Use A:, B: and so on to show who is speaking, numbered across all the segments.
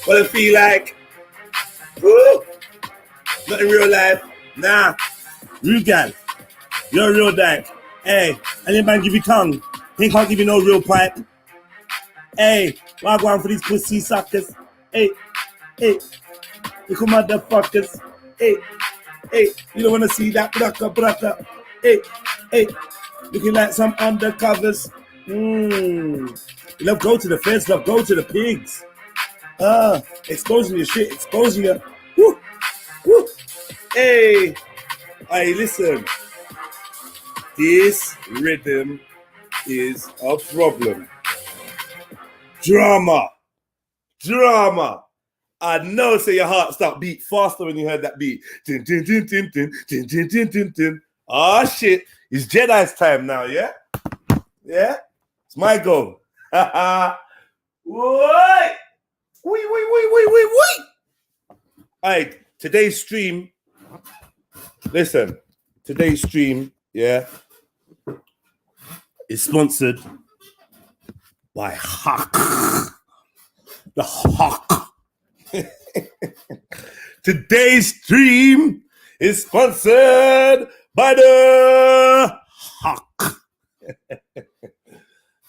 A: What it feel like? Woo! Not in real life. Nah. Real gal. You're a real dyke. Hey, any man give you tongue. He can't give you no real pipe. Hey, why go on for these pussy suckers? Hey, hey. You come motherfuckers. Hey, hey. You don't want to see that braka. Hey, hey. Looking like some undercovers. Love go to the fence. Love go to the pigs. Exposing your shit, exposing your woo, woo. Hey, listen. This rhythm is a problem. Drama. I know, say your heart start beat faster when you heard that beat. Tin, tin, tin, tin, tin, tin, tin, tin, tin, tin. Oh shit, it's Jedi's time now, yeah? Yeah? It's my go. Wait. Wait. Alright, today's stream, yeah, is sponsored by Hawk. The Hawk. Today's stream is sponsored by the Hawk.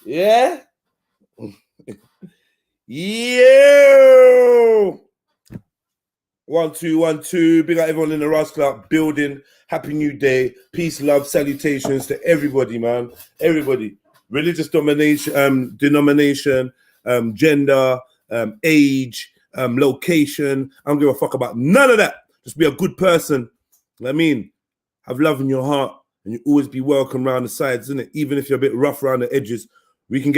A: Yeah? Yo! 1 2 1 2. Big up everyone in the Ross Club building. Happy New Day. Peace, love, salutations to everybody, man. Everybody. Religious denomination, gender, age, location. I don't give a fuck about none of that. Just be a good person. I mean, have love in your heart, and you always be welcome around the sides, isn't it? Even if you're a bit rough around the edges, we can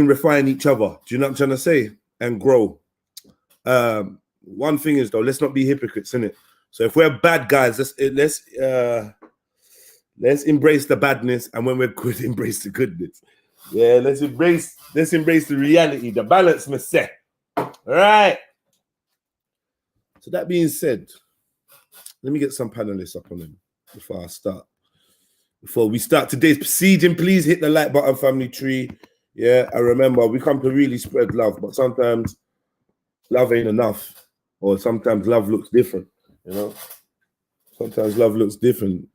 A: refine each other. Do you know what I'm trying to say? And grow. One thing is though, let's not be hypocrites, innit? So if we're bad guys, let's embrace the badness, and when we're good, embrace the goodness. Yeah, let's embrace the reality, the balance must set. All right. So that being said, let me get some panelists up on them before I start. Before we start today's proceeding, please hit the like button, family tree. Yeah, I remember we come to really spread love, but sometimes love ain't enough, or sometimes love looks different, you know? Sometimes love looks different.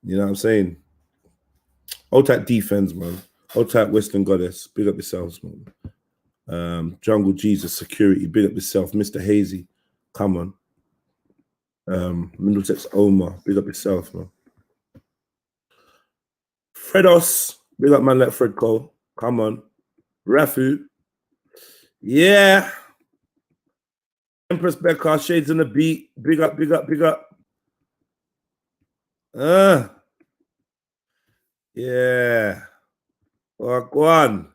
A: You know what I'm saying? Hold tight defense, man. Hold tight Western Goddess. Big up yourselves, man. Jungle Jesus Security. Big up yourself. Mr. Hazy. Come on. Middlesex Omar. Big up yourself, man. Fredos. Big up man like Fred Cole. Come on. Rafu. Yeah. Empress Becca. Shades on the beat. Big up. Yeah. Well, go on.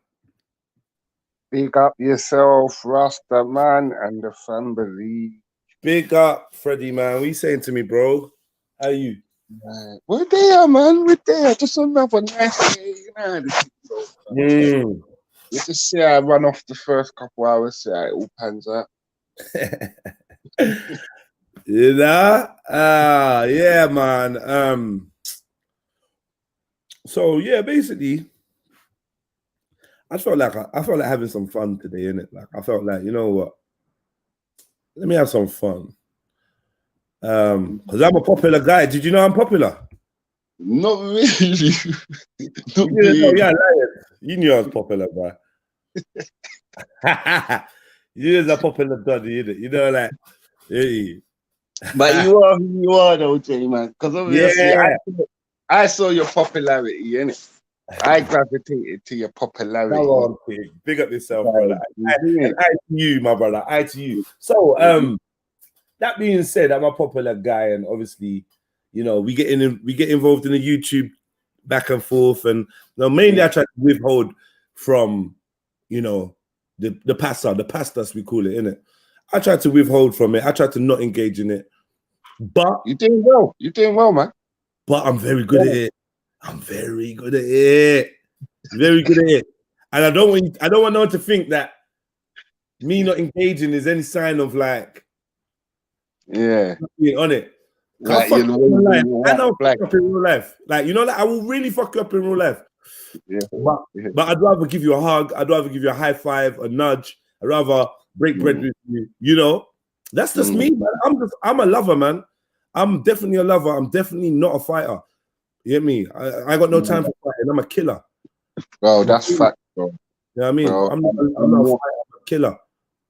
B: Big up yourself, Rasta man, and the family.
A: Big up, Freddie, man. What you saying to me, bro? How you?
B: Right. We're there, man. We're there. Just another nice day. You just see I run off the first couple hours, see how it all pans out.
A: You know? Yeah, man. So yeah, basically, I felt like having some fun today, innit? Like I felt like, you know what? Let me have some fun. Because I'm a popular guy. Did you know I'm popular?
B: Not really. Not
A: You didn't know,
B: really.
A: yeah, lion. You knew I was popular, bro. You was a popular daddy, innit? You know, like, hey.
B: But you are who you are, though, J man. Because obviously,
A: Yeah.
B: I saw your popularity, innit? I gravitated to your popularity.
A: Come on, kid. Big up yourself, brother.
B: Yeah.
A: I to you, my brother. I to you. So, that being said, I'm a popular guy, and obviously, you know, we get involved in the YouTube back and forth, and mainly I try to withhold from, you know, the pastors we call it, innit? I try to withhold from it. I try to not engage in it. But
B: you're doing well. You're doing well, man.
A: But I'm very good at it. I'm very good at it. Very good at it. And I don't want no one to think that me not engaging is any sign of like being on it.
B: Like
A: I know fuck up in real life. Like, you know, like I will really fuck you up in real life.
B: Yeah.
A: But I'd rather give you a hug. I'd rather give you a high five, a nudge. I'd rather break bread with you. You know, that's just me, man. I'm a lover, man. I'm definitely a lover. I'm definitely not a fighter. You get me? I got no time for fighting. I'm a killer.
B: Bro, that's fact, bro.
A: You know what I mean?
B: Bro,
A: I'm not a fighter. I'm a killer.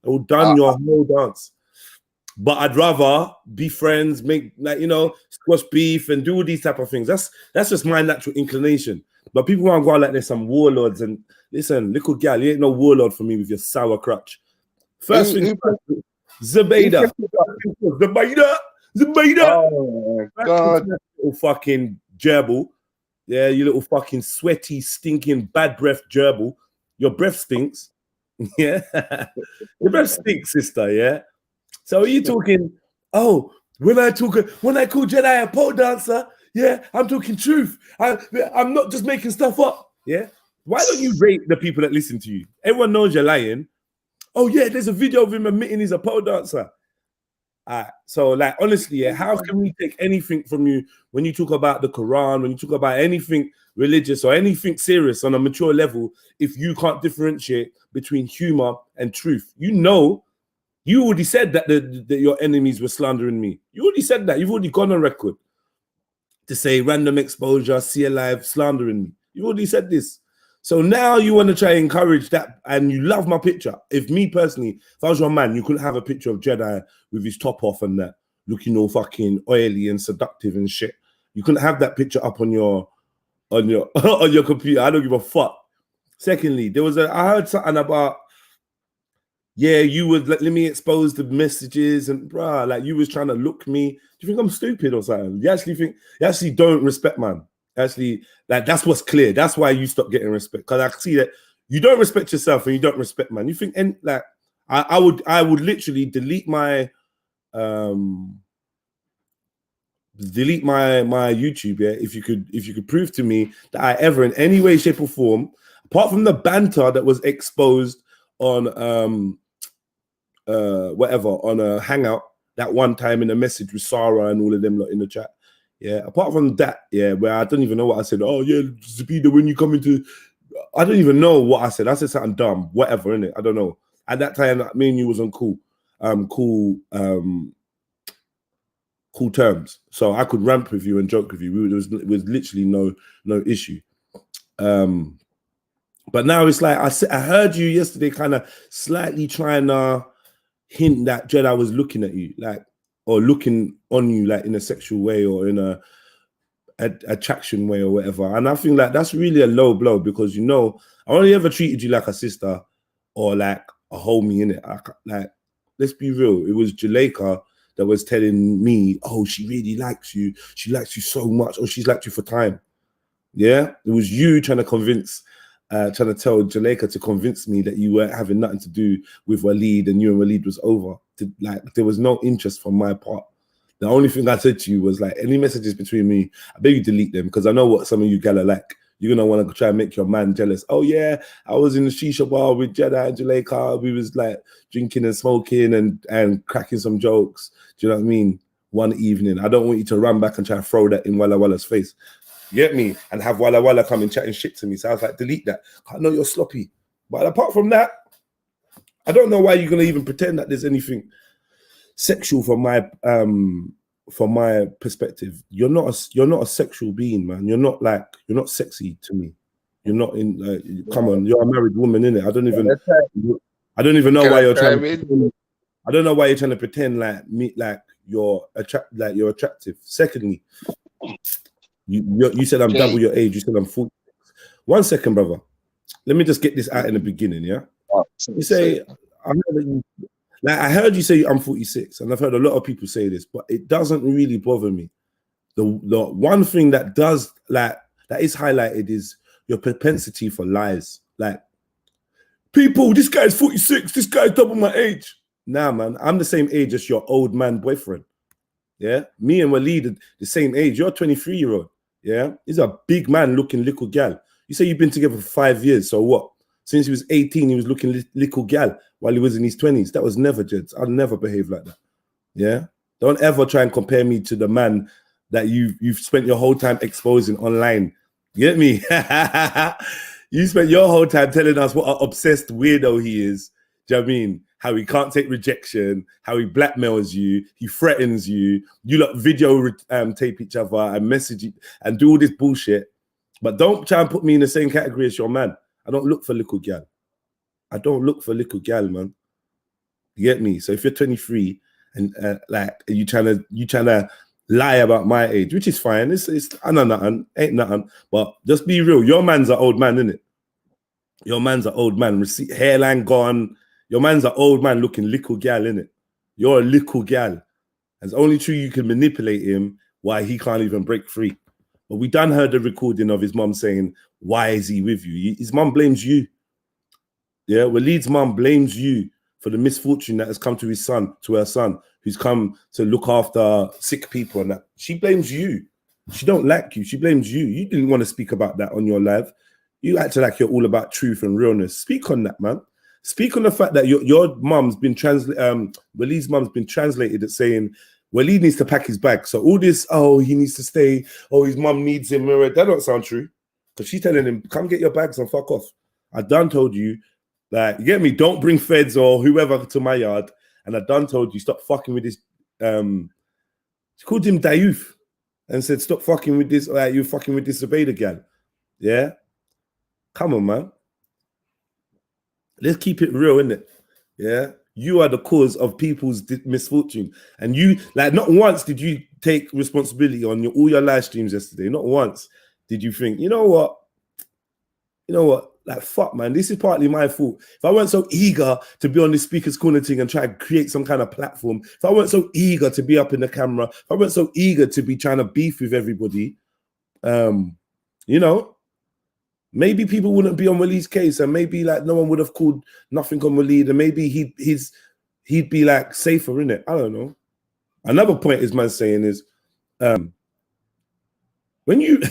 A: I will done your whole dance. But I'd rather be friends, make, like, you know, squash beef and do all these type of things. That's just my natural inclination. But people want to go out like there's some warlords. And listen, little gal, you ain't no warlord for me with your sour crutch. First thing, Zubaydah.
B: Oh my God.
A: Little fucking gerbil. Yeah, you little fucking sweaty, stinking, bad breath gerbil. Your breath stinks. Yeah. Your breath stinks, sister, yeah? So are you talking, oh, when I call Jedi a pole dancer, yeah, I'm talking truth. I'm not just making stuff up, yeah? Why don't you rate the people that listen to you? Everyone knows you're lying. Oh, yeah, there's a video of him admitting he's a pole dancer. So, like, honestly, yeah, how can we take anything from you when you talk about the Quran, when you talk about anything religious or anything serious on a mature level, if you can't differentiate between humor and truth? You know, you already said that your enemies were slandering me. You already said that. You've already gone on record to say random exposure, see alive, slandering me. You've already said this. So now you want to try and encourage that, and you love my picture. If me personally, if I was your man, you couldn't have a picture of Jedi with his top off and that, looking all fucking oily and seductive and shit. You couldn't have that picture up on your on your computer. I don't give a fuck. Secondly, I heard something about, yeah, you would let me expose the messages and bruh, like you was trying to look me. Do you think I'm stupid or something? You actually don't respect, man. Actually, like that's what's clear. That's why you stop getting respect. Because I see that you don't respect yourself and you don't respect, man. You think, and like I would literally delete my YouTube, yeah, if you could prove to me that I ever in any way, shape, or form, apart from the banter that was exposed on whatever, on a hangout that one time in a message with Sarah and all of them lot in the chat. Yeah, apart from that, yeah, where I don't even know what I said. Oh yeah, Zabida, when you come into, I don't even know what I said. I said something dumb, whatever, innit? I don't know. At that time, me and you was on cool terms, so I could ramp with you and joke with you. There was literally no issue. But now it's like I heard you yesterday, kind of slightly trying to hint that Jedi was looking at you, like, or looking on you, like in a sexual way or in a attraction way or whatever. And I think like that's really a low blow, because, you know, I only ever treated you like a sister or like a homie, innit? Like, let's be real. It was Jaleka that was telling me, oh, she really likes you. She likes you so much. Or she's liked you for time. Yeah? It was you trying to trying to tell Jaleka to convince me that you weren't having nothing to do with Waleed and you and Waleed was over. Like, there was no interest from my part. The only thing I said to you was like, any messages between me, I beg you delete them, because I know what some of you gal are like. You're gonna want to try and make your man jealous. Oh yeah, I was in the shisha bar with Jedi and Jaleka. We was like drinking and smoking and cracking some jokes. Do you know what I mean? One evening, I don't want you to run back and try and throw that in Walla Walla's face. You get me? And have Walla Walla come and chatting shit to me. So I was like, delete that. I know you're sloppy. But apart from that, I don't know why you're gonna even pretend that there's anything sexual from my from my perspective, you're not a sexual being, man. You're not sexy to me. You're not in. Come on, you're a married woman, innit? I don't even know why you're trying to. I don't know why you're trying to pretend like you're attractive. Secondly, you said I'm double your age. You said I'm 40. 1 second, brother. Let me just get this out in the beginning, yeah? You say, I heard you say I'm 46, and I've heard a lot of people say this, but it doesn't really bother me. The one thing that does, that is highlighted is your propensity for lies. Like, people, this guy's 46, this guy's double my age. Nah, man, I'm the same age as your old man boyfriend. Yeah? Me and Waleed are the same age. You're a 23-year-old. Yeah? He's a big man looking little gal. You say you've been together for 5 years, so what? Since he was 18, he was looking little gal while he was in his 20s. That was never, Jeds. I'll never behave like that. Yeah? Don't ever try and compare me to the man that you've spent your whole time exposing online. You get me? You spent your whole time telling us what an obsessed weirdo he is. Do you know what I mean? How he can't take rejection, how he blackmails you, he threatens you. You lot video tape each other and message and do all this bullshit. But don't try and put me in the same category as your man. I don't look for little gal. I don't look for little gal, man. You get me? So if you're 23 and you trying to lie about my age, which is fine. It's I know nothing, ain't nothing. But just be real. Your man's an old man, innit? Your man's an old man. Hairline gone. Your man's an old man looking little gal, innit? You're a little gal. It's only true you can manipulate him why he can't even break free. But we done heard the recording of his mum saying, why is he with you? His mum blames you. Yeah, Waleed's mum blames you for the misfortune that has come to her son, who's come to look after sick people and that. She blames you. She don't like you. She blames you. You didn't want to speak about that on your live. You acted like you're all about truth and realness. Speak on that, man. Speak on the fact that your mum's been Waleed's mum's been translated as saying Waleed needs to pack his bag. So all this, oh, he needs to stay. Oh, his mum needs him. That don't sound true. Because she's telling him, come get your bags and fuck off. I done told you that, you get me? Don't bring feds or whoever to my yard. And I done told you, stop fucking with this. She called him Dayoof and said, stop fucking with this. You're fucking with this Zubeda gal. Yeah? Come on, man. Let's keep it real, innit? Yeah? You are the cause of people's misfortune. And you, not once did you take responsibility on all your live streams yesterday. Not once did you think, you know what? Like, fuck, man, this is partly my fault. If I weren't so eager to be on this speaker's corner thing and try to create some kind of platform, if I weren't so eager to be up in the camera, if I weren't so eager to be trying to beef with everybody, maybe people wouldn't be on Waleed's case, and maybe no one would have called nothing on Waleed, and maybe he'd be safer, innit? I don't know. Another point is man saying is when you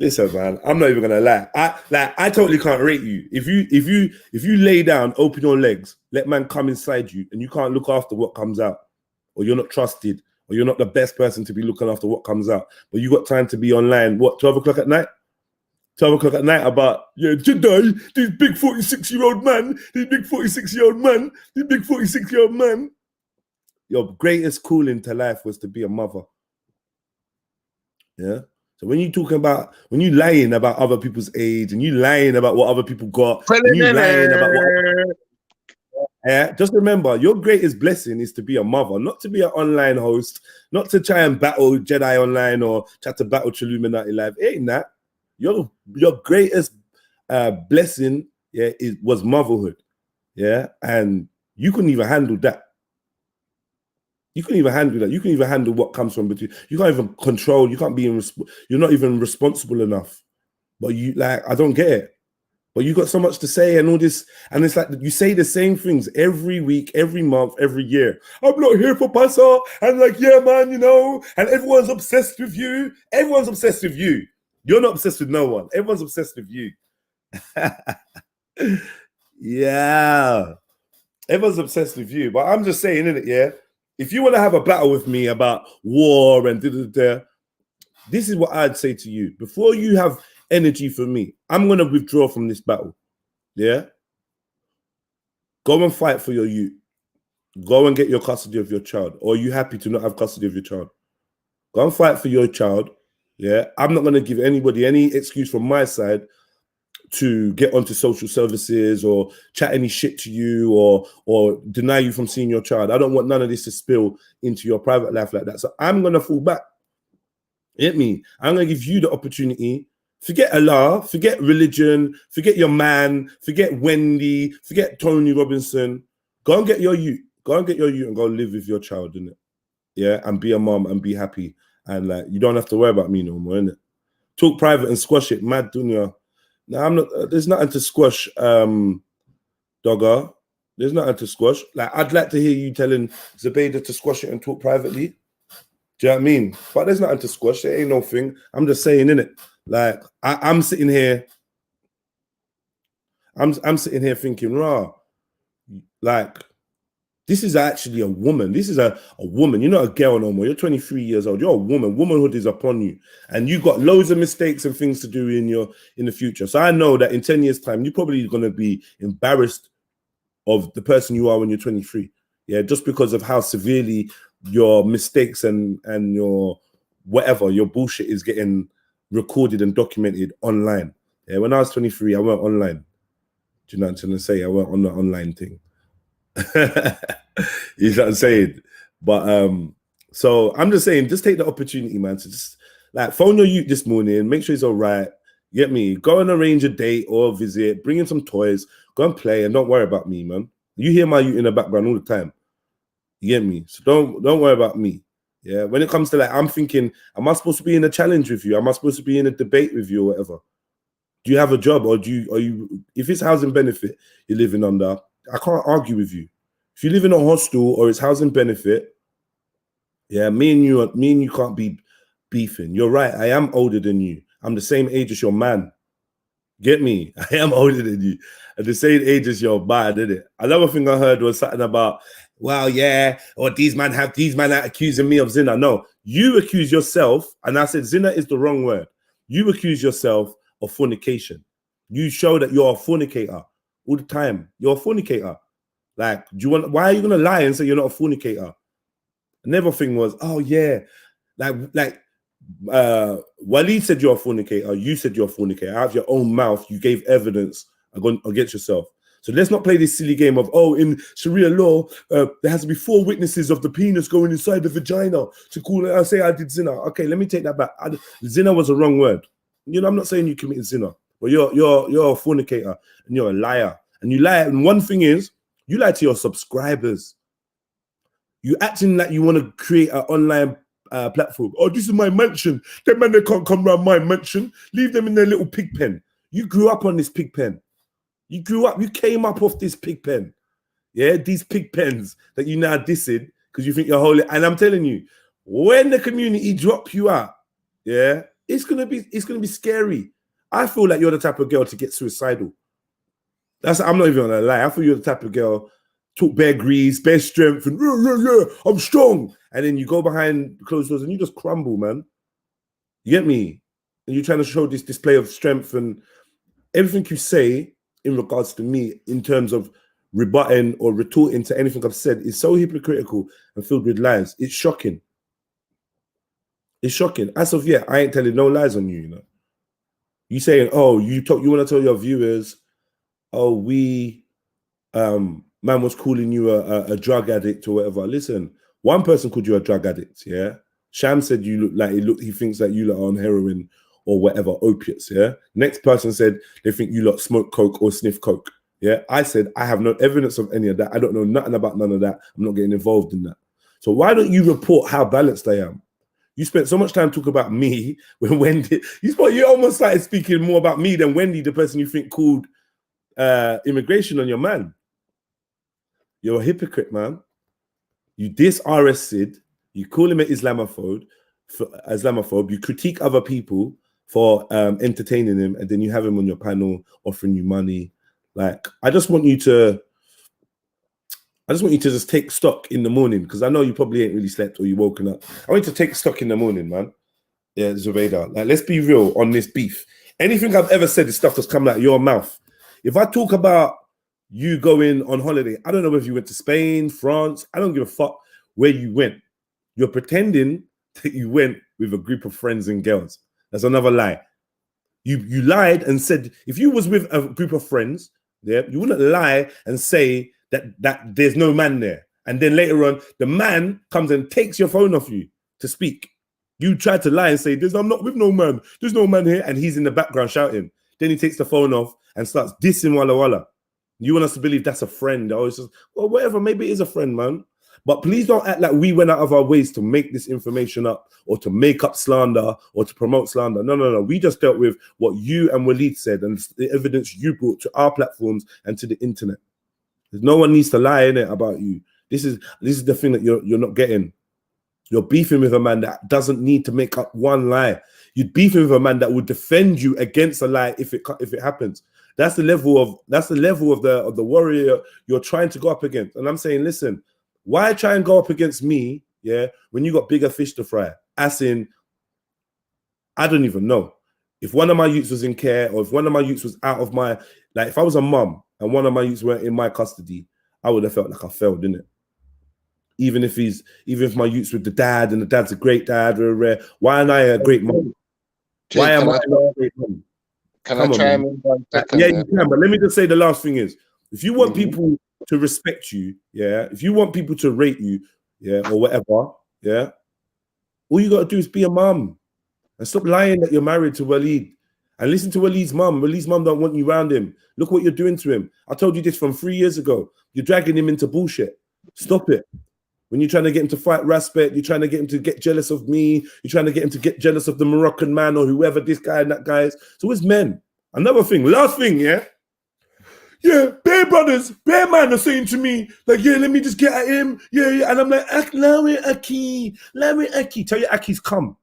A: listen, man, I'm not even gonna lie. I totally can't rate you. If you lay down, open your legs, let man come inside you, and you can't look after what comes out, or you're not trusted, or you're not the best person to be looking after what comes out, but you got time to be online, 12 o'clock at night? 12 o'clock at night about, yeah, Jedi, this big 46-year-old man, this big 46-year-old man. Your greatest calling to life was to be a mother. Yeah? So when you lying about other people's age, and you lying about what other people got, and you lying about what... Yeah, just remember, your greatest blessing is to be a mother, not to be an online host, not to try and battle Jedi online or try to battle Trilluminati live. It ain't that. Your greatest blessing, yeah, was motherhood, yeah, and you couldn't even handle that. You couldn't even handle that. You couldn't even handle what comes from between. You can't even control. You can't be you're not even responsible enough. But I don't get it. But you got so much to say and all this, and it's like you say the same things every week, every month, every year. I'm not here for Pasa, and yeah, man, and everyone's obsessed with you. Everyone's obsessed with you. You're not obsessed with no one. Everyone's obsessed with you. Yeah. Everyone's obsessed with you. But I'm just saying, innit, yeah? If you want to have a battle with me about war and this is what I'd say to you. Before you have energy for me, I'm going to withdraw from this battle. Yeah? Go and fight for your youth. Go and get your custody of your child. Or are you happy to not have custody of your child? Go and fight for your child. Yeah, I'm not going to give anybody any excuse from my side to get onto social services or chat any shit to you or deny you from seeing your child. I don't want none of this to spill into your private life like that. So I'm going to fall back. Get me? I'm going to give you the opportunity. Forget Allah, forget religion, forget your man, forget Wendy, forget Tony Robinson. Go and get your youth. Go and get your youth and go live with your child, innit? Yeah, and be a mom and be happy. And like, you don't have to worry about me no more, innit? Talk private and squash it, mad dunya. No, I'm not. There's nothing to squash, Dogger. There's nothing to squash. Like, I'd like to hear you telling Zubaydah to squash it and talk privately. Do you know what I mean? But there's nothing to squash. There ain't no thing. I'm just saying, innit? Like, I'm sitting here. I'm sitting here thinking, rah, like, this is actually a woman. This is a woman. You're not a girl no more. You're 23 years old. You're a woman. Womanhood is upon you. And you've got loads of mistakes and things to do in the future. So I know that in 10 years' time, you're probably going to be embarrassed of the person you are when you're 23. Yeah, just because of how severely your mistakes and your whatever, your bullshit is getting recorded and documented online. Yeah, when I was 23, I went online. Do you know what I'm trying to say? I went on the online thing. You know what I'm saying? But so I'm just saying, just take the opportunity, man, to just like phone your youth this morning, make sure he's all right. Get me? Go and arrange a date or a visit, bring in some toys, go and play, and don't worry about me, man. You hear my youth in the background all the time. You get me? So don't worry about me. Yeah. When it comes to like, I'm thinking, am I supposed to be in a challenge with you? Am I supposed to be in a debate with you or whatever? Do you have a job or are you if it's housing benefit you're living under, I can't argue with you. If you live in a hostel or it's housing benefit, yeah, me and you can't be beefing. You're right. I am older than you. I'm the same age as your man. Get me? I am older than you. At the same age as your man, isn't it? Another thing I heard was something about, well, yeah, or these men are accusing me of zina. No, you accuse yourself, and I said zina is the wrong word. You accuse yourself of fornication. You show that you're a fornicator all the time. You're a fornicator. Like, why are you gonna lie and say you're not a fornicator? Another thing was, oh yeah, like Waleed said you're a fornicator, you said you're a fornicator. Out of your own mouth, you gave evidence against yourself. So let's not play this silly game of, oh, in Sharia law, there has to be 4 witnesses of the penis going inside the vagina to call it. I say I did zina. Okay, let me take that back. Zina was a wrong word. You know, I'm not saying you committed zina, but you're a fornicator and you're a liar. And you lie. And one thing is, you lie to your subscribers. You acting like you want to create an online platform. Oh, this is my mansion. Them man, they can't come around my mansion. Leave them in their little pig pen. You grew up on this pig pen. You grew up. You came up off this pig pen. Yeah, these pig pens that you now dissing because you think you're holy. And I'm telling you, when the community drop you out, yeah, it's gonna be scary. I feel like you're the type of girl to get suicidal. I'm not even gonna lie. I feel you're the type of girl talk bare grease, bare strength, and yeah, I'm strong. And then you go behind closed doors and you just crumble, man. You get me? And you're trying to show this display of strength, and everything you say in regards to me in terms of rebutting or retorting to anything I've said is so hypocritical and filled with lies. It's shocking. It's shocking. As of yet, I ain't telling no lies on you, you know. You saying, oh, you want to tell your viewers, oh, man was calling you a drug addict or whatever. Listen, one person called you a drug addict, yeah? Sham said you look like he thinks that you lot are on heroin or whatever, opiates, yeah? Next person said they think you lot smoke coke or sniff coke, yeah? I said I have no evidence of any of that. I don't know nothing about none of that. I'm not getting involved in that. So why don't you report how balanced I am? You spent so much time talking about me when Wendy, you almost started speaking more about me than Wendy, the person you think called immigration on your man. You're a hypocrite, man. You diss RS Sid. You call him an Islamophobe. You critique other people for entertaining him, and then you have him on your panel offering you money. Like, I just want you to just take stock in the morning, because I know you probably ain't really slept or you woken up. I want you to take stock in the morning, man. Yeah, Zubaydah. Like, let's be real on this beef. Anything I've ever said is stuff that's coming out of your mouth. If I talk about you going on holiday. I don't know if you went to Spain, France. I don't give a fuck where you went. You're pretending that you went with a group of friends and girls. That's another lie. You lied and said, if you was with a group of friends, yeah, you wouldn't lie and say that there's no man there. And then later on, the man comes and takes your phone off you to speak. You tried to lie and say, I'm not with no man. There's no man here. And he's in the background shouting. Then he takes the phone off and starts dissing Walla Walla. You want us to believe that's a friend. I was just, well, whatever, maybe it is a friend, man. But please don't act like we went out of our ways to make this information up or to make up slander or to promote slander. No. We just dealt with what you and Waleed said and the evidence you brought to our platforms and to the internet. No one needs to lie in it about you. This is the thing that you're not getting. You're beefing with a man that doesn't need to make up one lie. You're beefing with a man that would defend you against a lie if it happens. That's the level of the warrior you're trying to go up against. And I'm saying, listen, why try and go up against me, yeah, when you got bigger fish to fry? As in, I don't even know. If one of my youths was in care or if one of my youths was out of my, like if I was a mum and one of my youths weren't in my custody, I would have felt like I failed, didn't it? Even if my youth's with the dad and the dad's a great dad, why am I a great mum? Why am I not a great mum?
B: Can I chime in 1 second?
A: Yeah, you can, but let me just say the last thing is, if you want people to respect you, yeah, if you want people to rate you, yeah, or whatever, yeah, all you got to do is be a mum and stop lying that you're married to Waleed. And listen to Waleed's mum. Waleed's mum don't want you around him. Look what you're doing to him. I told you this from 3 years ago. You're dragging him into bullshit. Stop it. When you're trying to get him to fight respect, you're trying to get him to get jealous of me, you're trying to get him to get jealous of the Moroccan man or whoever this guy and that guy is. So it's men. Another thing, last thing, yeah? Yeah, Bear Brothers, Bear Man are saying to me, like, yeah, let me just get at him. Yeah. And I'm like, Lawi Aki. Tell your Aki's come.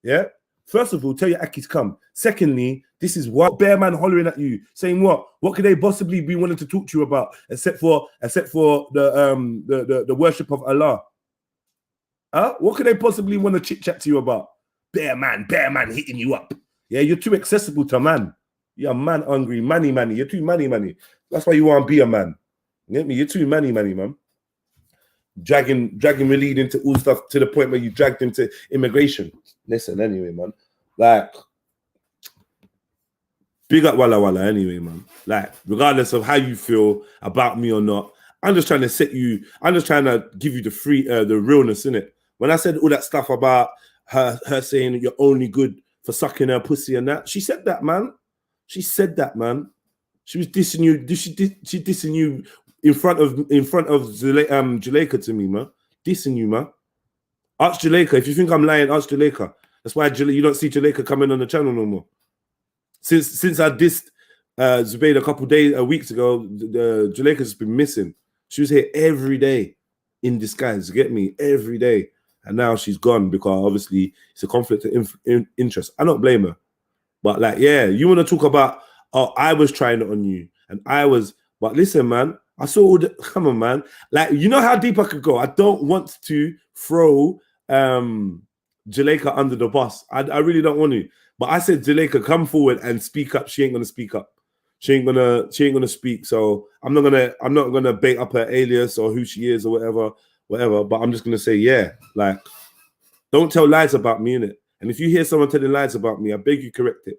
A: Yeah? First of all, tell your Aki's come. Secondly, this is what Bear Man hollering at you, saying what? What could they possibly be wanting to talk to you about, except for the worship of Allah? Huh? What could they possibly want to chit chat to you about? Bear Man hitting you up. Yeah, you're too accessible to a man. You're man hungry, money. You're too money. That's why you want to be a man. You get me? You're too money, man. Dragging Waleed into all stuff to the point where you dragged him to immigration. Listen, anyway, man. Like, big up Walla Walla anyway, man. Like, regardless of how you feel about me or not, I'm just trying to I'm just trying to give you the realness, innit? When I said all that stuff about her saying that you're only good for sucking her pussy and that, she said that, man. She said that, man. She was dissing you. She dissing you in front of Jaleka to me, man. Dissing you, man. Ask Jaleka. If you think I'm lying, ask Jaleka. That's why you don't see Jaleka coming on the channel no more. Since I dissed Zubayd a weeks ago, the Jaleka's been missing. She was here every day in disguise. Get me? Every day. And now she's gone because obviously it's a conflict of interest. I don't blame her. But like, yeah, you want to talk about, oh, I was trying it on you. And but listen, man, I saw all come on, man. Like, you know how deep I could go. I don't want to throw Jaleka under the bus. I really don't want to. But I said, Jaleka, come forward and speak up. She ain't gonna speak up. She ain't gonna speak. So I'm not gonna bait up her alias or who she is or whatever. But I'm just gonna say, yeah, like, don't tell lies about me, innit? And if you hear someone telling lies about me, I beg you correct it.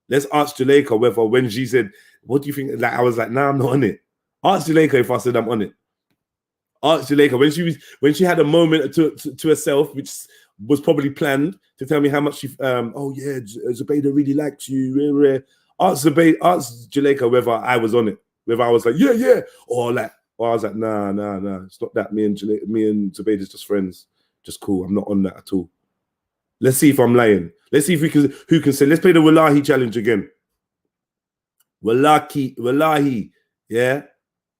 A: Let's ask Jaleka whether when she said, what do you think? Like, I was like, nah, I'm not on it. Ask Jaleka if I said I'm on it. Ask Jaleka when she had a moment to herself, which was probably planned, to tell me how much she oh yeah, Zubaydah really likes you. Ask Jaleka whether I was on it, whether I was like, yeah, or I was like, nah, it's not that. Me and Zubaydah's just friends, just cool. I'm not on that at all. Let's see if I'm lying. Let's see if who can say. Let's play the Wallahi challenge again. Wallahi, yeah.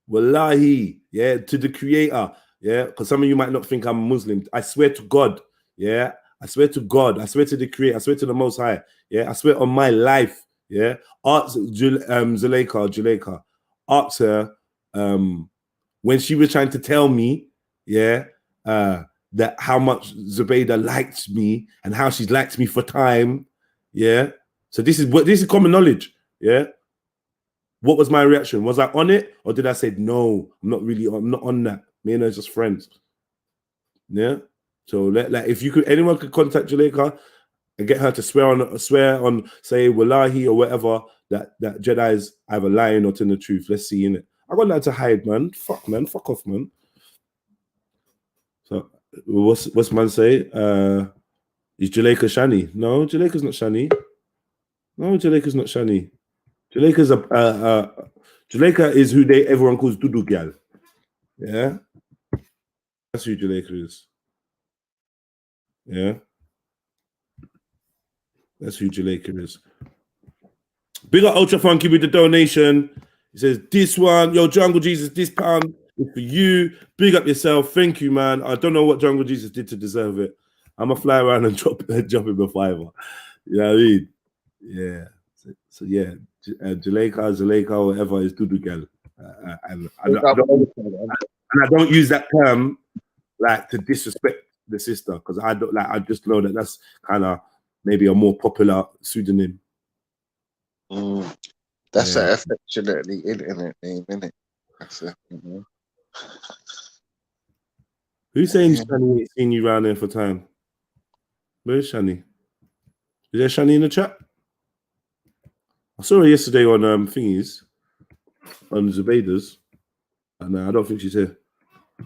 A: Wallahi, yeah, to the creator, yeah, because some of you might not think I'm Muslim. I swear to God, yeah, I swear to God, I swear to the creator, I swear to the Most High, yeah, I swear on my life, yeah. Ask Jaleka, ask her when she was trying to tell me, yeah, that how much Zubaydah liked me and how she's liked me for time, yeah. So this is common knowledge, yeah. what was my reaction? Was I on it, or did I say no? I'm not on that. Me and her are just friends. Yeah. So like if you could, anyone could contact Jaleka and get her to swear on, say wallahi or whatever that Jedi is either lying or telling the truth. Let's see in it. I got nothing to hide, man. Fuck off, man. So what's man say? Is Jaleka Shani? No, Jaleka's not Shani. No, Jaleka's not Shani. Jaleka's Jaleka is who everyone calls Dudu Gal. Yeah, that's who Jaleka is. Yeah, that's who Jaleka is. Big up Ultra Funky with the donation. He says, this one, yo, Jungle Jesus, this pound is for you. Big up yourself. Thank you, man. I don't know what Jungle Jesus did to deserve it. I'm going to fly around and drop him a fiver. You know what I mean? Yeah. So yeah, Jaleka, whatever is Dudu Gal. And I don't use that term like to disrespect the sister, because I don't like. I just know that that's kind of maybe a more popular pseudonym.
B: That's an affectionately internet name, isn't it? That's it.
A: Who's saying Shani ain't seen you around there for time? Where's Shani? Is there Shani in the chat? I saw her yesterday on thingies, on Zubayda's, and I don't think she's here.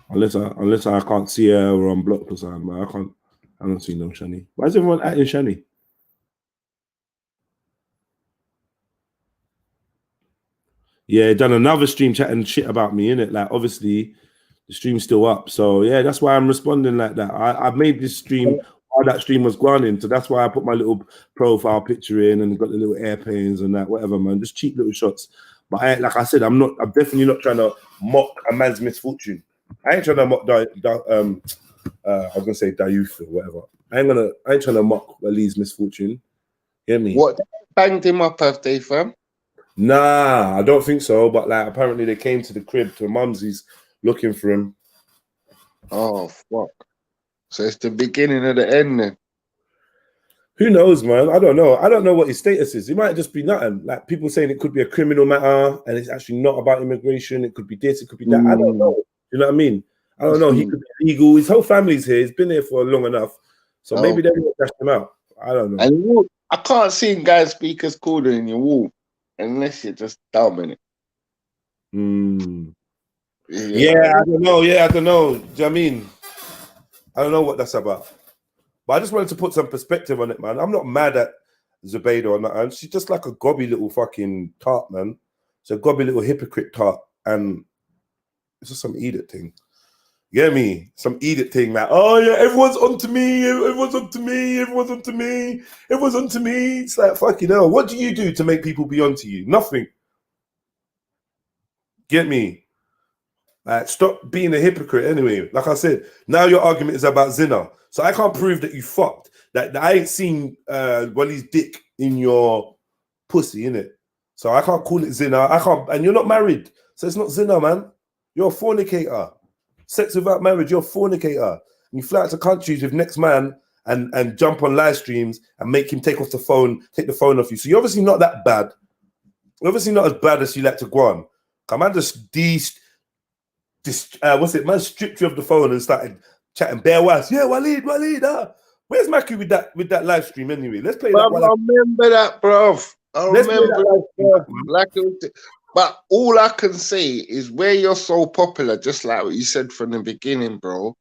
A: Unless I can't see her or I'm blocked or something, but I don't see no Shani. Why is everyone acting Shani? Yeah, done another stream chatting shit about me, innit? Like, obviously, the stream's still up. So, yeah, that's why I'm responding like that. I made this stream while that stream was grinding. So that's why I put my little profile picture in and got the little airplanes and that, whatever, man. Just cheap little shots. But like I said, I'm definitely not trying to mock a man's misfortune. I ain't trying to mock I was gonna say Dayuth or whatever. I ain't trying to mock Ali's misfortune. Hear me?
B: What, banged him up, have they, fam?
A: Nah, I don't think so. But like, apparently they came to the crib to Mumsy's looking for him.
B: Oh fuck! So it's the beginning of the end then.
A: Who knows, man? I don't know. I don't know what his status is. It might just be nothing. Like people saying it could be a criminal matter and it's actually not about immigration. It could be this, it could be that. I don't know. You know what I mean? I don't know. He could be legal. His whole family's here. He's been here for long enough. So maybe they won't dash him out. I don't know.
B: And I can't see guys speakers cooler in your wall unless you're just dumb in it.
A: Yeah, I don't know. Yeah, I don't know. Do you know what I mean? I don't know what that's about. But I just wanted to put some perspective on it, man. I'm not mad at Zubaydah or nothing. She's just like a gobby little fucking tart, man. She's a gobby little hypocrite tart. And it's just some idiot thing. You get me? Some idiot thing, man. Oh, yeah, everyone's onto me. Everyone's onto me. Everyone's onto me. Everyone's onto me. It's like, fucking hell. What do you do to make people be onto you? Nothing. Get me? Like, stop being a hypocrite anyway. Like I said, now your argument is about zina. So I can't prove that you fucked. That I ain't seen Wally's dick in your pussy, innit? So I can't call it zina. I can't, and you're not married. So it's not zina, man. You're a fornicator. Sex without marriage, you're a fornicator. And you fly out to countries with next man and jump on live streams and make him take the phone off you. So you're obviously not that bad. You're obviously not as bad as you like to go on. Come on, just man stripped you off the phone and started chatting bare words. Yeah, Walid. Where's Maki with that live stream anyway? Let's play that.
B: I remember that, bro. I remember that. But all I can say is where you're so popular, just like what you said from the beginning, bro.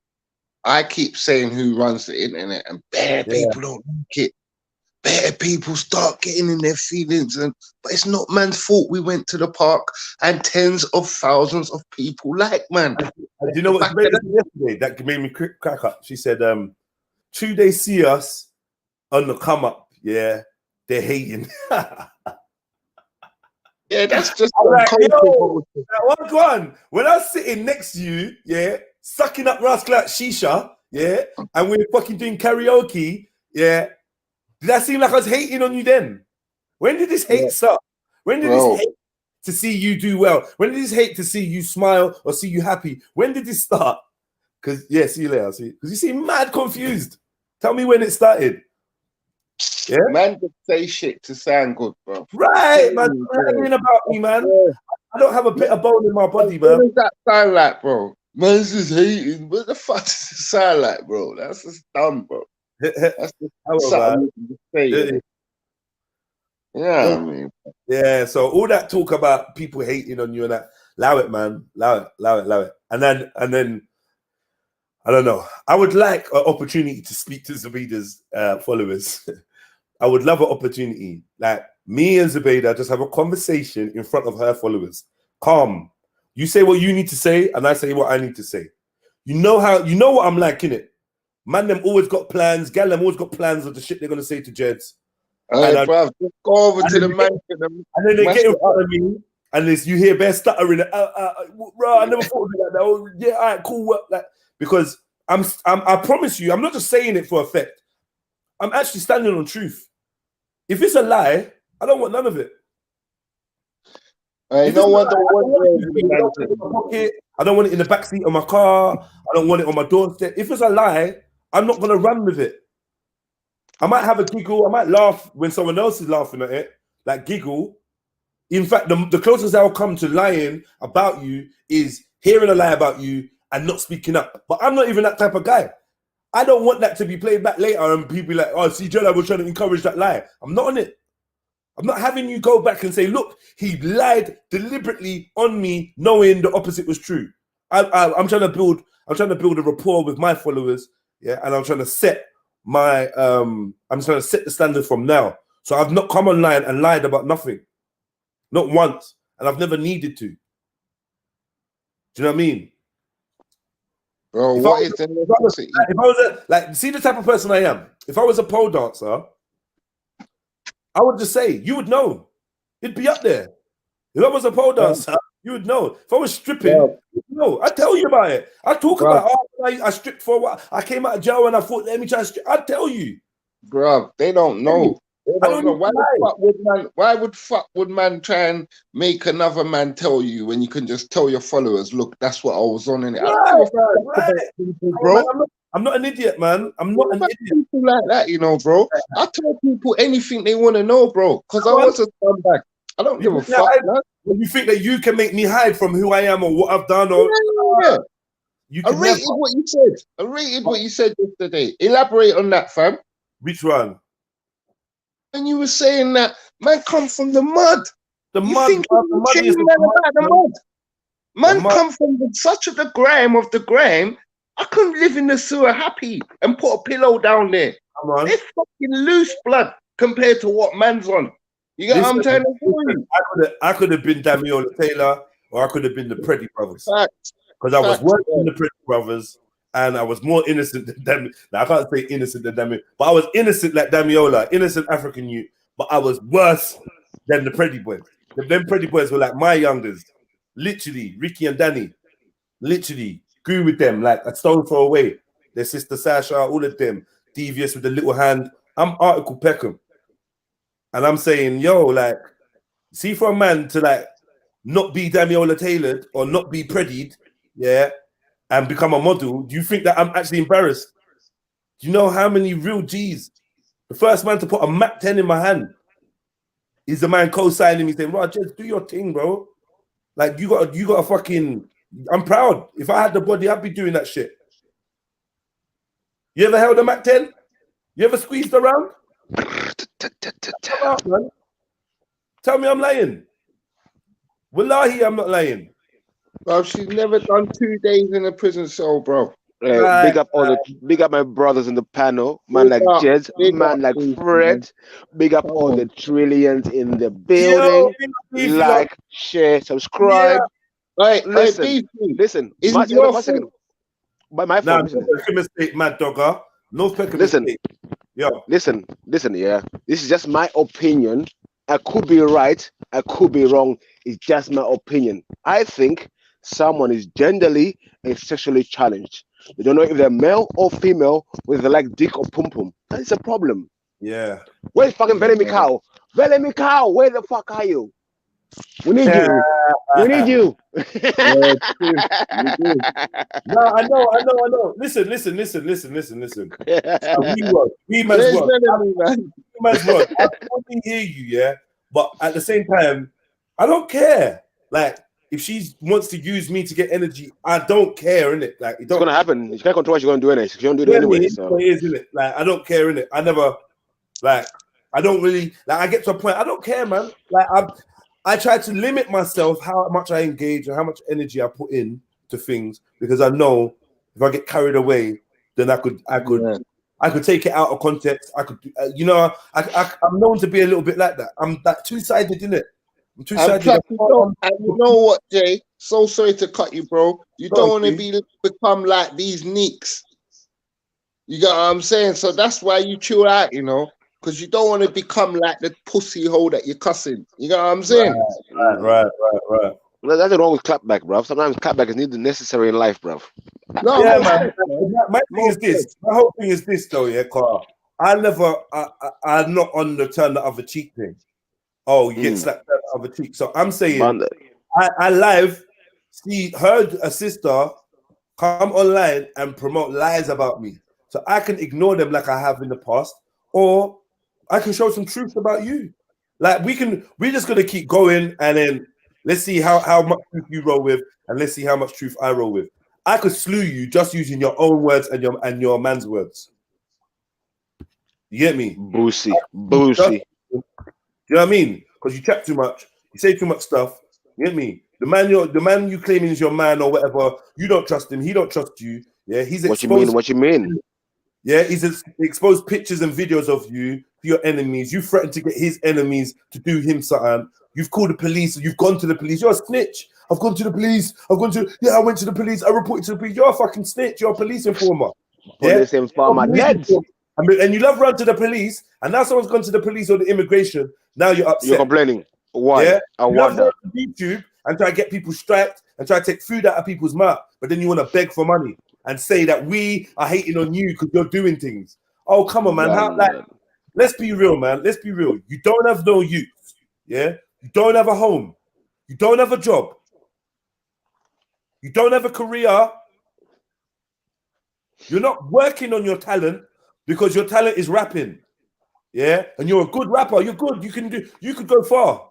B: I keep saying who runs the internet, and bare people don't like it. Bare people start getting in their feelings, but it's not man's fault. We went to the park and tens of thousands of people man.
A: Do you know what yesterday that made me crack up? She said, "True, they see us on the come up. Yeah, they're hating."
B: Yeah, that's just
A: like, one. When I was sitting next to you, yeah, sucking up rascal like shisha, yeah, and we were fucking doing karaoke, yeah. Did that seem like I was hating on you then? When did this hate start? When did this hate to see you do well? When did this hate to see you smile or see you happy? When did this start? Because see you later. Because you seem mad confused. Tell me when it started. Yeah,
B: man just say shit to sound good, bro.
A: right, man. Lying about me, man. I don't have a bit of bone in my body, man.
B: What does that sound like, bro? Man's just hating. What the fuck does it sound like, bro? That's just dumb, bro. That's just something to say. Yeah, I mean.
A: Yeah, so all that talk about people hating on you and that, allow it, man. Allow it. And then I don't know. I would like an opportunity to speak to Zubaydah's followers. I would love an opportunity. Like me and Zubaydah just have a conversation in front of her followers. Calm. You say what you need to say, and I say what I need to say. You know what I'm like, innit? Man, them always got plans. Gal, them always got plans of the shit they're gonna say to Jeds.
B: Hey, bro, just go over to the man.
A: And then they get in front of me, and you hear bare stuttering. Bro, I never thought of it like that. Oh, yeah, all right, cool. Work. Like, because I promise you, I'm not just saying it for effect. I'm actually standing on truth. If it's a lie, I don't want none of it.
B: I don't want it
A: in the backseat of my car. I don't want it on my doorstep. If it's a lie, I'm not gonna run with it. I might have a giggle. I might laugh when someone else is laughing at it, like giggle. In fact, the closest I'll come to lying about you is hearing a lie about you and not speaking up. But I'm not even that type of guy. I don't want that to be played back later and people be like, oh, see, Jella was trying to encourage that lie. I'm not on it. I'm not having you go back and say, look, he lied deliberately on me, knowing the opposite was true. I'm trying to build a rapport with my followers, yeah, and I'm trying to set the standard from now. So I've not come online and lied about nothing, not once, and I've never needed to. Do you know what I mean?
B: Bro,
A: If I was see the type of person I am. If I was a pole dancer, I would just say, you would know. It'd be up there. If I was a pole dancer, you would know. If I was stripping, you'd know. I tell you about it. I talk about I stripped for a while. I came out of jail and I thought, let me try to strip. I'd tell you.
B: Bro, they don't know. They don't know. Why would man try and make another man tell you when you can just tell your followers, look, that's what I was on in it.
A: Bro. I'm not an idiot, man. I'm not an idiot.
B: People like that, you know, bro. I tell people anything they want to know, bro, because I want to come back. I don't give a fuck, man.
A: You think that you can make me hide from who I am or what I've done, or
B: I rated what you said. I rated what you said yesterday. Elaborate on that, fam.
A: Which one?
B: And you were saying that man come from the mud.
A: The mud.
B: Man come from such the grime of the grime. I couldn't live in the sewer happy and put a pillow down there.
A: Come on.
B: It's fucking loose blood compared to what man's on. You get what I'm trying to tell you?
A: I could have been Damiola Taylor, or I could have been the Preddy Brothers. Because I was working in the Preddy Brothers, and I was more innocent than Damiola. Now, I can't say innocent than Damiola, but I was innocent like Damiola, innocent African youth, but I was worse than the Preddy Boys. Them Preddy Boys were like my youngers. Literally, Ricky and Danny. Literally. Grew with them like a stone throw away. Their sister Sasha, all of them, devious with the little hand. I'm Article Peckham. And I'm saying, yo, like, see, for a man to like not be Damiola tailored or not be Preddied, yeah, and become a model, do you think that I'm actually embarrassed? Do you know how many real G's? The first man to put a Mac 10 in my hand is the man co-signing me saying, "Rod, just do your thing, bro. Like, you got a fucking." I'm proud. If I had the body, I'd be doing that shit. You ever held a Mac 10? You ever squeezed around? Come out, man. Tell me I'm lying. Wallahi, I'm not lying.
B: Bro, she's never done 2 days in a prison cell, bro.
C: Big up my brothers in the panel, man like Jed, man like Fred. Big up all the trillions in the building. Like, share, subscribe.
B: Right,
C: listen.
B: Is it your
C: second. By my
A: phone.
C: Nah,
A: State, Mad Dogger. No
C: listen.
A: Yo.
C: Listen, yeah. This is just my opinion. I could be right, I could be wrong. It's just my opinion. I think someone is genderly and sexually challenged. They don't know if they're male or female, whether they like dick or pum pum. That's a problem.
A: Yeah.
C: Where's fucking Velemi Cow? Velemi Cow, where the fuck are you? We need you. We need you.
A: No, I know. Listen. We must work. man's wrong. I totally hear you, yeah. But at the same time, I don't care. Like, if she wants to use me to get energy, I don't care, innit? Like,
C: it's gonna happen. You can't control what she's gonna do anyway. She's gonna do it anyway. So
A: it is, innit? Like, I don't care, innit? I never, like, I don't really, like, I get to a point, I don't care, man. Like, I try to limit myself how much I engage and how much energy I put in to things, because I know if I get carried away, then I could take it out of context. I could, you know, I'm known to be a little bit like that. I'm that two-sided, innit? I'm two-sided.
B: And you know what, Jay? So sorry to cut you, bro. You don't want to become like these neeks. You get what I'm saying? So that's why you chill out, you know, because you don't want to become like the pussy hole that you're cussing. You get what I'm saying?
A: Right.
C: Well, that's wrong with clapback, bro. Sometimes clapback is needed necessary in life, bro.
B: No,
A: yeah, man. My thing is this. My whole thing is this, though, yeah, Carl. I'm not on the turn the other cheek thing. Oh, you get slapped turn the other cheek. So I'm saying, I live see a sister come online and promote lies about me. So I can ignore them like I have in the past, or I can show some truth about you. Like we're just gonna keep going, and then let's see how much truth you roll with, and let's see how much truth I roll with. I could slew you just using your own words and your man's words. You get me?
C: Boosie.
A: You know what I mean? Because you chat too much, you say too much stuff. You get me? The man you claiming is your man or whatever, you don't trust him, he don't trust you. Yeah, he's exposed.
C: What you mean?
A: Yeah, he's exposed pictures and videos of you to your enemies. You threatened to get his enemies to do him something. You've called the police. You've gone to the police. You're a snitch. I went to the police. I went to the police. I reported to the police. You're a fucking snitch. You're a police informer.
C: Police informer.
A: And you love run to the police, and now someone's gone to the police or the immigration. Now you're upset.
C: You're complaining. Why?
A: Yeah?
C: I wonder.
A: YouTube and try to get people striked and try to take food out of people's mouth, but then you want to beg for money and say that we are hating on you because you're doing things. Oh, come on, man. Let's be real, man. Let's be real. You don't have no youth. Yeah? You don't have a home. You don't have a job. You don't have a career. You're not working on your talent because your talent is rapping. Yeah? And you're a good rapper. You're good. You could go far.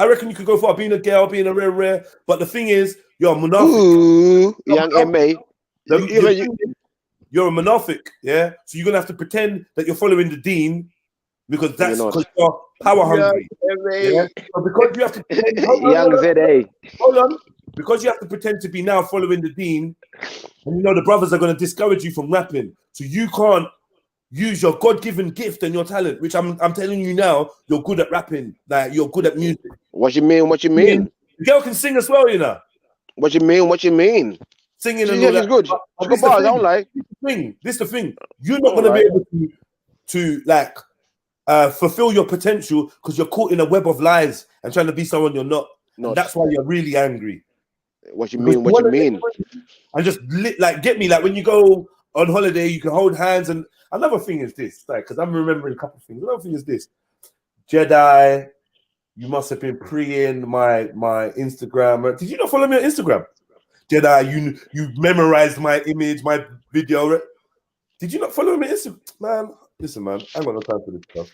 A: I reckon you could go far being a girl, being a rare. But the thing is, you're a monarchic.
C: Ooh, young M.A.
A: You're a monarchic, yeah? So you're going to have to pretend that you're following the dean because you're power hungry. Yeah? So because you have to pretend,
C: young ZA.
A: Hold on. Because you have to pretend to be now following the dean, and you know the brothers are going to discourage you from rapping. So you can't use your God-given gift and your talent, which I'm telling you now, you're good at rapping. Like, you're good at music.
C: What you mean?
A: The girl can sing as well, you know.
C: What you mean?
A: Singing and all that.
C: Good. Bars, I don't like.
A: This is the thing. You're not going to be able to like fulfill your potential because you're caught in a web of lies and trying to be someone you're not. And that's why you're really angry.
C: What you mean?
A: And just get me, like when you go on holiday, you can hold hands. And another thing is this, like, because I'm remembering a couple of things. Another thing is this, Jedi. You must have been pre-in my Instagram. Did you not follow me on Instagram? Jedi, you memorized my image, my video. Did you not follow me on Instagram? Man, listen, man, I ain't got no time for this stuff.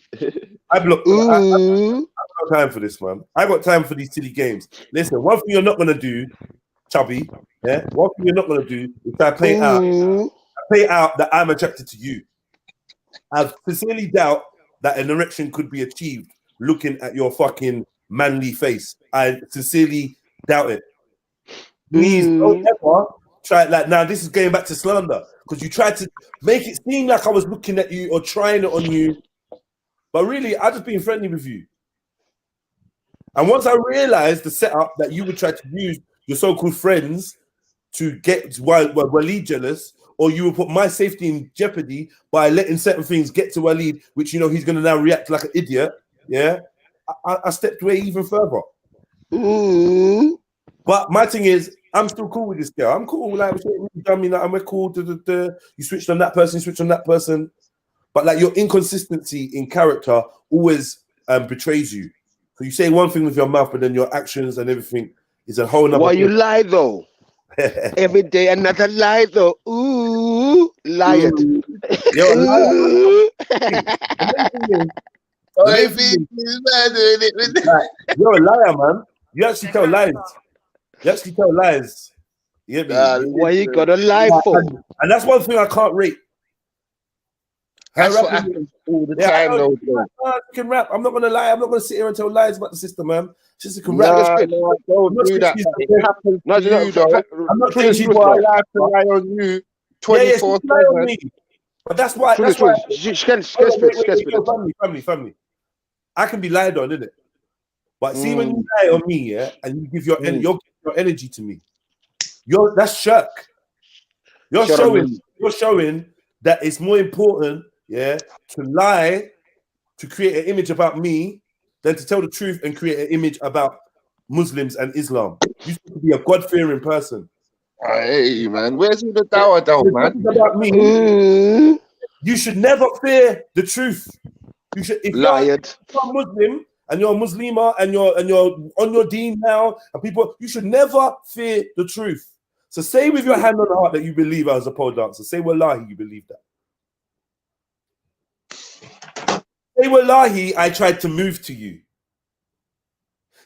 A: I got no time for this, man. I got time for these silly games. Listen, one thing you're not gonna do, chubby, yeah. One thing you're not gonna do is try to play out that I'm attracted to you. I sincerely doubt that an erection could be achieved looking at your fucking manly face. I sincerely doubt it. Please don't ever try like now. This is going back to slander because you tried to make it seem like I was looking at you or trying it on you, but really I just being friendly with you. And once I realized the setup that you would try to use your so-called friends to get Waleed jealous, or you will put my safety in jeopardy by letting certain things get to Waleed, which you know he's going to now react like an idiot. Yeah, I stepped away even further. But my thing is, I'm still cool with this girl. I'm cool. Like, we're cool. You switched on that person, But like your inconsistency in character always betrays you. So you say one thing with your mouth, but then your actions and everything is a whole nother.
C: Why you lie though? Every day another lie though. Ooh, lie it.
B: Oh,
A: main
B: it
A: thing
B: means man doing it with
A: is, like, you're a liar, man. You actually tell lies. You actually tell lies. You get me?
C: Why you gotta lie
A: Yeah,
C: for?
A: and that's one thing I can't rate. Her
B: That's what
A: rapping,
B: happens all the
A: yeah, I
B: time,
A: know
B: though.
A: she can rap. I'm not gonna lie. I'm not gonna sit here and tell lies about the sister, man. She can rap.
B: No, no,
A: I'm
B: don't
A: not
B: do
A: saying
B: that.
A: she's
B: But
A: the
B: it
A: best.
B: happens
C: No,
B: to you, though.
A: I'm not saying she's
B: People
A: the
B: are
A: best.
B: allowed to lie on you
A: Yeah, yeah, she can lie on
B: 24/7.
A: me. But that's why.
C: Truly,
A: That's why.
C: she can
A: Hold on,
C: spit,
A: wait,
C: spit
A: yo,
C: it.
A: family. I can be lied on, innit? But see, when you lie on me, yeah, and you give your your energy to me, that's shirk. You're showing that it's more important, yeah, to lie to create an image about me than to tell the truth and create an image about Muslims and Islam. You should be a God-fearing person.
B: Hey, man, where's all the dower down, man?
A: About me, you should never fear the truth. You should, if you're a Muslim and you're a Muslima and you're on your deen now, and people, you should never fear the truth. So say with your hand on the heart that you believe as a pole dancer. Say wallahi, you believe that. Say wallahi, I tried to move to you.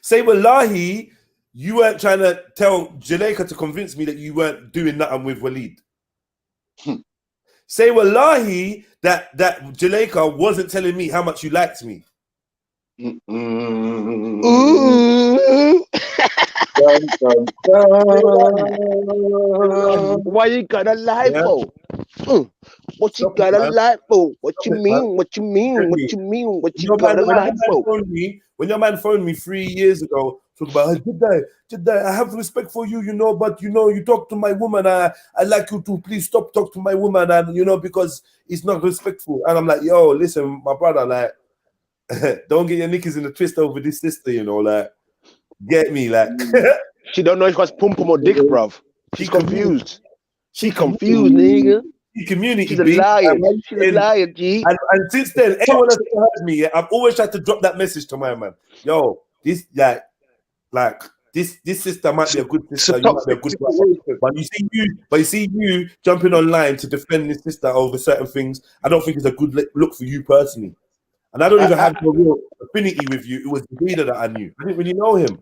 A: Say wallahi, you weren't trying to tell Jaleka to convince me that you weren't doing nothing with Waleed. Say wallahi that Jaleka wasn't telling me how much you liked me.
B: Dun, dun, dun.
C: Why you gotta lie for? What you gotta lie for? What you mean? What you mean? What you mean? What you gotta lie for?
A: When your man phoned me 3 years ago, talking about, did I have respect for you, but you talk to my woman. I like you to please stop talk to my woman, and because it's not respectful. And I'm like, yo, listen, my brother, like, don't get your knickers in the twist over this sister, like, get me, like.
C: She don't know if it's pum pum or dick, bruv. She's confused. She confused, nigga.
A: Community.
C: She's a liar. She's a liar, G.
A: And since then, anyone that's heard me, I've always tried to drop that message to my man. Yo, this this sister might be a good sister. You might be a good brother. But you see you jumping online to defend this sister over certain things. I don't think it's a good look for you personally. And I don't even have no real affinity with you. It was the leader that I knew. I didn't really know him.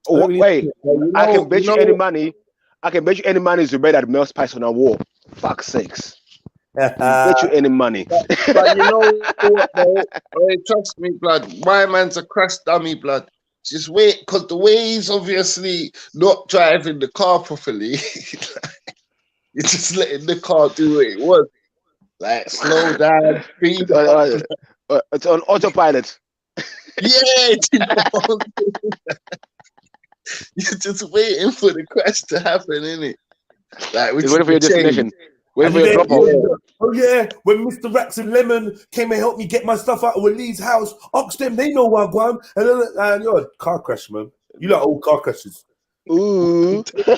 C: Wait, I can bet you any money. I can bet you any money is better than Mel Spice on a war. Fuck sakes. Bet you any money.
B: But you know what, though? Hey, trust me, blood. My man's a crash dummy, blood. Just wait, because the way he's obviously not driving the car properly, you're just letting the car do what it was. Like, slow down, speed up.
C: It's on autopilot.
B: Yeah, you're just waiting for the crash to happen, innit? Like,
C: waiting for your destination. Waiting for your drop off.
A: Oh yeah, when Mr. Rax and Lemon came and helped me get my stuff out of Waleed's house, ask them, they know what I'm going. And you're a car crash, man. You like old car crashes.
C: Ooh.
A: I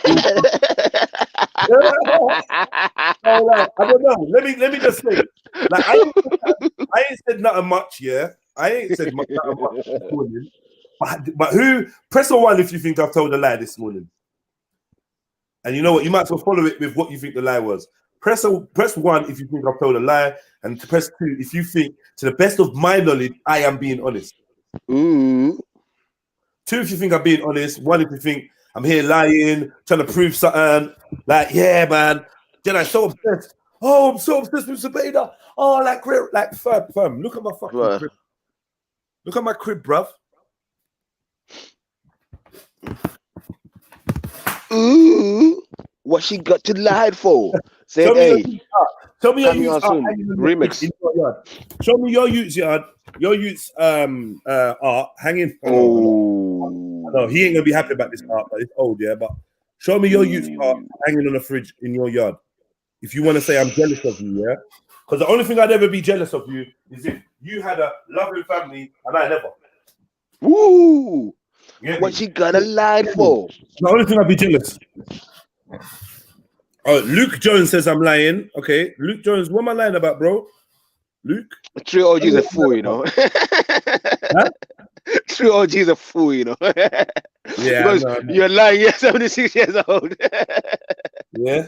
A: don't know. Let me just say, like, I ain't said nothing much, yeah. I ain't said nothing much this morning. But who press on one if you think I've told a lie this morning. And you know what? You might as well follow it with what you think the lie was. Press one if you think I've told a lie, and press 2 if you think, to the best of my knowledge, I am being honest.
C: 2
A: if you think I'm being honest. 1 if you think I'm here lying, trying to prove something. Like, yeah, man. Then I'm so obsessed. Oh, I'm so obsessed with Sabeda. Oh, like fam. Look at my fucking crib. Look at my crib, bruv.
C: Ooh, what she got to lie for? Say, hey,
A: tell me your
C: youths remix.
A: In your yard. Show me your youths yard. Your youths art hanging. No, he ain't gonna be happy about this art, but it's old, yeah. But show me your youths art hanging on the fridge in your yard. If you want to say I'm jealous of you, yeah. Because the only thing I'd ever be jealous of you is if you had a loving family and I never.
C: Woo! What she gotta lie for?
A: The only thing I'd be jealous. Oh, Luke Jones says I'm lying. Okay, Luke Jones, what am I lying about, bro? Luke?
C: True OG is a fool, you know.
A: Huh?
C: True OG is a fool, you know.
A: Yeah,
C: because you're lying. You're 76 years old.
A: Yeah,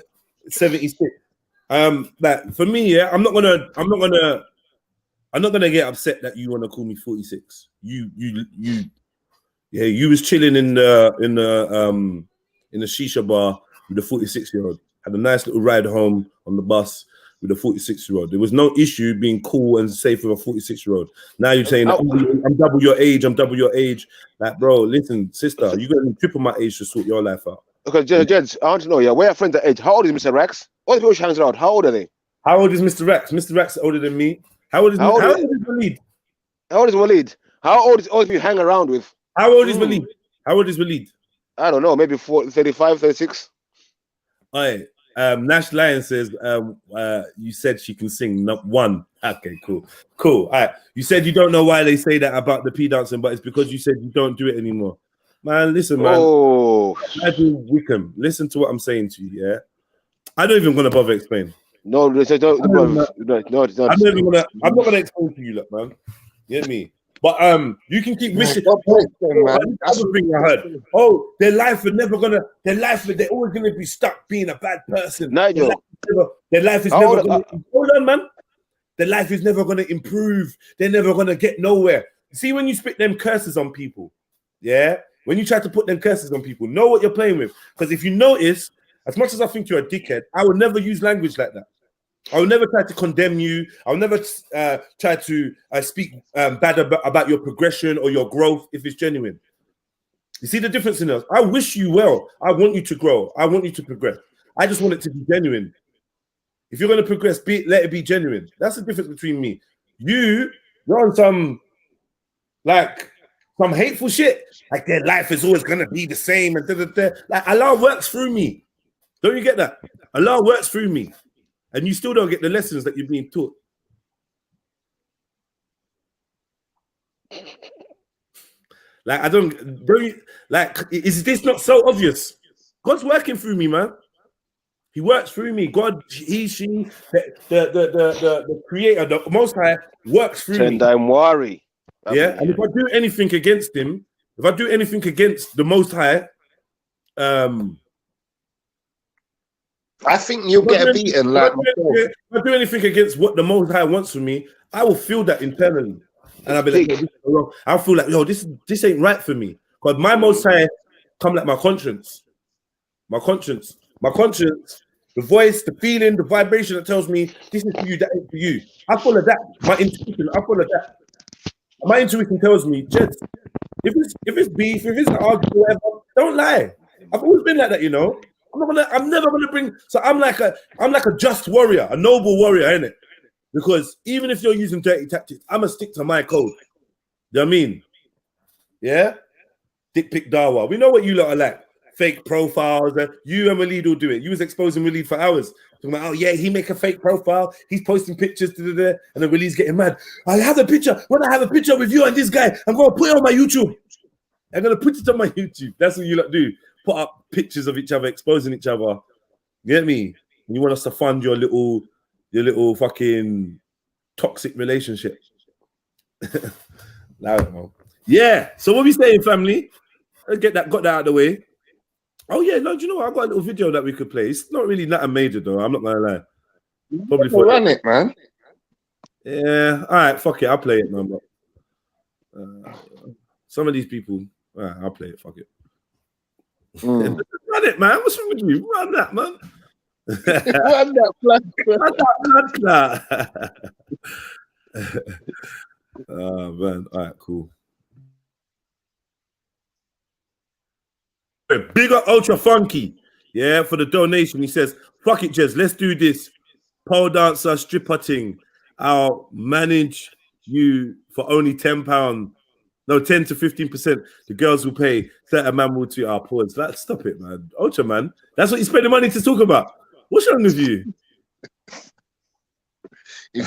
A: 76. Like for me, yeah, I'm not gonna I'm not gonna get upset that you want to call me 46. You was chilling in the shisha bar with a 46-year-old. Had a nice little ride home on the bus with a 46-year-old. There was no issue being cool and safe with a 46-year-old. Now you're saying, I'm double your age, I'm double your age. Like, bro, listen, sister, you got to triple my age to sort your life out.
C: Okay, Jeds, I want to know, yeah, we're friends at age. How old is Mr. Rex? All the people hangs around, how old are they?
A: How old is Mr. Rex? Mr. Rex is older than me. How old is Waleed?
C: How old is Waleed? How old is all of you hang around with?
A: How old is Waleed? How old is Waleed?
C: I don't know, maybe 35, 36.
A: All right. Nash Lion says, you said she can sing, not one. Okay, cool. All right. You said you don't know why they say that about the P dancing, but it's because you said you don't do it anymore. Man, listen, man.
C: Oh,
A: I do Wickham. Listen to what I'm saying to you, yeah? I don't even gonna bother explain.
C: No, I'm not
A: gonna explain to you, look, man. You get me? But you can keep wishing. Oh, their life is never gonna. They're always gonna be stuck being a bad person.
C: Nigel,
A: their life is never gonna. Hold on, man. Their life is never gonna improve. They're never gonna get nowhere. See, when you spit them curses on people, yeah. When you try to put them curses on people, know what you're playing with. Because if you notice, as much as I think you're a dickhead, I would never use language like that. I will never try to condemn you. I'll never try to speak bad about your progression or your growth if it's genuine. You see the difference in us? I wish you well. I want you to grow. I want you to progress. I just want it to be genuine. If you're going to progress, let it be genuine. That's the difference between me. You're on some hateful shit. Like their life is always going to be the same. And like Allah works through me. Don't you get that? Allah works through me. And you still don't get the lessons that you're being taught. Like, is this not so obvious? God's working through me, man. He works through me. God, he, she, the creator, the Most High works through me.
C: I'm worried.
A: Yeah, and if I do anything against him, if I do anything against the Most High,
B: I think you'll get beaten. Like,
A: if I do anything against what the Most High wants from me, I will feel that internally, and I'll be like, this is wrong. I'll feel like, this ain't right for me. Because my Most High come like my conscience, the voice, the feeling, the vibration that tells me this is for you, that ain't for you. I follow that. My intuition, I follow that. My intuition tells me, Jed, if it's beef, if it's an argument, whatever, don't lie. I've always been like that, you know. I'm never gonna bring. So I'm like a just warrior, a noble warrior, innit? Because even if you're using dirty tactics, I'm gonna stick to my code. You know what I mean? Yeah. Dick pic Dawa. We know what you lot are like. Fake profiles. You and Waleed will do it. You was exposing Waleed for hours. Talking about, oh yeah, he make a fake profile. He's posting pictures, and then Waleed's getting mad. I have a picture. When I have a picture with you and this guy, I'm gonna put it on my YouTube. I'm gonna put it on my YouTube. That's what you lot do. Put up pictures of each other, exposing each other. You get me? And you want us to fund your little fucking toxic relationship. I don't know. Yeah. So what we saying, family? Let's got that out of the way. Oh yeah, no, do you know what? I got a little video that we could play. It's not really that major though. I'm not gonna lie.
B: Probably for run it, man.
A: Yeah. All right. Fuck it. I'll play it, man. Some of these people. All right, I'll play it. Fuck it. Run it, man. What's wrong with you? Run that, man.
B: Run that blood
A: clot. Oh man. All right, cool. Big up Ultra Funky, yeah, for the donation. He says, fuck it, Jez, let's do this. Pole dancer, stripper thing. I'll manage you for only £10. No, 10 to 15%. The girls will pay. Certain man will to our pause. Stop it, man. Ultra, man. That's what you spend the money to talk about. What's wrong with you?
B: You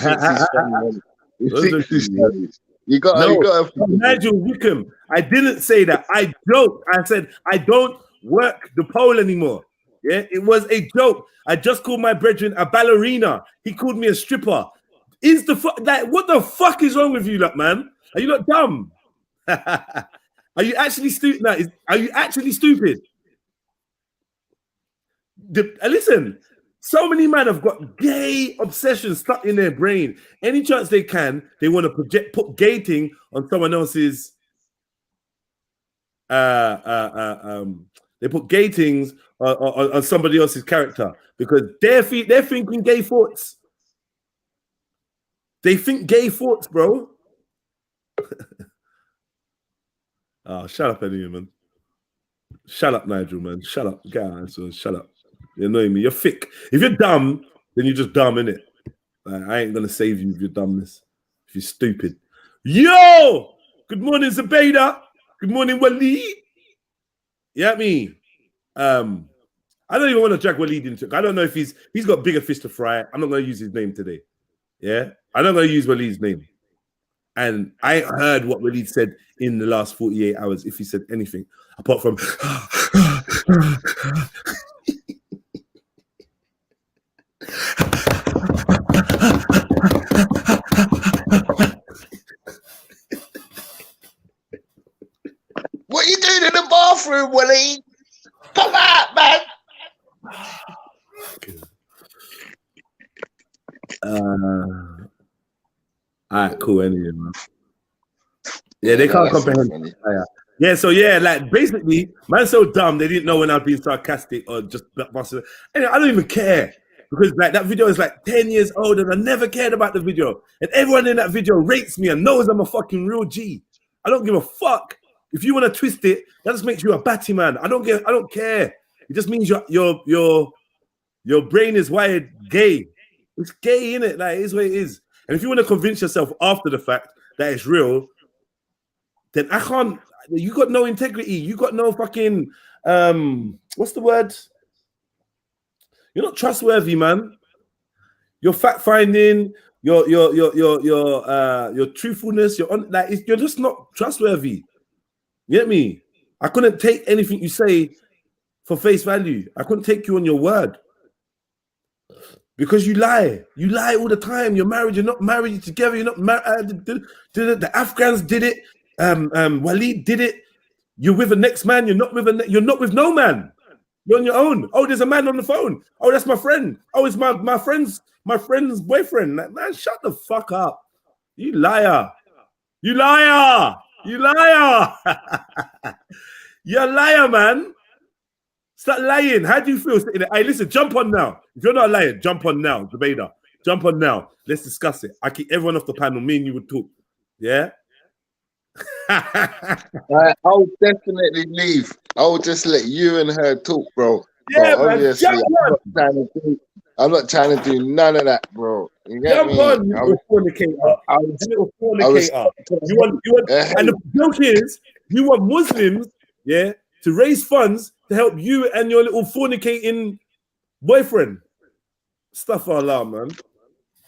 B: got
A: Nigel Wickham. I didn't say that. I joked. I said I don't work the pole anymore. Yeah, it was a joke. I just called my brethren a ballerina. He called me a stripper. What the fuck is wrong with you, lot, man? Are you not dumb? Are you actually stupid? Are you actually stupid? Listen. So many men have got gay obsessions stuck in their brain. Any chance they can, they want to put gay thing on someone else's. They put gay things on somebody else's character because they're thinking gay thoughts. They think gay thoughts, bro. Oh, shut up, anyway, man. Shut up, Nigel, man. Shut up, guys. Shut up. You're annoying me. You're thick. If you're dumb, then you're just dumb, innit? I ain't gonna save you if you're dumbness. If you're stupid. Yo! Good morning, Zubaydah. Good morning, Waleed. You know what I mean? I don't even want to drag Waleed into it. I don't know if he's got bigger fish to fry. I'm not gonna use his name today. Yeah? I'm not gonna use Waleed's name. And I heard what Waleed said in the last 48 hours, if he said anything, apart from
B: what you doing in the bathroom, Waleed? Come out, man.
A: All right, cool. Anyway, man. Yeah, they can't comprehend. Yeah, so yeah, like basically, man's so dumb they didn't know when I'd being sarcastic or just busting. Anyway, I don't even care because like that video is like 10 years old and I never cared about the video. And everyone in that video rates me and knows I'm a fucking real G. I don't give a fuck. If you want to twist it, that just makes you a batty man. I don't care. It just means your brain is wired gay. It's gay, innit? Like, it is what it is. And if you want to convince yourself after the fact that it's real, then I can't. You got no integrity. You got no fucking what's the word? You're not trustworthy, man. Your fact finding, your truthfulness, you're just not trustworthy. You get me? I couldn't take anything you say for face value. I couldn't take you on your word. Because you lie. You lie all the time. You're married, you're not married, you're together, you're not married. The Afghans did it. Waleed did it. You're with the next man, you're not with no man. You're on your own. Oh, there's a man on the phone. Oh, that's my friend. Oh, it's my friend's boyfriend. Like, man, shut the fuck up. You liar. You liar. You liar. You're a liar, man. Start lying. How do you feel? Hey, listen, jump on now. If you're not lying, jump on now. Zubaydah, jump on now. Let's discuss it. I keep everyone off the panel. Me and you would talk. Yeah?
B: I'll definitely leave. I'll just let you and her talk, bro.
A: Yeah,
B: but
A: man.
B: Obviously, I'm not trying to do none of that, bro. You get
A: jump
B: me?
A: on, you little fornicator. You want, and the joke is, you want Muslims, yeah, to raise funds to help you and your little fornicating boyfriend. Stuff Allah, man.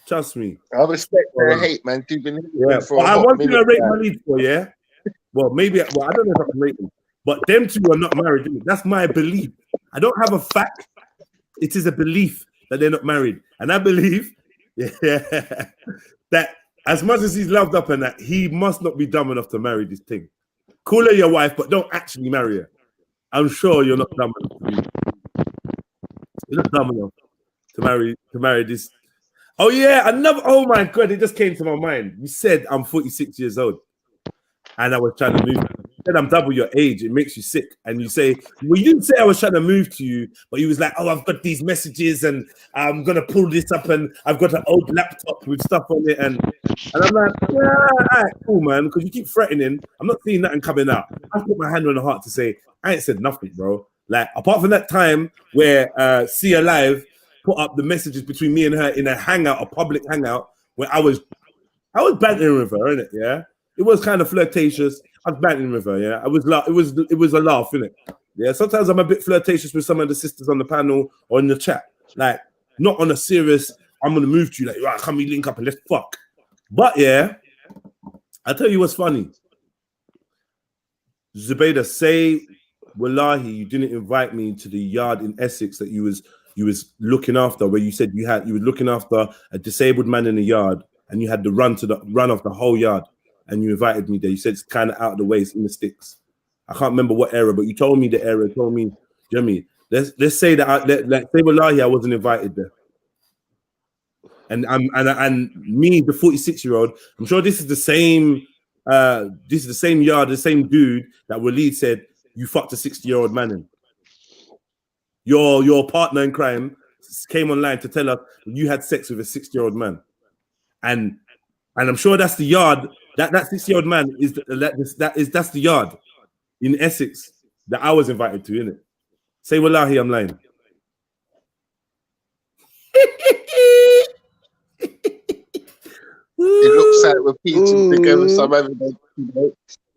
A: Trust me.
B: I respect their hate, man.
A: Yeah, but I want you to rate my lead for, yeah? Well, maybe, I don't know if I can rate them. But them two are not married. That's my belief. I don't have a fact. It is a belief that they're not married. And I believe that as much as he's loved up and that, he must not be dumb enough to marry this thing. Call her your wife, but don't actually marry her. I'm sure you're not dumb enough. You're not dumb enough to marry this. Oh yeah, oh my God, it just came to my mind. You said I'm 46 years old and I was trying to move. You said I'm double your age, it makes you sick. And you say, well, you didn't say I was trying to move to you, but he was like, oh, I've got these messages and I'm gonna pull this up and I've got an old laptop with stuff on it. And I'm like, yeah, all right, cool, man, because you keep threatening. I'm not seeing nothing coming out. I put my hand on the heart to say, I ain't said nothing, bro. Like, apart from that time where See Alive put up the messages between me and her in a hangout, a public hangout, where I was bantering with her, innit? Yeah, it was kind of flirtatious. I was bantering with her, yeah. It was a laugh, innit? Yeah. Sometimes I'm a bit flirtatious with some of the sisters on the panel or in the chat, like not on a serious. I'm gonna move to you, like, right, can we link up and let's fuck? But yeah, I tell you what's funny. Zubaydah, say, wallahi, you didn't invite me to the yard in Essex that you was looking after, where you said you were looking after a disabled man in the yard and you had to run of the whole yard and you invited me there. You said it's kind of out of the way, it's in the sticks. I can't remember what area, but you told me the area, told me, you know what I mean? let's say that let's say wallahi I wasn't invited there. And me, the 46-year-old, I'm sure this is the same yard, the same dude that Waleed said you fucked a 60-year-old man in. Your partner in crime came online to tell us you had sex with a 60-year-old man. And I'm sure that's the yard, that 60-year-old man that's the yard in Essex that I was invited to, innit? Say wallahi, I'm lying.
B: It looks like we're piecing together some evidence.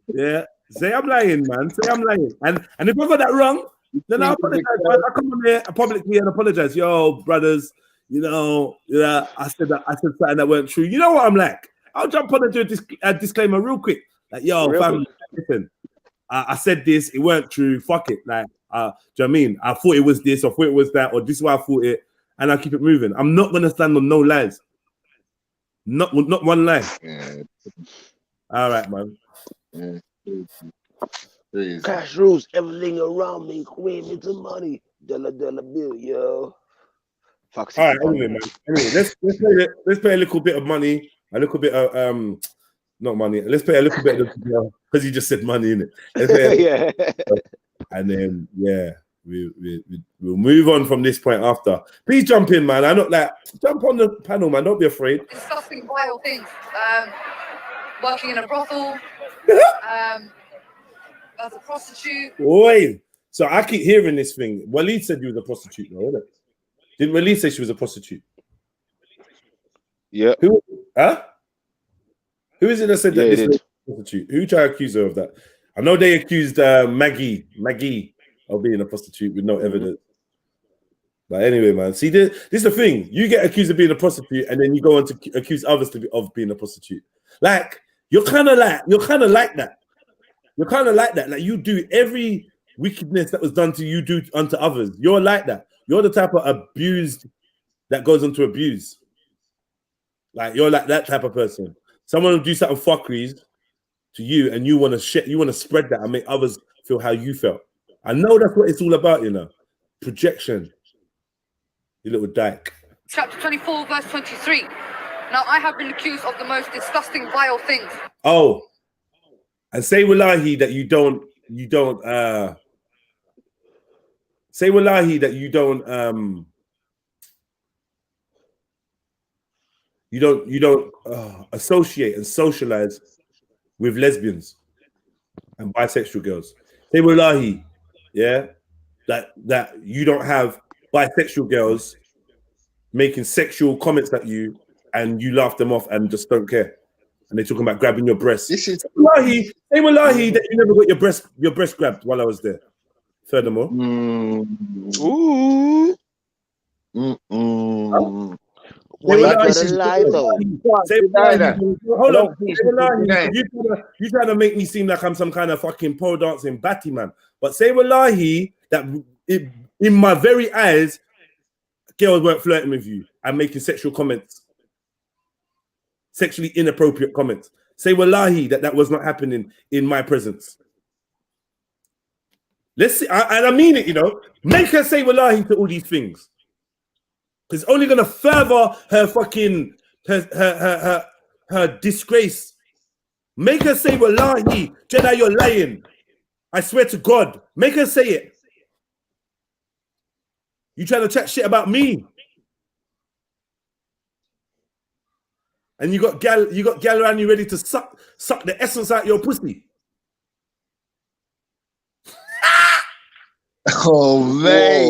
A: Yeah, say I'm lying, man. Say I'm lying. And if I got that wrong, then I apologize. I come on here publicly and apologize. Yo, brothers, I said something that weren't true. You know what I'm like? I'll jump on and do a disclaimer real quick. Like, yo, family, listen. I said this, it weren't true. Fuck it. Like, do you know what I mean? I thought it was this, or thought it was that, or this is why I thought it, and I keep it moving. I'm not gonna stand on no lies. Not one lie. Yeah. All right, man.
B: Yeah.
C: Cash rules everything around me. Queen me to money. Dollar bill, yo. Fuck.
A: All right, anyway, man. Anyway, let's pay a little bit of money, a little bit of not money. Let's pay a little bit of because you just said money, innit?
C: Yeah.
A: And then we'll move on from this point after. Please jump in, man. I don't jump on the panel, man. Don't be afraid.
D: Discussing vile things. Working in a brothel. As a prostitute.
A: Oi. So I keep hearing this thing. Waleed said you was a prostitute, though, isn't it? Didn't Waleed say she was a prostitute?
C: Yeah.
A: Who? Huh? Who is it that said that this was a prostitute? Who tried to accuse her of that? I know they accused Maggie of being a prostitute with no evidence. But anyway, man, see, this is the thing. You get accused of being a prostitute, and then you go on to accuse others of being a prostitute. Like you're kind of like that. You're kind of like that. Like you do every wickedness that was done to you, do unto others. You're like that. You're the type of abused that goes on to abuse. Like you're like that type of person. Someone will do something fuckeries to you, and you want to spread that and make others feel how you felt. I know that's what it's all about, projection. You little dyke.
D: Chapter 24, verse 23. Now I have been accused of the most disgusting, vile things.
A: Oh, and say wallahi that you don't say wallahi that you don't associate and socialize with lesbians and bisexual girls. Say wallahi, yeah, that you don't have bisexual girls making sexual comments at you and you laugh them off and just don't care. And they're talking about grabbing your breasts. Say wallahi that you never got your breast grabbed while I was there. Furthermore.
C: Ooh.
A: Hold on. You trying to make me seem like I'm some kind of fucking pole dancing batty man. But say wallahi that in my very eyes, girls weren't flirting with you and making sexual comments, sexually inappropriate comments. Say wallahi that was not happening in my presence. Let's see, and I mean it, make her say wallahi to all these things. Because it's only gonna further her fucking her disgrace. Make her say wallahi, Jedi, you're lying. I swear to God, make her say it. You trying to chat shit about me, and you got gal around you ready to suck the essence out your pussy.
B: Oh man!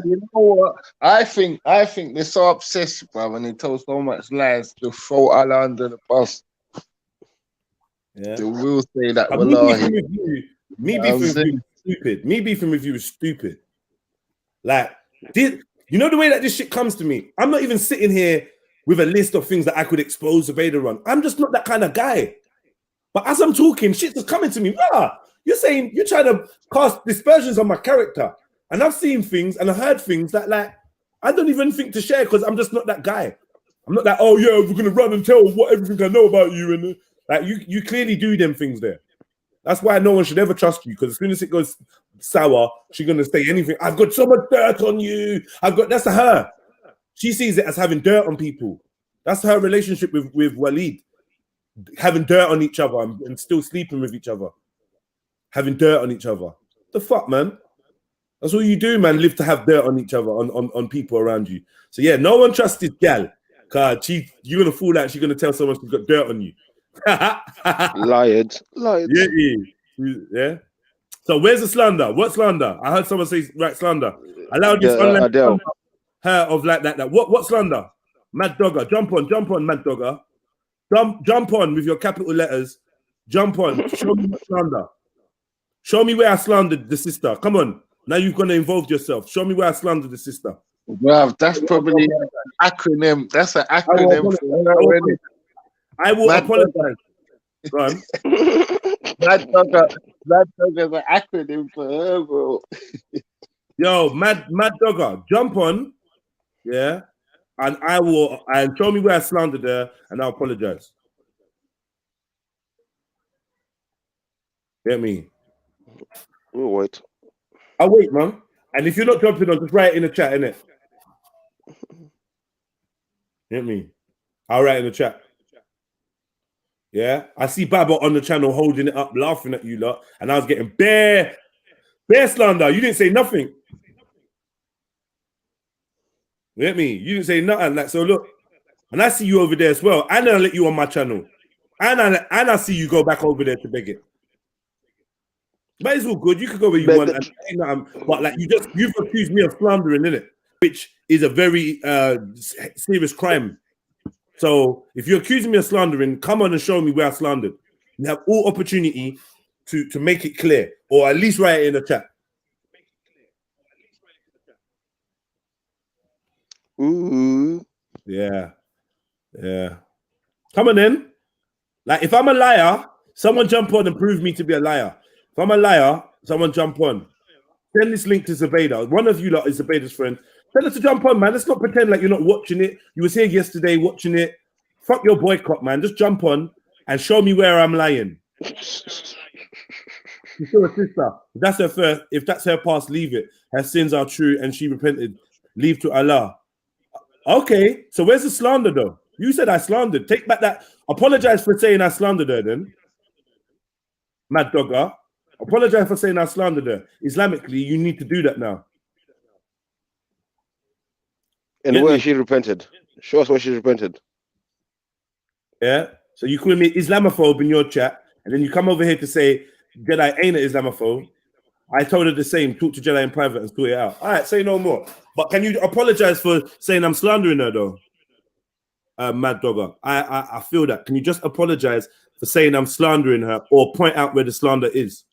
B: You know what? I think they're so obsessed, bro, and they tell so much lies to throw Allah under the bus. Yeah, they will say that.
A: Me beefing with you is stupid. Like, the way that this shit comes to me. I'm not even sitting here with a list of things that I could expose Vader on. I'm just not that kind of guy. But as I'm talking, shit's just coming to me. You're saying you're trying to cast dispersions on my character, and I've seen things and I heard things that I don't even think to share because I'm just not that guy. I'm not that. Oh yeah, we're gonna run and tell everything I know about you, and you clearly do them things there. That's why no one should ever trust you, because as soon as it goes sour, she's gonna say anything. I've got so much dirt on you. That's her. She sees it as having dirt on people. That's her relationship with Waleed. Having dirt on each other and still sleeping with each other. Having dirt on each other. The fuck, man? That's all you do, man. Live to have dirt on each other, on people around you. So yeah, no one trusts this gal. Cause you're gonna fool out. She's gonna tell someone she's got dirt on you.
C: Lied.
A: Yeah. So where's the slander? What slander? I heard someone say right slander. Allow this online slander, her of like that. What slander? Mad Dogger, jump on, Mad Dogger. Jump on with your capital letters. Jump on. Show me slander. Show me where I slandered the sister. Come on. Now you're gonna involve yourself. Show me where I slandered the sister.
B: Well, that's probably an acronym. That's an acronym for her.
A: I will apologize. Go on.
B: Mad Dogger's an acronym for her, bro.
A: Yo, Mad Dogger, jump on, yeah, and show me where I slandered her, and I'll apologize. Get me?
C: We'll wait.
A: I'll wait, man. And if you're not jumping on, just write it in the chat, innit? Get me? I'll write in the chat. Yeah, I see Baba on the channel holding it up, laughing at you lot, and I was getting bare slander. You didn't say nothing. You get me? You didn't say nothing. Like, so look, and I see you over there as well, and I'll let you on my channel, and I see you go back over there to beg it. But it's all good. You could go where you want, and say nothing, but like you've accused me of slandering, innit? Which is a very serious crime. So if you're accusing me of slandering, come on and show me where I slandered. You have all opportunity to make it clear, or at least write it in the chat.
C: Ooh.
A: Yeah. Come on then. Like if I'm a liar, someone jump on and prove me to be a liar. If I'm a liar, someone jump on. Send this link to Zubeda. One of you lot is Zubeda's friend. Tell us to jump on, man. Let's not pretend like you're not watching it. You was here yesterday watching it. Fuck your boycott, man. Just jump on and show me where I'm lying. She's still a sister. If that's her past, leave it. Her sins are true and she repented. Leave to Allah. Okay, so where's the slander though? You said I slandered. Take back that. Apologize for saying I slandered her then. Mad Dogger. Apologize for saying I slandered her. Islamically, you need to do that now.
C: And where she repented. Show us where she repented.
A: Yeah. So you call me Islamophobe in your chat, and then you come over here to say Jedi ain't an Islamophobe. I told her the same. Talk to Jedi in private and sort it out. All right, say no more. But can you apologize for saying I'm slandering her though? Mad Dogger. I feel that. Can you just apologize for saying I'm slandering her, or point out where the slander is?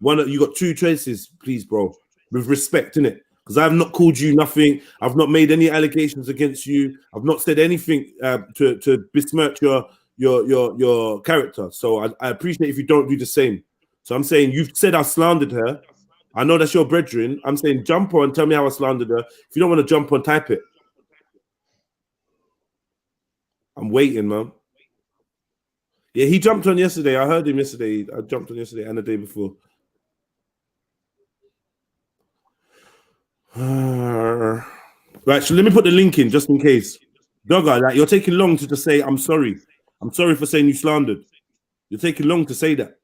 A: You got two choices, please, bro. With respect, innit? Because I have not called you nothing. I've not made any allegations against you. I've not said anything to besmirch your character. So I appreciate if you don't do the same. So I'm saying you've said I slandered her. I know that's your brethren. I'm saying jump on, tell me how I slandered her. If you don't want to jump on, type it. I'm waiting, man. Yeah, he jumped on yesterday. I heard him yesterday. I jumped on yesterday and the day before. Right, so let me put the link in just in case. Dogger, like you're taking long to just say I'm sorry. I'm sorry for saying you slandered. You're taking long to say that.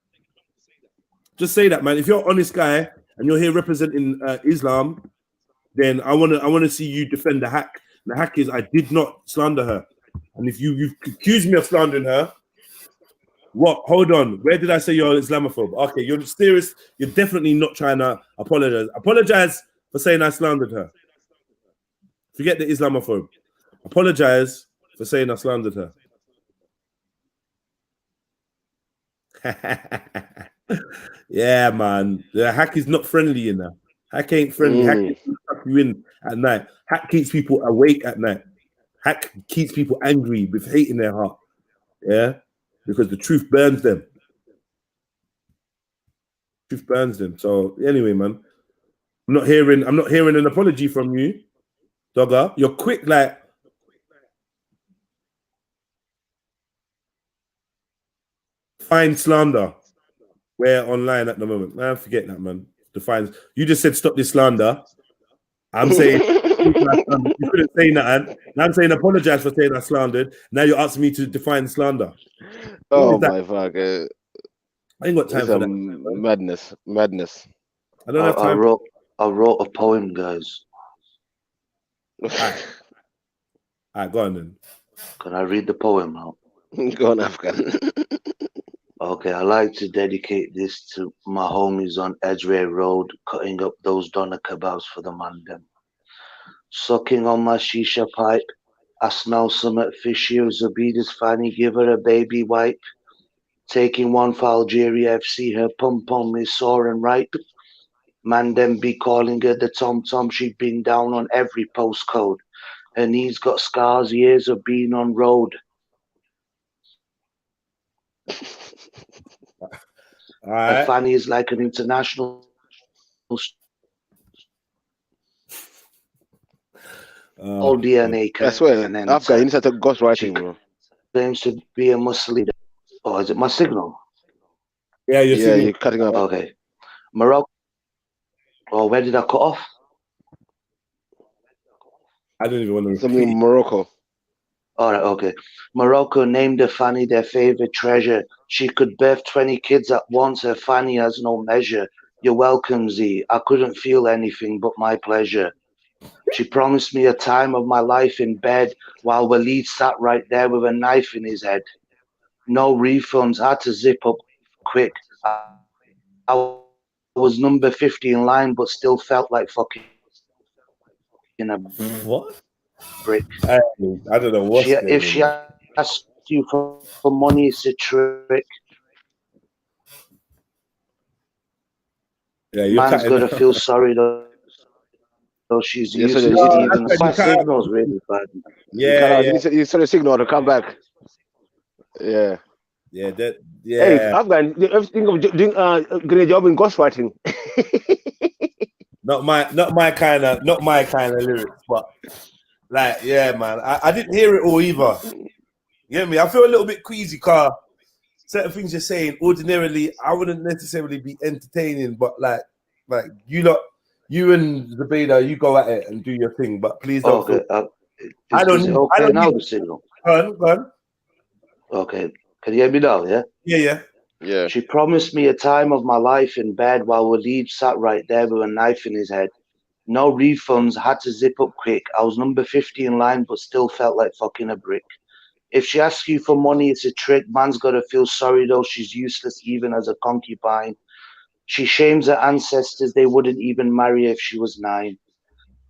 A: Just say that, man. If you're an honest guy and you're here representing Islam, then I wanna see you defend the hack. The hack is I did not slander her. And if you've accused me of slandering her, what? Hold on. Where did I say you're Islamophobe? Okay, you're serious. You're definitely not trying to apologize. Apologize for saying I slandered her. Forget the Islamophobe. Apologize for saying I slandered her. Yeah, man. The hack is not friendly, you know. Hack ain't friendly. Hack keeps you in at night. Hack keeps people awake at night. Hack keeps people angry with hate in their heart. Yeah, because the truth burns them. Truth burns them. So anyway, man, I'm not hearing an apology from you, Dogger. You're quick, like find slander. We're online at the moment. Man, forget that, man. defines. You just said stop this slander. I'm saying you couldn't say nothing. Now I'm saying apologize for saying I slandered. Now you're asking me to define slander.
C: Oh my fuck!
A: I ain't got time for that.
C: Madness.
A: I don't have time.
E: I wrote a poem, guys.
A: All right, go on then.
E: Can I read the poem out?
C: Go on, Afghan.
E: Okay, I like to dedicate this to my homies on Edgware Road, cutting up those doner kebabs for the man them. Sucking on my shisha pipe, I smell somewhat fishy of Zabida's fanny, give her a baby wipe. Taking one for Algeria FC, her pum-pum is sore and ripe. Man them be calling her the tom-tom, she been down on every postcode. Her knees got scars, years of being on road. Her fanny is like an international DNA.
C: I swear, Afghan, you need to start ghostwriting, bro.
E: Claims to be a Muslim. Oh, is it my signal?
A: Yeah,
C: you're cutting up.
E: Okay. Morocco. Oh, where did I cut off?
A: I don't even want to
C: something in Morocco.
E: All right, okay. Morocco named her fanny their favorite treasure. She could birth 20 kids at once. Her fanny has no measure. You're welcome, Z. I couldn't feel anything but my pleasure. She promised me a time of my life in bed while Waleed sat right there with a knife in his head. No refunds, had to zip up quick. I was number 50 in line, but still felt like fucking a
A: what?
E: brick.
A: I don't know what.
E: If she asks you for money, it's a trick.
A: Yeah, you're
E: man's got to feel sorry though. So she's useless. Even my signal's really bad.
A: Yeah,
C: you send a signal to come back. Yeah.
A: Yeah,
C: Hey, Afghan, think of doing getting a job in ghostwriting.
A: not my kind of lyrics, but like, yeah, man, I didn't hear it all either. You get me? I feel a little bit queasy, car. Certain things you're saying, ordinarily, I wouldn't necessarily be entertaining, but like you and Zabeda, you go at it and do your thing, but please don't.
E: Okay. I don't know the signal.
A: Go on.
E: Okay. Can you hear me now? Yeah.
C: Yeah.
E: She promised me a time of my life in bed while Waleed sat right there with a knife in his head. No refunds, had to zip up quick. I was number 50 in line, but still felt like fucking a brick. If she asks you for money, it's a trick. Man's got to feel sorry though. She's useless even as a concubine. She shames her ancestors. They wouldn't even marry her if she was 9.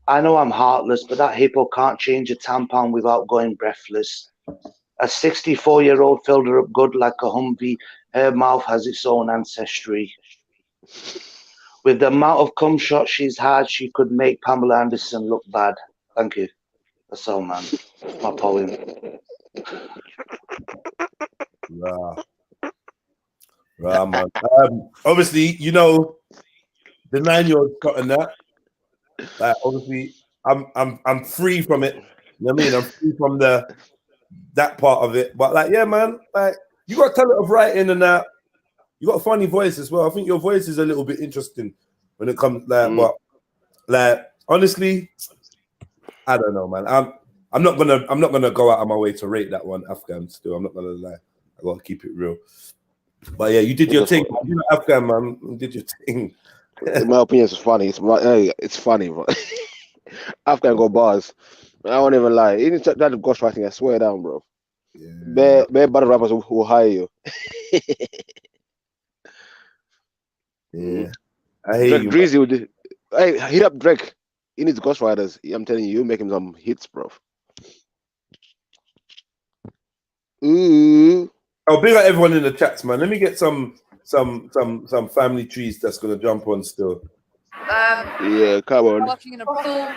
E: I know I'm heartless, but that hippo can't change a tampon without going breathless. A 64-year-old filled her up good like a Humvee. Her mouth has its own ancestry. With the amount of cum shots she's had, she could make Pamela Anderson look bad. Thank you. That's all, man. That's my poem.
A: Right, man. Obviously, you know, the 9-year-old's gotten that. Obviously, I'm free from it. You know what I mean? I'm free from that part of it. But like, yeah, man, like you got talent of writing and that. You got a funny voice as well. I think your voice is a little bit interesting when it comes but like honestly, I don't know, man. I'm not gonna go out of my way to rate that one, Afghan. Still, I'm not gonna lie. I gotta keep it real. But yeah, you did your thing. You know, Afghan, man, you did your thing.
C: In my opinion, it's funny. It's funny, bro. Afghan got bars. I won't even lie. Even that ghostwriting, I swear down, bro. Yeah. Bare battle rappers will hire you.
A: Yeah.
C: Drake Dreezy would. Hey, hit up Drake. He needs ghostwriters. I'm telling you, make him some hits, bro. Ooh.
A: I'll bring out everyone in the chats, man. Let me get some family trees that's gonna jump on still.
C: Yeah, come on.
D: Working in a brothel,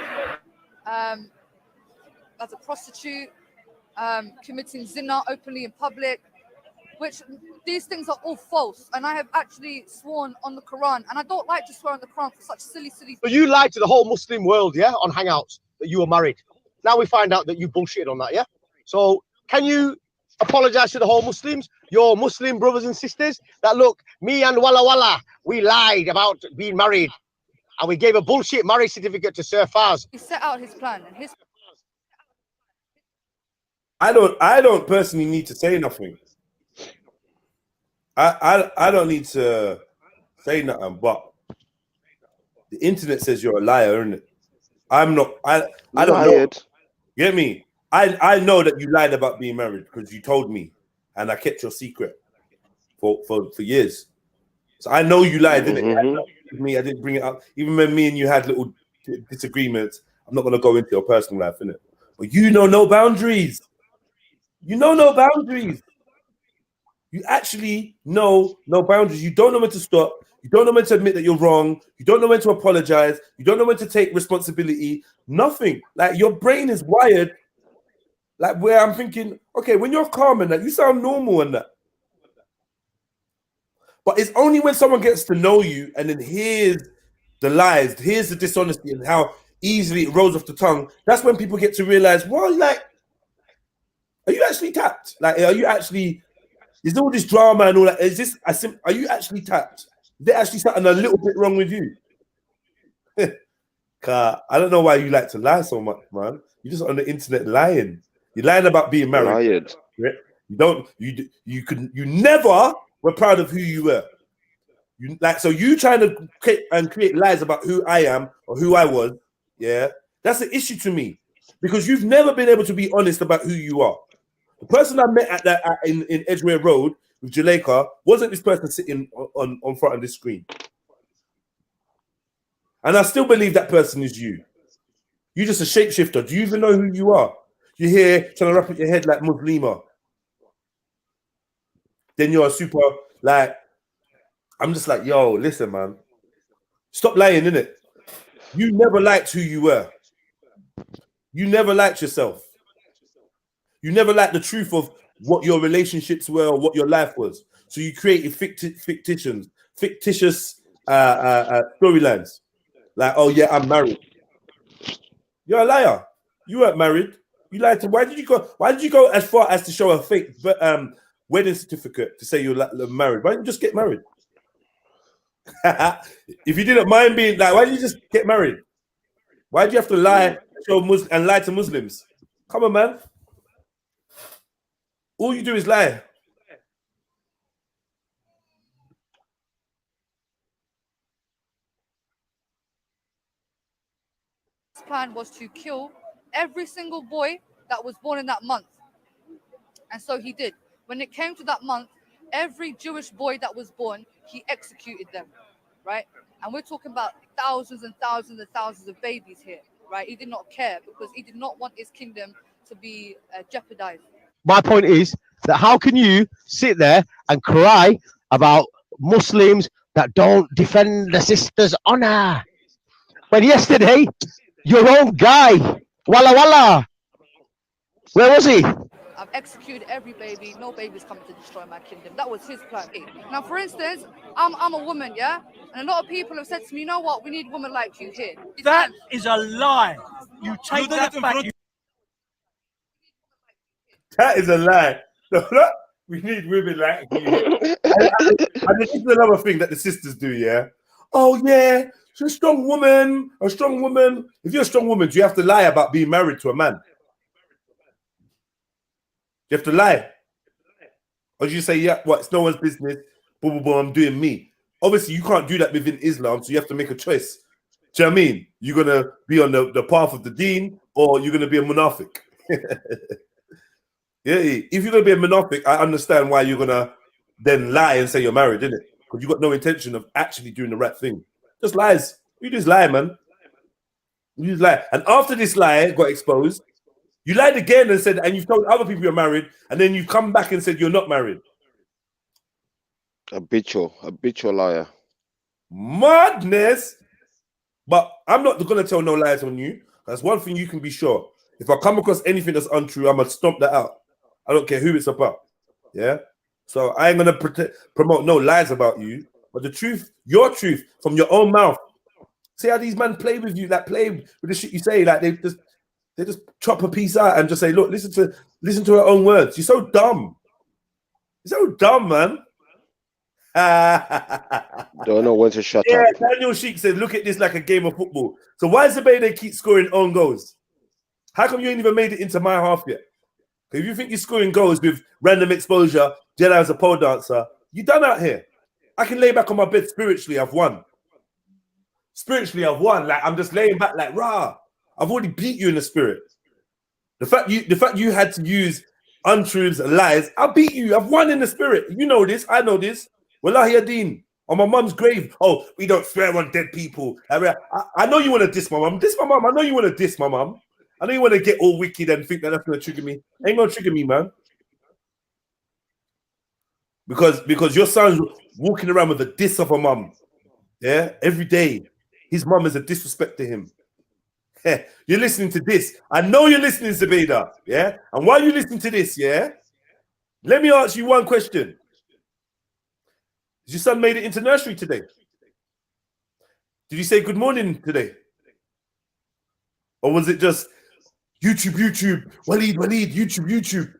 D: as a prostitute, committing zina openly in public, which these things are all false. And I have actually sworn on the Quran, and I don't like to swear on the Quran for such silly things.
F: So you lied to the whole Muslim world, yeah, on Hangouts that you were married. Now we find out that you bullshitted on that, yeah? So can you apologize to the whole Muslims, your Muslim brothers and sisters, that look, me and Walla Walla, we lied about being married. And we gave a bullshit marriage certificate to Sir Faz.
D: He set out his plan, and his.
A: I don't personally need to say nothing. I don't need to say nothing, but the internet says you're a liar, isn't it? I'm not. I don't know. Get me? I know that you lied about being married because you told me, and I kept your secret for years. So I know you lied, didn't it? Me, I didn't bring it up. Even when me and you had little disagreements, I'm not going to go into your personal life, innit? But you know no boundaries. You know no boundaries. You actually know no boundaries. You don't know when to stop. You don't know when to admit that you're wrong. You don't know when to apologize. You don't know when to take responsibility. Nothing. Like your brain is wired. Like where I'm thinking, okay, when you're calm and that, you sound normal and that. But it's only when someone gets to know you and then hears the lies, hears the dishonesty and how easily it rolls off the tongue. That's when people get to realize, well, like, are you actually tapped? Like, are you actually, is all this drama and all that? Is this, are you actually tapped? Is there actually something a little bit wrong with you? I don't know why you like to lie so much, man. You're just on the internet lying. You're lying about being married. You never were proud of who you were. So you trying to create lies about who I am or who I was, yeah, that's an issue to me because you've never been able to be honest about who you are. The person I met in Edgware Road with Jaleka wasn't this person sitting on front of this screen. And I still believe that person is you. You're just a shapeshifter. Do you even know who you are? You're here trying to wrap up your head like Muslima. Then you're a super, like, I'm just like, yo, listen, man. Stop lying, innit? You never liked who you were. You never liked yourself. You never liked the truth of what your relationships were or what your life was. So you created fictitious storylines. Like, oh yeah, I'm married. You're a liar. You weren't married. You lied to. Why did you go as far as to show a fake wedding certificate to say you're married? Why didn't you just get married? If you didn't mind being like, why didn't you just get married? Why do you have to lie and lie to Muslims? Come on, man. All you do is lie.
D: His plan was to kill every single boy that was born in that month. And so he did. When it came to that month, every Jewish boy that was born, he executed them, right? And we're talking about thousands and thousands and thousands of babies here, right? He did not care because he did not want his kingdom to be jeopardized.
F: My point is that how can you sit there and cry about Muslims that don't defend the sister's honor when yesterday your own guy, Walla Walla, where was he?
D: I've executed every baby. No baby's coming to destroy my kingdom. That was his plan. Now, for instance, I'm a woman, yeah? And a lot of people have said to me, you know what? We need women like you here.
G: That is a lie. You take that back.
A: That is a lie. We need women like you. And this is another thing that the sisters do, yeah? Oh, yeah, she's a strong woman. A strong woman. If you're a strong woman, do you have to lie about being married to a man? You have to lie. Or do you say, yeah, what, it's no one's business, blah, blah, blah, I'm doing me. Obviously, you can't do that within Islam, so you have to make a choice. Do you know what I mean? You're going to be on the path of the deen, or you're going to be a munafiq. Yeah, if you're going to be a munafiq, I understand why you're going to then lie and say you're married, innit? Because you've got no intention of actually doing the right thing. Just lies. You just lie, man. You just lie. And after this lie got exposed, you lied again and said, and you've told other people you're married, and then you come back and said you're not married.
C: Habitual liar.
A: Madness. But I'm not going to tell no lies on you. That's one thing you can be sure. If I come across anything that's untrue, I'm going to stomp that out. I don't care who it's about. Yeah? So I ain't going to promote no lies about you. But the truth, your truth, from your own mouth. See how these men play with you, like play with the shit you say. Like they They just chop a piece out and just say, look, listen to her own words. You're so dumb. You're so dumb, man.
C: Don't know when to shut
A: Yeah,
C: up.
A: Daniel Sheik said, look at this like a game of football. So why is the way they keep scoring own goals? How come you ain't even made it into my half yet? If you think you're scoring goals with random exposure, Jedi as a pole dancer, you done out here. I can lay back on my bed spiritually, I've won. Spiritually, I've won. Like, I'm just laying back like, rah, I've already beat you in the spirit. The fact you had to use untruths and lies, I beat you. I've won in the spirit. You know this. I know this. Wallahi Adeen. On my mum's grave. Oh, we don't swear on dead people. I know you want to diss my mum. Diss my mum. I know you want to diss my mum. I know you want to get all wicked and think that that's going to trigger me. Ain't going to trigger me, man. Because your son's walking around with a diss of a mum. Yeah, every day. His mum is a disrespect to him. You're listening to this. I know you're listening, Zubaydah. Yeah? And while you listen to this, yeah, let me ask you one question. Has your son made it into nursery today? Did you say good morning today? Or was it just YouTube, Waleed, YouTube,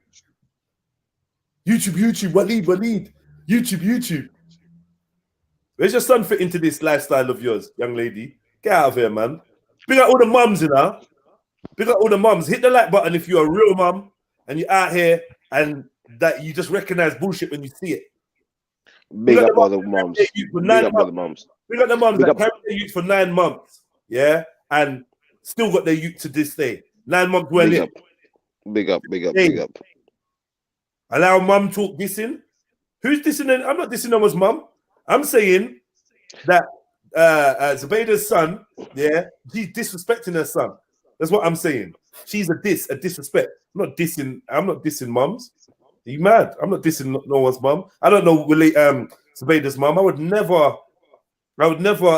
A: Waleed, YouTube? Where's your son fit into this lifestyle of yours, young lady? Get out of here, man. Big up all the mums, you know. Big up all the mums. Hit the like button if you're a real mum and you're out here and that you just recognize bullshit when you see it.
C: Big up all the mums. Big up all the mums.
A: Big up the mums that carried their youth for 9 months, yeah, and still got their youth to this day. 9 months well in.
C: Big up.
A: Allow mum talk dissing. Who's dissing? I'm not dissing no one's mum. I'm saying that Zubaydah's son, yeah, she's disrespecting her son. That's what I'm saying. She's a disrespect. I'm not dissing mums. Are you mad? I'm not dissing no one's mum. I don't know Zubaydah's mum. I would never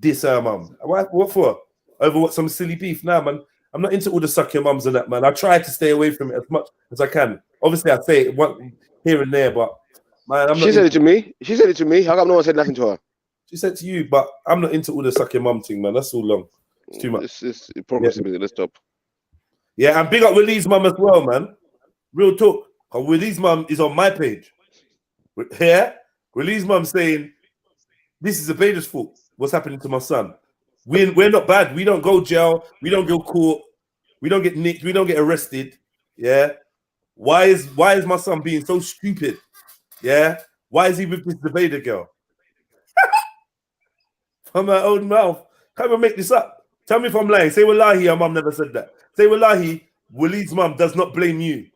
A: diss her mum. What for? Over what, some silly beef? Nah, man. I'm not into all the suck your mums and that, man. I try to stay away from it as much as I can. Obviously, I say it here and there, but man,
C: she said it to me. She said it to me. How come no one said nothing to her?
A: She said to you, but I'm not into all the suck your mum thing, man. That's all long. It's too much.
C: It's progressive. Yeah. Let's stop.
A: Yeah, and big up Willie's mum as well, man. Real talk. Willie's mum is on my page. Yeah? Willie's mum saying, this is Zubaydah's fault. What's happening to my son? We're not bad. We don't go jail. We don't go court. We don't get nicked. We don't get arrested. Yeah? Why is my son being so stupid? Yeah? Why is he with this Zubaydah girl? From my own mouth. Can't even make this up. Tell me if I'm lying. Say wallahi, your mum never said that. Say wallahi, Waleed's mum does not blame you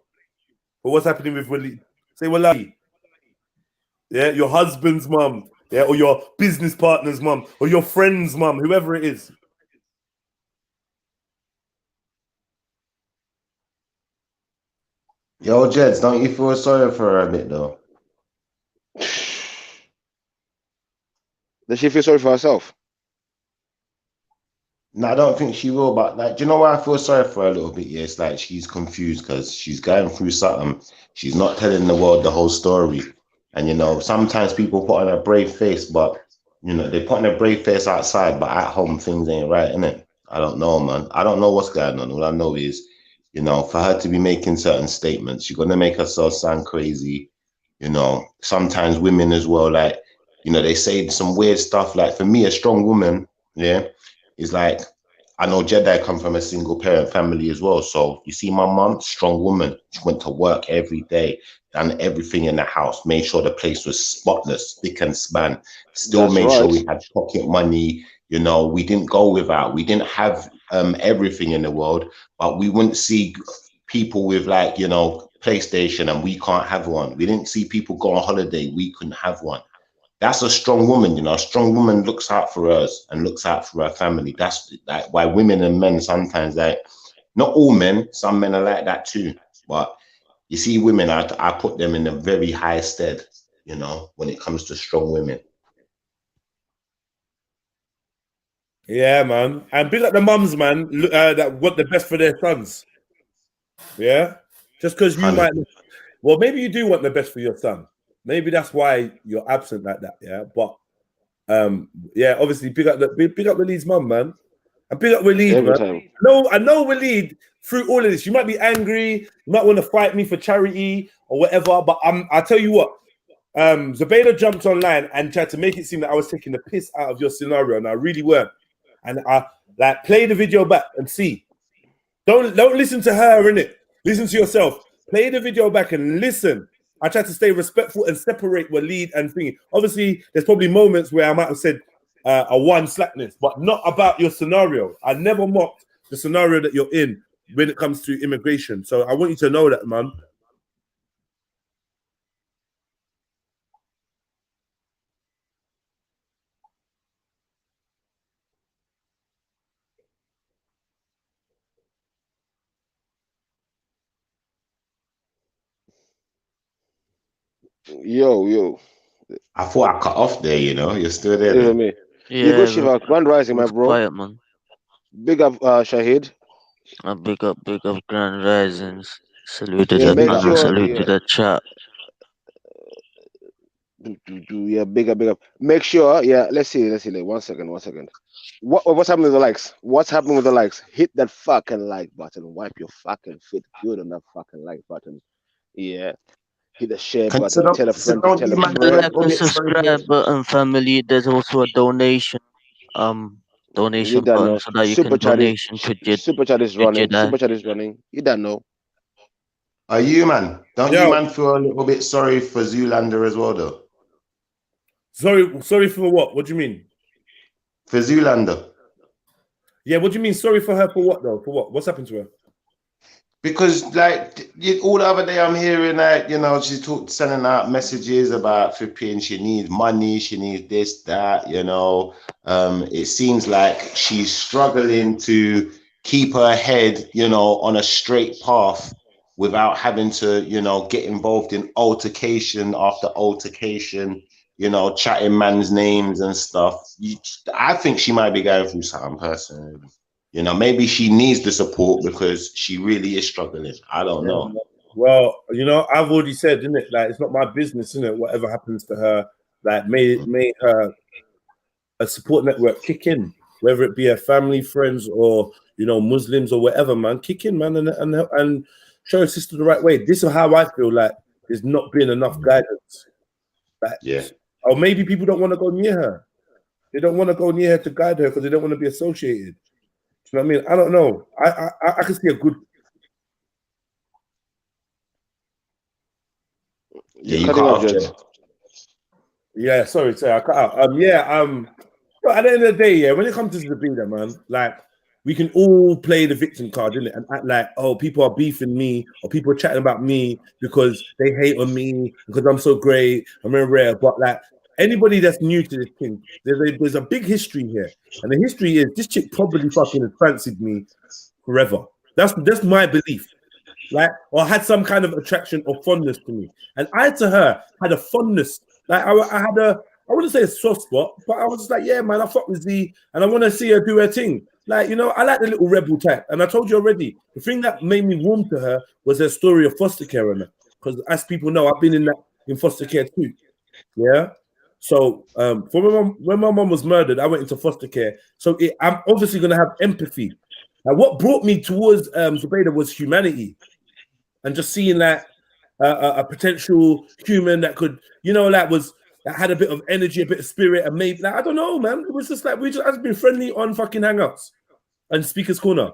A: for what's happening with Waleed. Say wallahi. Yeah, your husband's mum. Yeah, or your business partner's mum, or your friend's mum, whoever it is.
H: Yo, Jeds, don't you feel sorry for her a bit though?
C: Does she feel sorry for herself?
H: No, I don't think she will, but like, do you know why I feel sorry for her a little bit? Yeah, it's like she's confused because she's going through something. She's not telling the world the whole story. And, you know, sometimes people put on a brave face, but, you know, they put on a brave face outside, but at home things ain't right, innit? I don't know, man. I don't know what's going on. All I know is, you know, for her to be making certain statements, she's going to make herself sound crazy. You know, sometimes women as well, like, you know, they say some weird stuff. Like, for me, a strong woman, yeah, is like, I know Jedi come from a single parent family as well. So you see my mum, strong woman. She went to work every day, done everything in the house, made sure the place was spotless, spick and span. Still made sure we had pocket money. You know, we didn't go without. We didn't have everything in the world, but we wouldn't see people with like, you know, PlayStation and we can't have one. We didn't see people go on holiday. We couldn't have one. That's a strong woman, you know. A strong woman looks out for us and looks out for her family. That's like why women and men sometimes, like, not all men, some men are like that too. But you see women, I put them in a very high stead, you know, when it comes to strong women.
A: Yeah, man. And big up the mums, man, that want the best for their sons. Yeah? Just because you might... Well, maybe you do want the best for your son. Maybe that's why you're absent like that, yeah. But yeah, obviously, big up the Leeds mum, man. And big up Waleed,
C: Every
A: man.
C: time.
A: No, I know Waleed through all of this. You might be angry, you might want to fight me for charity or whatever, but I'll tell you what. Zubaydah jumped online and tried to make it seem that I was taking the piss out of your scenario, and I really weren't. And I like play the video back and see. Don't listen to her, innit? Listen to yourself. Play the video back and listen. I tried to stay respectful and separate Waleed and thingy. Obviously, there's probably moments where I might have said a one slackness, but not about your scenario. I never mocked the scenario that you're in when it comes to immigration. So I want you to know that, man.
C: Yo.
H: I thought I cut off there, you know. You're still there.
C: Hear me. You go, Shiva. Grand rising, my bro.
I: Quiet, man.
C: Big up, Shahid.
I: Big up, grand risings. Salute to
C: Yeah,
I: the
C: make
I: panel,
C: sure-
I: salute to the chat.
C: Yeah, big up. Make sure, yeah, let's see. Like, one second. What's happening with the likes? What's happening with the likes? Hit that fucking like button. Wipe your fucking feet good on that fucking like button. Yeah. Hit the share button. Tell a friend to tell a
I: Like
C: friend.
I: the subscribe button, family. There's also a donation. Donation
C: You don't
I: button
C: know.
I: so that you
C: Super
I: can
C: chat
I: donation to Jed.
C: Super chat is running.
I: Jedi.
C: Super chat is running. You don't know.
H: Are you, man? Don't
A: Yo.
H: you, man, feel a little bit sorry for Zoolander as well, though?
A: Sorry for what? What do you mean?
H: For Zoolander.
A: Yeah, what do you mean? Sorry for her for what though? For what? What's happened to her?
H: Because like all the other day I'm hearing that, you know, she's sending out messages about flipping, she needs money, she needs this, that, you know. It seems like she's struggling to keep her head, you know, on a straight path without having to, you know, get involved in altercation after altercation, you know, chatting man's names and stuff. I think she might be going through something personally. You know, maybe she needs the support because she really is struggling. I don't know.
A: Well, you know, I've already said, isn't it? Like, it's not my business, isn't it? Whatever happens to her, like, may her a support network kick in, whether it be her family, friends, or you know, Muslims or whatever, man. Kick in, man, and show her sister the right way. This is how I feel like there's not been enough guidance. Like,
H: yeah.
A: Or maybe people don't want to go near her. They don't want to go near her to guide her because they don't want to be associated. You know what I mean? I don't know. I can see a good.
H: Yeah, you cut off, Jed.
A: Yeah, sorry, I cut out. But at the end of the day, yeah, when it comes to the Zabida, man, like we can all play the victim card, innit? And act like, oh, people are beefing me, or people are chatting about me because they hate on me because I'm so great, I'm very rare. But like anybody that's new to this thing, there's a big history here, and the history is this chick probably fucking has fancied me forever. That's my belief. Like, or had some kind of attraction or fondness to me, and I to her had a fondness. Like I had a, I wouldn't say a soft spot, but I was just like, yeah, man, I fuck with Z, and I want to see her do her thing. Like, you know, I like the little rebel type, and I told you already. The thing that made me warm to her was her story of foster care and that, because as people know, I've been in foster care too. Yeah. So when my mom was murdered, I went into foster care. So I'm obviously gonna have empathy. Now, what brought me towards Zubaydah was humanity, and just seeing that a potential human that could, you know, that had a bit of energy, a bit of spirit, and maybe, like, I don't know, man. It was just like we just had been friendly on fucking Hangouts and Speaker's Corner.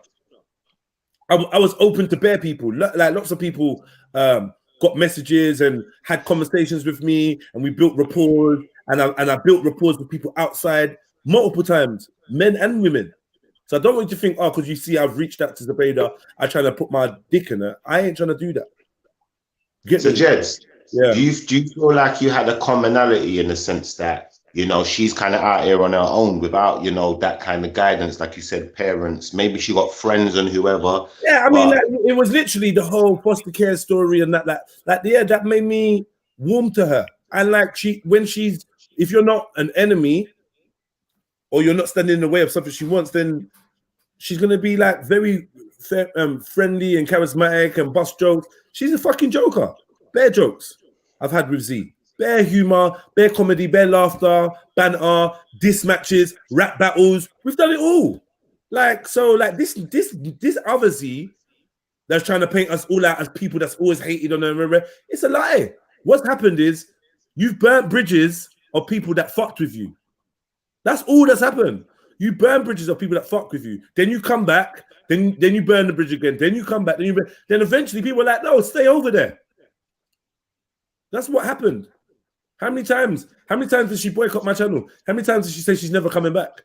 A: I was open to bare people. Like lots of people got messages and had conversations with me, and we built rapport. And I built rapport with people outside multiple times, men and women. So I don't want you to think, oh, because you see I've reached out to Zubaydah, I'm trying to put my dick in it. I ain't trying to do that.
H: So, Jeds,
A: yeah.
H: do you feel like you had a commonality in the sense that, you know, she's kind of out here on her own without, you know, that kind of guidance, like you said, parents, maybe she got friends and whoever.
A: Yeah, I mean, like, it was literally the whole foster care story and that made me warm to her. And like if you're not an enemy or you're not standing in the way of something she wants, then she's gonna be like very friendly and charismatic and bust jokes. She's a fucking joker. Bare jokes I've had with Z. Bare humor, bare comedy, bare laughter, banter, diss matches, rap battles. We've done it all. Like, so, like this other Z that's trying to paint us all out as people that's always hated on them. It's a lie. What's happened is you've burnt bridges of people that fucked with you. That's all that's happened. You burn bridges of people that fuck with you. Then you come back. Then you burn the bridge again. Then you come back. Then eventually people are like, no, stay over there. That's what happened. How many times did she boycott my channel? How many times did she say she's never coming back?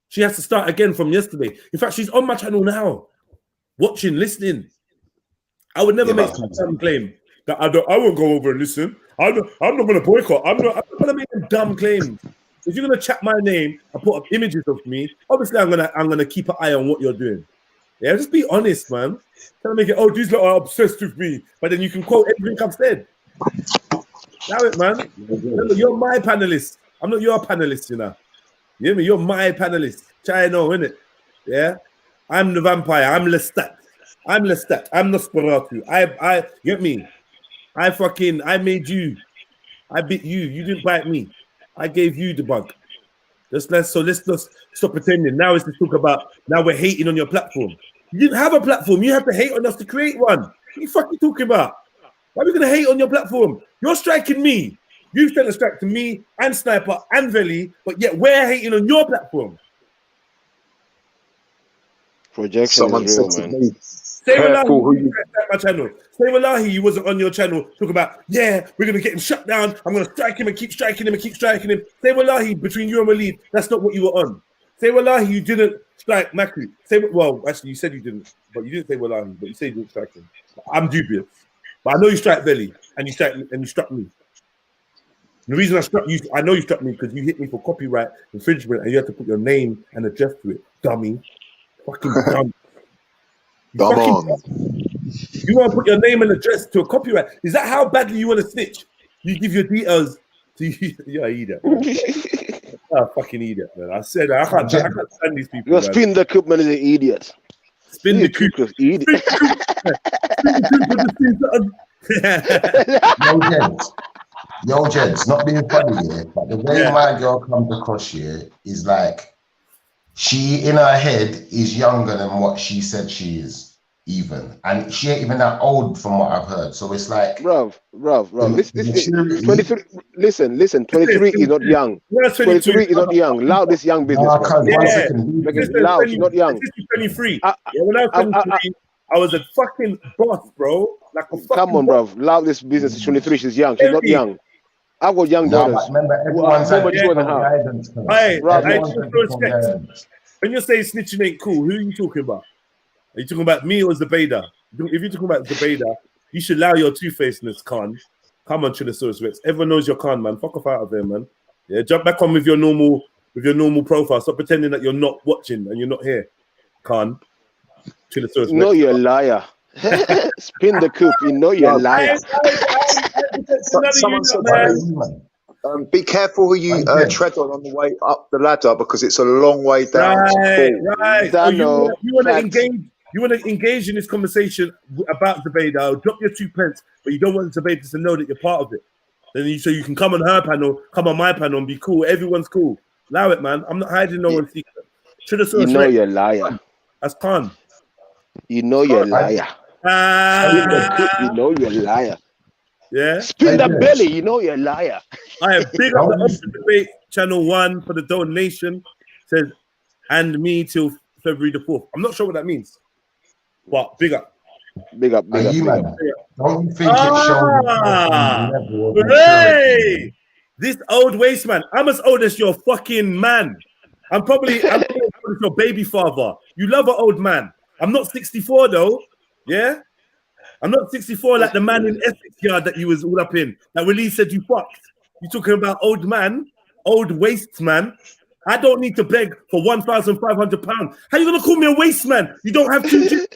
A: She has to start again from yesterday. In fact, she's on my channel now, watching, listening. I would never make some claim that I won't go over and listen. I'm not going to boycott. I'm not going to make them dumb claims. If you're going to chat my name and put up images of me, obviously I'm gonna keep an eye on what you're doing. Yeah, just be honest, man. Trying to make it, oh, these lot are obsessed with me, but then you can quote everything I've said. Now it, man. Remember, you're my panelist. I'm not your panelist, you know. You hear me? You're my panelist. Try know, innit? Yeah? I'm the vampire. I'm Lestat. I'm Nosferatu. I get me? I made you. I bit you. You didn't bite me. I gave you the bug. Let's just stop pretending. Now it's to talk about, now we're hating on your platform. You didn't have a platform. You have to hate on us to create one. What are you fucking talking about? Why are we going to hate on your platform? You're striking me. You've sent a strike to me and Sniper and Veli, but yet we're hating on your platform.
C: Projection is real, man.
A: Say Wallahi, my channel. Say Wallahi, you wasn't on your channel. Talk about, yeah, we're going to get him shut down. I'm going to strike him and keep striking him and keep striking him. Say Wallahi, between you and Walid, that's not what you were on. Say Wallahi, you didn't strike Makri. Well, actually, you said you didn't, but you didn't say Wallahi, but you said you didn't strike him. I'm dubious. But I know you strike Veli and you struck me. The reason I struck you, I know you struck me because you hit me for copyright infringement and you had to put your name and address to it. Dummy. Fucking dumb.
J: Come on.
A: You want to put your name and address to a copyright? Is that how badly you want to snitch? You give your details to you. You're an idiot. You're a fucking idiot, man. I said I can't stand these people.
C: You're spin the coop, man, is an idiot.
A: Spin the coop.
C: Idiot.
H: Yo, gents, not being funny here, but the way my girl comes across here is like she in her head is younger than what she said she is, even, and she ain't even that old from what I've heard. So it's like,
C: Bruv. This 23. Listen. 23 is not young. 23 is not young. Loud this young business. Loud, she's not young.
A: 23. When I was 23, I was a fucking boss, bro. Like a fucking
C: come on, bro. Loud this business is 23. She's young. She's not young. I've got young daughters.
H: Remember, everyone's
C: guidance.
A: When you say snitching ain't cool, who are you talking about? Are you talking about me or Zubaydah? If you're talking about Zubaydah, you should allow your two-facedness, Khan. Come on, Trillosaurus Rex. Everyone knows you're Khan, man. Fuck off out of there, man. Yeah, jump back on with your normal profile. Stop pretending that you're not watching and you're not here, Khan. Trillosaurus Rex.
C: No, you're a liar. Spin the coop. You know you're a liar.
J: Someone said, be careful who you tread on the way up the ladder because it's a long way down.
A: Right. So you want to engage in this conversation about Zubaydah. Drop your 2 pence, but you don't want Zubaydah to know that you're part of it. Then so you can come on her panel, come on my panel, and be cool. Everyone's cool. Allow it, man. I'm not hiding no one's secret.
C: You know you're a liar.
A: That's Khan.
C: You know you're a liar. You know you're a liar.
A: Yeah.
C: Spin that belly. You know you're a liar.
A: I have big up the Open Debate Channel 1 for the donation. Says, and me till February the 4th. I'm not sure what that means. But big up.
C: Big up.
H: Don't you think it shows?
A: Hey! This old waste man. I'm as old as your fucking man. I'm probably as old as your baby father. You love an old man. I'm not 64 though. Yeah? I'm not 64 like the man in Essex Yard that you was all up in. That Willie said you fucked. You talking about old man, old waste man. I don't need to beg for £1,500. How you gonna call me a waste man? You don't have two.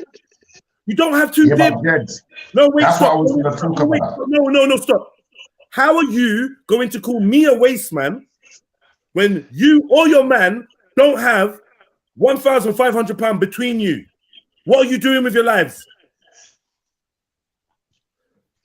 A: You don't have two dibs. No, wait, stop. No, stop. How are you going to call me a waste man when you or your man don't have £1,500 between you? What are you doing with your lives?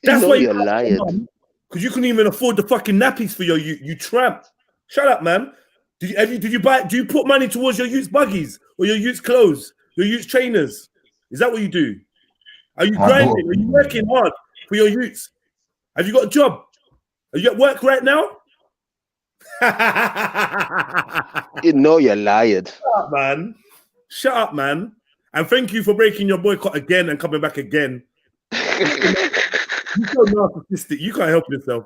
A: That's why you're lying. Because you couldn't even afford the fucking nappies for you tramp. Shut up, man. Do you put money towards your used buggies or your youth's clothes, your youth's trainers? Is that what you do? Are you
H: My
A: grinding?
H: daughter.
A: Are you working hard for your youths? Have you got a job? Are you at work right now?
C: You know you're lying.
A: Shut up, man. Shut up, man. And thank you for breaking your boycott again and coming back again. You're so narcissistic. You can't help yourself.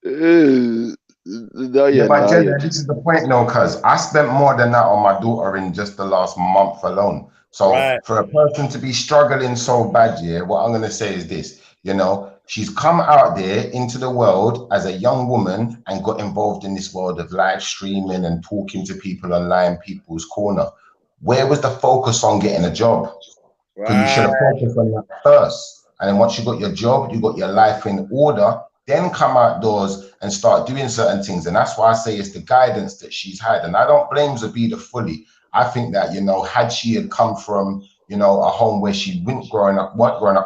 C: No,
H: Yeah,
C: you're
H: but
C: lying.
H: Jed, this is the point, no, because I spent more than that on my daughter in just the last month alone. So for a person to be struggling so bad, yeah, what I'm going to say is this, you know, she's come out there into the world as a young woman and got involved in this world of live streaming and talking to people online, people's corner. Where was the focus on getting a job? Because you should have focused on that first. And then once you got your job, you got your life in order, then come outdoors and start doing certain things. And that's why I say it's the guidance that she's had. And I don't blame Zabida fully. I think that, you know, had she had come from, you know, a home where she weren't growing up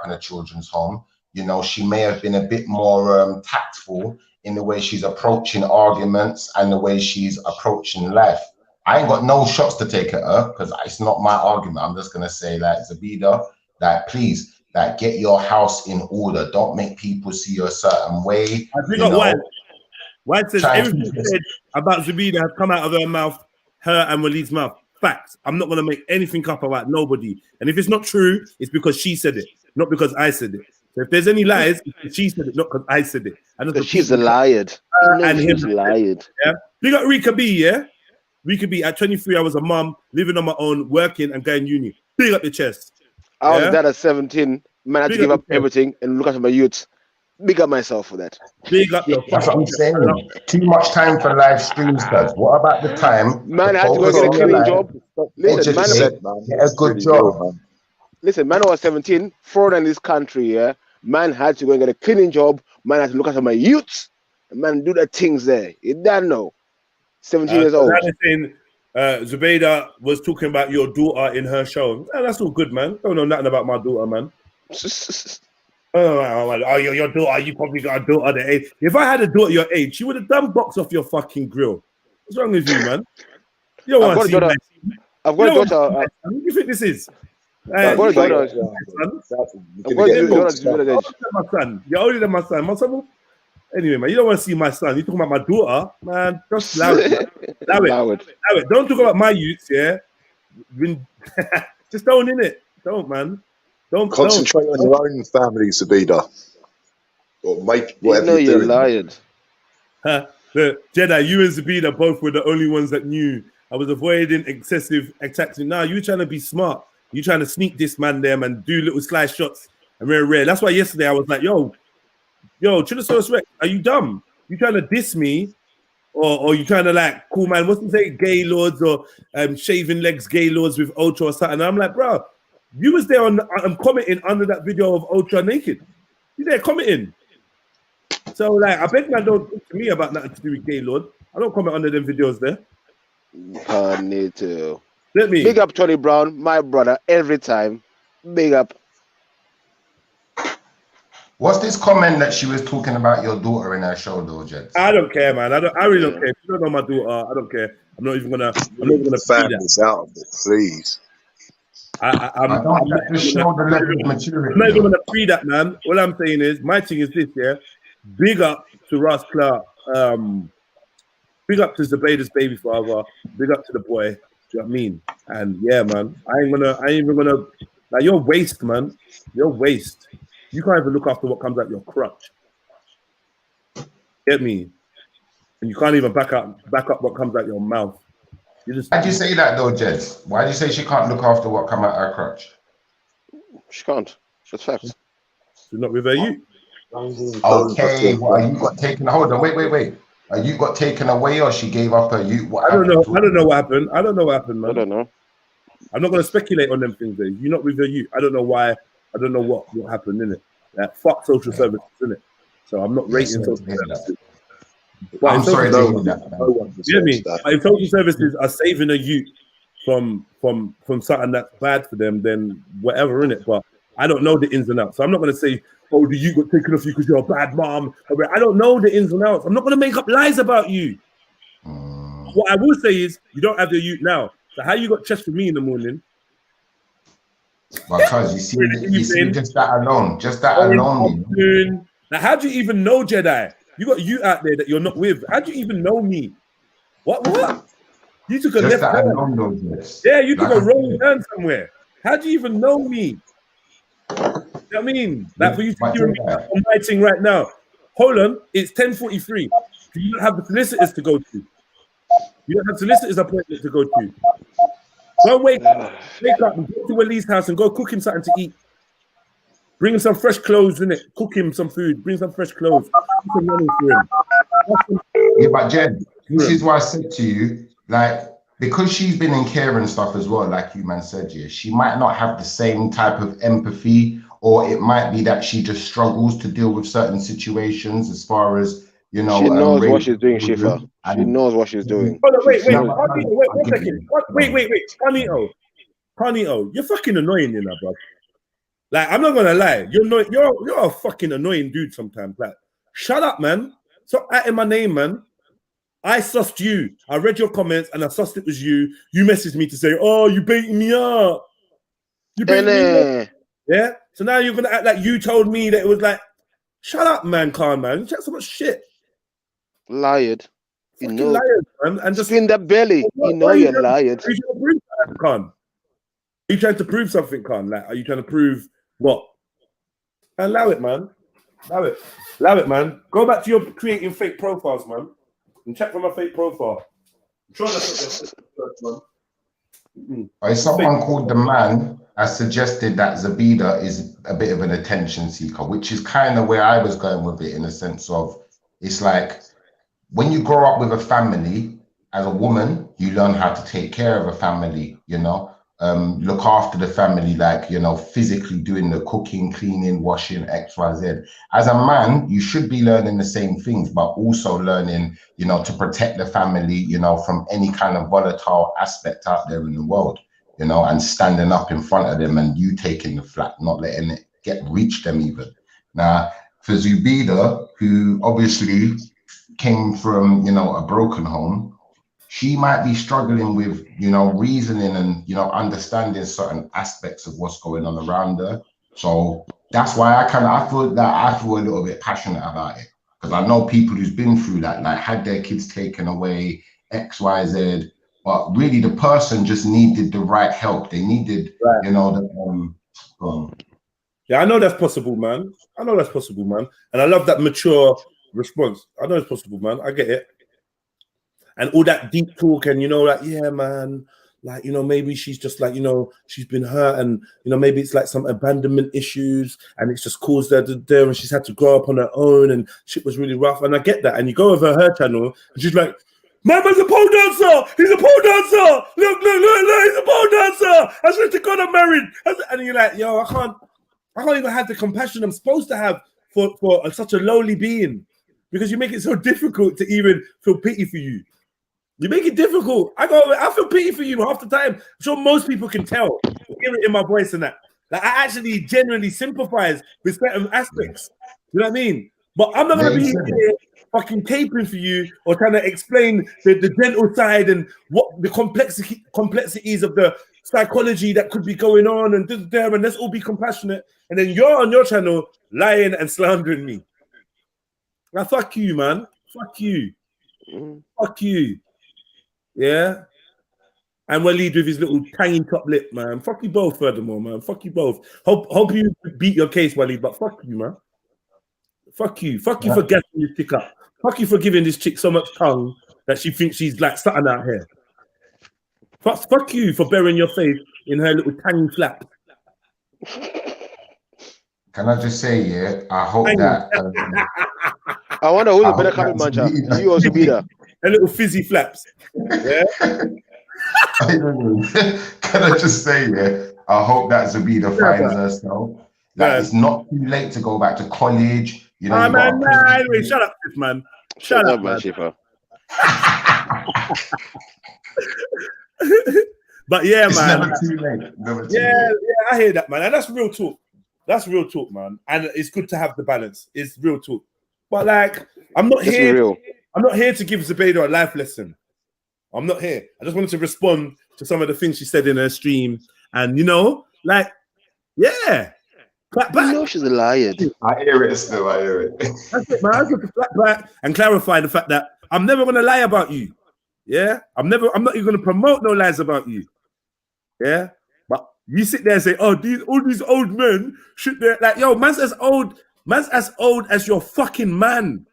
H: in a children's home, you know, she may have been a bit more tactful in the way she's approaching arguments and the way she's approaching life. I ain't got no shots to take at her because it's not my argument. I'm just going to say, like, Zabida, that please, that get your house in order. Don't make people see you a certain way.
A: I think White says everything said about Zabida has come out of her mouth, her and Waleed's mouth. Facts. I'm not going to make anything up about nobody. And if it's not true, it's because she said it, not because I said it. So if there's any lies, she said it, not because I said it. And
C: she's a liar.
A: And
C: she's a liar.
A: Yeah. Big up Rika B, yeah? Rika B, at 23, I was a mum, living on my own, working and going uni. Big up your chest.
C: I was dad at 17. Man, I had to give up everything and look after my youth. Big up myself for that.
A: Big up your
H: That's what I'm saying. Too much time for live streams, guys. What about the time?
C: Man, I had to go get a cleaning job. Listen, man,
H: get a good job.
C: Listen, man, I was 17, foreign in this country, yeah. Man had to go and get a cleaning job. Man had to look after my youth. Man, do the things there. You don't know. 17 years old.
A: Saying, Zubaydah was talking about your daughter in her show. Oh, that's all good, man. Don't know nothing about my daughter, man. Oh, your daughter, you probably got a daughter the age. If I had a daughter your age, you would have done box off your fucking grill. What's wrong with you, man? You don't want to see my son.
C: I've got a daughter.
A: What do you think this is?
C: I've got a daughter.
A: My son. You're older than my son. My son will... Anyway, man, you don't want to see my son. You're talking about my daughter, man. Just allow it. Allow it. Don't talk about my youths, yeah? Just don't, innit? Don't, man. Don't
J: concentrate on your own family, Zabida. Or make whatever
C: you're lying.
A: The Jedi, you and Zabida both were the only ones that knew. I was avoiding excessive attacks. Now you trying to be smart. You trying to sneak this man them and do little slice shots and rare. That's why yesterday I was like, yo, Trillusaurus Rex, are you dumb? You trying to diss me? Or you trying to like, cool man, what's he say, gay lords or shaving legs gay lords with Ultra or something? And I'm like, bro, you was there I'm commenting under that video of Ultra naked. You there commenting. So like, I bet man don't talk to me about nothing to do with gay lord. I don't comment under them videos there.
C: I need to.
A: Let me.
C: Big up Tony Brown, my brother, every time. Big up.
H: What's this comment that she was talking about your daughter in her show, though, Jed?
A: I don't care, man. I really don't care. If you don't know my daughter, I don't care. I'm not even gonna
J: fan this out of it, please.
A: I'm not even gonna pre that, man. All I'm saying is my thing is this, yeah. Big up to Ross Clark. Big up to Zubaydah's baby father. Big up to the boy. Do you know what I mean? And yeah, man. I ain't even gonna like you're waste, man. You're waste. You can't even look after what comes out your crutch. Get me? And you can't even back up what comes out your mouth.
H: Why'd you say that though, Jez? Why do you say she can't look after what come out her crutch?
C: She can't. That's facts.
A: She's not with her youth.
H: Okay, what are you got taken? Hold on, wait. Are you got taken away or she gave up her youth?
A: I don't know. I don't know what happened. I don't know what happened, man.
C: I don't know.
A: I'm not gonna speculate on them things. There. You're not with your youth. I don't know why. I don't know what happened in it. Fuck social services, in it. So I'm not rating social services. But
H: I'm sorry to hear that.
A: You know me? If social services are saving a youth from something that's bad for them, then whatever in it. But I don't know the ins and outs. So I'm not going to say, oh, the youth got taken off you because you're a bad mom. I don't know the ins and outs. I'm not going to make up lies about you. What I will say is, you don't have your youth now. So how you got chest for me in the morning?
H: Because you see just that alone,
A: Now, how do you even know Jedi? You got you out there that you're not with. How do you even know me? What? You took a
H: just
A: left
H: that
A: turn.
H: alone, though, yes.
A: Yeah, you took
H: Like
A: a wrong turn somewhere. How do you even know me? You know what I mean? Like for you to hear me on my thing right now. Hold on, it's 10:43. You don't have the solicitors to go to. You don't have solicitors appointment to go to. Go wake up and go to Walid's house and go cook him something to eat. Bring him some fresh clothes, innit? Cook him some food. Bring some fresh clothes. Some money for him.
H: Yeah, but Jed, this is why I said to you, like, because she's been in care and stuff as well, like you man said, yeah, she might not have the same type of empathy, or it might be that she just struggles to deal with certain situations as far as, you know.
C: She knows what she's doing, Shifa. She knows what she's doing.
A: Hold on, wait, one second. Wait. Carnito, you're fucking annoying, you know, bro. Like, I'm not gonna lie, you're a fucking annoying dude sometimes. Like, shut up, man. Stop adding my name, man. I sussed you. I read your comments and I sussed it was you. You messaged me to say, oh, you baiting me up. You baiting me up. Yeah? So now you're gonna act like you told me that it was like, shut up, man, Khan, man. You chat so much shit.
C: Lied.
A: You know, liars, man. And just
C: spin that belly. You know you're lied.
A: Are you trying to prove something, Khan? Like, are you trying to prove what? Allow it, man. Allow it, man. Go back to your creating fake profiles, man. And check for my fake profile. I'm sure that's what man.
H: Someone called The Man has suggested that Zabida is a bit of an attention seeker, which is kind of where I was going with it, in a sense of, it's like, when you grow up with a family, as a woman, you learn how to take care of a family, you know, look after the family, like, you know, physically doing the cooking, cleaning, washing, X, Y, Z. As a man, you should be learning the same things, but also learning, you know, to protect the family, you know, from any kind of volatile aspect out there in the world, you know, and standing up in front of them and you taking the flat, not letting it reach them even. Now, for Zubida, who obviously came from, you know, a broken home, she might be struggling with, you know, reasoning and, you know, understanding certain aspects of what's going on around her. So that's why I feel a little bit passionate about it, because I know people who's been through that, like had their kids taken away, X, Y, Z, but really the person just needed the right help. They needed, you know,
A: Yeah, I know that's possible, man. And I love that mature response. I know it's possible, man. I get it. And all that deep talk and, you know, like, yeah, man, like, you know, maybe she's just like, you know, she's been hurt and, you know, maybe it's like some abandonment issues and it's just caused her to there and she's had to grow up on her own and shit was really rough. And I get that. And you go over her channel and she's like, my man's a pole dancer. He's a pole dancer. Look, he's a pole dancer. I swear to God, I'm married. And you're like, yo, I can't even have the compassion I'm supposed to have for such a lowly being, because you make it so difficult to even feel pity for you. You make it difficult. I feel pity for you half the time. I'm sure most people can tell. Hear it in my voice and that. Like, I actually genuinely sympathize with certain aspects. You know what I mean? But I'm not going to be here fucking caping for you or trying to explain the gentle side and what the complexities of the psychology that could be going on and there, and let's all be compassionate. And then you're on your channel lying and slandering me. Now, fuck you, man. Fuck you. Fuck you. Yeah? And Walid with his little tangy top lip, man. Fuck you both, furthermore, man. Fuck you both. Hope you beat your case, Walid, but fuck you, man. Fuck you. Fuck you for gassing this chick up. Fuck you for giving this chick so much tongue that she thinks she's like something out here. Fuck you for burying your face in her little tangy flap.
H: Can I just say, yeah, I hope that...
C: I wonder who's a better coming manager, you or Zubida?
A: A little fizzy flaps. Yeah.
H: Can I just say, yeah, I hope that Zubida finds herself. That it's not too late to go back to college. You know,
A: anyway, shut up, man. Shut up, man. But yeah,
H: it's
A: man.
H: Never too late.
A: Yeah, I hear that, man. And that's real talk. That's real talk, man. And it's good to have the balance. It's real talk. But like, I'm not here to give Zubeda a life lesson. I'm not here. I just wanted to respond to some of the things she said in her stream, and you know, like, yeah, clap back.
C: You know she's a liar.
J: I hear it still. I hear it.
A: That's it, man. I just have to clap back and clarify the fact that I'm never gonna lie about you. Yeah, I'm not even gonna promote no lies about you. Yeah, but you sit there and say, "Oh, all these old men should be like, yo, man's as old as your fucking man."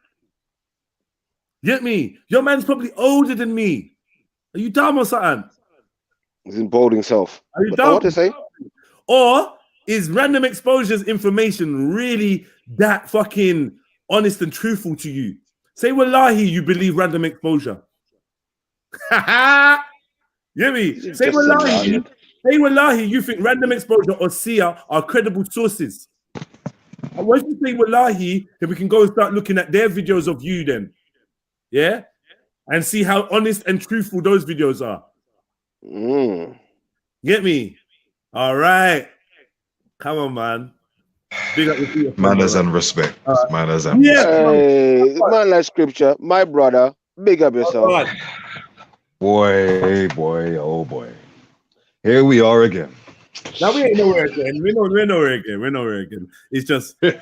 A: You get me? Your man's probably older than me. Are you dumb or something?
C: He's bold himself.
A: Are you dumb?
C: What to say?
A: Or is random exposure's information really that fucking honest and truthful to you? Say wallahi, you believe random exposure. You get me? Say wallahi, you think random exposure or Sia are credible sources. And once you say wallahi, then we can go and start looking at their videos of you then. Yeah? And see how honest and truthful those videos are. Get me? All right. Come on, man. Big up your
K: manners and respect. Manners and
C: respect. Man like scripture, my brother. Big up yourself.
K: Boy, oh boy. Here we are again.
A: Now we ain't nowhere again. We're nowhere again. It's just, you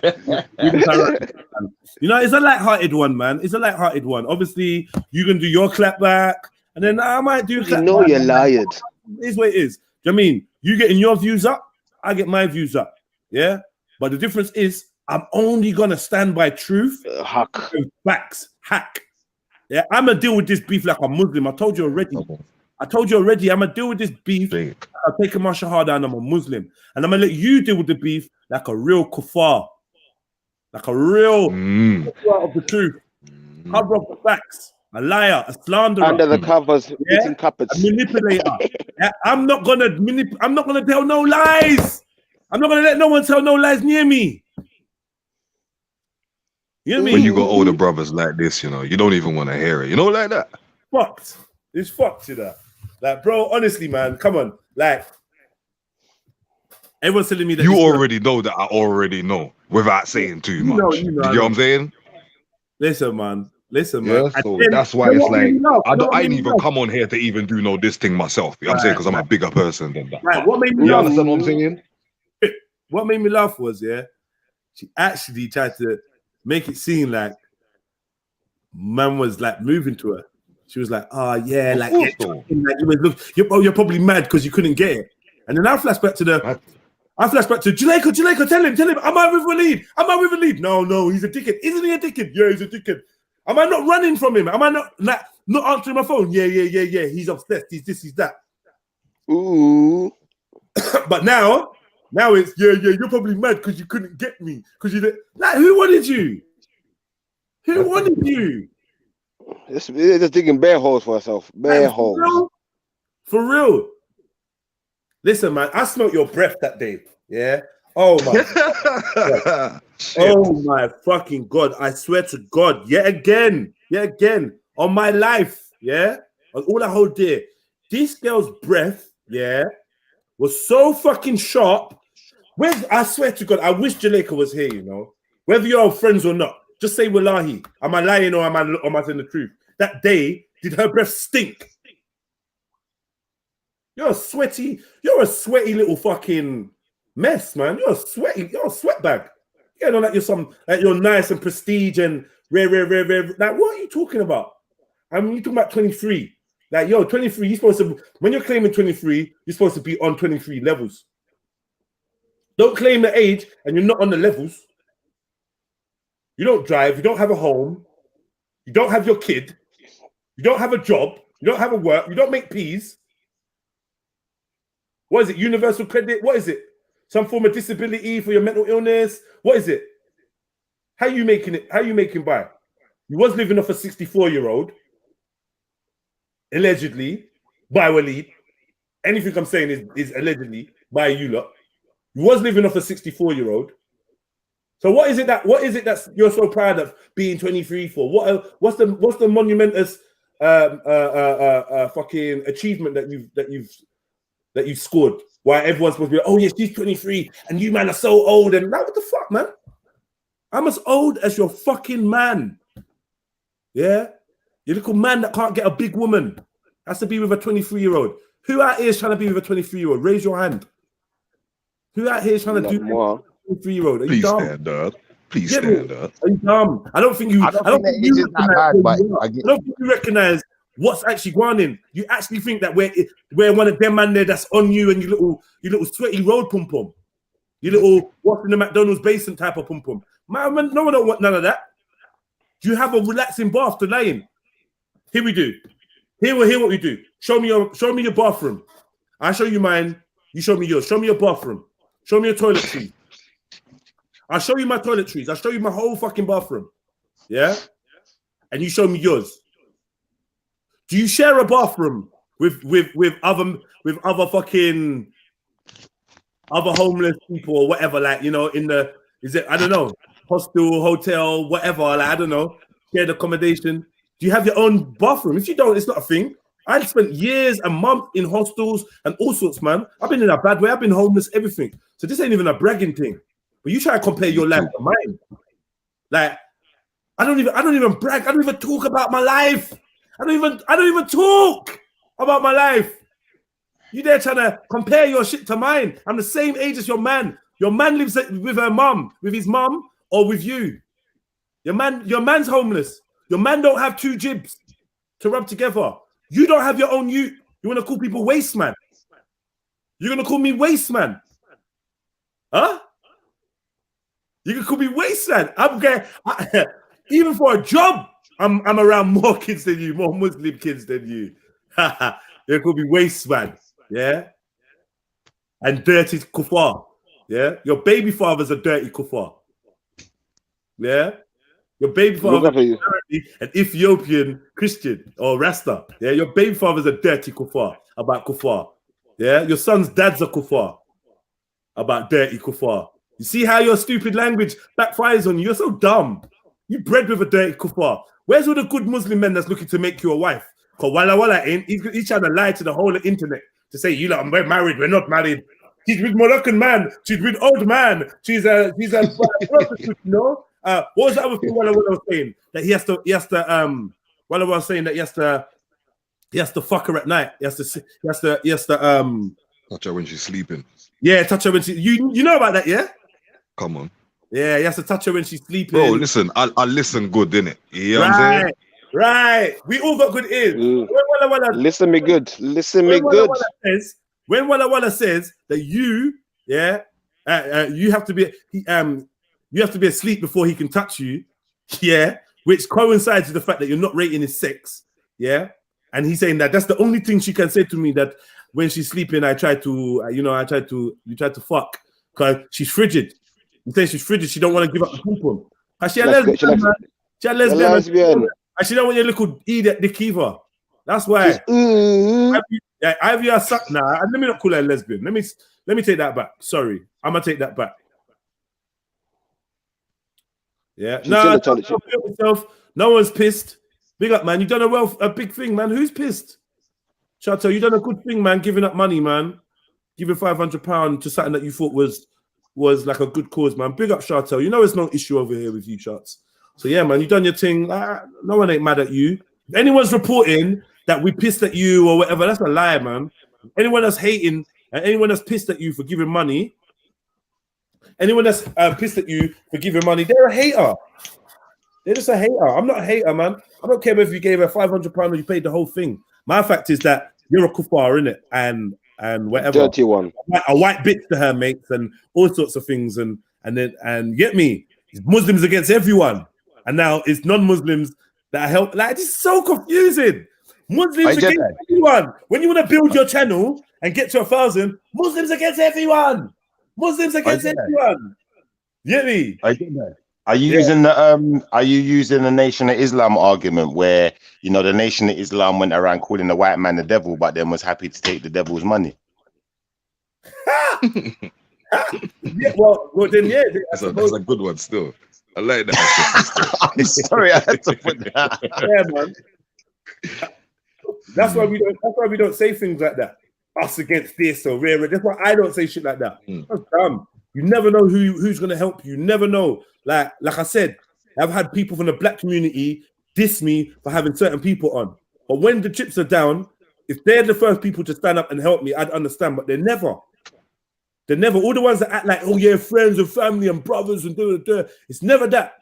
A: know, it's a light-hearted one, man. It's a light-hearted one. Obviously, you can do your clap back, and then I might do.
C: You know you're lied.
A: It's what it is. Do you know what I mean? You getting your views up, I get my views up. Yeah, but the difference is I'm only gonna stand by truth, facts, hack. Yeah, I'm gonna deal with this beef like a Muslim. I told you already. I'm gonna deal with this beef. I'll take my shahada and I'm a Muslim. And I'm gonna let you deal with the beef like a real kuffar. Like a real kuffar of the truth. Cover up the facts. A liar, a slanderer.
C: Under the covers, eating carpets.
A: A manipulator. Yeah, I'm not gonna tell no lies. I'm not gonna let no one tell no lies near me. You know what I mean?
K: When you got older brothers like this, you know, you don't even want to hear it. You know, like that.
A: Fucked. It's fucked, you know. Like, bro, honestly, man, come on. Like, everyone's telling me that
K: you already know that I already know without saying too much. You know what I'm saying?
A: Listen, man.
K: Yeah, so that's why it's like I ain't even come on here to even do this thing myself. You know what I'm saying? Because I'm a bigger person than that.
A: Right. What made me
K: you
A: laugh?
K: Understand what I'm saying?
A: What made me laugh was, yeah, she actually tried to make it seem like man was like moving to her. She was like, "Oh yeah, like you're probably mad because you couldn't get it." And then I flashed back to Jica, tell him, am I with Waleed? No, he's a dickhead. Isn't he a dickhead? Yeah, he's a dickhead. Am I not running from him? Am I not answering my phone? Yeah. He's obsessed. He's this, he's that. Ooh. But now it's you're probably mad because you couldn't get me. Because you like, who wanted you? Who wanted you?
C: They're just digging bare holes for herself. Bare holes.
A: For real. Listen, man, I smelled your breath that day. Yeah. Oh my. Oh my fucking God. I swear to God. Yet again. On my life. Yeah. On all I hold dear. This girl's breath, yeah, was so fucking sharp. I swear to God, I wish Jaleka was here, you know. Whether you're friends or not. Just say wallahi. Am I lying or am I saying the truth? That day, did her breath stink? You're a sweaty little fucking mess, man. You're a sweat bag. You know, like you're nice and prestige and rare. Like, what are you talking about? I mean, you're talking about 23. Like, 23, you're supposed to, when you're claiming 23, you're supposed to be on 23 levels. Don't claim the age and you're not on the levels. You don't drive, you don't have a home, you don't have your kid, you don't have a job, you don't have a work, you don't make peas. What is it? Universal credit? What is it? Some form of disability for your mental illness? What is it? How you making it? How you making by? You was living off a 64-year-old, allegedly, by Waleed. Anything I'm saying is allegedly by you lot. You was living off a 64-year-old. So what is it that you're so proud of being 23 for? What's the monumentous fucking achievement that you've scored? Why everyone's supposed to be like, oh yeah, she's 23 and you man are so old and like, what the fuck, man? I'm as old as your fucking man. Yeah? You little man that can't get a big woman has to be with a 23-year-old. Who out here is trying to be with a 23-year-old? Raise your hand. Who out here is trying to do
C: more?
A: 23-year-old?
K: Please stand up. Please stand up.
A: Are you dumb? I don't think you.
H: I don't think the age is that bad, but
A: I don't think you recognize what's actually going on. You actually think that we're one of them man there that's on you and you little sweaty road pum pum. You little what's in the McDonald's basement type of pum pum. Man, no one don't want none of that. Do you have a relaxing bath to lie in? Here we do. Here what we do. Show me your bathroom. I show you mine. You show me yours. Show me your bathroom. Show me your toiletries. I'll show you my toiletries. I'll show you my whole fucking bathroom. Yeah? And you show me yours. Do you share a bathroom with other fucking other homeless people or whatever? Like, you know, I don't know, hostel, hotel, whatever, like, I don't know, shared accommodation. Do you have your own bathroom? If you don't, it's not a thing. I spent years and months in hostels and all sorts, man. I've been in a bad way. I've been homeless, everything. So this ain't even a bragging thing. But you try to compare your life to mine. Like, I don't even brag. I don't even talk about my life. I don't even talk about my life. You there trying to compare your shit to mine. I'm the same age as your man. Your man lives with her mum, with his mum, or with you. Your man's homeless. Your man don't have 2 jibs to rub together. You don't have your own You want to call people waste man? You're going to call me waste man? Huh? You can call me waste man. Even for a job, I'm around more kids than you, more Muslim kids than you. You could be waste man. Yeah? And dirty kuffar. Yeah? Your baby father's a dirty kuffar. Yeah? Your baby father is an Ethiopian Christian or Rasta. Yeah? Your baby father's a dirty kuffar about kuffar. Yeah? Your son's dad's a kuffar about dirty kuffar. You see how your stupid language backfires on you? You're so dumb. You bred with a dirty kuffar. Where's all the good Muslim men that's looking to make you a wife? Because Walla ain't. He's trying to lie to the whole internet to say, we're married, we're not married. She's with Moroccan man. She's with old man. She's a prostitute, you know? What was the other thing Walla was saying? That he has to Walla was saying that he has to fuck her at night. He has to
K: touch her when she's sleeping.
A: Yeah, touch her when you know about that, yeah?
K: Come on.
A: Yeah, he has to touch her when she's sleeping.
K: Bro, listen, I listen good, innit? You know what I'm saying?
A: Right. We all got good ears.
C: Listen me good.
A: When Walla Walla says that you have to be asleep before he can touch you, yeah, which coincides with the fact that you're not rating his sex, yeah, and he's saying that that's the only thing she can say to me, that when she's sleeping, you try to fuck because she's frigid. You say she's frigid. She don't want to give up the pom-pom. She a lesbian. And she don't want your little idiot dick either. That's why. Ivy a suck now. Let me not call her a lesbian. Let me take that back. Sorry, I'm gonna take that back. Yeah. No one's pissed. Big up, man. You done a big thing, man. Who's pissed? Chateau, you done a good thing, man. Giving up money, man. Giving £500 to something that you thought was like a good cause, man. Big up, Chateau. You know it's no issue over here with you, Shots. So yeah, man, you done your thing. No one ain't mad at you. If anyone's reporting that we pissed at you or whatever, that's a lie, man. Anyone that's hating and anyone that's pissed at you for giving money, anyone that's pissed at you for giving money, they're a hater. They're just a hater. I'm not a hater, man. I don't care if you gave her £500 or you paid the whole thing. My fact is that you're a kuffar, innit? And whatever.
C: Dirty one.
A: A white bitch to her mates and all sorts of things. And get me, it's Muslims against everyone. And now it's non-Muslims that help. Like, it's so confusing. Muslims against everyone. When you want to build your channel and get to 1,000, Muslims against everyone. Muslims against everyone. Get me?
H: I get that. Are you using the Nation of Islam argument where, you know, the Nation of Islam went around calling the white man the devil, but then was happy to take the devil's money?
A: Yeah, well, then yeah.
K: That's a good one still. I like that.
H: I'm sorry, I had to put that.
A: Yeah, man. That's why we don't say things like that. Us against this or rare. That's why I don't say shit like that. That's dumb. You never know who's gonna help you. You never know. Like I said, I've had people from the black community diss me for having certain people on. But when the chips are down, If they're the first people to stand up and help me, I'd understand, but they're never. They're never. All the ones that act like, oh yeah, friends and family and brothers and da. It's never that.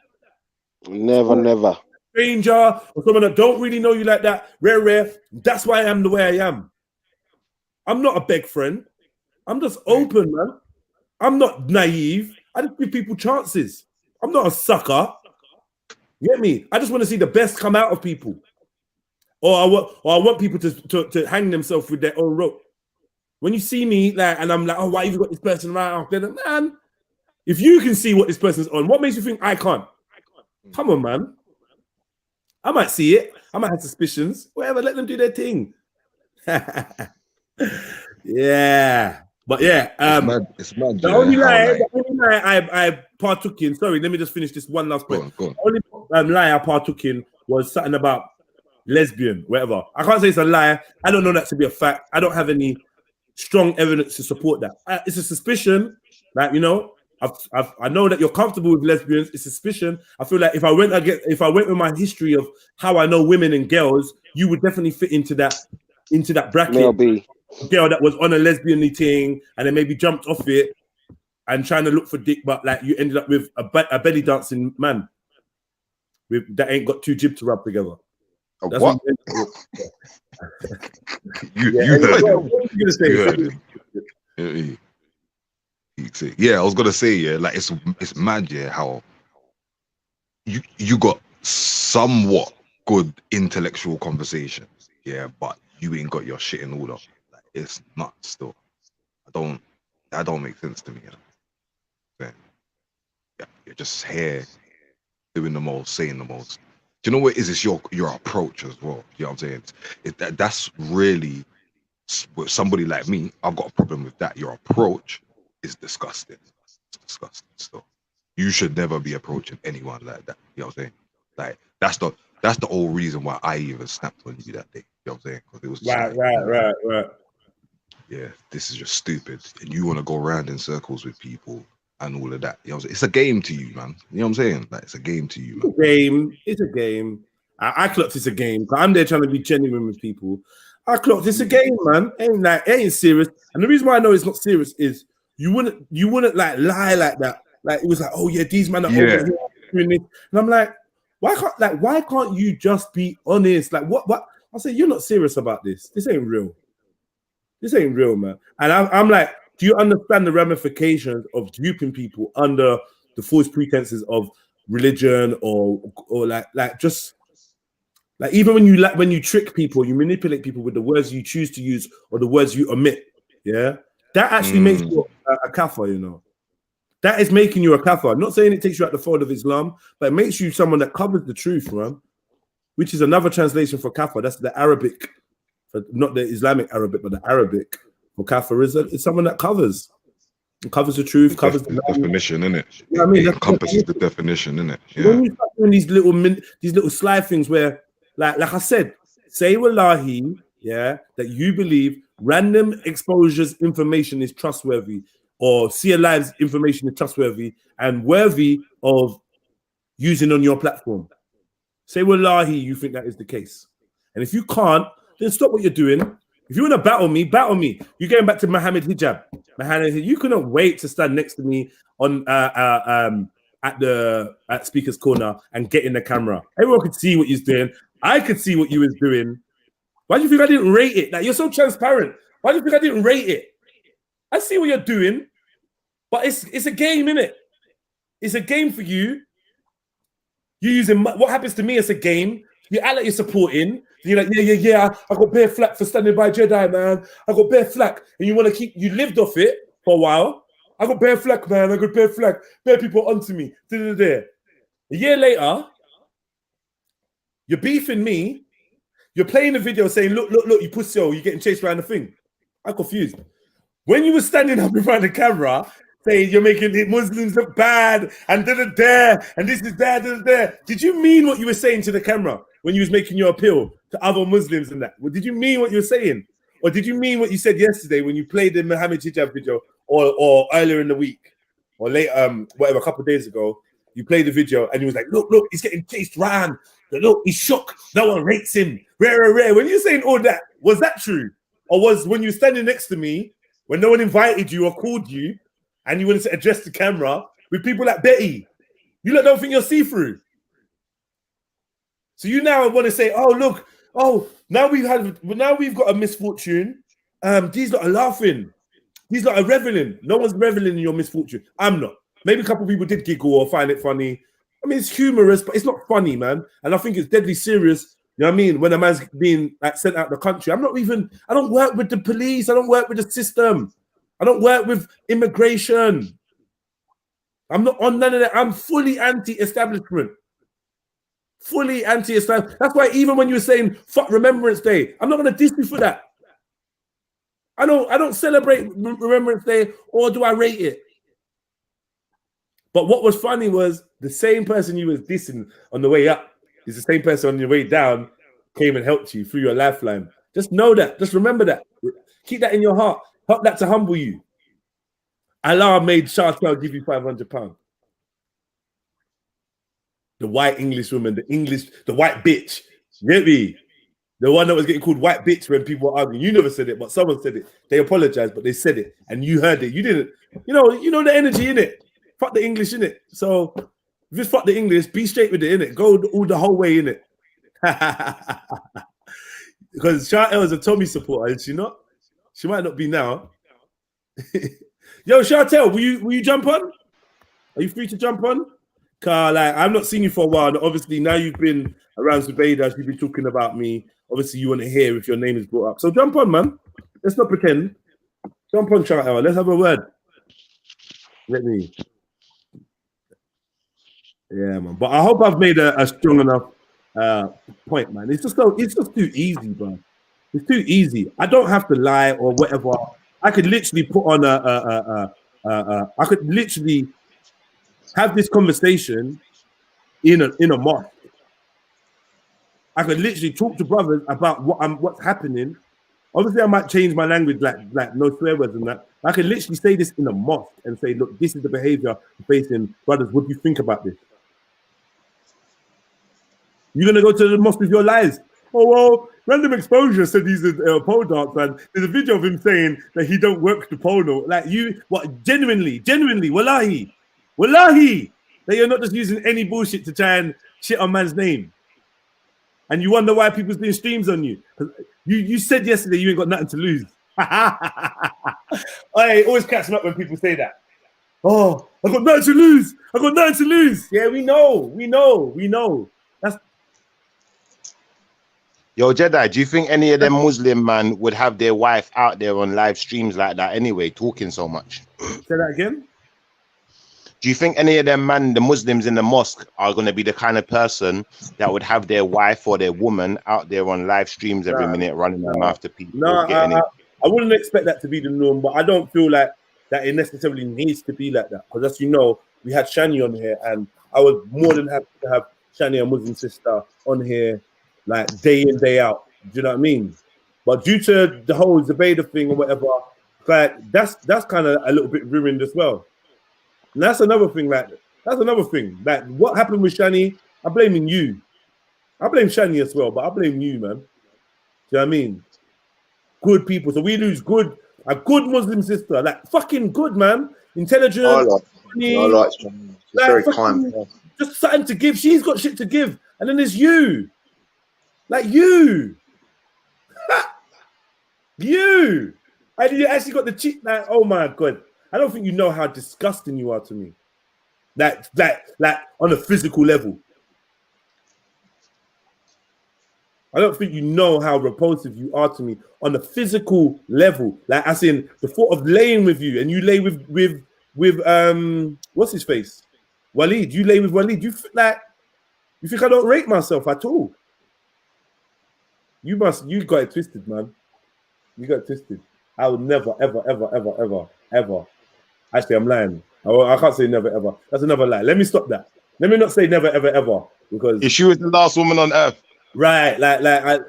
C: Never.
A: Stranger or someone that don't really know you like that, rare. That's why I am the way I am. I'm not a beg friend. I'm just open, man. I'm not naive. I just give people chances. I'm not a sucker. You get me? I just want to see the best come out of people. Or I want people to hang themselves with their own rope. When you see me, like, and I'm like, oh, why you got this person around? Then, man, if you can see what this person's on, what makes you think I can't? Come on, man. I might see it. I might have suspicions. Whatever, let them do their thing. Yeah. But yeah,
K: it's mad.
A: The only lie I partook in, sorry, let me just finish this one last point.
K: Go on.
A: The only lie I partook in was something about lesbian, whatever. I can't say it's a lie. I don't know that to be a fact. I don't have any strong evidence to support that. It's a suspicion. Like, you know, I know that you're comfortable with lesbians. It's a suspicion. I feel like if I went with my history of how I know women and girls, you would definitely fit into that bracket.
C: Maybe.
A: A girl that was on a lesbian thing and then maybe jumped off it and trying to look for dick, but like you ended up with a belly dancing man that ain't got two jib to rub together. That's
K: what? You heard him.
A: What are you gonna say?
K: Yeah, I was gonna say, yeah, like it's mad, yeah, how you got somewhat good intellectual conversation, yeah, but you ain't got your shit in order. Like, it's nuts still. That don't make sense to me, you know. Yeah, you're just here doing the most, saying the most. Do you know what it is? It's your approach as well. You know what I'm saying? That's really, with somebody like me, I've got a problem with that. Your approach is disgusting. It's disgusting still. You should never be approaching anyone like that. You know what I'm saying? Like that's the whole reason why I even snapped on you that day. You know what I'm saying? Because it was just
A: right.
K: Yeah, this is just stupid. And you want to go around in circles with people and all of that. You know what I'm saying? It's a game to you, man. You know what I'm saying? Like, it's a game to you, man.
A: It's a game. I clocked it's a game. I'm there trying to be genuine with people. I clocked it's a game, man. It ain't serious. And the reason why I know it's not serious is you wouldn't like lie like that. Like it was like, oh yeah, these men are over here doing this. And I'm like, why can't you just be honest? Like what? I say, you're not serious about this. This ain't real. This ain't real, man. And I'm like, do you understand the ramifications of duping people under the false pretenses of religion or like just like even when you trick people, you manipulate people with the words you choose to use or the words you omit, yeah, that actually makes you a kafir, you know. That is making you a kafir. I'm not saying it takes you out the fold of Islam, but it makes you someone that covers the truth, man. Which is another translation for kafir. That's the Arabic, not the Islamic Arabic, but the Arabic for kafir is someone that covers. It covers the truth, covers the
K: definition, innit?
A: You know what I mean?
K: It encompasses the definition, innit? Yeah.
A: When you start doing these little slide things where, like I said, say wallahi, yeah, that you believe random exposures information is trustworthy, or see alive's information is trustworthy and worthy of using on your platform. Say wallahi, you think that is the case. And if you can't, then stop what you're doing. If you want to battle me. You're going back to Mohammed Hijab. You couldn't wait to stand next to me on at Speaker's Corner and get in the camera. Everyone could see what you're doing. I could see what you was doing. Why do you think I didn't rate it? Like, you're so transparent. Why do you think I didn't rate it? I see what you're doing, but it's a game, innit? It's a game for you. You're using what happens to me as a game. You act like you're supporting. You're like, yeah. I got bare flack for standing by Jedi, man. I got bare flack. And you want to you lived off it for a while. I got bare flack, man. I got bare flack. Bare people onto me. A year later, you're beefing me. You're playing the video saying, look, you pussy, you're getting chased around the thing. I'm confused. When you were standing up in front of the camera, saying you're making the Muslims look bad and and this is there. Did you mean what you were saying to the camera when you was making your appeal to other Muslims and that? Well, did you mean what you were saying? Or did you mean what you said yesterday when you played the Mohammed Hijab video or earlier in the week or late, whatever, a couple of days ago, you played the video and you was like, look, he's getting chased around. Look, he's shook. No one rates him. Rare. When you're saying all that, Was that true? Or was when you were standing next to me, when no one invited you or called you, and you wanted to address the camera with people like Betty, you don't think you're see-through? So you now want to say, oh, look, oh, now we've got a misfortune. These lot are laughing. These lot are reveling. No one's reveling in your misfortune. I'm not. Maybe a couple of people did giggle or find it funny. I mean, it's humorous, but it's not funny, man. And I think it's deadly serious. You know what I mean? When a man's being like sent out the country, I don't work with the police. I don't work with the system. I don't work with immigration. I'm not on none of that. I'm fully anti-establishment. Fully anti-establishment. That's why even when you were saying fuck Remembrance Day, I'm not going to diss you for that. I don't celebrate Remembrance Day, or do I rate it? But what was funny was the same person you was dissing on the way up is the same person on your way down came and helped you through your lifeline. Just know that. Just remember that. Keep that in your heart. Help that to humble you. Allah made Chantal give you £500. The white English woman, the white bitch. Get me? The one that was getting called white bitch when people were arguing. You never said it, but someone said it. They apologized, but they said it, and you heard it. You didn't. You know the energy in it. Fuck the English in it. So just fuck the English. Be straight with it in it. Go all the whole way in it. Because Chantal is a Tommy supporter, is she not? She might not be now. Yo, Chantal, will you jump on? Are you free to jump on? Cause like I've not seen you for a while. And obviously now you've been around Zubaydah, you've been talking about me. Obviously you want to hear if your name is brought up. So jump on, man. Let's not pretend. Jump on, Chantal. Let's have a word. Let me. Yeah, man. But I hope I've made a strong enough point, man. It's just too easy, bro. It's too easy. I don't have to lie or whatever. I could literally put on I could literally have this conversation in a mosque. I could literally talk to brothers about what's happening. Obviously, I might change my language, like no swear words and that. I could literally say this in a mosque and say, look, this is the behavior facing brothers. What do you think about this? You're gonna go to the mosque with your lies. Oh well, Random Exposure said he's a pole dancer, and there's a video of him saying that he don't work the pole. Like you, what? Genuinely, wallahi, that you're not just using any bullshit to try and shit on man's name. And you wonder why people's doing streams on you. You said yesterday you ain't got nothing to lose. It always cracks me up when people say that. Oh, I got nothing to lose. I got nothing to lose. Yeah, we know. That's.
H: Yo, Jedi, do you think any of them Muslim man would have their wife out there on live streams like that anyway, talking so much?
A: Say that again.
H: Do you think any of them man, the Muslims in the mosque, are going to be the kind of person that would have their wife or their woman out there on live streams every minute, running their mouth to people?
A: No, I wouldn't expect that to be the norm, but I don't feel like that it necessarily needs to be like that. Because as you know, we had Shani on here, and I was more than happy to have Shani, a Muslim sister, on here like day in, day out. Do you know what I mean? But due to the whole Zubaydah thing or whatever, like that's kind of a little bit ruined as well. And that's another thing. Like what happened with Shani, I'm blaming you. I blame Shani as well, but I blame you, man. Do you know what I mean? Good people. So we lose a good Muslim sister, like fucking good, man. Intelligent.
J: Very kind.
A: Just something to give. She's got shit to give. And then there's you. Like you. You. And you actually got the cheek. Like, oh my God. I don't think you know how disgusting you are to me. Like on a physical level. I don't think you know how repulsive you are to me on a physical level. Like, as in the thought of laying with you, and you lay with what's his face? Waleed. You lay with Waleed. You think I don't rate myself at all? You got it twisted, man. You got it twisted. I would never, ever. Actually, I'm lying. I can't say never, ever. That's another lie. Let me stop that. Let me not say never, ever, because
H: if she was the last woman on earth.
A: Right,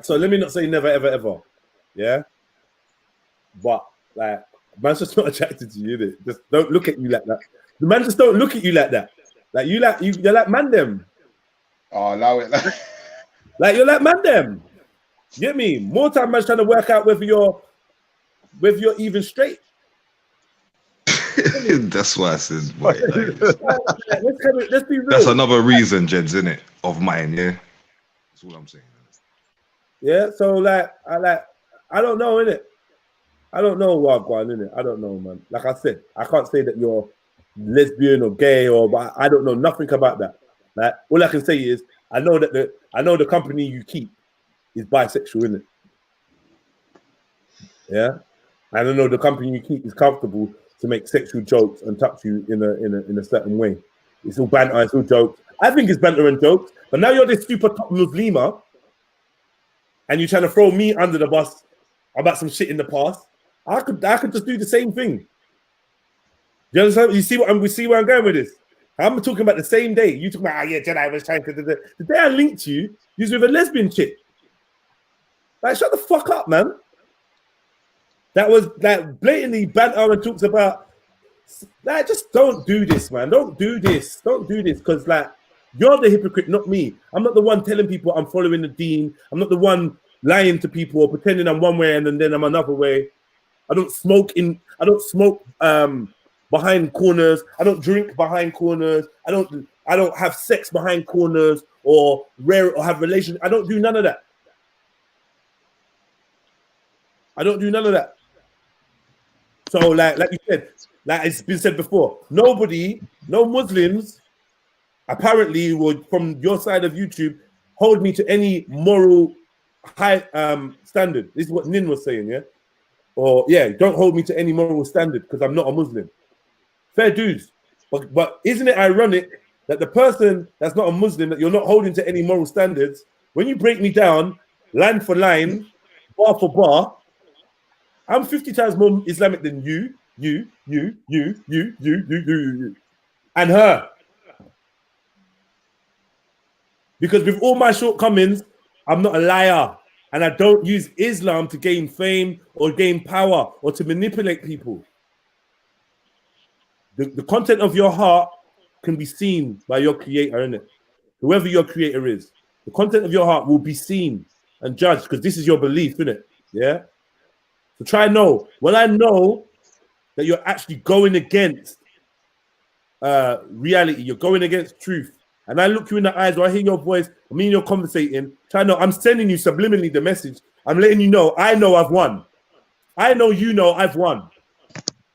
A: so let me not say never, ever. Yeah? But, like, man's just not attracted to you, innit? Just don't look at you like that. The man just don't look at you like that. Like, you're like man them.
H: Oh, allow it.
A: Like, you're like man them. Get me? More time man's trying to work out whether you're even straight.
K: That's why I said, boy, like,
A: let's be real.
K: that's another reason, Jeds, innit, of mine, yeah. That's all I'm saying.
A: Yeah, so I don't know, innit? I don't know what going, innit? I don't know, man. Like I said, I can't say that you're lesbian or gay but I don't know nothing about that. Like, all I can say is I know the company you keep is bisexual, innit? Yeah, I don't know the company you keep is comfortable to make sexual jokes and touch you in a certain way. It's all banter, it's all jokes. I think it's banter and jokes, but now you're this super top Muslima and you're trying to throw me under the bus about some shit in the past. I could just do the same thing. You understand? You see where I'm going with this? I'm talking about the same day. You talking about, Jedi was trying to. The day I linked you, you was with a lesbian chick. Like, shut the fuck up, man. That was like blatantly banter and talks about. Like, just don't do this, man. Don't do this. Don't do this, because like you're the hypocrite, not me. I'm not the one telling people I'm following the deen. I'm not the one lying to people or pretending I'm one way and then I'm another way. I don't smoke behind corners. I don't drink behind corners. I don't have sex behind corners or have relations. I don't do none of that. I don't do none of that. So like you said, like it's been said before, no Muslims apparently would, from your side of YouTube, hold me to any moral high standard. This is what Nin was saying, yeah? Or yeah, don't hold me to any moral standard because I'm not a Muslim. Fair dues. But isn't it ironic that the person that's not a Muslim, that you're not holding to any moral standards, when you break me down, line for line, bar for bar, I'm 50 times more Islamic than you, and her. Because with all my shortcomings, I'm not a liar. And I don't use Islam to gain fame or gain power or to manipulate people. The content of your heart can be seen by your creator, innit? Whoever your creator is. The content of your heart will be seen and judged because this is your belief, innit? Yeah? So try know. When I know that you're actually going against reality, you're going against truth, and I look you in the eyes or I hear your voice, I mean you're conversating, try know I'm sending you subliminally the message. I'm letting you know I've won. I know you know I've won.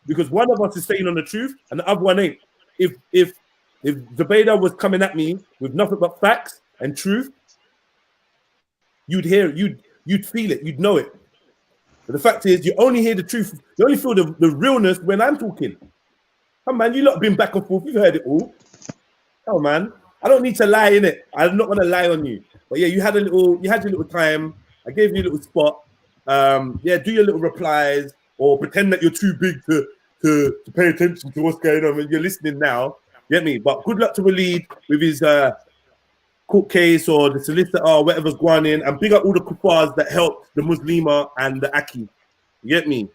A: Because one of us is staying on the truth and the other one ain't. If Zubaydah was coming at me with nothing but facts and truth, you'd hear it, you'd feel it, you'd know it. But the fact is, you only hear the truth, you only feel the realness when I'm talking. Come man, you lot been back and forth, you've heard it all. Oh man, I don't need to lie in it. I'm not gonna lie on you. But yeah, you had your little time. I gave you a little spot. Yeah, do your little replies or pretend that you're too big to pay attention to what's going on. You're listening now. You get me? But good luck to Waleed with his court case or the solicitor or whatever's going in. And big up all the kuffars that helped the Muslima and the Aki. You get me?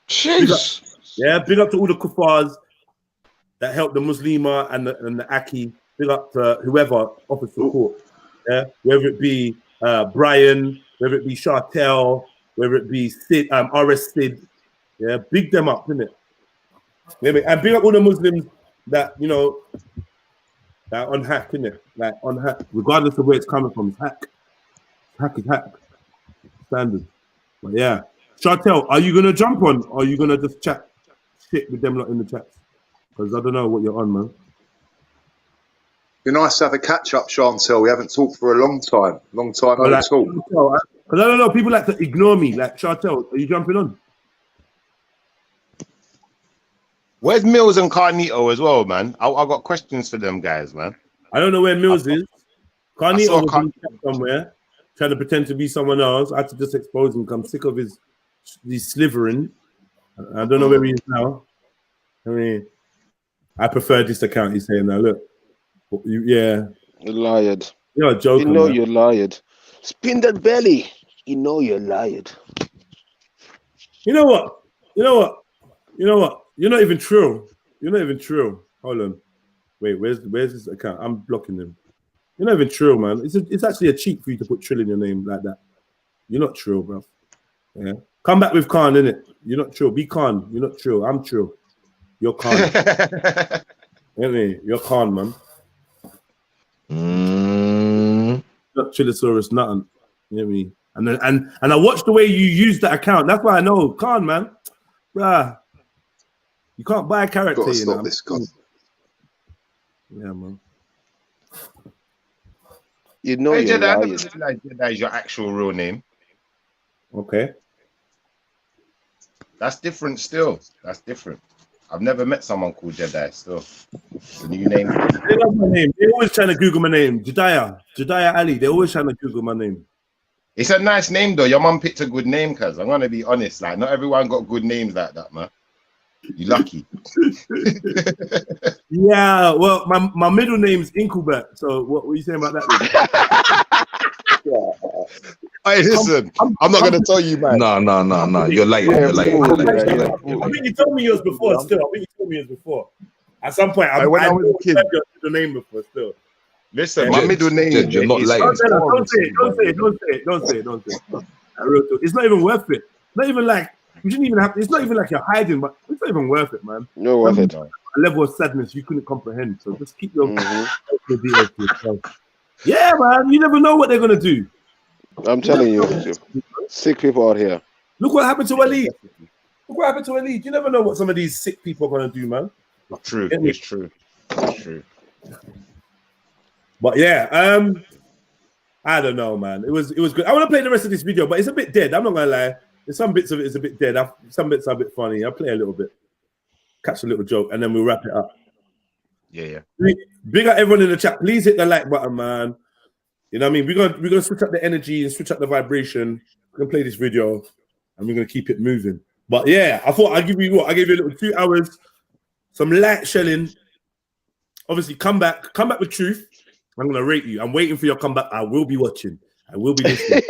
B: Jeez.
A: Big up to all the kuffars that helped the Muslima and the Aki. Big up to whoever offers support. Yeah, whether it be Brian, whether it be Chartel, whether it be Sid, RS Sid. Yeah, big them up, innit? And big up all the Muslims that, you know, that are unhacked, innit? Like unhacked, regardless of where it's coming from, it's hack. Hack is hack. Standard. But yeah. Chartel, are you gonna jump on or are you gonna just chat shit with them lot in the chats? Because I don't know what you're on, man.
J: Be nice to have a catch up, Chantel. We haven't talked for a long time. No talk.
A: Because I don't know, people like to ignore me. Like Chartel, are you jumping on?
H: Where's Mills and Carnito as well, man? I got questions for them guys, man.
A: I don't know where Mills is. Carnito was somewhere trying to pretend to be someone else. I had to just expose him. I'm sick of his slivering. I don't know where he is now. I mean, I prefer this account. He's saying now, look, you're lied. You're a joker.
C: You know
A: man.
C: you're lied. Spin that belly. You know you're lied.
A: You know what? You're not even true. You're not even true. Hold on. Wait, where's this account? I'm blocking them. You're not even true, man. It's actually a cheat for you to put Trill in your name like that. You're not trill, bro. Yeah. Come back with Khan, innit? You're not trill. Be Khan. You're not trill. I'm trill. You're Khan. You're Khan, man. Not Trillosaurus, nothing. You know what I mean? And I watched the way you use that account. That's why I know Khan, man. Bruh. You can't buy a character,
J: Gotta
A: you know.
J: stop this, God.
A: Yeah, man.
C: You know,
H: Hey,
C: you're
H: Jedi, I
C: lying.
H: never realized Jedi is your actual real name.
A: Okay.
H: That's different still. That's different. I've never met someone called Jedi still. It's a new name.
A: They love my name. They're always trying to Google my name. Jediah Ali. They're always trying to Google my name.
H: It's a nice name though. Your mum picked a good name, cuz I'm gonna be honest. Like, not everyone got good names like that, man. You lucky.
A: Yeah, well, my middle name's Inkubert. So what were you saying about that?
H: Hey, listen, I'm not gonna tell you, man.
K: No. You're late. You're late.
A: I think you told me yours before. Still, I think you told me yours before. At some point, I was a kid. Your name before. Still,
H: listen, my middle name.
K: You're not late.
A: Don't say it. It's not even worth it. Not even like you shouldn't even have. It's not even like you're hiding, but it's not even worth it, man.
C: No worth it.
A: A level of sadness you couldn't comprehend. So just keep your details to yourself. Yeah, man. You never know what they're gonna do.
C: I'm telling you, sick people out here.
A: Look what happened to Ali. Look what happened to Ali. You never know what some of these sick people are gonna do, man.
H: True. It's true. It's true.
A: But yeah, I don't know, man. It was good. I want to play the rest of this video, but it's a bit dead. I'm not gonna lie. There's some bits of it is a bit dead. Some bits are a bit funny. I'll play a little bit, catch a little joke, and then we'll wrap it up.
H: Yeah.
A: Big up everyone in the chat. Please hit the like button, man. You know what I mean? We're gonna switch up the energy and switch up the vibration. We're gonna play this video, and we're gonna keep it moving. But yeah, I thought I'd give you I gave you a little 2 hours, some light shelling. Obviously, come back with truth. I'm gonna rate you. I'm waiting for your comeback. I will be watching. I will be listening.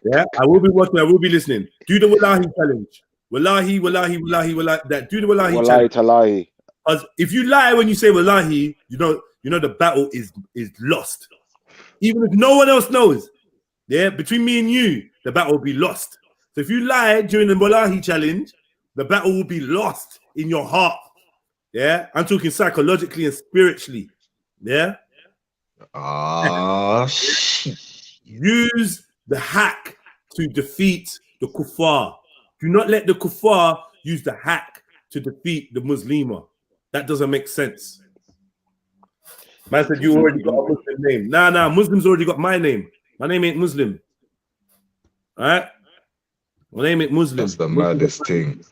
A: Yeah, I will be watching. I will be listening. Do the Wallahi challenge. Wallahi. That do the Wallahi challenge.
C: Talahi.
A: Because if you lie when you say Wallahi, you know the battle is lost. Even if no one else knows, yeah, between me and you, the battle will be lost. So if you lie during the Wallahi challenge, the battle will be lost in your heart. Yeah, I'm talking psychologically and spiritually. Yeah. Use the hack to defeat the kuffar. Do not let the kuffar use the hack to defeat the Muslima. That doesn't make sense. Man said you already got a Muslim name. Nah, Muslims already got my name. My name ain't Muslim. All right? My name ain't Muslim.
K: That's the maddest thing.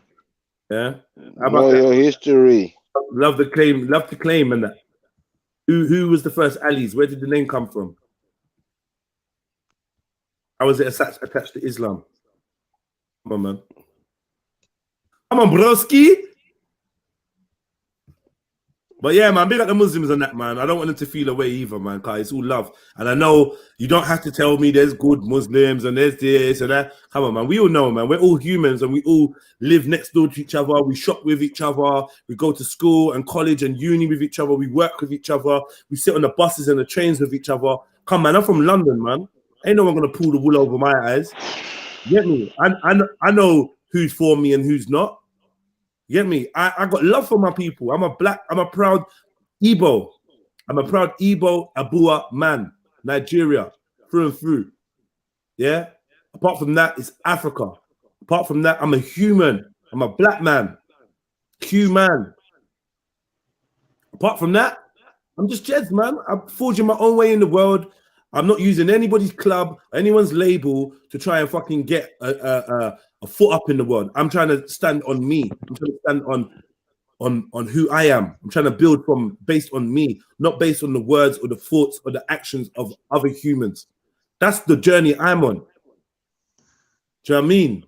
A: Yeah?
C: How about your history?
A: Love the claim and that. Who was the first Alis? Where did the name come from? How was it attached to Islam? Come on, man. Come on, broski. But yeah, man, big up the Muslims on that, man. I don't want them to feel away either, man, because it's all love. And I know you don't have to tell me there's good Muslims and there's this and that. Come on, man. We all know, man. We're all humans and we all live next door to each other. We shop with each other. We go to school and college and uni with each other. We work with each other. We sit on the buses and the trains with each other. Come, man, I'm from London, man. Ain't no one going to pull the wool over my eyes. You get me? I know who's for me and who's not. You get me? I got love for my people. I'm a proud Igbo. I'm a proud Igbo Abua man. Nigeria, through and through. Yeah? Apart from that, it's Africa. Apart from that, I'm a human. I'm a black man. Human. Apart from that, I'm just Jeds, man. I'm forging my own way in the world. I'm not using anybody's club, anyone's label to try and fucking get a foot up in the world. I'm trying to stand on me. I'm trying to stand on who I am. I'm trying to build based on me, not based on the words or the thoughts or the actions of other humans. That's the journey I'm on. Do you know what I mean?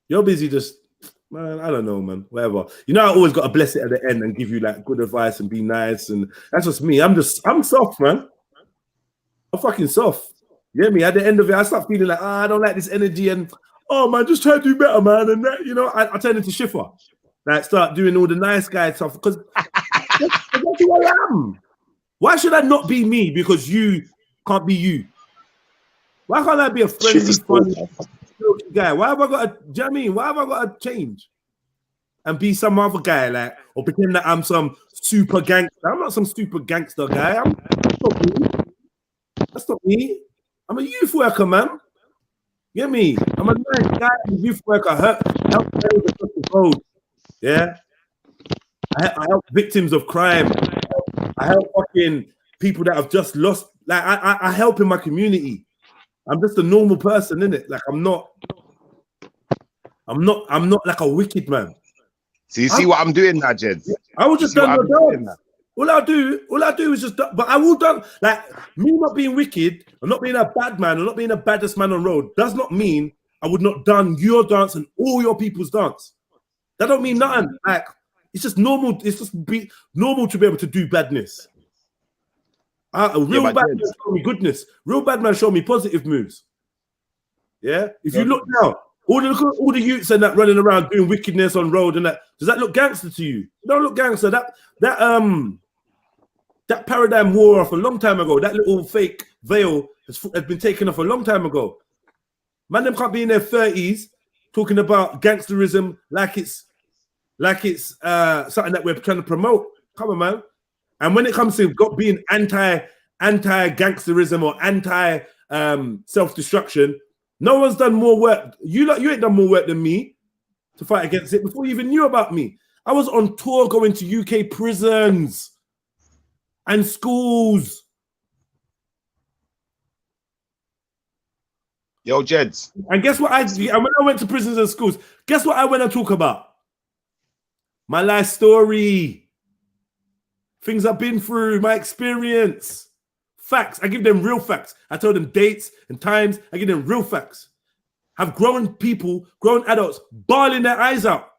A: You're busy just, man, I don't know, man. Whatever. You know, I always got to bless it at the end and give you like good advice and be nice. And that's just me. I'm soft, man. I'm fucking soft. You hear me? At the end of it, I start feeling like, I don't like this energy and, oh, man, just try to do better, man. And that, you know, I turn into Schiffer. Like, start doing all the nice guy stuff because that's who I am. Why should I not be me because you can't be you? Why can't I be a friendly, funny guy? Why have I got to, do you know what I mean? Why have I got to change and be some other guy, like, or pretend that I'm some super gangster? I'm not some super gangster guy. That's not me. I'm a youth worker, man. You get me? I'm a nice guy, a youth worker. Help across the road. Yeah. I help victims of crime. I help fucking people that have just lost. Like I help in my community. I'm just a normal person, innit? Like I'm not like a wicked man.
H: So you see what I'm doing now, Jed?
A: I was just done the dance. All I do is just, but I will done, like, me not being wicked, or not being a bad man, or not being the baddest man on road, does not mean I would not done your dance and all your people's dance. That don't mean nothing. Like, it's just normal. It's just be normal to be able to do badness. A real bad man show me goodness. Real bad man show me positive moves. Yeah. If you look now, all the youths and that running around doing wickedness on road and that, does that look gangster to you? It don't look gangster. That paradigm wore off a long time ago. That little fake veil has been taken off a long time ago. Man, them can't be in their 30s talking about gangsterism like it's something that we're trying to promote. Come on, man. And when it comes to being anti-gangsterism or anti self-destruction, no one's done more work. You ain't done more work than me to fight against it before you even knew about me. I was on tour going to UK prisons and schools.
H: Yo, Jeds.
A: And guess what and when I went to prisons and schools, guess what I went to talk about? My life story. Things I've been through, my experience. Facts. I give them real facts. I tell them dates and times. I give them real facts. Have grown people, grown adults, bawling their eyes out.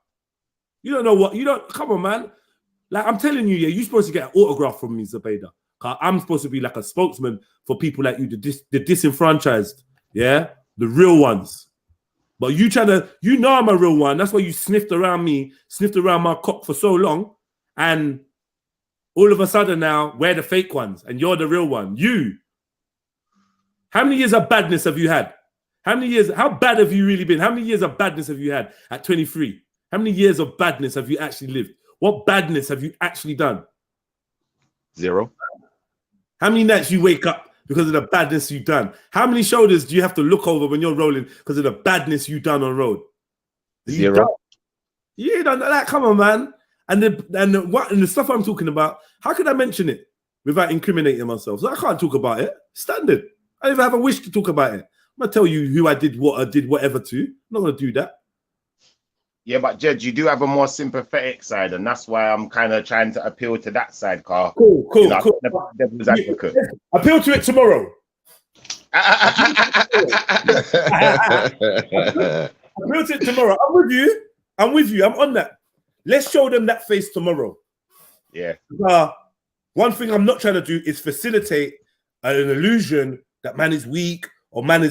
A: You don't know what, come on, man. Like, I'm telling you, yeah, you're supposed to get an autograph from me, Zabeda. I'm supposed to be like a spokesman for people like you, the disenfranchised, yeah? The real ones. But you know I'm a real one. That's why you sniffed around me, sniffed around my cock for so long. And all of a sudden now, we're the fake ones and you're the real one. You. How many years of badness have you had? How bad have you really been? How many years of badness have you had at 23? How many years of badness have you actually lived? What badness have you actually done?
H: 0.
A: How many nights you wake up because of the badness you've done? How many shoulders do you have to look over when you're rolling because of the badness you've done on road?
H: 0.
A: You ain't done that. Come on, man. And the stuff I'm talking about, how could I mention it without incriminating myself? So I can't talk about it. Standard. I don't even have a wish to talk about it. I'm gonna tell you who I did whatever to. I'm not gonna do that.
H: Yeah, but Jed, you do have a more sympathetic side, and that's why I'm kind of trying to appeal to that side, Carl.
A: Cool.
H: Devil's advocate.
A: Appeal to it tomorrow. Appeal to it tomorrow. I'm with you. I'm on that. Let's show them that face tomorrow.
H: Yeah.
A: One thing I'm not trying to do is facilitate an illusion that man is weak or man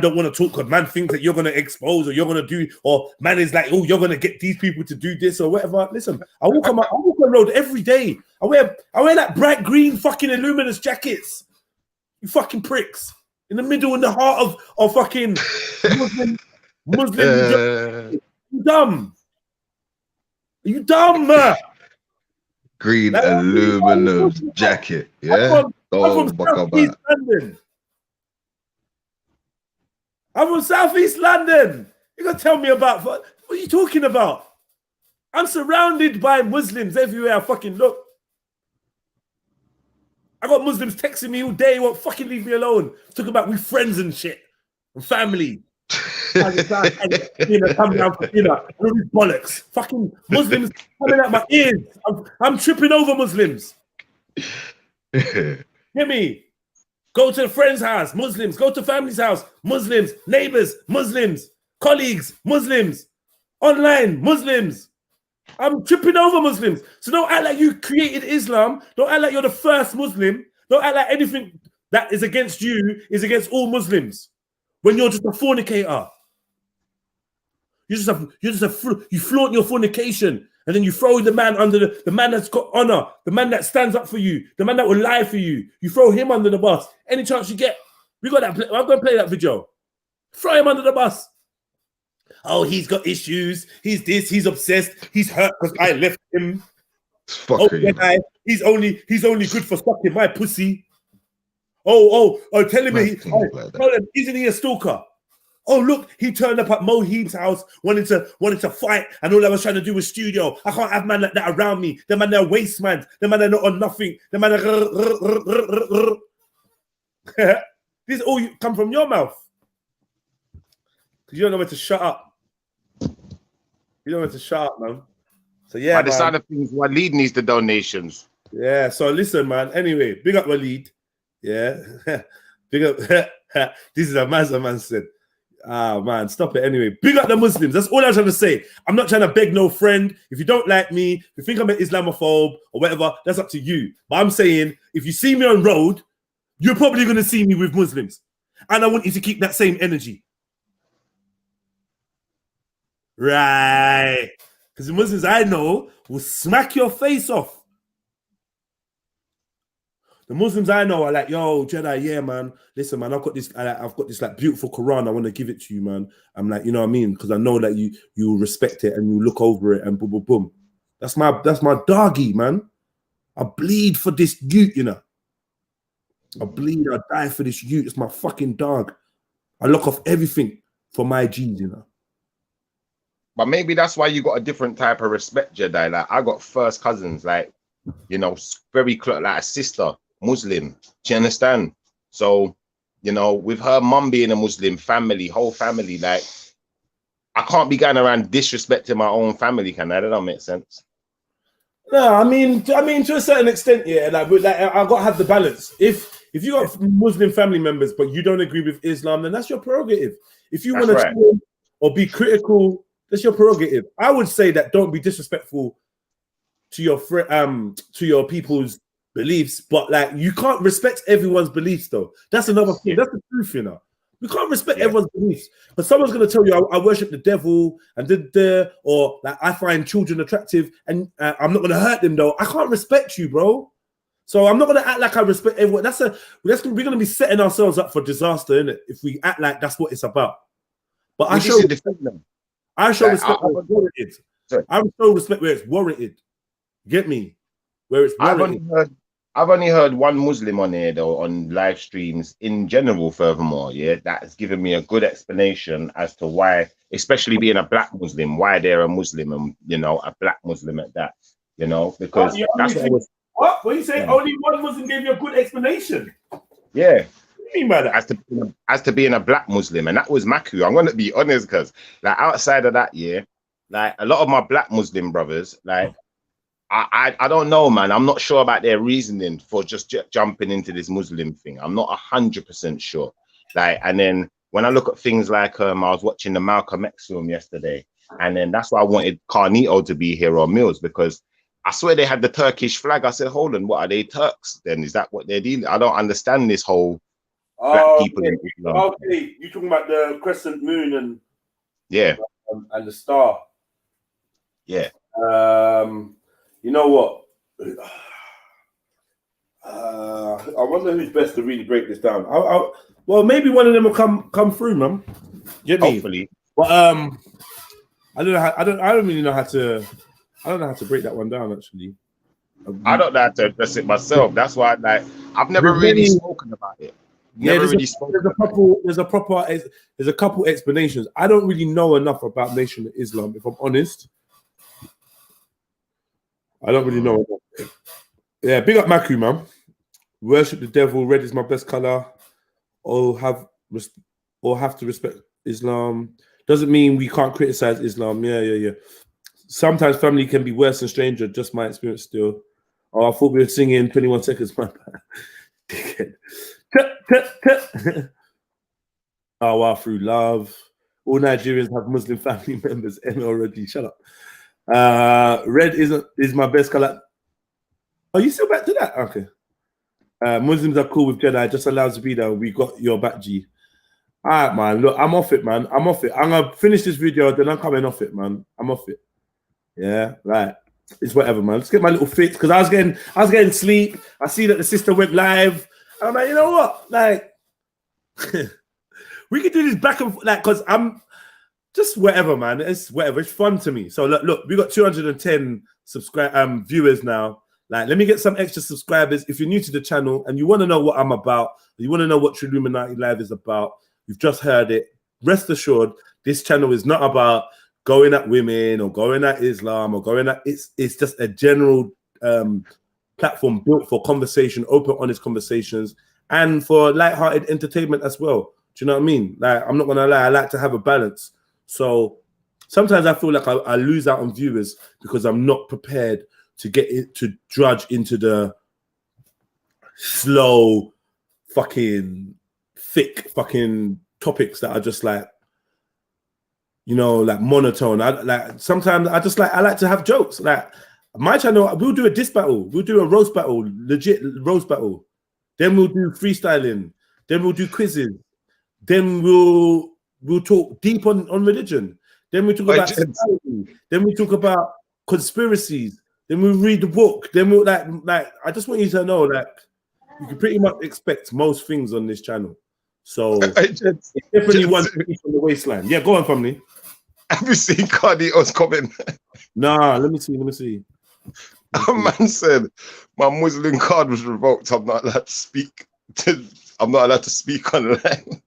A: don't want to talk because man thinks that you're going to expose or you're going to do, or man is like, oh, you're going to get these people to do this or whatever. Listen, I walk on the road every day. I wear that bright green fucking luminous jackets. You fucking pricks. In the middle, in the heart of fucking Muslim. You dumb. Are you dumb?
K: Green aluminum jacket. Yeah.
A: I'm from Southeast London. I'm from Southeast London. You're going to tell me about, what are you talking about? I'm surrounded by Muslims everywhere I fucking look. I got Muslims texting me all day, won't fucking leave me alone. Talking about we friends and shit. And family. Come down for dinner. All these bollocks. Fucking Muslims coming out my ears. I'm tripping over Muslims. Hear me? Go to a friend's house, Muslims. Go to family's house, Muslims. Neighbors, Muslims. Colleagues, Muslims. Online, Muslims. I'm tripping over Muslims. So don't act like you created Islam. Don't act like you're the first Muslim. Don't act like anything that is against you is against all Muslims. When you're just a fornicator. You flaunt your fornication. And then you throw the man under the man that's got honor, the man that stands up for you, the man that will lie for you. You throw him under the bus any chance you get. We got that. I'm going to play that video. Throw him under the bus. Oh, he's got issues. He's this. He's obsessed. He's hurt because I left him. He's only good for sucking my pussy. Oh, telling me, isn't he a stalker? Oh, look, he turned up at Moheen's house, wanted to fight, and all I was trying to do was studio. I can't have man like that around me. The man, they're waste man. The man, they're not on nothing. The man, this all come from your mouth. Because you don't know where to shut up. You don't know where to shut up, man. So yeah,
H: by the side of things, Waleed needs the donations.
A: Yeah, so listen, man. Anyway, big up Waleed. Yeah. Big up. This is a man said. Ah, man, stop it anyway. Big up the Muslims. That's all I'm trying to say. I'm not trying to beg no friend. If you don't like me, if you think I'm an Islamophobe or whatever, that's up to you. But I'm saying, if you see me on road, you're probably going to see me with Muslims. And I want you to keep that same energy. Right. Because the Muslims I know will smack your face off. The Muslims I know are like, yo, Jedi, yeah, man. Listen, man, I've got this like beautiful Quran. I want to give it to you, man. I'm like, you know what I mean? Because I know that you respect it and you look over it and boom, boom, boom. That's my doggy, man. I bleed for this youth, you know. I die for this youth. It's my fucking dog. I look off everything for my genes, you know.
H: But maybe that's why you got a different type of respect, Jedi. Like, I got first cousins, like, you know, very close, like a sister, Muslim. Do you understand? So, you know, with her mum being a Muslim, whole family, like, I can't be going around disrespecting my own family, can I? That don't make sense.
A: No, I mean, to a certain extent, yeah. Like I got to have the balance. If you got Muslim family members, but you don't agree with Islam, then that's your prerogative. If you want to or be critical, that's your prerogative. I would say that don't be disrespectful to your people's beliefs, but like you can't respect everyone's beliefs, though. That's another thing. That's the truth, you know. We can't respect everyone's beliefs, but someone's gonna tell you I worship the devil and or like I find children attractive, and I'm not gonna hurt them though. I can't respect you, bro. So I'm not gonna act like I respect everyone. We're gonna be setting ourselves up for disaster, innit? If we act like that's what it's about. But I show respect where it's warranted. I show respect where it's warranted. Get me? Where it's warranted.
H: I've only heard one Muslim on here though, on live streams in general, furthermore, yeah, that has given me a good explanation as to why, especially being a black Muslim, why they're a Muslim and, you know, a black Muslim at that, you know, because that's what I was...
A: What? What are you saying? Only one Muslim gave you a good explanation?
H: Yeah.
A: What do you mean by that?
H: As to being a black Muslim, and that was Maku. I'm going to be honest, because like outside of that, yeah, like a lot of my black Muslim brothers, like, I don't know, man. I'm not sure about their reasoning for just jumping into this Muslim thing. I'm not 100% sure. Like, and then when I look at things like I was watching the Malcolm X film yesterday, and then that's why I wanted Carnito to be here on Mills, because I swear they had the Turkish flag. I said, hold on, what are they, Turks? Then is that what they're dealing? I don't understand this whole black people in Islam.
A: Okay, you talking about the crescent moon and and the star?
H: Yeah.
A: You know what? I wonder who's best to really break this down. Well, maybe one of them will come through, man.
H: Hopefully.
A: But I don't know. I don't really know how to. I don't know how to break that one down. Actually,
H: I don't know how to address it myself. That's why, like, I've never really spoken about it. There's a couple explanations. I don't really know enough about Nation of Islam, if I'm honest. I don't really know. Yeah, big up Maku, man. Worship the devil. Red is my best color. Have to respect Islam. Doesn't mean we can't criticize Islam. Yeah. Sometimes family can be worse than stranger. Just my experience still. Oh, I thought we were singing 21 Seconds. My bad. Oh, wow, through love. All Nigerians have Muslim family members. Already, shut up. Red is my best color. Oh, you still back to that? Okay. Muslims are cool with Jedi. Just allows to be there. We got your back, G. All right, man. Look, I'm off it, man. I'm off it. I'm gonna finish this video, then I'm coming off it, man. I'm off it. Yeah, right. It's whatever, man. Let's get my little fix, because I was getting sleep. I see that the sister went live. I'm like, you know what? Like,
A: We could do this back and like, because I'm just whatever, man. It's whatever. It's fun to me. So look, we got 210 viewers now. Like, let me get some extra subscribers. If you're new to the channel and you want to know what I'm about, you want to know what Trilluminati Live is about, you've just heard it. Rest assured, this channel is not about going at women or going at Islam or going at it's just a general platform built for conversation, open, honest conversations, and for light-hearted entertainment as well. Do you know what I mean? Like, I'm not gonna lie, I like to have a balance. So sometimes I feel like I lose out on viewers because I'm not prepared to get it to drudge into the slow, fucking thick, fucking topics that are just like, you know, like monotone. Sometimes I like to have jokes. Like my channel, we'll do a diss battle, we'll do a roast battle, legit roast battle. Then we'll do freestyling. Then we'll do quizzes. Then we'll talk deep on religion. Then we talk about society. Then we talk about conspiracies. Then we read the book. Then we'll like. I just want you to know, like, you can pretty much expect most things on this channel. So it's definitely one from the waistline. Yeah, go on, family.
H: Have you seen Cardito's comment?
A: Nah, let me see.
H: A man said, "My Muslim card was revoked. I'm not allowed to speak. I'm not allowed to speak online."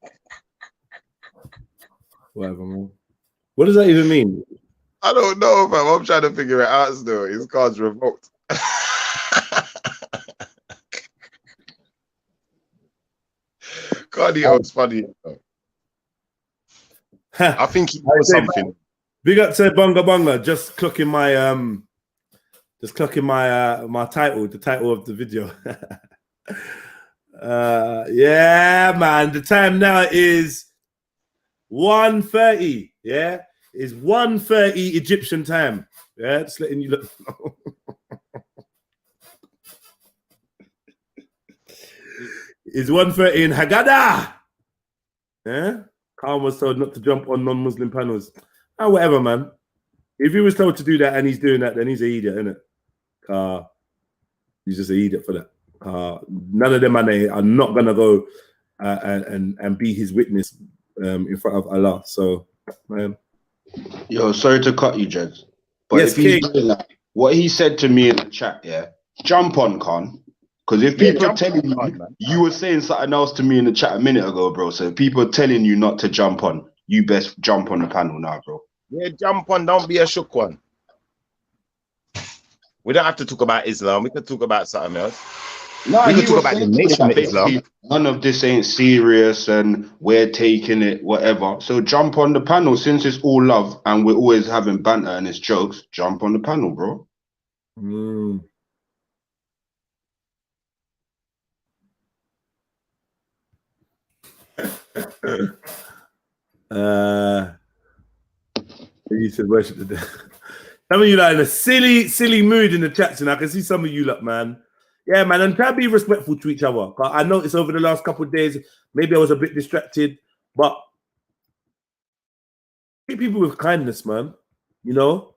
A: Whatever, man. What does that even mean?
H: I don't know, man. I'm trying to figure it out still. His card's revoked. Cardio is funny. I think he knows something.
A: Big up to Bunga Bunga, just clocking my title, the title of the video. Yeah, man. The time now is 1:30. Yeah, it's 1:30 Egyptian time. Yeah, just letting you look. It's 1:30 in Haggadah. Yeah, Khan was told not to jump on non-Muslim panels. Ah, whatever, man. If he was told to do that and he's doing that, then he's an idiot, isn't it? He's just an idiot for that. None of them are not gonna go and be his witness in front of Allah. So, man.
L: Yo, sorry to cut you, Jez. But
A: yes,
L: if he's doing that, what he said to me in the chat, yeah, jump on, Khan. Because if people are telling you, you were saying something else to me in the chat a minute ago, bro. So if people are telling you not to jump on, you best jump on the panel now, bro.
H: Yeah, jump on. Don't be a shook one. We don't have to talk about Islam. We can talk about something else.
L: No,
H: we can talk about the nation of Islam.
L: None of this ain't serious and we're taking it, whatever. So jump on the panel since it's all love and we're always having banter and it's jokes. Jump on the panel, bro.
A: You said worship the dead. Some of you are in a silly mood in the chats, and I can see some of you lot, man. Yeah, man, and try to be respectful to each other. I noticed over the last couple of days, maybe I was a bit distracted, but treat people with kindness, man. You know,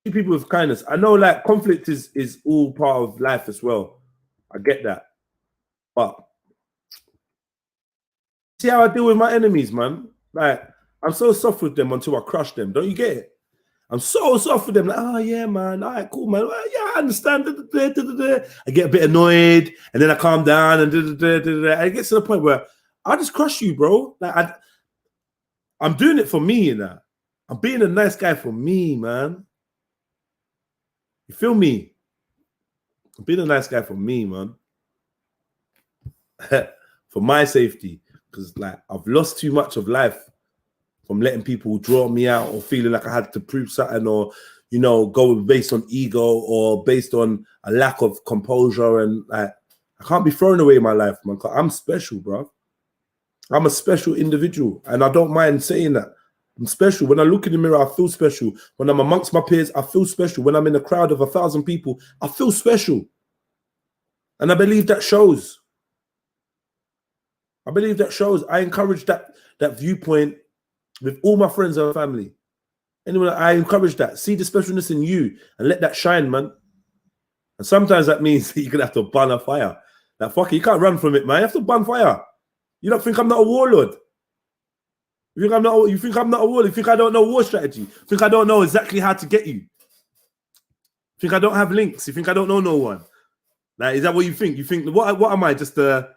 A: treat people with kindness. I know, like, conflict is all part of life as well. I get that, but see how I deal with my enemies, man. Like, I'm so soft with them until I crush them. Don't you get it? I'm so soft with them. Like, oh yeah, man. All right, cool, man. Well, yeah, I understand. I get a bit annoyed, and then I calm down, and it gets to the point where I just crush you, bro. Like, I'm doing it for me, you know. I'm being a nice guy for me, man. You feel me? I'm being a nice guy for me, man. For my safety, because like I've lost too much of life from letting people draw me out or feeling like I had to prove something, or, you know, go based on ego or based on a lack of composure. And like, I can't be throwing away my life, man. I'm special, bro. I'm a special individual, and I don't mind saying that. I'm special. When I look in the mirror, I feel special. When I'm amongst my peers, I feel special. When I'm in a crowd of 1,000 people, I feel special. And I believe that shows. I believe that shows. I encourage that viewpoint with all my friends and family. Anyway, I encourage that. See the specialness in you and let that shine, man. And sometimes that means you're going to have to burn a fire. Like, fuck it, you can't run from it, man. You have to burn fire. You don't think I'm not a warlord? You think I'm not? You think I'm not a warlord? You think I don't know war strategy? You think I don't know exactly how to get you? You think I don't have links? You think I don't know no one? Like, is that what you think? You think what am I? Just a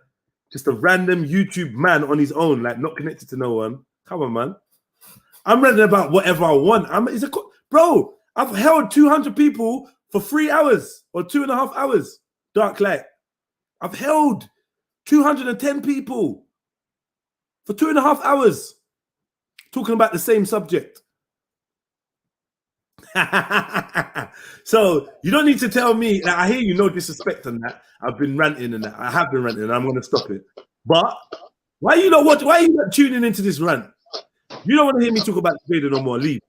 A: random YouTube man on his own, like not connected to no one? Come on, man. I'm ranting about whatever I want. Bro, I've held 200 people for 3 hours or 2.5 hours. Dark light. I've held 210 people for 2.5 hours talking about the same subject. So you don't need to tell me. Like, I hear you, no disrespect on that. I've been ranting and that. I have been ranting and I'm going to stop it. But why are you not tuning into this rant? You don't want to hear me talk about the trader no more. Leave.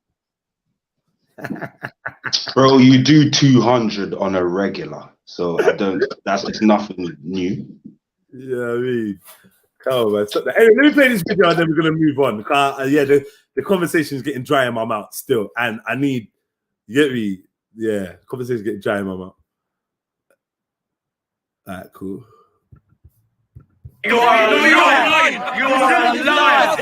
L: Bro, you do 200 on a regular. So that's just nothing new.
A: Yeah, I mean, come on, man. Stop that. Anyway, let me play this video and then we're going to move on. Yeah, the conversation is getting dry in my mouth still. And I need, you get me? Yeah, conversation is getting dry in my mouth. All right, cool.
G: You are a liar. You are a liar.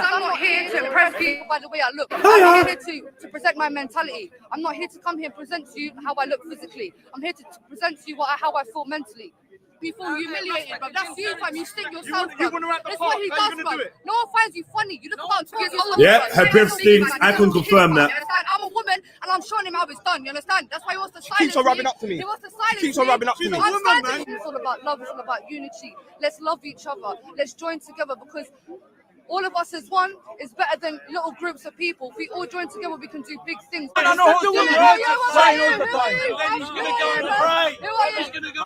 D: I'm not here to impress people by the way I look. I'm here to present my mentality. I'm not here to come here and present to you how I look physically. I'm here to present to you how I feel mentally. You feel humiliated, bro. That's you, fam. You stick yourself, bro. That's what he does, bro. No one finds you funny. You look about 2 years old.
A: Yeah, her breath stinks. I can confirm that.
D: I'm a woman and I'm showing him how it's done. You understand? That's why he wants to silence me.
C: Keeps on rubbing up to me.
D: He wants to silence me.
C: Keeps on rubbing up to me.
D: It's all about love. It's all about unity. Let's love each other. Let's join together because all of us as one is better than little groups of people. If we all join together, we can do big things.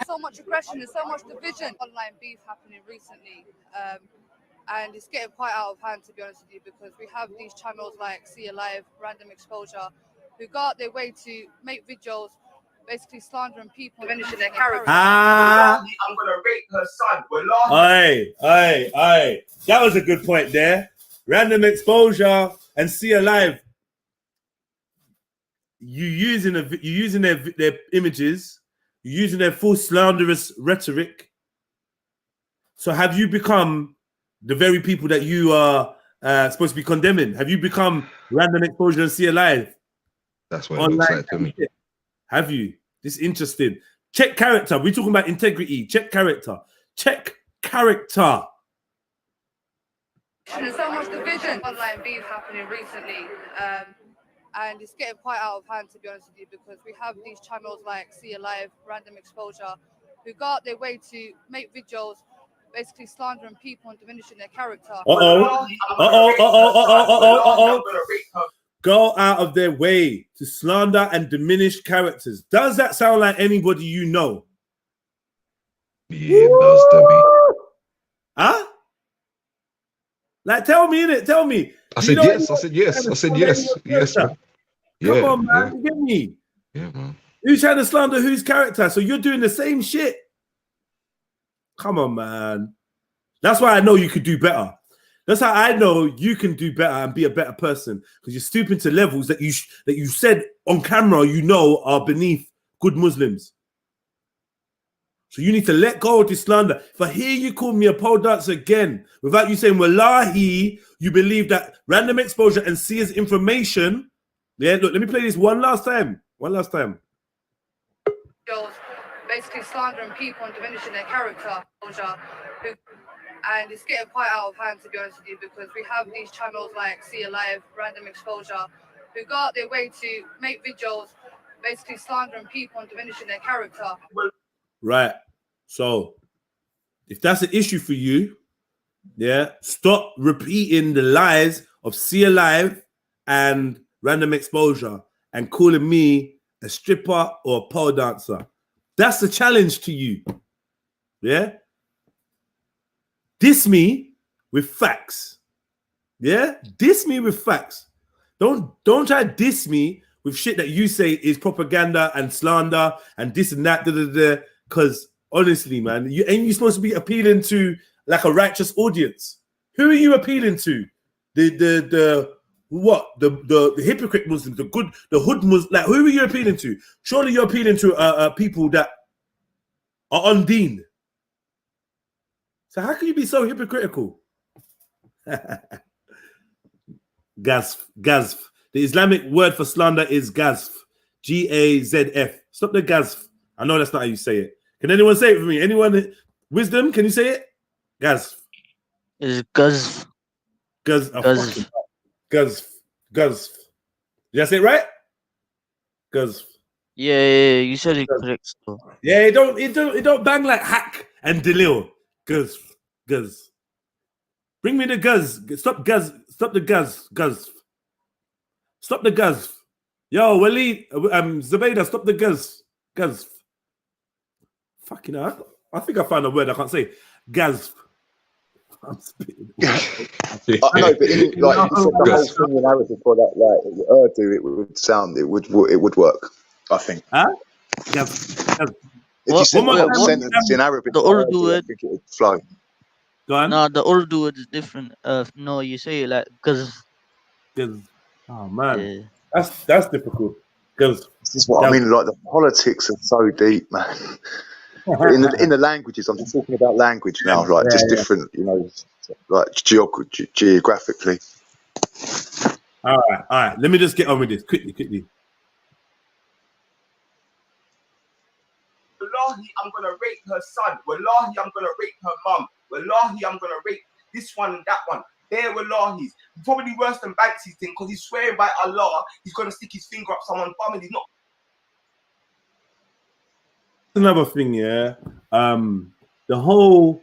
D: So much aggression and so much division. Online beef happening recently. And it's getting quite out of hand, to be honest with you, because we have these channels like See Alive, Random Exposure, who go out their way to make videos basically slandering people, diminishing their character.
A: I'm
M: gonna rape her son.
A: Aye. That was a good point there. Random Exposure and See Alive. You using their images, you're using their full slanderous rhetoric. So have you become the very people that you are supposed to be condemning? Have you become Random Exposure and See Alive?
K: That's what it looks like to me.
A: Have you? This is interesting. Check character. We're talking about integrity. Check character. Check character.
D: There's so much division. Online beef happening recently. And it's getting quite out of hand, to be honest with you, because we have these channels like See Alive, Random Exposure, who go out their way to make videos basically slandering people and diminishing their character.
A: Go out of their way to slander and diminish characters. Does that sound like anybody you know?
K: Yeah, it does to me.
A: Huh? Like, tell me, innit? Tell me.
K: I said yes. I said yes. Yes, man.
A: Come on, man. You get me?
K: Yeah, man.
A: Who's trying to slander whose character? So you're doing the same shit. Come on, man. That's why I know you could do better. That's how I know you can do better and be a better person, because you're stooping to levels that you said on camera you know are beneath good Muslims. So you need to let go of this slander. If I hear you call me a pole dancer again, without you saying, wallahi, you believe that Random Exposure and Sia's information. Yeah, look, let me play this one last time.
D: Basically slandering people and diminishing their character. And it's getting quite out of hand, to be honest with you, because we have these channels like See Alive, Random Exposure, who go out their way to make videos basically slandering people and diminishing their character.
A: Right. So if that's an issue for you, yeah, stop repeating the lies of See Alive and Random Exposure and calling me a stripper or a pole dancer. That's the challenge to you. Yeah. Diss me with facts. Yeah? Diss me with facts. Don't try to diss me with shit that you say is propaganda and slander and this and that, because honestly, man, you supposed to be appealing to like a righteous audience. Who are you appealing to? The hypocrite Muslims, the hood Muslims. Like, who are you appealing to? Surely you're appealing to people that are on deen. So how can you be so hypocritical? Gazf. The Islamic word for slander is gazf. G-A-Z-F. Stop the gazf. I know that's not how you say it. Can anyone say it for me? Anyone? Wisdom, can you say it? Gazf.
I: Is gazf.
A: Gazf. Gazf. Did I say it right? Gazf.
I: Yeah, you said it correct. So.
A: Yeah, it don't bang like hack and delil. Gazf. Bring me the guz. Stop the guz. Stop the guz. Yo, Waleed, Zubaydah, stop the guz. Fucking hell. I think I found a word I can't say. Gaz. I'm spitting.
J: I know, but in, like you said, the whole thing in Arabic for that, like Urdu, it would work. I think.
A: Huh?
J: If you said the whole sentence in Arabic,
I: the Urdu word,
J: I think it would flow.
A: Go on.
I: No, the Urdu word is different. No, you say it like gaz.
A: Oh man, that's difficult. Gaz.
J: This is what I mean. Like the politics are so deep, man. in the languages, I'm just talking about language now, like just different, you know, like geographically.
A: All right. Let me just get on with this quickly.
M: Wallahi, I'm gonna rape her son. Wallahi, I'm gonna rape her mum. Wallahi, I'm gonna rape this one and that one. They're wallahis. Probably worse than Banksy's thing because he's swearing by Allah he's gonna stick his finger up someone's bum and he's not.
A: Another thing, yeah. The whole,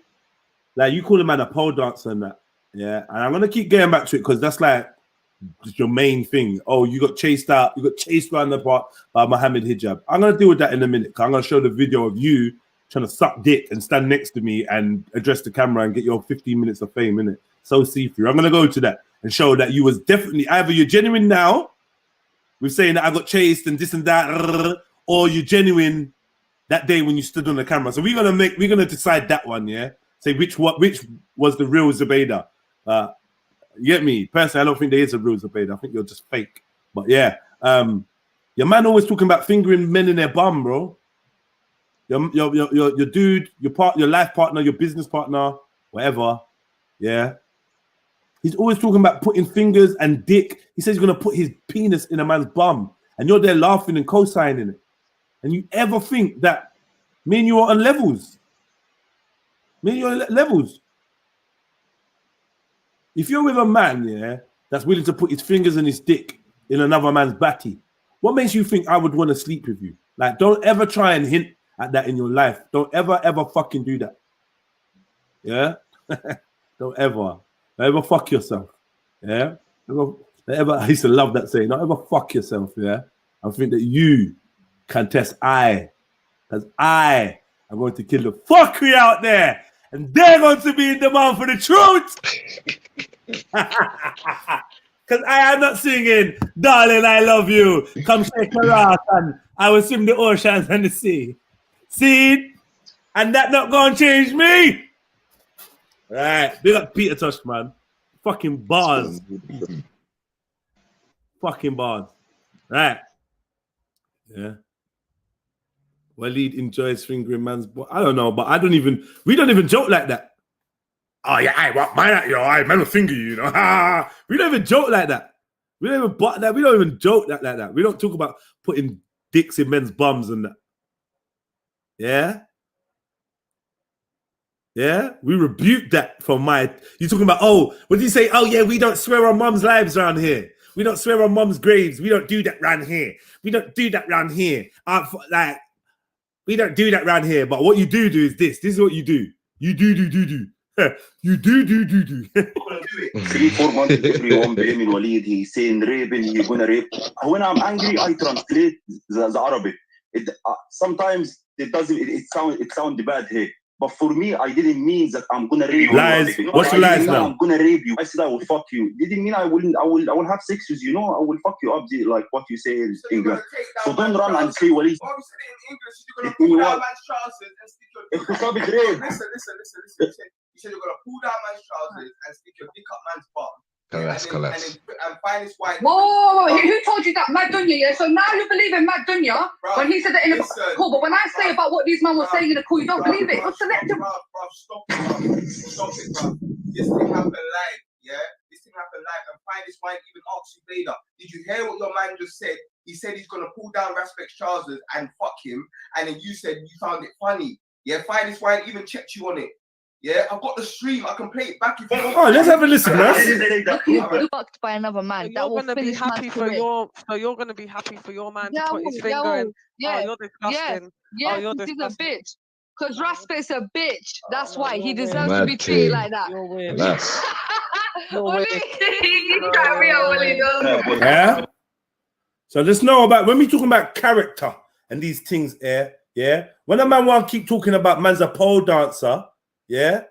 A: like, you call him a pole dancer and that, yeah. And I'm gonna keep getting back to it because that's like your main thing. Oh, you got chased out, you got chased around the park by Mohammed Hijab. I'm gonna deal with that in a minute. I'm gonna show the video of you trying to suck dick and stand next to me and address the camera and get your 15 minutes of fame, innit? So see-through. I'm gonna go to that and show that you was definitely either you're genuine now with saying that I got chased and this and that, or you're genuine that day when you stood on the camera. So we're gonna decide that one, yeah. Say which was the real Zubaydah. You get me? Personally, I don't think there is a real Zubaydah. I think you're just fake. But yeah, your man always talking about fingering men in their bum, bro. Your dude, your life partner, your business partner, whatever. Yeah. He's always talking about putting fingers and dick. He says he's gonna put his penis in a man's bum, and you're there laughing and co-signing it. And you ever think that me and you are on levels? Me and you are on levels. If you're with a man, yeah, that's willing to put his fingers and his dick in another man's batty, what makes you think I would want to sleep with you? Like, don't ever try and hint at that in your life. Don't ever fucking do that. Yeah? Don't ever fuck yourself. Yeah? I used to love that saying. Don't ever fuck yourself, yeah? I think that you can test because I am going to kill the fuckery out there, and they're going to be in demand for the truth. Because I am not singing, darling, I love you. Come shake your ass and I will swim the oceans and the sea. See? And that not going to change me. Right. Big up Peter Tosh, man. Fucking bars. Fucking bars. Right. Yeah. Waleed enjoys fingering man's boy. I don't know, but we don't even joke like that. Oh yeah, I man will finger you, you know. We don't even joke like that. We don't even joke like that. We don't talk about putting dicks in men's bums and that. Yeah? Yeah? We rebuke that from you talking about, oh, what did you say? Oh yeah, we don't swear on mum's lives around here. We don't swear on mum's graves. We don't do that around here. We don't do that around here. We don't do that around here. But what you do is this. This is what you do. You do. You do.
M: 3-4 months everyone blaming Waleed. He's saying raping, you're gonna rape. When I'm angry, I translate the Arabic. Sometimes it sounds bad here. But for me, I didn't mean that I'm gonna rape you.
A: Lies. What's the lies now?
M: I'm gonna rape you. I said I will fuck you. Didn't mean I will have sex with you. You know, I will fuck you up like what you say in English. So don't run and say Waleed.
G: Why you said it in English? You're gonna pull down man's trousers and stick your dick up. Listen. You said you're gonna pull down man's trousers and stick your dick up man's bum.
K: Caress.
B: And find his wife.
D: Whoa, who told you that? Mad Dunya, yeah? So now you believe in Mad Dunya when he said that in the call, but when I say about what these men were saying in the call, you don't believe it. You're selective.
B: Stop it, bro. This thing happened live, yeah? This thing happened live, and find this might even ask you later. Did you hear what your man just said? He said he's gonna pull down Respect's trousers and fuck him, and then you said you found it funny. Yeah, find this wine even checked you on it. Yeah, I've got the stream. I can play it back if you want.
A: Oh, let's have a listen, man.
N: You're fucked by another man. That will finish happy for your. So you're gonna be happy for your man to put his finger in.
D: Yeah,
N: oh, you're disgusting.
D: Yeah,
N: oh, you're
D: he's
N: disgusting.
D: a bitch. Because Respect's a bitch. That's why he deserves to be treated like that.
N: You're weird.
A: Yeah. So let's know about when we talking about character and these things here. Yeah. When a man want to keep talking about man's a pole dancer. Yeah.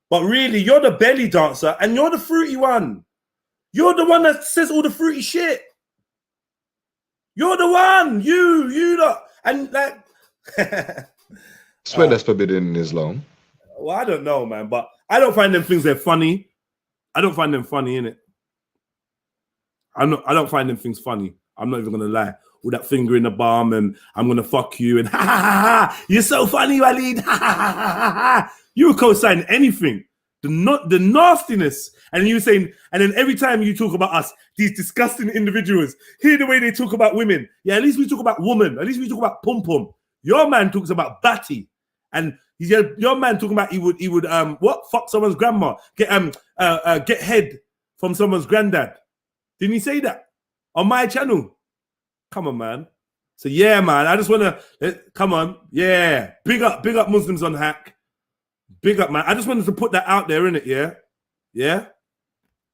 A: But really, you're the belly dancer and you're the fruity one. You're the one that says all the fruity shit. You're the one. You lot. And like
K: Swear that's forbidden in Islam.
A: Well, I don't know, man, but I don't find them things they're funny. I don't find them funny, innit? I don't find them things funny. I'm not even gonna lie. With that finger in the bum and I'm gonna fuck you and ha ha ha ha. You're so funny, Walid. Ha ha ha ha. You were co-signing anything. The nastiness. And you saying, and then every time you talk about us, these disgusting individuals, hear the way they talk about women. Yeah, at least we talk about woman. At least we talk about pum pum. Your man talks about batty. And your man talking about he would what, fuck someone's grandma, get head from someone's granddad. Didn't he say that on my channel? Come on, man. So yeah, man. I just wanna come on, yeah. Big up Muslims on Hack. Big up, man. I just wanted to put that out there, innit? Yeah, yeah.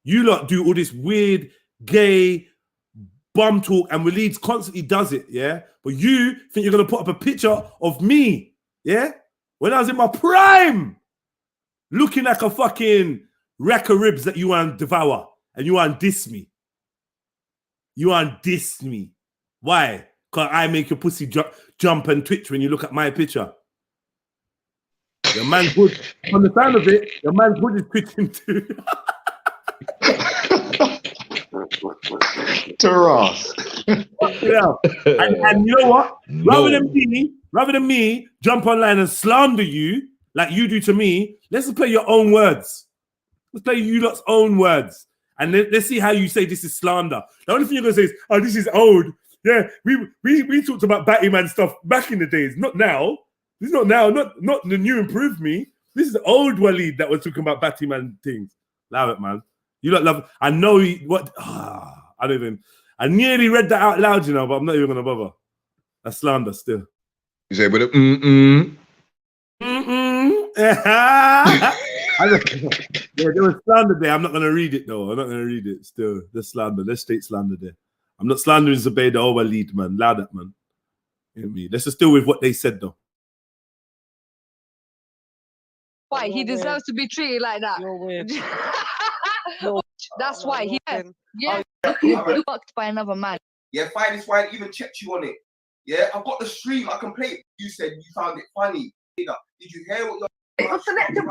A: You lot do all this weird gay bum talk, and Waleed constantly does it, yeah. But you think you're gonna put up a picture of me, yeah? When I was in my prime, looking like a fucking rack of ribs that you want to devour, and you want to diss me. You want to diss me. Why? Because I make your pussy jump and twitch when you look at my picture. Your man's hood, from the sound of it, your man's hood is twitching too.
L: Taras.
A: Yeah. And you know what? Rather than me jump online and slander you like you do to me, let's just play your own words. Let's play you lot's own words. And let's see how you say this is slander. The only thing you're gonna say is, oh, this is old. Yeah, we talked about Batman stuff back in the days, not now. This is not now, not the new improved me. This is the old Waleed that was talking about Batman things. Allow it, man. You lot love. I know I nearly read that out loud, you know, but I'm not even gonna bother. That's slander still.
K: You say, but
A: Yeah, there was slander there. I'm not gonna read it though. I'm not gonna read it still. There's slander. There's straight slander there. I'm not slandering Zubaydah or Waleed, man. Allow that, man. You know what I mean? Let's just deal with what they said though.
D: Why he deserves to be treated like that.
N: You're weird.
D: That's why he you're fucked by another man.
B: Yeah, find this wine even checked you on it. Yeah, I've got the stream. I can play it. You said you found it funny. Did you hear what you're selective?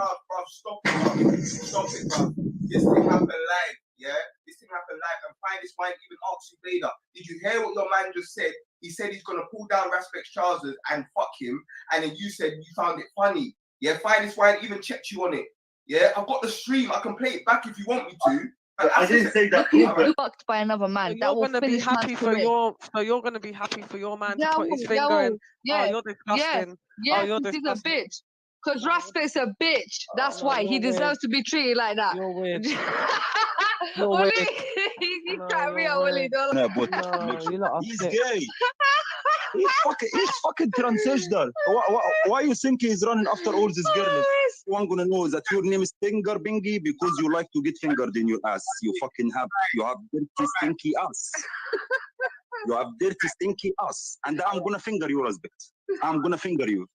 B: Stop it, bro. This thing happened live. Yeah, this thing happened live. And find this wine even ask you later. Did you hear what your man just said? He said he's gonna pull down Respect's trousers and fuck him. And then you said you found it funny. Yeah, find this wine even checked you on it. Yeah, I've got the stream. I can play it back if you want me to.
N: I didn't say that. You're fucked by another man. So you're gonna be happy for your. So you're gonna be happy for your man to put his finger in.
D: Yeah,
N: oh, you're disgusting.
D: Yeah,
N: oh, you're
D: he's
N: disgusting.
D: a bitch. Because Respect's a bitch. That's why he deserves to be treated like that.
N: You're weird.
D: Waleed, you can't be a Waleed.
M: He's gay. He's fucking transgender. Why you think he's running after all these girls? One gonna know that your name is Finger Bingy because you like to get fingered in your ass. You have dirty stinky ass. You have dirty stinky ass, and I'm gonna finger you, respect. I'm gonna finger you.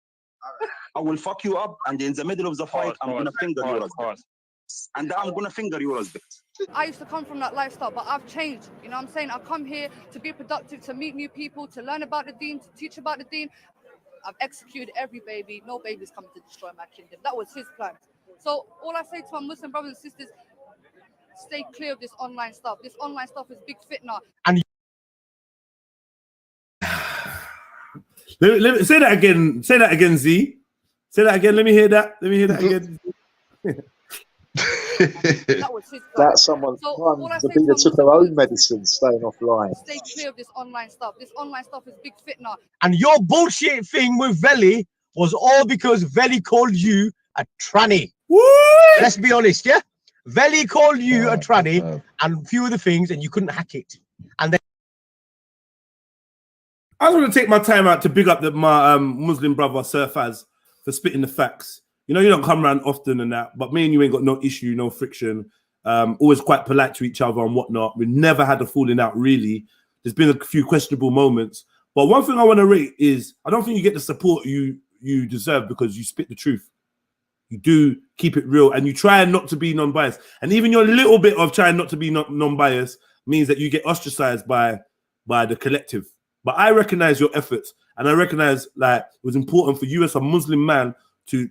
M: I will fuck you up, and in the middle of the fight, I'm gonna finger you, respect. And I'm gonna finger you, respect.
D: I used to come from that lifestyle, but I've changed. You know what I'm saying? I come here to be productive, to meet new people, to learn about the deen, to teach about the deen. I've executed every baby. No baby's coming to destroy my kingdom. That was his plan. So all I say to my Muslim brothers and sisters, stay clear of this online stuff. This online stuff is big fitna.
F: And
A: say that again. Say that again, Z. Say that again. Let me hear that. Let me hear that again.
J: That's someone's time to be took her own medicine, staying offline.
D: Stay clear of this online stuff. This online stuff is big fitna.
F: And your bullshit thing with Veli was all because Veli called you a tranny. Let's be honest, yeah? Veli called you a tranny and a few other things, and you couldn't hack it. And then
A: I was going to take my time out to big up my Muslim brother Surfaz for spitting the facts. You know, you don't come around often and that, but me and you ain't got no issue, no friction. Always quite polite to each other and whatnot. We never had a falling out, really. There's been a few questionable moments. But one thing I want to rate is I don't think you get the support you deserve because you spit the truth. You do keep it real and you try not to be non-biased. And even your little bit of trying not to be non-biased means that you get ostracized by the collective. But I recognize your efforts and I recognize like it was important for you as a Muslim man to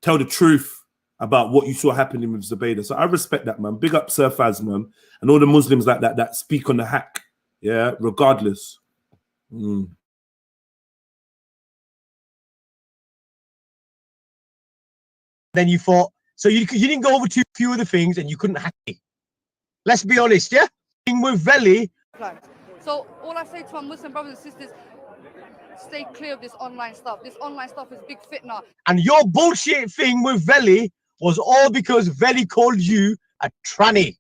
A: tell the truth about what you saw happening with Zubaydah. So I respect that, man. Big up Surfaz, man, and all the Muslims like that speak on the hack. Yeah, regardless.
F: Then you thought, so you didn't go over to a few of the things and you couldn't hack it. Let's be honest, yeah? With Veli.
D: So all I say to my Muslim brothers and sisters, stay clear of this online stuff. This online stuff is big fitna.
F: And your bullshit thing with Veli was all because Veli called you a tranny.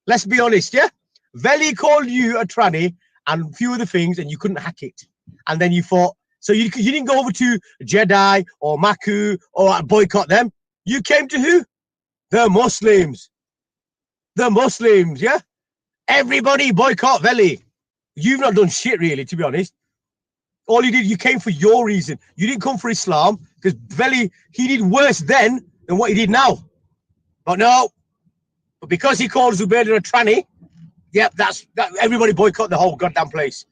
F: Let's be honest, yeah? Veli called you a tranny and a few other things and you couldn't hack it. And then you thought, so you didn't go over to Jedi or Maku or boycott them. You came to who? The Muslims. The Muslims, yeah? Everybody boycott Veli. You've not done shit, really, to be honest. All you did, you came for your reason. You didn't come for Islam because Veli, he did worse then than what he did now. But no, but because he called Zubaydah a tranny, yep, that everybody boycott the whole goddamn place.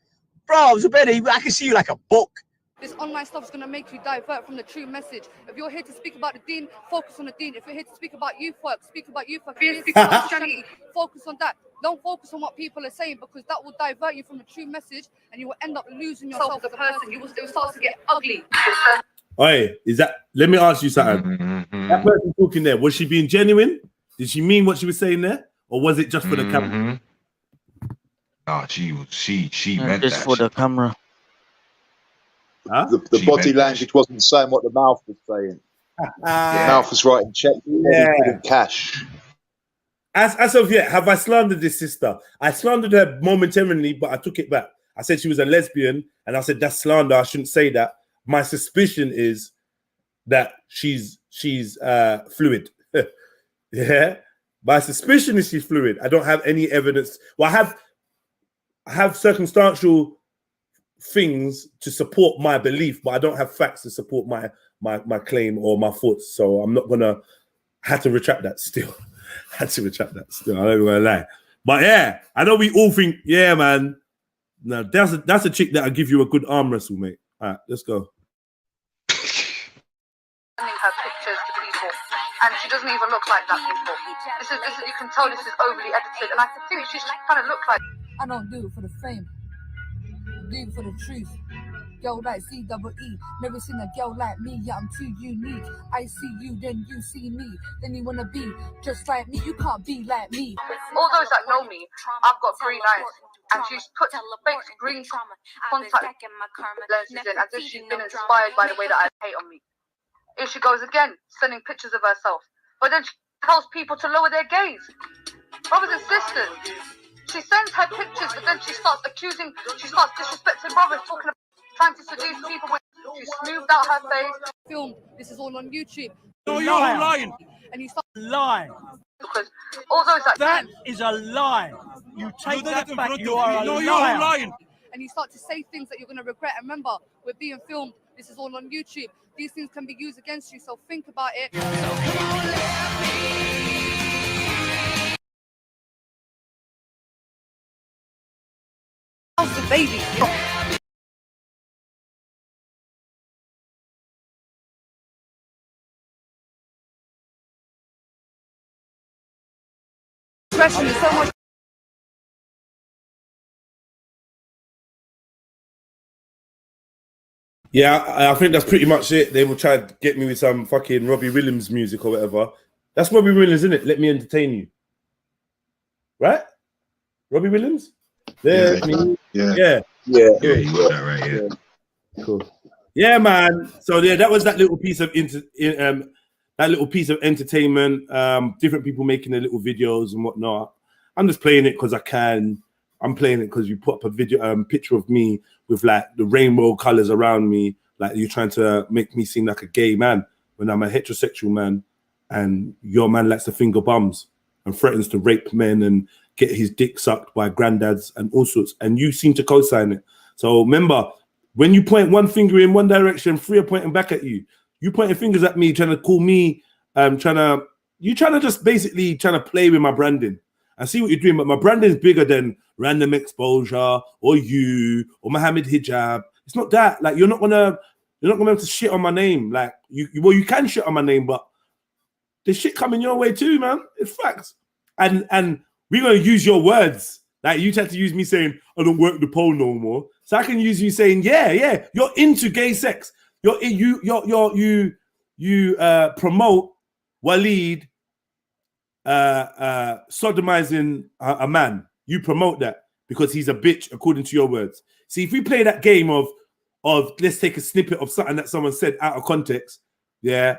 F: Bro, Zubaydah, I can see you like a book.
D: This online stuff is going to make you divert from the true message. If you're here to speak about the deen, focus on the deen. If you're here to speak about youth work, speak about youth work. If you're here to speak about Christianity, focus on that. Don't focus on what people are saying because that will divert you from the true message and you will end up losing yourself as a person. It will start to get ugly.
A: Hey, let me ask you something. That person talking there, was she being genuine? Did she mean what she was saying there? Or was it just for the camera?
K: Nah, she meant
I: just
K: that
I: for the
K: shit.
I: camera.
J: Huh? The body language wasn't saying what the mouth was saying. The mouth was writing check. Cash.
A: As of yet, have I slandered this sister? I slandered her momentarily, but I took it back. I said she was a lesbian, and I said that's slander. I shouldn't say that. My suspicion is that she's fluid. Yeah, my suspicion is she's fluid. I don't have any evidence. Well, I have circumstantial things to support my belief, but I don't have facts to support my claim or my thoughts. So I'm not gonna have to retract that still. Had to retract that still. I don't gonna lie. But yeah, I know we all think, yeah, man. No, that's a chick that'll give you a good arm wrestle, mate. All right, let's go.
D: Her pictures to people, and she doesn't even look like that. People, this is you can tell this is overly edited, and I think she's trying to look like. I don't do it for the fame. I do it for the truth. Girl like C-double-E, never seen a girl like me, yeah, I'm too unique. I see you, then you see me, then you wanna be just like me, you can't be like me. All those that know me, I've got green eyes, and she's put fake green contact lenses in as if she's been inspired by the way that I hate on me. Here she goes again, sending pictures of herself, but then she tells people to lower their gaze. Brothers and sisters, she sends her pictures, but then she starts disrespecting brothers, talking about trying to seduce people with she smoothed out her face. Film, this is all on YouTube.
G: No, you're lying.
D: And you start
G: lying.
D: Because all those
G: that is a lie. You take that back. You are a liar. You're lying.
D: And you start to say things that you're going to regret. And remember, we're being filmed. This is all on YouTube. These things can be used against you, so think about it. How's the baby? question is so much.
A: Yeah, I think that's pretty much it. They will try to get me with some fucking Robbie Williams music or whatever. That's Robbie Williams, isn't it? Let me entertain you. Right? Robbie Williams?
K: Yeah.
A: Cool. Yeah, man. So yeah, that was that little piece of entertainment. Different people making their little videos and whatnot. I'm just playing it because I can. I'm playing it because you put up a video, picture of me with like the rainbow colors around me, like you're trying to make me seem like a gay man when I'm a heterosexual man, and your man likes to finger bums and threatens to rape men and get his dick sucked by granddads and all sorts, and you seem to co-sign it. So remember, when you point one finger in one direction, three are pointing back at you. You pointing fingers at me, trying to call me, trying to just basically trying to play with my branding. I see what you're doing, but my branding is bigger than Random Exposure or you or Mohammed Hijab. It's not that. Like you're not gonna be able to shit on my name. Like you can shit on my name, but there's shit coming your way too, man. It's facts. And we're gonna use your words. Like you tried to use me saying I don't work the pole no more. So I can use you saying, yeah, you're into gay sex. You promote Waleed sodomizing a man. You promote that because he's a bitch, according to your words. See, if we play that game of let's take a snippet of something that someone said out of context, yeah,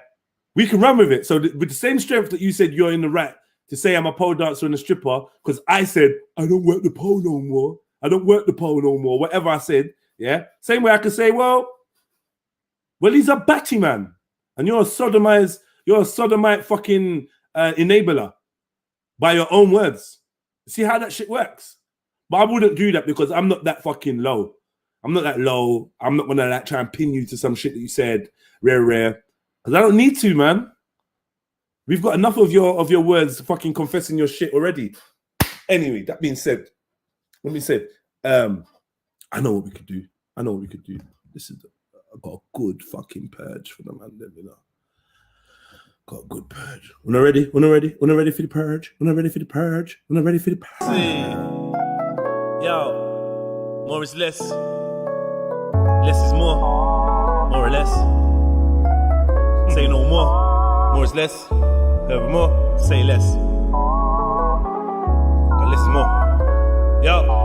A: we can run with it. So with the same strength that you said you're in the right to say I'm a pole dancer and a stripper, because I said I don't work the pole no more. I don't work the pole no more. Whatever I said, yeah. Same way I could say, well, he's a batty man, and you're a sodomite fucking enabler by your own words. See how that shit works? But I wouldn't do that because I'm not that fucking low. I'm not that low. I'm not gonna like try and pin you to some shit that you said rare. Because I don't need to, man. We've got enough of your words fucking confessing your shit already. Anyway, that being said, I know what we could do. This is I got a good fucking purge for the man, you know. Got a good purge. When I'm ready for the purge.
O: Yo, more is less. Less is more. More or less. Say no more. More is less. Ever more. Say less. But less is more. Yo.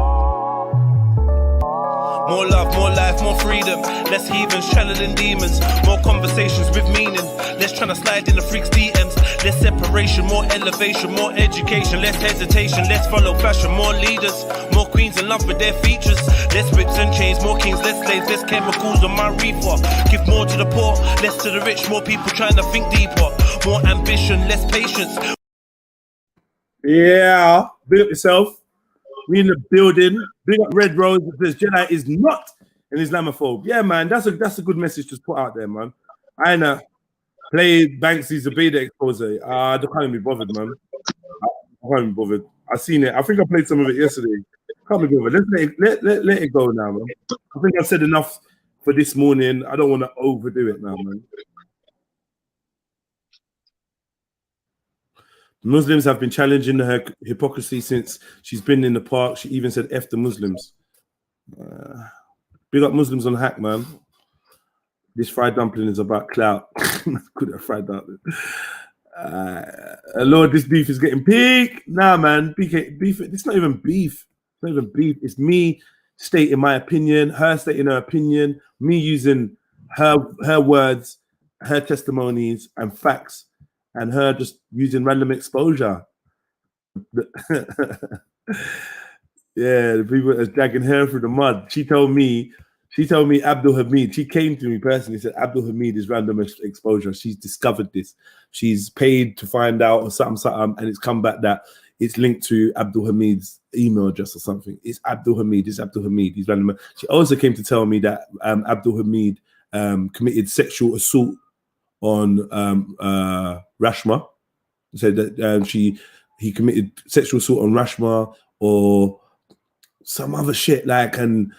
O: More love, more life, more freedom. Less heathens channeling demons. More conversations with meaning. Less trying to slide in the freaks' DMs. Less separation, more elevation, more education. Less hesitation, less follow fashion. More leaders, more queens in love with their features. Less whips and chains, more kings, less slaves. Less chemicals on my reefer. Give more to the poor, less to the rich. More people trying to think deeper. More ambition, less patience.
A: Yeah, build up yourself. We in the building. Big up Red Rose. It says Jedi is not an Islamophobe. Yeah, man, that's a good message to put out there, man. I know. Play Banksy's Abeda expose. I can't even be bothered, man. I can't even be bothered. I seen it. I think I played some of it yesterday. Can't be bothered. Let it go now, man. I think I've said enough for this morning. I don't want to overdo it now, man. Muslims have been challenging her hypocrisy since she's been in the park. She even said F the Muslims. Big up Muslims on hack, man. This fried dumpling is about clout. Could have fried dumpling. Lord, this beef is getting peak. Nah, man. Beef. It's not even beef. It's not even beef. It's me stating my opinion, her stating her opinion, me using her words, her testimonies and facts, and her just using random exposure. Yeah, the people that's dragging her through the mud. She told me Abdul Hamid, she came to me personally, said Abdul Hamid is random exposure. She's discovered this. She's paid to find out or something, and it's come back that it's linked to Abdul Hamid's email address or something. It's Abdul Hamid, he's random. She also came to tell me that Abdul Hamid committed sexual assault on Rashma. Said that he committed sexual assault on Rashma or some other shit, like, and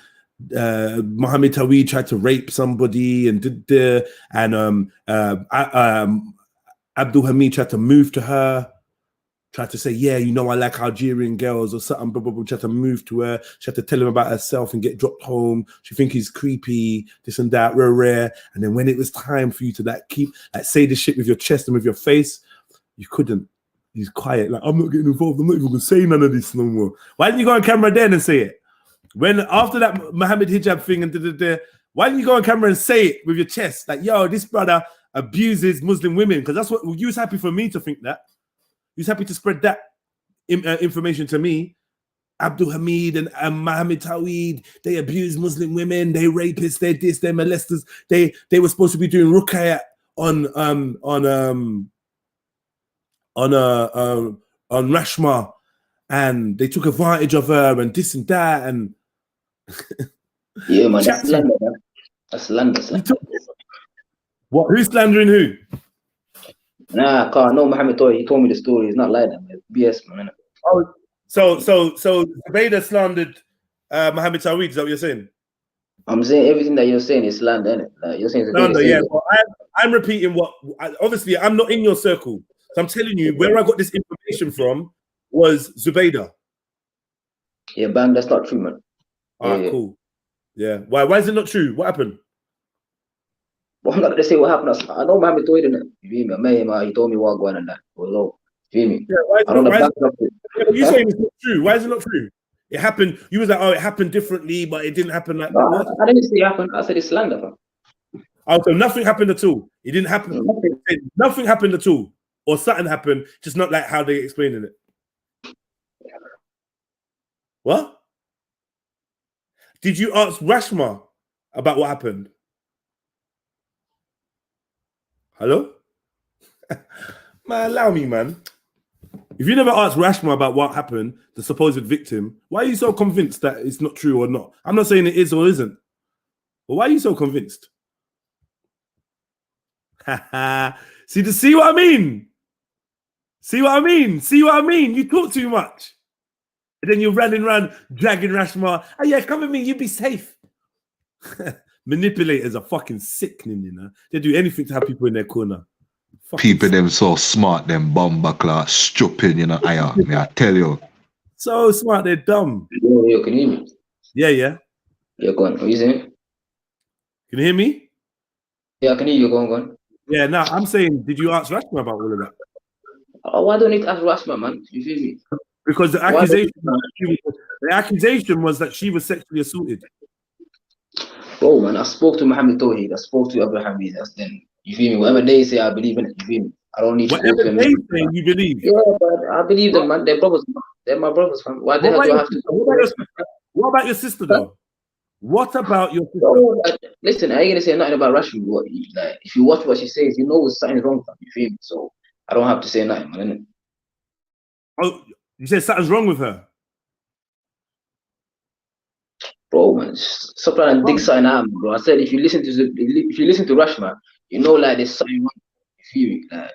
A: Mohammed Tawid tried to rape somebody and Abdul Hamid tried to move to her. tried to say, yeah, you know, I like Algerian girls or something, blah, blah, blah. She had to move to her. She had to tell him about herself and get dropped home. She think he's creepy, this and that, rare. And then when it was time for you to like say this shit with your chest and with your face, you couldn't. He's quiet, like, I'm not getting involved. I'm not even gonna say none of this no more. Why didn't you go on camera then and say it? When after that Muhammad hijab thing and why didn't you go on camera and say it with your chest? Like, yo, this brother abuses Muslim women, because that's what you was happy for me to think that. You was happy to spread that information to me. Abdul Hamid and Mohammed Taweed, they abuse Muslim women, they rapists, they this, they molesters. They were supposed to be doing ruqyah on Rashma, and they took advantage of her and this and that, and
P: yeah, man, that's slander, man. That's slander.
A: What? Who's slandering who?
P: Nah, I can't. No, Mohammed Toy, he told me the story. It's not like that, man. BS, man.
A: Oh, so Zubaydah slandered Mohammed Taweed. Is that what you're saying?
P: I'm saying everything that you're saying is slander, innit? Like you're saying
A: slander, yeah. Well, I'm repeating what. Obviously, I'm not in your circle, so I'm telling you where I got this information from was Zubaydah.
P: Yeah, bang, that's not true, man.
A: Alright, cool. Yeah. Why is it not true? What happened?
P: Well, I'm not gonna say what happened. I know Mohammed Toy didn't. You feel me? I met him. He told me what going on that. You feel me?
A: Yeah, you saying it's not true? Why is it not true? It happened. You was like, oh, it happened differently, but it didn't happen like that.
P: I didn't say it happened. I said it's slander, fam.
A: Oh, so nothing happened at all. It didn't happen. Nothing happened at all, or something happened, just not like how they explaining it. What? Did you ask Rashma about what happened? Hello? Man, allow me, man. If you never asked Rashma about what happened, the supposed victim, why are you so convinced that it's not true or not? I'm not saying it is or isn't. But why are you so convinced? See what I mean? See what I mean? See what I mean? You talk too much. And then you're running around dragging Rashma. Oh yeah, come with me, you be safe. Manipulators are fucking sickening, you know. They do anything to have people in their corner.
K: People them so smart, them bumbaclaw, stupid, you know. I tell you.
A: So smart, they're dumb.
P: Yo, can you hear me?
A: Yeah.
P: Yeah, go on. What are you saying?
A: Can you hear me?
P: Yeah, I can hear you. Go on.
A: Yeah, now I'm saying, did you ask Rashma about all of that?
P: Oh, why don't you need to ask Rashma, man? You feel me?
A: Because the accusation was that she was sexually assaulted.
P: Bro, man, I spoke to Mohammed Tawheed. I spoke to Abu Hamid. That's them. You feel me? Whatever they say, I believe in it. You feel me? I don't need to
A: whatever
P: go to them.
A: They say, you believe?
P: Yeah, but I believe them, man. They're brothers. They're my brothers, man. Why the hell do I have to?
A: What about your sister, though? What about your sister?
P: No, listen, I ain't gonna say nothing about Rashmi. Like, if you watch what she says, you know something's wrong with her. You feel me? So I don't have to say nothing, man. Innit?
A: Oh, you said something's wrong with her?
P: Bro, man, stop trying to dig something out, bro. I said if you listen to Rashma, you know like there's something wrong. You feel me? Like,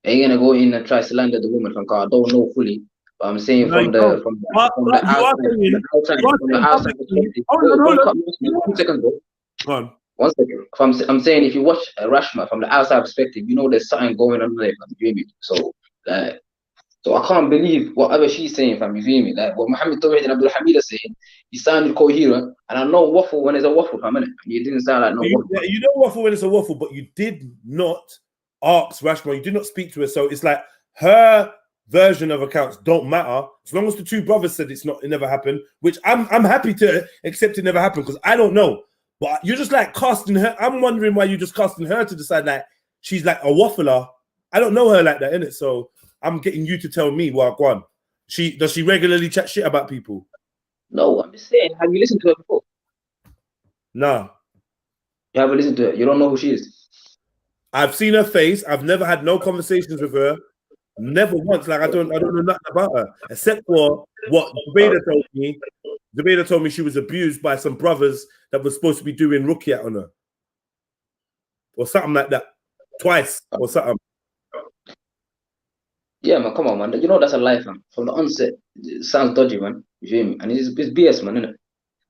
P: I ain't gonna go in and try to slander the woman from car. I don't know fully, but I'm saying from the outside perspective. One second, bro.
A: Go on.
P: 1 second. I'm saying if you watch Rashma from the outside perspective, you know there's something going on there. You feel me? So so I can't believe whatever she's saying, fam. You feel me? Like what Mohammed Tawheed and Abdul Hamid are saying, he sounded coherent, and I know waffle when it's a waffle, fam. It didn't sound like no waffle.
A: Yeah, you know waffle when it's a waffle, but you did not ask Rashma. You did not speak to her, so it's like her version of accounts don't matter as long as the two brothers said it never happened. Which I'm happy to accept it never happened because I don't know. But you're just like casting her. I'm wondering why you're just casting her to decide like she's like a waffler. I don't know her like that, innit? So I'm getting you to tell me, well, go on. Does she regularly chat shit about people?
P: No, I'm just saying, have you listened to her before?
A: No.
P: You haven't listened to her. You don't know who she is.
A: I've seen her face. I've never had no conversations with her. Never once. Like I don't know nothing about her. Except for what Zubaydah told me. Zubaydah told me she was abused by some brothers that were supposed to be doing ruqyah on her. Or something like that. Twice or something.
P: Yeah, man, come on, man. You know that's a lie, man. From the onset, it sounds dodgy, man. You feel me? And it's BS, man, innit?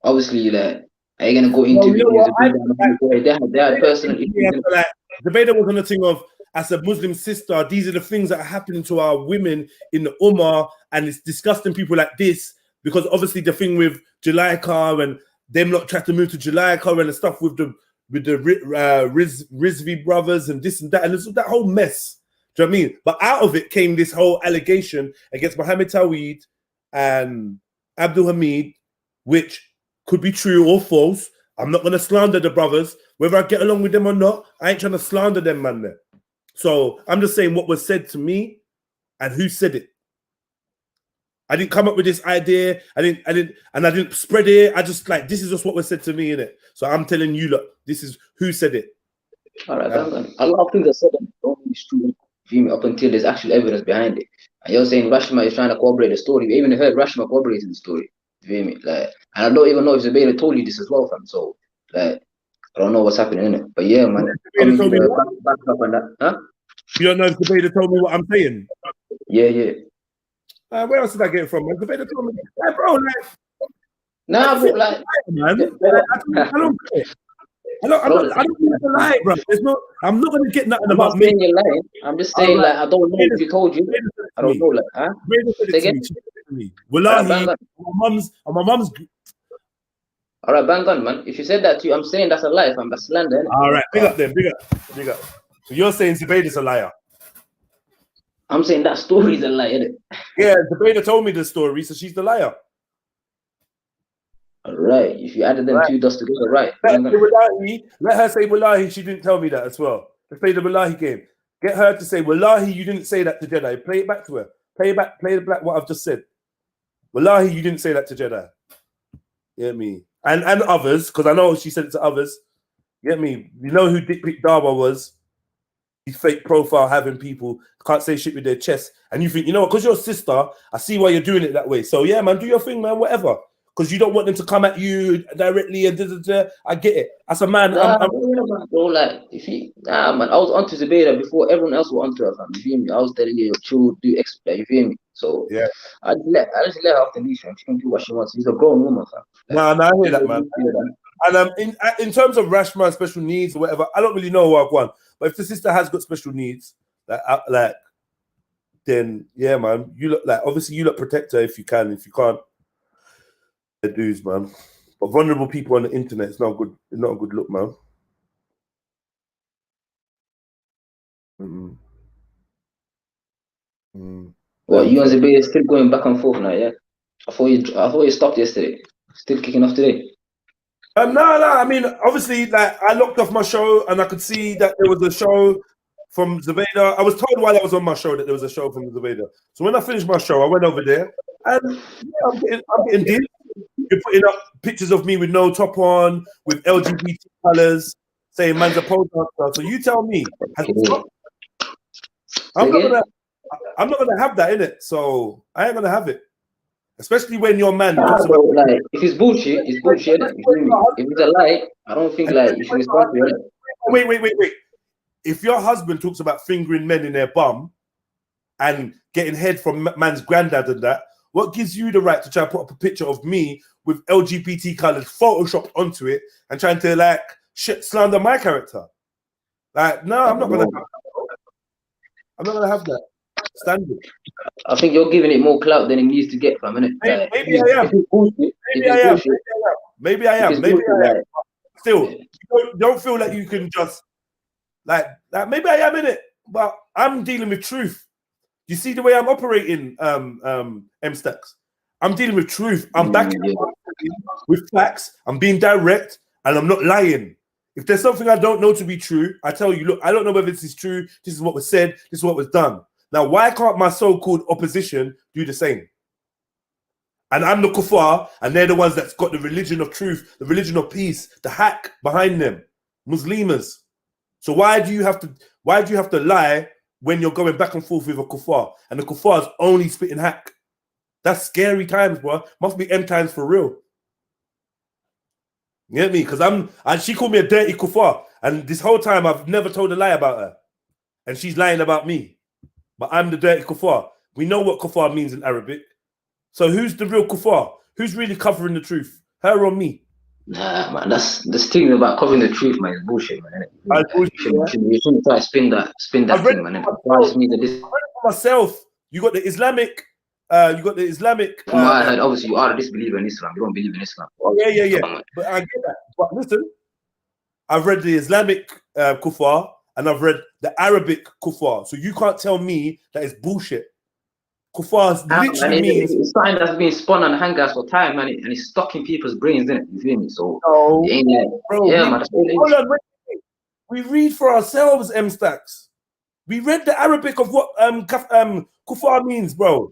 P: Obviously, like, I ain't gonna go into it. They had personal issues.
A: Like, Zubaydah was on the thing of, as a Muslim sister, these are the things that are happening to our women in the Ummah, and it's disgusting people like this, because obviously the thing with Jica and them not trying to move to Jica and the stuff with the Rizvi brothers and this and that, and it's that whole mess. Do you know what I mean? But out of it came this whole allegation against Mohammed Tawhid and Abdul Hamid, which could be true or false. I'm not going to slander the brothers. Whether I get along with them or not, I ain't trying to slander them, man. There. So I'm just saying what was said to me and who said it. I didn't come up with this idea. I didn't spread it. I just like, this is just what was said to me, innit? So I'm telling you, look, this is who said it.
P: All right, a lot of things are said and don't be true up until there's actual evidence behind it. And you're saying Rashma is trying to corroborate the story. We even heard Rashma corroborating the story. You feel me? Like, and I don't even know if Zubaida told you this as well, fam. So, like, I don't know what's happening in it. But yeah, man. Back up on that. Huh?
A: You don't know if Zubaida told me what I'm saying?
P: Yeah.
A: Where else did I get it from? Man? Zubaida told me, like, bro, like.
P: Nah, bro, like,
A: man. I don't care. I don't need to lie, bro. I'm not gonna get nothing about me.
P: You're lying. I'm just saying, like, I don't know if you told you. I don't know, like, huh? Say again?
A: Wallahi, my mum's.
P: All right, bang on, man. If you said that to you, I'm saying that's a lie, fam. That's slander.
A: All right, big up then, big up. So you're saying Zubaida's a liar?
P: I'm saying that story's a lie, innit?
A: Yeah, Zubaida told me the story, so she's the liar.
P: All right, if you added them two dots together, right?
A: Let her say Wallahi, she didn't tell me that as well. Let's play the Wallahi game. Get her to say Wallahi, you didn't say that to Jedi. Play it back to her. Play the black what I've just said. Wallahi, you didn't say that to Jedi. Get me? And others, because I know she said it to others. Get me? You know who Dick Pick Darwa was? His fake profile having people can't say shit with their chest. And you think, you know what, because you're a sister, I see why you're doing it that way. So yeah, man, do your thing, man, whatever. Because you don't want them to come at you directly and I get it. As a man,
P: bro, like, man, I was onto Zubaida before everyone else was onto her, fam. You feel me? I was telling you, chill, do expert, you feel me? So yeah, I just let her off the leash, fam. She can do what she wants. She's a grown woman, fam.
A: Like, I hear that, man. And in terms of Rashma special needs or whatever, I don't really know what I want. But if the sister has got special needs, like, then yeah, man, you look like obviously you look protect her if you can. If you can't, the dudes, man. But vulnerable people on the internet, it's not good. It's not a good look, man.
P: Well, you and Zubaida still going back and forth now, yeah? I thought you stopped yesterday. Still kicking off today.
A: No. I mean, obviously, like I locked off my show and I could see that there was a show from Zubaida. I was told while I was on my show that there was a show from Zubaida. So when I finished my show, I went over there and yeah, I'm getting deep. You're putting up pictures of me with no top on, with LGBT colors, saying man's a pole dancer. So you tell me, I'm not gonna have that in it. So I ain't gonna have it, especially when your man.
P: Like, if it's bullshit, it's bullshit. If it's a lie, I don't think like you should respond to it.
A: Wait. If your husband talks about fingering men in their bum and getting head from man's granddad and that, what gives you the right to try and put up a picture of me with LGBT colors photoshopped onto it and trying to like slander my character? Like, no, I'm not gonna have that. Standard.
P: I think you're giving it more clout than it needs to get from, innit?
A: Maybe I am. Maybe I am. Still, you don't feel like you can just like maybe I am in it, but I'm dealing with truth. You see the way I'm operating, M-Stacks? I'm dealing with truth. I'm backing with facts. I'm being direct, and I'm not lying. If there's something I don't know to be true, I tell you, look, I don't know whether this is true. This is what was said. This is what was done. Now, why can't my so-called opposition do the same? And I'm the kuffar, and they're the ones that's got the religion of truth, the religion of peace, the haq behind them, Muslims. So why do you have to lie when you're going back and forth with a kuffar, and the kuffar is only spitting haq? That's scary times, bro. Must be M times for real. You get me? Because she called me a dirty kuffar, and this whole time I've never told a lie about her, and she's lying about me. But I'm the dirty kuffar. We know what kuffar means in Arabic. So who's the real kuffar? Who's really covering the truth? Her or me?
P: Nah, man, that's this thing about covering the truth, man. It's bullshit, man.
A: That's bullshit,
P: You shouldn't try to spin that
A: I've read
P: thing,
A: it
P: man.
A: for
P: Why just need this?
A: I've read it for myself. You got the Islamic.
P: From what I heard, obviously you are a disbeliever in Islam. You don't believe in Islam.
A: Oh yeah. But I get that. But listen, I've read the Islamic kuffar and I've read the Arabic kuffar. So you can't tell me that it's bullshit. Kuffar literally means
P: it's something that's been spun on hangers for time, man, and it's stuck in people's brains, isn't it? You feel me? So it ain't like,
A: bro,
P: yeah, man.
A: Hold on, we read for ourselves, M Stacks. We read the Arabic of what kuffar means, bro.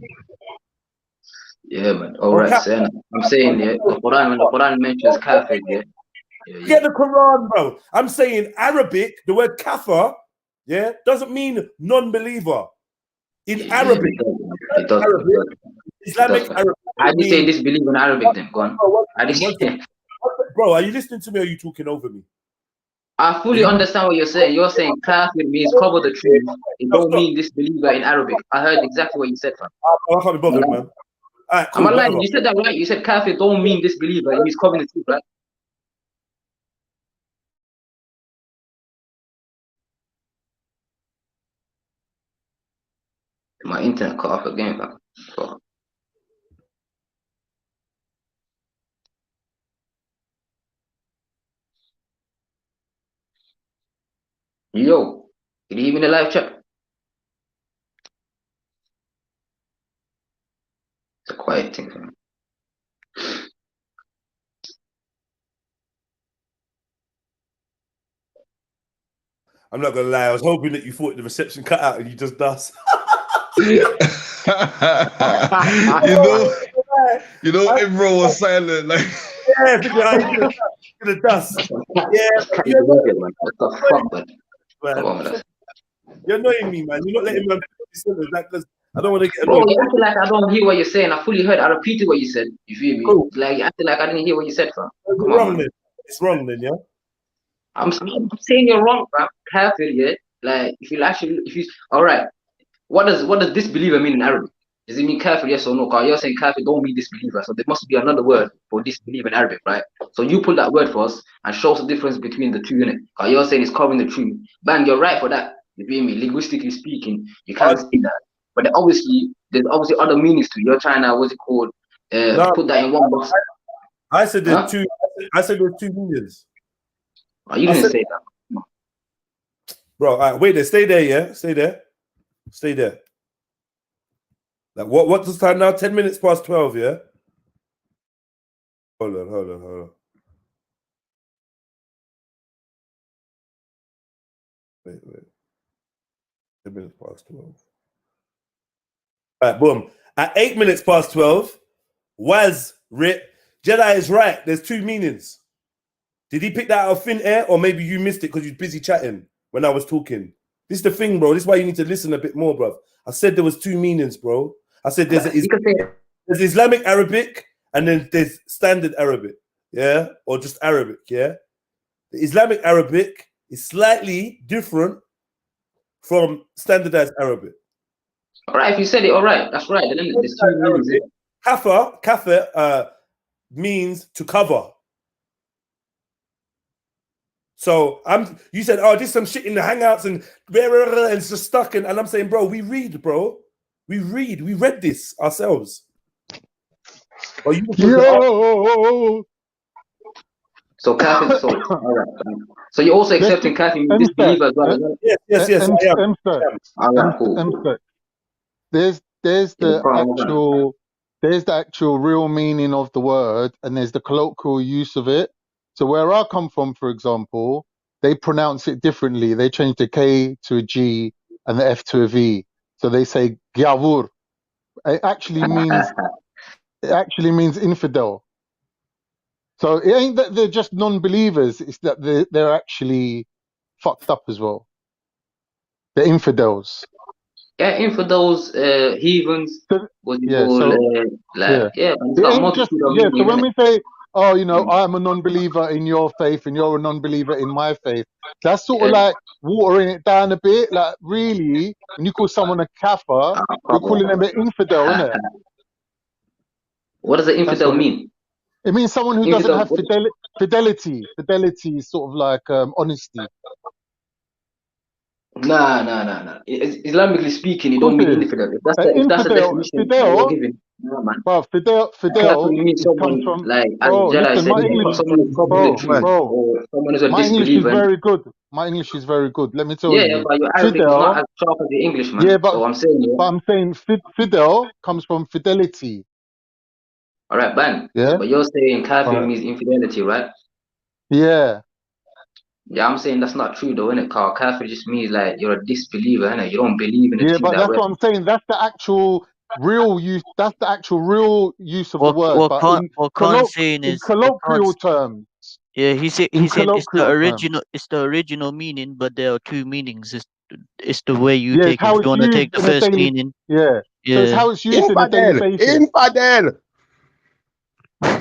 P: Yeah, man. All right, so I'm saying, yeah, the Quran, when the Quran mentions kafir, yeah.
A: Get the Quran, bro. I'm saying Arabic, the word kafir, yeah, doesn't mean non-believer. In Arabic,
P: it does.
A: Islamic Arabic.
P: I just say disbelieve in Arabic then, go on.
A: Bro, are you listening to me or are you talking over me?
P: I fully understand what you're saying. You're saying kafir means cover the truth. It don't mean disbeliever in Arabic. I heard exactly what you said, fam.
A: I can't be bothered, man. All right, cool,
P: I'm lying. You said that right. You said kafir don't mean disbeliever. It means covering the truth, right? My internet cut off again, fam. So. Yo, did you hear me in the live chat? It's a quiet thing, fam.
A: I'm not gonna lie, I was hoping that you thought the reception cut out and you just dust.
K: you know, everyone was silent, like
A: the dust. You're annoying me, man. You're not letting me because I don't want to get
P: Bro,
A: annoyed.
P: you acting like I don't hear what you're saying. I fully heard. I repeated what you said. You feel me?
A: Cool.
P: Like you acting like I didn't hear what you said, fam.
A: Come on, man. It's wrong then, yeah.
P: I'm saying you're wrong, fam. Kafir, yeah. Like if you all right. What does disbeliever mean in Arabic? Does it mean kafir, yes or no? Because you're saying kafir don't mean disbeliever, so there must be another word for disbeliever in Arabic, right? So you pull that word for us and show us the difference between the two, innit? Because you're saying it's covering the truth. Bang, you're right for that. You feel me? Linguistically speaking, you can't say that. But there's obviously other meanings to it. You're trying to, what's it called? Put that in one box.
A: I said there's two. I said there's two meanings.
P: Oh, you didn't say that,
A: bro. All right, wait there. Stay there, yeah. Stay there. Stay there. Like what's the time now? 10 minutes past 12, yeah? Hold on. Wait. 10 minutes past 12. All right, boom. At 8 minutes past 12, Jedi is right. There's two meanings. Did he pick that out of thin air, or maybe you missed it because you was busy chatting when I was talking? This is the thing, bro. This is why you need to listen a bit more, bro. I said there was two meanings, bro. I said there's Islamic Arabic and then there's standard Arabic, yeah? Or just Arabic, yeah? The Islamic Arabic is slightly different from standardized Arabic.
P: All right, if you said it, all right. That's right. There's two meanings.
A: Kafir means to cover. So you said, oh, there's some shit in the hangouts and it's just stuck. And I'm saying, bro, we read, bro. We read this ourselves. Oh,
P: so kafir, so all right. So you're also accepting kafir disbeliever as well.
A: Yes, I am.
P: All right, cool.
Q: There's the actual real meaning of the word, and there's the colloquial use of it. So where I come from, for example, they pronounce it differently. They change the K to a G and the F to a V. So they say Gyavur. It actually means infidel. So it ain't that they're just non-believers, it's that they're actually fucked up as well. They're infidels.
P: Yeah, infidels, heathens. So when we
Q: say, oh, you know, I'm a non-believer in your faith and you're a non-believer in my faith, that's sort of like watering it down a bit. Like, really, when you call someone a kafir, you're calling them an infidel, isn't it?
P: What does an infidel mean?
Q: It means someone who doesn't have fidelity. fidelity. Fidelity is sort of like honesty.
P: Nah. Islamically speaking, you
Q: Of course
P: don't mean
Q: it is.
P: infidel. If that's the definition that you're giving, no, man.
Q: Well,
P: Kafir
Q: Fidel
P: means
Q: it comes
P: someone,
Q: from,
P: like as
Q: bro,
P: Jedi
Q: listen,
P: said,
Q: my English,
P: someone who's probably the truth,
Q: bro,
P: or someone who's a
Q: my English is
P: disbeliever.
Q: very good. My English is very good. Let me tell
P: Yeah,
Q: you.
P: but your Arabic is not as sharp as your English, man.
Q: Yeah,
P: So I'm saying,
Q: but I'm saying Fidel comes from fidelity.
P: all right, bang.
Q: Yeah?
P: But you're saying kafir
Q: Alright.
P: means infidelity, right?
Q: Yeah.
P: Yeah, I'm saying that's not true though, innit? Cause kafir just means like you're a disbeliever, innit? You don't believe in the
Q: Yeah,
P: thing
Q: but
P: that
Q: that's
P: we're.
Q: what I'm saying. That's the actual real use. That's the actual real use of the word. But
I: What Khan's saying
Q: in
I: is
Q: colloquial terms.
I: yeah, he said
Q: In
I: it's the
Q: colloquial terms.
I: original meaning, but there are two meanings. It's the way you
Q: Yeah,
I: take
Q: it's
I: it. If
Q: how
I: you
Q: it's
I: want to take
Q: used
I: the
Q: in a
I: first
Q: daily.
I: meaning,
Q: Yeah. So it's
I: yeah.
Q: how it's used in a daily basis.
C: Infidel.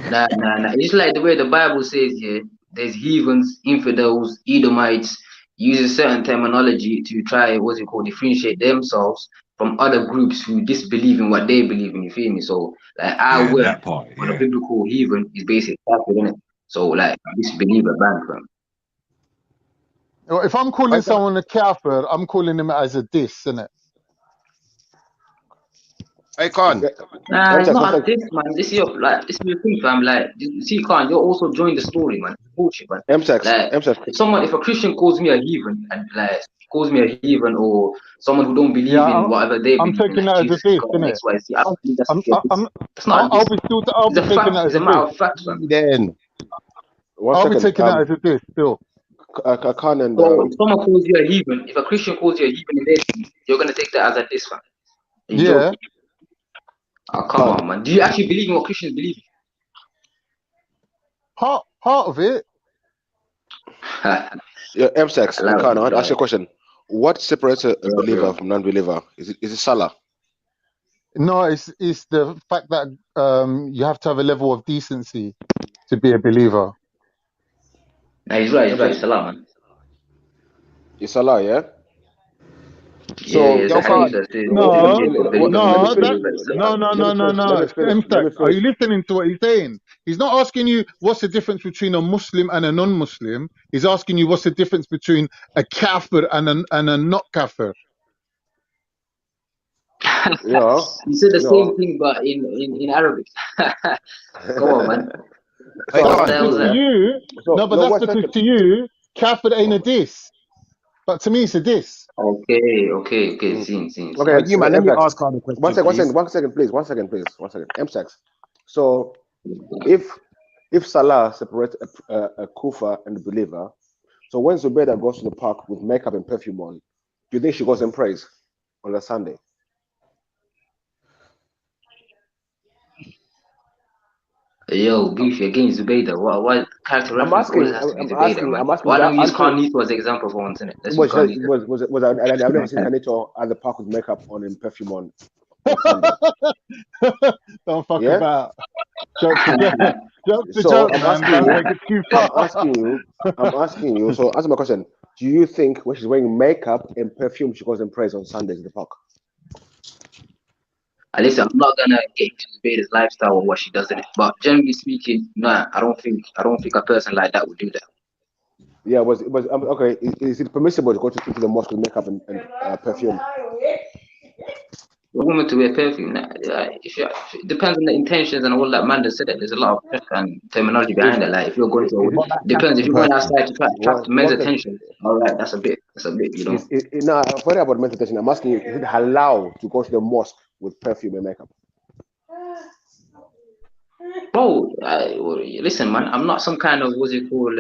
P: Nah. It's like the way the Bible says, yeah, there's heathens, infidels, Edomites, uses certain terminology to try, what's it called, differentiate themselves from other groups who disbelieve in what they believe in, you feel me? So, like, our
K: Yeah,
P: word
K: that part.
P: for the
K: Yeah.
P: biblical heathen is basically kafir, innit? So, like, disbeliever, bang, fam.
Q: Well, if I'm calling someone a kafir, I'm calling him as a diss, innit?
C: Hey, Khan.
P: Nah, it's not a diss, man. This is your, like, this is your thing, fam. Like, you see, Khan, you're also joining the story, man. Bullshit, man. Like, if a Christian calls me a heathen, and like calls me a heathen, or someone who don't believe
Q: Yeah,
P: in whatever they
Q: I'm
P: believe in,
Q: taking
P: like
Q: that as a
P: Jesus,
Q: diss,
P: God, and
Q: innit?
P: X, Y, Z, I don't think that's a diss. It's not a
Q: I'll
P: diss.
Q: be
P: It's a
Q: taking
P: fact.
Q: that as
P: It's a
Q: a
P: matter
Q: diss.
P: of fact, fam.
C: Then.
Q: I'll be taking that as a diss still.
C: Khan and
P: So if someone calls you a heathen, if a Christian calls you a heathen in their team, you're gonna take that as a diss, fam. You
Q: Yeah.
P: joking? Oh, come on, man. Do you actually believe in what Christians believe in?
Q: Part of it.
C: Yeah, M-Sex, Khan, I want to ask you a question. What separates a believer from non-believer? Is it Salah?
Q: No, it's the fact that you have to have a level of decency to be a believer.
P: Nah, he's right. It's Salah, man.
C: It's Salah, yeah?
P: So, yeah, that's how he says it.
Q: No.
C: Let
Q: Are you listening to what he's saying? He's not asking you what's the difference between a Muslim and a non-Muslim. He's asking you what's the difference between a kafir and a not kafir.
C: Yeah.
P: You said the same thing, but in Arabic. Come on, man.
Q: That's because to you, that's because to you, kafir ain't a diss. But to me, it's a diss.
P: Okay. Seen.
C: Okay, you man, let me ask Khan a question. One second, please. M-Sex. So, if Salah separates a kufa and a believer, so when Zubaida goes to the park with makeup and perfume on, do you think she goes and prays on a Sunday?
P: Yo, Goofy, against Zubaida. What character reference always has to be Zubaida, man? Why don't you use Carnito as an example for once, innit? Let's use Carnito.
C: I've never seen Carnito at the park with makeup on and perfume on Sunday.
Q: Don't fuck about. Joke's a joke, man. Don't take it too far.
C: I'm asking you. So answer my question. Do you think when she's wearing makeup and perfume, she goes and prays on Sundays in the park?
P: Listen, I'm not gonna get into Zubaida's lifestyle or what she does in it, but generally speaking, nah, I don't think a person like that would do that.
C: Yeah, okay. Is it permissible to go to the mosque with makeup and perfume?
P: A woman to wear perfume, nah, it depends on the intentions and all that. Man just said that there's a lot of and terminology behind it. Like if you're going to, depends if you're going outside to attract men's attention. All right, that's a bit, you know.
C: No, forget about men's attention. I'm asking you, is it halal to go to the mosque with perfume and makeup?
P: Bro, listen, man. I'm not some kind of what's it called,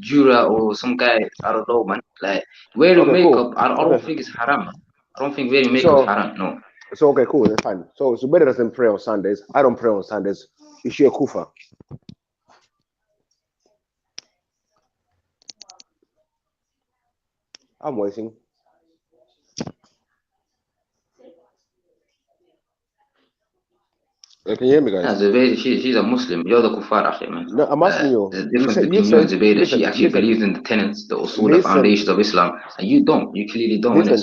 P: juror or some guy. I don't know, man. Like wearing makeup, I don't think it's haram. Man. I don't think wearing makeup is haram. No.
C: So okay, cool, that's fine. So Zubaida doesn't pray on Sundays. I don't pray on Sundays. Is she a kufa? I'm waiting. Can you hear me, guys?
P: Yeah, Zubaida, she's a Muslim. You're the kuffar, man.
C: No, I'm asking you.
P: There's a difference between you and Zubaida. She actually believes in the tenets, the usul, the foundations of Islam, and you don't. You clearly don't.
C: Listen.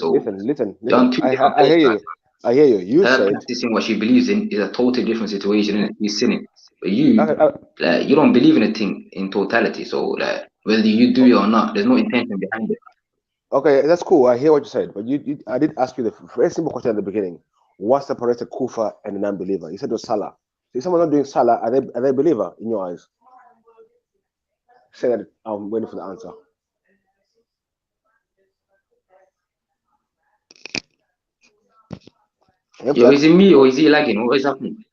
P: I
C: hear you. You
P: her
C: said
P: practicing what she believes in is a totally different situation, and she's sinning. But you, like, you don't believe in a thing in totality. So, like, whether you do it or not, there's no intention behind it.
C: Okay, that's cool. I hear what you said, but I did ask you the very simple question at the beginning. What separates a kufa and a non-believer? You said it was salah. So if someone's not doing salah, are they a believer in your eyes? Say that. I'm waiting for the answer.
P: Yo, is it me or is he lagging? What is happening?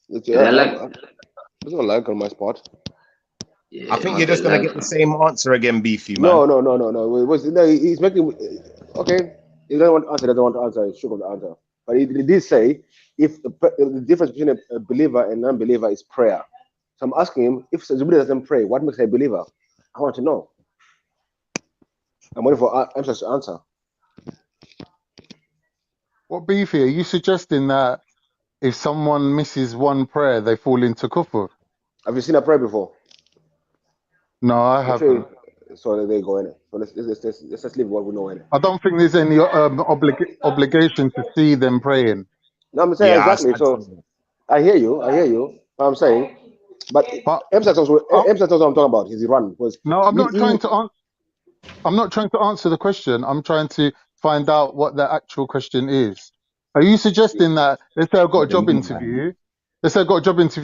C: There's no lag on my spot.
H: I think you're just gonna get the same answer again, Beefy, man.
C: No. He's making. Okay, he doesn't want to answer. Doesn't want to answer. He's sure of the answer. But he did say if the difference between a believer and non-believer is prayer. So I'm asking him, if somebody doesn't pray, what makes a believer? I want to know. I'm waiting for answers to answer.
Q: What, Beefy, are you suggesting that if someone misses one prayer, they fall into kufr?
C: Have you seen a prayer before?
Q: No, I haven't.
C: So there you go in it. So let's leave what we know in it.
Q: I don't think there's any obligation to see them praying.
C: No, I'm saying exactly. So I hear you. What I'm saying, but Emsa's also what I'm talking about. His Iran was.
Q: No, I'm not trying to. I'm not trying to answer the question. I'm trying to find out what the actual question is. Are you suggesting that, let's say I've got a job interview,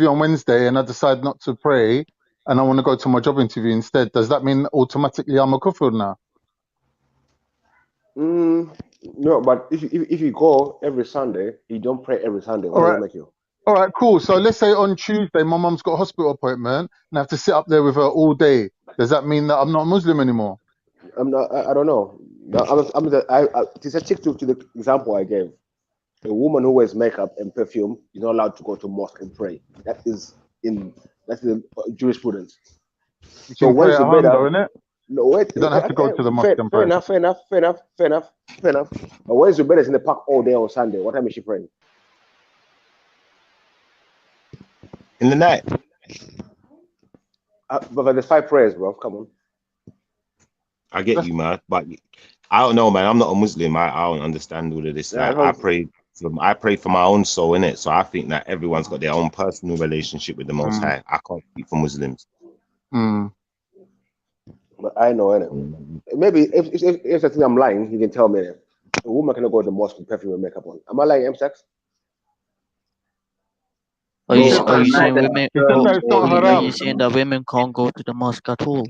Q: on Wednesday and I decide not to pray and I want to go to my job interview instead, does that mean automatically I'm a kufr now?
C: No, but if you go every Sunday, you don't pray every Sunday. What does that make you?
Q: All right, cool. So let's say on Tuesday my mum's got a hospital appointment and I have to sit up there with her all day. Does that mean that I'm not a Muslim anymore?
C: I'm not. I don't know. To stick to the example I gave, a woman who wears makeup and perfume is not allowed to go to mosque and pray. That's the jurisprudence.
Q: You can pray at home, though, innit?
C: No, wait.
Q: You don't have to go to the mosque and pray.
C: Fair enough. But when Zubaida is in the park all day on Sunday, what time is she praying?
H: In the night.
C: But there's 5 prayers, bro. Come on.
H: I get you, man. But I don't know, man. I'm not a Muslim. I don't understand all of this. Like, I pray for my own soul, innit? So I think that everyone's got their own personal relationship with the Most High. I can't speak for Muslims.
C: But I know, innit? Maybe if I think I'm lying, you can tell me. A woman cannot go to the mosque with perfume and makeup on. Am I lying, M-Sex?
I: Are you saying that women can't go to the mosque at all?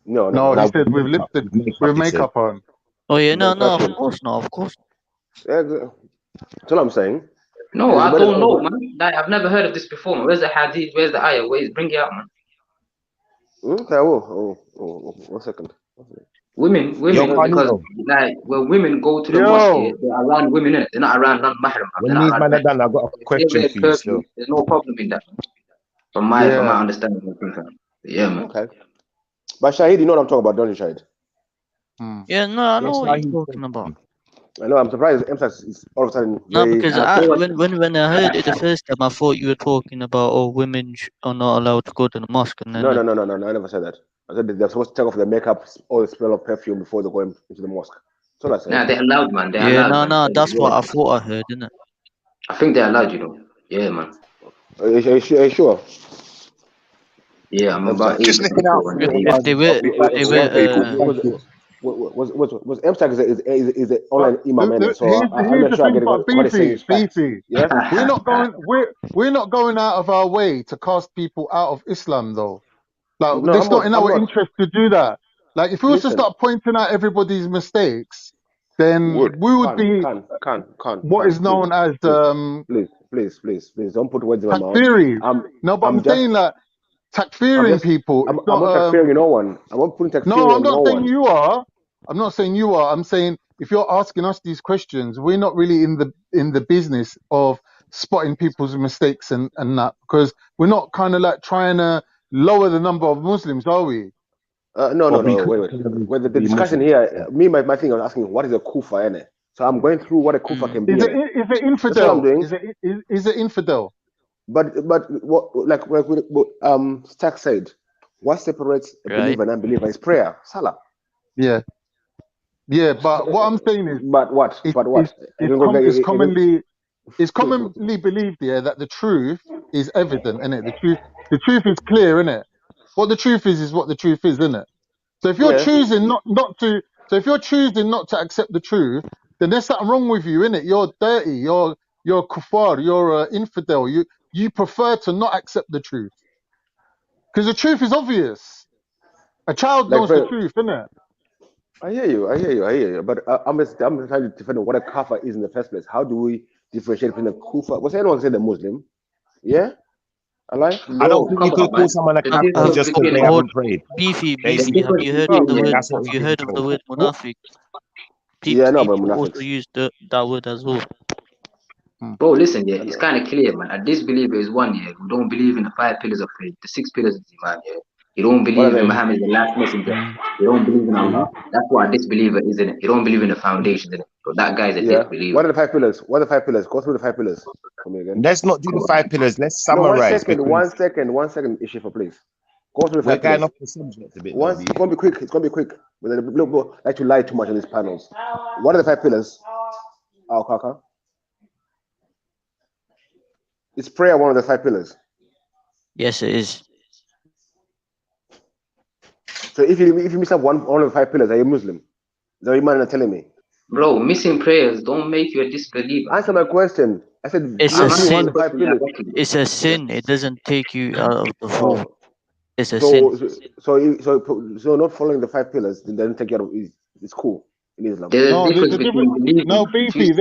Q: No, he said with lipstick, with makeup on.
I: Oh yeah, no, of course not, of course.
C: Yeah, that's what I'm saying.
P: No, I don't know, man. Like, I've never heard of this before, man. Where's the hadith? Where's the ayah? Bring it out, man.
C: Okay, oh, 1 second.
P: Women, because like when women go to the mosque, they're around women, innit? They're not around non-mahram.
H: When these men are done, I've got a question for you still.
P: There's no problem in that. From my understanding, yeah, man.
C: Okay. But Shahid, you know what I'm talking about, don't you, Shahid?
I: Yeah, no, I know what you're talking about.
C: I know, I'm surprised Emphas is all of a sudden.
I: No, because when I heard it the first time, I thought you were talking about women are not allowed to go to the mosque. And then
C: no, I never said that. I said they're supposed to take off their makeup or the smell of perfume before they go into the mosque. That's what I said.
P: Nah, they're allowed, man. They're allowed.
I: No, that's what I thought I heard, isn't it?
P: I think they're allowed, you know. Yeah, man.
C: Are you sure?
P: Yeah, I'm about
J: just looking out.
I: If they were,
C: was M-Stack is the online imam, so I'm not sure I get what he's saying. Yeah,
Q: we're not going out of our way to cast people out of Islam, though. Like, it's not in our interest to do that. Like, if we was to start pointing out everybody's mistakes, then we would be what is known as
C: please don't put words in my mouth.
Q: Takfiri. No, but I'm saying that takfiring people.
C: I'm not takfiring no one. I'm not putting takfiring.
Q: No, I'm not saying you are. I'm not saying you are. I'm saying if you're asking us these questions, we're not really in the business of spotting people's mistakes and that, because we're not kind of like trying to lower the number of Muslims, are we?
C: No. Wait. The discussion here, my thing, I was asking, what is a kufa, innit? So I'm going through what a kufa can be.
Q: Is it infidel? Is it infidel?
C: But what Stack said, what separates a believer and unbeliever is prayer, salah.
Q: Yeah. But what I'm saying is,
C: but what?
Q: It's commonly. it's commonly believed that the truth is evident, innit? The truth is clear, innit? What the truth is what the truth is, innit? So if you're choosing not to accept the truth, then there's something wrong with you, innit? You're dirty. You're kuffar. You're infidel. You prefer to not accept the truth because the truth is obvious. A child knows the truth, innit?
C: I hear you. But I'm just trying to defend what a kafir is in the first place. How do we differentiate between a kufa? Was anyone say the Muslim? Yeah? I
H: don't think you could call someone a kafir just because they haven't prayed.
I: Beefy,
H: Basically,
I: have you heard of the word?
H: that's what
I: Have
H: we're
I: you
H: being
I: heard of the
H: told.
I: word munafiq? People also use that word as well.
P: Bro, listen, it's kind of clear, man. A disbeliever is one, who don't believe in the 5 pillars of faith, the 6 pillars of Iman, You don't believe in Muhammad, the last messenger. You don't believe in Allah. That's what a disbeliever is, innit? You don't believe in the foundations, innit? So that guy's a disbeliever.
C: What are the 5 pillars? What are the 5 pillars? Go through the 5 pillars for me again.
H: Let's not do the 5 pillars. Let's
C: No,
H: summarize.
C: one second, Ishifa, please. Go through the 5 pillars.
H: We're going off the subject a bit.
C: It's going to be quick. We like to lie too much on these panels. What are the 5 pillars? Kaka. Is prayer one of the 5 pillars?
I: Yes, it is.
C: So if you miss up one of the 5 pillars, are you Muslim? Is that what you man are telling me?
P: Bro, missing prayers don't make you a disbeliever.
C: Answer my question. I said
I: it's a sin.
C: One of the 5 pillars.
I: It's a sin. It doesn't take you out of the fold. It's a
C: sin. So not following the 5 pillars doesn't take you out of it's cool in Islam.
Q: No, BP.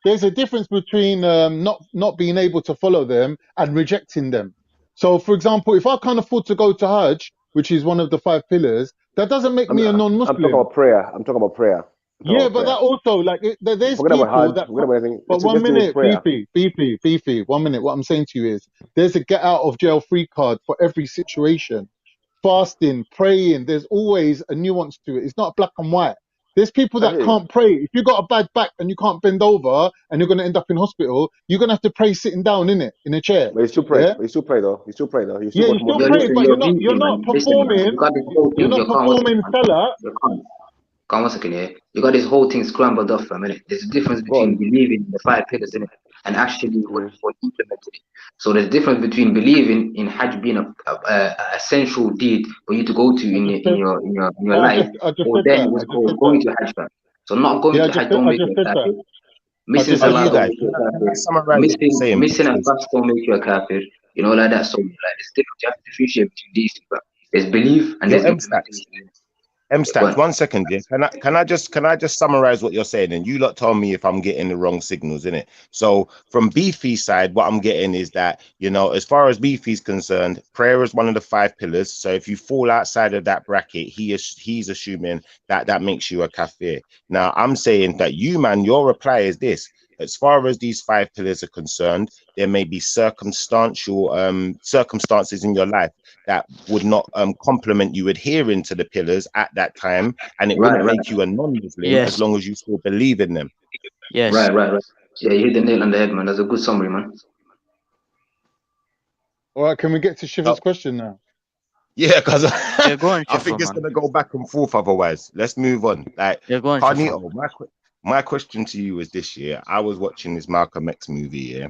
Q: There's a difference between not being able to follow them and rejecting them. So, for example, if I can't afford to go to Hajj, which is one of the 5 pillars, that doesn't make me a non-Muslim.
C: I'm talking about prayer.
Q: But that also, there's people that. But 1 minute, BP, 1 minute. What I'm saying to you is, there's a get out of jail free card for every situation. Fasting, praying, there's always a nuance to it. It's not black and white. There's people that can't pray. If you got a bad back and you can't bend over and you're going to end up in hospital, you're going to have to pray sitting down in a chair.
C: But you still pray.
Q: Yeah?
C: You still pray though. You still pray.
Q: You still pray, but you're not performing. You're not performing salah.
P: Come 1 second here. You got this whole thing scrambled up for a minute. There's a difference between believing in the 5 pillars in it and actually what implemented it. So there's a difference between believing in Hajj being a essential deed for you to go to in your life, or then going to Hajj. So not going to Hajj don't make you a kafir. Missing salah don't make you a kafir. Missing a fast don't make you a kafir. You know, like that. So it's different. You have to differentiate between these two. There's belief and there's implementation.
H: M-Stats, 1 second, Can I just summarize what you're saying? And you lot tell me if I'm getting the wrong signals in it. So from Beefy's side, what I'm getting is that, as far as Beefy's concerned, prayer is one of the 5 pillars. So if you fall outside of that bracket, he's assuming that makes you a kafir. Now I'm saying that your reply is this. As far as these 5 pillars are concerned, there may be circumstances in your life that would not complement you adhering to the pillars at that time, and it wouldn't make you a non-Muslim as long as you still believe in them.
I: Yes.
P: Right. Yeah, you hit the nail on the head, man. That's a good summary, man.
Q: All right, can we get to Shiva's question now?
H: Yeah, because
I: I
H: think it's going to go back and forth otherwise. Let's move on. Carnito, my question to you is this year. I was watching this Malcolm X movie,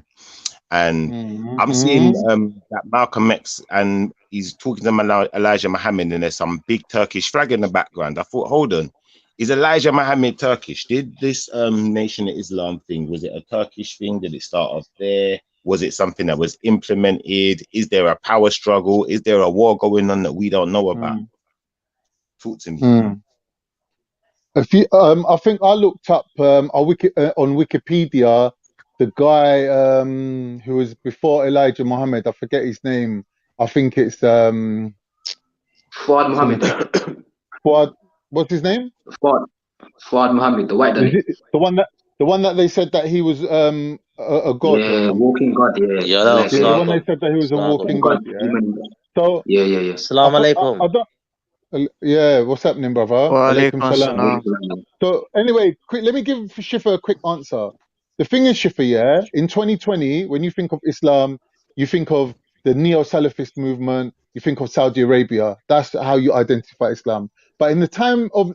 H: and I'm seeing that Malcolm X, and he's talking to Elijah Muhammad, and there's some big Turkish flag in the background. I thought, hold on, is Elijah Muhammad Turkish? Did this Nation of Islam thing, was it a Turkish thing? Did it start off there? Was it something that was implemented? Is there a power struggle? Is there a war going on that we don't know about? Talk to me.
Q: I think I looked up on Wikipedia the guy who was before Elijah Muhammad. I forget his name. I think it's
P: Fuad Muhammad.
Q: Fuad. What's his name?
P: Fuad Muhammad, the white guy.
Q: The one that they said that he was a god.
P: Yeah, walking god. Yeah.
Q: The one they said that he was a walking god. Yeah. So
P: yeah.
R: Assalamu alaikum.
Q: Yeah, what's happening, brother?
I: Wa alaikum salam.
Q: So anyway, let me give Shifa a quick answer. The thing is, Shifa, in 2020, when you think of Islam, you think of the neo-Salafist movement, you think of Saudi Arabia. That's how you identify Islam. But in the time of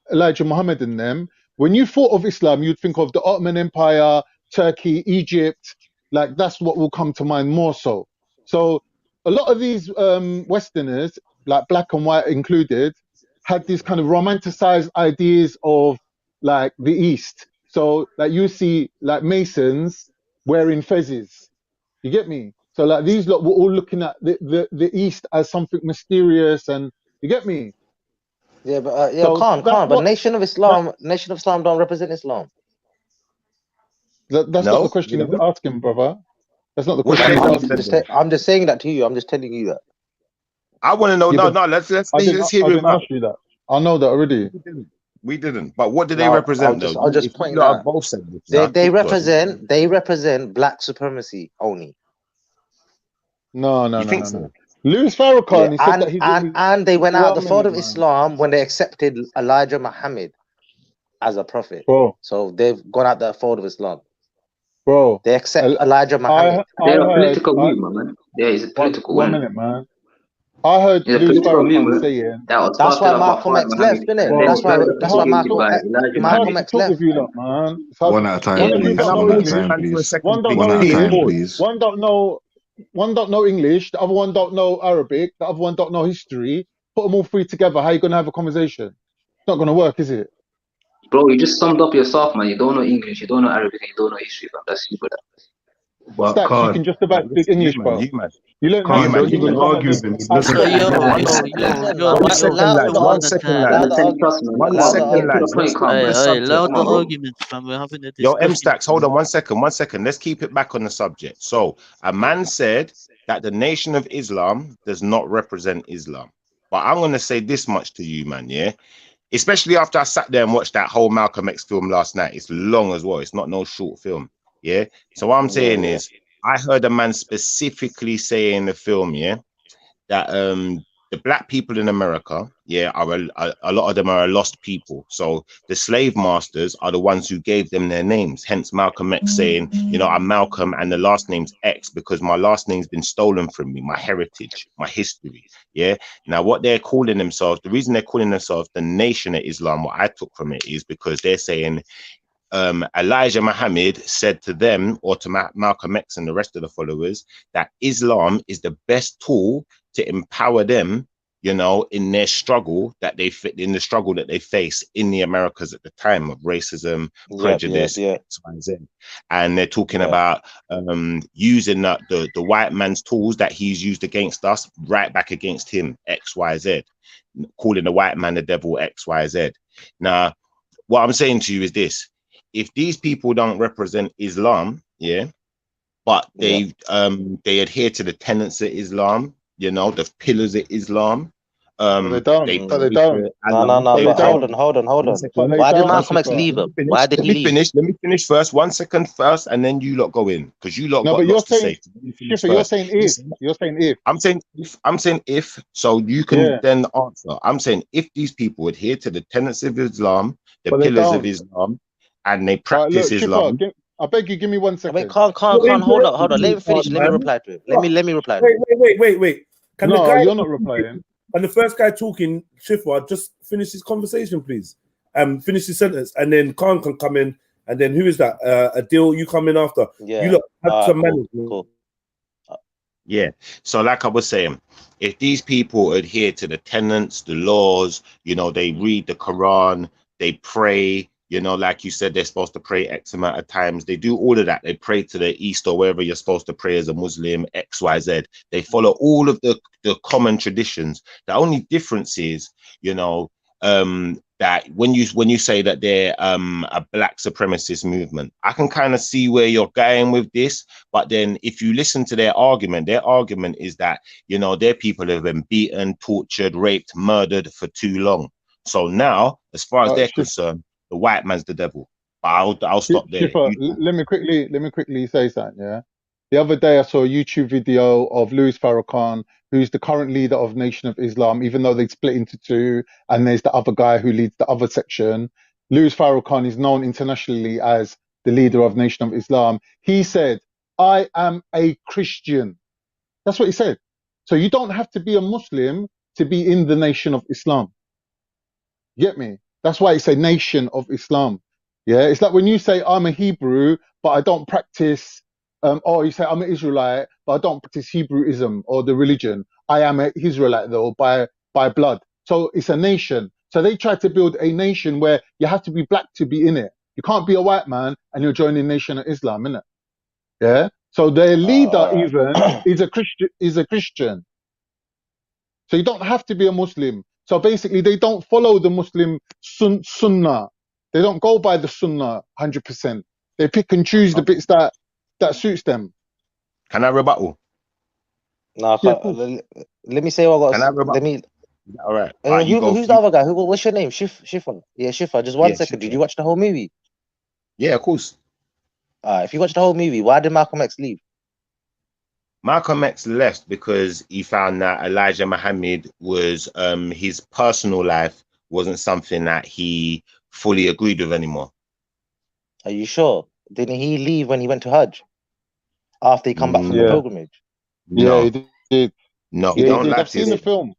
Q: Elijah Muhammad and them, when you thought of Islam, you'd think of the Ottoman Empire, Turkey, Egypt. Like that's what will come to mind more so. So a lot of these Westerners, like black and white included, had these kind of romanticized ideas of like the East. So like you see like Masons wearing fezzes. You get me? So like these lot were all looking at the East as something mysterious, and you get me?
R: Yeah, but
Q: So
R: Khan,
Q: that's
R: but
Q: what
R: Nation of Islam don't represent Islam.
Q: that's not the
H: No,
Q: question he's asking, brother. That's not the
H: what do
Q: question
H: they
Q: he's
H: represent
Q: asking.
H: then?
R: I'm just saying that to you. I'm just telling you that.
H: I want to know.
Q: Yeah,
H: No,
Q: but
H: no. Let's
Q: I
H: hear it
Q: didn't
H: out.
Q: ask you that. I know that already.
H: We didn't. But what do they
R: No,
H: represent though?
R: I'll just
H: If you
R: point
H: lot
R: out.
H: have both said this,
R: They
H: now
R: they
H: talk to us.
R: represent black supremacy only.
Q: No.
H: You think so?
Q: Louis
R: Yeah,
Q: Farrakhan, he said that
R: and they went out the
Q: one
R: fold
Q: minute,
R: of
Q: man.
R: Islam when they accepted Elijah Muhammad as a prophet.
Q: Bro.
R: So they've gone out the fold of Islam.
Q: Bro.
R: They accept Elijah Muhammad.
P: They're a
Q: heard
P: political movement, man. Yeah, it's a political
Q: one
P: one.
Q: minute, man. I heard
P: It's a
Q: Louis
P: political
Q: Farrakhan
P: movement
Q: saying
P: that was
R: That's why
P: started off by
R: Malcolm
P: Prophet
R: X left,
P: Muhammad,
R: innit?
P: and then
Q: bro,
R: That's why
P: propagated
R: Malcolm
P: by Elijah
Q: it's hard
R: Malcolm
P: Muhammad.
Q: to
R: X
Q: talk
R: left.
Q: with you lot, man. It's hard
K: One
Q: to
K: at a time,
Q: one
H: Yeah,
Q: of you
K: please.
Q: don't
H: can I
Q: know
K: One at a
H: pause
Q: English.
K: time,
H: man for a
K: please.
H: second,
Q: One don't
H: please?
K: One
Q: know
K: at a
H: Please
Q: English.
K: time,
H: pause.
K: please.
Q: One don't know English. The other one don't know Arabic. The other one don't know history. Put them all three together. How you gonna have a conversation? It's not gonna work, is it?
P: Bro, you just summed up yourself, man. You don't know English, you don't know Arabic, and you don't know history, fam. That's you, brother.
L: But
Q: Stacks, you
L: Khan,
Q: can just
H: Nah,
Q: about speak
H: listen,
Q: English, bro. You learn how to
L: Khan,
Q: speak
L: don't
H: you
Q: English
L: even
H: man.
Q: from
L: argue
Q: the
L: with him. He's
Q: Al
L: listening.
H: Listen,
I: Yo,
H: one
I: yo,
H: second,
I: yo,
R: Listen,
I: yo,
R: man.
H: one
I: yo,
H: second,
I: listen
R: Allow
I: to
H: lads.
R: the
I: one
H: One
I: at a
H: second,
I: time.
R: allow
H: lads.
R: the
P: Let him
R: argument.
P: trust, man.
H: One
R: Allow the
H: second,
P: Get to the
H: lads.
R: argument.
H: Let's
P: point,
H: keep
P: calm,
H: it
P: man.
H: the
I: Allow
H: subject,
I: the
H: bro.
I: arguments, man. We're having a
H: Yo,
I: discussion.
H: M-Stacks, hold on 1 second, 1 second. Let's keep it back on the subject. So, a man said that the Nation of Islam does not represent Islam. But I'm going to say this much to you, man, yeah? Especially after I sat there and watched that whole Malcolm X film last night. It's long as well. It's not no short film, yeah? So what I'm saying
R: Yeah.
H: is, I heard a man specifically say in the film, yeah, that the black people in America, yeah, are a lot of them are a lost people. So the slave masters are the ones who gave them their names. Hence Malcolm X saying, you know, I'm Malcolm and the last name's X because my last name's been stolen from me, my heritage, my history. Yeah. Now what they're calling themselves, the reason they're calling themselves the Nation of Islam, what I took from it is because they're saying Elijah Muhammad said to them or to Malcolm X and the rest of the followers that Islam is the best tool to empower them, you know, in their struggle that they fit in the struggle that they face in the Americas at the time of racism, prejudice, X, Y, Z. And they're talking about using the white man's tools that he's used against us right back against him, X, Y, Z, calling the white man the devil, X, Y, Z. Now, what I'm saying to you is this: if these people don't represent Islam, yeah, but they adhere to the tenets of Islam, you know, the pillars of Islam,
Q: They don't.
H: they
Q: But they
H: pray
Q: don't.
H: to Allah.
R: No.
Q: But they
R: But
Q: don't.
R: hold on.
H: One
Q: But
H: second.
Q: they
R: Why did
Q: don't,
R: Malcolm X
Q: Lucifer.
R: leave him? Why did he leave?
H: Let me finish first. 1 second first, and then you lot go in because you lot
Q: No,
H: got
Q: but you're
H: lots to
Q: saying,
H: say. Let me finish
Q: Schiffer, you're
H: first.
Q: saying if.
H: Listen,
Q: You're saying if.
H: I'm saying if. I'm saying if. So you can
Q: Yeah.
H: then answer. I'm saying if these people adhere to the tenets of Islam, the
Q: But they
H: pillars of
Q: don't.
H: Islam, and they
Q: All right,
H: practice
Q: look, Schiffer,
H: Islam.
Q: I beg you, give me 1
R: I mean,
Q: second.
R: can't. Hold on. Let him finish. Let me reply to him. Let me reply to him.
A: Wait. Can the
Q: No,
A: guy
Q: you're not replying.
A: and the first guy talking, Shifra, just finish his conversation, please? Finish his sentence, and then Khan can come in, and then who is that? Adil, you come in after.
R: Yeah.
A: You look have some manners.
R: Cool.
H: Yeah. So like I was saying, if these people adhere to the tenets, the laws, you know, they read the Quran, they pray, you know, like you said, they're supposed to pray X amount of times. They do all of that. They pray to the East or wherever you're supposed to pray as a Muslim, X, Y, Z. They follow all of the common traditions. The only difference is, you know, that when you say that they're a black supremacist movement, I can kind of see where you're going with this. But then if you listen to their argument is that, you know, their people have been beaten, tortured, raped, murdered for too long. So now, as far as they're concerned, the white man's the devil. But I'll stop there.
Q: Schiffer, let me quickly say something, yeah? The other day I saw a YouTube video of Louis Farrakhan, who's the current leader of Nation of Islam, even though they split into two, and there's the other guy who leads the other section. Louis Farrakhan is known internationally as the leader of Nation of Islam. He said, I am a Christian. That's what he said. So you don't have to be a Muslim to be in the Nation of Islam. Get me? That's why it's a Nation of Islam. Yeah, it's like when you say I'm a Hebrew, but I don't practice. Or you say I'm an Israelite, but I don't practice Hebrewism or the religion. I am an Israelite though by blood. So it's a nation. So they try to build a nation where you have to be black to be in it. You can't be a white man and you're joining Nation of Islam, innit? Yeah. So their leader even is a Christian. Is a Christian. So you don't have to be a Muslim. So basically, they don't follow the Muslim Sunnah. They don't go by the Sunnah 100%. They pick and choose the bits that suits them.
H: Can I rebuttal?
R: No, I
Q: Yeah,
R: can't. Let me say what I
H: Can I
R: got.
H: rebuttal?
R: Let me.
H: All right. All right, you go.
R: Who's the other guy? What's your name? Shifa. Yeah, Shifa. Just one
H: Yeah,
R: second. Did
H: Shifa.
R: you watch the whole movie?
H: Yeah, of course.
R: If you watched the whole movie, why did Malcolm X leave?
H: Malcolm X left because he found that Elijah Muhammad was his personal life wasn't something that he fully agreed with anymore.
R: Are you sure? Didn't he leave when he went to Hajj? After he come back from the
Q: yeah,
R: pilgrimage?
Q: yeah.
H: No,
Q: He did.
H: no,
R: He
Q: Yeah, he
R: did.
H: don't
Q: did.
H: lie
Q: I've
H: to
Q: seen the
H: yourself.
Q: film.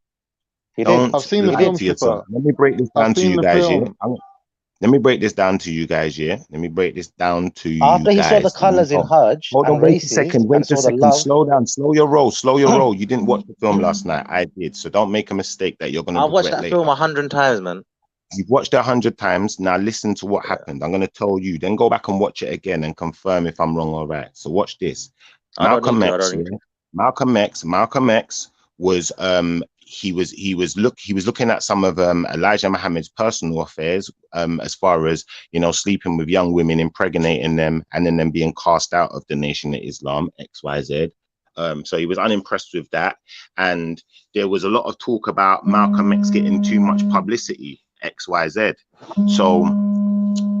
R: He did.
Q: I've
H: Don't
Q: seen the
H: lie
Q: film,
H: to yourself.
Q: Shifa.
H: Let me break this
Q: I've
H: down to
Q: seen
H: you
Q: the
H: guys, yeah?
Q: film.
H: Let me break this down to you guys, yeah? Let me break this down to you
R: After he saw the
H: guys.
R: colors in Hajj
H: Hold on,
R: and
H: wait a
R: races
H: second,
R: and
H: wait a
R: saw the
H: second.
R: love,
H: Slow down, slow your roll, slow your roll. You didn't watch the film last night. I did. So don't make a mistake that you're going to
R: I've watched
H: regret
R: that
H: later.
R: film 100 times, man.
H: You've watched it 100 times. Now listen to what happened. I'm going to tell you. Then go back and watch it again and confirm if I'm wrong or right. So watch this.
R: I don't
H: Malcolm
R: need to. I
H: X.
R: don't need to.
H: Malcolm X was he was looking at some of Elijah Muhammad's personal affairs as far as, you know, sleeping with young women, impregnating them, and then them being cast out of the Nation of Islam, XYZ. So he was unimpressed with that, and there was a lot of talk about Malcolm X getting too much publicity, XYZ. So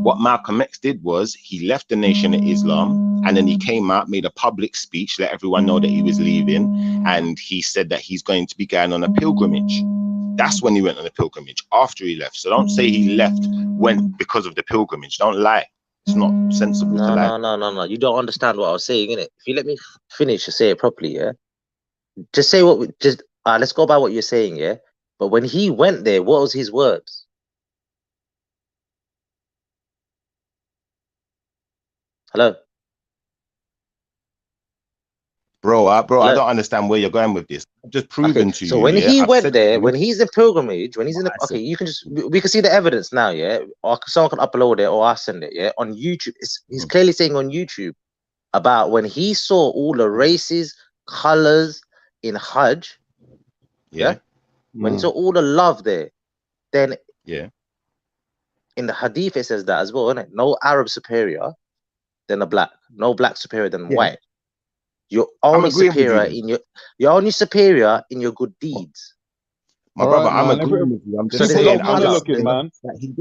H: what Malcolm X did was he left the Nation of Islam, and then he came out, made a public speech, let everyone know that he was leaving, and he said that he's going to be going on a pilgrimage. That's when he went on a pilgrimage, after he left. So don't say he left because of the pilgrimage. Don't lie. It's not sensible to lie.
R: No. You don't understand what I was saying, innit? If you let me finish to say it properly, yeah? Just say what let's go by what you're saying, yeah? But when he went there, what was his words? Hello?
H: Bro, I
R: Hello?
H: don't understand where you're going with this. I've just proven to
R: So
H: you.
R: when
H: Yeah?
R: he
H: I've
R: went
H: said
R: there,
H: to you,
R: when he's in pilgrimage, when he's in the, okay, you can just, we can see the evidence now, yeah? Or someone can upload it or I send it, yeah? On YouTube, he's clearly saying on YouTube about when he saw all the races, colors in Hajj, yeah? When he saw all the love there, then
H: yeah,
R: in the Hadith it says that as well, isn't it? No Arab superior than a black, no black superior than white. You're only superior in you're only superior in your good deeds.
H: My brother, I'm agreeing with you. I'm just saying,
Q: People love monologuing, man.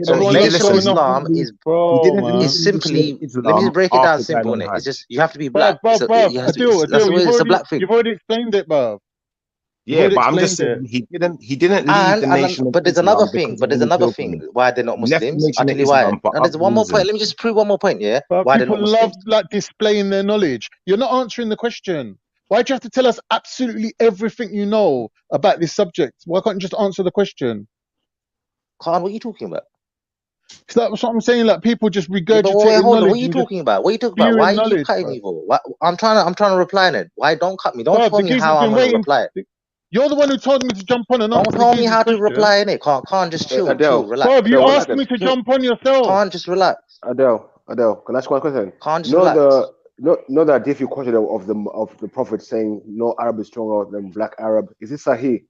R: So Nation of Islam is simply, let me just break it down simple, innit? It's just you have to be black.
Q: Bruv,
R: It's a black thing.
Q: You've already explained it, bruv.
H: Yeah, but I'm just saying he didn't leave the Nation of
R: But there's
H: Islam
R: another thing. But there's another thing why they're not Muslims. I'll tell you why. And there's one more point. Let me just prove one more point. Yeah, why they're not
Q: People
R: Muslims.
Q: love like displaying their knowledge. You're not answering the question. Why do you have to tell us absolutely everything you know about this subject? Why can't you just answer the question?
R: Khan, what are you talking about?
Q: So that's what I'm saying. Like people just regurgitating
R: Wait, hold on.
Q: knowledge.
R: What are you talking about? What are you talking about? Why are you cutting me for? Why, I'm trying to reply on it. Why don't cut me? Don't tell me how I'm gonna reply.
Q: You're the one who told me to jump on and answer.
R: Don't tell me how to reply in it. Can't just chill, relax.
Q: Bruv, you asked me to jump on yourself.
R: Can't just relax.
C: Adele, can I ask one question?
R: Can't just relax.
C: Know that difficult question of the Prophet saying no Arab is stronger than black Arab. Is it Sahih?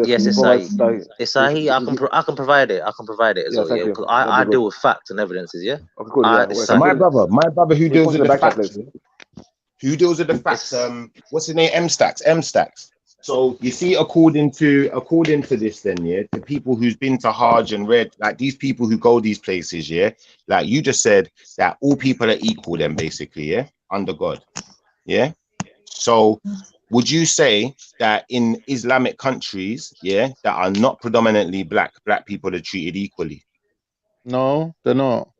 R: Yes, it's Sahih. It's Sahih. I can provide it. I can provide it as well. Yeah, because I deal with facts and evidences. Yeah.
C: Okay, good.
H: My brother who deals with the facts. Who deals with the facts? What's his name? M Stacks. So you see, according to this, then yeah, the people who's been to Hajj and read, like these people who go these places, yeah, like you just said that all people are equal, then basically, yeah, under God, yeah. So would you say that in Islamic countries, yeah, that are not predominantly black people are treated equally?
Q: No, they're not.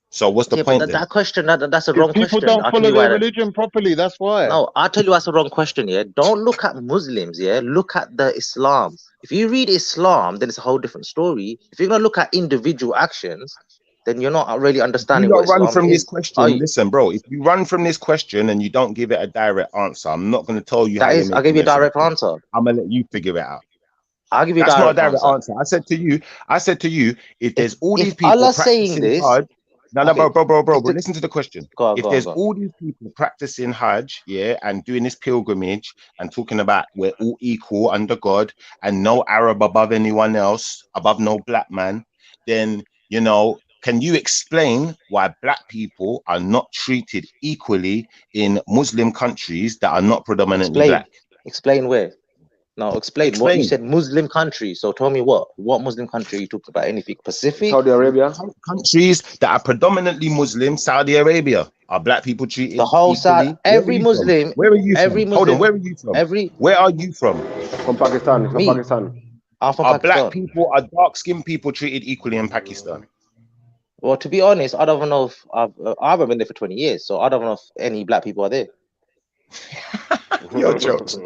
H: So what's the point then?
R: That question, that's a wrong question.
Q: People don't follow their religion properly. That's why.
R: No, I'll tell you that's a wrong question. Yeah, don't look at Muslims. Yeah, look at the Islam. If you read Islam, then it's a whole different story. If you're gonna look at individual actions, then you're not really
H: You
R: understanding
H: don't
R: what
H: run
R: Islam
H: from this
R: is.
H: question. Listen, bro, if you run from this question and you don't give it a direct answer, I'm not going to tell you how you're
R: I gave
H: making
R: you a
H: your
R: direct
H: subject.
R: answer.
H: I'm going to let you figure it out.
R: I'll give you a
H: That's not a
R: direct
H: direct answer. I said to you, if there's all these people
R: Allah's saying
H: practicing
R: this,
H: Hajj, no,
R: okay,
H: bro, but listen to the question.
R: go on,
H: If
R: go
H: there's
R: on.
H: all these people practicing Hajj, yeah, and doing this pilgrimage and talking about we're all equal under God and no Arab above anyone else, above no black man, then, you know, can you explain why black people are not treated equally in Muslim countries that are not predominantly black?
R: Explain where. Now explain what you said. Muslim country. So tell me what Muslim country you talked about? Anything Pacific?
C: Saudi Arabia.
H: Countries that are predominantly Muslim. Saudi Arabia. Are black people treated
R: the whole
H: equally?
R: side? Every Muslim.
H: Where are you
R: every
H: from?
R: Muslim,
H: Hold on. Where are you from? Where are you from?
C: From Pakistan.
R: Me.
C: From Pakistan.
R: I'm from
H: Are
R: Pakistan.
H: black people, are dark-skinned people treated equally in Pakistan?
R: Well, to be honest, I don't know if I haven't been there for 20 years, so I don't know if any black people are there.
H: You're jokes.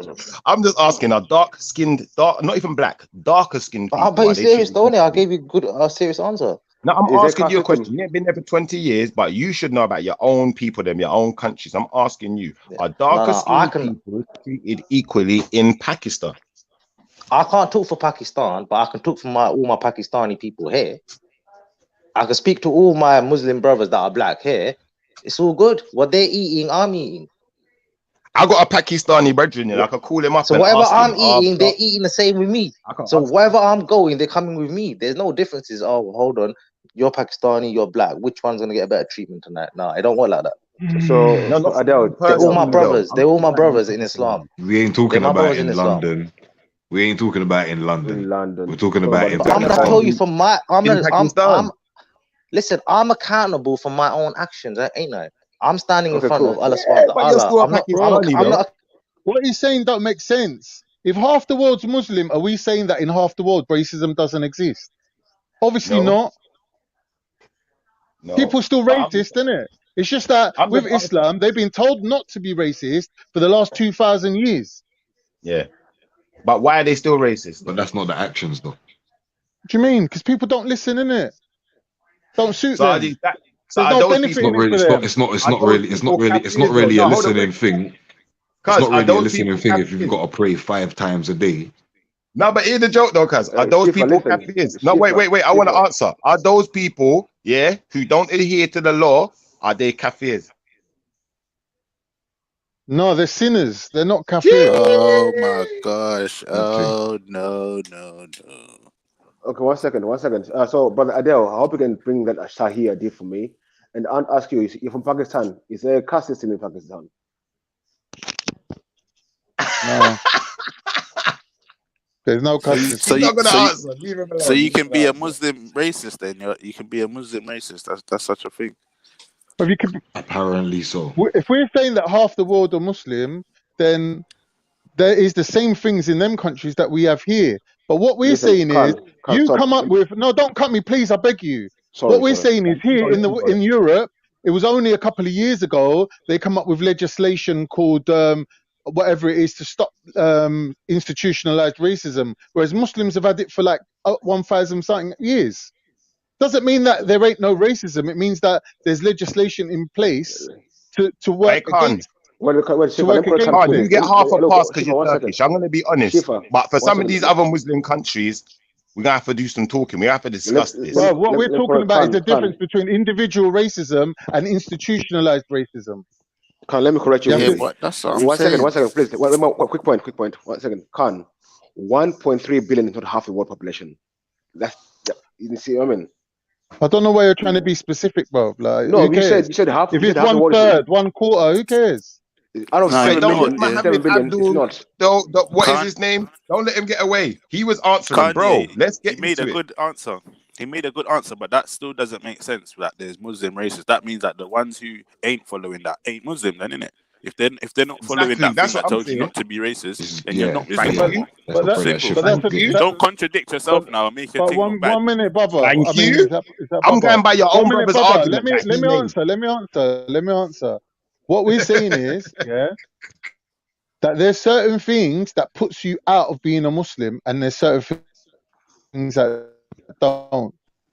H: I'm just asking, are dark-skinned, not even black, darker-skinned people?
R: But you serious, don't I gave you a serious answer.
H: No, I'm asking you a question. You ain't been there for 20 years, but you should know about your own people, your own countries. I'm asking you, are darker-skinned people treated equally in Pakistan?
R: I can't talk for Pakistan, but I can talk for all my Pakistani people here. I can speak to all my Muslim brothers that are black here. It's all good. What they're eating, I'm eating.
H: I got a Pakistani brethren, I can call him up.
R: So whatever I'm eating, they're eating the same with me. So wherever I'm going, they're coming with me. There's no differences. Oh, hold on. You're Pakistani, you're black. Which one's gonna get a better treatment tonight? No, I don't work like that.
C: So Adele,
R: they're all my brothers. They're all my brothers in Islam.
K: We ain't talking
R: my
K: about
R: brothers
K: in
R: in Islam.
K: London. We ain't talking about in London. We're talking
C: What
K: about in
R: But I'm gonna tell you from my
H: Pakistan.
R: Listen, I'm accountable for my own actions, ain't I? I'm standing in front of Allah
H: Yeah, but you're still a
R: I'm not,
H: Pakistani,
R: I'm not.
Q: What he's saying don't make sense. If half the world's Muslim, are we saying that in half the world racism doesn't exist? Obviously not.
H: No.
Q: People still racist, isn't it? It's just that with Islam, they've been told not to be racist for the last 2,000 years.
H: Yeah. But why are they still racist?
K: But that's not the actions, though.
Q: What do you mean? Because people don't listen, innit? Don't suit them. There's no benefit in it for them.
K: It's not really a listening thing. It's not really a listening thing if you've got to pray 5 times a day.
H: No, but here's the joke though, cuz. Are those people kafirs? No, wait. I want to answer. Are those people, who don't adhere to the law, are they kafirs?
Q: No, they're sinners. They're not kafirs.
S: Oh my gosh. Oh, no.
C: Okay, one second. So, Brother Adele, I hope you can bring that Shahi idea for me. And I'll ask you, you're from Pakistan. Is there a caste system in Pakistan?
Q: No. There's no caste system.
S: So you can be a Muslim racist then. You can be a Muslim racist. That's such a thing.
Q: But you could,
K: apparently so.
Q: If we're saying that half the world are Muslim, then there is the same things in them countries that we have here. But what we're saying is, you come up with don't cut me, please. I beg you. What we're saying is here in Europe, it was only a couple of years ago they come up with legislation called whatever it is to stop institutionalized racism, whereas Muslims have had it for like 1,000 something years. Doesn't mean that there ain't no racism. It means that there's legislation in place to work against.
H: You get half a pass because you're Turkish. I'm going to be honest. But for some of these other Muslim countries, we're going to have to do some talking. We have to discuss this.
Q: Well, what we're talking about is the difference between individual racism and institutionalized racism.
C: Khan, let me correct you.
S: That's what I'm
C: one
S: saying.
C: second, please. Quick point. 1 second. Khan, 1.3 billion is not half the world population. You see what I mean?
Q: I don't know why you're trying to be specific, bro. Like,
C: no, you said half.
Q: If it's 1/3, 1/4, who cares?
C: I don't say
H: what is his name? Don't let him get away. He was answering, bro. Let's get
S: into it. He made a good answer. He made a good answer, but that still doesn't make sense that there's Muslim racists. That means that the ones who ain't following that ain't Muslim, then, innit? If they're not following that thing that told you not to be racist, then you're not Muslim. Don't contradict yourself now and make your thing look bad.
Q: 1 minute, brother.
H: Thank you. I'm going by your own brother's argument.
Q: Let me answer. What we're saying is, that there's certain things that puts you out of being a Muslim, and there's certain things that don't.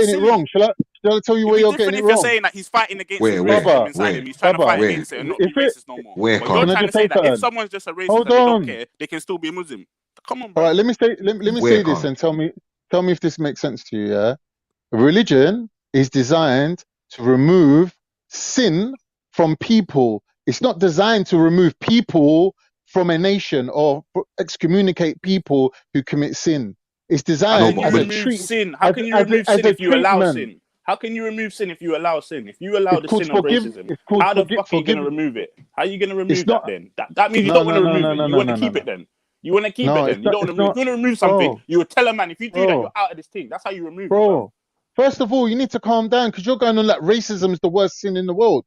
Q: getting it wrong. Shall I tell you where you're getting it
S: if you're
Q: wrong?
S: saying that he's fighting against
K: Where,
S: his racism
Q: Brother,
S: inside him, he's trying to fight against it and not be racist no more.
K: Where,
S: But you're
Q: Can I
S: trying to
Q: just
S: say
Q: say
S: that if
Q: something?
S: someone's just a racist
Q: Hold
S: and they don't
Q: on.
S: care, they can still be a Muslim. Come on,
Q: All
S: bro.
Q: right, let me say this and tell me if this makes sense to you. Yeah, religion is designed to remove sin from people. It's not designed to remove people from a nation or excommunicate people who commit sin. It's designed as a treat.
S: Sin? How can you remove sin if you allow sin? How can you remove sin if you allow sin? If you allow the sin of racism, how the fuck are you going to remove it? How are you going to remove that then? That means you don't want to remove it. You want to keep it then. You want to keep it then. You don't want to remove. If you want to remove something, you would tell a man, if you do that, you're out of this thing. That's how you remove it.
Q: Bro, first of all, you need to calm down because you're going on like racism is the worst sin in the world.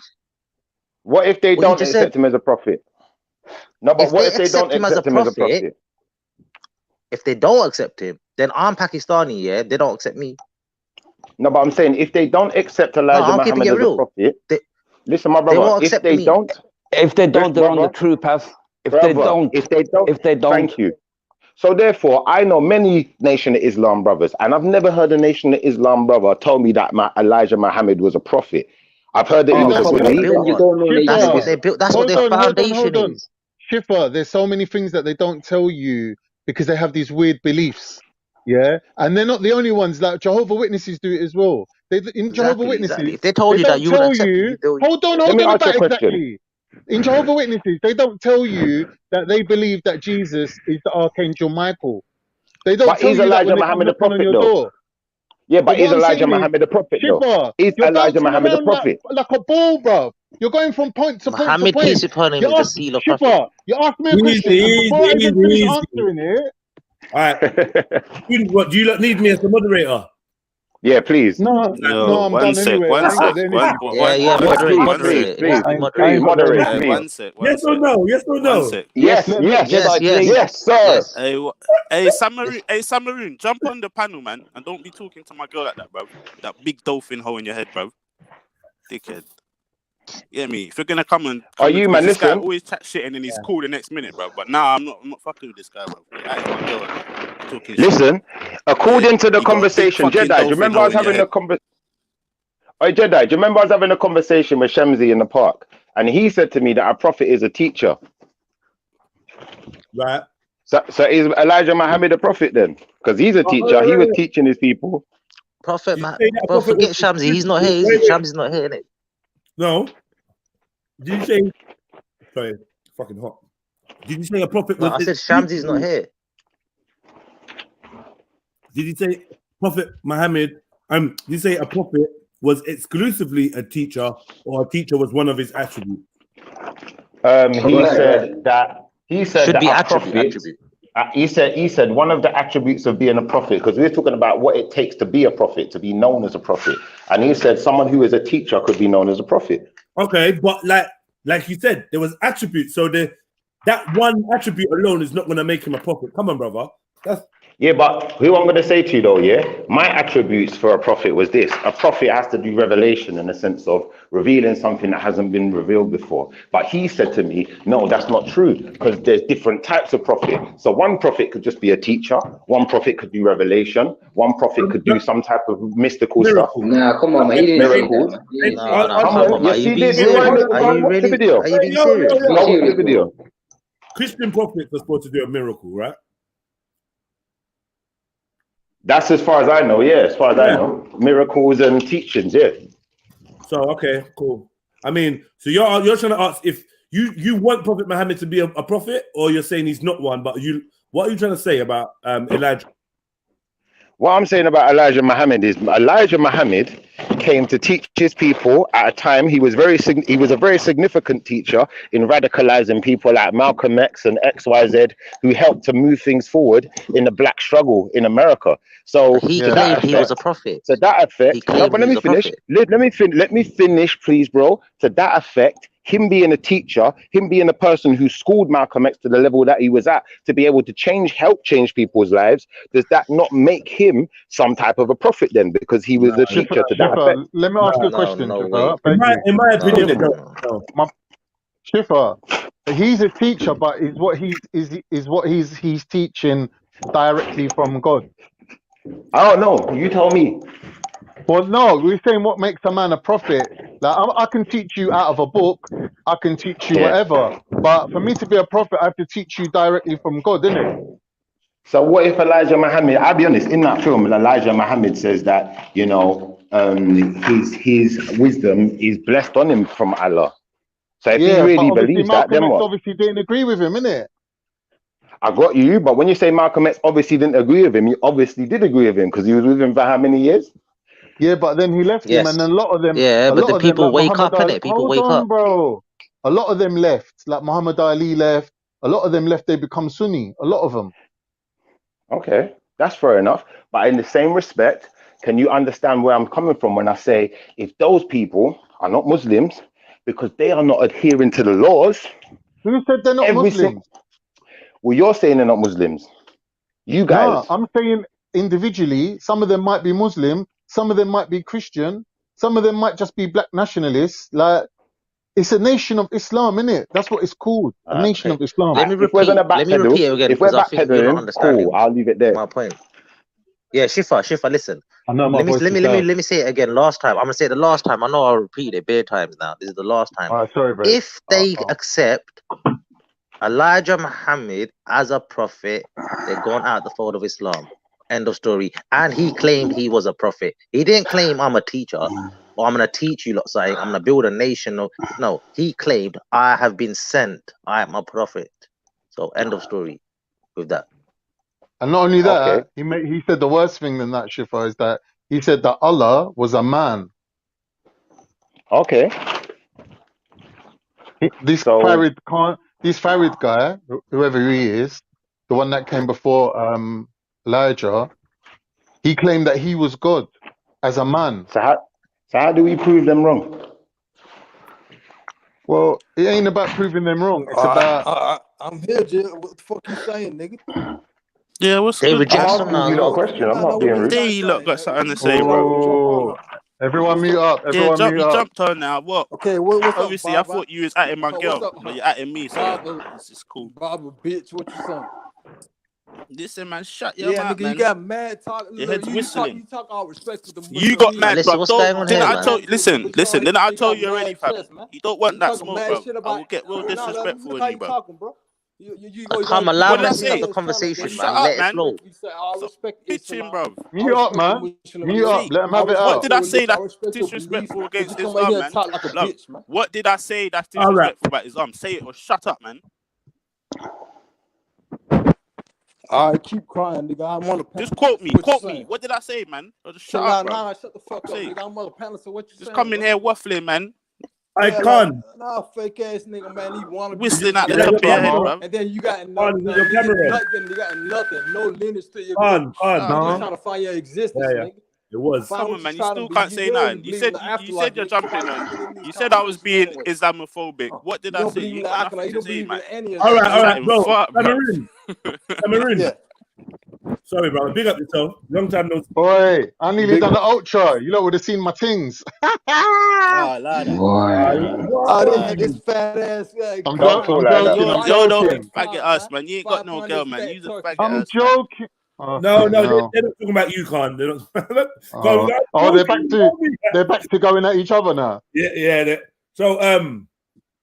C: What if they
R: What you
C: don't
R: just
C: accept
R: said.
C: him as a prophet? No, but what if they don't accept him as a prophet?
R: If they don't accept him, then I'm Pakistani, yeah? They don't accept me.
C: No, but I'm saying if they don't accept
R: No,
C: Elijah
R: I'm keeping
C: Muhammad
R: it
C: as a
R: real.
C: prophet,
H: Listen, my
R: They
H: brother.
R: won't
H: If
R: accept
H: they
R: me.
H: don't,
T: If they don't, they're on the
H: brother,
T: true path. If
H: brother,
T: they don't,
H: if they don't,
T: don't,
H: thank you. So therefore, I know many Nation of Islam brothers, and I've never heard a Nation of Islam brother tell me that Elijah Muhammad was a prophet. I've heard that he was
R: That's
H: a
R: what they
H: wali.
R: built
P: You
R: on.
P: don't know
R: That's
P: Nation
R: what
P: of
R: they built. That's what their
Q: Hold
R: foundation
Q: on.
R: is.
Q: Shifa, there's so many things that they don't tell you because they have these weird beliefs. Yeah, and they're not the only ones. Like Jehovah Witnesses do it as well. In Jehovah Witnesses,
R: If they told you that,
Q: don't
R: you wouldn't
Q: tell
R: accept
Q: you.
R: it. They'll-
Q: Hold on
H: Let me ask you
Q: about
H: a question.
Q: exactly. In Jehovah Witnesses, they don't tell you that they believe that Jesus is the Archangel Michael. They don't
H: But
Q: tell
H: is
Q: you that when
H: Elijah
Q: they come
H: Muhammad a
Q: knocking on
H: prophet
Q: your
H: though?
Q: door.
H: Yeah, but
Q: But
H: is
Q: what I'm
H: Elijah
Q: saying is,
H: Muhammad a prophet though?
Q: Shifa,
H: Is
Q: you're
H: Elijah
Q: bouncing
H: Muhammad a
Q: around
H: prophet?
Q: like a ball, bro. You're going from point to point to
R: Muhammad,
Q: point.
R: peace upon him,
Q: You
R: is the
Q: ask
R: seal of prophet.
Q: Shifa, you asked me a question, and before I even finish answering it,
A: All right. What do you lot need me as the moderator?
H: Yeah, please.
Q: no,
S: Yo,
Q: I'm
S: one
Q: done
S: sec,
Q: anyway.
S: one
Q: I ain't got
S: sec,
Q: the
S: one,
Q: energy, bro.
S: one,
R: Yeah, moderate,
S: one
R: moderate.
S: sec,
H: Please,
Q: I
R: Moderate.
Q: ain't got the
H: moderate,
Q: energy,
H: please.
Q: bro.
A: Yes or no? Yes or
S: one
A: no?
S: sec.
H: Yes,
Q: Let
H: yes,
R: Yes, yes.
H: yes, sir.
R: Yes.
S: Hey, Samaroon, jump on the panel, man, and don't be talking to my girl like that, bro. That big dolphin hole in your head, bro. Dickhead. Yeah, me. If you're gonna come and
H: man,
S: this guy
H: listen.
S: always chat shit and then he's cool the next minute, bro. But nah, I'm not fucking with this guy, bro. That is my girl, man. Talking shit.
H: Listen, according to the
S: You got a big
H: conversation,
S: fucking
H: Jedi, do you
S: dolphin
H: remember I
S: hole
H: was
S: in your
H: having a
S: head.
H: conversation? Hey, Jedi, do you remember I was having a conversation with Shamsi in the park? And he said to me that a prophet is a teacher.
A: Right.
H: So is Elijah Muhammad a prophet then? Because he's a teacher. He was teaching his people.
R: Prophet,
A: Did you
R: man.
A: say that
R: Bro,
A: prophet
R: forget
A: was
R: Shamsi. He's not here, is
A: Wait,
R: it?
A: wait.
R: Shamsi's not here, innit?
A: No. Did you say? Sorry, fucking hot. Did you say a prophet
R: No,
A: was?
R: I said Shamsi's not here.
A: Did you say Prophet Muhammad? Did you say a prophet was exclusively a teacher, or a teacher was one of his attributes?
H: He said
R: Should
H: that
R: be
H: a
R: attribute.
H: prophet. He said one of the attributes of being a prophet, because we're talking about what it takes to be a prophet, to be known as a prophet, and he said someone who is a teacher could be known as a prophet.
A: Okay, but like you said, there was attributes. So that one attribute alone is not going to make him a prophet. Come on, brother.
H: Yeah, but who I'm going to say to you though, yeah, my attributes for a prophet was this: a prophet has to do revelation in the sense of revealing something that hasn't been revealed before. But he said to me, no, that's not true, because there's different types of prophet. So one prophet could just be a teacher, one prophet could do revelation, one prophet could do some type of mystical stuff.
P: Nah, come on, man. He didn't say that, man. He didn't say that.
H: Come on, yes, he did. Watch the video.
R: Are you being serious?
H: Go watch the video.
A: Christian prophets are supposed to do a miracle, right?
H: That's as far as I know, yeah, as far as I know. Miracles and teachings, yeah.
A: So, okay, cool. I mean, so you're trying to ask if you want Prophet Muhammad to be a prophet, or you're saying he's not one, but what are you trying to say about Elijah?
H: What I'm saying about Elijah Muhammad is Elijah Muhammad came to teach his people at a time he was a very significant teacher in radicalizing people like Malcolm X and XYZ, who helped to move things forward in the black struggle in America. So
R: he claimed he was a prophet.
H: To that effect, no, but let me finish. Let me finish, please, bro. To that effect, him being a teacher, him being a person who schooled Malcolm X to the level that he was at, to be able to help change people's lives, does that not make him some type of a prophet then? Because he was a teacher to that effect.
Q: Let me ask you a question, Shifa.
A: In my opinion, no.
Q: Shifa, he's a teacher, but is what he's teaching directly from God?
H: I don't know. You tell me.
Q: Well, no, we're saying what makes a man a prophet. Like I can teach you out of a book, I can teach you whatever, but for me to be a prophet, I have to teach you directly from God, innit?
H: So what if Elijah Muhammad? I'll be honest. In that film, Elijah Muhammad says that his wisdom is blessed on him from Allah. So if he really believes that, then what?
Q: Obviously didn't agree with him, innit?
H: I got you, but when you say Malcolm X obviously didn't agree with him, you obviously did agree with him because he was with him for how many years?
Q: Yeah, but then he left him, and a lot of them.
R: Yeah, but the people wake up, innit? People wake up,
Q: bro. A lot of them left, like Muhammad Ali left. A lot of them left. They become Sunni. A lot of them.
H: Okay, that's fair enough. But in the same respect, can you understand where I'm coming from when I say if those people are not Muslims because they are not adhering to the laws?
Q: Who said they're not Muslims?
H: Well, you're saying they're not Muslims. You guys.
Q: No, I'm saying individually, some of them might be Muslim, some of them might be Christian, some of them might just be black nationalists. Like, It's a nation of Islam, innit? That's what it's called. A nation of Islam.
R: Let me
J: If we're gonna
R: repeat it again
J: if we're
R: because I think you're not understanding
J: cool, I'll leave it there.
R: my point. Yeah, Shifa, listen.
Q: I know my voice is loud.
R: Let me say it again. Last time, I'm gonna say it the last time. I know I'll repeat it bare times now. This is the last time.
Q: All right, sorry, bro.
R: If they accept Elijah Muhammad as a prophet, they're gone out the fold of Islam. End of story. And he claimed he was a prophet. He didn't claim I'm a teacher or I'm gonna teach you lot something. I'm gonna build a nation. No, he claimed I have been sent. I am a prophet. So end of story with that.
Q: And not only that, he said the worst thing than that, Shifa, is that he said that Allah was a man.
J: Okay.
Q: This Farid guy, whoever he is, the one that came before Elijah, he claimed that he was God as a man.
J: So how do we prove them wrong?
Q: Well, it ain't about proving them wrong. It's about.
U: I'm here, Jay. What the fuck you saying, nigga?
S: Yeah, what's
R: they
S: good?
R: reject
J: I'm asking you lot a question. I'm not being rude.
S: They lot got something to say, bro.
Q: Everyone mute up.
S: Yeah, you jumped on now. What?
U: Okay, what's
S: Obviously,
U: up,
S: I thought you was atting my girl, but you're atting me, so this is cool.
U: Baba, bitch, what you saying?
S: Listen, man, shut your mouth,
U: nigga,
S: man.
U: you got mad talk.
S: Your head's whistling.
U: You talk all respect with the
S: You got mad,
R: listen,
S: bro.
R: what's going on
S: Didn't
R: here,
S: I tell
R: man?
S: you? Listen. Didn't I tell you already, fam?
U: chest, man.
S: You don't want that
U: talking
S: smoke,
U: mad
S: bro.
U: shit
S: I will get real disrespectful with you, bro.
U: Talking, bro.
R: Come allow me to set the conversation,
S: Shut
R: man.
S: up,
R: Let it
S: man.
R: flow.
U: Stop
S: bitching, bro.
Q: Mute up, man. Mute up. Let him have it
S: What
Q: out.
S: did I say that's disrespectful against Islam, man? Love, what did I say that's disrespectful about Islam? Say it or shut up, man.
U: All right, keep crying, nigga. I'm on the panel.
S: Just quote me. Quote me. What did I say, man? Or just shut up, bro.
U: Nah, shut the fuck up, nigga. I'm on the panel, so what you saying?
S: Just come in here waffling, man.
U: I can't. Nah, fake ass nigga, man. He wanna be
S: whistling at the top of your head, bro.
U: And then you got nothing. You got nothing. No lineage to your
A: On.
U: You just trying to find your existence, nigga.
A: It was.
S: Come on, man. You still can't say nothing. You said you're jumping on. You said I was being Islamophobic. What did I say? You got nothing to say, man.
A: All right, bro.
S: Cameroon.
U: Yeah.
A: Sorry, bro. Big up yourself. Long time no.
Q: Boy, I nearly done the ultra. You lot would have seen my things.
U: This fat ass guy.
Q: I'm joking.
S: Yo, don't faggot us, man. You ain't got no girl, man. You just faggot us.
Q: I'm joking.
A: No, they're not talking about you, Khan. They don't.
Q: They're back to going at each other now.
A: Yeah. So,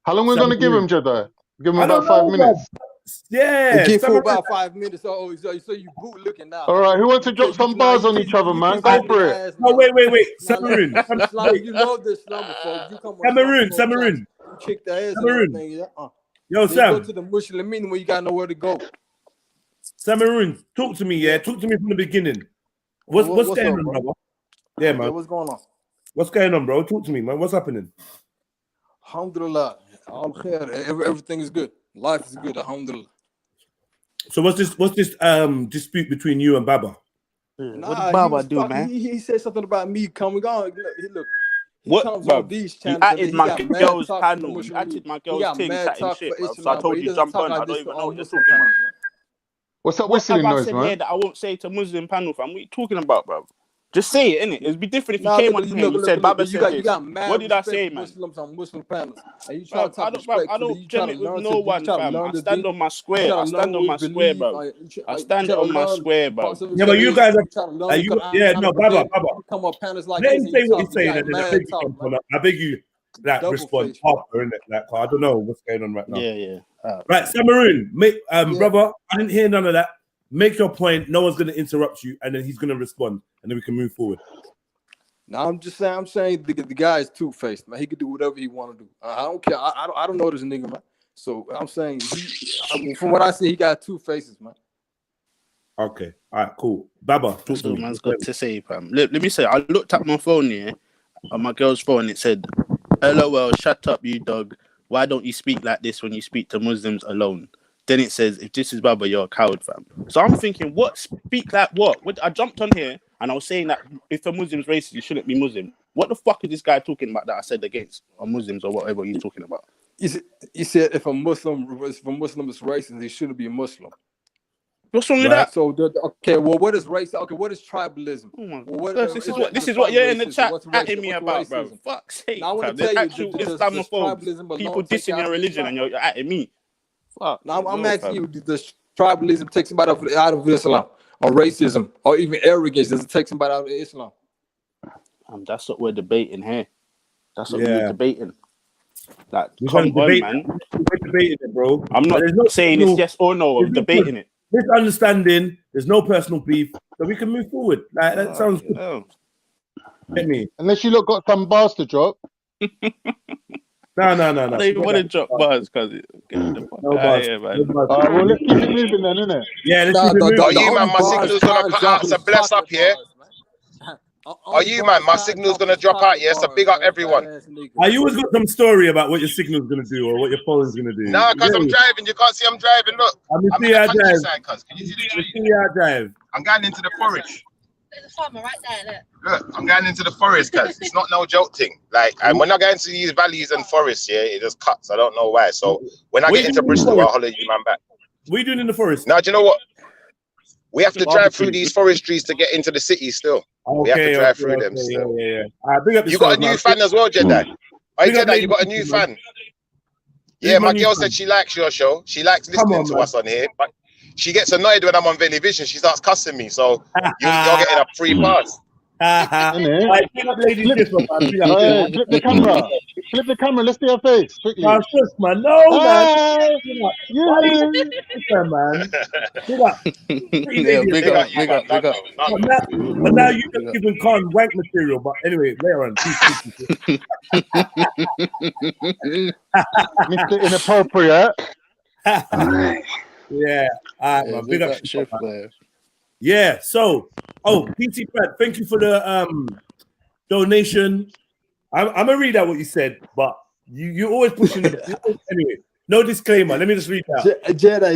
Q: how long are we gonna give him, Jedi? Give him about 5 minutes.
A: Yeah,
U: give for about 5 minutes. So you good looking now.
Q: All right, who wants to drop some bars on each other, man? Go for it.
A: No, wait. Cameroon.
U: You know this number, folks. You come on.
A: Cameroon.
U: You kick the ass.
A: Cameroon. Yo, Sam.
U: Go to the Muslim meeting where you got nowhere to go.
A: Cameroon, talk to me, yeah. Talk to me from the beginning. What's going on, brother? Yeah, man.
U: What's going on?
A: What's going on, bro? Talk to me, man. What's happening?
U: Alhamdulillah. Everything is good. Life is good. Alhamdulillah.
A: So what's this dispute between you and Baba?
U: Nah,
S: what did Baba do, man?
U: He said something about me coming on. Look.
S: What, bro?
U: These
S: he added my girl's panel. He added my girl's thing, chatting shit, bro. So I told you jump on. I don't even know what you're talking about.
Q: What's that whistling noise, man?
S: Here that I won't say to Muslim panel, fam. What are you talking about, bro? Just say it, innit? It'd be different if you came on here and you said, Baba said this. What did I say, man?
U: Muslims on Muslim panels. And you
S: I don't gem it with no one, fam. I stand on my square. I stand on my square, bro. I stand on my square, bro.
A: Yeah, but you guys are... Baba.
U: Come on panels like
A: let him say what he's saying, and then I beg you, like, respond after, innit? Like, I don't know what's going on right now.
S: Yeah.
A: Right, Samaroon, brother, I didn't hear none of that. Make your point. No one's going to interrupt you, and then he's going to respond, and then we can move forward.
U: No, I'm saying the guy is two-faced, man. He can do whatever he want to do. I don't care. I don't know this nigga, man. So I'm saying, from what I see, he got two faces, man.
A: Okay. All right, cool. Baba,
S: That's all man's got to say, fam. Let me say, I looked at my phone here, on my girl's phone, it said, LOL, shut up, you dog. Why don't you speak like this when you speak to Muslims alone? Then it says, if this is Baba, you're a coward, fam. So I'm thinking, what? Speak like what? I jumped on here and I was saying that if a Muslim's racist, you shouldn't be Muslim. What the fuck is this guy talking about that I said against Muslims or whatever he's talking about?
U: He said if a Muslim is racist, he shouldn't be a Muslim.
S: What's wrong with that?
U: So okay, well, what is race? Okay, what is tribalism?
S: Oh my
U: Well,
S: gosh, this is what you're in the chat atting me about, bro.
U: racism?
S: Fuck's sake,
U: Now I want
S: fam.
U: to tell
S: There's
U: you,
S: actual
U: does
S: Islamophobes,
U: tribalism
S: people
U: alone take
S: dissing
U: out
S: your religion, and you're atting me. Fuck.
U: Now I'm
S: no,
U: asking
S: fam.
U: you, does tribalism take somebody out of Islam, or racism, or even arrogance? Does it take somebody out of Islam?
S: That's what we're debating here. That's what
A: Yeah.
S: we're debating. Like,
A: We're
S: come
A: gonna
S: on,
A: debate,
S: man.
A: we're debating it, bro.
S: I'm not saying it's yes or no. I'm debating it.
A: Misunderstanding. There's no personal beef, so we can move forward. Like that sounds good.
S: No.
A: Get me?
Q: Unless you look got some bars to drop.
A: No.
S: I don't even want to drop bars because
A: no bars.
S: yeah, man.
Q: Well, let's keep it moving then, innit?
A: Yeah, let's keep it moving.
B: Are you, man? My signal's gonna cut out. So bless up here. Are you, man? My signal's gonna drop out. Yeah, so big up everyone.
A: You always got some story about what your signal's gonna do or what your phone's gonna do.
B: Nah, cause I'm driving. You can't see I'm driving. Look, I'm in the countryside. Cause can you see the
A: drive?
B: I'm going into the forest.
E: There's a farmer right there.
B: Look, I'm going into the forest, cause it's not no joke thing. Like, and when I go into these valleys and forests, yeah, it just cuts. I don't know why. So when I get into Bristol, I'll holler you, man, back.
A: What are you doing in the forest?
B: Now, do you know what? We have to drive through these forest trees to get into the city still. We have to drive through them still.
A: Yeah. Big up
B: You got a new fan as well, Jedi. Hey, Jedi, you got a new fan. Yeah, my girl said she likes your show. She likes listening to us on here, but she gets annoyed when I'm on Valley Vision. She starts cussing me, so you're getting a free pass.
Q: Flip the camera. Flip the camera. Let's see her face quickly.
A: Man. No, man. Man. Big up.
S: Big up.
A: But now you just giving Khan wank material. But anyway, later on.
Q: Mr. Inappropriate.
A: Yeah. Man. Big up. Yeah. So, PC Brad, thank you for the donation. I'm gonna read out what you said, but you always pushing the anyway. No disclaimer. Let me just read that.
U: Jedi.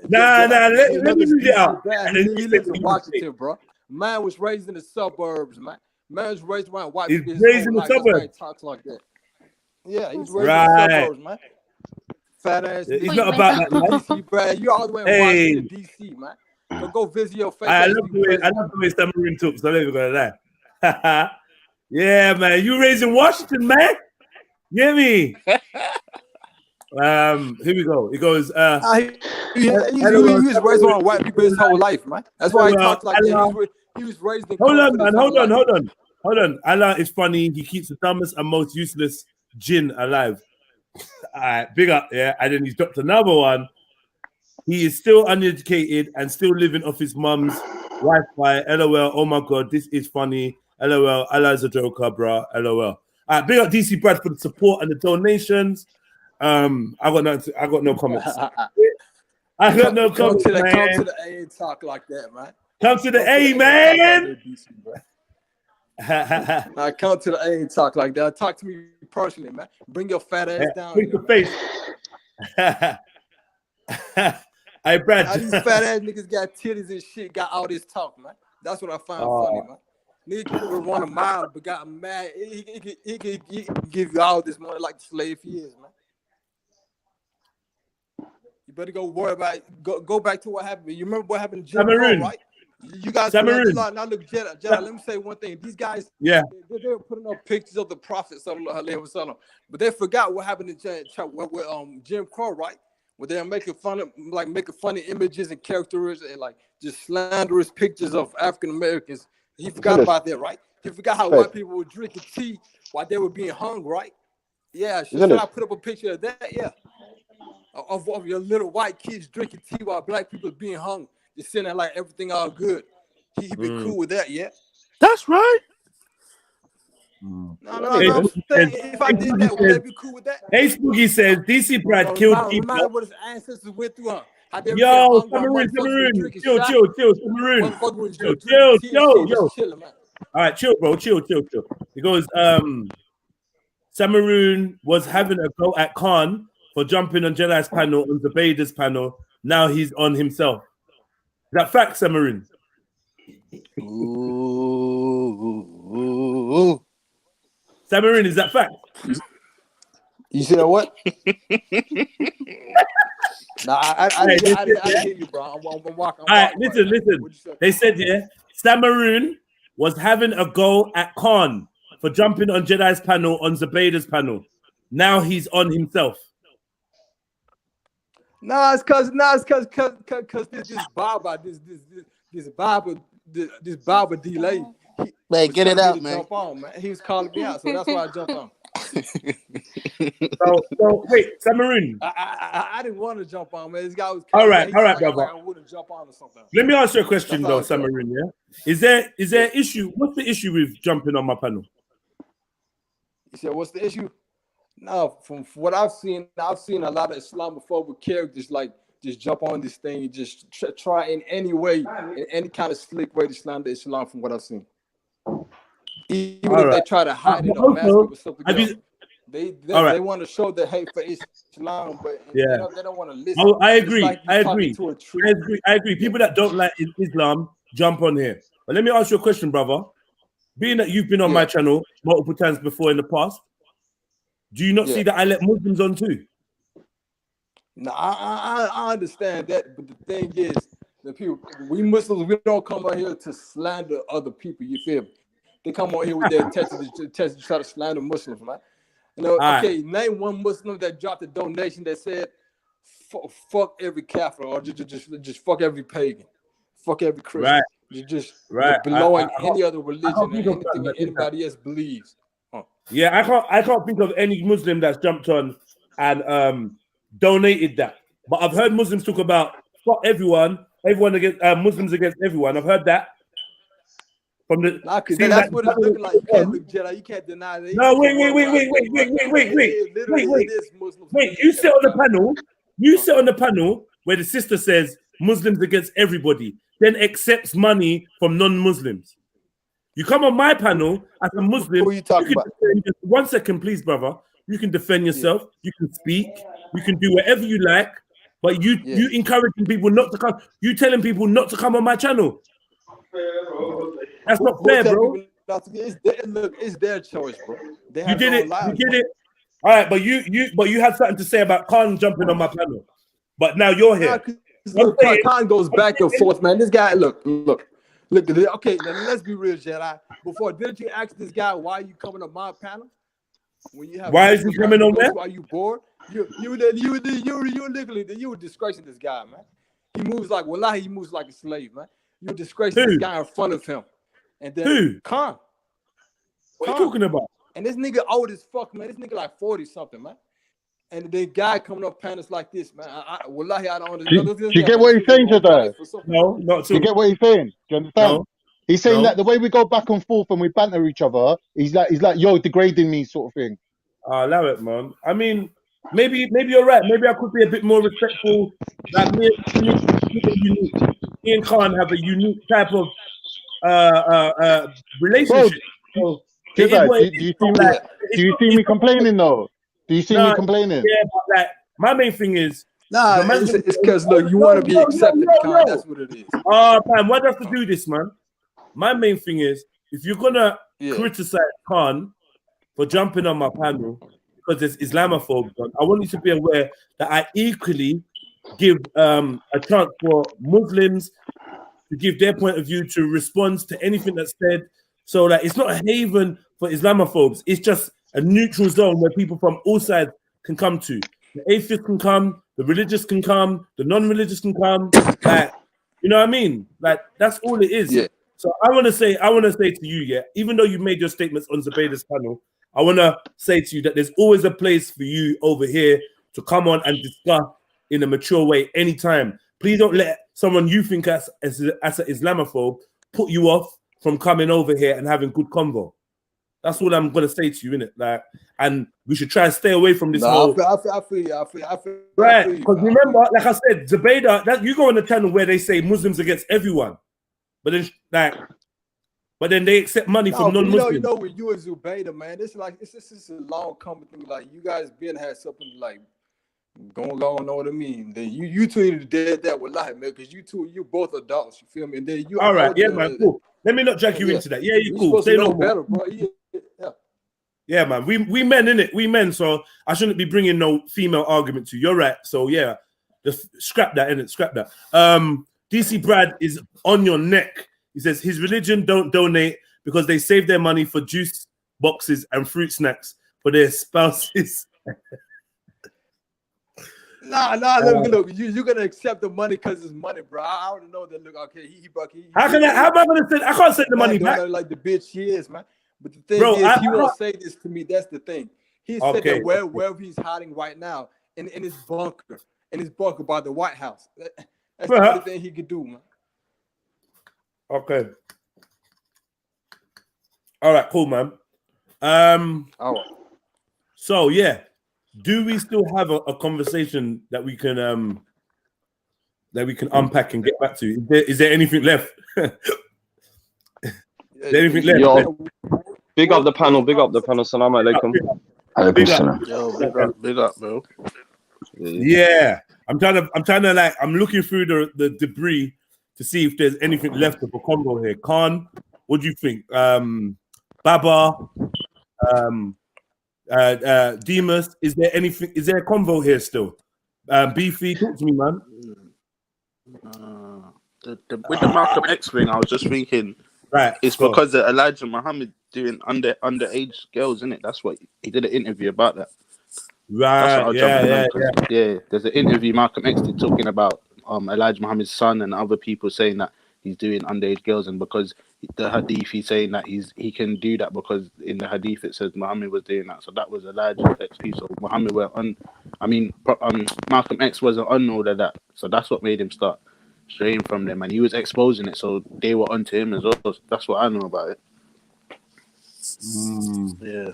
A: Nah. Let me read it out.
U: He lives in Washington, bro. Man was raised in the suburbs, man. Man was raised around white people.
A: He's raised in the suburbs.
U: He talks like that. Yeah, he's raised in the suburbs, man. Fat ass.
A: It's not about that, man.
U: DC, Brad. You all the way in Washington, DC, man. So go visit your face.
A: I love the way Samarin took, so I'm not even gonna lie. Yeah, man. You raised in Washington, man. You hear me? Here we go. It goes.
U: He was raised around white people his whole life, man. That's why he talks like that. He was raised in.
A: Hold on, man. Hold on. Allah is funny. He keeps the dumbest and most useless jinn alive. All right, big up, yeah. And then he's dropped another one. He is still uneducated and still living off his mum's Wi-Fi. LOL. Oh my god, this is funny. LOL. Allah's a joker, bro. LOL. All right, big up DC Brad for the support and the donations. I got no comments. I got no comments.
U: Come to the A and talk like that, man.
A: Come to the A, man.
U: Come to the A and talk like that. Talk to me personally, man. Bring your fat ass down.
A: Bring the face. Hey, Brad.
U: These fat ass niggas got titties and shit, got all this talk, man. That's what I find funny, man. Nigga could run a mile, but got mad. He could give you all this money like the slave he is, man. You better go worry about go back to what happened. You remember what happened to Jim Crow, right? You guys now look, Jedi, let me say one thing. These guys, they were putting up pictures of the Prophet, but they forgot what happened to Jim Crow, right? Where they're making funny images and characters and like just slanderous pictures of African Americans. He forgot about that, right? He forgot how white people were drinking tea while they were being hung, right? Yeah, should I put up a picture of that? Yeah. Of your little white kids drinking tea while black people are being hung, just sitting there like everything all good. He be cool with that, yeah?
S: That's right.
U: No. If I did that, would they be cool with that?
A: Hey, Spooky says DC Brad killed people.
U: Remember what his ancestors went through, huh?
A: Yo, Samarin, chill, Samarin. Yo. All right, chill, bro, chill. He goes, Samarin was having a go at Khan for jumping on Jedi's panel, on Zubaydah's panel. Now he's on himself. Is that fact, Samarin?
U: Ooh.
A: Samarin, is that fact?
U: You said what? Nah, I didn't hear you, bro. I'm walking.
A: All right, listen. They said, yeah, Samaroon was having a go at Khan for jumping on Jedi's panel, on Zubaydah's panel. Now he's on himself.
U: Nah, it's cause this Baba delay.
C: Man, get it out, man.
U: Jump on, man. He was calling me out, so that's why I jumped on.
A: So wait, Samaroon.
U: I didn't want to jump on, man. This guy was
A: all right,
U: brother.
A: Like
U: I wouldn't jump on or something.
A: Let me ask you a question though, Samaroon. Yeah, is there an issue? What's the issue with jumping on my panel?
U: You said, what's the issue? No, from what I've seen a lot of Islamophobic characters like just jump on this thing and just try in any way, in any kind of slick way to slander Islam. From what I've seen, even if they try to hide it or mask it with something else. They want to show the hate for Islam, but they don't want to listen.
A: Oh, I agree. I agree. People that don't like Islam jump on here. But let me ask you a question, brother. Being that you've been on my channel multiple times before in the past, do you not see that I let Muslims on too?
U: No, I understand that, but the thing is, we Muslims, we don't come out here to slander other people. You feel me? They come on here with their intentions to try to slander Muslims, man. You know, okay, name one Muslim that dropped a donation that said, "Fuck every Catholic," or just fuck every pagan, fuck every Christian, just belowing any other religion and anything that anybody else believes.
A: Yeah, I can't think of any Muslim that's jumped on and donated that. But I've heard Muslims talk about fuck everyone against Muslims against everyone. I've heard that. From the
U: that's what it's looking like. You can't look Jedi. You can't deny that.
A: No, wait. You sit on the panel. You sit on the panel where the sister says Muslims against everybody, then accepts money from non-Muslims. You come on my panel as a Muslim.
U: Who are you talking about?
A: 1 second, please, brother. You can defend yourself. You can speak. You can do whatever you like. But you encouraging people not to come. You telling people not to come on my channel. That's not fair, bro.
U: It's their choice, bro.
A: You did it. All right, but you had something to say about Khan jumping on my panel. But now you're here.
U: Khan goes back and forth, man. This guy, look. Okay, now let's be real, Jedi. Before, didn't you ask this guy why you coming on my panel? When you have
A: why is he coming on there?
U: Are you bored? You were disgracing this guy, man. He moves like wallahi, he moves like a slave, man. You're disgracing this guy in front of him. And then
A: who?
U: Khan.
A: What are you talking about?
U: And this nigga old as fuck, man. This nigga like 40 something, man. And the guy coming up panels like this, man. Wallahi, I don't understand.
Q: Do you get what he's saying today?
A: No, not
Q: do you get what he's saying? Do you understand?
A: No.
Q: He's saying that the way we go back and forth and we banter each other, he's like, yo, degrading me, sort of thing.
A: Allow it, man. I mean, maybe you're right. Maybe I could be a bit more respectful. Like me and Khan have a unique type of relationship.
Q: Bro, do you see me complaining though? Do you see me complaining?
A: Yeah, but like my main thing is
U: it's because look, you want to be accepted, Khan. That's what it is.
A: Man, why do I have to do this, man? My main thing is if you're gonna criticize Khan for jumping on my panel because there's Islamophobes on, I want you to be aware that I equally give a chance for Muslims to give their point of view, to respond to anything that's said. So that it's not a haven for Islamophobes. It's just a neutral zone where people from all sides can come to. The atheists can come, the religious can come, the non-religious can come. Like, you know what I mean? Like that's all it is.
U: Yeah.
A: So I want to say to you, even though you made your statements on Zubaydah's panel, I want to say to you that there's always a place for you over here to come on and discuss in a mature way anytime. Please don't let someone you think as an Islamophobe put you off from coming over here and having good convo. That's what I'm gonna say to you, innit? Like, and we should try and stay away from this whole.
U: I feel you.
A: Right, because remember, like I said, Zubaydah, that you go on the channel where they say Muslims against everyone, but then they accept money from non-Muslims.
U: You know, with you and Zubaydah, man, it's a long coming thing. Like you guys had something like going on, know what I mean? Then you two did that with life, man, because you both adults, you feel me? And then you
A: all right, man, cool. Let me not drag you into that. Yeah, you cool. Say no
U: better, bro. Yeah.
A: Yeah, man. We men, innit? We men. So I shouldn't be bringing no female argument to you. You're right. So yeah, just scrap that, innit? Scrap that. DC Brad is on your neck. He says his religion don't donate because they save their money for juice boxes and fruit snacks for their spouses.
U: Nah, look. You're gonna accept the money because it's money, bro. I already know that. Look, okay,
A: How am I gonna send? I can't send the money back.
U: Like the bitch he is, man. But the thing
A: Bro,
U: is, he won't say this to me. That's the thing. He said
A: Okay,
U: that wherever he's hiding right now, in his bunker, by the White House. That's the only thing he could do, man.
A: Okay. All right, cool, man. So yeah, do we still have a conversation that we can unpack and get back to? Is there anything left? Is there anything left?
N: Yo, big up the panel. Salam alaikum.
S: Yo, big up, bro.
A: Yeah, I'm trying to like, I'm looking through the debris to see if there's anything left of a combo here. Khan, what do you think? Baba, Demas, is there anything? Is there a convo here still? Beefy, talk to me, man.
S: With the Malcolm X thing, I was just thinking,
A: right?
S: It's because of Elijah Muhammad doing underage girls, isn't it? That's what he did an interview about that.
A: Right?
S: Yeah. There's an interview Malcolm X did talking about Elijah Muhammad's son and other people saying that he's doing underage girls, and because the hadith he's saying that he can do that because in the hadith it says Muhammad was doing that. So that was Elijah's excuse. So Muhammad Malcolm X wasn't on all of that. So that's what made him start straying from them, and he was exposing it. So they were onto him as well. So that's what I know about it. Yeah.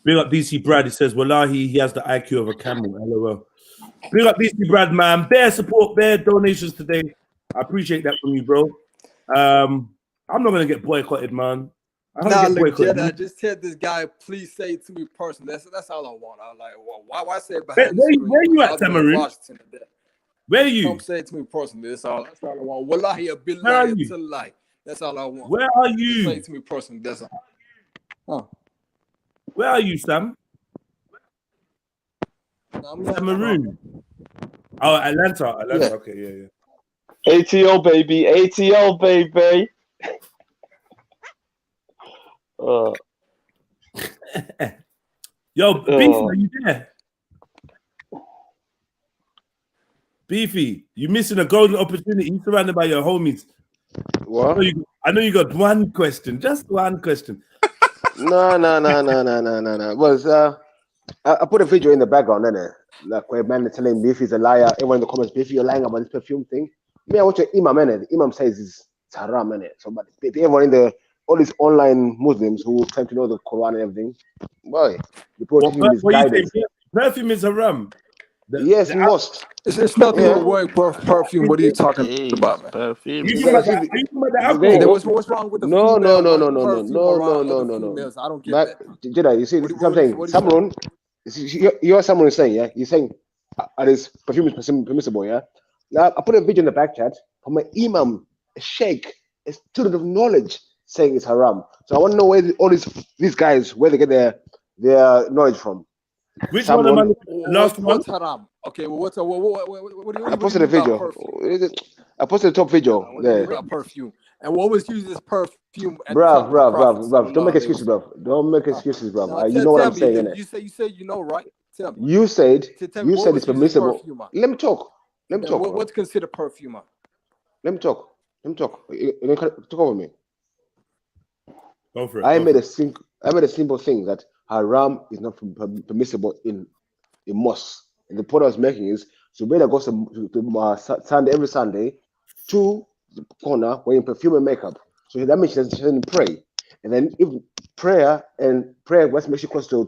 A: Big up DC Brad. He says, Wallahi, he has the IQ of a camel. LOL. Big up DC Brad, man. Bare support, bare donations today. I appreciate that from you, bro. I'm not gonna get boycotted, man.
U: Look, Jedi, just tell this guy, please say it to me personally. That's all I want. I'm like, well, why say it behind the screen?
A: Where you at, Tamarin? Where are you?
U: Don't say it to me personally. That's all I want. Wallahi, a billahi to lie. That's all I want.
A: Where are you?
U: Say it to me personally. That's all.
A: Where are you, Sam? Tamarin. Oh, Atlanta.
U: Yeah.
A: Okay, yeah.
N: ATL baby.
A: Yo, Beefy, are you there? Beefy, you're missing a golden opportunity. You're surrounded by your homies.
C: What?
A: I know you got one question, just one question.
C: No. I put a video in the background, innit? Like where man is telling Beefy's a liar. Everyone in the comments, Beefy, you're lying about this perfume thing. Me, I watch an imam, innit? The imam says it's haram, innit? So, but everyone in all these online Muslims who claim to know the Quran and everything, boy, the perfume is guidance.
A: Perfume is haram.
C: Yes, must.
U: It's nothing to worry about perfume. What are you talking about, man?
S: Perfume.
U: What's wrong with the
C: No.
U: I don't get that.
C: Jedi, you see, what I'm saying. Someone, you heard someone saying, yeah, you're saying this perfume is permissible, yeah. Now I put a video in the back chat from an imam, a sheikh, a student of knowledge, saying it's haram. So I want to know where all these guys where they get their knowledge from.
A: Which one am I?
U: What's haram? Okay, well, what do you?
C: I posted a video. I posted a top video there.
U: Perfume. And what was used as perfume?
C: Bruv. Don't make excuses, bruv. Don't make excuses, bruv. You know what I'm saying, innit?
U: You said you know, right? Tell me.
C: You said it's permissible. Let me talk.
U: What's considered perfume?
C: Let me talk. Talk over me.
A: Go for it.
C: I made a simple thing that haram is not permissible in mosque. And the point I was making is, so better go to Sunday every Sunday to the corner wearing perfume and makeup. So that means she doesn't pray. And then if prayer what makes you close to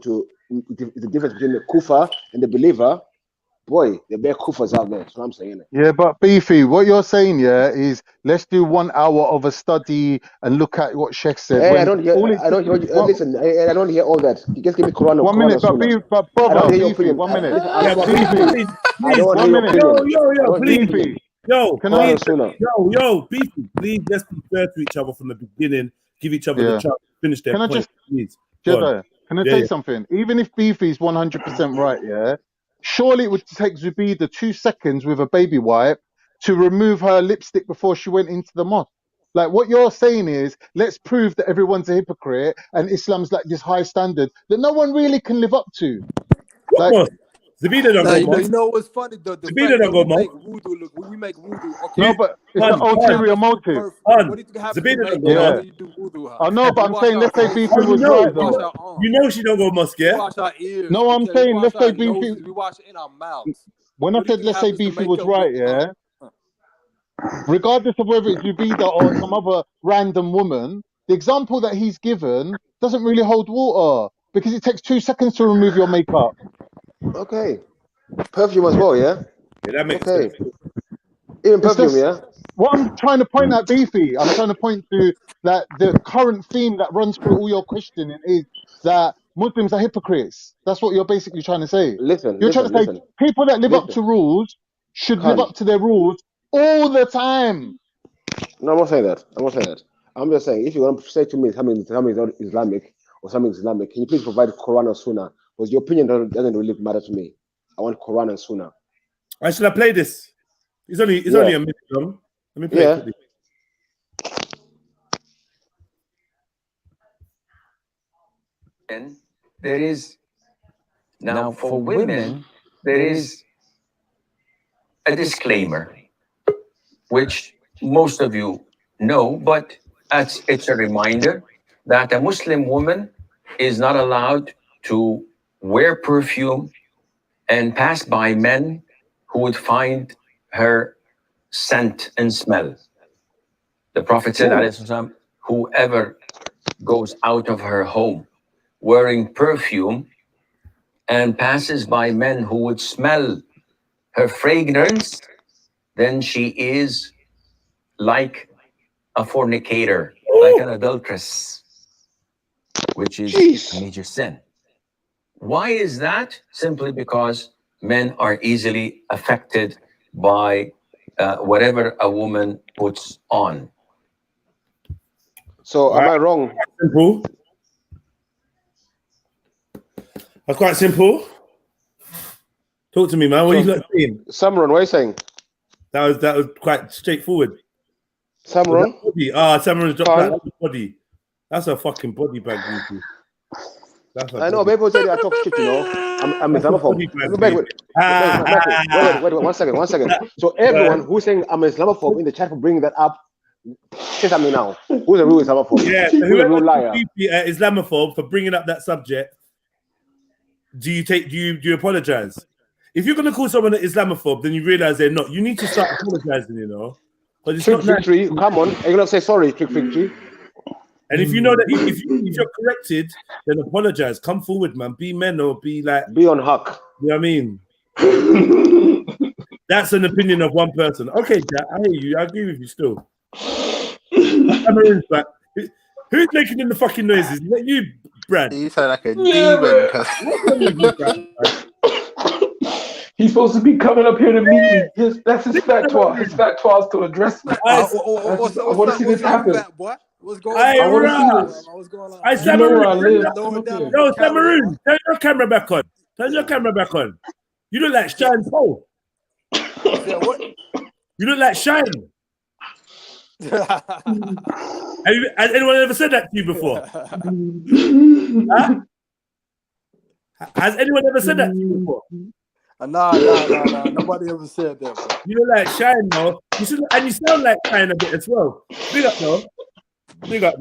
C: the difference between the kufa and the believer. Boy, the bare kufas out there. That's what I'm saying.
Q: Yeah, but Beefy, what you're saying, is let's do 1 hour of a study and look at what Sheikh said.
C: Hey, I don't hear all that. You just give me Quran.
Q: 1 minute, but brother, Beefy, 1 minute.
A: Yo, Beefy, please, let's be fair to each other from the beginning. give each other the chance to finish their
Q: Can I
A: point.
Q: just,
A: Please. Go on.
Q: Jedi, can I say something? Even if Beefy's 100% right, yeah, surely it would take Zubida 2 seconds with a baby wipe to remove her lipstick before she went into the mosque. Like, what you're saying is, let's prove that everyone's a hypocrite and Islam's like this high standard that no one really can live up to.
A: What mosque? Zubida don't
U: Nah,
A: go
U: you
A: mosque.
U: know what's funny? The
A: Zubida
U: fact
A: don't
U: that
A: go
U: we
A: mosque.
U: make wudu look, when we make wudu, okay.
Q: No, but it's the ulterior motive.
U: What do you think happens to make
Q: Yeah.
U: when you do wudu? Huh?
Q: I know, but I'm saying, let's say Beefy was
A: you know,
Q: right, though.
U: Wash our arms.
A: You know she don't go mosque,
U: We
A: yeah?
U: wash our ears.
Q: No, I'm
U: okay?
Q: saying,
U: we
Q: let's
U: wash
Q: say
U: our
Q: Beefy.
U: noses. We wash it in our mouths.
Q: When I
U: What do you
Q: said,
U: think
Q: let's say
U: happens to
Q: Beefy
U: make
Q: was
U: up
Q: right,
U: your
Q: yeah, regardless of whether it's Zubida or some other random woman, the example that he's given doesn't really hold water because it takes 2 seconds to remove your makeup.
C: Okay. Perfume as well, yeah?
A: Yeah, that makes
C: Okay.
A: sense.
C: Even
Q: It's
C: perfume,
Q: just
C: yeah?
Q: what I'm trying to point at, Beefy. I'm trying to point to that the current theme that runs through all your questioning is that Muslims are hypocrites. That's what you're basically trying to say.
C: Listen,
Q: You're trying to say people that live up to rules should live up to their rules all the time.
C: No, I'm not saying that. I'm not saying that. I'm just saying, if you're going to say to me something is not Islamic or something is Islamic, can you please provide Quran or Sunnah? Because your opinion doesn't really matter to me. I want Quran and Sunnah.
A: Should I play this? It's only a minute long. Let me play it quickly.
M: And there is now for women, there is a disclaimer, which most of you know, but it's a reminder that a Muslim woman is not allowed to wear perfume and pass by men who would find her scent and smell. The Prophet said, "Alayhi whoever goes out of her home wearing perfume and passes by men who would smell her fragrance, then she is like a fornicator, like an adulteress, which is a major sin." Why is that? Simply because men are easily affected by whatever a woman puts on.
C: So am I wrong?
A: Simple. That's quite simple. Talk to me, man. What are you saying?
C: Samron, what are you saying?
A: That was quite straightforward.
C: Samron?
A: Samron's dropped out of the body. That's a fucking body bag, Beefy.
C: I know, people tell you I talk shit, you know. I'm Islamophobe. Wait, 1 second. So everyone who's saying I'm Islamophobe in the chat for bringing that up, say something now. Who's a real Islamophobe?
A: Yeah,
C: Who's a real liar?
A: Islamophobe for bringing up that subject. Do you apologize? If you're gonna call someone an Islamophobe, then you realize they're not. You need to start apologizing, you know. But it's not
C: Victory, come on. Are you gonna say sorry, Trick Victory?
A: And if you know that if you're corrected, then apologize. Come forward, man. Be men or be
C: on huck.
A: You know what I mean? That's an opinion of one person. Okay, Jack, I hear you. I agree with you still. Cameroon's back. Who's making in the fucking noises? Is that you, Brad?
S: You sound like a demon.
V: He's supposed to be coming up here to meet me. That's his fatwa. His fatwa is to address me. I want to see this happen.
U: What's going
A: on?
U: What's going on?
V: You know where I live.
A: No, Cameroon, turn your camera back on. Turn your camera back on. You look like Shine Paul.
U: What?
A: You look like Shine. Has anyone ever said that to you before? Huh? Has anyone ever said that to you before?
U: Nah. Nobody ever said that. Bro.
A: You look like Shine, though. And you sound like Shine a bit as well. Big up, though.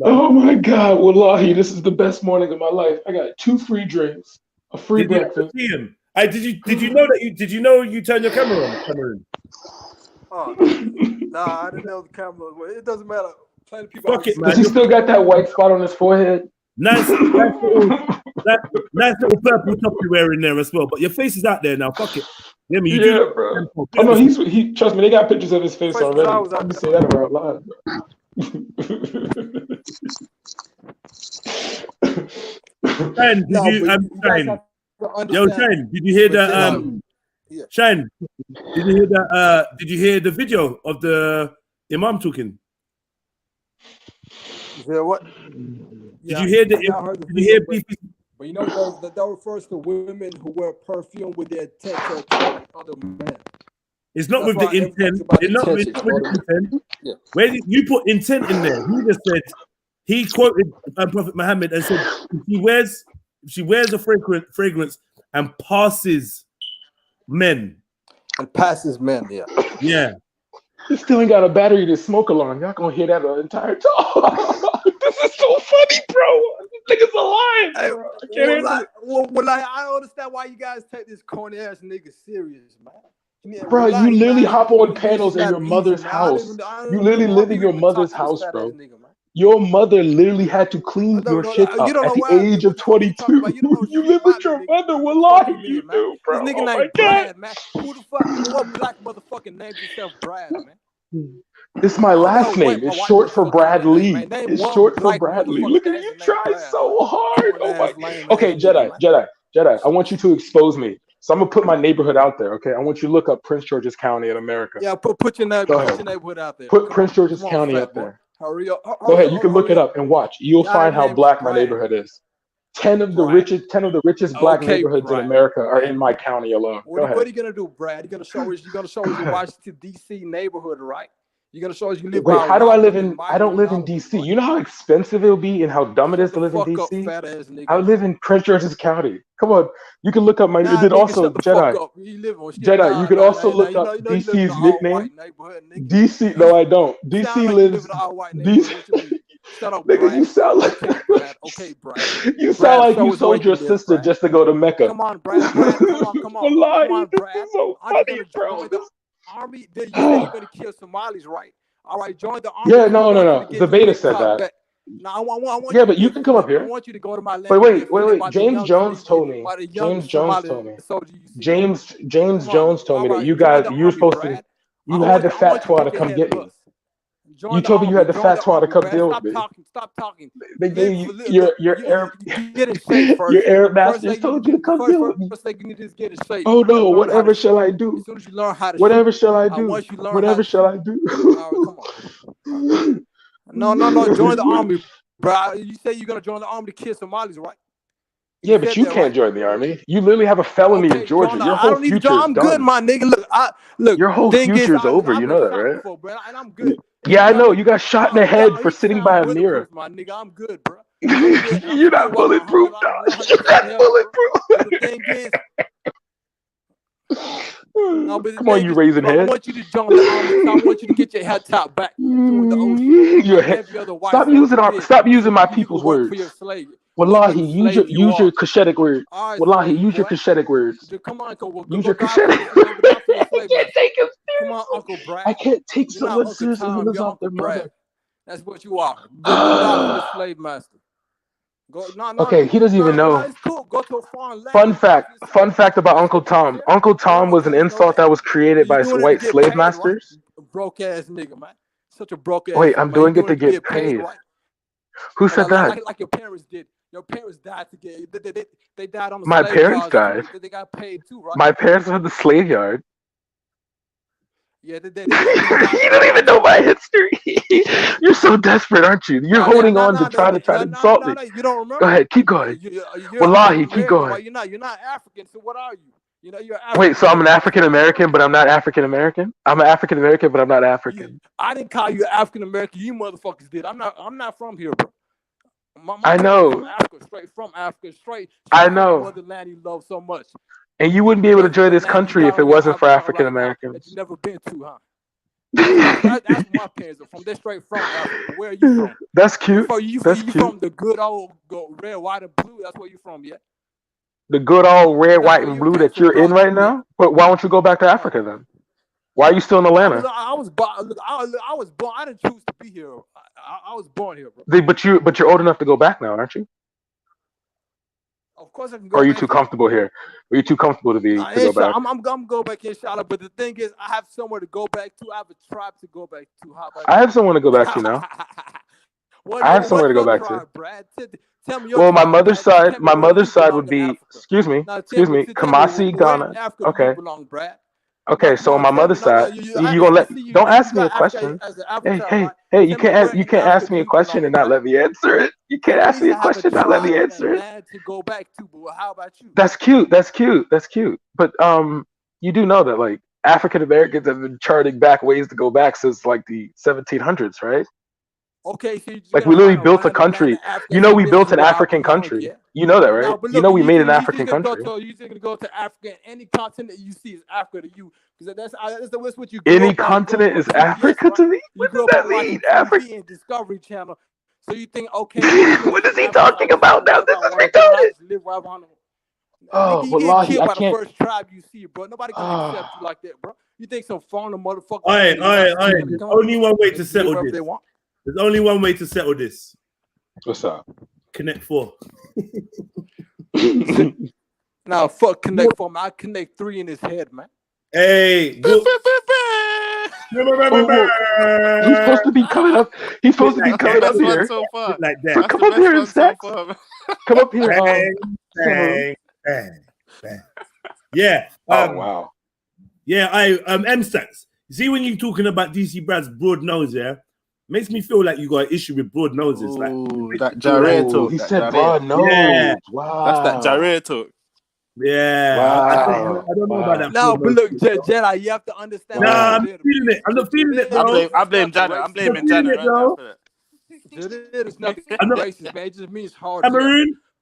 V: Oh my God, wallahi, this is the best morning of my life. I got 2 free drinks, a free breakfast.
A: Did you know that you turn your camera on, Cameroon?
U: Nah, I didn't know the camera. It doesn't matter. Plenty of people.
V: Fuck it, does he still got that white spot on his forehead?
A: Nice little purple top you're wearing there as well. But your face is out there now. Fuck it. Yeah,
V: bro. Oh no, he trust me. They got pictures of his face already. Let me say that about live.
A: Shine, did you hear that? Shine, did you hear that? Did you hear the video of the Imam talking?
U: What?
A: Did you hear the?
U: Yeah, I heard the
A: Did you hear
U: video,
A: beefy?
U: but you know that refers to women who wear perfume with their intent to attract other men.
A: It's not
U: That's
A: with the
U: why everything's
A: intent.
U: about
A: It's not with
U: intention. You know what I mean?
A: intent.
U: Yeah.
A: Where did you put intent in there? He just said he quoted Prophet Muhammad and said if she wears a fragrance and passes men.
U: And passes men, yeah.
A: Yeah.
V: You still ain't got a battery to smoke alarm. Y'all gonna hear that the entire talk. This is so funny, bro. This nigga's alive, bro. I can't handle it.
U: I don't understand why you guys take this corny ass nigga serious, man.
V: Bro, you literally hop on panels in your mother's house. You literally live in your mother's house, bro. Your mother literally had to clean your shit up at the age of 22. You live with your mother. Wallahi, you do, bro.
U: This nigga
V: Oh my
U: named
V: God.
U: Brad, man. Who the fuck? What black motherfucking names himself Brad, man?
V: This is my last name. It's short for Bradley.
U: Name
V: It's
U: one
V: short for
U: black
V: Bradley.
U: motherfucker
V: Look
U: that
V: at
U: has
V: you
U: the name
V: try
U: Brad,
V: so hard. Oh my.
U: lame
V: Okay,
U: ass nigga,
V: Jedi. I want you to expose me. So I'm gonna put my neighborhood out there. Okay, I want you to look up Prince George's County in America.
U: Yeah, put your name,
V: Go
U: put
V: ahead.
U: your neighborhood out there.
V: Put
U: Come
V: Prince
U: on,
V: George's
U: come on,
V: County
U: fat
V: up
U: boy.
V: there.
U: Hurry up.
V: Go ahead. You can look it up and watch. You'll
U: Y'all
V: find how
U: name's
V: black my
U: Brad.
V: neighborhood is. 10 of the richest black
U: Okay,
V: neighborhoods in
U: Brad.
V: America are in my county alone. Go
U: What
V: ahead.
U: are you gonna do, Brad? You're gonna show us your Washington D.C. neighborhood, right? You're gonna show us you live
V: Wait,
U: by
V: how do I live
U: Robert and
V: in? I don't
U: Michael
V: live in DC. You know how expensive it'll be and how dumb it is to live in
U: fuck up,
V: DC?
U: fat ass nigga.
V: I live in Prince George's County. Come on, you can look up my.
U: Nah,
V: Then
U: nigga,
V: also
U: shut the fuck
V: Jedi.
U: up. You live on shit.
V: Jedi, you can also look up
U: You know you live in
V: DC's
U: an
V: nickname.
U: all-white neighborhood, nigga.
V: DC, no, I don't.
U: You sound
V: DC
U: like you live
V: lives.
U: in an all-white
V: DC,
U: neighborhood. What you mean? Shut up,
V: nigga,
U: Brad.
V: you sound like.
U: Okay, Brad. Okay, Brad.
V: You
U: Brad,
V: sound like
U: show
V: you
U: us where
V: sold your
U: you live,
V: sister
U: Brad.
V: just to go to Mecca.
U: Come on, Brad. Brad, come on. Come on, Brad.
V: So
U: Aren't
V: funny,
U: you
V: bro.
U: gonna join the army? You said you're gonna kill Somalis, right? All right, join the army.
V: Yeah,
U: I want you to get your
V: Zabeta
U: head
V: said
U: chopped
V: that.
U: back. Now I want
V: Yeah,
U: you to
V: but you
U: get
V: can come up
U: I
V: here.
U: want you to go to my land
V: But
U: and get
V: wait.
U: filled by the
V: James
U: youngest
V: Jones told me.
U: by the
V: James
U: youngest
V: Jones
U: Somali
V: told me.
U: soldier you see.
V: James
U: Come on.
V: Jones told
U: All
V: me that
U: right,
V: you
U: join
V: guys,
U: the
V: you were
U: army,
V: supposed
U: Brad.
V: to. You had the
U: I want you
V: fatwa
U: to
V: to
U: get your
V: come
U: head
V: get me.
U: bust. Join
V: You
U: the
V: told me you
U: army.
V: had the
U: Join the
V: fatwa to
U: army,
V: come
U: Brad.
V: deal with
U: Stop
V: me.
U: talking. Stop talking.
V: They gave you
U: Look,
V: your Arab
U: you get in shape first.
V: your Arab
U: First
V: masters
U: thing
V: told you to come deal with me.
U: first thing you need to just get in shape.
V: Oh no!
U: Learn how to
V: Whatever shall
U: shoot.
V: I do?
U: As soon as you learn how to
V: Whatever
U: shoot,
V: shall I do?
U: once you learn how
V: Whatever
U: to
V: shall
U: shoot,
V: I do?
U: all right, come on. No. Join the army, bro. You say you're gonna join the army to kill Somalis, right?
V: Yeah, but you
U: that,
V: can't
U: right?
V: join the army. You literally have a felony in Georgia. Your
U: I
V: whole
U: don't need to
V: future
U: join.
V: is
U: I'm good,
V: done.
U: my nigga. Look.
V: Your whole
U: Thing
V: future
U: is,
V: is over.
U: I've
V: You
U: been
V: know that,
U: shot
V: right?
U: before, bro, and I'm good.
V: Yeah, I know. You got shot in the head for sitting by a
U: I'm
V: mirror.
U: bulletproof, my nigga. I'm good, bro. I'm good.
V: You're not bulletproof, dog. You're not bulletproof.
U: The thing is, no, but
V: Come on, you raising
U: I
V: head.
U: want you to join the army because I want you to get your head top back into the ocean.
V: Your
U: Like
V: head.
U: every other white
V: Stop
U: soldier
V: using
U: did.
V: stop using my
U: You
V: people's
U: could work for your
V: words.
U: slave.
V: Wallahi,
U: What
V: use
U: slave
V: your
U: are.
V: Kashetic words.
U: All right,
V: Wallahi,
U: slave
V: use your
U: boy.
V: Kashetic words.
U: Come on, go
V: Use your
U: die
V: Kashetic.
U: for your slave
V: I can't take him
U: Come on, Uncle Brad.
V: I can't take
U: You're not
V: someone
U: Uncle
V: seriously who
U: Tom,
V: lives
U: you're
V: off
U: Uncle
V: their mother.
U: Brad. That's what you are. Go die for your slave master.
V: Okay, he doesn't even know.
U: It's cool. Go to a foreign land.
V: Fun fact about Uncle Tom. Uncle Tom was an insult that was created by
U: Doing it to
V: white
U: get
V: slave
U: paid,
V: masters.
U: right? Broke ass nigga, man. Such a broke ass.
V: Wait, I'm
U: man.
V: doing
U: You
V: it to get paid.
U: right?
V: Who said that?
U: Like your parents did. Your parents died to get. They died on the
V: My
U: slave
V: parents
U: cars,
V: died.
U: They got paid too, right?
V: My parents were in the slave yard.
U: Yeah, they
V: You don't even know my history. You're so desperate, aren't you? You're holding on to try to insult me.
U: You don't remember?
V: Go ahead, keep going.
U: You're
V: Wallahi, keep
U: American,
V: going.
U: right? You're not African. So what are you? You know, you're African.
V: Wait, so I'm an African American, but I'm not African American? I'm an African American, but I'm not African.
U: I didn't call you African American. You motherfuckers did. I'm not from here, bro. My
V: I know.
U: From Africa, straight
V: I
U: from
V: know.
U: the motherland you love so much.
V: And you wouldn't be able to enjoy this country if it wasn't for African Americans.
U: That you never been to, huh? That's where my parents are from. They're straight from Africa. Where are you from?
V: That's cute.
U: You
V: That's cute.
U: from the good old red, white, and blue. That's where you from, yeah?
V: The good old red, white, and blue that you're in right now? But why don't you go back to Africa then? Why are you still in Atlanta?
U: I was born. I didn't choose to be here. I was born here, bro.
V: But you're old enough to go back now, aren't you?
U: Of course I can go.
V: Or are you
U: back
V: too
U: here.
V: comfortable here? Are you too comfortable to go back?
U: I'm gonna go back inshallah. But the thing is, I have somewhere to go back to. I have a tribe to go back to. How about
V: I have someone to go back to now. I have somewhere to go back to.
U: Brad? Tell me your
V: Well, my
U: tribe,
V: mother's
U: Brad.
V: side, my mother's side would be, excuse me, Kamasi, Ghana. Okay.
U: Belong, Brad.
V: Okay, so on my mother's side, you gonna let? Don't ask me a question. Hey! You can't ask me a question and not let me answer it. You can't ask me a question and not let me answer it.
U: To go back to, but how about you?
V: That's cute. That's cute. That's cute. But you do know that like African Americans have been charting back ways to go back since like the 1700s, right?
U: Okay, so
V: like we literally built a country. You know, we built an African country.
U: Yeah.
V: You know that, right?
U: No, but
V: You
U: look,
V: know, we made an African country.
U: You're going to go to Africa, and any continent you see is Africa to you, because that's what you.
V: Any continent is Africa to me. What does that mean? Africa
U: and Discovery Channel. So you think, okay,
V: what is he talking about now? This is retarded. Oh,
U: you
V: wallahi,
U: get killed by
V: I can't.
U: the first tribe you see, bro. Nobody gonna accept you like that, bro. You think some foreigner motherfucker?
A: All right. There's only one way to settle this. There's only one way to settle this.
V: What's up?
A: Connect 4.
U: Now, fuck Connect 4, man. I connect 3 in his head, man.
A: Hey,
V: he's supposed to be coming up. He's supposed to be coming up here.
S: So far.
A: Like that.
V: Come up here and sex. Come up here.
A: Bang. Yeah.
V: Oh wow.
A: Yeah, M-Stacks. You see, when you're talking about DC Brad's broad nose, yeah, makes me feel like you got an issue with broad noses.
S: Ooh, that Jared talk.
V: He said broad nose.
A: Yeah.
V: Wow.
S: That's that Jared talk.
A: Yeah.
V: Wow.
A: I don't know about that.
U: No, but look, Jedi, you have to understand.
A: Nah, I'm feeling it. I'm not feeling it, bro.
S: I blame Janet. I'm blaming Janet right now for that.
U: It's nothing racist, man. It just means hard.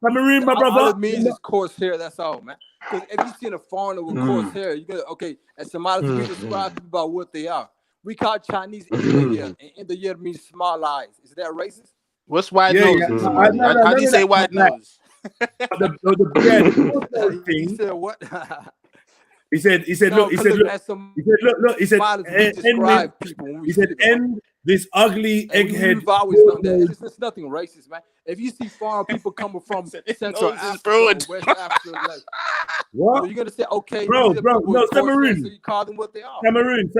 A: Cameroon, my brother.
U: All it means is coarse hair. That's all, man. Because if you see a foreigner with coarse hair, you go, okay, as somebody we describe people about what they are. We call Chinese India, and India means small eyes. Is that racist?
S: What's wide nose? How do you say wide nose?
U: He said what?
A: He said, look, end this ugly egghead.
U: We've always done that. It's nothing racist, man. If you see foreign people coming from Central Africa or West Africa, like,
A: what?
U: So you're gonna say, okay,
A: bro, no, Cameroon.
U: So you call them what they are.
A: Cameroon.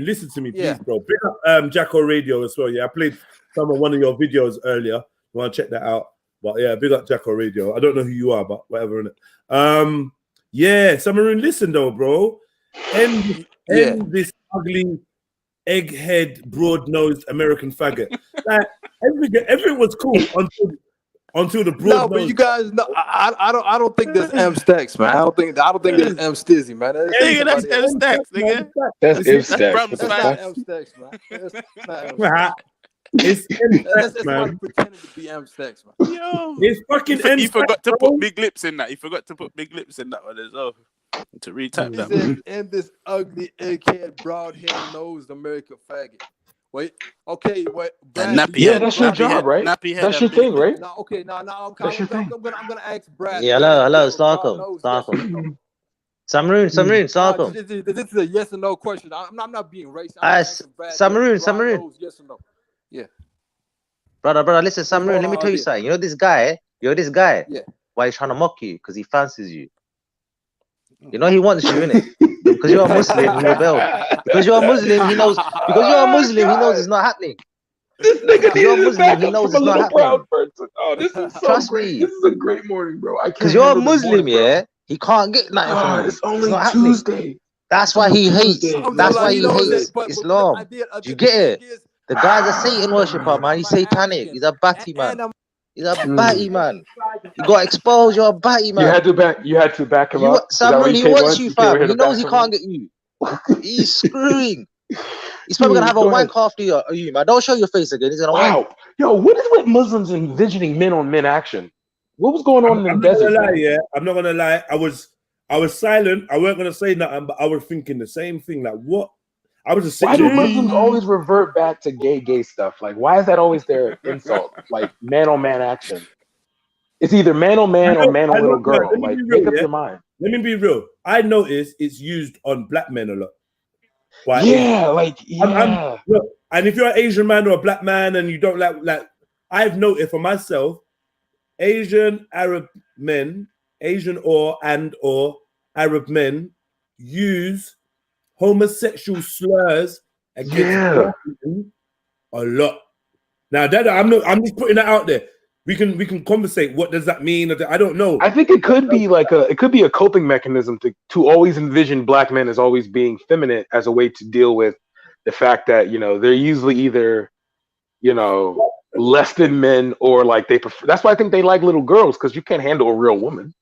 A: Listen to me, please, bro. Pick up Jacko Radio as well. Yeah, I played one of your videos earlier. You want to check that out? But yeah, big up Jacko Radio. I don't know who you are, but whatever. Yeah, Cameroon. Listen though, bro. End this ugly egghead, broad-nosed American faggot. Like everything was cool until the broad.
U: No, but you guys know, I don't think there's M Stacks, man. I don't think there's M Stizzy, man.
S: That's M Stacks, nigga.
V: That's M Stacks.
U: That's not M Stacks, man. That's not M Stacks.
A: It's
U: that's man. Pretending to be M Stacks, man.
S: Yo,
A: it's fucking M
S: He
A: Stacks,
S: forgot to
A: bro.
S: put big lips in that. He forgot to put big lips in that one as well. To retype that.
U: And this ugly egghead, broad-head, nosed American faggot. Wait, okay, wait.
V: Yeah, that's your job, right? That's your thing, right?
U: No, okay, no. I'm gonna ask Brad.
R: Yeah, hello, Starcom. Samaroon.
U: This is a yes or no question. I'm not being racist.
R: Samaroon.
U: Yes or no? Yeah.
R: Brother, listen, Samaroon, let me tell you something. You know this guy?
U: Yeah.
R: Why he's trying to mock you? Because he fancies you. You know he wants you, innit? Because you're a Muslim, he rebelled. Because you're a Muslim, he knows. Because you're a Muslim, he knows it's not happening.
V: This nigga
R: you're a Muslim, he knows it's not happening.
V: Oh, this is so
R: Trust
V: great.
R: me.
V: This is a great morning, bro.
R: Because you're a Muslim, yeah. He can't get nothing from you.
V: It's only
R: not
V: Tuesday.
R: Happening. That's why he hates. That's why he hates Islam. Do you get it? The guy's a Satan worshipper, man. He's satanic. He's a batty man. He's a batty man. You got exposed. You're a batty man.
V: You had to back him up.
R: Samuel, he wants you, fam. He knows he can't get you. He's screwing. He's probably gonna have a wank after you, man. Don't show your face again. He's gonna wank.
V: Yo, what is with Muslims envisioning men on men action? What was going on in the desert?
A: I'm not gonna lie. I was silent. I weren't gonna say nothing, but I was thinking the same thing. Like, what? I was just.
V: Why do Muslims always revert back to gay stuff? Like, why is that always their insult? Like, man on man action. It's either man on man or man on little girl. Like, make up your mind.
A: Let me be real. I notice it's used on black men a lot. Why?
V: Yeah, look,
A: and if you're an Asian man or a black man and you don't like, I've noticed for myself, Asian Arab men, or Arab men use homosexual slurs against men a lot. Now that I'm just putting that out there. we can conversate. What does that mean? I don't know.
V: I think it could be like a coping mechanism to always envision black men as always being feminine as a way to deal with the fact that, you know, they're usually either, you know, less than men, or like they prefer. That's why I think they like little girls, because you can't handle a real woman.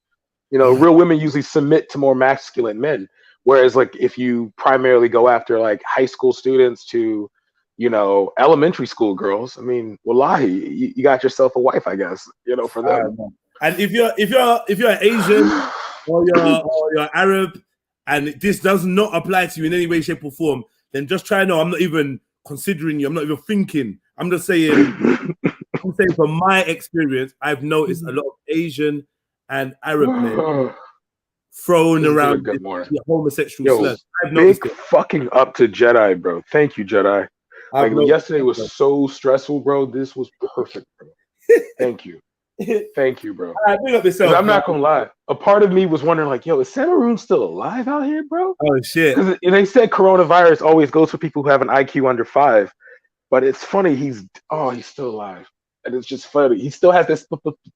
V: You know, real women usually submit to more masculine men. Whereas like if you primarily go after like high school students to, you know, elementary school girls, I mean, wallahi, you got yourself a wife, I guess, you know, for them.
A: And if you're Asian or you're Arab, and this does not apply to you in any way, shape, or form, then just try. No, I'm not even considering you. I'm not even thinking. I'm just saying. I'm saying from my experience, I've noticed a lot of Asian and Arab men thrown around the homosexual slurs. I've noticed
V: big fucking up to Jedi, bro. Thank you, Jedi. Like yesterday was so stressful, bro. This was perfect, bro. Thank you. Thank you, bro. I'm not gonna lie. A part of me was wondering, like, yo, is Samaroon still alive out here, bro?
A: Oh shit!
V: Because they said coronavirus always goes for people who have an IQ under 5, but it's funny he's still alive, and it's just funny. He still has this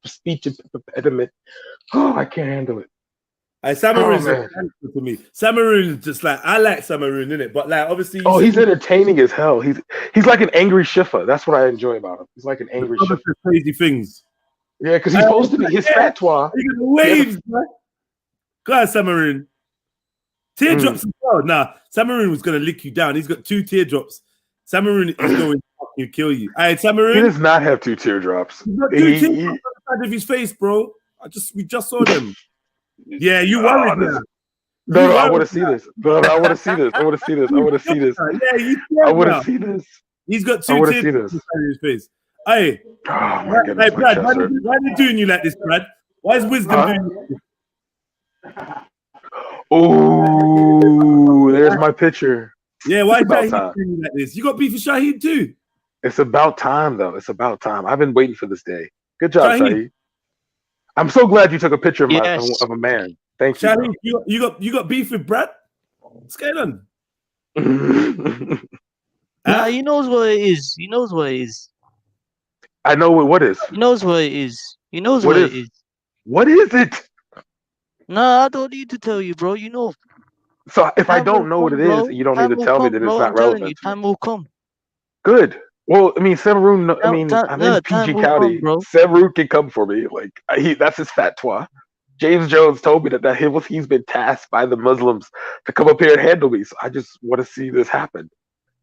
V: speech impediment. Oh, I can't handle it.
A: Samaroon's a character to me. Samaroon is just like, I like Samaroon, innit? But like, obviously,
V: he's entertaining as hell. He's like an angry Shifa. That's what I enjoy about him. He's like an angry Shifa.
A: Crazy things.
V: Yeah, because he's posted his fatwa.
A: He got waves, man. Go on, Samaroon. Teardrops as well. Nah, Samaroon was gonna lick you down. He's got 2 teardrops. Samaroon is going to fucking kill you. All right, Samaroon.
V: He does not have 2 teardrops.
A: He's got 2 teardrops on the side of his face, bro. We just saw them. Yeah, you worried now.
V: No, I want to see this. No, I want to see this. I want to see this. I want to see this.
A: Yeah,
V: I want to see this.
A: He's got 2 teardrops on the side of his face. Hey, hey, Brad, why are they doing you like this, Brad? Why is wisdom doing you like this?
V: Oh, there's my picture.
A: Yeah, why is Shahid doing you like this? You got beef with Shahid too.
V: It's about time, though. It's about time. I've been waiting for this day. Good job, Shahid. I'm so glad you took a picture of a man. Thank you.
A: Shahid, you got beef with Brad? What's going on?
I: Nah, he knows what it is. He knows what it is.
V: I know what is.
I: He knows what it is. He knows what it is.
V: What is it?
I: Nah, I don't need to tell you, bro. You know.
V: So if I don't know what it is, you don't need to tell me that it's not relevant.
I: Time will come.
V: Good. Well, I mean, Samaroon. I'm in PG County. Samaroon can come for me. Like that's his fatwa. James Jones told me that he's been tasked by the Muslims to come up here and handle me. So I just want to see this happen.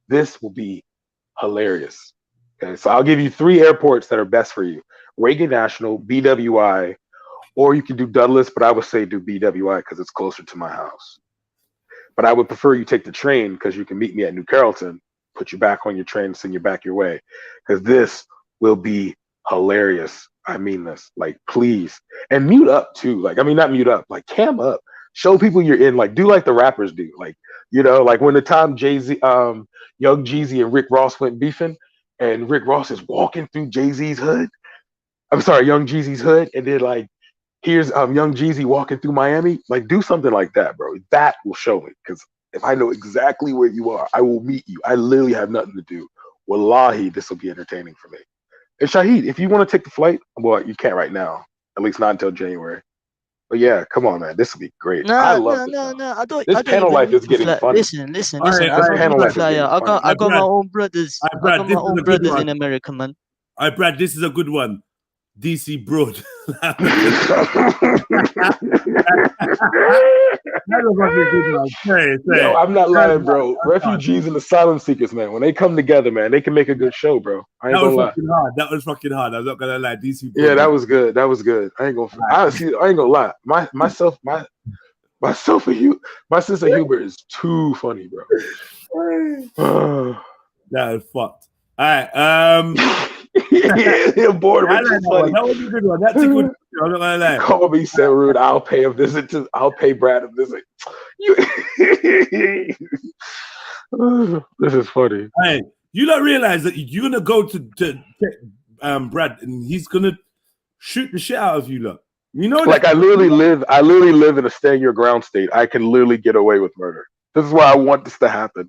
V: This will be hilarious. Okay, so I'll give you 3 airports that are best for you: Reagan National, BWI, or you can do Dulles, but I would say do BWI because it's closer to my house. But I would prefer you take the train because you can meet me at New Carrollton, put you back on your train, send you back your way, because this will be hilarious. I mean this. Like, please. And mute up too. Like, I mean, not mute up, like cam up. Show people you're in. Like, do like the rappers do. Like, you know, like when the time Jay-Z, Young Jeezy and Rick Ross went beefing, and Rick Ross is walking through Jay-Z's hood. I'm sorry, Young Jeezy's hood, and then like here's Young Jeezy walking through Miami. Like, do something like that, bro. That will show me, because if I know exactly where you are, I will meet you. I literally have nothing to do. Wallahi, this will be entertaining for me. And Shahid, if you want to take the flight, well, you can't right now. At least not until January. But yeah, come on, man. This will be great. I love this.
I: I don't.
V: This panel life is getting funny.
I: Listen. I got my own brothers. I got my own brothers in America, man.
A: All right, Brad, this is a good one. DC Broad.
V: Yo, I'm not lying, bro. Refugees and asylum seekers, man. When they come together, man, they can make a good show, bro. I ain't gonna lie.
A: That was fucking hard. I'm not gonna lie. DC Broad.
V: Yeah, that was good. That was good. I ain't gonna lie. My sense of humor is too funny, bro.
A: That was fucked. All right.
V: Yeah, bored.
A: That was a good one. That's a good one. I'm not gonna lie.
V: Call me Samaroon. I'll pay a visit I'll pay Brad a visit. This is funny.
A: Hey, you don't realize that you're gonna go to Brad, and he's gonna shoot the shit out of you, look. You know,
V: like I literally live in a stand your ground state. I can literally get away with murder. This is why I want this to happen.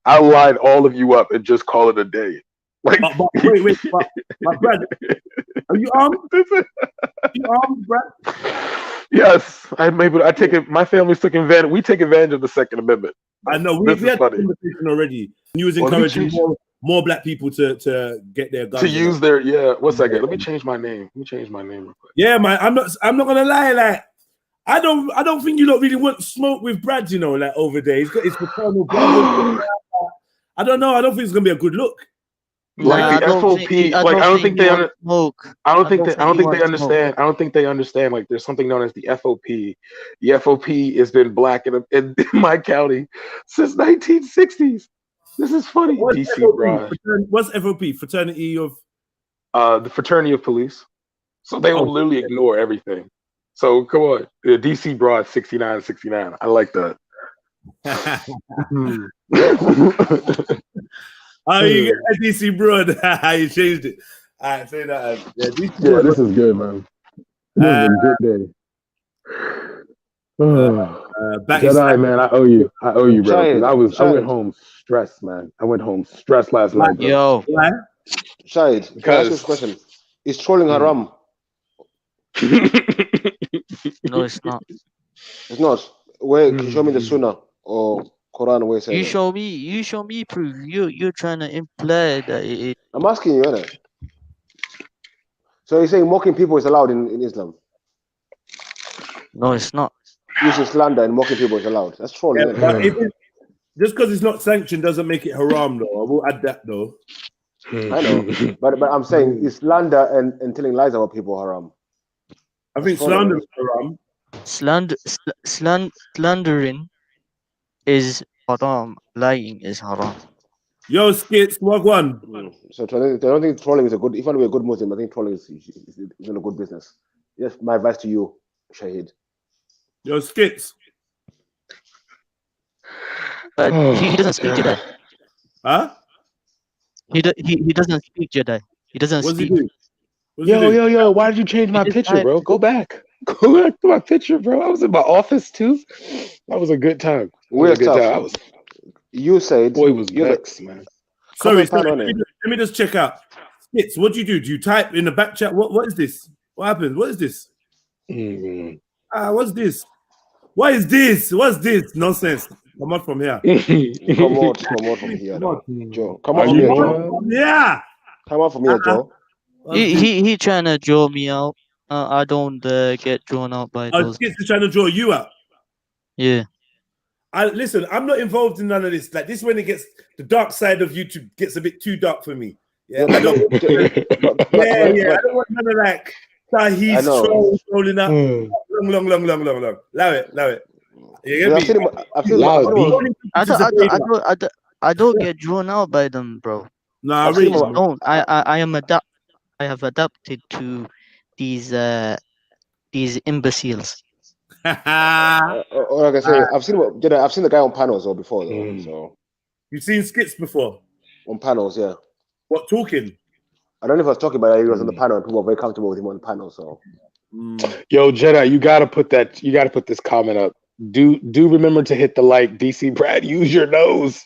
V: I'll line all of you up and just call it a day. Like,
A: but wait, but Brad, are you armed? Are you armed, Brad?
V: Yes, I take it. My family's took advantage. We take advantage of the Second Amendment.
A: I know we had a conversation already. You was encouraging more black people to get their guns
V: to use their What's that? Let me change my name. Let me change my name real quick.
A: Yeah, man. I'm not gonna lie. Like, I don't think you don't really want smoke with Brad. You know, like over there, he's got his paternal brother. I don't know. I don't think it's gonna be a good look.
V: Like the FOP, I don't think they understand. I don't think they understand. Like, there's something known as the FOP. The FOP has been black in my county since 1960s. This is funny.
A: What's
V: DC
A: FOP?
V: Broad.
A: What's FOP? Fraternity of
V: the Fraternity of Police. So they will literally ignore everything. So come on, the DC Broad 6969. I like that.
A: Oh, you get that DC Broad. You changed it. All right, say that. DC Broad.
V: This is good, man. This is a good day. Jedi, man, I owe you, bro. I went home stressed, man. I went home stressed last night, bro.
C: Yo, Shahid, can I ask this question? Is trolling haram?
I: No, it's not.
C: It's not. Where can you show me the Sunnah or Quran where it says
I: You show me proof. You're trying to imply that it.
C: I'm asking you, innit? So you're saying mocking people is allowed in Islam?
I: No, it's not.
C: Using slander and mocking people is allowed. That's trolling.
A: Yeah, but just because it's not sanctioned doesn't make it haram, though. I will add that, though.
C: I know, but I'm saying is slander and telling lies about people haram?
A: I think slander is haram.
I: Slandering is haram. Lying is haram.
A: Yo, Skits, what one?
C: So I don't think trolling is a good. If you want to be a good Muslim, I think trolling is in a good business. Yes, my advice to you, Shahid.
A: Yo, Skits.
I: But he doesn't speak Jedi.
A: Huh?
I: He doesn't speak Jedi. He doesn't speak.
A: He do?
V: Yo, why did you change my picture, bro? Go back. Go back to my picture, bro. I was in my office too. That was a good time.
C: You said
V: boy was vexed, man.
A: Sorry, let me just check out. Skits, what do you do? Do you type in the back chat? What is this? What happened? What is this? What's this? What is this? What's this? Nonsense. Come out from here.
C: Come out from here, Joe. Come out from here, Joe.
A: Yeah.
C: Come out from here, Joe.
I: He trying to draw me out. I don't get drawn out by those.
A: Skits is trying to draw you out.
I: Yeah.
A: Listen, I'm not involved in none of this. Like, this when it gets the dark side of YouTube gets a bit too dark for me. Yeah, I don't. I don't want none of like he's trolling up. Long. Allow it.
I: I don't get drawn out by them, bro.
A: No, I really
I: don't. I have adapted to these imbeciles.
C: Like I say, I've seen the guy on panels before, though. So
A: you've seen Skits before
C: on panels, yeah.
A: What talking?
C: I don't know if I was talking about it. He was on the panel, and people were very comfortable with him on the panel. So,
V: yo, Jedi, you gotta put this comment up. Do remember to hit the like. DC Brad, use your nose.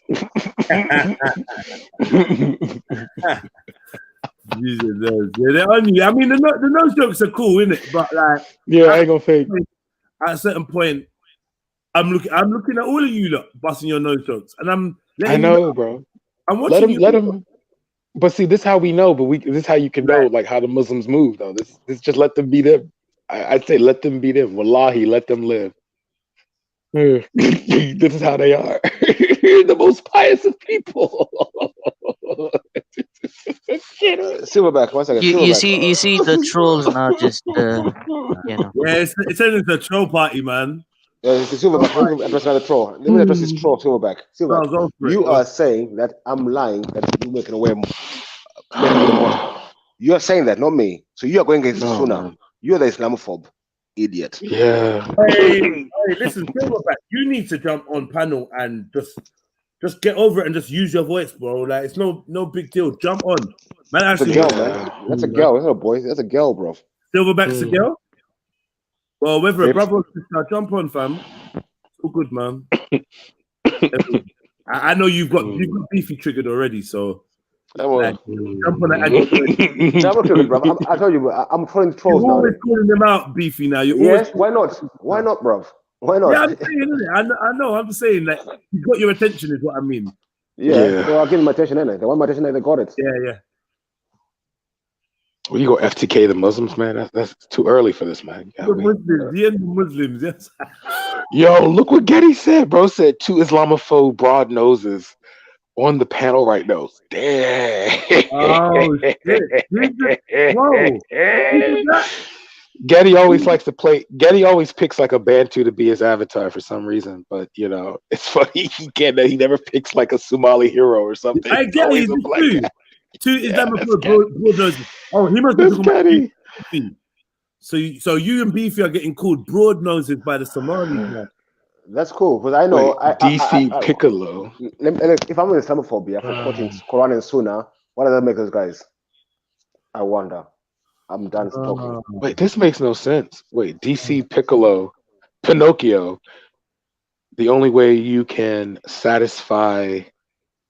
A: Jesus, they're on you. I mean, the nose jokes are cool, isn't it? But like,
V: I ain't gonna fake.
A: At a certain point, I'm looking at all of you lot busting your nose jokes, and
V: I know, bro.
A: I'm watching
V: let him. But see, this is how we know. But this is how you can know, like, how the Muslims move, though. This just let them be them. I'd say let them be them. Wallahi, let them live. This is how they are. The most pious of people.
C: Silverback, one second.
I: You see the trolls now just
A: Yeah, it's a troll party, man.
C: It's Silverback. Let me address another troll. Let me address this troll, Silverback. Silverback, you are saying that I'm lying that you making away. You are saying that, not me. So you are going against the Sunnah. You are the Islamophobe, idiot.
V: Yeah.
A: Hey, listen, Silverback, you need to jump on panel and just get over it and just use your voice, bro. Like, it's no big deal. Jump on, man.
C: That's a girl, man. That's a girl. That's not a boy. That's a girl, bro.
A: Silverback's a girl. Well, whether a brother or sister, jump on, fam. It's all good, man. I know you've got beefy triggered already, so Like, jump on that.
C: I told you, I'm calling trolls
A: You're
C: now.
A: always calling them out, Beefy. Now you're
C: Yes,
A: always.
C: why not? Why not, bruv? Why not?
A: Yeah, I'm saying, isn't it? I know. I'm just saying, like, you got your attention, is what I mean.
C: Yeah. So I'll give them my attention, innit? They want my attention, they got it.
A: Yeah.
V: Well, you go FTK the Muslims, man. That's too early for this, man.
A: The Muslims, yes.
V: Yo, look what Getty said, bro. Said 2 Islamophobe broad noses on the panel right now. Damn.
A: Oh shit! Whoa.
V: Getty always likes to play. Getty always picks like a Bantu to be his avatar for some reason, but you know it's funny. He never picks like a Somali hero or something.
A: I get it. Two Islamophobe broad noses. Oh, he must be talking about Beefy. So you and Beefy are getting called broad noses by the Somalis, man.
C: That's cool because I know
V: DC Piccolo.
C: If I'm with Islamophobia for quoting Quran and Sunnah, what does that make us, guys? I wonder. I'm done talking.
V: Wait, this makes no sense. Wait, DC Piccolo, Pinocchio. The only way you can satisfy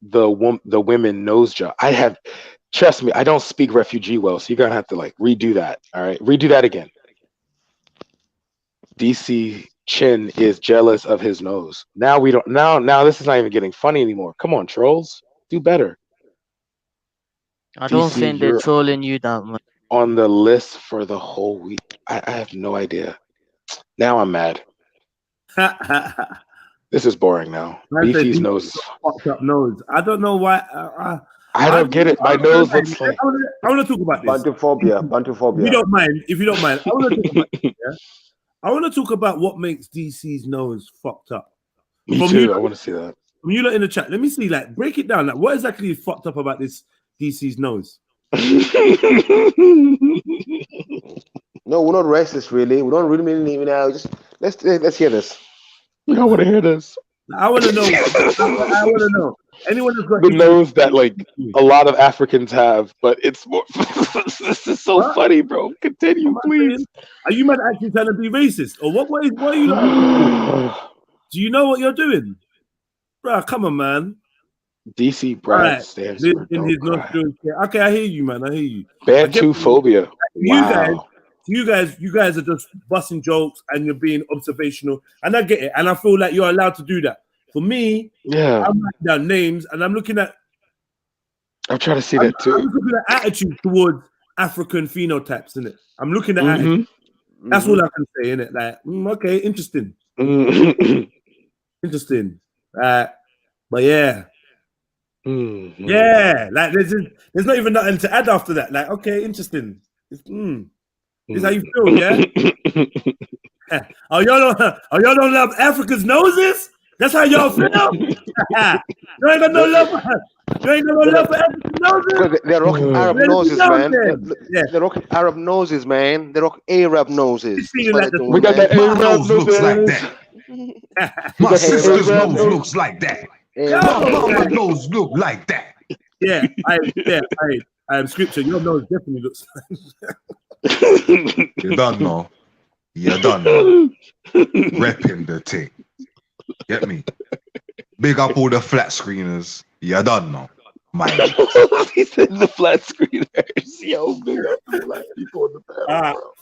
V: the women nose job. Trust me, I don't speak refugee well, so you're gonna have to like redo that. All right, redo that again. DC Chin is jealous of his nose. Now we don't. Now this is not even getting funny anymore. Come on, trolls, do better.
I: I don't think they're trolling you that much.
V: On the list for the whole week. I have no idea. Now I'm mad. This is boring now. Beefy's nose is
A: fucked up nose. I don't know why.
V: I don't get it. My nose looks like.
A: I want to talk about this.
C: Bantuphobia.
A: If you don't mind, I want to talk about this. Yeah? I want to talk about what makes DC's nose fucked up.
V: Me too. I want to see that.
A: From you lot in the chat, let me see. Like, break it down. Like, what exactly is fucked up about this DC's nose?
C: No, we're not racist, really. We don't really mean even now. Just let's hear this.
V: I want to hear this.
A: I want to know. I want to know. Anyone that's got
V: the nose that like a lot of Africans have, but it's more. This is so funny, bro. Continue, please.
A: Are you mad actually trying to be racist, or what? What are you like? Do you know what you're doing, bro? Come on, man.
V: DC Brad stands for
A: Okay, I hear you, man. I hear you.
V: Bantuphobia. Wow.
A: You guys are just busting jokes and you're being observational, and I get it, and I feel like you're allowed to do that. For me,
V: yeah,
A: I'm writing down names and I'm looking at.
V: I'm trying to see that too.
A: I'm looking at attitude towards African phenotypes, isn't it? I'm looking at attitude. That's all I can say, innit? Like, okay, interesting. Interesting. But yeah. Yeah, like there's not even nothing to add after that. Like, okay, interesting. This is how you feel, yeah? Y'all don't love Africa's noses? That's how y'all feel? You ain't got no love for African noses?
C: They're rocking Arab noses, man. They're rocking Arab noses, man. They're rocking Arab noses.
V: We got that Arab nose looks like that.
K: My sister's nose looks like that. My nose look like that.
A: Yeah, I am scripture. Your nose definitely looks like
K: You don't know. Repping the thing. Get me? Big up all the flat screeners. You don't know.
V: He said the flat screeners. Yo, big up the flat people in the panel,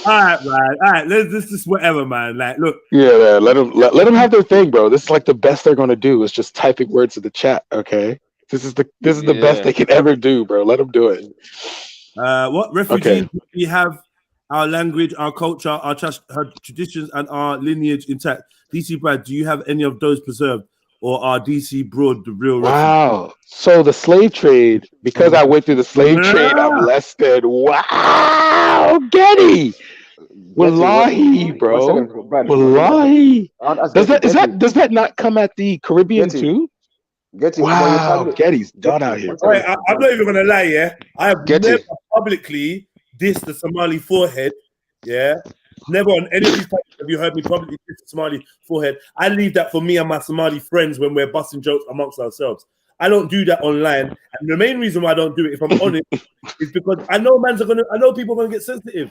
A: All right. This is whatever, man. Like, look.
V: Yeah, let them have their thing, bro. This is like the best they're gonna do is just typing words in the chat. Okay, this is the best they can ever do, bro. Let them do it.
A: What refugees we have? Our language, our culture, our traditions, and our lineage intact. DC Brad, do you have any of those preserved, or are DC Broad the real?
V: Wow. So the slave trade, because I went through the slave trade, I'm less than wow, Getty. Wallahi, bro. Wallahi. Does that not come at the Caribbean too? Wow, Getty's done out here.
A: Right, I'm not even gonna lie, yeah. I have never publicly dissed the Somali forehead, yeah. Never on any of these types have you heard me publicly diss the Somali forehead. I leave that for me and my Somali friends when we're busting jokes amongst ourselves. I don't do that online, and the main reason why I don't do it, if I'm honest, is because I know people are gonna get sensitive.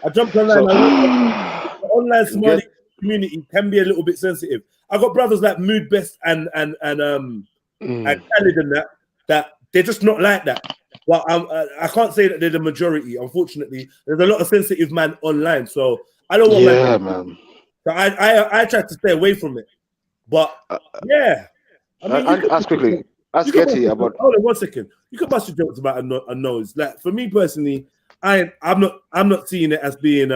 A: I jumped online. The online Somali community can be a little bit sensitive. I got brothers like Mood Best and Khalid and that. that they're just not like that. Well, I can't say that they're the majority. Unfortunately, there's a lot of sensitive man online, so I don't want
V: man.
A: So I try to stay away from it. But yeah, I mean,
C: ask quickly. Ask Getty about.
A: Hold on 1 second. You can bust your jokes about a nose. Like for me personally, I'm not seeing it as being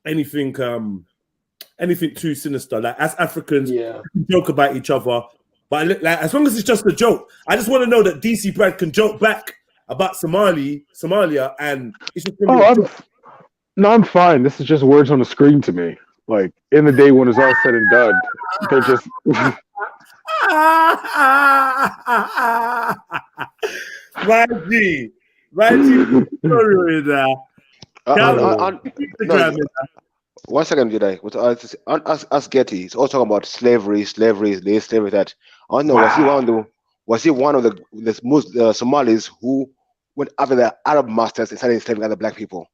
A: anything too sinister. Like as Africans, we can joke about each other, but like as long as it's just a joke, I just want to know that DC Brad can joke back about Somalia, and it's just.
V: I'm fine. This is just words on the screen to me. Like in the day when it's all said and done, they're just.
A: Sorry with that.
C: 1 second, Jedi. Ask Getty. He's also talking about slavery, this, slavery, that. I don't know. Was he one of the Somalis who went after the Arab masters and started enslaving other black people?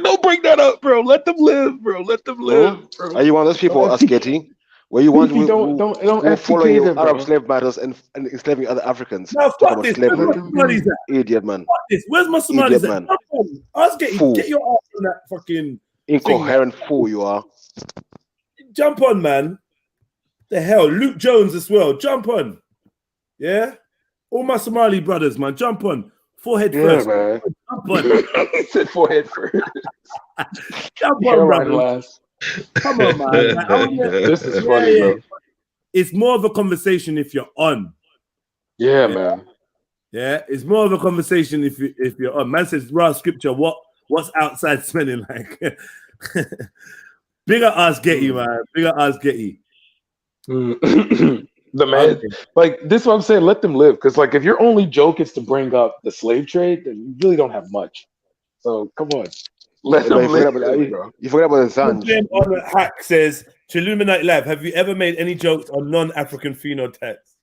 V: Don't bring that up, bro. Let them live, bro. Let them live. Bro.
C: Are you one of those people, ask Getty? Were you one who following Arab slave matters and enslaving other Africans?
A: No, fuck this. Where's my Somalis at?
C: Idiot, man.
A: Fuck this. Where's my Somalis at? Ask Getty. Get your ass on that fucking
C: incoherent fool you are.
A: Jump on, man. The hell, Luke Jones as well. Jump on. Yeah, all my Somali brothers, man. Jump on. Forehead first.
V: Man.
A: Jump on.
V: He said forehead first.
A: Jump on, brother. Come on, man.
V: This is funny, bro.
A: It's more of a conversation if you're on.
V: Yeah, man.
A: Yeah, it's more of a conversation if you're on. Man says, raw scripture, what's outside smelling like? Bigger ass Getty, man. Bigger ass Getty.
V: The man, like this is what I'm saying, let them live. Because like if your only joke is to bring up the slave trade, then you really don't have much. So come on. Let them live, bro.
C: You forgot about the sun.
A: On the hack says, Trilluminati Live, have you ever made any jokes on non-African phenotypes?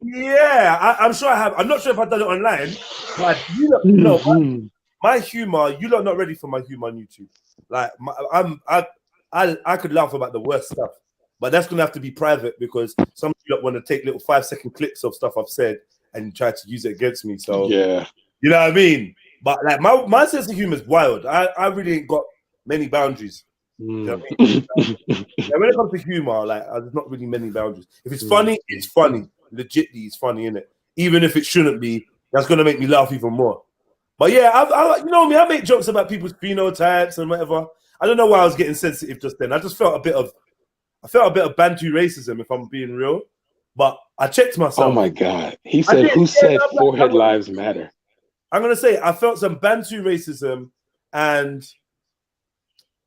A: Yeah, I'm sure I have. I'm not sure if I've done it online, but you know, my humor, you lot not ready for my humor on YouTube. Like, I could laugh about the worst stuff, but that's gonna have to be private because some of you lot want to take little 5-second clips of stuff I've said and try to use it against me. So
V: yeah.
A: You know what I mean? But like my sense of humor is wild. I really ain't got many boundaries. You know what I mean? When it comes to humor, like there's not really many boundaries. If it's funny, it's funny. Legitly, it's funny, innit? Even if it shouldn't be, that's gonna make me laugh even more. But yeah, I you know me, I make jokes about people's phenotypes and whatever. I don't know why I was getting sensitive just then. I just felt a bit of Bantu racism, if I'm being real. But I checked myself.
V: Oh my God. He said, who said forehead lives matter?
A: I'm gonna say I felt some Bantu racism, and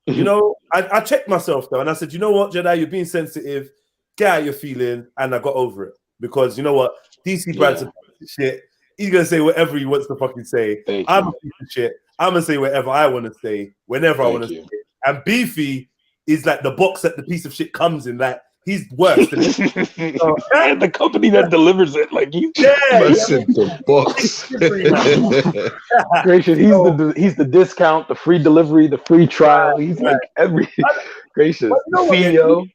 A: you know, I checked myself though, and I said, you know what, Jedi, you're being sensitive. Get out your feeling, and I got over it because you know what, DC Brad's a piece of shit. He's gonna say whatever he wants to fucking say. I'm a piece of shit. I'm gonna say whatever I want to say whenever I want to say it. And Beefy is like the box that the piece of shit comes in. Like he's worse than
V: and the company that delivers it, like you.
K: Listen, the box.
V: Gracious, he's the discount, the free delivery, the free trial. He's like every gracious.
A: Do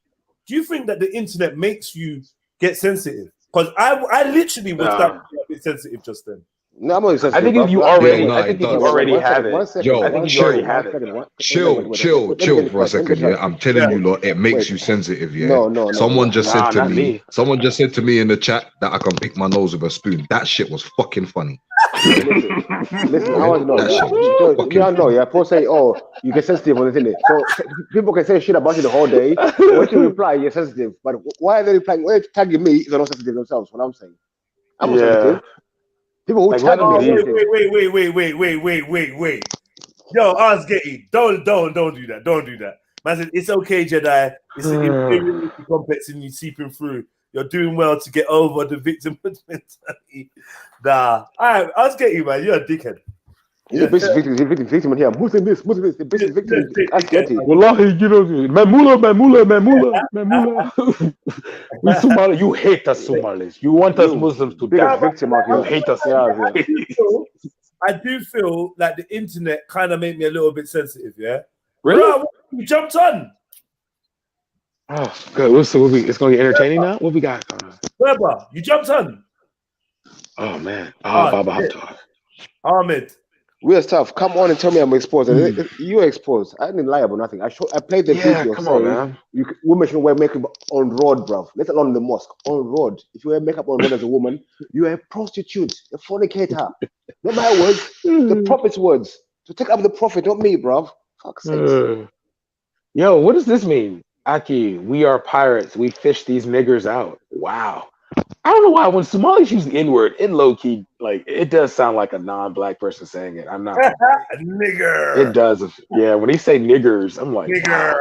A: you think that the internet makes you get sensitive? Because I literally was starting to get a bit sensitive just then.
C: No, I'm
V: I think if you already, I think if you already have it,
K: yo,
V: I think you already have it.
K: Chill for a second. Yeah, I'm telling you, lot, it makes you sensitive. Yeah. Someone just said to me. Someone just said to me in the chat that I can pick my nose with a spoon. That shit was fucking funny.
C: Listen, I want to know. You don't know, yeah. People say, "Oh, you get sensitive on the internet." So people can say shit about you the whole day. When you reply, you're sensitive. But why are they replying? Why are they tagging me if they're not sensitive themselves? What I'm saying, I'm not sensitive. People who tag me.
A: Wait. Yo, ask Getty. Don't do that. Don't do that. Man said, it's okay, Jedi. It's an inferiority complex in you seeping through. You're doing well to get over the victim mentality. Nah. All right, ask Getty, man. You're a dickhead.
C: You're a basic victim here. Muslim this, the basic victim. Ask Getty.
V: Wallahi, you know, Mamula. We Somali, you hate us Somalis. You want us Muslims to die.
C: Victim out here.
V: You hate us.
A: I do feel like the internet kind of made me a little bit sensitive, yeah?
V: Really?
A: Bro, you jumped on.
V: Oh, good. So it's gonna get entertaining now. What we got?
A: Berber, you jumped on.
V: Oh man.
A: Ah,
V: Baba
A: shit. Ahmed.
C: Real stuff. Come on and tell me I'm exposed. You're exposed. I didn't lie about nothing. I played the
V: Yeah,
C: video
V: come on,
C: saying
V: man.
C: women should wear makeup on road, bruv. Let alone in the mosque. On road. If you wear makeup on road as a woman, you are a prostitute, a fornicator. Not my words, the prophet's words. So take up the prophet, not me, bruv. Fuck's sake.
V: Yo, what does this mean? Aki, we are pirates. We fish these niggers out. Wow. I don't know why when Somalis use the N-word, in low key, like it does sound like a non-black person saying it. I'm not.
A: Nigger.
V: It does. Yeah, when he say niggers, I'm like,
A: Nigger.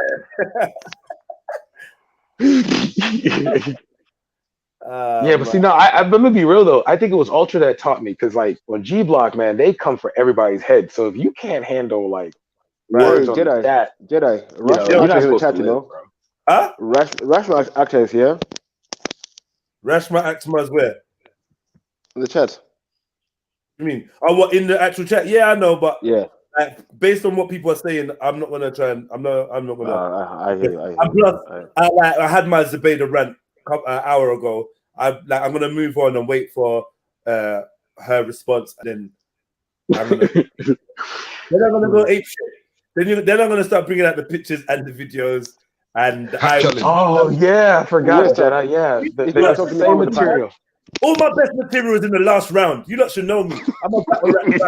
V: Wow. Yeah, but see, no, I'm gonna be real though. I think it was Ultra that taught me because, like, on G Block, man, they come for everybody's head. So if you can't handle like words on the chat,
C: Jedi.
V: you know, you're not supposed to live, bro.
A: Huh?
C: Rashma actor is here.
A: Rashma Akma's where?
C: In the chat.
A: You mean? Oh, what, in the actual chat? Yeah, I know, but
C: yeah,
A: like, based on what people are saying, I'm not gonna try and I'm not gonna.
C: I hear you.
A: I had my Zebeda rant an hour ago. I'm gonna move on and wait for her response, and then I'm gonna. Then I'm gonna go ape shit. Then I'm gonna start bringing out the pictures and the videos. And
V: oh yeah, I forgot Jedi. Yeah, the same material.
A: All my best material is in the last round. You lot should know me. I'm a battle rap fan.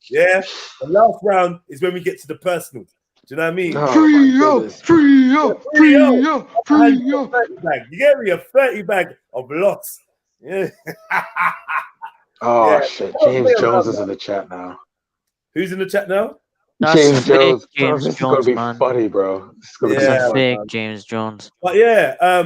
A: Yeah, the last round is when we get to the personal. Do you know what I mean?
V: Free up.
A: You get me a 30 bag of lots. Yeah.
V: Oh
A: yeah.
V: shit, James Jones is in the chat now.
A: Who's in the chat now?
I: That's
V: James
I: fake
V: Jones.
I: James
V: This is
I: Jones,
V: gonna be
I: man.
V: funny, bro. This is gonna be
I: That's a
V: funny.
I: fake James Jones.
A: But yeah, I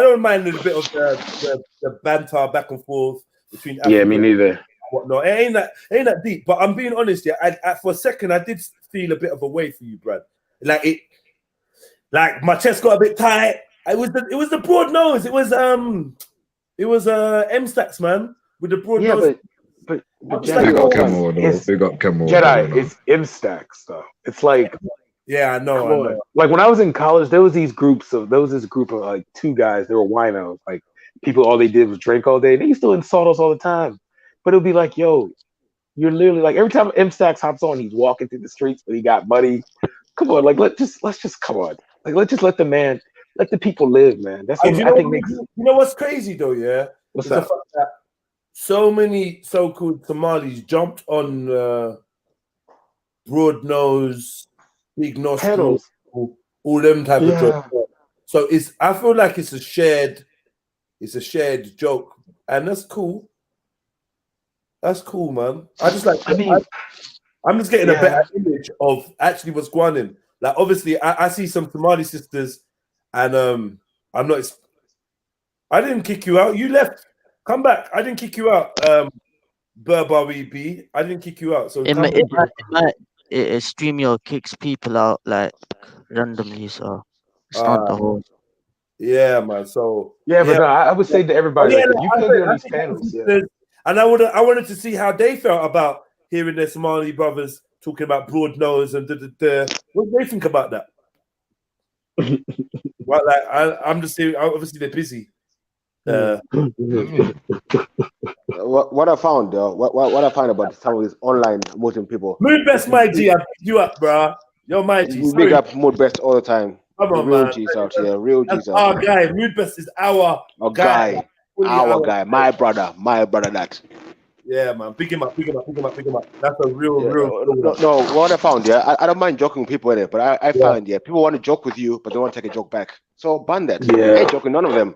A: don't mind a bit of the banter back and forth between Africa
V: me neither.
A: and whatnot. It ain't that deep. But I'm being honest, yeah. For a second, I did feel a bit of a way for you, Brad. Like my chest got a bit tight. It was the broad nose. It was M-Stacks, man, with the broad nose.
V: But
K: Big up Camel, though. Big up Camel.
V: Jedi, it's M-Stacks though. It's like,
A: yeah, I know.
V: Like when I was in college, there was this group of like two guys. They were winos. Like people, all they did was drink all day. They used to insult us all the time. But it would be like, yo, you're literally like every time M-Stacks hops on, he's walking through the streets, but he got money. Come on, like let's just come on. Like let's just let the people live, man. That's what I think makes.
A: You know what's crazy though, yeah?
V: What's
A: the
V: that?
A: fact that so many so-called Somalis jumped on broad nose, big nostrils, all them type of jokes. So I feel like it's a shared joke, and that's cool. That's cool, man. I'm just getting a better image of actually what's going on. Like obviously, I see some Somali sisters, and I'm not. I didn't kick you out. You left. Come back. I didn't kick you out. Burberry B. I didn't kick you out. So
I: StreamYard kicks people out like randomly, so it's not the whole.
A: Yeah, man. So
V: but no, I would say to everybody, like, if you could be on these panels,
A: and I wanted to see how they felt about hearing their Somali brothers talking about broad nose and what do they think about that? Well, like I'm just saying, obviously they're busy.
C: What I found, what I found about some of these online Muslim people.
A: Mood best, my G, I pick you up, bro. Yo, my G.
C: We big up Mood best all the time.
A: Come on,
C: real
A: man.
C: G's out here, real G's out
A: our
C: here.
A: guy. Mood best is our
C: guy. Our guy, my brother, that.
A: Yeah, man. Pick him up. That's a real.
C: No, what I found, I don't mind joking with people in it, but I found, people want to joke with you, but they want to take a joke back. So ban that. I ain't joking, none of them.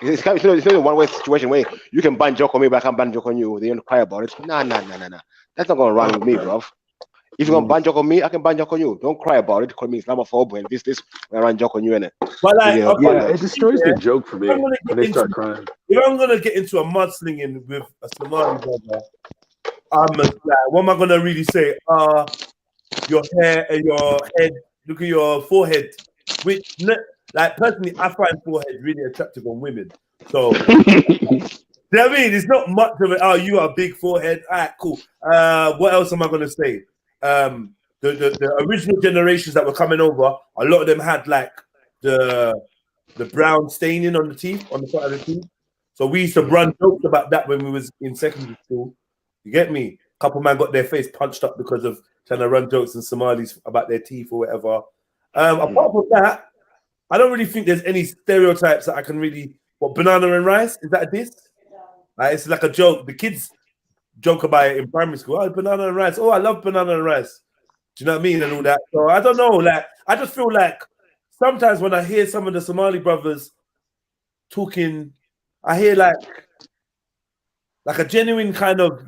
C: It's not a one-way situation where you can ban joke on me, but I can't ban joke on you. They don't cry about it. Nah. That's not gonna run with me, bro. If you're gonna ban joke on me, I can ban joke on you. Don't cry about it. Call me Islamophobe and this when I run joke on you in it.
A: But like,
V: it destroys the joke for me when they start crying.
A: If I'm gonna get into a mudslinging with a Somali brother, what am I gonna really say? Your hair and your head. Look at your forehead. Which, like personally, I find forehead really attractive on women. So, you know what I mean? It's not much of it. Oh, you are a big forehead. All right, cool. What else am I gonna say? The original generations that were coming over, a lot of them had like the brown staining on the teeth, on the front of the teeth. So we used to run jokes about that when we was in secondary school. You get me? A couple man got their face punched up because of trying to run jokes in Somalis about their teeth or whatever. Apart from that, I don't really think there's any stereotypes that I can really. What, banana and rice? Is that a diss? It's like a joke. The kids joke about it in primary school. Oh, banana and rice. Oh, I love banana and rice. Do you know what I mean? And all that. So I don't know. Like, I just feel like sometimes when I hear some of the Somali brothers talking, I hear like a genuine kind of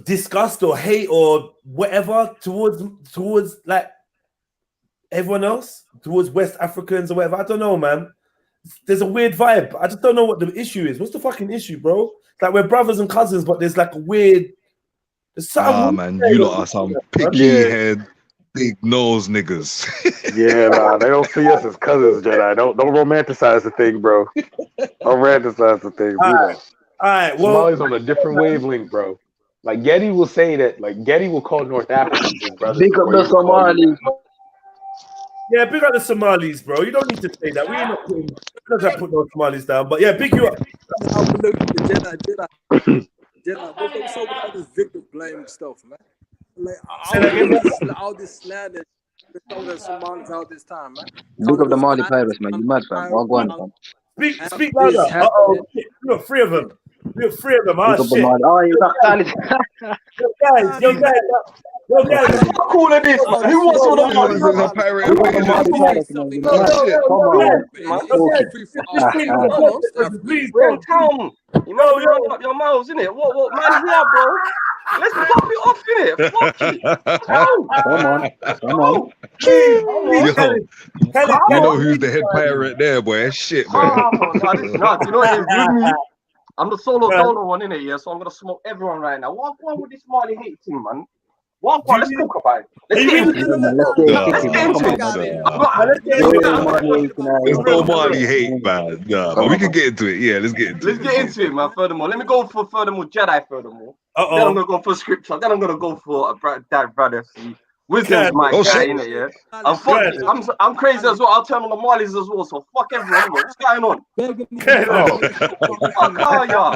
A: disgust or hate or whatever towards like everyone else, towards West Africans or whatever. I don't know, man. There's a weird vibe. I just don't know what the issue is. What's the fucking issue, bro? It's like we're brothers and cousins, but there's like a weird. There's something.
K: Man, you lot are some picky head, big nose niggas.
V: Yeah, nah, they don't see us as cousins, Jedi. Don't romanticize the thing, bro. Don't romanticize the thing.
A: All right. Well,
V: Somali's on a different wavelength, bro. Like Getty will say that. Like Getty will call North Africans his brothers.
P: Big up the Somalis.
A: Yeah, big up the Somalis, bro. You don't need to say that. We ain't not putting. Doesn't put no Somalis down, but yeah, big you up.
U: Jedi, what's up with all this victim blame stuff, man? Like all this slander, the Somalis all this time, man.
P: Big up the Mali pirates, man. You mad, fam? Go on, fam.
A: Speak louder. Uh-oh. We got three of them. Oh, shit.
P: Oh, you got Khalid.
A: Yo, guys.
V: Cool at this, man. Who wants all the money?
A: Please,
F: bro. Come. You might be running up your mouths, innit? What man here, bro? Let's pop it off, innit? Fuck it. Come on.
K: You know who's the head pirate there, boy? Shit, man.
F: No, you know what it is with me? I'm the solo one, innit? Yeah, so I'm gonna smoke everyone right now. What with this Mali hate thing, man? Let's talk about it. Let's get into it.
K: There's no Mali hate, man. Nah, but we can get into it. Yeah, let's get into
F: it, man. Furthermore, let me go for Jedi. Furthermore, then I'm gonna go for scripture. Then I'm gonna go for that brother. Wisdom's my guy, innit? Yeah. I'm crazy as well. I'll turn on the Marlies as well. So fuck everyone. What's going on? Fuck y'all.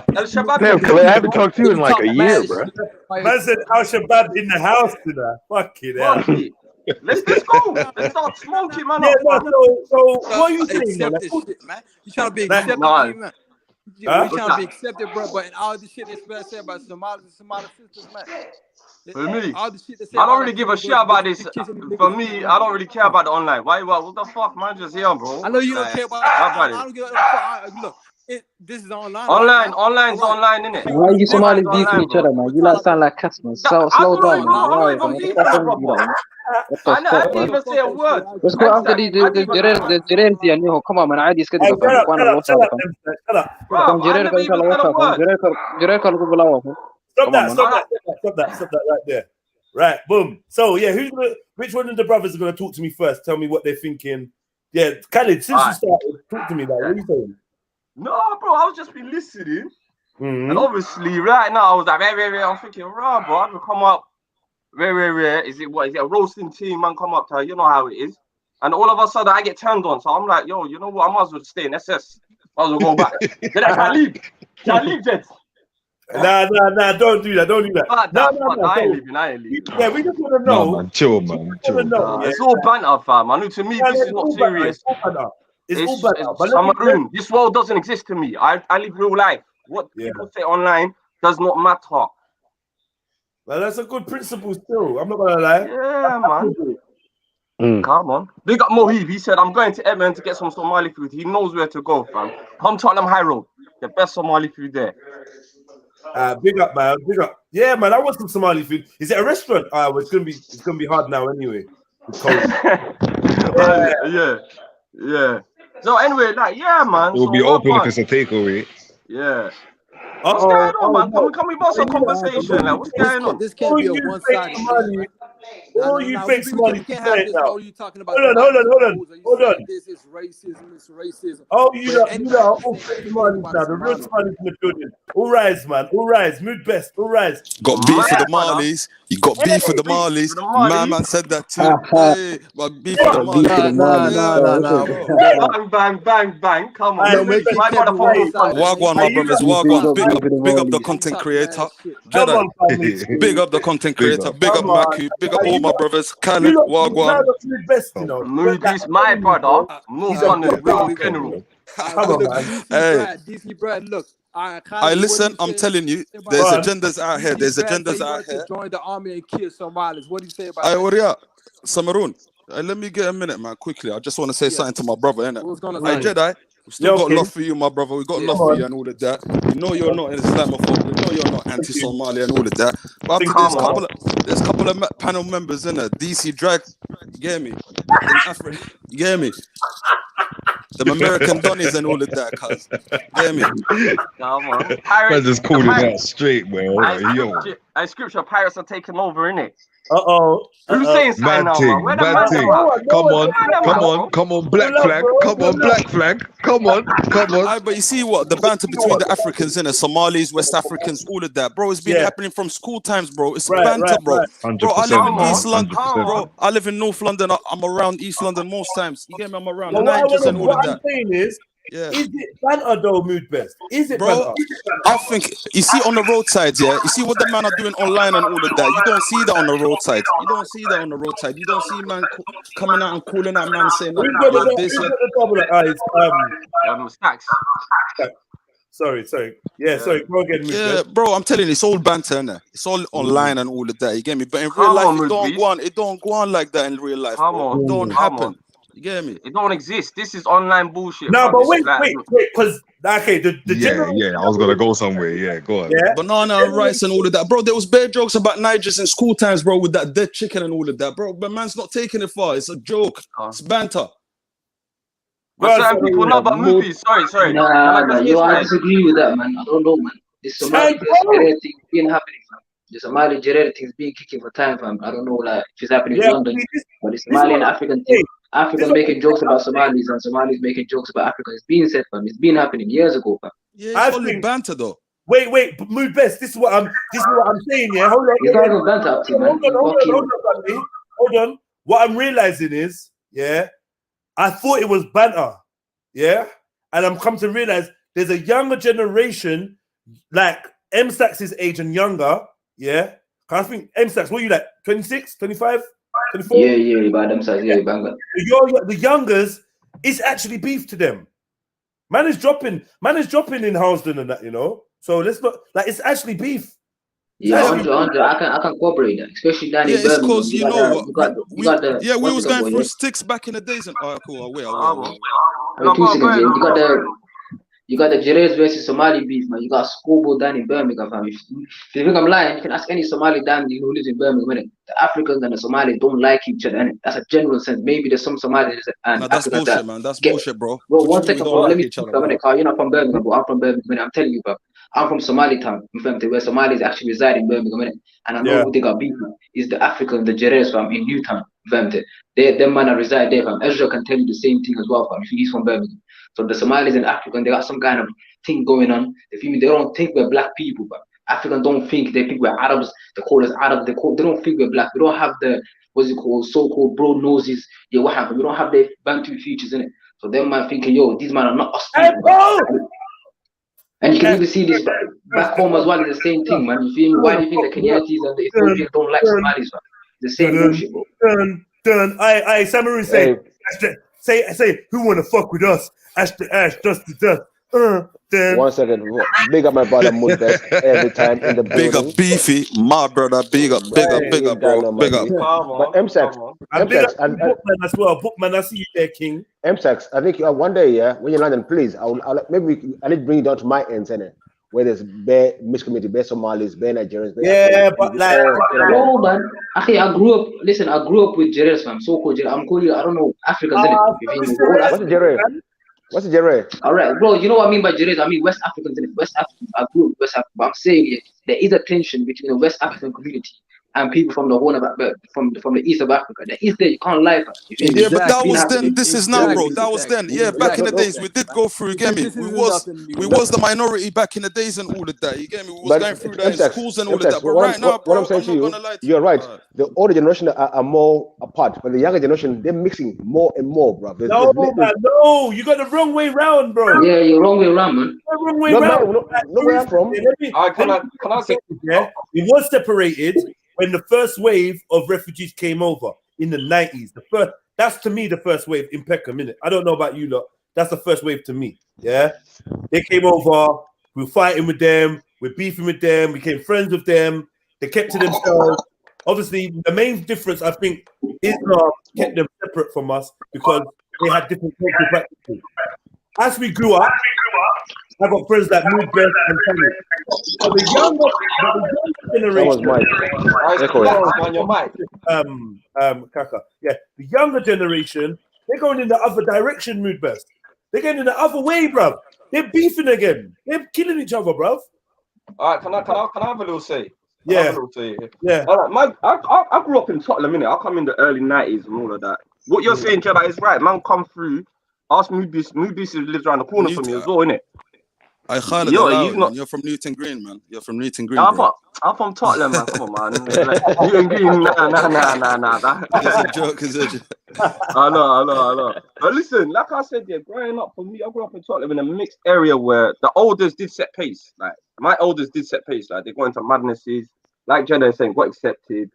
V: Damn, Khalid, I haven't talked to you in like a year, bro.
A: Man said Al-Shabaab in the house today. Fuck it.
F: Let's go. Let's start smoking, man.
A: Yeah, so what are you saying, man?
U: You trying to be accepted, man? You trying to be accepted, bro? But in all this shit that's said about Somalis and Somali sisters, man.
F: For me, I don't really give a shit about this. For me, I don't really care about the online. Why? What the fuck, man? Just here, bro.
U: I know you don't care about it. I don't give a fuck. Look, this is online.
F: Online's online, innit?
P: Why are you Somalis beefing each other, man? You like sound like cats, man. Slow down, man.
F: I didn't even say a word.
P: Let's go after the Jerezi and you. Come on, man. I just get
A: Shut up. Stop that right there. Right, boom. So yeah, which one of the brothers are gonna talk to me first? Tell me what they're thinking. Yeah, Khalid, since you started, talk to me now. What are you saying?
F: No, bro, I was just been listening. And obviously, right now I was like, I'm thinking, right, bro, I'm gonna come up. Is it a roasting team, man? Come up to her, you know how it is. And all of a sudden I get turned on. So I'm like, yo, you know what? I might as well stay in SS. I might as well go back. Then I can't leave. Jet.
A: Nah, don't do that. No,
F: I ain't leaving.
A: Yeah, we just want to know.
K: No, man, chill, man.
F: It's all banter, fam. I know to me, this is not serious. It's all banter. This world doesn't exist to me. I live real life. What people say online does not matter.
A: Well, that's a good principle still. I'm not going to lie.
F: Yeah, man. Come on. Big up Mohib. He said, I'm going to Edmonton to get some Somali food. He knows where to go, fam. Come Tottenham High Road. The best Somali food there.
A: Big up, man. Big up. Yeah, man. I want some Somali food. Is it a restaurant? Well, it's gonna be hard now anyway.
F: Yeah. So anyway, like, yeah, man.
K: It will be open if it's a takeaway.
F: Yeah. What's going on, man? Can we boss a conversation? Like, what's going on?
U: This can't be a one-sided.
A: All you fake Somali
U: can't have this. All you talking about?
A: Hold on.
U: This is racism. It's racism.
A: Oh, you are all fake Somalis now. The real Somalis in the building. All rise, man. All rise. Mood best. All rise.
G: Got beef for the Marlies.
K: You got beef with the Marleys. Man said that too. Hey, but beef with the Marleys.
F: Bang, bang, bang, bang. Come on. My brother from North London.
K: Wagwan, my brothers. Wagwan. Big up the content creator. Jedi. Big up the content creator. Big up Maku. Big up all my brothers. Khaled. Wagwan.
F: Mood is my brother. North London, real general.
K: Hey.
U: DC Brad, look.
K: I listen, I'm telling you, there's agendas out here. There's agendas out here.
U: Join the army and kill Somalis. What do you say about
K: Hey,
U: that?
K: what are Samaroon? Let me get a minute, man, quickly. I just want to say something to my brother, innit? Hey, Jedi, we still got love for you, my brother. We got love for you and all of that. You know you're not an Islamophobe. You know you're not anti-Somali and all of that. But after there's a couple of panel members in there. DC Drag, you get me? In Africa, you get me? Them American Donnies and all of that, cuz. Get me?
F: Come on.
K: Man just called it out straight, man.
F: I scripture pirates are taking over, innit?
K: Who's
F: saying something now, man? Where the man
K: Come on, black flag. Come on, black flag. Come on. But you see what? The banter between the Africans and the Somalis, West Africans, all of that, bro, it's been happening from school times, bro. It's banter, bro. Bro, I live in East London, bro. I live in North London. I'm around East London most times. You get me? I'm around the 90s and all of that.
A: What I'm saying is it banter though, Mood Best? Is it
K: bro? I think you see on the roadside, yeah. You see what the man are doing online and all of that. You don't see that on the roadside. You don't see that on the roadside. You don't see man coming out and calling that man saying that.
F: Stacks.
A: Sorry. Yeah, sorry. Go again,
K: yeah, bro. I'm telling you, it's all banter, innit? It's all online and all of that. You get me? But in real life, it don't go on like that in real life. It don't happen. You get me?
F: It don't exist. This is online bullshit.
A: No, but wait, because the general.
K: Yeah, I was gonna go somewhere. Yeah, go on. Yeah? Banana and rice and all of that, bro. There was bare jokes about Nigers in school times, bro, with that dead chicken and all of that, bro. But man's not taking it far. It's a joke. It's banter.
F: But certain people know about movies. Sorry.
P: Nah, yo, I disagree with that, man. I don't know, man. This Somali thing been happening, fam. The Somali Gerard thing's been kicking for time, fam. I don't know, like, if it's happening in London, but the Somali and African thing. African making jokes about Somalis and Somalis making jokes about Africa. It's been said, fam. It's been happening years ago, fam.
K: Yeah, it's only banter though.
A: Wait, Mood Best. This is what I'm saying. Yeah, hold on.
P: You can't even banter up to, man.
A: Hold on. What I'm realizing is, I thought it was banter, and I'm come to realize there's a younger generation, like M Stacks' age and younger, I think M Stacks, what are you like, 26, 25? 24?
P: Yeah, by themselves, bang.
A: The youngers, it's actually beef to them. Man is dropping in Housden and that, you know. So let's not it's actually beef.
P: Yeah, 100. I can cooperate that, especially down in Birmingham.
K: It's because you know what? We was going through sticks back in the days, and cool. Wait.
P: You got the Jerez versus Somali beef, man. You got Scobo down in Birmingham, fam. If you think I'm lying, you can ask any Somali down who lives in Birmingham, innit? The Africans and the Somalis don't like each other, innit? That's a general sense. Maybe there's some Somalis and
K: that's bullshit, man. That's bullshit, bro.
P: Bro, one second, bro. Let me speak a minute, Carl. You're not from Birmingham, bro. I'm from Birmingham. I'm telling you, bro. I'm from Somali town, where Somalis actually reside in Birmingham, innit? And I know who they got beef with. Is the African, the Jerez, fam, in Newtown, them man reside there, fam. Ezra can tell you the same thing as well, fam. If he's from Birmingham. So the Somalis and African, they got some kind of thing going on. They don't think we're black people, but Africans don't think. They think we're Arabs. They call us Arab. They don't think we're black. We don't have the so-called broad noses. Yeah, what happened? We don't have the Bantu features in it. So them man thinking, yo, these man are not us people. And you can even see this back home as well. It's the same thing, man. You feel me? Why do you think the Kenyatis and the Ethiopians don't like Somalis, man? The same bullshit, bro.
A: Done. I Samaru say, who wanna fuck with us? Ash to ash, dust to dust.
C: 1 second. Big up my brother Mood Best every time in the building.
K: Big up Beefy, my brother. Big up, bro. Big up.
C: But M-Sax,
A: and Bookman as well. Bookman, I see you there, King.
C: M-Sax, I think one day, when you're in London, please, I need to bring you down to my ends, innit? Where there's bare mixed community, bare Somalis, bare Nigerians.
A: But like,
P: no, man. Actually, I grew up with Jerez, fam. So-called Jerez. I'm calling you, I don't know, Africans,
C: What's the Jerez? What's the Jerez?
P: All right, bro. You know what I mean by Jerez? I mean West Africans. West Africans. I grew up West Africa. But I'm saying there is a tension between the West African community and people from the Horn of from the east of Africa. The east there, you can't lie, fam. You feel me?
D: Yeah, but that
P: It's been
D: was then.
P: happening.
D: This is now, bro. That was then. Yeah, back in the days, we did go through. You get me? We was the minority back in the days and all of that. You get me? We was going through that in schools and all of that. But right now, bro,
C: I'm saying
D: I'm
C: to
D: not
C: you,
D: gonna lie to you.
C: you're right. The older generation are more apart, but the younger generation, they're mixing more and more, bro.
A: No, man, no, you got the wrong way round, bro.
P: Yeah, you're wrong way around, man.
A: The wrong way round.
C: No where I'm from.
F: Can I say?
A: Yeah, it was separated when the first wave of refugees came over in the 90s. The first, that's to me the first wave in Peckham, innit? I don't know about you lot. That's the first wave to me. Yeah, they came over. We were fighting with them. We're beefing with them. We became friends with them. They kept to themselves. Obviously, the main difference I think Islam kept them separate from us because they had different cultural practices. As we grew up, I got friends that moved best and family. But the younger generation, Kaka. Yeah, the younger generation, they're going in the other direction, mood best. They're going in the other way, bruv. They're beefing again. They're killing each other, bruv.
F: All right, can I have a little say?
A: Yeah. Yeah.
F: All right, I grew up in Tottenham, innit? I come in the early 90s and all of that. What you're saying, Jedi, is right. Man, come through. Ask Moodbeast lives around the corner from me as well, innit?
D: You're from Newton Green, man. You're from Newton Green, bro.
F: I'm from Tottenham, man. Come on, man. Newton Green, nah.
D: It's a joke, it's a joke.
F: I know. But listen, like I said, growing up for me, I grew up in Tottenham in a mixed area where the elders did set pace. Like my elders did set pace. Like they got into madnesses. Like Jenna is saying, got accepted.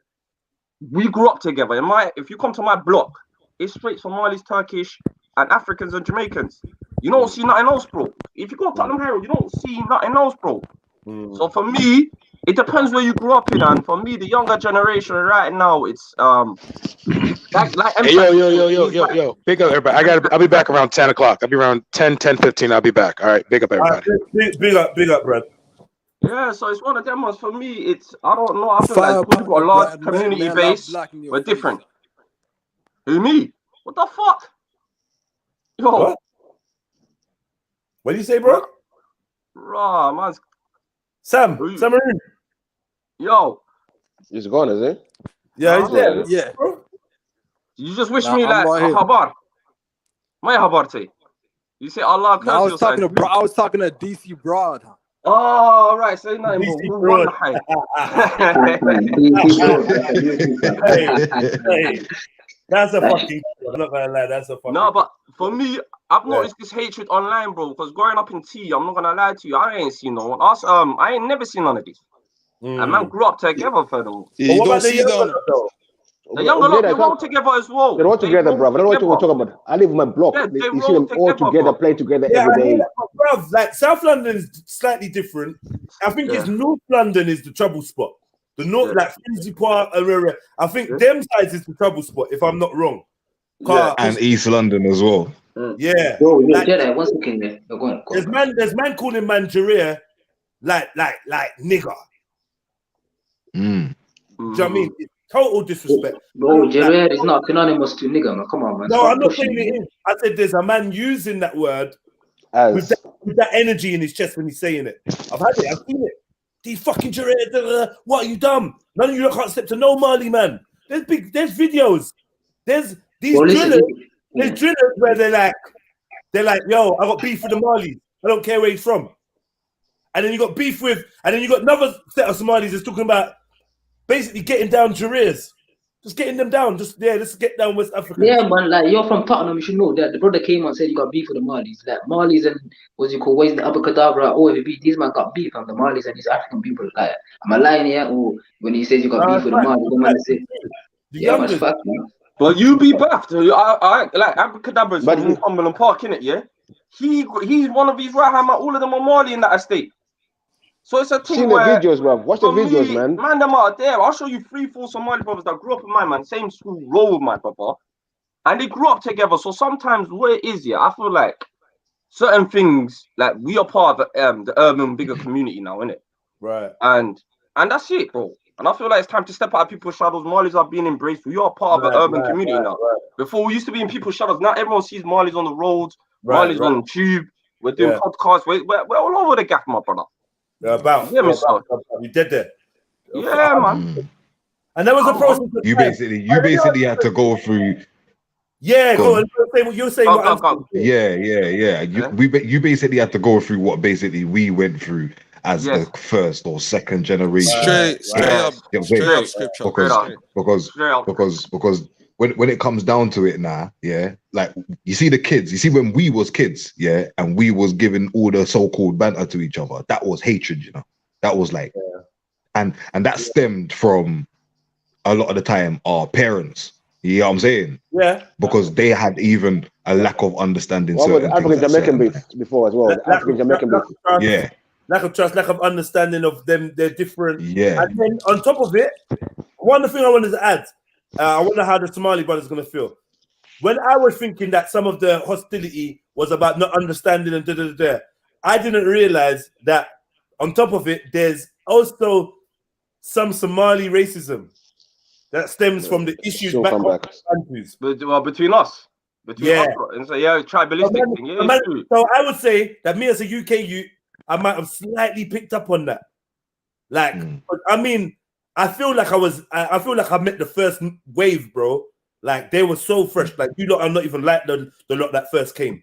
F: We grew up together. If you come to my block, it's straight Somalis, Turkish, and Africans and Jamaicans. You don't see nothing else, bro. If you go to Tottenham Herald, you don't see nothing else, bro. So for me, it depends where you grew up in, and for me, the younger generation right now, it's
V: Hey, yo, big up everybody. I'll be back around 10 o'clock. I'll be around 10:15. I'll be back. All right, big up everybody.
A: Big up, bro.
F: Yeah, so it's one of them ones. For me, I don't know. I feel like we've got a large community base. We're different. Who, me? What the fuck? Yo.
A: What do you say, bro?
F: Raw, man.
A: Samarin.
F: Yo.
C: He's gone, is he?
A: Yeah, he's there.
U: Yeah.
F: You just wish me like a habar. My habarti. You say Allah curse
U: I was talking to DC Broad.
F: Oh, right. Say nothing.
A: Hey, that's a fucking. I'm not gonna lie. That's a fucking.
F: No, but for me, I've noticed this hatred online, bro. Because growing up in T, I'm not gonna lie to you. I ain't seen no one. I ain't never seen none of these. And man grew up together for them.
D: You don't see them.
F: The younger lot, they roll together as well.
C: They're all together, bro. I don't know what you're talking about. I live in my block.
F: Yeah,
C: you see them all together, play together every day.
A: Bro, like South London is slightly different. I think it's North London is the trouble spot. The North, like Finsbury Park area. I think them sides is the trouble spot, if I'm not wrong.
K: And East London as well.
A: Yeah.
P: One second there. Go on.
A: There's man calling Mangeria like nigger. Do you know what I mean? It's total disrespect.
P: Bro, Jared is not synonymous to nigger, man. Come on, man.
A: No, I'm not saying it is. I said there's a man using that word with that energy in his chest when he's saying it. I've had it. I've seen it. These fucking Jared, what are you dumb? None of you can't step to no Mali, man. There's videos. There's these drillers. There's drillers where they're like, yo, I got beef with the Malis. I don't care where he's from. And then you got beef with, and then you got another set of Somalis that's talking about basically getting down Jareers. Just getting them down. Let's get down West Africa.
P: Yeah, man, like you're from Tottenham, you should know that the brother came and said you got beef with the Malis. Like Malis and what's it called? Where's the Abacadabra? OFB, these man got beef from the Malis and these African people. Like, am I lying here? Or when he says you got beef with the Malis, the man say, yeah, man, fuck man.
F: But you be baffed. I like Abacadabra's from Cumberland Park, innit? Yeah, he's one of these right hand man. All of them are Mali in that estate. So it's a thing
C: seen
F: where
C: the videos, bro. Watch the videos, man.
F: Man, them out there. I'll show you 3-4 Somali brothers that grew up in my man, same school, roll with my brother, and they grew up together. So sometimes what it is, I feel like certain things, like we are part of the urban bigger community now, innit?
A: Right.
F: And that's it, bro. And I feel like it's time to step out of people's shadows. Malis are being embraced. We are part of an urban community now. Right. Before we used to be in people's shadows. Now everyone sees Malis on the roads, Malis on tube. We're doing podcasts. We're all over the gap, my brother.
A: You did that.
F: Yeah, man.
A: And that was a process.
K: You basically had to go through.
A: Yeah, go on. You're saying what I'm saying.
K: Yeah. You basically had to go through what basically we went through as the first or second generation.
D: Straight up scripture.
K: Because when it comes down to it now, like you see the kids, you see when we was kids, and we was giving all the so-called banter to each other, that was hatred, you know. That was like, and that stemmed from a lot of the time our parents. You know what I'm saying?
C: Yeah.
K: Because they had even a lack of understanding.
C: What was African Jamaican beef before as well? African Jamaican beef.
K: Yeah.
A: Lack of trust, lack of understanding of them. They're different.
K: Yeah.
A: And then on top of it, one thing I wanted to add, I wonder how the Somali brothers going to feel. When I was thinking that some of the hostility was about not understanding and I didn't realize that on top of it, there's also some Somali racism that stems from the issues back home in countries.
F: Between us. Between us. And so, tribalistic thing.
A: So I would say that me as a UK youth, I might have slightly picked up on that. Like, I mean, I feel like I met the first wave, bro. Like, they were so fresh. Like, you lot are not even like the lot that first came.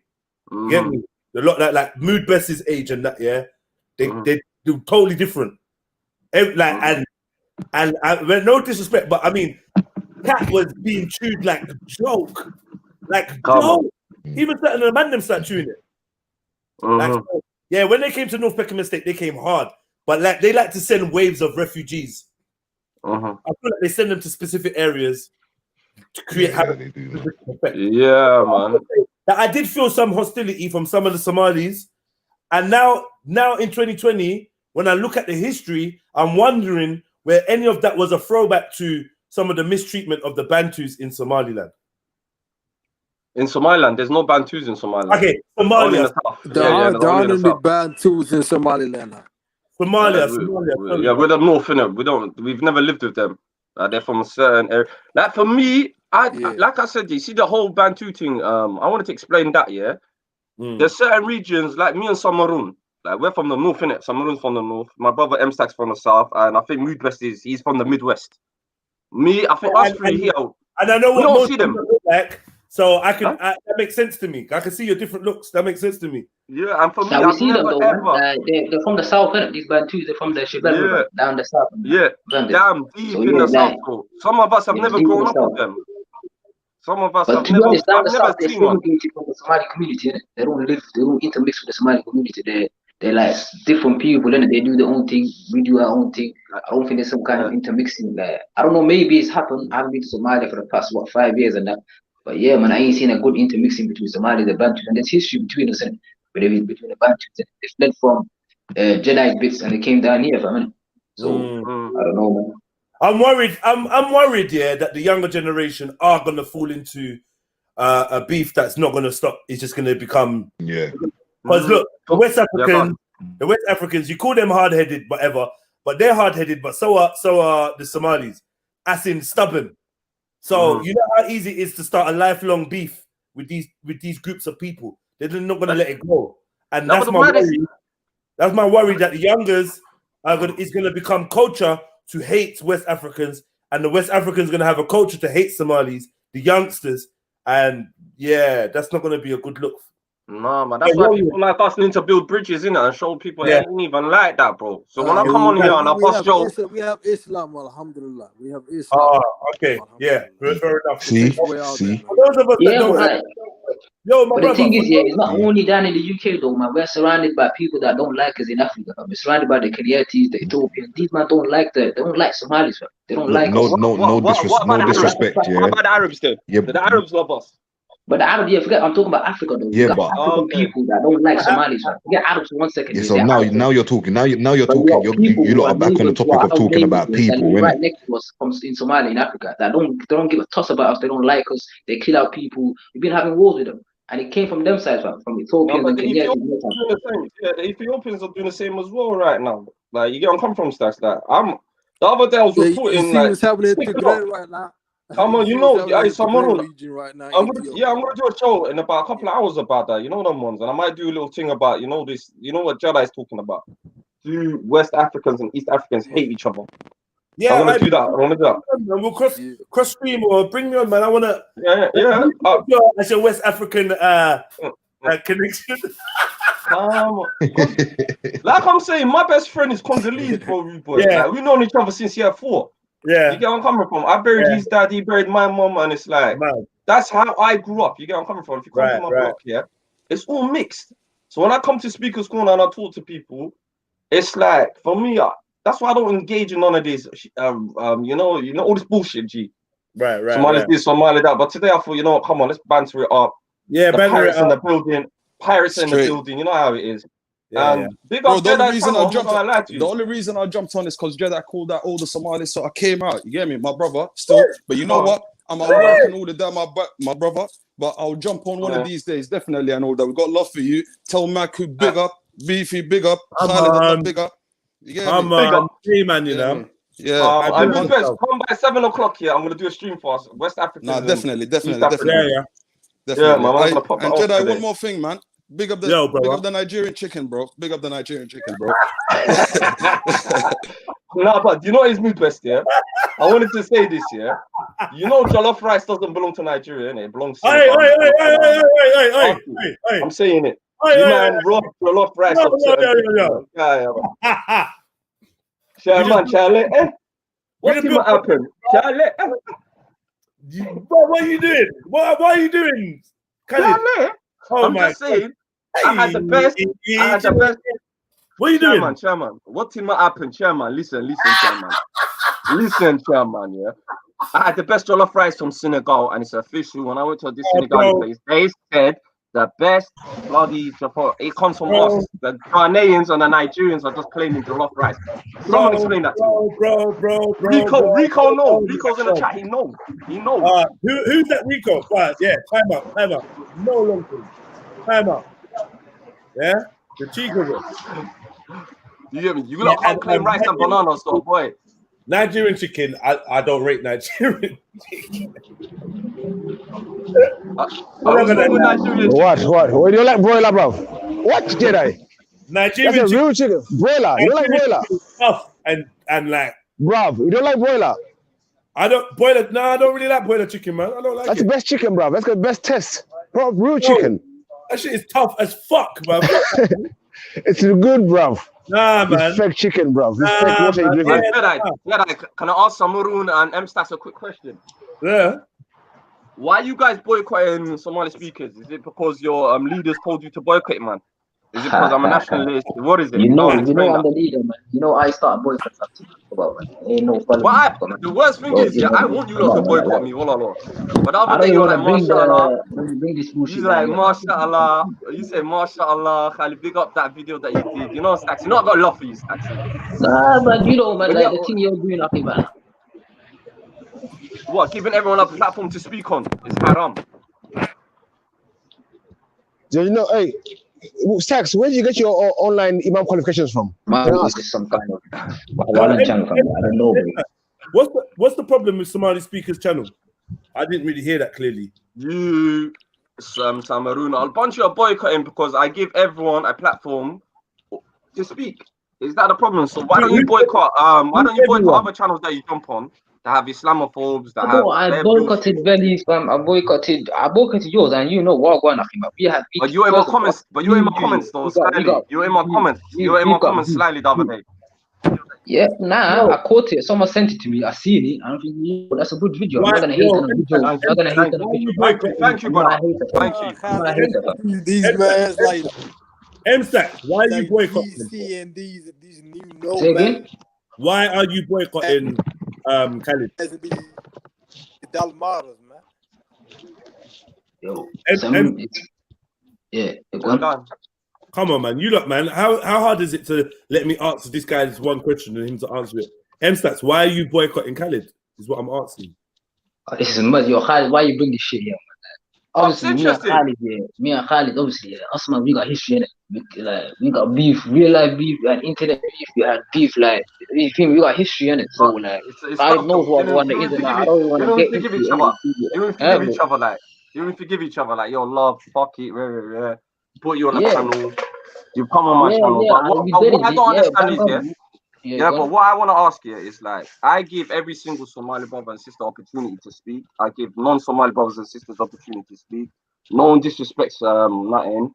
A: Get me? The lot that, like, Mood Best's age and that, they do totally different. And no disrespect, but I mean, Cat was being chewed like a joke. Like, joke. Even certain of the man them start chewing it. Like, yeah, when they came to North Peckham Estate, they came hard. But like they like to send waves of refugees. I feel like they send them to specific areas to create havoc.
F: Yeah, man.
A: I did feel some hostility from some of the Somalis. And now in 2020, when I look at the history, I'm wondering where any of that was a throwback to some of the mistreatment of the Bantus in Somaliland.
F: In Somaliland, there's no Bantus in Somaliland.
A: Okay, Somalia.
U: There are only Bantus in Somaliland.
A: Somalia.
F: We're the north, innit? We've never lived with them. They're from a certain area. Like for me, like I said, you see the whole Bantu thing. I wanted to explain that. There's certain regions like me and Samaroon. Like we're from the north, innit? Samaroon's from the north. My brother M-Stack's from the south, and I think Moodwest he's from the Midwest. Me, I think us three here.
A: And I know
F: we
A: what
F: don't
A: most
F: see them.
A: look like. So I can that makes sense to me. I can see your different looks. That makes sense to me.
F: Yeah, and for me,
P: now we see them though, man. They're from the south, innit? These Bantus, they're from the Shebel River, down the south.
F: Damn deep in the south, bro. Some of us have never grown up with them. Some of us have never. I've never seen one.
P: From the Somali community, innit? They don't intermix with the Somali community. They're like different people, innit? They do their own thing. We do our own thing. I don't think there's some kind of intermixing. Like, I don't know. Maybe it's happened. I haven't been to Somalia for the past 5 years and that. But yeah, man, I ain't seen a good intermixing between Somali and the Bantus. And there's history between us, and between the Bantus. They fled from Jedi bits and they came down here, fam. So I don't know, man.
A: I'm worried. I'm worried, that the younger generation are gonna fall into a beef that's not gonna stop. It's just gonna become Because look, the West Africans, you call them hard-headed, whatever, but they're hard-headed. But so are the Somalis, as in stubborn. So you know how easy it is to start a lifelong beef with these groups of people. They're not going to let it go, and that's my worry. That's my worry that the youngers is going to become culture to hate West Africans, and the West Africans going to have a culture to hate Somalis, the youngsters, and that's not going to be a good look.
F: Nah, man, that's why people like us need to build bridges, innit, and show people it ain't even like that, bro. So when I come on here and I bust jokes,
U: we have Islam, alhamdulillah. We have Islam.
A: Okay, fair enough.
K: See.
A: For those of us that don't have,
P: but the thing is, it's not only down in the UK though, man. We're surrounded by people that don't like us in Africa. We're surrounded by the Kenyatis, the Ethiopians. These man don't like Somalis, man. They don't like us.
K: No disrespect.
F: What about the Arabs then? Do the Arabs love us?
P: But the Arabs, forget, I'm talking about Africa though.
K: Yeah,
P: you got African people that don't like Somalis. Man. Forget Arabs for 1 second.
K: Yeah, so now you're talking. Now you're talking. You lot are back on the topic of talking about people.
P: Right next to us in Somalia, in Africa, that don't give a toss about us. They don't like us. They kill out people. We've been having wars with them, and it came from them sides, from Ethiopians and Kenyans.
F: The Ethiopians are doing the same as well right now. Like you get on come from stats that the other day I was reporting like.
U: What's happening in Tigray right now?
F: Come on, you know,
U: right now.
F: I'm gonna do a show in about a couple of hours about that. You know them ones, and I might do a little thing about this. You know what Jedi is talking about? Do West Africans and East Africans hate each other?
A: Yeah,
F: I want to do that. I want to do that.
A: We'll cross stream or bring me on, man. I want to.
F: Yeah.
A: That's your West African connection.
F: Like I'm saying, my best friend is Congolese, bro, rude boy.
A: Yeah.
F: Like, we've known each other since year 4.
A: Yeah.
F: You get where I'm coming from? I buried his dad, he buried my mom, and it's like, that's how I grew up. You get where I'm coming from? If you come to my block, it's all mixed. So when I come to Speaker's Corner and I talk to people, it's like, for me, that's why I don't engage in none of this, you know, all this bullshit, G.
A: Right.
F: Somali's this, Somali that. But today I thought, you know what, come on, let's banter it up.
A: Yeah,
F: the
A: banter
F: pirates
A: it
F: in
A: up.
F: the building, pirates in the building, you know how it is. Big
D: Bro,
F: up
D: the only
F: Jedi
D: reason
F: channel,
D: I
F: I'm not gonna lie to
D: jumped,
F: you.
D: the only reason I jumped on is because Jedi called out all the Somalis, so I came out. You get me, my brother. Still, but you know what? I'm at work and all the time, my brother. But I'll jump on one of these days, definitely. I know that we got love for you. Tell Maku big up, Beefy big up, Khaled big up. You get me?
F: Big up.
A: Hey man, you know.
D: Yeah.
F: I do best. Come by 7 o'clock here. I'm gonna do a stream for us, West Africans.
D: Nah, definitely.
F: Definitely.
D: Yeah,
F: man. I'm gonna pop
D: and
F: it off
D: Jedi,
F: today.
D: one more thing, man. Big up the Nigerian chicken, bro. Big up the Nigerian chicken, bro.
F: Nah, but you know what is me best, yeah? I wanted to say this, yeah? You know jollof rice doesn't belong to Nigeria, innit? It belongs to I'm saying it. You man rob jollof rice of certain Chairman, Charlie, what did happen? Charlie,
A: what are you doing? What are you doing?
F: Charlie, I'm just saying, I had the best. What are you doing? Chairman, what did happen? Chairman, listen, Chairman. Listen, Chairman, yeah. I had the best jollof rice from Senegal, and it's official. When I went to this Senegal place, they said the best bloody jollof. It comes from us. The Ghanaians and the Nigerians are just claiming jollof rice. Someone explain that to me.
A: Bro.
F: Rico knows. Rico's in the chat. He knows. He knows.
A: Who's that Rico? Yeah, time out. No long thing. Time out. Yeah? The chica.
F: You hear me? You can't claim rice and bananas, though, boy.
A: Nigerian chicken, I don't rate Nigerian chicken.
G: What? You don't like broiler, bro? What, Jedi?
A: Nigerian
G: That's a real chicken. Broiler. You don't like broiler?
A: Tough and like.
G: Bruv, you don't like broiler?
A: I don't really like broiler chicken, man. I don't like
G: That's the best chicken, bro. That's the best test. Bro, real chicken.
A: That shit is tough as fuck, bro.
G: It's good, bruv.
A: Nah, man.
G: It's fake chicken, bruv. It's fake water you drinking.
F: Can I ask Samarun and M-Stats a quick question?
A: Yeah.
F: Why are you guys boycotting Somali speakers? Is it because your leaders told you to boycott, man? Is it because I'm a nationalist? What is it?
P: You know I'm the leader, man. You know I start boycotting something. Ain't no fun.
F: The worst thing is, I want you lot to boycott me, wallah. But the other day you're like, mashallah. He's like, mashallah. You say, mashallah, Khali, big up that video that you did. You know, Stacks, you know I got love for you, Stacks.
P: Nah, but you know, man, like the thing you're doing, okay, man.
F: What, giving everyone a platform to speak on is haram.
G: You know, hey, Stacks, where do you get your online imam qualifications from?
P: Man, this is some kind of channel from I don't know.
A: What's the problem with Somali Speakers channel? I didn't really hear that clearly.
F: You, Samaruna, a bunch of boycotting because I give everyone a platform to speak. Is that the problem? So why don't you boycott? Why don't you boycott other channels that you jump on that have Islamophobes? That have.
P: I boycotted very fam. I boycotted yours, and you know what going on. We had.
F: But you were in my comments. But you were in my comments though. Slightly. You were in my comments. You were in my comments slightly the other day.
P: Yeah, I caught it. Someone sent it to me. I seen it. I'm thinking, that's a good video. I'm not gonna hate on the video. I'm not gonna hate on the video.
F: Thank you, brother. Thank you.
U: These man's like
A: M-Stack, why are you boycotting?
U: And these new
P: nomads.
A: Why are you boycotting Khalid?
U: Dalmaras,
P: man. Yeah,
A: come on, man. You look, man. How hard is it to let me answer this guy this one question and him to answer it? M-Stats, why are you boycotting Khalid? Is what I'm asking.
P: This is mad. Yo, Khalid, why you bring this shit here, man? Obviously, me and Khalid, obviously, us man, we got history in it. Like, we got beef, real life beef, and internet beef. We had beef, like, we got history in it. So, like, I don't know what one is, and I don't want to get into it.
F: You don't forgive each other, like, yo, love, fuck it, put you on the channel. You come on my channel. But what I don't understand is,
P: Yeah,
F: but what I want to ask you is like, I give every single Somali brother and sister opportunity to speak. I give non-Somali brothers and sisters opportunity to speak. No one disrespects nothing.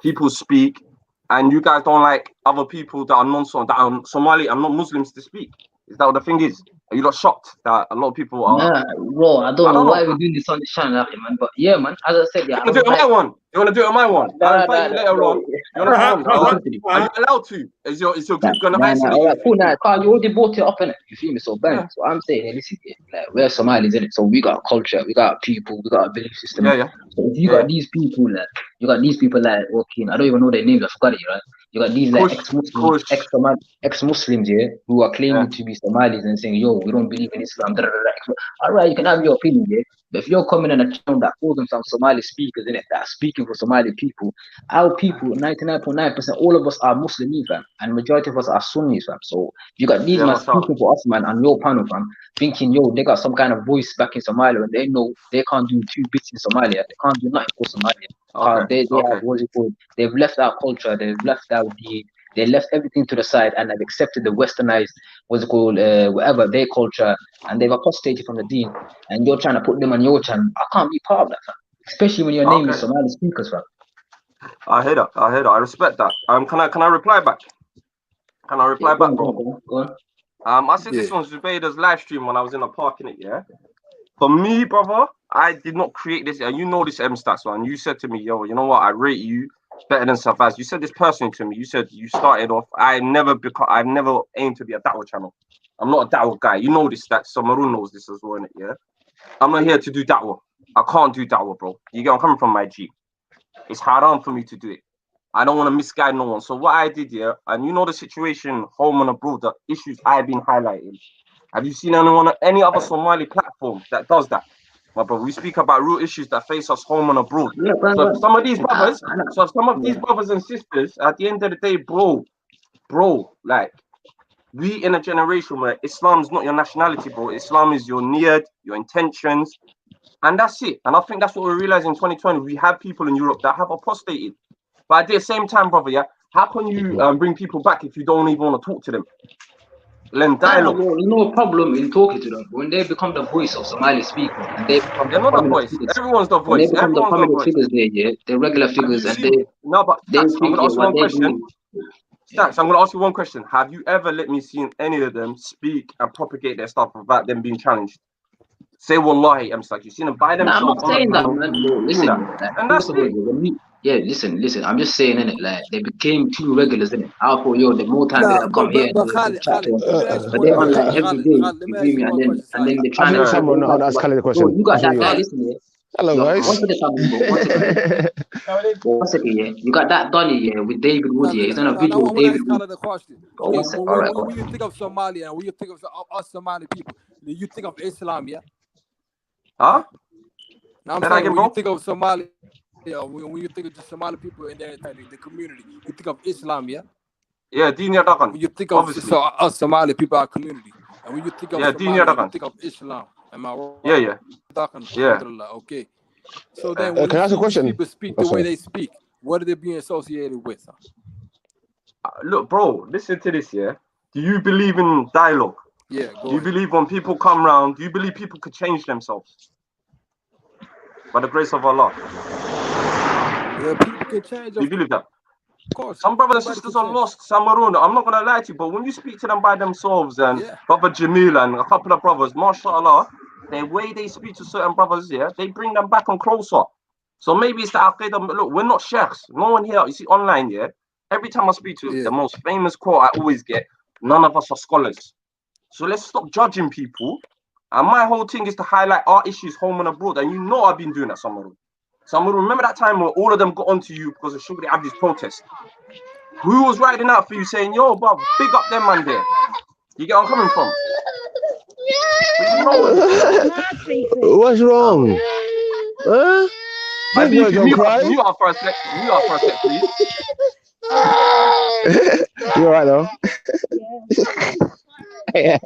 F: People speak, and you guys don't like other people that are Somali and not Muslims to speak. Is that what the thing is? Are you not shocked that a lot of people are?
P: Nah, bro, I don't know why we're doing this on the channel, man. But yeah, man, as I said, yeah,
F: You want to do it on my one? You want to do it on my one? I'll invite you later
P: bro.
F: on. You want to come on? Are you allowed to? Is your group gonna isolate
P: All right, cool.
F: you?
P: Nah, Carl, you already brought it up, innit? You feel me? So, bang. So I'm saying, hey, listen, like we're Somalis, innit? So we got culture, we got people, we got a belief system.
F: Yeah.
P: So if you got these people, like you got these people, like okay, I don't even know their names. I forgot it, right? You got these like ex-Muslims, yeah, who are claiming to be Somalis and saying, yo, we don't believe in Islam. All right, you can have your opinion, yeah. But if you're coming in a town that calls themselves Somali speakers, innit, that are speaking for Somali people, our people, 99.9%, all of us are Muslims, fam, and majority of us are Sunnis, fam. So you got these man speaking for us, man, on your panel, fam, thinking, yo, they got some kind of voice back in Somalia, and they know they can't do 2 bits in Somalia. They can't do nothing for Somalia. They have what's it called? They've left our culture. They've left our deed. They left everything to the side and have accepted the westernized, what's it called, whatever, their culture, and they've apostated from the deen. And you're trying to put them on your channel. I can't be part of that, fam. Especially when your name is Somali speakers, fam.
F: I hear that. I respect that. Can I reply back? Can I reply back, bro?
P: Go on.
F: I said this on Zubaida's live stream when I was in a park in it, yeah. For me, brother, I did not create this, and you know this M-Stats one. You said to me, yo, you know what? I rate you better than Safaz. You said this personally to me. You said you started off. I've never aimed to be a da'wah channel. I'm not a da'wah guy. You know this. That Samaru knows this as well, innit, yeah. I'm not here to do da'wah. I can't do da'wah, bro. You get I'm coming from my G. It's haram for me to do it. I don't want to misguide no one. So what I did here, and you know the situation home and abroad, the issues I've been highlighting. Have you seen anyone on any other Somali platform that does that? My brother, we speak about real issues that face us home and abroad. So if some of these brothers, these brothers and sisters, at the end of the day, bro, like we in a generation where Islam's not your nationality, bro. Islam is your niyad, your intentions, and that's it. And I think that's what we realize in 2020. We have people in Europe that have apostated. But at the same time, brother, yeah, how can you bring people back if you don't even want to talk to them? Learn dialogue.
P: There's no problem in talking to them. When they become the voice of Somali speakers and they become
F: they're not the voice. Figures, everyone's the voice.
P: When they become
F: Everyone's
P: the prominent figures there, yeah, they're regular figures, and they
F: Stacks, I'm gonna ask you one question. Stacks, I'm gonna ask you one question. Have you ever let me see any of them speak and propagate their stuff without them being challenged? Say wallahi, I'm like, you seen them by themselves.
P: I'm not saying that, man. No, listen,
F: and that's it.
P: Listen. I'm just saying, innit, like they became too regulars, innit. I thought, yo, the more time they have come here,
G: but
P: they're on like every day, you feel me? And then they're trying to.
G: Someone ask Khalid a question.
P: You got that guy, listen here.
G: Hello, guys.
P: One second, yeah. You got that Donny, yeah, with David Wood, yeah. He's on a video with David Wood.
U: When you think of Somalia, when you think of us Somali people, you think of Islam, yeah?
F: Huh?
U: Now I'm saying when you think of Somalia, when you think of the Somali people in the community, you think of Islam, yeah?
F: Yeah, Deen
U: when you think of us Somali people, our community, and when you think of Somalia, you think of Islam. Am I right?
F: Yeah.
U: Okay. So then, when
G: can I ask a question?
U: People speak the way they speak, what are they being associated with?
F: Look, bro, listen to this, yeah? Do you believe in dialogue?
U: Yeah.
F: Do you believe when people come round, do you believe people could change themselves? By the grace of Allah.
U: Yeah, people can change.
F: Do you believe that?
U: Of course.
F: Some brothers and sisters are lost, some are on. I'm not going to lie to you, but when you speak to them by themselves, and Brother Jamil and a couple of brothers, mashallah, the way they speak to certain brothers, yeah, they bring them back on closer. So maybe it's the aqidah. Look, we're not sheikhs. No one here, you see, online, yeah, every time I speak to the most famous quote I always get, none of us are scholars. So let's stop judging people. And my whole thing is to highlight our issues home and abroad. And you know I've been doing that, Samaru. Samaru, remember that time when all of them got onto you because of Shugri Abdi's protest? Who was riding out for you saying, yo, bro, big up them man there? You get where I'm coming from?
G: What's wrong? Huh?
F: Mute up for a sec, please.
G: You alright though? Yeah.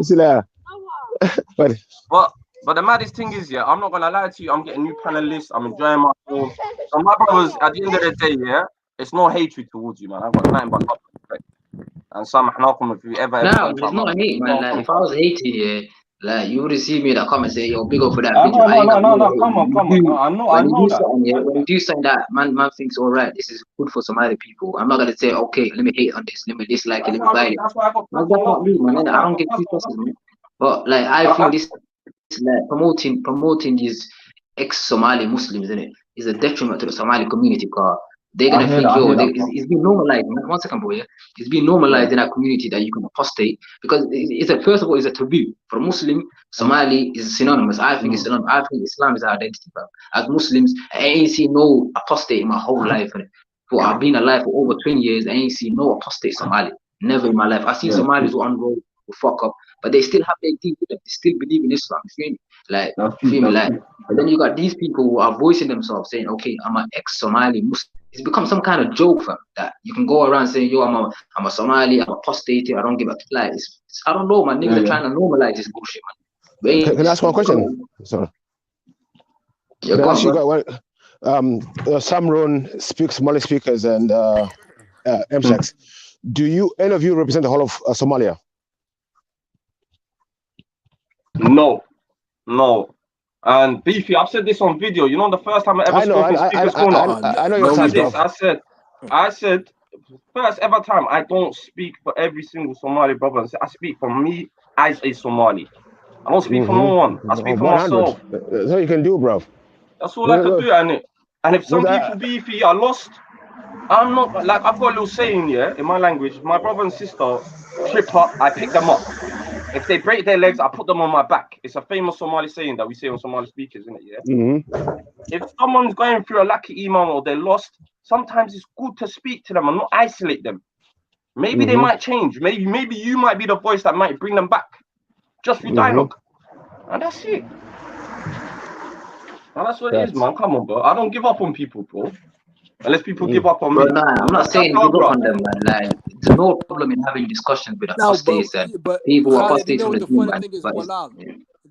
G: See you later.
F: But the maddest thing is, I'm not gonna lie to you, I'm getting new panelists, I'm enjoying myself. So my brothers, at the end of the day, it's no hatred towards you, man. I've got nothing but love and respect. and سامحناكم if you ever
P: Nah,
F: done
P: but it's
F: something.
P: not hate, man. Like, if I was hating, yeah, like, you would have seen me in that comment say, yo, big up for that
F: No,
P: video. I ain't got no
F: no.
P: hate.
F: Come on. I
P: When you
F: know
P: do
F: that.
P: something, yeah, when you do something that man thinks, all right, this is good for some other people. I'm not gonna say, okay, let me hate on this, let me dislike it, let me buy it.
F: That's why I got
P: That's
F: personal
P: not
F: love.
P: me, man.
F: That's
P: I
F: why I
P: don't
F: got
P: get two
F: personal
P: tosses,
F: love.
P: man. But like, I think this like promoting these ex-Somali Muslims, in it, is a detriment to the Somali community, because they're
V: I
P: gonna
V: hear that.
P: think,
V: I
P: yo,
V: hear that,
P: it's been normalized. Man. 1 second, boy. Yeah? It's been normalized in our community that you can apostate, because first of all, it's a taboo for a Muslim. Somali is synonymous. I think it's synonymous. I think Islam is our identity, bro. As Muslims, I ain't seen no apostate in my whole life. For I've been alive for over 20 years, I ain't seen no apostate Somali. Never in my life. I've seen Somalis who on road who fuck up, but they still have their deen with them. They still believe in Islam. You feel me? Like, you feel me? Like, but then you got these people who are voicing themselves, saying, "Okay, I'm an ex-Somali Muslim." It's become some kind of joke, fam. That you can go around saying, "Yo, I'm a Somali. I'm apostated. I don't give a like." I don't know, man. Niggas are trying to normalize this bullshit, man.
G: Can I ask one question? Sorry.
P: Yeah,
G: Can I
P: go
G: ask you
P: on,
G: one? Samron speaks Somali speakers and MSACs. Do any of you represent the whole of Somalia?
F: No. And Beefy, I've said this on video. You know, the first time I ever spoke in Speaker's Corner,
G: I know your
F: I
G: stance,
F: said this.
G: bro.
F: I said, first ever time, I don't speak for every single Somali brother. I speak for me as a Somali. I don't speak for no one. I speak for
G: 100.
F: myself.
G: That's all you can do, bro.
F: That's all I can do, and if some people Beefy are lost, I'm not like I've got a little saying, yeah, in my language. My brother and sister trip up, I pick them up. If they break their legs, I put them on my back. It's a famous Somali saying that we say on Somali speakers, isn't it? Yeah. If someone's going through a lucky imam or they're lost, sometimes it's good to speak to them and not isolate them. Maybe they might change. Maybe you might be the voice that might bring them back, just through dialogue. And that's it. And that's what it is, man. Come on, bro. I don't give up on people, bro. Unless people give up on me.
P: But nah, I'm not saying give up on them, man. Like, there's no problem in having discussions with apostates and people who
U: Khaled, you
P: apostates
U: know
P: from
U: what
P: the
U: the
P: deen,
U: funny
P: man.
U: thing is,
P: But
U: Wallah,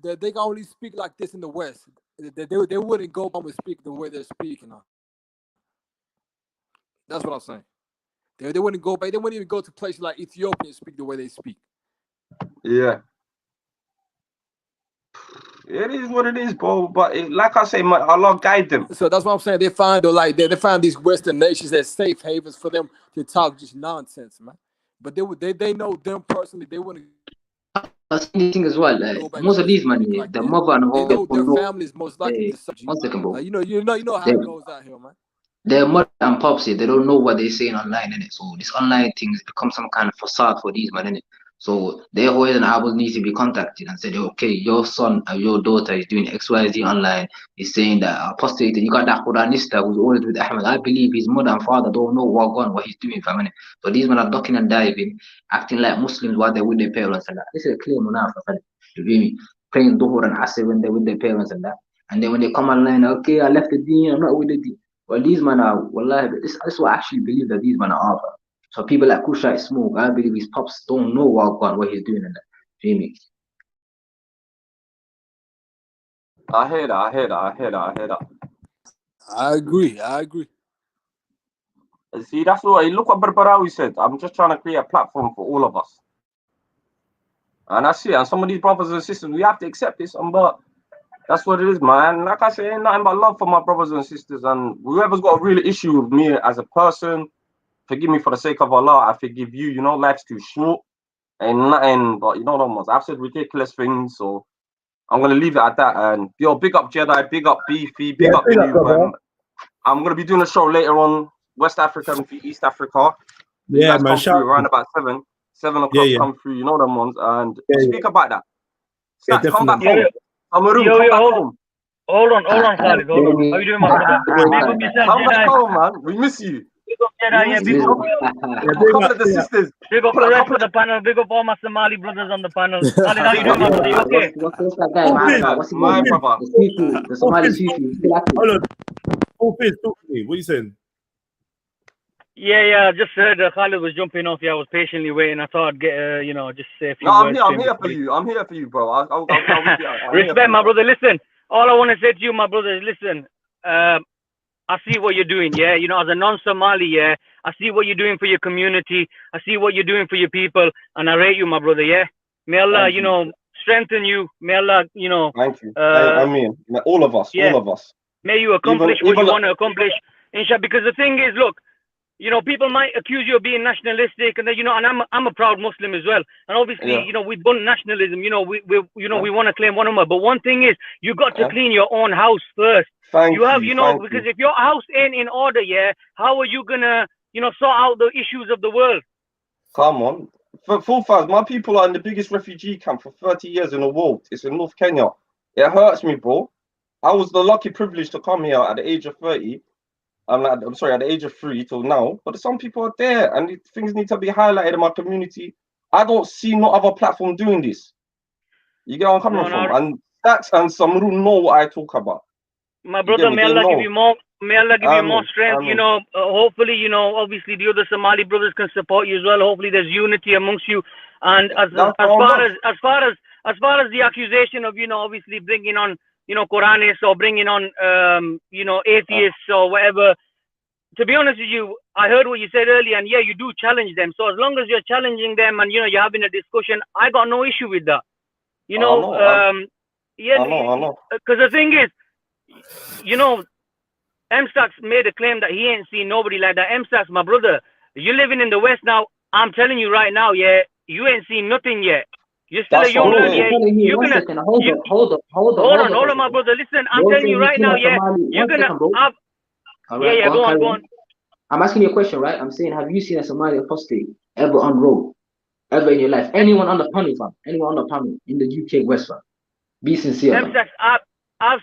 U: that they can only speak like this in the West. They wouldn't go home and speak the way they're speaking now. That's what I'm saying. They wouldn't go back. They wouldn't even go to places like Ethiopia and speak the way they speak.
F: Yeah. It is what it is, bro. But like I say, Allah guide them.
U: So that's what I'm saying. They find these Western nations as safe havens for them to talk just nonsense, man. But they know them personally. They wouldn't.
P: That's the thing as well. Like, most of these man,
U: like
P: the mother and
U: they know their
P: whole
U: families most likely to suck you.
P: 1 second, bro.
U: Like, you know how it goes out here, man.
P: Their mother and pops, they don't know what they're saying online, innit? So this online thing has become some kind of facade for these men, innit? So their always and eyeballs need to be contacted and said, okay, your son or your daughter is doing XYZ online. He's saying that apostated. You got that Quranista who's always with Ahmed. I believe his mother and father don't know what he's doing, family. So these men are ducking and diving, acting like Muslims while they're with their parents and that. This is a clear munafiq, family. You feel me? Praying Dhuhr and Asr when they're with their parents and that. And then when they come online, okay, I left the deen, I'm not with the deen. Well, these men are, wallahi, this is what I actually believe that these men are. So people like Kushite Smoke, I believe his pops don't know what he's doing in that. Feel me?
F: I hear that.
U: I agree.
F: See, that's what look what Barbarawi said. I'm just trying to create a platform for all of us. And that's it. And some of these brothers and sisters, we have to accept this. But that's what it is, man. Like I say, ain't nothing but love for my brothers and sisters. And whoever's got a real issue with me as a person, forgive me for the sake of Allah. I forgive you. You know, life's too short. Ain't nothing but, you know what I mean? I've said ridiculous things. So I'm going to leave it at that. And yo, big up Jedi, big up Beefy, big up the new. I'm going to be doing a show later on, West Africa and East Africa. You guys come through around about 7 o'clock, come through, you know them ones, and speak about that. Stacks, come back home. Come back home.
L: Hold on, Khalid. Hold on. How you doing, my brother? Big up yourself,
F: Come back
L: Jedi.
F: home, man. We miss you.
L: Big up Jedi, big up.
F: A couple of the sisters.
L: Big up the rest of the panel. Big up all my Somali brothers on the panel. Khalid, how you doing, my brother? You okay?
P: What's that guy? What's
F: my brother?
P: The Somali Sufi.
A: Hold on. Talk to me. What are you saying?
L: Yeah. Just heard Khalid was jumping off. Yeah, I was patiently waiting. I thought I'd get, just say a few
F: No,
L: words.
F: I'm here for you. I'm here for you, bro. I'll
L: Respect, my brother. Listen, all I want to say to you, my brother, is listen. I see what you're doing, yeah. You know, as a non-Somali, yeah, I see what you're doing for your community. I see what you're doing for your people, and I rate you, my brother, yeah. May Allah, you know, strengthen you. May Allah, you know.
F: Thank you. I mean, all of us,
L: yeah.
F: all of us.
L: May you accomplish what you want to accomplish, inshallah. Because the thing is, look, you know, people might accuse you of being nationalistic, and then, you know, and I'm a proud Muslim as well. And obviously, you know, we want nationalism. You know, we want to claim one another. But one thing is, you got to clean your own house first.
F: Thank
L: you know, because if your house ain't in order, yeah, how are you gonna, you know, sort out the issues of the world?
F: Come on. For full fast, my people are in the biggest refugee camp for 30 years in the world. It's in North Kenya. It hurts me, bro. I was the lucky privilege to come here at the age of 30. I'm sorry, at the age of 3 till now. But some people are there, and things need to be highlighted in my community. I don't see no other platform doing this. You get where I'm coming from? And Stacks and Samru know what I talk about.
L: My brother, may Allah give you more. May Allah give you more strength. You know, hopefully, you know, obviously the other Somali brothers can support you as well. Hopefully, there's unity amongst you. And as far as the accusation of, you know, obviously bringing on, you know, Quranists or bringing on, you know, atheists or whatever. To be honest with you, I heard what you said earlier, and yeah, you do challenge them. So as long as you're challenging them and, you know, you're having a discussion, I got no issue with that. You know, yeah, because the thing is, you know, M-Stacks made a claim that he ain't seen nobody like that. M-Stacks, my brother, you're living in the West now. I'm telling you right now, yeah, you ain't seen nothing yet. You're still a young lad, yeah. You're gonna hold on, my brother. Listen, I'm telling you right now, yeah. You're gonna have. Yeah, go on.
P: I'm asking you a question, right? I'm saying, have you seen a Somali apostate ever on road, ever in your life? Anyone on the panel, fam? Anyone on the panel in the UK West, fam? Be sincere.
L: M-Stacks, I've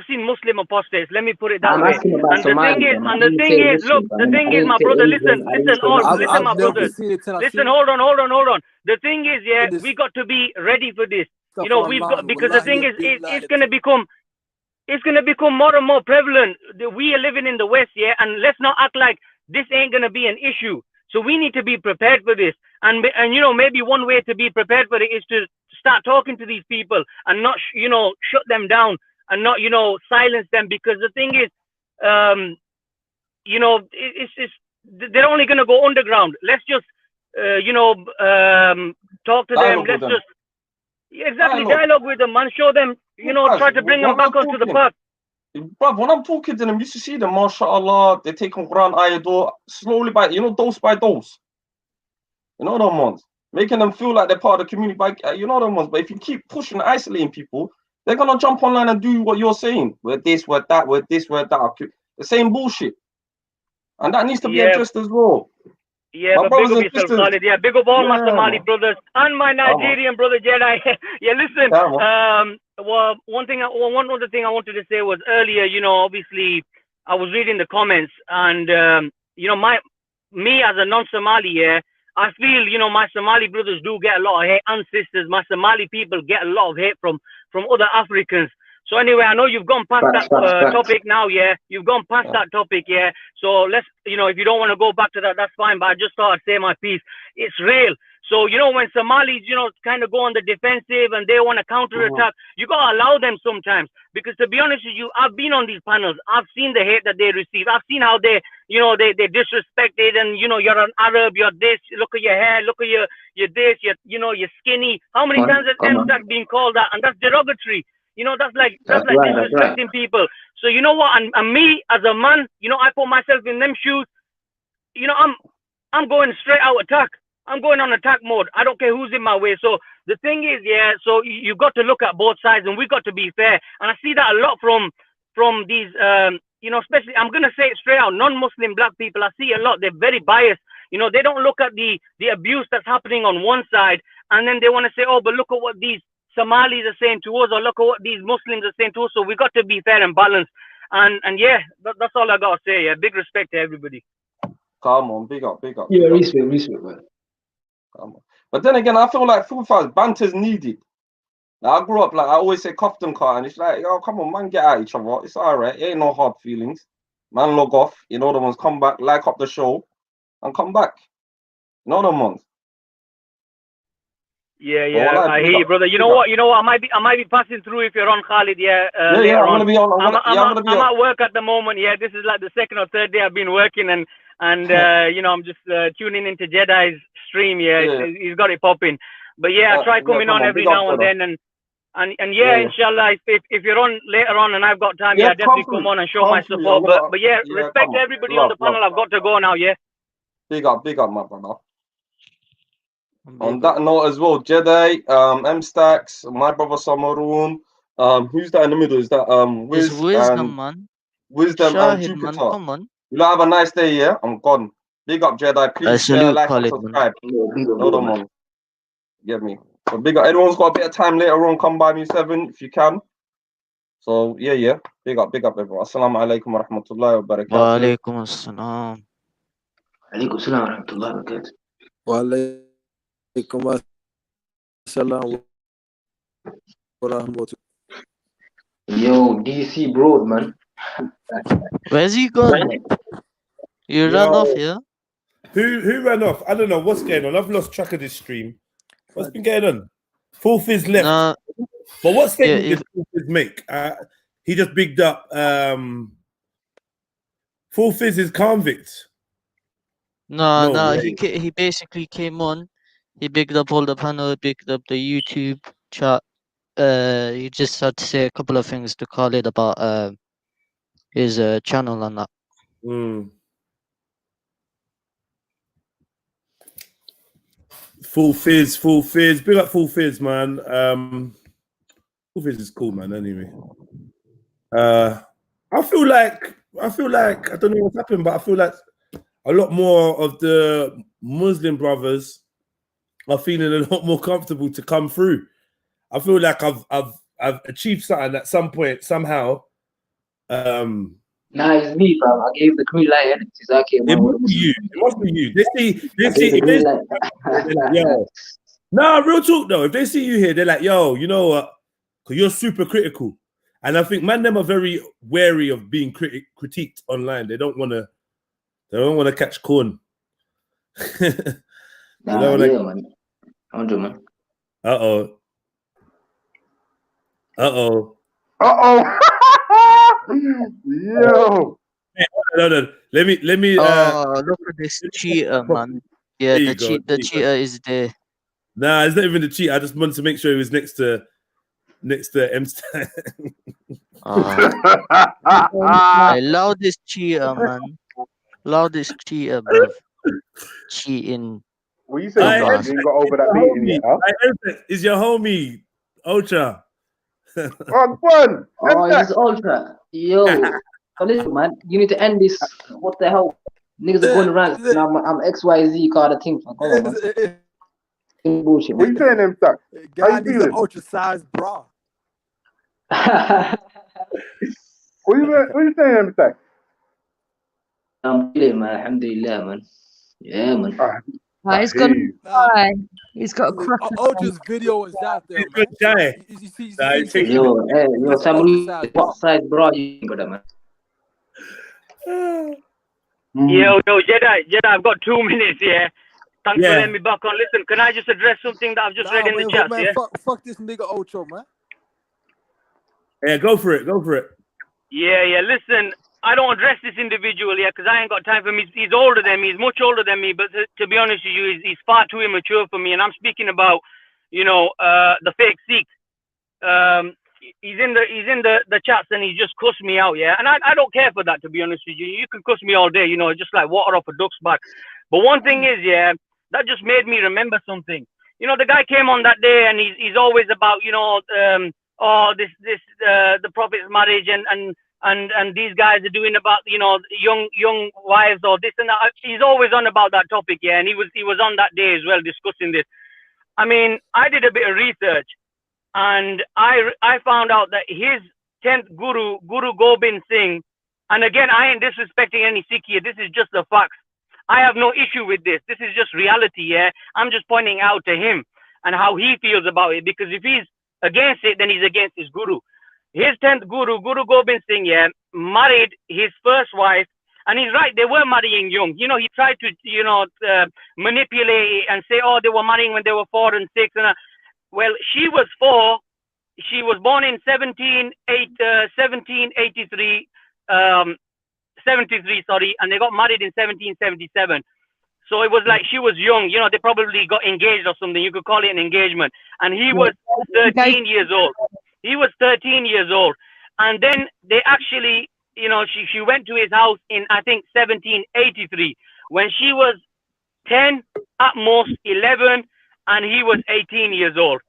L: seen Muslim apostates. Let me put it that way.
P: Asking about
L: And the thing is, look, the thing is, my brother, listen, my brothers. Listen, hold on. The thing is, yeah, we got to be ready for this. You know, we've got, because the thing is, it's gonna become more and more prevalent. We are living in the West, yeah, and let's not act like this ain't gonna be an issue. So we need to be prepared for this. And you know, maybe one way to be prepared for it is to start talking to these people and not, you know, shut them down and not, you know, silence them. Because the thing is, you know, they're only going to go underground. Let's just, you know, talk to them. Let's just, dialogue with them and show them, you know, try to bring them back onto the path.
F: Bruv, when I'm talking to them, you used to see them, mashallah, they take on Quran ayah slowly dose by dose. You know them ones. Making them feel like they're part of the community, you know them ones. But if you keep pushing, isolating people, they're gonna jump online and do what you're saying. We're this, we're that, we're this, we're that. The same bullshit. And that needs to be addressed as well.
L: Yeah, but big up yourself, Khalid. Yeah, big up all my Somali brothers and my Nigerian brother Jedi. Yeah, listen. Well, one other thing I wanted to say was earlier. You know, obviously, I was reading the comments, and you know, me as a non-Somali, yeah, I feel, you know, my Somali brothers do get a lot of hate, and sisters. My Somali people get a lot of hate from other Africans. So anyway, I know you've gone past that topic now, yeah. You've gone past that topic, yeah. So let's, you know, if you don't want to go back to that, that's fine. But I just thought I'd say my piece. It's real. So, you know, when Somalis, you know, kind of go on the defensive and they want to counterattack, you got to allow them sometimes. Because to be honest with you, I've been on these panels. I've seen the hate that they receive. I've seen how they, you know, they disrespected, and, you know, you're an Arab, you're this, look at your hair, look at your this, you know, you're skinny. How many times has M-Stack been called that? And that's derogatory. You know, that's like disrespecting people. So you know what? And me as a man, you know, I put myself in them shoes. You know, I'm going straight out attack. I'm going on attack mode. I don't care who's in my way. So the thing is, yeah. So you got to look at both sides, and we got to be fair. And I see that a lot from these, you know, especially, I'm gonna say it straight out, non-Muslim black people. I see a lot. They're very biased. You know, they don't look at the abuse that's happening on one side, and then they want to say, oh, but look at what these Somalis are saying to us, or look at what these Muslims are saying to us. So we got to be fair and balanced. And yeah, that's all I got to say. Yeah, big respect to everybody.
F: Come on, big up.
P: Yeah, respect, man.
F: Come on. But then again, I feel like banter's needed. Now, I grew up, like, I always say Cofton car, and it's like, yo, come on, man, get at each other. It's all right. It ain't no hard feelings. Man, log off. You know the ones, come back, like up the show, and come back. You know the ones.
L: Yeah,
F: So
L: yeah, I hear you, brother. You know what? I might be passing through if you're on, Khalid. Yeah, later
F: I'm
L: on.
F: gonna be on.
L: I'm
F: gonna be on.
L: at work at the moment. Yeah, this is like the second or third day I've been working, and I'm just tuning into Jedi's stream. Yeah, he's got it popping. But yeah, I try coming on every now and then, and yeah, inshallah, if you're on later on and I've got time, yeah, definitely come on and show my support. But yeah, respect everybody on the panel. I've got to go now. Yeah.
F: Big up, my brother. On that note as well, Jedi, M Stacks, my brother Samaroon. Who's that in the middle? Is that
I: It's Wisdom, man.
F: Wisdom and
I: Shahid, man,
F: Jupiter?
I: come on.
F: You have a nice day, yeah? I'm gone. Big up, Jedi. Please share,
I: Salute,
F: like, and
I: Khalid,
F: subscribe.
I: man.
F: Hold on, man. Get me. So big up. Everyone's got a bit of time later on. Come by me 7 if you can. So yeah. Big up, everyone. Assalamu alaikum wa rahmatullahi wa barakatuh.
I: Wa alaikum assalam.
P: Alaikum assalam wa rahmatullahi wa barakatuh.
U: Wa alaikum assalam wa rahmatullahi.
P: Yo, DC Broad, man.
I: Where's he gone? You ran off, yeah?
A: Who ran off? I don't know what's going on. I've lost track of this stream. What's been going on? Full Fizz left.
I: Nah.
A: But what statement did Full Fizz make? He just bigged up Full Fizz is convict.
I: No, he basically came on. He bigged up all the panel, bigged up the YouTube chat. He just had to say a couple of things to Khalid about his channel and that.
A: Full Fizz. Big up Full Fizz, man. Full Fizz is cool, man. Anyway, I feel like I don't know what's happened, but I feel like a lot more of the Muslim brothers are feeling a lot more comfortable to come through. I feel like I've achieved something at some point somehow.
P: Nah, it's me, fam. I gave the green light. It's okay.
A: It must be you. It must be you. They see. Yo, nah, real talk though. If they see you here, they're like, yo, you know what? Because you're super critical, and I think them are very wary of being critiqued online. They don't want to catch corn.
P: Nah, yeah, man. 100, man.
A: Uh-oh.
V: Yo.
A: No. Let me.
I: Look at this cheater, man. Yeah, the cheater is there.
A: Nah, it's not even the cheater. I just wanted to make sure he was next to M.
I: I love this cheater, man. Loudest cheater, bro. Cheating.
V: What you saying? You ain't got over that beating yet, huh?
A: Is your homie Ultra?
P: It's Ultra. Yo, so listen, man. You need to end this. What the hell? Niggas are going around. I'm XYZ kind of thing. Come on, man. Bullshit.
V: What you saying, them stuff?
U: God needs an ultra-sized bra.
V: What you saying, them stuff?
P: I'm feeling, man. Alhamdulillah, man. Yeah, man.
E: He's got a He's got a crack.
U: Ultra's video is out there, man.
P: Yo, somebody, what size bra you got, man?
L: Yo, Jedi, I've got 2 minutes, yeah. Thanks for letting me back on. Listen, can I just address something that I've just read in the chat,
U: man,
L: yeah?
U: Fuck this nigga Ultra, man.
A: Yeah, go for it.
L: Yeah, listen, I don't address this individual, yeah, because I ain't got time for him. He's older than me. He's much older than me, but to be honest with you, he's far too immature for me. And I'm speaking about, the fake Sikh. He's in the chats and he just cussed me out, yeah. And I don't care for that, to be honest with you. You can cuss me all day, just like water off a duck's back. But one thing is, yeah, that just made me remember something. The guy came on that day and he's always about, the Prophet's marriage and these guys are doing about, young wives or this and that. He's always on about that topic, yeah. And he was on that day as well discussing this. I mean, I did a bit of research and I found out that his 10th Guru Gobind Singh, and again, I ain't disrespecting any Sikh here. This is just the facts. I have no issue with this. This is just reality, yeah. I'm just pointing out to him and how he feels about it, because if he's against it, then he's against his Guru. His 10th Guru Gobind Singh, yeah, married his first wife, and he's right, they were marrying young. He tried to, manipulate it and say, oh, they were marrying when they were 4 and 6. And Well, she was 4. She was born in 1783, 73, sorry, and they got married in 1777. So it was like she was young. You know, they probably got engaged or something. You could call it an engagement. And he was 13 years old. He was 13 years old. And then they actually, you know, she went to his house in, I think, 1783, when she was 10, at most 11, and he was 18 years old.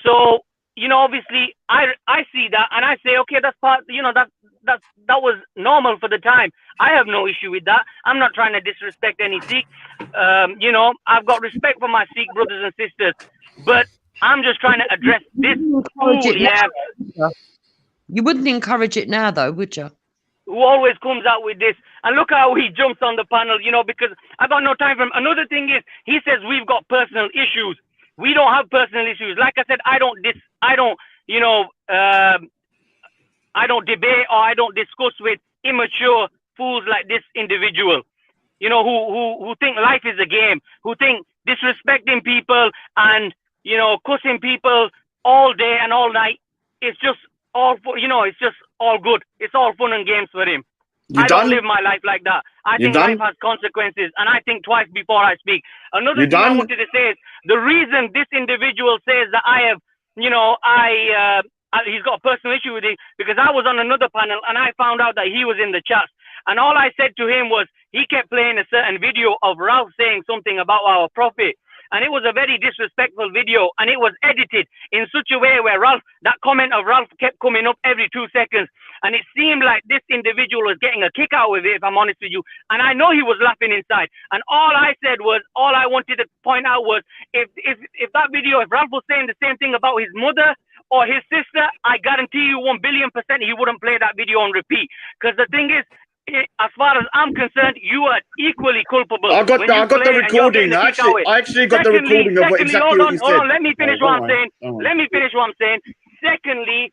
L: So, you know, obviously I see that and I say, okay, that's part, you know, that was normal for the time. I have no issue with that. I'm not trying to disrespect any Sikh. You know, I've got respect for my Sikh brothers and sisters, but I'm just trying to address this fool, yeah.
E: You wouldn't encourage it now, though, would you?
L: Who always comes out with this, and look how he jumps on the panel, you know, because I got no time for him. Another thing is, he says we've got personal issues. We don't have personal issues. Like I said, I don't, you know, I don't debate or I don't discuss with immature fools like this individual, you know, who think life is a game, who think disrespecting people and, you know, cussing people all day and all night, it's just all, you know, it's just all good. It's all fun and games for him. I don't live my life like that. I think life has consequences, and I think twice before I speak. Another thing I wanted to say is the reason this individual says that I have, you know, he's got a personal issue with it, because I was on another panel and I found out that he was in the chat, and all I said to him was, he kept playing a certain video of Ralph saying something about our prophet, and it was a very disrespectful video, and it was edited in such a way where that comment of Ralph kept coming up every 2 seconds, and it seemed like this individual was getting a kick out of it, if I'm honest with you, and I know he was laughing inside, and all I wanted to point out was, if that video, if Ralph was saying the same thing about his mother or his sister, I guarantee you 1,000,000,000% he wouldn't play that video on repeat, because the thing is, as far as I'm concerned, you are equally culpable.
O: I got the recording. I actually got the recording of what exactly what you said.
L: Hold on, let me finish what I'm saying. Let me finish what I'm saying. Secondly,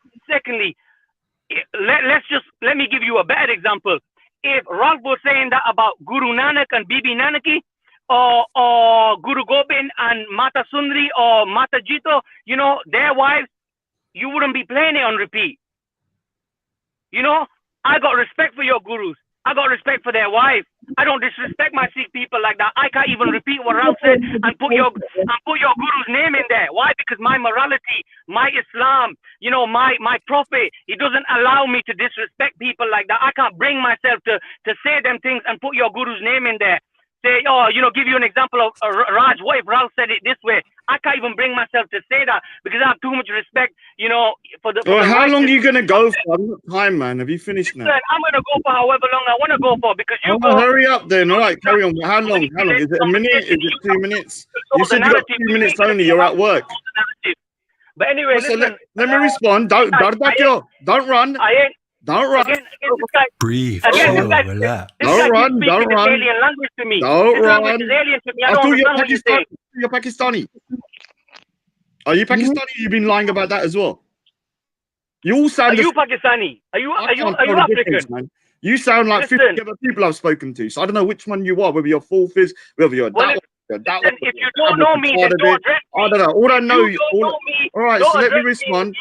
L: let me give you a better example. If Ralph was saying that about Guru Nanak and Bibi Nanaki, or Guru Gobind and Mata Sundari or Mata Jito, you know, their wives, you wouldn't be playing it on repeat. You know, I got respect for your gurus. I got respect for their wives. I don't disrespect my Sikh people like that. I can't even repeat what Ralph said and put your guru's name in there. Why? Because my morality, my Islam, you know, my prophet, it doesn't allow me to disrespect people like that. I can't bring myself to say them things and put your guru's name in there. Say, oh, you know, give you an example of Raj. What if Ralph said it this way? I can't even bring myself to say that because I have too much respect, you know, for the.
O: Well, how long are you gonna go for? I'm not time, man. Have you finished now?
L: I'm gonna go for however long I want to go for, because you go.
O: Hurry up, then. All right, carry on. How long? How long? Is it a minute? Is it 2 minutes? You said you got 2 minutes only. You're at work.
L: But anyway, listen,
O: let me respond. Don't run.
L: I ain't.
O: Don't run.
T: Breathe.
O: Relax. Don't run. Don't run.
L: Alien language to me.
O: Don't run.
L: Alien to me. I don't understand what you're saying.
O: You're Pakistani. Are you Pakistani? You've been lying about that as well. You all sound.
L: Are you Pakistani? Are you African?
O: Man. You sound like 50 other people I've spoken to. So I don't know which one you are. Whether you're full fizz, whether you're that one.
L: If you don't know me, then don't address me.
O: I don't know. All I know. All right. So let me respond.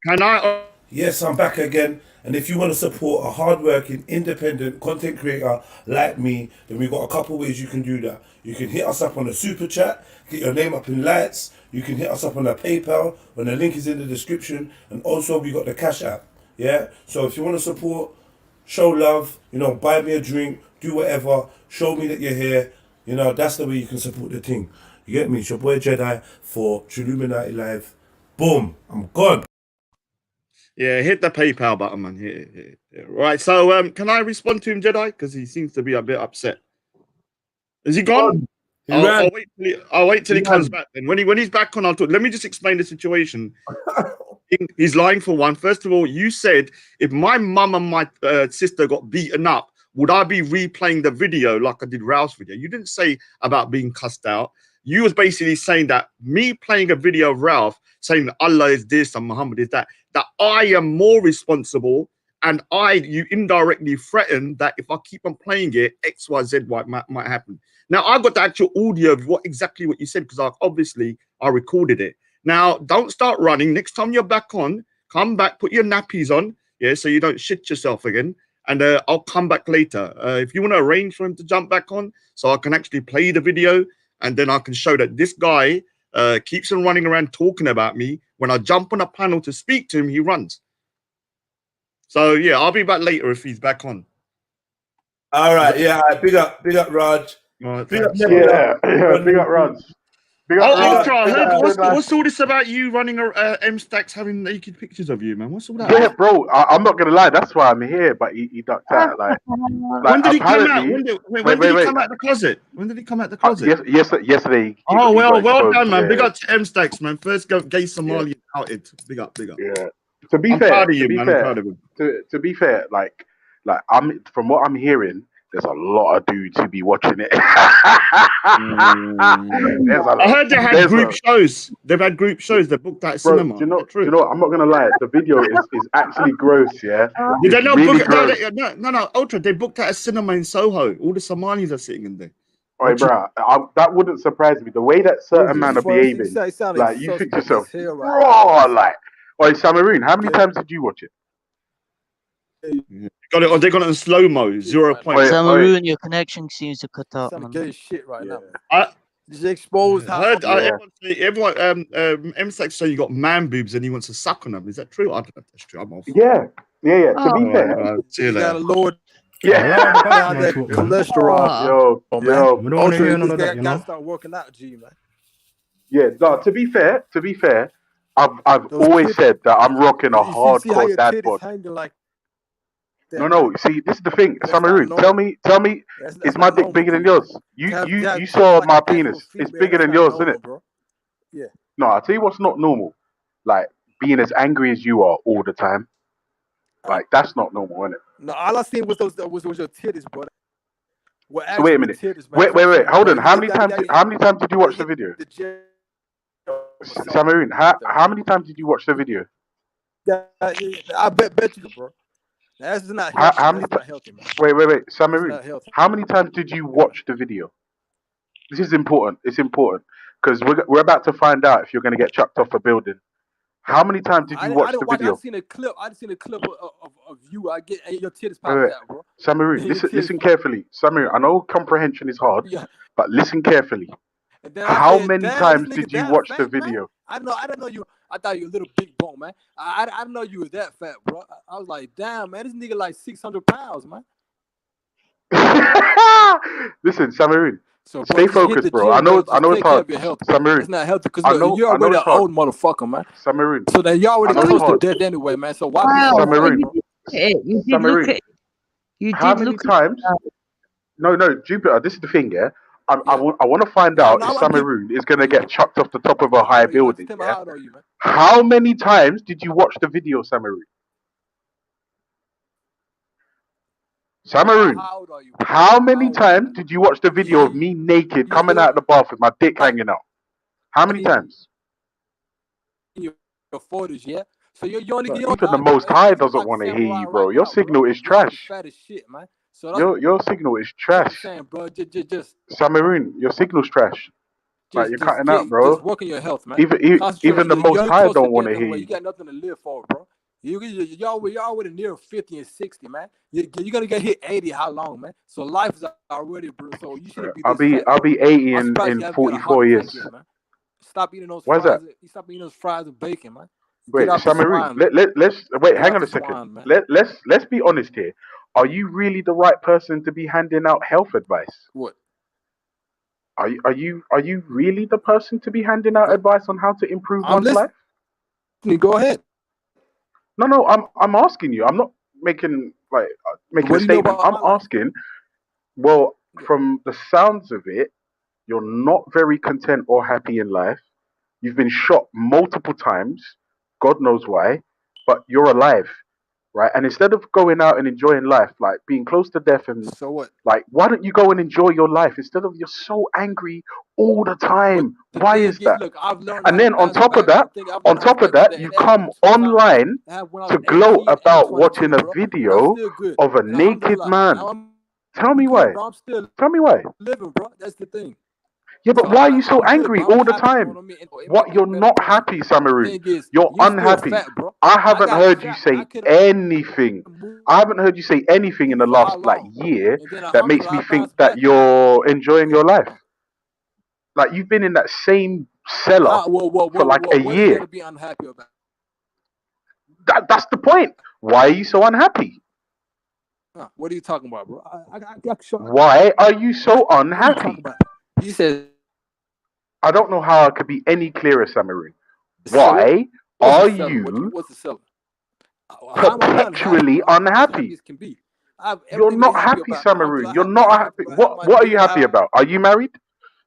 O: Can I?
A: Yes, I'm back again. And if you want to support a hardworking, independent content creator like me, then we've got a couple ways you can do that. You can hit us up on a super chat, get your name up in lights. You can hit us up on a PayPal, when the link is in the description. And also we got the Cash App. Yeah? So if you want to support, show love, you know, buy me a drink, do whatever, show me that you're here. You know, that's the way you can support the thing. You get me? It's your boy Jedi for Trilluminati Live. Boom. I'm gone.
O: Yeah, hit the PayPal button, man. Hit. Right, so can I respond to him, Jedi? Because he seems to be a bit upset. Is he gone? I'll wait till he comes back. Then when he's back on, I'll talk. Let me just explain the situation. He's lying for one. First of all, you said if my mum and my sister got beaten up, would I be replaying the video like I did Ralph's video? You didn't say about being cussed out. You was basically saying that me playing a video of Ralph saying that Allah is this and Muhammad is that I am more responsible, and you indirectly threaten that if I keep on playing it, X, Y, Z might happen. Now I got the actual audio of exactly what you said, because I recorded it. Now, don't start running. Next time you're back on, come back, put your nappies on, yeah, so you don't shit yourself again. And I'll come back later. If you want to arrange for him to jump back on, so I can actually play the video, and then I can show that this guy keeps on running around talking about me. When I jump on a panel to speak to him, he runs. So yeah, I'll be back later if he's back on.
A: All right, yeah, all right. Big up, Raj.
O: Right,
A: Big up,
V: Yeah, big up, Raj. Big up,
O: Ultra, I heard,
V: Raj.
O: what's all this about you running M Stacks having naked pictures of you, man? What's all that?
V: Yeah, bro, I'm not gonna lie, that's why I'm here, but he ducked out. Like
O: When did he come out? When did he come out the closet? When did he come out the closet?
V: Yesterday.
O: Oh, well
V: exposed,
O: done, man.
V: yeah.
O: Big up to M Stacks, man. First gay Somalian outed. Big up.
V: Yeah. To be
O: I'm
V: fair,
O: proud of you, man. I'm proud of you.
V: To be fair, like I'm from what I'm hearing, there's a lot of dudes who be watching it.
O: I heard they had group shows. They've had group shows. They booked that at
V: Bro,
O: cinema.
V: do you know what? I'm not gonna lie. The video is actually gross. Yeah.
O: Did they
V: It's
O: not
V: really
O: book
V: gross.
O: No, Ultra. They booked at a cinema in Soho. All the Somalis are sitting in there.
V: Oi, bro, that wouldn't surprise me. The way that certain men are behaving,
U: sounded
V: like you think to
U: suspect
V: yourself,
U: as hell
V: bro, like, oi, Samaroon, how many times did you watch it?
O: Got it on. They got it in slow mo. 0 point.
I: Samaroon, your connection seems to cut out,
U: Some
I: man.
U: gay shit right now. Just exposed how.
O: Everyone, M Stacks say you got man boobs and he wants to suck on them. Is that true? I don't know if that's true. I'm off.
V: Yeah. To be fair,
O: See you
U: You gotta
O: later.
U: lower
V: yeah.
U: down that cholesterol.
V: Yo.
U: Man. Ultra, you gotta start working out, G, man.
V: Yeah, no, to be fair, I've always said that I'm rocking a
U: See how
V: hardcore
U: your
V: dad
U: titties
V: bod.
U: hanging like that,
V: No, see, this is the thing, Samaroon. Tell me, is my dick bigger than yours? You saw my penis. It's bigger than yours, isn't it?
U: bro. Yeah.
V: No, I'll tell you what's not normal. Like being as angry as you are all the time. Like that's not normal, isn't it?
U: No, all I seen was your titties, bro.
V: So wait a minute. Wait. Hold on. How many times did you watch the video? Samaroon, how many times did you watch the video?
U: I bet you, bro. That's not healthy. That's not healthy, man.
V: Wait. Samaroon,
U: not healthy.
V: how many times did you watch the video? This is important. It's important because we're about to find out if you're going to get chucked off a building. How many times did you watch the video?
U: I seen a clip. Of you. I get your titties popped out, bro.
V: Samaroon, listen carefully. Samaroon, I know comprehension is hard, but listen carefully. How many times did you watch the video?
U: I didn't know you. I thought you were a little big bone, man. I didn't know you were that fat, bro. I was like, damn, man, this nigga like 600 pounds, man.
V: Listen, Samaroon,
U: So,
V: stay focused, bro. I know it's hard. Samaroon,
U: it's not healthy because you're already an old motherfucker, man.
V: Samaroon.
U: So then you're already close to death anyway, man. So why?
V: Samaroon.
E: You did
V: Samaroon.
E: look at. You
V: How
E: did
V: many
E: look
V: times? No, Jupiter. This is the thing, yeah. I want to find out if Samaroon is going to get chucked off the top of a high building. Yeah?
U: How old are you, man?
V: How many times did you watch the video, Samaroon? Samaroon,
U: How old are you?
V: how many times did you watch the video of me naked coming out of the bath with my dick hanging out? How many times?
U: In your 40s, yeah. So you're only
V: Even the Most High doesn't want to hear you, bro. Your signal is trash.
U: fat as shit, man. So that's
V: Your signal is
U: what I'm
V: trash.
U: saying, bro. Just
V: Samaroon, your signal's trash. Like you're cutting out, bro.
U: Just work on your health, man.
V: Even
U: Concentrate
V: the
U: on-
V: Most
U: you're
V: High
U: close
V: don't want to
U: death
V: hear
U: anyway.
V: you.
U: You got nothing to live for, bro. You're already near 50 and 60, man. You're gonna get hit 80. How long, man? So life is already brutal. So you shouldn't be.
V: I'll be 80
U: I'm surprised
V: in
U: you haven't got a
V: 44
U: heart attack
V: years.
U: yet, man. Stop eating those
V: Why is that?
U: fries. Stop eating those fries with bacon, man.
V: Wait,
U: Get off the
V: Samaroon,
U: swine,
V: let's wait.
U: Get
V: Hang
U: off
V: on a
U: the
V: second.
U: swine, man.
V: Let's be honest here. Are you really the right person to be handing out health advice?
U: What?
V: Are you really the person to be handing out advice on how to improve
U: I'm
V: one's life?
U: listening. Go ahead.
V: No, I'm asking you. I'm not making making
U: What
V: a
U: do you know
V: statement.
U: about
V: I'm
U: my life?
V: asking. Well, from the sounds of it, you're not very content or happy in life. You've been shot multiple times. God knows why, but you're alive, right? And instead of going out and enjoying life, like being close to death, and
U: So what?
V: like, why don't you go and enjoy your life instead of you're so angry all the time?
U: The
V: Why
U: thing
V: is
U: is,
V: that?
U: look, I've learned
V: And
U: how to
V: then on
U: bounce
V: top of
U: back.
V: that, you come online to gloat about watching a video of a naked man. Tell me why.
U: I'm still
V: Tell me why.
U: living, bro. That's the thing.
V: Yeah, but why are you so angry all the time? What? You're not happy, Samaroon. You're unhappy. I haven't heard you say anything. I haven't heard you say anything in the last like year that makes me think that you're enjoying your life. Like you've been in that same cellar for like a year.
U: Be unhappy about?
V: That's the point. Why are you so unhappy?
U: What are you talking about, bro?
V: Why are you so unhappy?
U: You said.
V: I don't know how I could be any clearer, Samaroon. Why are you
U: What's the seller?
V: perpetually unhappy? You're not happy, Samaroon. You're not happy. What are you happy about? Are you married?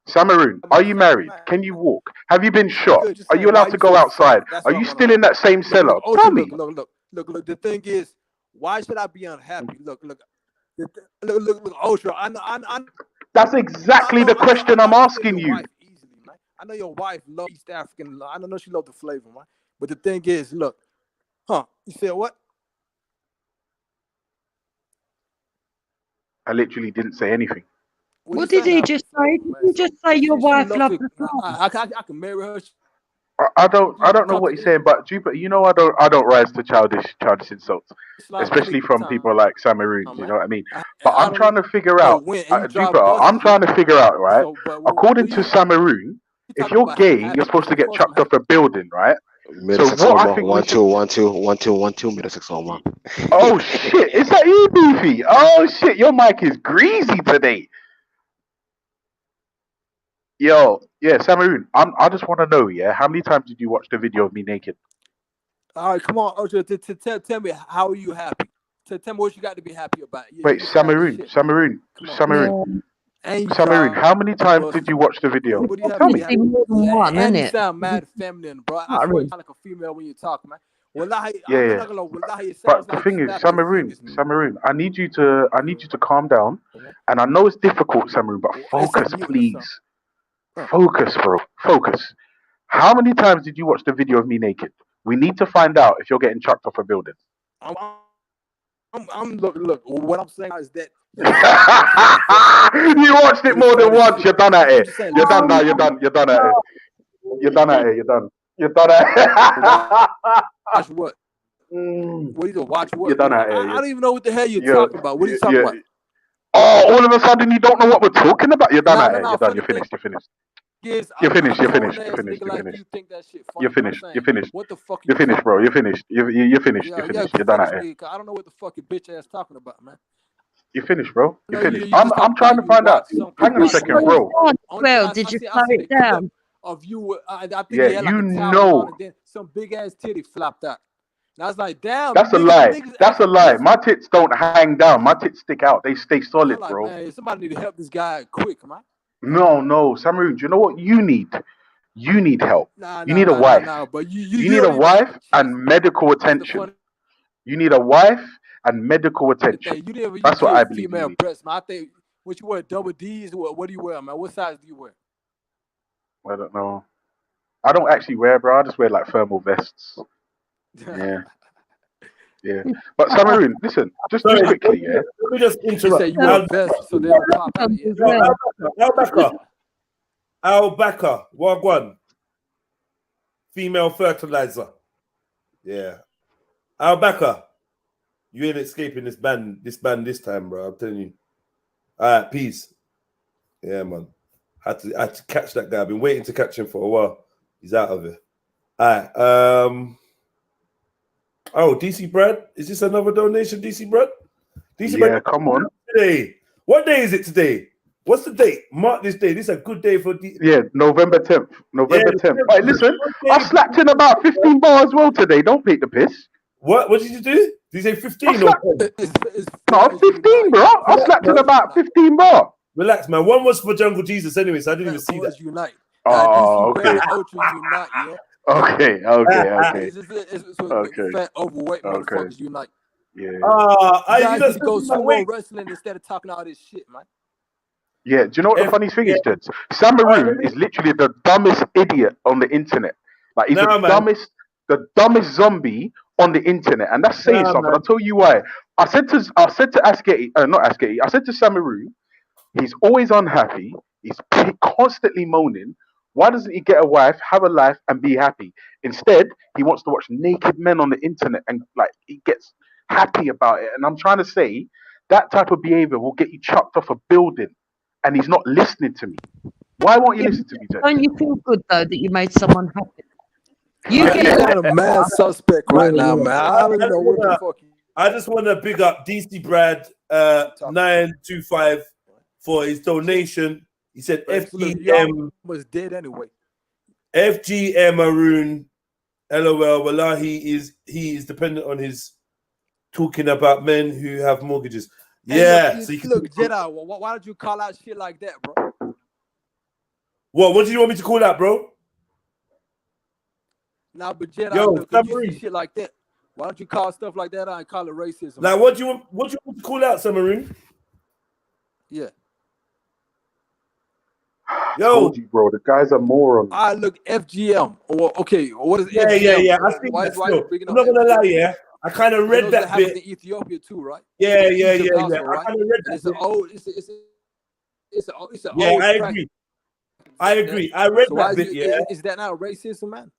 V: Samaroon, are you married? Can you walk? Have you been shot? Are you allowed to go outside? Are you still in that same cellar? Tell me.
U: Look. The thing is, why should I be unhappy? Look, Ultra. I
V: That's exactly the question I'm asking you.
U: I know your wife loves East African. I don't know she loves the flavor, man. But the thing is, look, you said what?
V: I literally didn't say anything.
E: What did he just say? Did he just say your wife loved the
U: I can marry her.
V: I don't know what he's saying, but you know I don't rise to childish insults, especially from people like Samaroon. You know what I mean? But I'm trying to figure out, I'm trying to figure out, right? According to Samaroon, if you're gay, you're supposed to get chucked off a building, right? So what I think
C: 1-2-1-2 middle 601.
V: Oh shit! Is that you, Beefy? Oh shit! Your mic is greasy today. Yo, yeah, Samaroon. I just want to know, yeah, how many times did you watch the video of me naked?
U: All right, come on, Ultra. Tell me how are you happy? Tell me what you got to be happy about.
V: Wait, Samaroon. How many times did you watch the video? Tell me.
U: And you sound mad feminine, bro. I swear you sound like a female when you talk, man.
V: Yeah. But the thing is, Samaroon, I need you to calm down. And I know it's difficult, Samaroon, but focus, please. Focus, bro. Focus. How many times did you watch the video of me naked? We need to find out if you're getting chucked off a building.
U: Look. What I'm saying is that
V: you watched it more than once. You're done at it. You're done now. You're done at it. You're done at it. You're done at it.
U: Watch what? What are you doing? Watch what?
V: You're done at it.
U: I don't even know what the hell you're talking about. What are you talking about?
V: Oh, all of a sudden you don't know what we're talking about. You're done at it. You're done. You're finished. You're finished. You're finished. You're finished. You're finished. You're finished. You're finished. You're finished.
U: What the fuck?
V: You're finished, bro. You're finished. You're finished. You're finished. You're done at it.
U: I don't know what the fuck your bitch ass talking about, man.
V: You're finished, bro. You're finished. I'm trying to find out. Hang on a second, bro.
E: Well, did you slow it down?
U: Of you, I think
V: yeah, you know.
U: And then some big ass titty flopped out. And I was like, damn.
V: That's a lie. That's a lie. My tits don't hang down. My tits stick out. They stay solid,
U: like,
V: bro.
U: Man, somebody need to help this guy quick, man.
V: No, Samaroon. Do you know what you need? You need help. You need a wife.
U: But
V: you need a wife and medical attention. You need a wife and medical attention. That's what I believe.
U: Female breasts, man. I think what you wear, double D's. What do you wear, man? What size do you wear?
V: I don't know. I don't actually wear, bro. I just wear like thermal vests. Yeah. Yeah. But Samaroon, listen, just quickly, yeah.
A: Let me just interrupt. Al-Baka, Wagwan. Female fertilizer. Yeah. Al-Baka, you ain't escaping this ban this time, bro. I'm telling you. All right, peace. Yeah, man. I had to catch that guy. I've been waiting to catch him for a while. He's out of it. All right. Oh, DC Brad. Is this another donation, DC Brad? DC Brad,
V: come on.
A: Today. What day is it today? What's the date? Mark this day. This is a good day for
V: November 10th. November 10th. Hey, listen, I slapped in about 15 bar as well today. Don't take the piss.
A: What did you do? Did you say 15 or 10?
V: No, 15, bro. I slapped in about 15 bar.
A: Relax, man. One was for Jungle Jesus anyway, so I didn't even see that.
U: Unite.
V: Oh, okay.
U: Unite, yeah.
V: Okay.
U: Fat, overweight motherfuckers unite.
V: Yeah.
U: You guys need to go sumo wrestling instead of talking all this shit, man.
V: Yeah, do you know what the funny thing is, Jeds? Samaroon is literally the dumbest idiot on the internet. Like he's the dumbest zombie on the internet, and that's saying something. I'll tell you why. I said to Asketi, not Asketi. I said to Samaroon, he's always unhappy.
H: He's constantly moaning. Why doesn't he get a wife, have a life, and be happy? Instead, he wants to watch naked men on the internet and like he gets happy about it. And I'm trying to say that type of behavior will get you chucked off a building, and he's not listening to me. Why won't you listen to me, Jen?
E: Don't you feel good though that you made someone happy? You
U: Man,
E: get
U: got a mad suspect right now, man. I don't even know what the fuck.
A: I just want to big up DC Brad 925 for his donation. He said FGM
U: was dead anyway.
A: FGM Maroon, LOL. Wallahi he is dependent on his talking about men who have mortgages. Yeah.
U: Hey, look, Jedi. Why did you call out shit like that, bro?
A: What do you want me to call out, bro?
U: Nah, but Jedi,
A: Yo,
U: look, you see shit like that. Why don't you call stuff like that out and call it racism?
A: Like, what do you want to call out, Samaroon?
U: Yeah.
H: Yo, I told you, bro, the guy's a moron.
U: I look FGM. Well, okay, what is
A: FGM? Yeah. I think that's still. I'm not gonna lie, yeah. I kind of read that bit.
U: In Ethiopia too, right?
A: Yeah.
U: Also,
A: I
U: right?
A: kind of read that.
U: It's an old. It's an
A: yeah,
U: old.
A: I agree. I read that bit.
U: Is that not racism, man?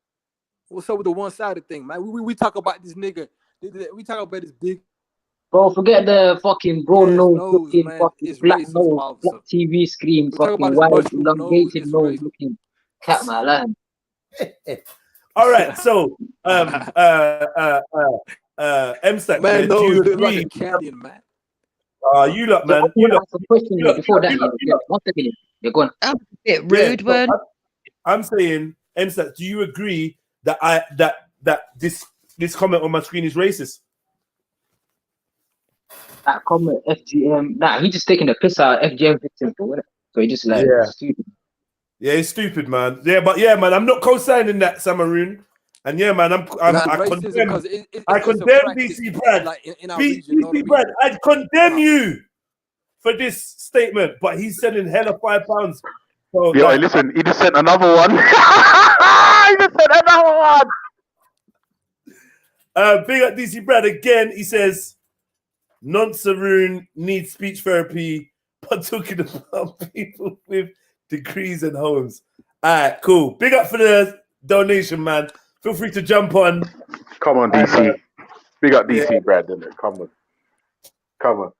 U: What's up with the one-sided thing, man? We talk about this nigga. We talk about this big.
P: Bro, forget the fucking broad nose looking, fucking black
U: racist,
P: nose, black TV screen, fucking white, elongated nose looking cat, man. Like.
A: All right, so M-Stack,
U: man,
A: do you agree?
U: Like a Canadian, man.
A: You lot, man.
P: Before that, 1 second. You're going.
E: I'm a bit rude, man.
A: I'm saying, M-Stack, do you agree that this comment on my screen is racist?
P: That comment, FGM. Nah, he just taking the piss out of FGM victims or whatever. So he just like stupid.
A: Yeah, he's stupid, man. Yeah, but yeah, man, I'm not co-signing that, Samaroon. And yeah, man, I condemn DC Brad. Like DC Brad, I condemn you for this statement. But he's sending hella £5. So,
H: yeah, listen, he just sent another one. He just sent another one.
A: Big up DC Brad again. He says, non-Saroon needs speech therapy, but talking about people with degrees and homes. All right, cool. Big up for the donation, man. Feel free to jump on.
H: Come on, DC. Big up DC, Brad. Come on.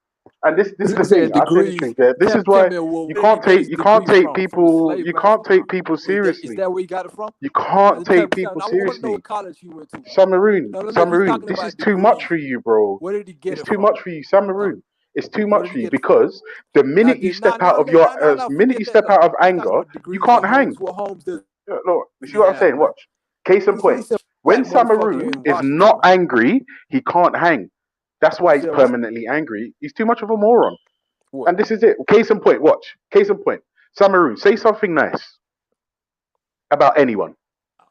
H: And this is the thing. I think this is why you can't take people seriously.
U: Is that where you got it from?
H: You can't take people seriously. Samaroon, this is too much for you, bro.
U: Where did he get it from?
H: It's too much for you, Samaroon. It's too much for you because the minute you step out of anger, you can't hang. Look, you see what I'm saying? Watch. Case in point. When Samaroon is not angry, he can't hang. That's why he's permanently angry. He's too much of a moron. What? And this is it. Case in point. Watch. Case in point. Samaroon, say something nice about anyone.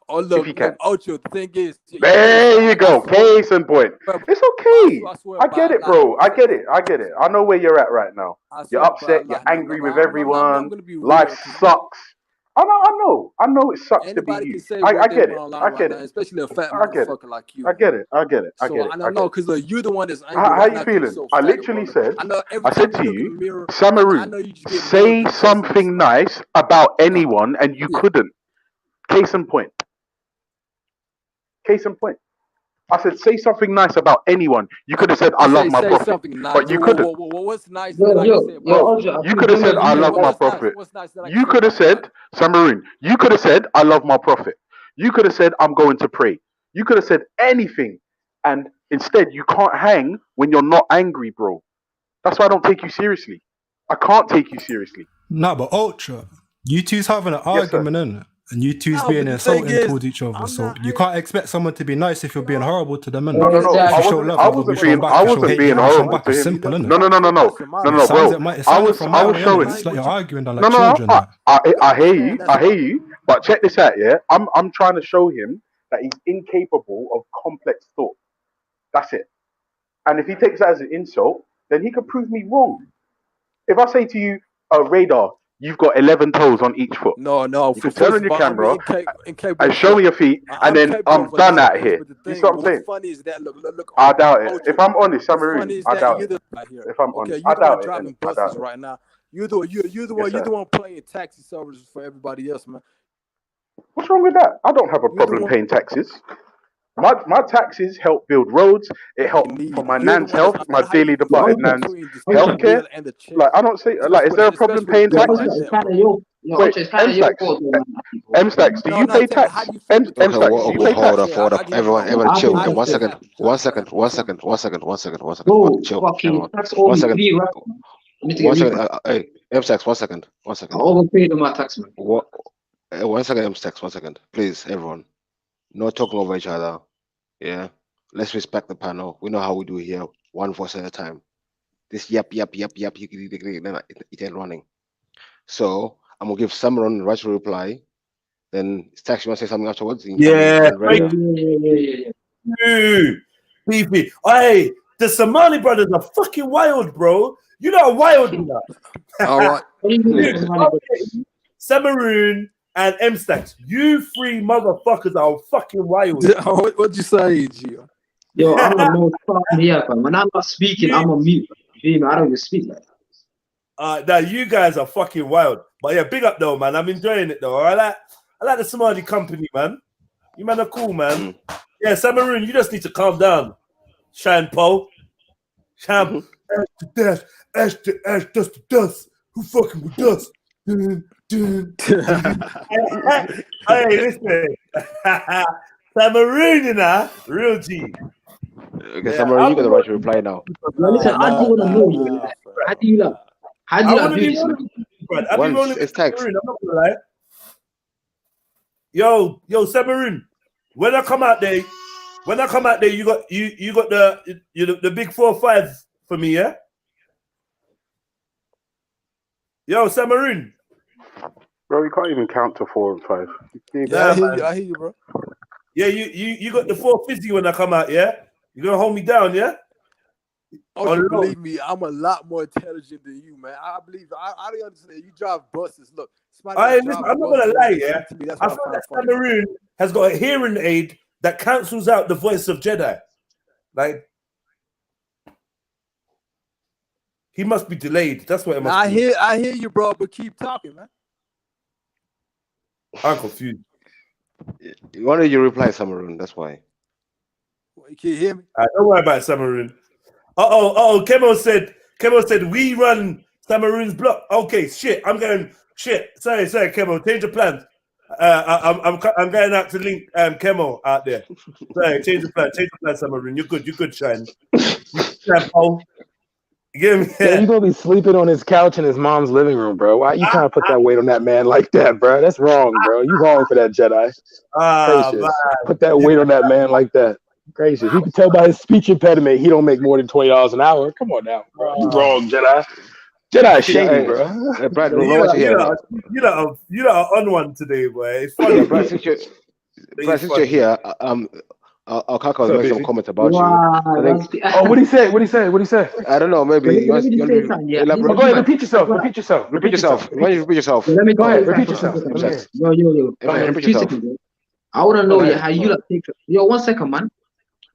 U: Oh, look, if you can. Ocho, the thing is...
H: There you go. Case in point. It's okay. I get it, bro. I get it. I know where you're at right now. You're upset. You're angry with everyone. Life sucks. I know it sucks to be you. I get it.
U: Especially a fat motherfucker like you.
H: I get it. I
U: don't know, because you're the one that's angry.
H: How you feeling? I literally said, I said to you, Samaroon, say something nice about anyone, and you couldn't. Case in point. I said, say something nice about anyone. You could have said, I love my prophet. Nice. But you couldn't.
U: What's nice?
H: You could have said, I love my prophet. You could have said, Samaroon, you could have said, I love my prophet. You could have said, I'm going to pray. You could have said anything. And instead, you can't hang when you're not angry, bro. That's why I don't take you seriously. I can't take you seriously.
T: No, but Ultra, you two's having an argument, innit? And you two's being insulting towards each other. So you can't expect someone to be nice if you're being horrible to them, innit?
H: No. I wasn't being horrible to him.
T: Simple,
H: No, bro. I was showing.
T: It's like you're arguing like children.
H: I hear you. But check this out, yeah? I'm trying to show him that he's incapable of complex thought. That's it. And if he takes that as an insult, then he could prove me wrong. If I say to you, Radar, you've got 11 toes on each foot.
U: No.
H: You can turn on your camera and show me your feet, and then I'm done out here. You see what I'm saying?
U: Funny is that, look,
H: I doubt it. If I'm honest, Samaroon, I doubt it. If I'm honest, I doubt it.
U: Right now. You're the one playing taxi services for everybody else, man.
H: What's wrong with that? I don't have a problem paying taxes. My taxes help build roads. It helps for my nan's health, my dearly departed nan's healthcare. Like, I don't see, like, is there a problem paying taxes? Wait, M-Stacks, do you pay tax? M-Stacks, do you pay
R: Hold
H: tax?
R: up, hold up. Everyone chill. Okay, one second. Chill. Everyone. 1 second. Hey, M-Stacks, 1 second. 1 second.
P: I overpaid on my tax, man.
R: 1 second, M-Stacks, 1 second. Please, everyone. No talking over each other. Yeah. Let's respect the panel. We know how we do here. One voice at a time. This yap, it ain't running. So I'm gonna give Summeron the right to reply. Then Stax, you want to say something afterwards?
A: Yeah. Beefy. Hey, the Somali brothers are fucking wild, bro. You know wild enough.
U: All right.
A: Samaroon and M-Stacks, you three motherfuckers are fucking wild.
U: What'd you say, Gio?
P: Yo, I'm the most fucking here, fam. When I'm not speaking, I'm on mute. I don't even speak like that.
A: Now you guys are fucking wild. But yeah, big up though, man. I'm enjoying it though. I like the Somali company, man. You man are cool, man. Yeah, Samaroon, you just need to calm down. Shine Paul. Sham. Ash to dash, ash to ash, dust to dust. Who fucking with dust? Hey, listen. Samaroon, you know, real G.
R: Okay, Samaroon, you got the right to reply now.
P: Listen, I do want to know you. How do you do this, man?
A: I'll be rolling with Samaroon, I'm not gonna lie. Yo, Samaroon, when I come out there, you got the big 4 or 5 for me, yeah? Yo, Samaroon.
H: Bro, you can't even count to 4 and 5.
U: Yeah, I hear you, bro.
A: Yeah, you got the 4 fizzy when I come out, yeah? You gonna hold me down, yeah?
U: Oh, you believe me, I'm a lot more intelligent than you, man. I believe I don't understand. You drive buses. Look,
A: I'm not gonna lie, yeah. I feel that Samaroon has got a hearing aid that cancels out the voice of Jedi. Like, he must be delayed. That's what it must be.
U: I hear you, bro, but keep talking, man.
A: I'm confused.
R: Why don't you reply, Samaroon? That's why.
U: Can you hear me?
A: Don't worry about Samaroon. Kemo said we run Samaroon's block. Okay, shit. I'm going. Shit. Sorry, Kemo. Change the plans. I'm going out to link Kemo out there. Sorry, change the plan, Samaroon. You're good, Shine. You get me?
V: Yeah, you gonna be sleeping on his couch in his mom's living room, bro. Why you trying to put that weight on that man like that, bro? That's wrong, bro. You wrong for that, Jedi. Gracious. Put that weight on that man like that. Gracious. You can tell by his speech impediment he don't make more than $20 an hour. Come on now, bro. You wrong, Jedi. Jedi shady, bro.
R: Hey, Brad,
A: you're on one today, boy. It's funny.
R: Brad, since you're here, Kaka was making some comment about you.
V: What he say?
R: I don't know. Maybe you want to elaborate.
V: Go ahead, repeat yourself.
R: Why don't you repeat yourself?
P: Let me
V: go ahead. Repeat yourself.
P: Yo.
R: Repeat yourself.
P: I want to know how you take it. Yo, 1 second, man.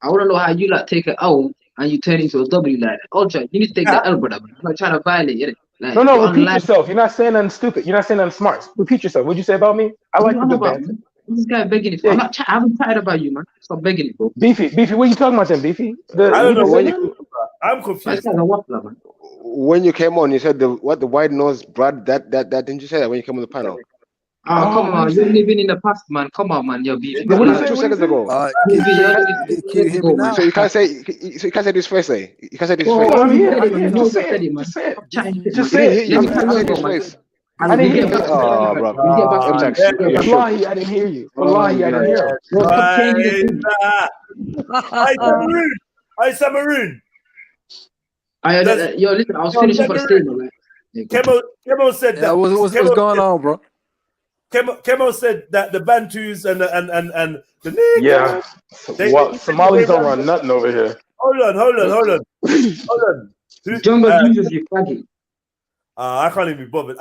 P: I want to know how you take it out and you turn into a W like that. Ultra, you need to take the L, brother. I'm not trying to violate it. Like,
V: no, repeat yourself. You're not saying nothing stupid. You're not saying nothing smart. Repeat yourself. What'd you say about me? I like the good banter.
P: This guy begging it. I haven't tired about you, man. Stop begging it, bro.
V: Beefy, what are you talking about then, Beefy?
A: I don't know when I'm confused.
R: When you came on, you said the wide nose, Brad. That didn't you say that when you came on the panel?
P: Oh, come on, you're living in the past, man. Come on, man. You're beefy.
R: What did you say 2 seconds ago? So you can't say this first, eh? You can't say this first.
V: Just say
R: it.
V: I didn't hear you.
R: Oh, bro.
V: Wallahi, I didn't hear you. Wallahi, I didn't hear you.
A: Hi, Samaroon.
P: Yo, listen, I was finishing for the statement, man.
A: Kemo said that.
U: What's going on, bro?
A: Kemo said that the Bantus and the niggas.
V: Yeah. Somalis don't run nothing over here.
A: Hold on.
P: Jungle Jesus, you faggot.
A: I can't even be bothered.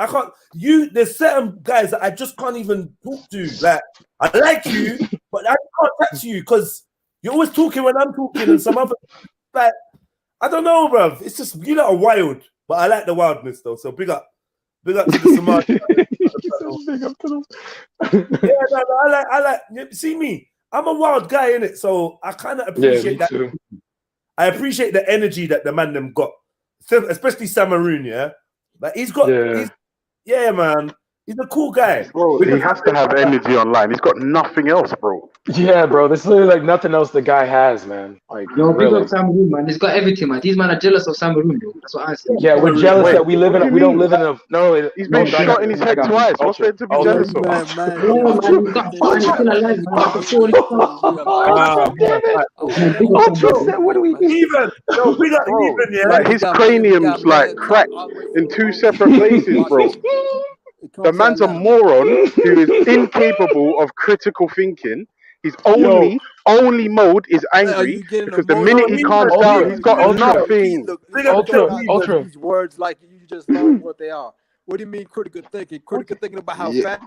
A: There's certain guys that I just can't even talk to. Like, I like you, but I can't talk to you because you're always talking when I'm talking, and some other, like, I don't know, bruv. It's just, you lot are wild, but I like the wildness though. So big up Big up to the Somali.
V: Big up to them.
A: Yeah, I like. See me, I'm a wild guy in it, so I kind of appreciate that.
V: Too.
A: I appreciate the energy that the man them got, especially Samaroon. Yeah, like he's got. Yeah, man, he's a cool guy.
H: Bro, he has to have energy online. He's got nothing else, bro.
V: Yeah, bro. There's literally like nothing else the guy has, man. Like,
P: Yo, big
V: really.
P: up Samaroon, man. He's got everything, man. These men are jealous of Samaroon, bro. That's what I say.
V: Yeah, we're jealous that we live in. We don't live in a. No,
H: he's been shot in his head twice. What's there to be jealous of?
V: What do we do?
A: Even, no, big up even, yeah.
H: Like his cranium's like cracked in two separate places, bro. The man's a moron who is incapable of critical thinking. His only mode is angry because the minute he calms down, he's got nothing.
V: Ultra.
U: These words like you just learn what they are. What do you mean critical thinking? Critical thinking about how fat.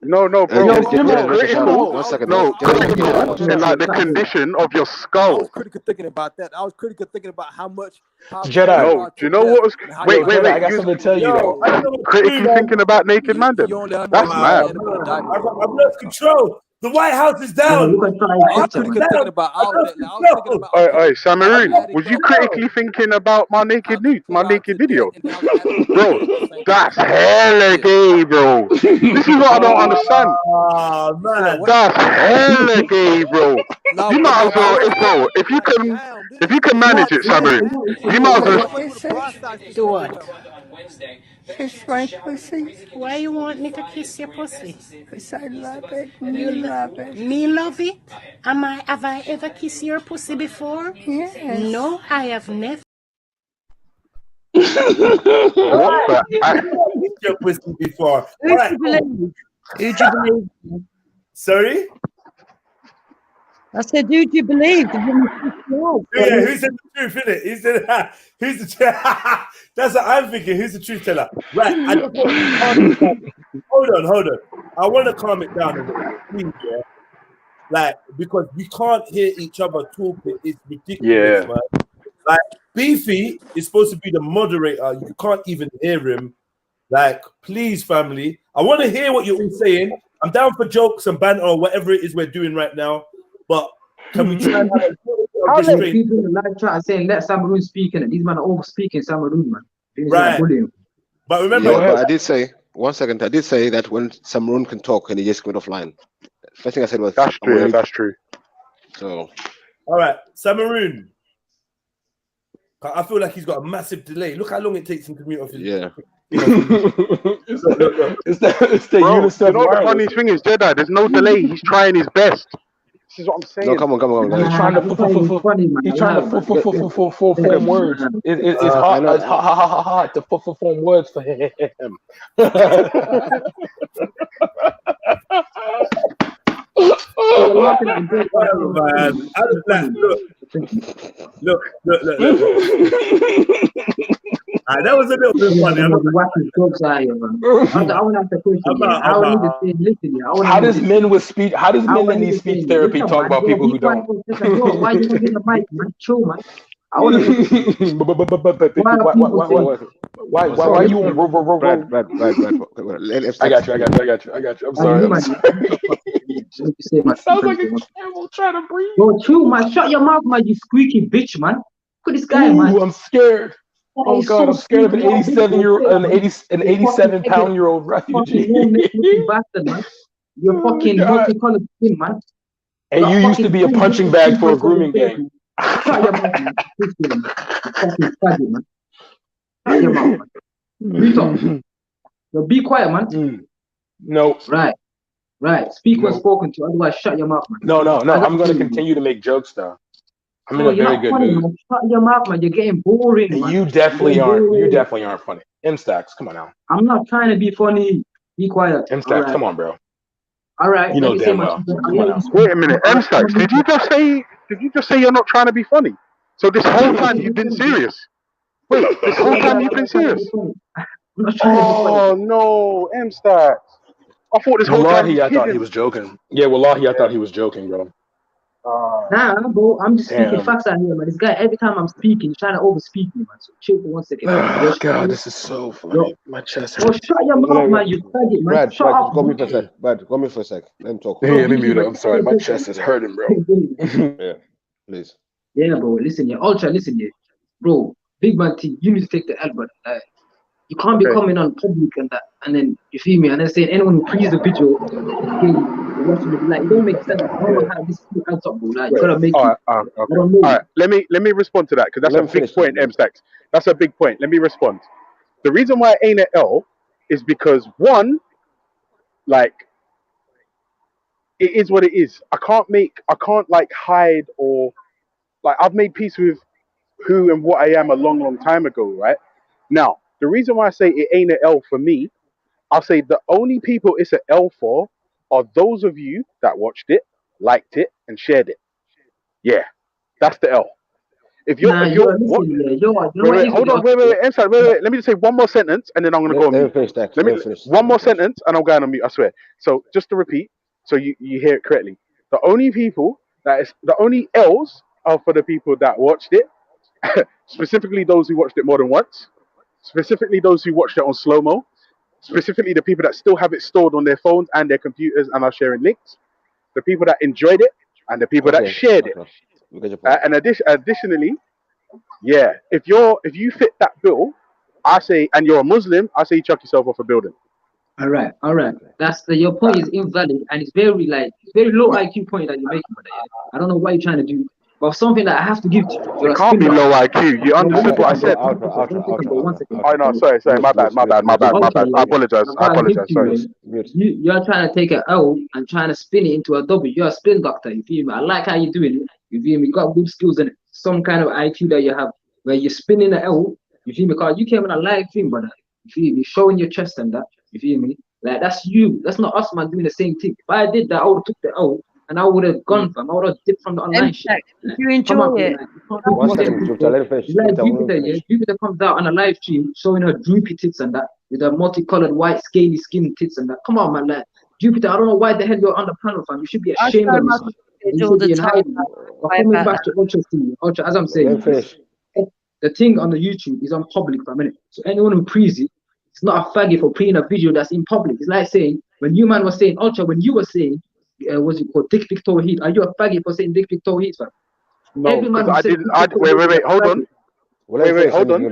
H: No, bro. Critical.
G: One second.
H: No, critical in like the condition of your
U: I
H: skull.
U: was critical thinking about that. I was critical thinking about how much.
V: Jedi.
H: No, do you know what was? Wait.
V: I got something to tell you.
H: Critically thinking about naked man. That's mad.
A: I've lost control. The White House is down.
U: I'm critically thinking about all of that.
H: Hey, Samaroon, was you critically thinking about my naked nude, my naked video? Bro, that's hella gay, bro. This is what I don't understand.
A: Oh, man.
H: That's hella gay, bro. You might as well, if you can manage it, Samaroon, you might as well.
B: Do what? Kiss my pussy. Why you want me to kiss your pussy? Because I love it. You love it. Me love it? Have I ever kissed your pussy before? Yes. No, I have never.
H: What the?
A: Your pussy before.
E: Who'd you believe?
A: Sorry?
E: I said, who'd you believe?
A: Yeah, who said the truth, innit? He said, who's the truth? That's what I'm thinking. Who's the truth teller? Right. I just want to calm it down. Hold on. I want to calm it down a bit, please, yeah? Like, because we can't hear each other talking. It's ridiculous, man. Like, Beefy is supposed to be the moderator. You can't even hear him. Like, please, family. I want to hear what you're all saying. I'm down for jokes and banter or whatever it is we're doing right now. But can we try and have
P: How many people in the live chat are saying let Samaroon speak in it? These men are all speaking Samaroon, man.
A: Right. But remember,
G: I did say 1 second. I did say that when Samaroon can talk and he just went offline. First thing I said was
H: that's true. That's true.
G: So,
A: all right, Samaroon. I feel like he's got a massive delay. Look how long it takes him to mute off his.
G: Yeah.
V: It's the
H: Bro,
V: UNICEF
H: you know the funny thing is, Jedi, there's no delay. He's trying his best. This is what I'm saying.
G: No, come on.
V: He's trying to form words. It's hard to form words for him.
A: Look. That was a little bit funny.
V: How does men with speech? How does men that need speech therapy talk about people who don't?
P: Why you gonna get the mic, man? Chill, man.
V: Why you on? I got you. I'm sorry.
P: Sounds like a camel trying to breathe. Yo, chill, man. Shut your mouth, man. You squeaky bitch, man. Look at this guy, man.
V: I'm scared. Oh God, I'm scared of an 87-pound-year-old refugee.
P: Bastard, man. You're fucking multicolored skin, man.
V: And you used to be a punching bag for a grooming game.
P: Shut your mouth, man. Fucking faggot, man. Shut your mouth, man. Yo, be quiet, man.
V: No.
P: Right. Speak when spoken to. Otherwise, shut your mouth, man.
V: No. I'm going to continue to make jokes, though. I'm in a very good mood.
P: Man. Shut your mouth, man. You're getting boring, man.
V: You definitely aren't. You definitely aren't funny. M-Stacks, come on now.
P: I'm not trying to be funny. Be quiet.
V: M-Stacks, come on, bro.
P: All right.
V: You know damn well.
H: Wait a minute, M-Stacks, did you just say you're not trying to be funny? So this whole time you've been serious? Wait, this whole time you've been serious? Oh no, M-Stacks. I thought this whole time
V: I thought he was joking. Yeah, wallahi, I thought he was joking, bro.
P: Nah, bro, I'm just speaking
V: Damn.
P: facts out here, man. This guy, every time I'm speaking, he's trying to overspeak me, man. So chill for 1 second, man. Yo,
V: God, this is so funny. My chest
P: Bro,
V: hurts.
P: shut your mouth, man. You faggot, man.
G: Brad,
P: Shut up,
G: go
P: man.
G: me for a sec. Brad, go me for a sec. Let him talk.
V: Yeah, let me mute it. I'm sorry. My chest is hurting, bro.
G: Yeah, please.
P: Yeah, bro. Listen, yeah. Ultra, listen, yeah. Bro, big man T, you need to take the L, brother. Like, you can't be coming on public and that, and then you feel me, and then saying anyone who praised the video, okay, watching it, like it don't make sense. I don't know how this adds up, bro. Like you gotta make it.
H: Okay.
P: I don't know.
H: All right. Let me respond to that because that's a big point, M-Stacks. That's a big point. Let me respond. The reason why it ain't an L is because one, like, it is what it is. I can't like hide or like I've made peace with who and what I am a long time ago, right? Now, the reason why I say it ain't an L for me, I'll say the only people it's an L for are those of you that watched it, liked it, and shared it. Yeah, that's the L. If you're what? Wait, hold on, wait. I'm sorry, wait. Let me just say one more sentence, and then I'm gonna go on mute. Let me one more sentence, and I'm going on mute. I swear. So just to repeat, so you hear it correctly. The only people the only L's are for the people that watched it, specifically those who watched it more than once, specifically those who watched it on slow mo, specifically the people that still have it stored on their phones and their computers and are sharing links, the people that enjoyed it, and the people that shared it. And additionally, yeah, if you fit that bill, I say, and you're a Muslim, I say you chuck yourself off a building.
P: All right. That's your point is invalid, and it's very low IQ point that you're making, brother. Yeah? I don't know what you're trying to do, but something that I have to give to you.
H: It can't be low IQ. You understood what I said. Oh no, sorry, my bad. I apologize. Sorry.
P: You're trying to take an L and trying to spin it into a W. You're a spin doctor. You feel me? I like how you're doing it. You feel me? You got good skills and some kind of IQ that you have where you're spinning the L. You feel me? Because you came in a live thing, brother. You feel me? Showing your chest and that. You feel me? Like that's you. That's not us, man, doing the same thing. If I did that, I would have took the L and I would have gone from. I would have dipped from the online shit.
E: If you enjoy it,
P: Jupiter comes out on a live stream showing her droopy tits and that with her multicolored white scaly skin tits and that. Come on, man, like Jupiter. I don't know why the hell you're on the panel, fam. You should be ashamed of yourself. You should be in hiding. But coming back to Ultra, as I'm saying, the thing on the YouTube is on public for a minute. So anyone who prees it, it's not a faggot for preing a video that's in public. It's like saying when you man was saying Ultra, when you were saying what's it called, dick pic towhid, are you a faggot for saying dick pic towhid, fam?
H: No, because I didn't. Wait, hold on. Wait, hold on.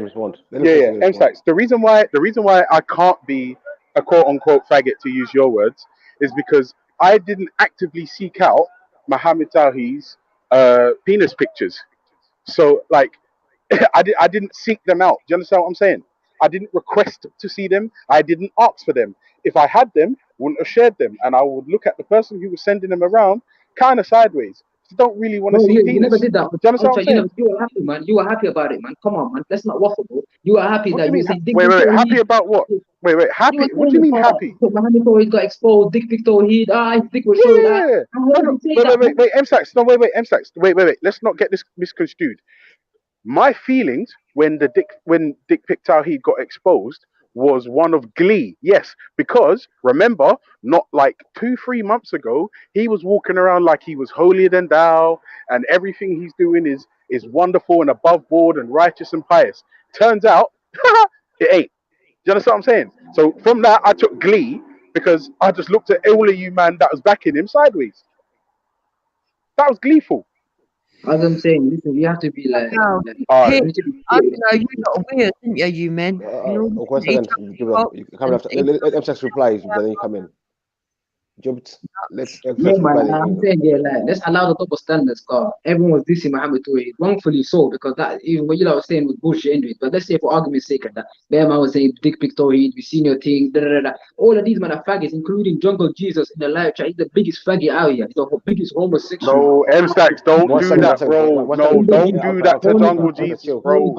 H: Yeah, M-Stacks. The reason why I can't be a quote unquote faggot, to use your words, is because I didn't actively seek out Muhammad Tawhi's penis pictures. So like, I didn't seek them out. Do you understand what I'm saying? I didn't request to see them. I didn't ask for them. If I had them, wouldn't have shared them, and I would look at the person who was sending them around kind of sideways. I don't really want to see penis.
P: You never did that.
H: Do you understand what I'm saying?
P: You were happy, man. You were happy about it, man. Come on, man. Let's not waffle, bro. You were happy that you said.
H: Wait. Happy about what? Wait. Happy? What do you mean happy?
P: Muhammad Tawhid got exposed. Dick pic tawhid. His dick was showing.
H: Wait. M-Stacks. No, wait. M-Stacks. Wait. Let's not get this misconstrued. My feelings when Dick Pic Tawhid got exposed was one of glee. Yes, because remember, not like 2-3 months ago, he was walking around like he was holier than thou, and everything he's doing is wonderful and above board and righteous and pious. Turns out, it ain't. Do you understand what I'm saying? So from that, I took glee because I just looked at all of you man that was backing him sideways. That was gleeful.
P: As I'm saying, listen, you have to be like.
E: No, you got weird, didn't you, you men?
G: One second, you come after. Let M-Stacks reply, then you come in. Jumped. Let's
P: man, I'm saying let's allow the double standards, cause everyone was dissing Muhammad Tawhid, wrongfully so, because that even what you were saying was bullshit anyway. But let's say for argument's sake that man was saying dick pic Tawhid, we seen your thing, all of these men are faggots, including Jungle Jesus in the live chat. He's the biggest faggot out here. He's the biggest homosexual.
H: No, M-Stacks, don't do that, bro. No, don't do that to Jungle Jesus, bro.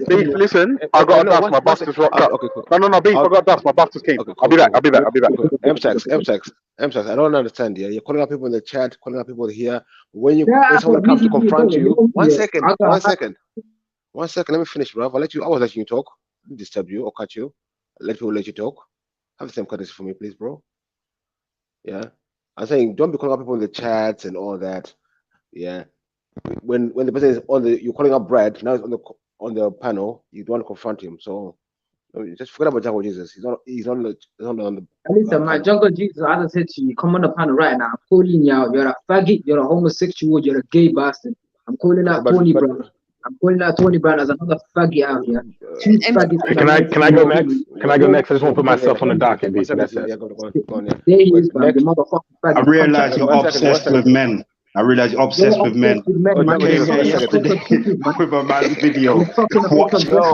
H: Beef, listen, I got to dust my busters rocked up. No, Beef, I got to dust my busters came. I'll be back.
G: M-Stacks, I don't understand. Yeah, you're calling out people in the chat, calling out people here. When someone comes to confront you, one second. Let me finish, bro. I was letting you talk. I didn't disturb you or cut you. Let you talk. Have the same courtesy for me, please, bro. Yeah. I'm saying don't be calling up people in the chats and all that. Yeah. When the person is on the, you're calling up Brad, now he's on the panel, you don't want to confront him. So just forget about Jungle Jesus. He's not on the
P: Listen, my Jungle Jesus, as I said to you, come on the panel right now. I'm calling you out. You're a faggot, you're a homosexual, you're a gay bastard. I'm calling out Tony Brown. I'm calling out Tony Brown as another faggot out here. Two faggots.
H: Can I go next? Can I go next? I just want to put myself on the docket, B. That's it.
P: There he is, man. The motherfucking faggot.
J: I realize you're obsessed with men. I realize you're obsessed with men. I came here yesterday with a man's video.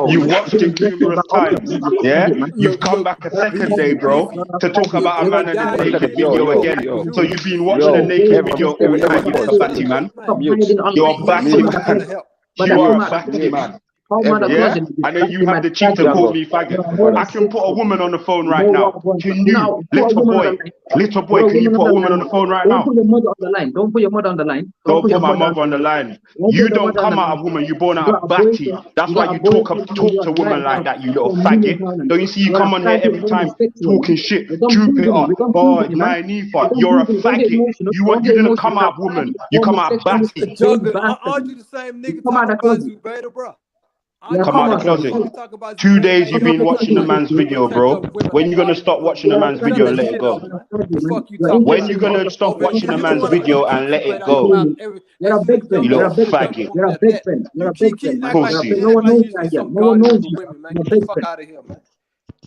J: You watched it numerous times. Yeah? You've come back a second day, bro, to talk about a man and a naked video again. So you've been watching a naked video all time. You're a batty man. You're a batty man. You are a batty man. Yeah, and then you have the cheek to call me faggot. I can put a woman on the phone right now. Can you, little boy, can you put a woman on the phone right now?
P: Don't put your mother on the line. Don't put your mother on the line.
J: Don't put my mother on the line. You don't come out of woman, you born out of batty. That's why you talk to women like that, you little faggot. Don't you see you come on here every time talking shit, droop it up. Oh, naive. You're a faggot. You didn't come out of woman, you come out of batty.
U: Aren't you the same nigga talking about Zubaida, bro?
J: Come out the closet. 2 days you've been watching the man's video, bro. When you gonna stop watching the man's video and let it go? When you gonna stop watching the man's video and let it go?
P: You're a big friend.
J: You little faggot.
P: You're a big friend. You're a big friend.
J: Pussy.
P: No one knows you here. No one knows you. You're a big friend.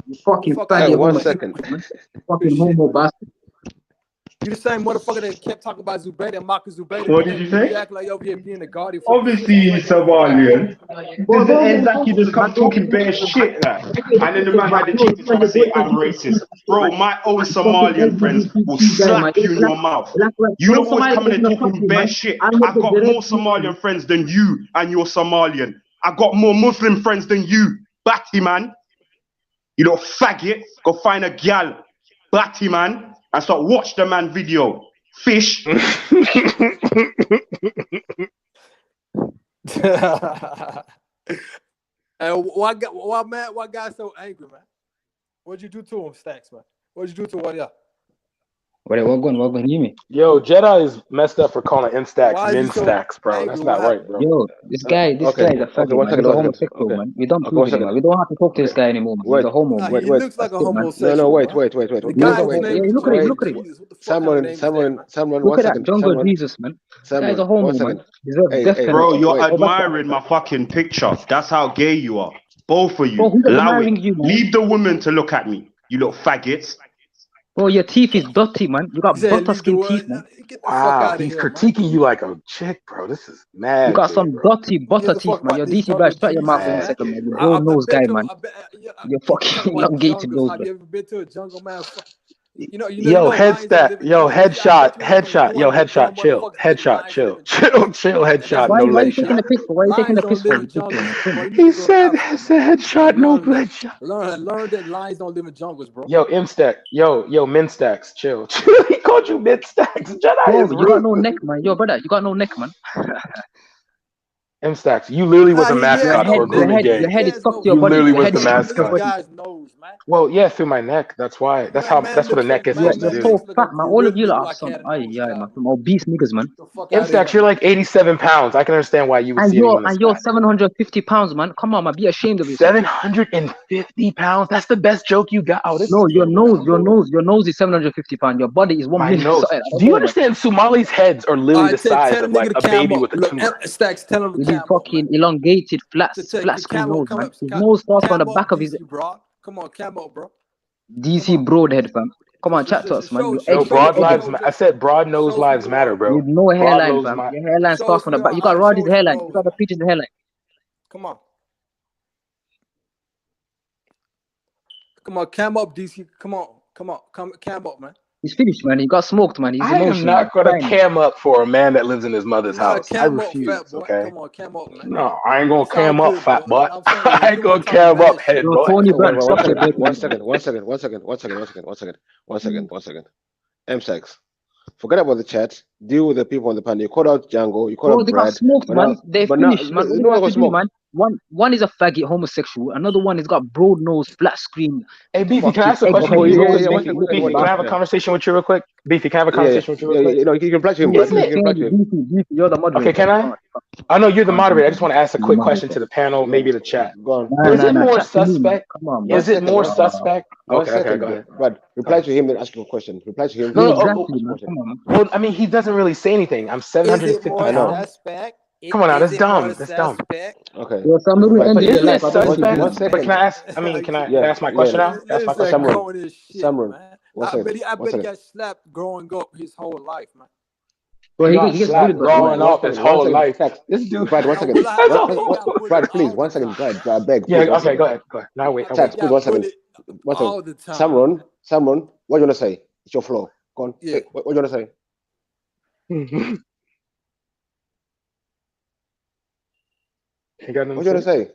P: You fucking faggot.
G: 1 second.
P: Fucking homo bastard.
U: You the same motherfucker that kept talking about Zubaida and mocking Zubaida.
H: What did you say?
U: You act like over here being the guardian.
H: Obviously, he's Somalian. This is exactly just come talking bare shit, like. And then the man had the cheek to try to say I'm racist. Bro, my own Somalian friends will slap you in your mouth. You don't always come in and talking bare shit. I got more Somalian friends than you, and you're Somalian. I got more Muslim friends than you, batty man. You little faggot. Go find a gal, batty man. And start watch the man video. Fish.
U: And why guy so angry, man? What'd you do to him, Stacks, man? What'd you do to him?
P: What going, you mean?
V: Yo, Jedi is messed up for calling Instax min stacks, bro. That's not right, bro.
P: Yo, this guy is a faggot, man. He's a homosexual, man. We don't prove it, man. We don't have to talk to this guy anymore, man. He's a homo.
U: He looks like a homosexual.
G: No, wait.
P: Look at it.
G: Someone,
P: Look at that Jungle Jesus, man. This guy's a homo, man.
J: Bro, you're admiring my fucking picture. That's how gay you are. Both of you.
P: Bro, who's
J: Allow it.
P: admiring you, man?
J: Leave the women to look at me, you little faggots.
P: Bro, your teeth is dirty, man. You got butter skin teeth, man.
V: Wow, he's critiquing you like a chick, bro. This is mad.
P: You got some dirty butter teeth, man. Your DC badge, shut your mouth for 1 second, man. You bro nose guy, man. You're fucking elongated nose,
U: have you ever been to a jungle, man?
V: Yo, headshot, chill. Headshot, chill, headshot, no leg shot.
P: Why are you taking the piss for?
V: He said headshot, no leg shot.
U: Learn that lions don't live in jungles, bro.
V: Yo, Imstack, yo, Minstacks, chill. He called you Minstacks. Jedi,
P: you got no neck, man. Yo, brother, you got no neck, man.
V: M-Stacks, you literally was a mascot for a grooming game.
P: Your head is stuck to your body.
V: You literally was the mascot. Well, yeah, through my neck. That's why. That's what a neck is supposed to do.
P: You're so fat, man. All of you are some man, some obese niggas, man.
V: M-Stacks, you're like 87 pounds. I can understand why you would see it.
P: And you're 750 pounds, man. Come on, man. Be ashamed of yourself.
V: 750 pounds? That's the best joke you got. Oh,
P: no, your nose is 750 pounds. Your body is 1 million.
V: Do you understand? Somalis' heads are literally the size of like a baby with a tumor.
U: Stacks, tell him
P: He's fucking elongated, flat skin nose, man. His nose starts on the back of his.
U: Come on, camo, bro.
P: DC broadhead, fam. Come on, chat to us, man.
V: Yo, broad lives. I said broad nose lives matter, bro.
P: With no hairline, fam. Your hairline starts from the back. You got Roddy's hairline. You got the features in the hairline.
U: Come on. Come on, cam up, DC. Come on, cam up, man.
P: He's finished, man. He got smoked, man. He's
V: I am not gonna cam up for a man that lives in his mother's house. I refuse. Okay.
U: Come on, cam up, man.
V: No, I ain't gonna cam up, fat boy. I ain't gonna cam up, head boy.
P: Tony Brown, stop it.
G: 1 second. M-Sex. Forget about the chat. Deal with the people on the panel. You called out Django. You called out
P: they
G: Brad.
P: got smoked, man. They finished, man.
G: No one got smoked.
P: one is a faggot homosexual. Another one has got broad nose, flat screen.
V: Hey, Beefy, can I ask a question? Beefy, can I have a conversation with you real quick? Beefy, can I have a conversation with you real quick?
C: You know, you can reply to him.
V: Isn't
C: You
V: it?
C: can reply to him.
P: Beefy, you're the moderator.
V: Okay, can I? I know you're the moderator. I just want to ask a quick question to the panel, maybe the chat.
C: Go on.
V: Is it more suspect?
P: Come on,
V: Is it more suspect? Okay, go ahead.
C: Brad, reply to him, then ask him a question. Reply to him.
V: No, well, I mean, he doesn't really say anything. I'm 750 pounds. Come on now, that's dumb. That's dumb.
C: Okay.
P: Well,
V: But isn't it suspect? But can I ask? I mean, can I ask my question now? Ask my question.
C: Samron.
U: I bet he got slapped growing up his whole life, man.
V: Well, he gets slapped growing up his whole life.
C: This dude, Brad, 1 second. Brad, please, 1 second. Brad, I beg.
V: Yeah, okay, go ahead. Now wait.
C: Tax, please, 1 second. 1 second. Samron, what do you want to say? It's your floor. Go on.
U: Yeah.
C: What do you want to say?
V: You got
C: what do you want to say?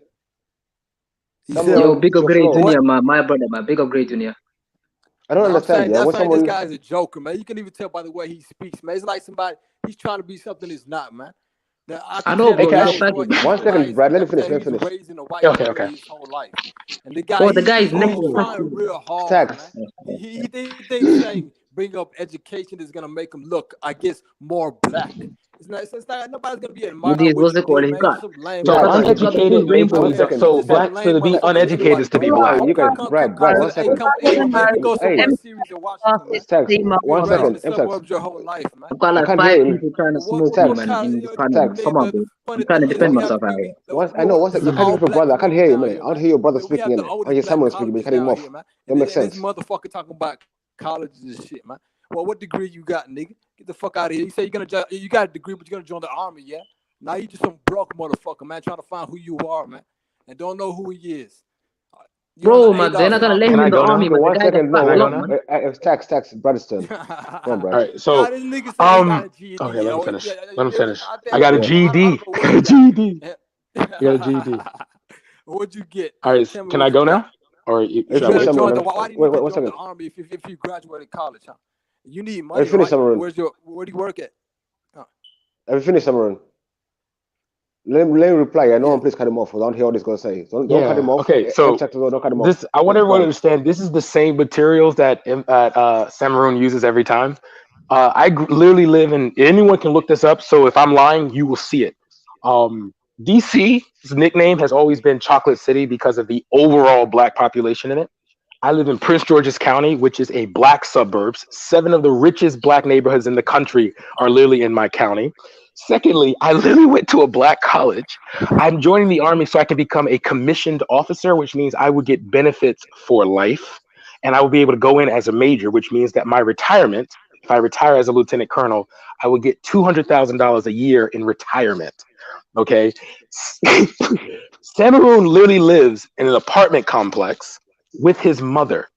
P: Yo, Big Up Grey Junior, my brother, my Big Up Grey Junior.
C: I don't understand.
U: That's saying this guy's a joker, man. You can even tell by the way he speaks, man. It's like somebody he's trying to be something he's not, man.
P: I know, bro.
C: 1 second, Brad. Let me finish.
V: Okay.
U: His whole life. And the guy,
P: oh, the guy is next
U: trying real hard,
C: Tax.
U: man. He thinks saying bring up education is gonna make him look, I guess, more black. It's not nobody's gonna be admiring.
P: What's it called? He's got
V: so uneducated labels. So black to be uneducated is to be black.
C: You guys, Brad, 1 second. Tax. 1 second.
U: Your whole life, man.
P: I've got like 5 people trying to smoke me, man. Come on, bro. I'm trying to defend myself out here.
C: I know. 1 second. You can't hear your brother. I can't hear you, man. I don't hear your brother speaking. I hear someone speaking, but you can't hear him off. That makes sense.
U: This motherfucker talking about colleges and shit, man. Well, what degree you got, nigga? Get the fuck out of here. You say you got a degree, but you're gonna join the army, yeah? Now you just some broke motherfucker, man, trying to find who you are, man, and don't know who he is.
P: Bro, man, they're not gonna let him in the army, man.
C: 1 second, no. It's tax, Brotherton. Come on, Brad.
V: All right, so okay, let him finish. I got a GED. GED. You got a GED.
U: What'd you get?
V: All right, can I go now? Or
U: why do you join the army if you graduated college, huh? You need money, right? Where do you work at?
C: Have you finished, Samron? Let me reply. I know please cut him off. I don't hear what he's going to say. Don't cut him off.
V: Okay, so
C: don't cut him off.
V: This, I want everyone to understand, this is the same materials that Samaroon uses every time. I literally live in, anyone can look this up, so if I'm lying, you will see it. DC's nickname has always been Chocolate City because of the overall black population in it. I live in Prince George's County, which is a black suburbs. 7 of the richest black neighborhoods in the country are literally in my county. Secondly, I literally went to a black college. I'm joining the army so I can become a commissioned officer, which means I would get benefits for life. And I will be able to go in as a major, which means that my retirement, if I retire as a lieutenant colonel, I will get $200,000 a year in retirement. Okay. Samaroon literally lives in an apartment complex with his mother,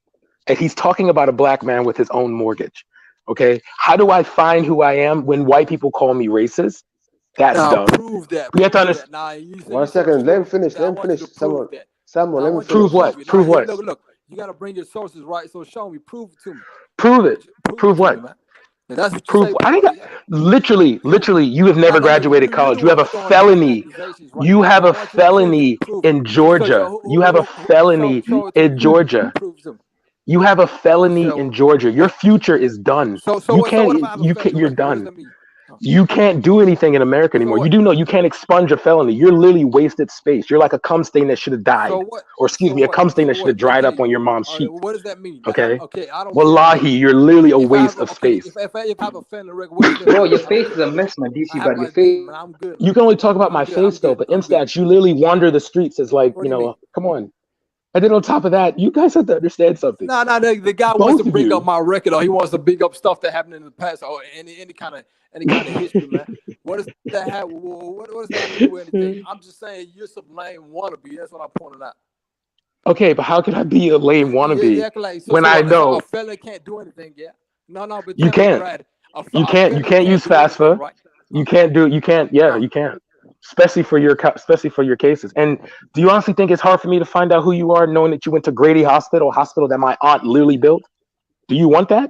V: and he's talking about a black man with his own mortgage. Okay, how do I find who I am when white people call me racist? That's dumb.
U: Prove that.
V: We have to understand.
C: 1 second, let him finish. Samuel, let me
V: prove what? Prove what?
U: Look, you gotta bring your sources right. So show me, prove it to me.
V: Prove it. Prove what?
U: That's what
V: proof. I think literally, you have never graduated college. You have a felony. You have a felony in Georgia. You have a felony in Georgia. You have a felony in Georgia. Your future is done. You're done. You can't do anything in America anymore. You do know you can't expunge a felony. You're literally wasted space. You're like a cum stain that should have died. Or excuse me, a cum stain that should have dried up on your mom's sheet.
U: What does that mean?
V: Okay. Wallahi, you're literally a waste of space.
U: If I have a felony record,
P: bro, your face is a mess, man. DC, but your face.
U: I'm good.
V: You can only talk about my face though, but Instax, you literally wander the streets as like, come on. And then on top of that, you guys have to understand something.
U: No, the guy wants to bring up my record, or he wants to bring up stuff that happened in the past, or any kind of history, man. What does that have? What does that have to do with anything? I'm just saying you're some lame wannabe. That's what I'm pointing out.
V: Okay, but how can I be a lame wannabe when I know
U: a fella can't do anything? Yeah. No, but
V: you can't. You can't use FAFSA. Right? You can't. Yeah, you can't. Especially for your cases. And do you honestly think it's hard for me to find out who you are, knowing that you went to Grady Hospital, a hospital that my aunt literally built? Do you want that?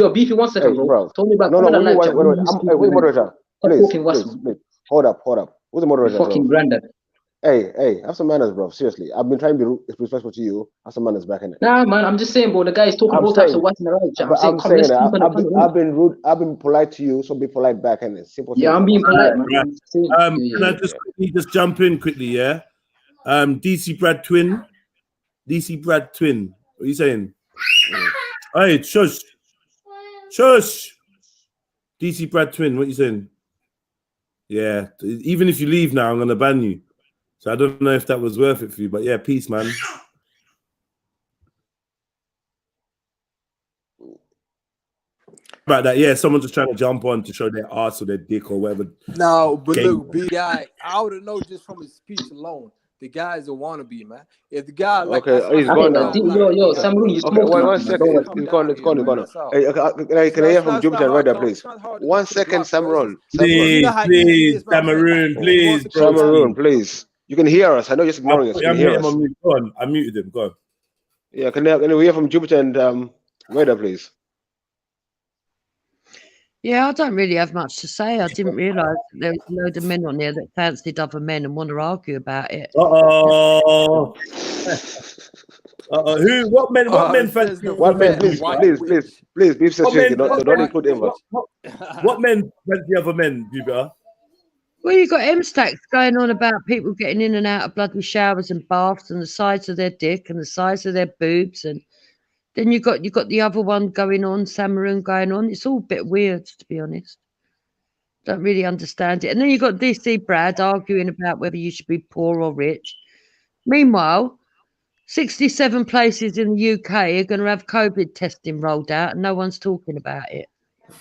P: you're beefy. 1 second, bro. Told me about
C: No,
P: live
C: wait,
P: chat.
C: wait. Wait, moderator. Please,
P: Please.
C: Hold up. Who's the moderator, bro?
P: Fucking granddad.
C: Hey, have some manners, bro. Seriously, I've been trying to be respectful to you. Have some manners back in it.
P: Nah, man, I'm just saying, bro. The guy is talking all types of what in the right chat. I'm saying,
C: I've been rude. I've been polite to you, so be polite back in it. Simple.
P: Yeah, I'm being polite, man.
A: Can I just jump in quickly? Yeah. DC Brad Twin. What are you saying? Hey, shush. DC Brad Twin, what are you saying? Yeah, even if you leave now, I'm gonna ban you. So I don't know if that was worth it for you, but yeah, peace, man. About that, yeah, someone just trying to jump on to show their ass or their dick or whatever.
U: No, but look, big guy, I would have known just from his speech alone. The guy is a wannabe, man. If the guy like,
C: he's gone now.
P: Yo, Samru, you smoking?
C: Wait 1 second. It's gone. Hey, can I hear from Jupiter and Radar, please? 1 second, Samron.
A: Please, Samaroon, please.
C: Samaroon, please. You can hear us. I know you're just ignoring us. You can hear us.
A: Go on. I muted him. Go on.
C: Yeah, can we hear from Jupiter and Radar, please?
E: Yeah, I don't really have much to say. I didn't realise there was a load of men on there that fancied other men and want to argue about it.
A: Uh-oh. Who? What men? What men fancy?
C: What men? Please, be specific. Don't include him.
A: What men fancy other men, Jupiter?
E: Well, you've got M-Stacks going on about people getting in and out of bloody showers and baths and the size of their dick and the size of their boobs, and then you've got the other one going on, Samaroon going on. It's all a bit weird, to be honest. Don't really understand it. And then you've got DC Brad arguing about whether you should be poor or rich. Meanwhile, 67 places in the UK are going to have COVID testing rolled out, and no one's talking about it.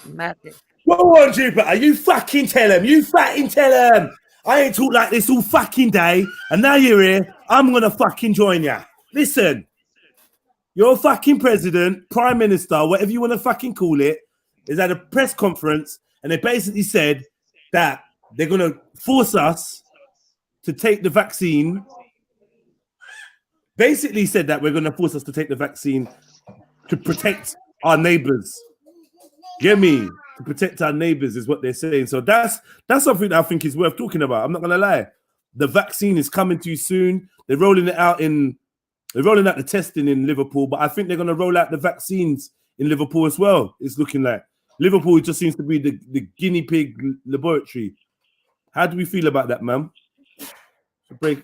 E: Madness.
A: Go on, Jupiter. You fucking tell him. You fucking tell him. I ain't talked like this all fucking day, and now you're here. I'm gonna fucking join you. Listen, your fucking president, prime minister, whatever you want to fucking call it, is at a press conference, and they basically said that they're gonna force us to take the vaccine. Basically said that we're gonna force us to take the vaccine to protect our neighbors. Get me? To protect our neighbors is what they're saying. So that's something that I think is worth talking about. I'm not gonna lie. The vaccine is coming to you soon. They're rolling out the testing in Liverpool, but I think they're gonna roll out the vaccines in Liverpool as well. It's looking like Liverpool just seems to be the guinea pig laboratory. How do we feel about that, man? Break.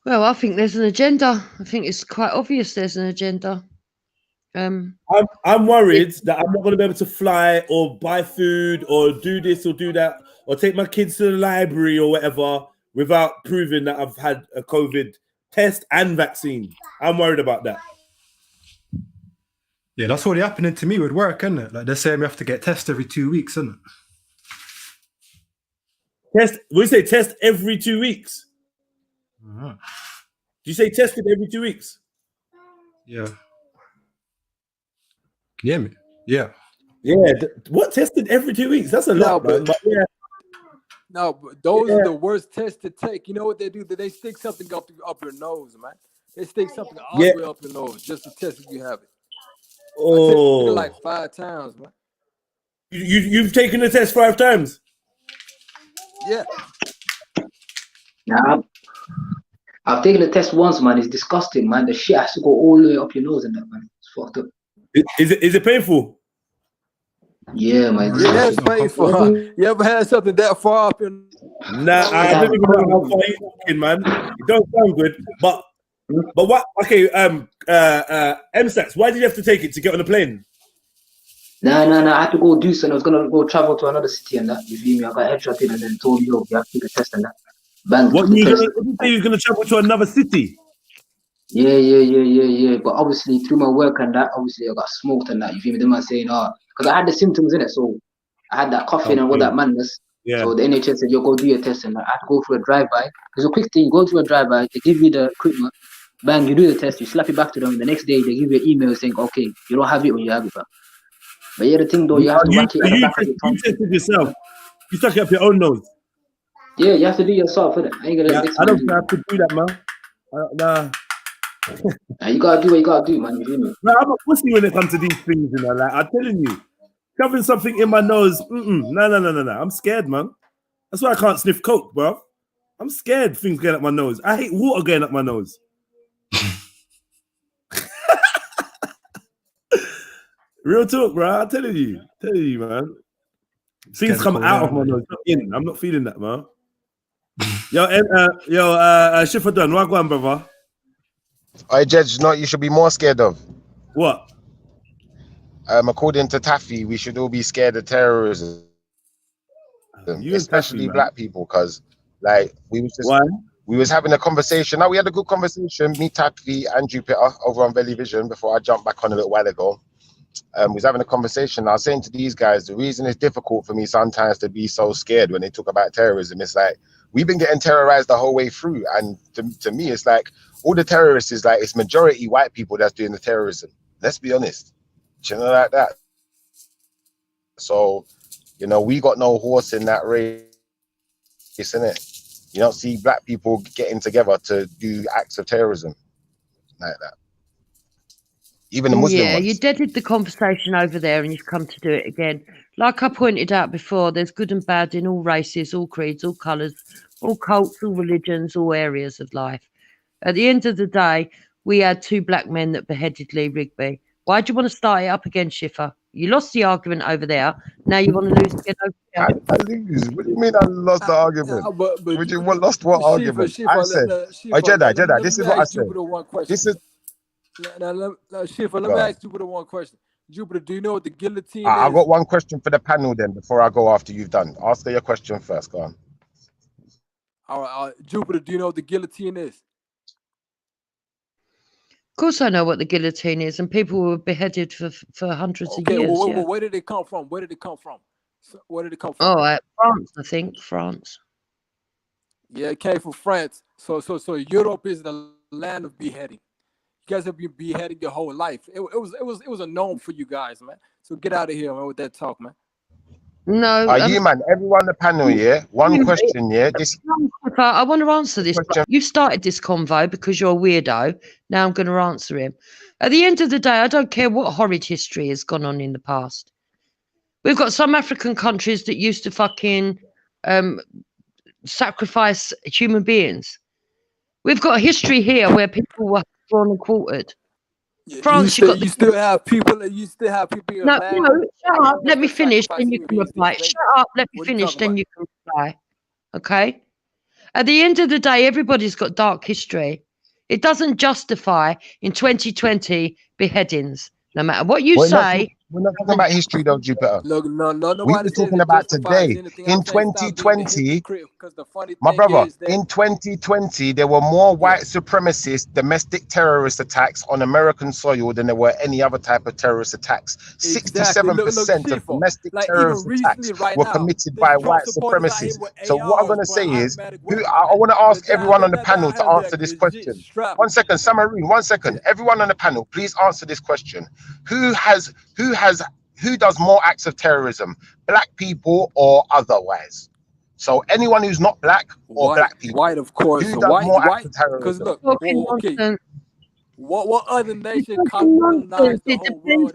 E: Well, I think there's an agenda. I think it's quite obvious there's an agenda.
A: I'm worried that I'm not going to be able to fly or buy food or do this or do that or take my kids to the library or whatever without proving that I've had a COVID test and vaccine. I'm worried about that.
T: Yeah, that's already happening to me with work, isn't it? Like they're saying we have to get tested every 2 weeks, isn't it?
A: Test? We say test every 2 weeks.
T: Uh-huh.
A: Do you say tested every 2 weeks?
T: Yeah. Can you hear me? Yeah.
A: Yeah. What tested every 2 weeks? That's a lot, man. But yeah.
U: No, but those are the worst tests to take. You know what they do? They stick something up your nose, man. They stick something all the way up your nose just to test if you have it.
A: Oh.
U: I tested it like 5 times, man.
A: You've taken the test 5 times?
U: Yeah.
P: Nah, I've taken the test once, man. It's disgusting, man. The shit has to go all the way up your nose and that, man. It's fucked up.
A: Is it painful?
P: Yeah, man.
U: Yeah, it's painful. You ever had something that far up in?
A: Nah, I don't even know how far you're talking, man. It don't sound good. But what? Okay, MSATs, why did you have to take it to get on the plane?
P: No. I had to go do something. I was gonna go travel to another city and that. You feel me? I got headshot in and then told you have to take a test and that. Bang.
A: What you say you're gonna travel to another city?
P: Yeah. But obviously through my work and that, obviously I got smoked and that. You feel me? Them man saying, because I had the symptoms in it, so I had that coughing and all that madness.
A: Yeah.
P: So the NHS said, "You go do your test," and I had to go for a drive-by. It's a quick thing. You go through a drive-by, they give you the equipment, bang, you do the test, you slap it back to them. The next day they give you an email saying, "Okay, you don't have it when you have it back." But yeah, the thing though, you have to whack it at the back of your tongue.
A: You tested yourself. You stuck it up your own nose.
P: Yeah, you have to do yourself, innit? I ain't gonna.
A: Yeah, I don't have to do that, man. Nah.
P: You gotta do what you gotta do, man. You feel me?
A: No, I'm a pussy when it comes to these things, you know. Like I'm telling you, shoving something in my nose. No. I'm scared, man. That's why I can't sniff coke, bro. I'm scared things getting up my nose. I hate water getting up my nose. Real talk, bro. I'm telling you, man. Things come out of my nose, not in. I'm not feeling that, man. Yo, Schiffer done. What going, brother?
G: I judge not you should be more scared of.
A: What?
G: According to Taffy, we should all be scared of terrorism. Especially
A: Taffy,
G: black people, because like we was having a conversation. Now we had a good conversation, me, Taffy, and Jupiter over on Belly Vision before I jumped back on a little while ago. We was having a conversation. I was saying to these guys, the reason it's difficult for me sometimes to be so scared when they talk about terrorism, it's like we've been getting terrorized the whole way through, and to me, it's like all the terrorists is like it's majority white people that's doing the terrorism. Let's be honest, you know, like that. So, you know, we got no horse in that race, isn't it? You don't see black people getting together to do acts of terrorism like that. Even the Muslim
E: Yeah, you
G: ones.
E: deaded the conversation over there and you've come to do it again. Like I pointed out before, there's good and bad in all races, all creeds, all colours, all cults, all religions, all areas of life. At the end of the day, we had 2 black men that beheaded Lee Rigby. Why do you want to start it up again, Schiffer? You lost the argument over there. Now you want to lose again over here.
G: I lose. What do you mean I lost the argument? What you lost what argument? I said, oh, Jedi, this is what I said. This is
U: Schiffer, let me ask Jupiter one question. Jupiter, do you know what the guillotine is?
G: I've got one question for the panel then before I go after you've done. Ask your question first. Go on.
U: All right, Jupiter, do you know what the guillotine is?
E: Of course I know what the guillotine is, and people were beheaded for hundreds of years.
U: Well, where did it come from? Where did it come from?
E: Oh, France, I think. France.
U: Yeah, it came from France. So Europe is the land of beheading. You guys have been beheading your whole life. It was a norm for you guys, man. So get out of here, man, with that talk, man.
E: No.
G: You, man, everyone on the panel, yeah? One question, yeah?
E: I want to answer this. You started this convo because you're a weirdo. Now I'm going to answer him. At the end of the day, I don't care what horrid history has gone on in the past. We've got some African countries that used to fucking sacrifice human beings. We've got a history here where people were drawn and quartered. France,
U: you still have people in your land.
E: No, shut up. Let me finish, then you can reply. Shut up. Let me finish, then you can reply. Okay? At the end of the day, everybody's got dark history. It doesn't justify in 2020 beheadings. No matter what you say.
G: We're not talking about history, though, Jupiter.
U: Look, no,
G: we were talking about today. In 2020, my brother, in 2020, there were more white supremacist domestic terrorist attacks on American soil than there were any other type of terrorist attacks. 67% of domestic terrorist attacks were committed by white supremacists. So what I'm going to say is, I want to ask everyone on the panel to answer this question. 1 second, Samaroon, 1 second. Everyone on the panel, please answer this question. Who does more acts of terrorism, black people or otherwise? So anyone who's not black or black people,
U: white, of course.
G: Who does more acts of terrorism?
U: Look, okay. What other nation colonized the whole world?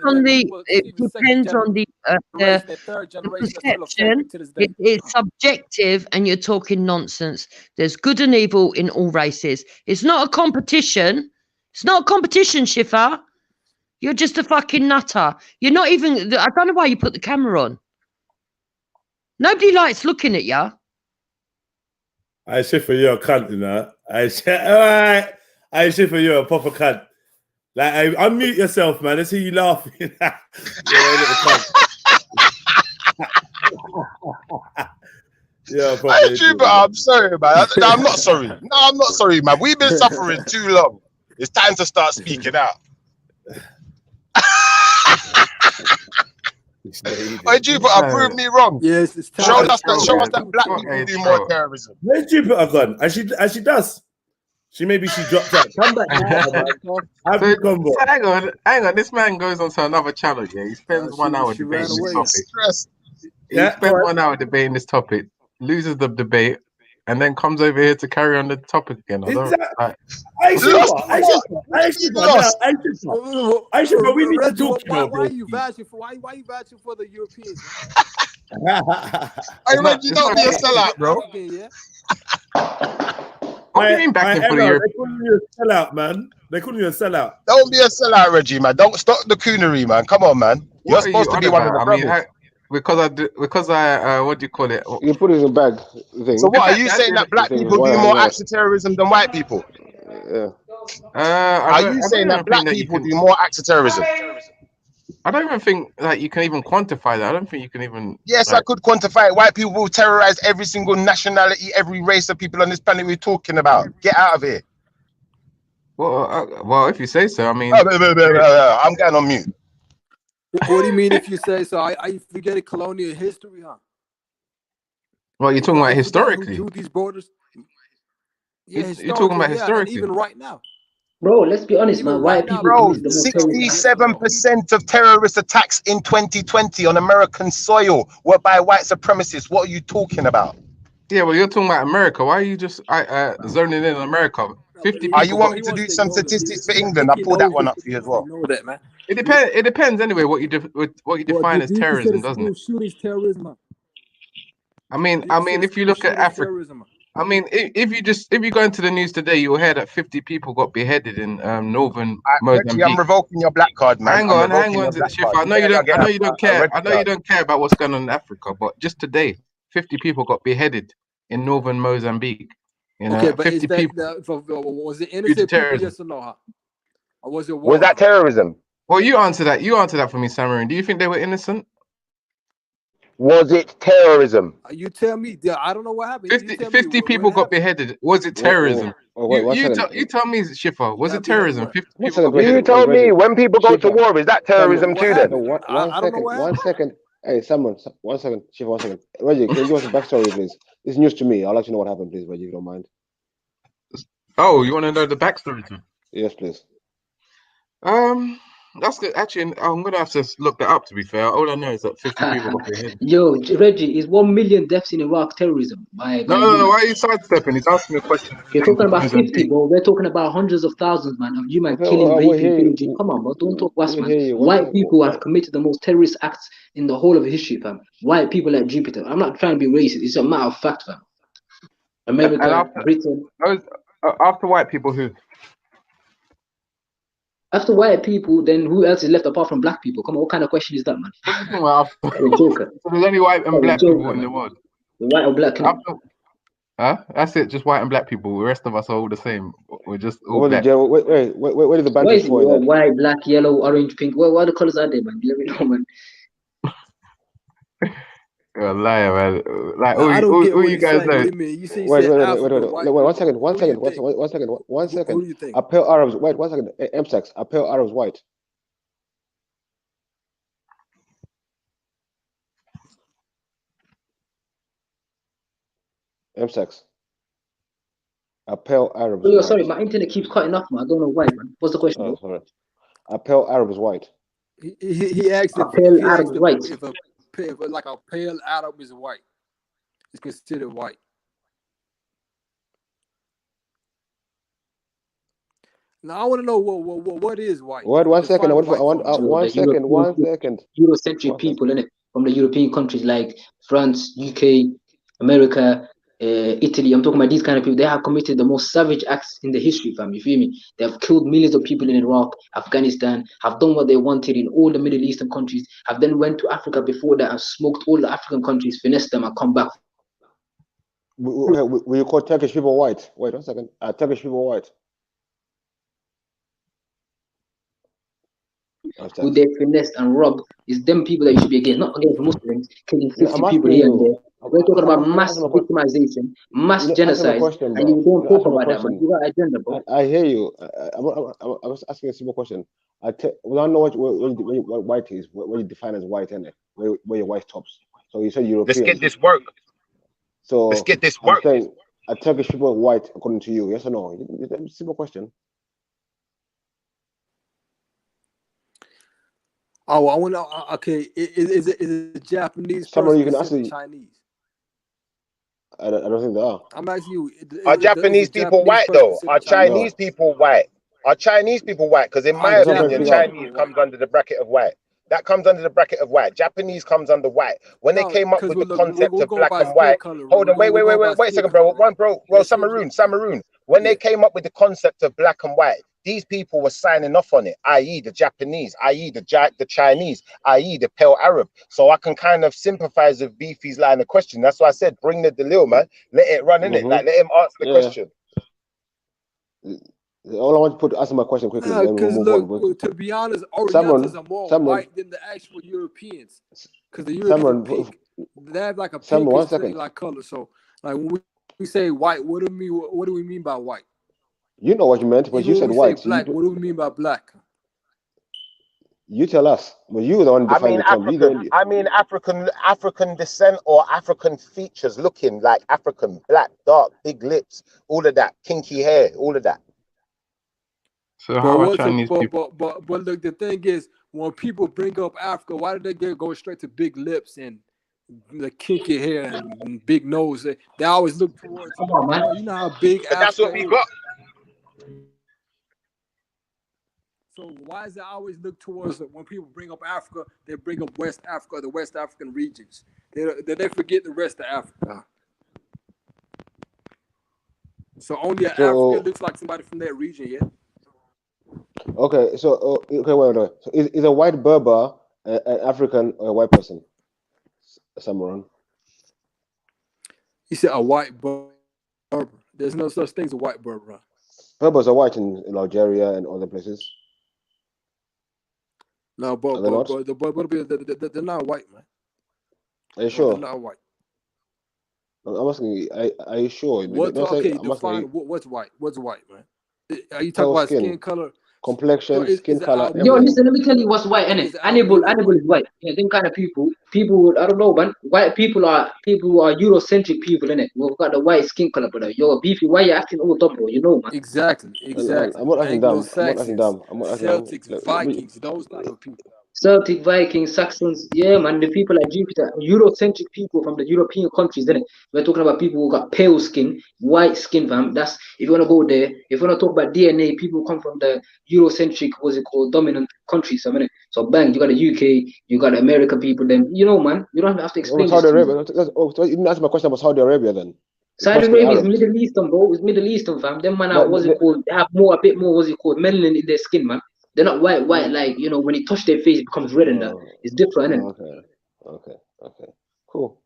E: It depends on the perception. It's subjective, and you're talking nonsense. There's good and evil in all races. It's not a competition. It's not a competition, Schiffer. You're just a fucking nutter. You're not even. I don't know why you put the camera on. Nobody likes looking at you.
A: I Schiffer, you're a cunt, you know. Alright. I Schiffer, you're a proper cunt. Like, unmute yourself, man. Let's hear you laughing.
G: But I'm sorry, man. No, I'm not sorry. No, I'm not sorry, man. We've been suffering too long. It's time to start speaking out. Hey, Jupiter, prove me wrong.
U: Yes, it's time.
G: Show us that black people do more terrorism.
A: Where's Jupiter gone? As she does. Maybe she dropped out. Come back now.
F: Hang on. This man goes on to another channel. Yeah, he spends 1 hour debating this topic. He spends 1 hour debating this topic, loses the debate, and then comes over here to carry on the topic again. We need
U: to talk. Why are you vouching for the Europeans?
G: I Reggie, don't be a sellout, bro.
F: What do you mean backing for the Europeans?
A: They couldn't be a sellout, man. They couldn't be a sellout.
G: Don't be a sellout, Reggie, man. Don't stop the coonery, man. Come on, man. You're supposed to be one of the brothers.
F: Because I what do you call it?
C: You put it in a bag thing.
G: So what are you saying, that black people do more acts of terrorism than white people?
C: Yeah.
G: Are you saying that black people do more acts of terrorism?
F: I don't even think that you can even quantify that. I don't think you can even.
G: Yes, I could quantify it. White people will terrorize every single nationality, every race of people on this planet we're talking about. Get out of here.
F: Well, if you say so, I mean.
G: I'm going on mute.
U: What do you mean if you say so? I forget colonial history, huh?
F: Well, you're talking about historically.
U: Who these borders?
F: Yeah, you're talking about historically.
U: Even right now.
P: Bro, let's be honest, man. White people.
G: Bro, 67% of terrorist attacks in 2020 on American soil were by white supremacists. What are you talking about?
F: Yeah, well, you're talking about America. Why are you just zoning in on America? 50 people.
G: You want me to do some statistics for England? I pulled that one up for you as well.
U: Know that, man.
F: It depends. It depends anyway. What you define as terrorism, doesn't it?
U: Shootings terrorism.
F: I mean, if you look at Africa, if you go into the news today, you'll hear that 50 people got beheaded in northern Mozambique.
G: Reggie, I'm revoking your black card, man.
F: Hang on, Shifa. I know you don't care. I know you don't care about what's going on in Africa, but just today, 50 people got beheaded in northern Mozambique. You know,
U: Okay, but
F: 50 people.
U: Was it innocent people? Yes or no? Or was it war?
G: Was that terrorism?
F: Well, you answer that. You answer that for me, Samarin. Do you think they were innocent?
G: Was it terrorism?
U: You tell me. I don't know what happened.
F: 50 people got beheaded. Was it terrorism? You tell me, Shifa. Was it terrorism? 50 people got beheaded.
G: You told me when people go to war, is that terrorism too then?
U: One
C: second. Hey, someone, 1 second. Shifa, 1 second. Reggie, can you give us a backstory, please? It's news to me. I'd like to know what happened, please, Reggie, if you don't mind.
F: Oh, you want to know the backstory too?
C: Yes, please.
F: That's good. Actually, I'm gonna have to look that up. To be fair, all I know is that 50 people got beheaded.
P: Yo, Reggie, is 1 million deaths in Iraq terrorism?
F: No. Why are you sidestepping? He's asking me a question.
P: You're talking about 50, bro. We're talking about hundreds of thousands, man, of you, man, killing, raping, pillaging. Come on, bro. Don't talk West, man. White people have committed the most terrorist acts in the whole of history, fam. White people like Jupiter. I'm not trying to be racist. It's a matter of fact, fam. America, Britain.
F: After white people, who?
P: After white people, then who else is left apart from black people? Come on, what kind of question is that, man?
F: So there's only white and black people in the world.
P: The white or black?
F: That's it. Just white and black people. The rest of us are all the same. We're just all black.
C: Where did the badges for that?
P: White, black, yellow, orange, pink. What are the colors are there, man? Let me know, man.
F: You're a liar, man. Like all you guys know.
C: Wait, 1 second. 1 second.
U: Who do you think?
C: I pale Arabs. Wait, 1 second. M-sex. I pale Arabs white. M-sex. I pale Arabs.
P: Oh, sorry, my internet keeps cutting off, man. I don't know why, man. What's the question?
C: Oh, sorry. I pale Arabs white.
U: He asked if
P: pale Arabs white.
U: If like a pale Arab is white, it's considered white. Now I want to know what is white.
C: What? 1 second. 1 second. 1 second.
P: Eurocentric people, innit? From the European countries like France, UK, America, Italy. I'm talking about these kind of people. They have committed the most savage acts in the history, fam. You feel me? They have killed millions of people in Iraq, Afghanistan, have done what they wanted in all the Middle Eastern countries, have then went to Africa before that and smoked all the African countries, finessed them and come back.
C: Will you call Turkish people white? Wait 1 second. Turkish people white.
P: Who they finessed and robbed is them people that you should be against, not against Muslims, killing 50 people here and there. We're talking about mass victimization, mass genocide, and you don't talk about that, man. You got agenda, bro.
C: I hear you. I was asking a simple question. We don't know what white is, what you define as white, innit? Where your white tops. So you said European.
G: Let's get this work.
C: So
G: let's get this work.
C: I'm saying, are Turkish people white according to you? Yes or no? It's a simple question.
U: Oh, I want to. Okay, is it Japanese?
C: Somewhere you can ask
U: Chinese.
C: I don't think they are.
U: I'm asking you.
G: Are Japanese people white though? Are Chinese people white? Are Chinese people white? Because in my opinion, Chinese comes under the bracket of white. That comes under the bracket of white. Japanese comes under white. When they came up with the concept of black and white. Hold on, wait a second, bro. Samaroon. When they came up with the concept of black and white, these people were signing off on it, i.e. the Japanese, i.e. the Chinese, i.e. the pale Arab. So I can kind of sympathize with Beefy's line of question. That's why I said, bring the Dalil, man. Let it run in it. Like, let him answer the question.
C: All I want to answer my question quickly.
U: Because look, to be honest, Orientals are more white than the actual Europeans. Because the Europeans are pink. They have like a pink like color. So like when we say white, what do we mean by white?
C: You know what you meant, but you said white.
U: Black. What do we mean by black?
C: You tell us. Well, you the one defining the term.
G: I mean African descent or African features, looking like African, black, dark, big lips, all of that, kinky hair, all of that.
F: So how are Chinese people?
U: But look, the thing is, when people bring up Africa, why do they go straight to big lips and the kinky hair and big nose. They always look towards.
P: Come on, man.
U: You know how big
C: But that's what we got.
U: So why does it always look towards when people bring up Africa, they bring up West Africa, the West African regions. They forget the rest of Africa. So only an African looks like somebody from that region, yeah?
C: Okay, so wait. So is a white Berber an African or a white person? Samaran.
U: He said a white Berber. There's no such thing as a white Berber.
C: Berbers are white in Algeria and other places.
U: No, but they're not white, man.
C: Are you sure?
U: They're not white.
C: I'm asking you, are you sure?
U: Define what's white. What's white, man? Are you talking about skin color?
C: Complexion, skin color.
P: Yo, listen, let me tell you what's white, innit? Animal is white. Yeah, them kind of people. I don't know, man. White people are Eurocentric people, innit? We've got the white skin color, but yo, beefy, why you acting all double? You know, man.
U: Exactly.
C: I'm not acting dumb.
U: Celtics, Vikings, those type of people.
P: Celtic, Vikings, Saxons, yeah, man. The people like Jupiter, Eurocentric people from the European countries, innit? We're talking about people who got pale skin, white skin, fam. That's if you wanna go there. If you wanna talk about DNA, people come from the Eurocentric, what's it called, dominant countries, so innit? So bang, you got the UK, you got the American people. Then you know, man, you don't have to explain.
C: Saudi Arabia. You didn't answer my question about Saudi Arabia then.
P: Saudi Arabia is Middle Eastern, bro. It's Middle Eastern, fam. Them man are what's it called? They have a bit more, what's it called, melanin in their skin, man. They're not white, like, you know, when you touch their face, it becomes red and that. It's different, isn't it?
C: Okay. Cool.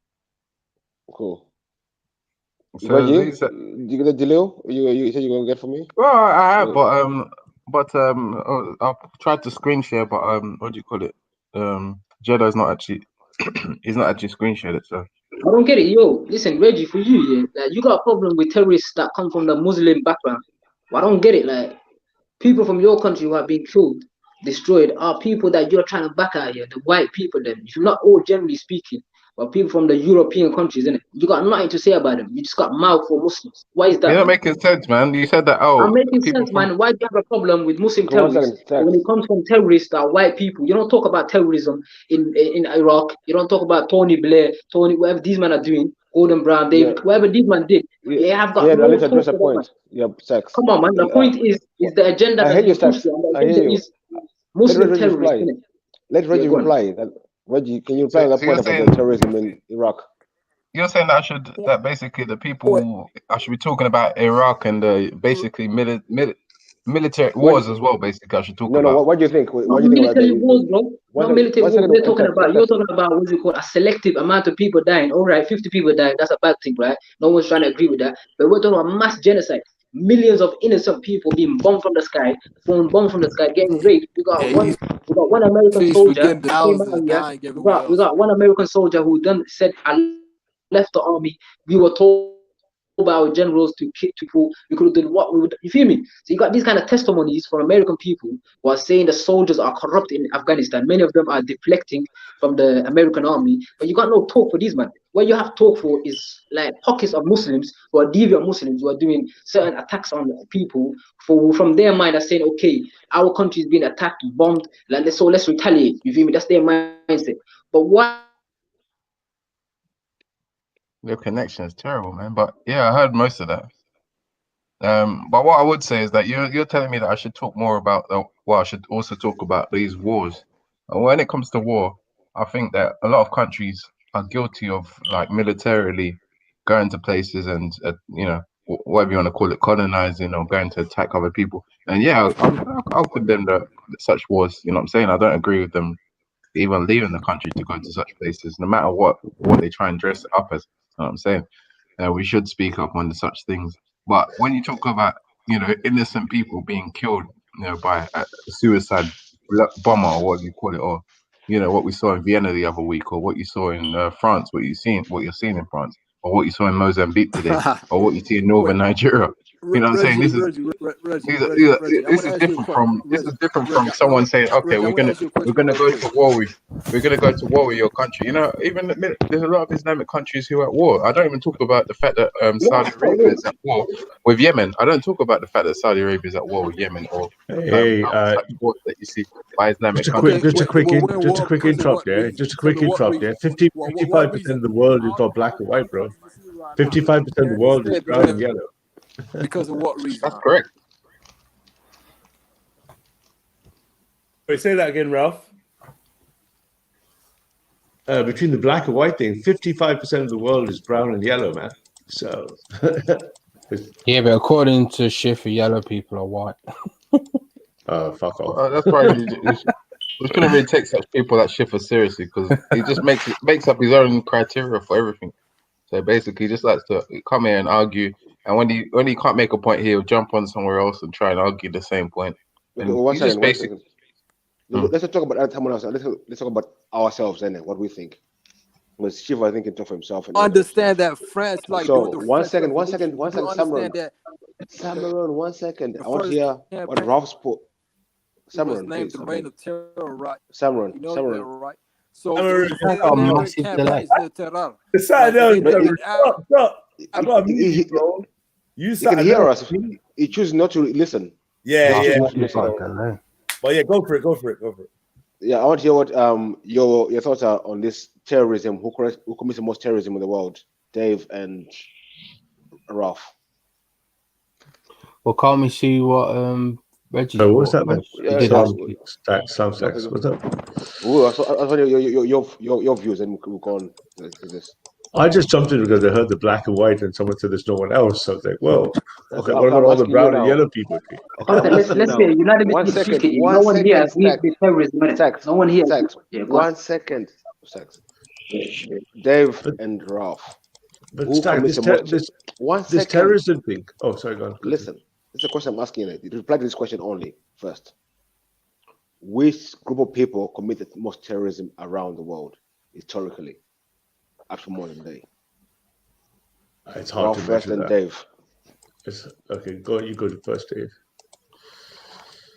V: So
C: Reggie, you get a Jalil? You said you're gonna get for me?
V: Well, I have, but I tried to screen share, but what do you call it? Jedi's not actually, he's not actually screen shared it, so.
P: I don't get it, yo. Listen, Reggie, for you, yeah, like you got a problem with terrorists that come from the Muslim background. I don't get it, like. People from your country who have been killed, destroyed, are people that you're trying to back out here, the white people then. If you're not all generally speaking, but people from the European countries, innit? You got nothing to say about them. You just got mouth for Muslims. Why is that?
V: You're not making sense, man. You said that,
P: I'm making sense, man. Why do you have a problem with Muslim terrorists? When it comes from terrorists that are white people, you don't talk about terrorism in Iraq. You don't talk about Tony Blair, whatever these men are doing, Gordon Brown, David, whatever these men did. They have got no
C: let's address a point. Yeah, sex.
P: Come on, man. The point is the agenda that you push, and the agenda is Muslim terrorists.
C: Let Reggie reply. Reggie, can you reply to that point about the terrorism in Iraq?
V: You're saying that basically the people I should be talking about Iraq and the basically military wars as well. Basically, I should talk about.
C: No. What do you think? What do you think
P: military wars, bro? Not military wars. You're talking about what's it called? A selective amount of people dying. All right, 50 people dying. That's a bad thing, right? No one's trying to agree with that. But we're talking about mass genocide. Millions of innocent people being bombed from the sky, getting raped. We got one American soldier. We got one American soldier who said, I left the army. We were told by our generals to kick people. We could have done what we would. You feel me? So you got these kind of testimonies from American people who are saying the soldiers are corrupt in Afghanistan. Many of them are deflecting from the American army. But you got no talk for these man. What you have talk for is like pockets of Muslims who are deviant Muslims who are doing certain attacks on people from their mind are saying, okay, our country is being attacked, bombed, so let's retaliate. You feel me? That's their mindset. But why?
V: Your connection is terrible, man. But yeah, I heard most of that. But what I would say is that you're telling me that I should talk more about I should also talk about these wars. When it comes to war, I think that a lot of countries are guilty of like militarily going to places and whatever you want to call it, colonizing or going to attack other people. And yeah, I'll condemn such wars. You know what I'm saying? I don't agree with them even leaving the country to go to such places, no matter what they try and dress it up as. You know what I'm saying? We should speak up on such things. But when you talk about, innocent people being killed, by a suicide bomber or what you call it, or, what we saw in Vienna the other week, or what you saw in France, what you're seeing in France, or what you saw in Mozambique today, or what you see in northern Nigeria.
U: Reggie,
H: what I'm saying? This is different from someone saying, okay, we're gonna go to war with your country. You know, even there's a lot of Islamic countries who are at war. I don't even talk about the fact that Saudi Arabia is at war with Yemen. I don't talk about the fact that Saudi Arabia is at war with Yemen or
V: Hey,
H: wars that you see by Islamic
V: just a
H: countries.
V: quick interrupt. Yeah, just a quick interrupt. Yeah, 55% of the world is not black and white, bro. 55% of the world is brown and yellow.
U: Because of what reason?
H: That's correct.
A: Wait, say that again, Ralph.
V: Between the black and white thing, 55% of the world is brown and yellow, man. So,
N: yeah, but according to Schiffer, yellow people are white.
V: Fuck off.
H: That's why we shouldn't really take such people like Schiffer seriously, because he just makes up his own criteria for everything. So basically, he just likes to come here and argue, and when he can't make a point, he'll jump on somewhere else and try and argue the same point. And
C: One
H: he's just
C: second.
H: basically.
C: Let's not talk about someone else. Let's talk about ourselves and what we think. Because Shiva, I think, can talk for himself.
U: Understand that France, like
C: so
U: during the
C: one
U: French
C: second,
U: Revolution,
C: Samron. Samron, 1 second. I want to hear what Ralph's put. Samron,
U: named the reign of terror, right?
C: Samron,
U: you know
C: Samron.
U: that, right? So
A: Stop. I got a music, bro.
C: You can hear us. He chooses not to listen.
A: Yeah. But yeah, go for it.
C: Yeah, I want to hear what your thoughts are on this terrorism. Who commits the most terrorism in the world? Dave and Ralph.
N: Well, can't we see what Reggie?
V: What's that, man?
C: Some
V: sex. What's up?
C: I want your views, and we'll go on to this.
V: I just jumped in because I heard the black and white, and someone said there's no one else. So I was like, "Whoa,
C: Okay,
V: what about all the brown and yellow people?"
P: Okay, let's be united.
C: One second.
P: No one here agrees with terrorism. No one here. Yeah,
C: 1 second. Dave and Ralph.
V: But this terrorism thing. Oh, sorry, go on.
C: Listen, it's a question I'm asking you. Reply to this question only first. Which group of people commit the most terrorism around the world historically, after modern day?
V: It's hard to
C: first and
V: that.
C: Dave.
V: Okay, you go to first, Dave.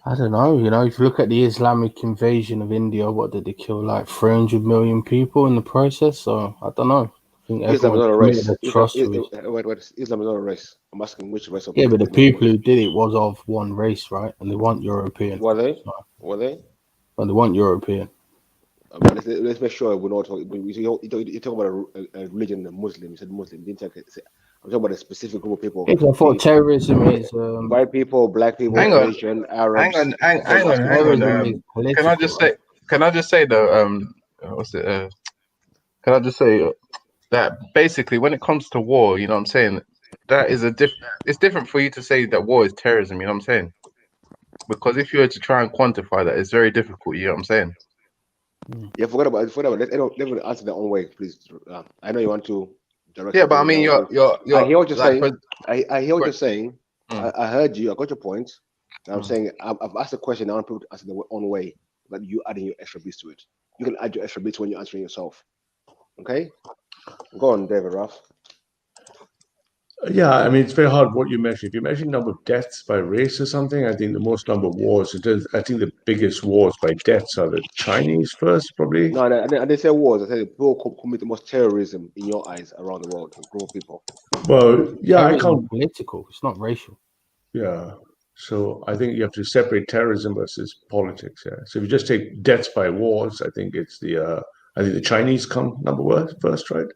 N: I don't know. You know, if you look at the Islamic invasion of India, what did they kill? Like 300 million people in the process? So I don't know. I think
C: Islam is not a race.
N: Wait,
C: Islam is not a race. I'm asking which race of
N: people. Yeah, but the people who did it was of one race, right? And they weren't European.
C: Were they?
N: So,
C: Were they?
N: But they weren't European.
C: Let's make sure we're not talking. You talk about a religion, a Muslim. You said Muslim. Didn't I'm talking about a specific group of people.
N: Yeah, I thought terrorism is
C: white people, black people, Asian, Arabs.
H: Hang on. Can I just say though? Can I just say that basically when it comes to war, you know what I'm saying? That is it's different for you to say that war is terrorism. You know what I'm saying? Because if you were to try and quantify that, it's very difficult. You know what I'm saying?
C: Yeah, forget about it. Let me answer their own way, please. I know you want to direct.
H: Yeah, but I mean, you're
C: I hear what you're saying. I hear what you're saying. I heard you. I got your point. I'm saying I've asked a question. I want people to answer their own way, but you adding your extra bits to it. You can add your extra bits when you're answering yourself. Okay, go on, David Ruff.
V: Yeah, I mean, it's very hard what you measure. If you measure number of deaths by race or something, I think the most number of wars, I think the biggest wars by deaths are the Chinese first, probably.
C: No, I didn't say wars. I said people commit the most terrorism in your eyes around the world, a group of people.
V: Well, yeah, I can't.
N: Political. It's not racial.
V: Yeah. So I think you have to separate terrorism versus politics. Yeah. So if you just take deaths by wars, I think it's the Chinese come number one first, right?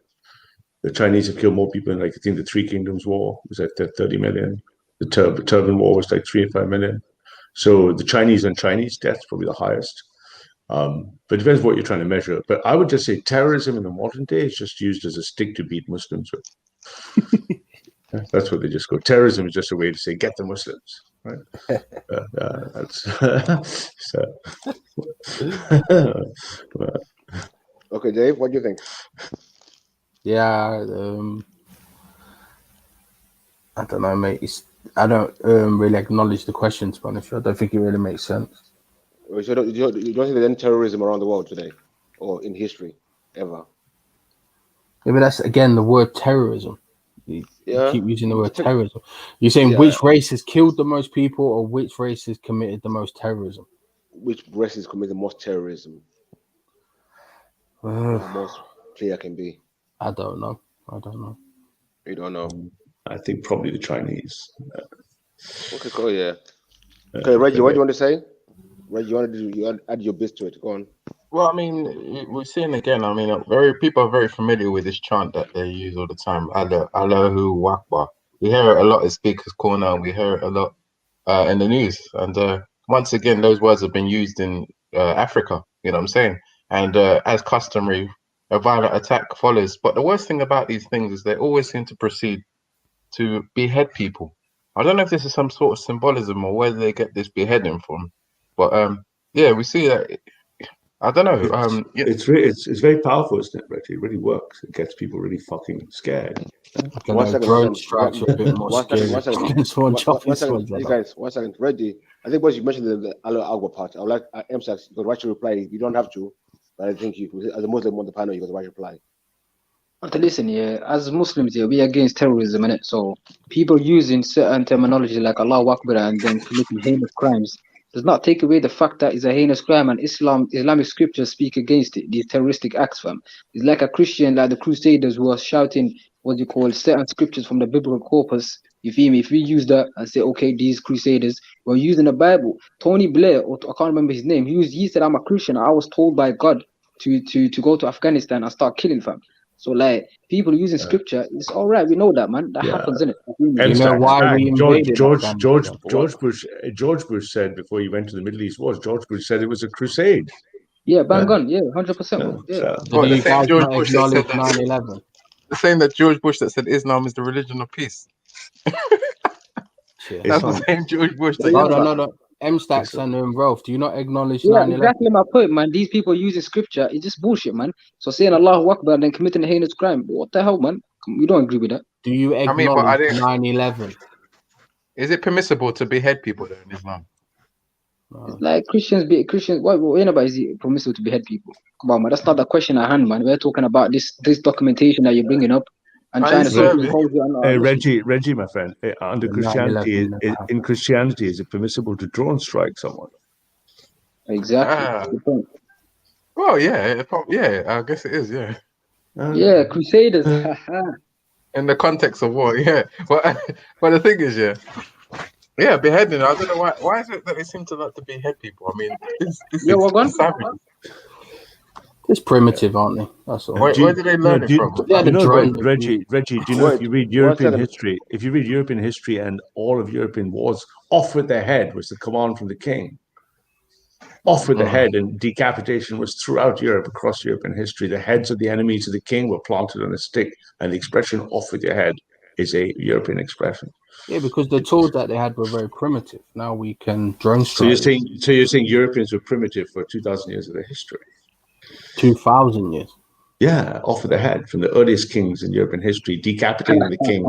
V: The Chinese have killed more people in, like, I think the Three Kingdoms War was like 30 million. The Turban War was like 3 or 5 million. So the Chinese and Chinese deaths probably the highest. But it depends what you're trying to measure. But I would just say terrorism in the modern day is just used as a stick to beat Muslims with. That's what they just go. Terrorism is just a way to say get the Muslims, right? That's so.
C: Okay, Dave, what do you think?
N: Yeah, I don't know, mate. I don't really acknowledge the question, to be honest. I don't think it really makes sense.
C: So you don't think there's any terrorism around the world today, or in history, ever?
N: Yeah, but that's again the word terrorism. You
C: Yeah.
N: keep using the word terrorism. You're saying which race has killed the most people, or which race has committed the most terrorism?
C: Which races commit the most terrorism? The most clear can be.
N: I don't know.
C: You don't know.
M: I think probably the Chinese.
C: Okay, cool. Yeah. Okay, Reggie, what do you want to say? Reggie, you want to add your bit to it? Go on.
Q: Well, I mean, we're seeing again. I mean, people are very familiar with this chant that they use all the time. Allahu Akbar. We hear it a lot at Speaker's Corner, and we hear it a lot in the news. And once again, those words have been used in Africa. You know what I'm saying? And as customary, a violent attack follows. But the worst thing about these things is they always seem to proceed to behead people. I don't know if this is some sort of symbolism or where they get this beheading from. But yeah, we see that. I don't know.
M: It's very powerful, isn't it, Reggie? It really works. It gets people really fucking scared.
C: One second.
N: You
C: guys, 1 second. Reggie, I think once you mentioned the Allah Akbar part, I would like emphasize you got the right to reply. You don't have to, but I think you, as a Muslim on the panel, you got the right to reply.
P: To listen, yeah, as Muslims, yeah, we are against terrorism, innit? So people using certain terminology like Allahu Akbar and then committing heinous crimes does not take away the fact that it's a heinous crime, and Islamic scriptures speak against it, these terroristic acts, fam. It's like a Christian, like the Crusaders who are shouting what you call certain scriptures from the biblical corpus. You feel me? If we use that and say, okay, these Crusaders were using the Bible. Tony Blair, or I can't remember his name, he said, I'm a Christian. I was told by God to go to Afghanistan and start killing, fam. So like people using scripture, it's all right. We know that, man. That happens, innit?
M: You know why we invaded George Bush said before he went to the Middle East George Bush said it was a crusade.
P: Yeah, bang on. Yeah, 100%. Yeah.
Q: Well, the same George Bush that said 9/11. The same that George Bush that said Islam is the religion of peace. That's the same George Bush.
N: No. M-Stacks and Rolf, do you not acknowledge 9/11?
P: Exactly my point, man. These people using scripture is just bullshit, man. So saying Allahu Akbar and then committing a heinous crime, what the hell, man? We don't agree with that.
N: Do you acknowledge 9/11?
Q: Is it permissible to behead people there in Islam?
P: It's like Christians. What about is it permissible to behead people? Come on, man. That's not the question at hand, man. We're talking about this documentation that you're bringing up. And trying to
M: Reggie, my friend, under Christianity, in Christianity, is it permissible to drone strike someone?
P: Exactly.
Q: Well, yeah, I guess it is, yeah.
P: Yeah, Crusaders.
Q: In the context of war, yeah. But the thing is, yeah, beheading. I don't know why. Why is it that they seem to like to behead people? I mean, this is savage.
N: It's primitive, aren't they? That's all.
Q: Where do they learn it from?
M: Reggie, do you know if you read European history, and all of European wars, off with their head was the command from the king. Off with the head, and decapitation was throughout Europe, across European history. The heads of the enemies of the king were planted on a stick, and the expression "off with your head" is a European expression.
N: Yeah, because the tools that they had were very primitive. Now we can drone strike.
M: So you're saying Europeans were primitive for 2,000 years of their history?
N: 2,000 years.
M: Yeah, off of the head from the earliest kings in European history, decapitating the king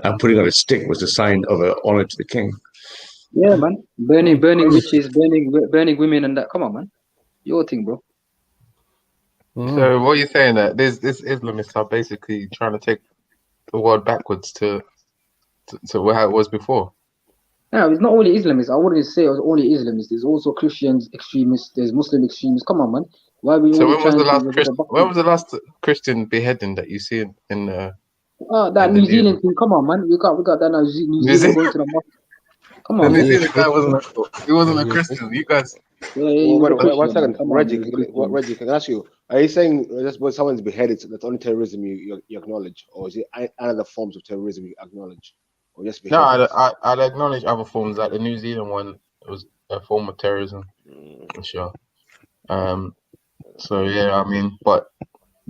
M: and putting on a stick was a sign of honor to the king.
P: Yeah, man. Burning witches, burning women, and that. Come on, man. Your thing, bro.
Q: So what are you saying that these Islamists are basically trying to take the world backwards to how it was before?
P: No, it's not only Islamists. I wouldn't say it was only Islamists. There's also Christians extremists. There's Muslim extremists. Come on, man. Why we?
Q: So when was the last Christian beheading that you see in
P: that New Zealand thing? Come on, man. We got that New Zealand going to the mosque. Come on.
Q: The New Zealand guy wasn't a Christian. You guys.
C: Wait, 1 second, Reggie. Reggie, can I ask you? Are you saying just when someone's beheaded, that's only terrorism you acknowledge, or is it other forms of terrorism you acknowledge, or just beheading?
Q: No, I'd acknowledge other forms. Like the New Zealand one, it was a form of terrorism, for sure. So yeah, I mean, but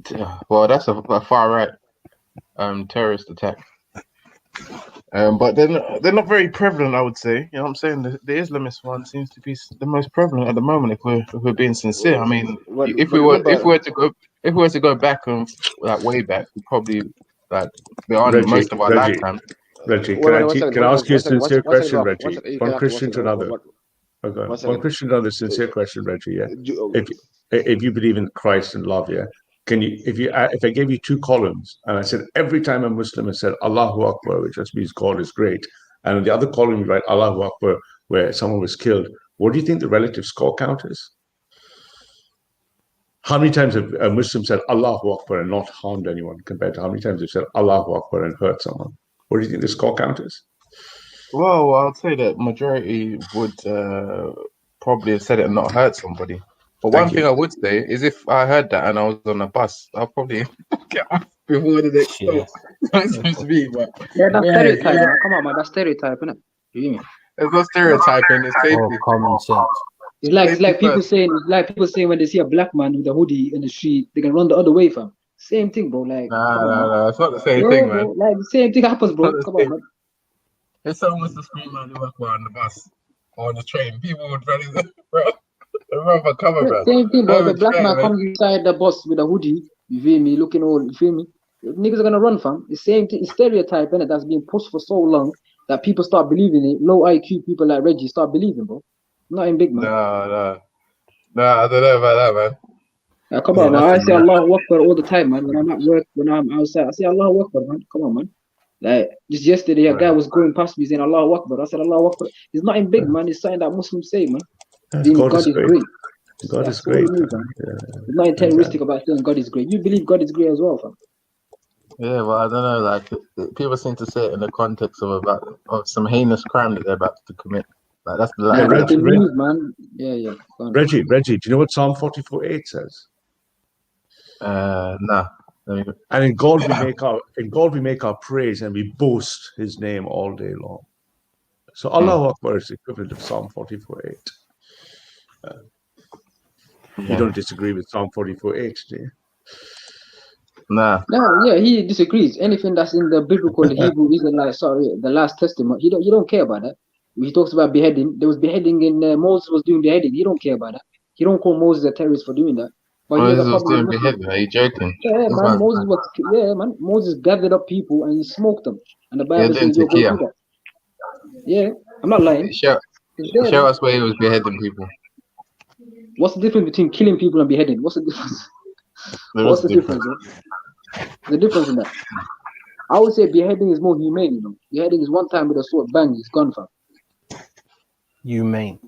Q: that's a far right terrorist attack. But they're not very prevalent, I would say. You know what I'm saying? The Islamist one seems to be the most prevalent at the moment. If we're being sincere, I mean, if we were to go back like way back, we probably like beyond most of our lifetime.
M: Reggie, can I ask you a sincere question, Reggie? One Christian to another. Okay. One Christian to another sincere question, Reggie. Yeah. If you believe in Christ and love, yeah, Can you, if I gave you 2 columns and I said every time a Muslim has said Allahu Akbar, which just means God is great, and on the other column you write Allahu Akbar, where someone was killed, what do you think the relative score count is? How many times have a Muslim said Allahu Akbar and not harmed anyone compared to how many times they've said Allahu Akbar and hurt someone? What do you think the score count is?
Q: Well, I'd say that majority would probably have said it and not hurt somebody. But one thing I would say is if I heard that and I was on a bus, I'll probably get off before the next stop. That's just me, but
K: yeah, that's stereotype. Man. Come on, man, that's stereotype, isn't it? You hear me?
Q: There's no stereotyping. It's safety.
N: Common sense.
K: It's like people saying when they see a black man with a hoodie in the street, they can run the other way, fam. Same thing, bro. Like,
Q: no, it's not the same thing, man.
K: Bro, like the same thing happens, bro. Come on, man.
Q: If someone was to scream out the Akbar on the bus or on the train, people would run rather cover, bro.
K: Same thing, bro. The black man comes inside the bus with a hoodie, you feel me, looking all, you feel me? Niggas are gonna run, fam. The same thing, it's stereotype, innit, that's been pushed for so long that people start believing it. Low IQ people like Reggie start believing, bro. Not in big man.
Q: No, I don't know about that, man.
K: Come on, man. I say Allahu Akbar all the time, man. When I'm at work, when I'm outside, I say Allahu Akbar, man. Come on, man. Like just yesterday, a guy was going past me saying Allahu Akbar. I said Allahu Akbar. It's not in big, man. It's something that Muslims say, man. God is great.
M: God is great.
K: It's not terroristic about saying God is great. You believe God is great as well, fam.
Q: Yeah, well, I don't know. Like people seem to say it in the context of some heinous crime that they're about to commit. Like that's the
K: news, man. Yeah.
M: Reggie, do you know what Psalm 44:8 says?
Q: No.
M: And in God we make our praise and we boast His name all day long. So Allahu Akbar is the equivalent of Psalm 44:8. You don't disagree with Psalm 44:8, do you?
Q: Nah.
K: No, yeah, he disagrees. Anything that's in the biblical, the Hebrew Israelite, the Last Testament, he don't care about that. He talks about beheading. There was beheading in Moses was doing beheading. He don't care about that. He don't call Moses a terrorist for doing that. But
Q: Moses was doing beheading. Are you joking?
K: Yeah, man. Moses gathered up people and he smoked them. And the Bible says you'll go do that. Yeah, I'm not lying.
Q: Show us where he was beheading people.
K: What's the difference between killing people and beheading? What's the difference? What's the difference? The difference in that. I would say beheading is more humane, you know. Beheading is one time with a sword, bang, it's gone, fam.
N: Humane.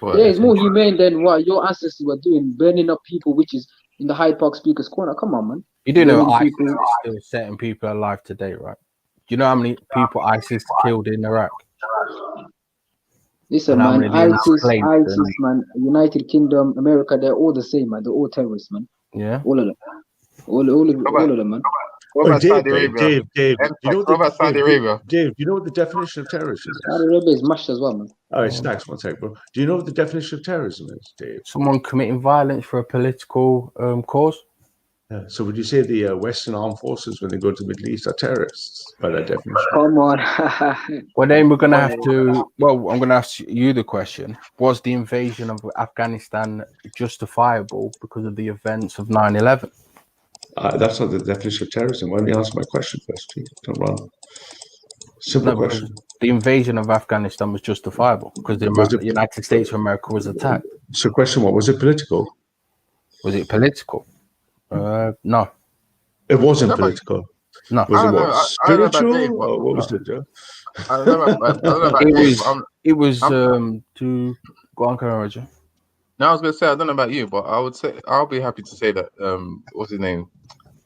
K: Yeah, it's more humane than what your ancestors were doing, burning up people, which is in the Hyde Park Speaker's Corner. Come on, man.
N: You do know ISIS is still setting people alive today, right? Do you know how many people ISIS killed in Iraq?
K: Listen, man, ISIS, man, United Kingdom, America, they're all the same, man. They're all terrorists, man.
N: Yeah.
K: All of them. All of them, man.
Q: What about Saudi
M: Arabia? Dave,
Q: what about Saudi Arabia?
M: Dave, do you know what the definition of terrorism is?
K: Saudi Arabia is mashed as well, man.
M: All right, Snacks, one sec, bro. Do you know what the definition of terrorism is, Dave?
N: Someone committing violence for a political cause.
M: Yeah. So would you say the Western armed forces, when they go to the Middle East, are terrorists by that definition?
K: Come on.
N: Well, then we're going to have to... Well, I'm going to ask you the question. Was the invasion of Afghanistan justifiable because of the events of 9/11?
M: That's not the definition of terrorism. Why don't you answer my question first, please? Don't run. Simple question.
N: The invasion of Afghanistan was justifiable because the United States of America was attacked.
M: So question, what was it political?
N: Was it political? No.
M: It wasn't political.
N: No.
M: Was it what? Spiritual? Or what was it, Joe?
Q: I don't know about
N: It was to go on, Roger.
Q: No, I was gonna say I don't know about you, but I would say I'll be happy to say that what's his name,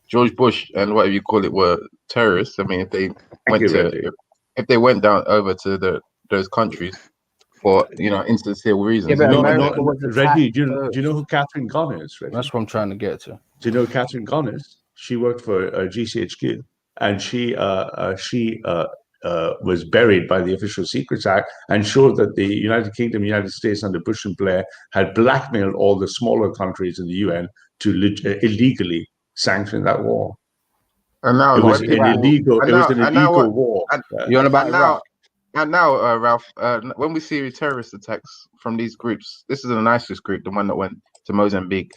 Q: George Bush and whatever you call it were terrorists. I mean, if they went down over to those countries for insincere reasons.
N: Yeah,
M: Reggie, do you know who Catherine Gunn is? Reggie?
N: That's what I'm trying to get to.
M: Do you know who Catherine Gunn is? She worked for GCHQ, and she was buried by the Official Secrets Act and showed that the United Kingdom, United States under Bush and Blair had blackmailed all the smaller countries in the UN to illegally sanction that war.
Q: And now
M: it was an illegal war.
N: You're on about Iraq.
Q: And now, Ralph, when we see terrorist attacks from these groups, this is the nicest group, the one that went to Mozambique.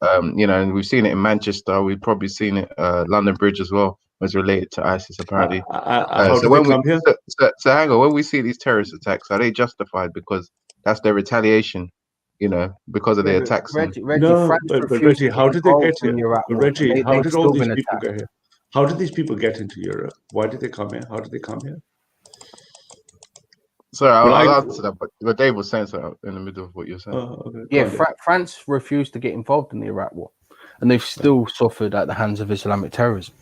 Q: And we've seen it in Manchester. We've probably seen it London Bridge as well. Was related to ISIS apparently. So hang on, when we see these terrorist attacks, are they justified because that's their retaliation you know, because of the attacks.
N: Reggie,
M: No,
N: France
M: but
N: refused
M: Reggie,
N: to
M: how
N: get
M: did they
N: involved
M: get
N: in
M: here?
N: the Iraq
M: But
N: war.
M: Reggie, how
N: They've
M: did all
N: still
M: these
N: been
M: people
N: attacked.
M: get here? How did these people get into Europe? Why did they come here? How did they come here?
Q: Sorry,
M: Well,
Q: I'll answer that, but Dave was saying something in the middle of what you're saying.
M: Okay,
N: Yeah, France refused to get involved in the Iraq war, and they've still suffered at the hands of Islamic terrorism.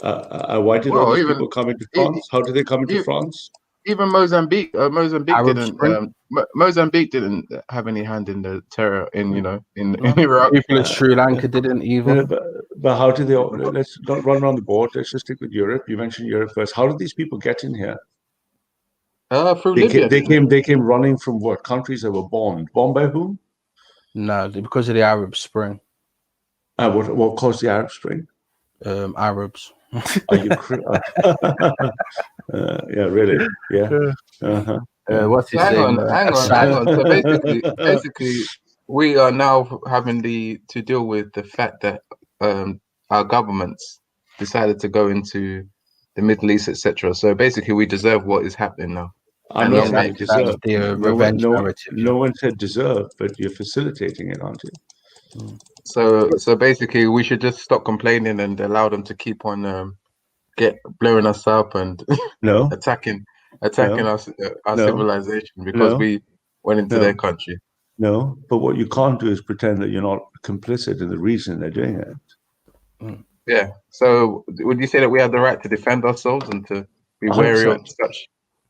M: Why did all these people come into France? How did they come into France?
Q: Even Mozambique,
N: Arab Spring.
Q: Mozambique didn't have any hand in the terror in Iraq.
N: People in Sri Lanka didn't either.
M: But how did they? Let's not run around the board. Let's just stick with Europe. You mentioned Europe first. How did these people get in here?
Q: Through Libya.
M: They came running from what countries they were bombed? Bombed by whom?
N: No, because of the Arab Spring.
M: What caused the Arab Spring?
N: Arabs.
M: Are you? Yeah, really. Yeah.
N: What's his name?
Q: Hang on. So basically, we are now having to deal with the fact that our governments decided to go into the Middle East, etc. So basically, we deserve what is happening now.
M: I'm not saying deserve.
N: narrative.
M: No one said deserve, but you're facilitating it, aren't you?
Q: So basically, we should just stop complaining and allow them to keep on blowing us up and attacking our civilization because we went into their country.
M: No, but what you can't do is pretend that you're not complicit in the reason they're doing it.
Q: Yeah. So would you say that we have the right to defend ourselves and to be wary of such?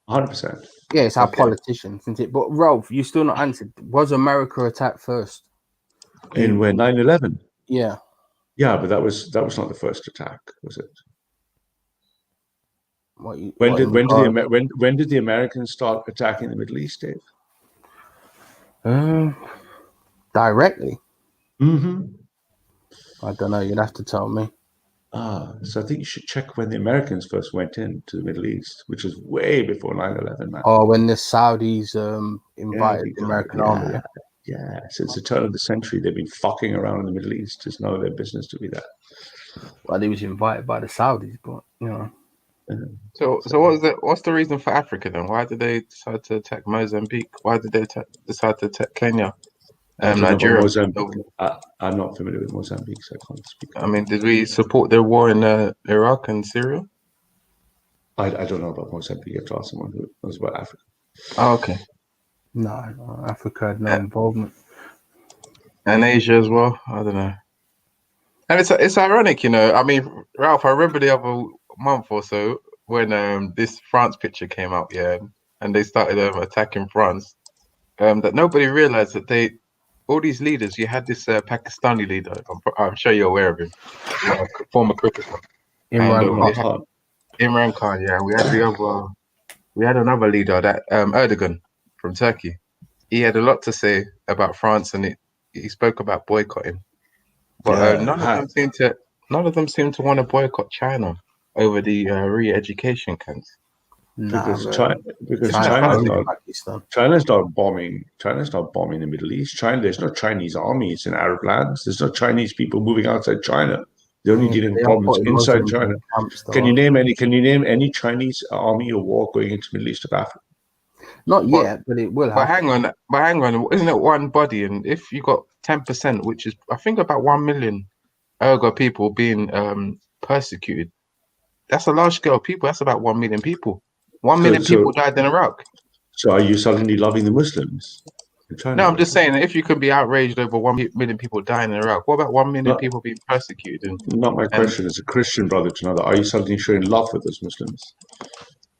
M: 100%.
N: Yeah, it's our politicians, isn't it? But Rolf, you still not answered. Was America attacked first?
M: In when 9/11?
N: Yeah.
M: Yeah, but that was not the first attack, was it? When did the Americans start attacking the Middle East, Dave?
N: Directly.
M: Mm-hmm.
N: I don't know. You'd have to tell me.
M: So I think you should check when the Americans first went into the Middle East, which was way before 9/11, man.
N: Oh, when the Saudis invited the American army. Yeah.
M: Yeah, since the turn of the century, they've been fucking around in the Middle East. It's none of their business to be there.
N: Well, they was invited by the Saudis, but you know.
Q: So what's the reason for Africa then? Why did they decide to attack Mozambique? Why did they decide to attack Kenya? Nigeria.
M: I'm not familiar with Mozambique, so I can't speak.
Q: I mean, did we support their war in Iraq and Syria?
M: I don't know about Mozambique. You have to ask someone who knows about Africa.
Q: Oh, okay.
N: No, Africa had no involvement.
Q: And Asia as well. I don't know. And it's ironic, you know. I mean, Ralph, I remember the other month or so when this France picture came out, and they started attacking France. That nobody realized that all these leaders. You had this Pakistani leader. I'm sure you're aware of him, former cricketer. Imran Khan. Yeah, we had another leader, that Erdogan from Turkey. He had a lot to say about France, and he spoke about boycotting. But none of them seem to want to boycott China over the re-education camps.
M: China's not bombing the Middle East. There's no Chinese armies in Arab lands. There's no Chinese people moving outside China. They're only dealing with problems inside China. Can you name any Chinese army or war going into the Middle East of Africa?
N: Not yet, but it will happen.
Q: But hang on, isn't it one body? And if you got 10%, which is I think about 1 million people being persecuted, that's a large scale of people. That's about 1 million people. 1 million people died in Iraq.
M: So are you suddenly loving the Muslims in China?
Q: No, I'm just saying that if you can be outraged over 1 million people dying in Iraq, what about 1 million people being persecuted?
M: Not my question as a Christian brother to another. Are you suddenly showing love for those Muslims?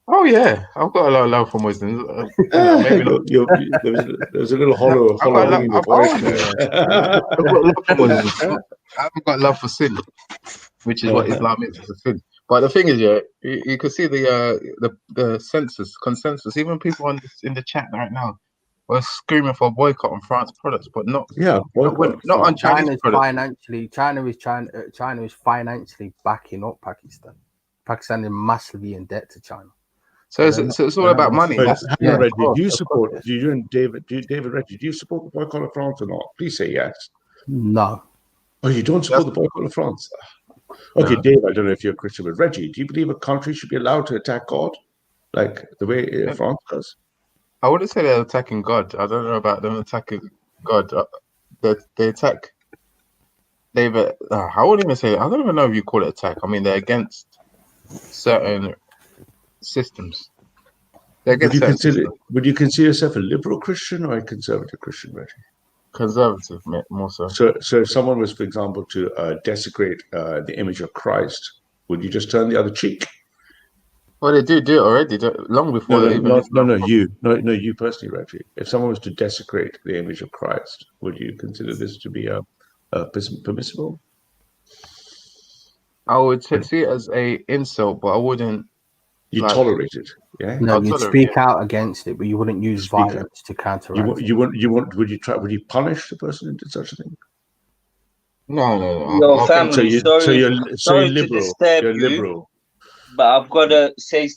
Q: Oh yeah, I've got a lot of love for Muslims.
M: Maybe there's a little hollow ring in your voice there.
Q: I've got love for Muslims. I haven't got love for sin, which is what Islam is, a sin. But the thing is, you can see the consensus. Even people in the chat right now were screaming for a boycott on France products, but not on Chinese products.
N: China is financially backing up Pakistan. Pakistan is massively in debt to China.
Q: So it's all about money.
M: Reggie, do you support? Do you and David Reggie? Do you support the boycott of France or not? Please say yes.
N: No.
M: Oh, you don't support the boycott of France? Okay, no. Dave, I don't know if you're a Christian, but Reggie, do you believe a country should be allowed to attack God, like the way France does?
Q: I wouldn't say they're attacking God. I don't know about them attacking God, the attack. I wouldn't even say. I don't even know if you call it attack. I mean, they're against certain systems.
M: Would you consider yourself a liberal Christian or a conservative Christian, Reggie?
Q: Conservative, more so.
M: So if someone was, for example, to desecrate the image of Christ, would you just turn the other cheek?
Q: Well, they do it already, long before
M: you personally, Reggie. If someone was to desecrate the image of Christ, would you consider this to be permissible?
Q: I would see it as a insult, but I wouldn't.
M: You tolerate it, yeah?
N: No, you'd speak out against it, but you wouldn't use violence to counteract.
M: Would you punish the person who did such a thing?
Q: No.
D: Your family. Sorry
M: liberal.
D: to disturb
M: You're
D: you,
M: liberal.
D: but I've got to say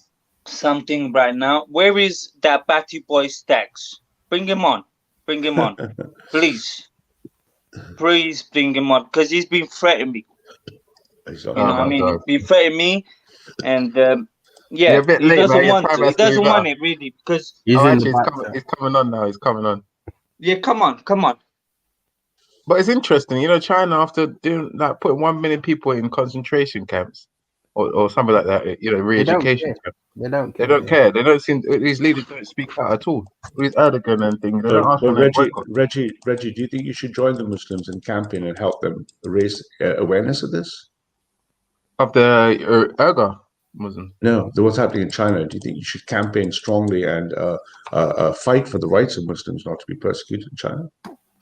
D: something right now. Where is that Batty Boy Stacks? Bring him on. Please bring him on, because he's been threatening me. He's been threatening me, and yeah, he doesn't want it really, because
Q: he's coming on now. He's coming on.
D: Yeah, come on.
Q: But it's interesting, China, after doing putting 1 million people in concentration camps or something like that, re-education camps. They don't care. They don't seem. These leaders don't speak out at all. These Erdogan and things. They don't ask for
M: Reggie, do you think you should join the Muslims in campaign and help them raise awareness of this?
Q: Of the Erdogan Muslims?
M: No, what's happening in China. Do you think you should campaign strongly and fight for the rights of Muslims not to be persecuted in China?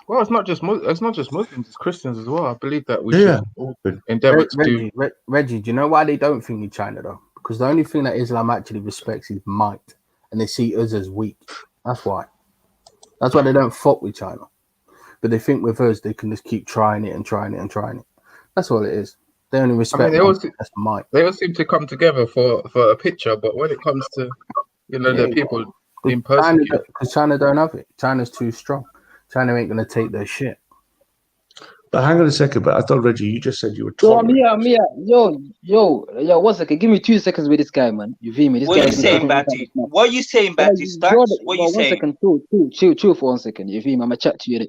Q: Well, it's not just Muslims; it's Christians as well. I believe that we should all endeavor to do.
N: Reggie, do you know why they don't think in China though? Because the only thing that Islam actually respects is might, and they see us as weak. That's why. That's why they don't fuck with China. But they think with us they can just keep trying it. That's all it is. They only respect.
Q: They all seem to come together for a picture, but when it comes to the people being persecuted,
N: because China don't have it. China's too strong. China ain't gonna take their shit.
M: But hang on a second. But I thought, Reggie, you just said you were
K: Yo, yo, 1 second. Give me 2 seconds with this guy, man. You feel me?
D: What are you saying, Batty? What are you saying, Batty? What you saying?
K: 1 second. Chill for 1 second. You feel me? I'ma chat to you.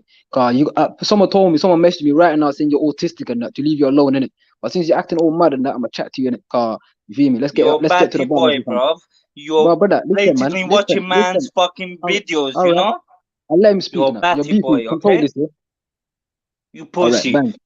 K: Someone messaged me right now saying you're autistic and that to leave you alone, innit? But since you're acting all mad and that, I'ma chat to you, innit? You feel me? Let's get to the
D: boy, bro. You're basically watching man's fucking videos, you know?
K: I'll let him speak
D: now.
K: You're
D: Batty boy, okay? You pussy.
K: Right,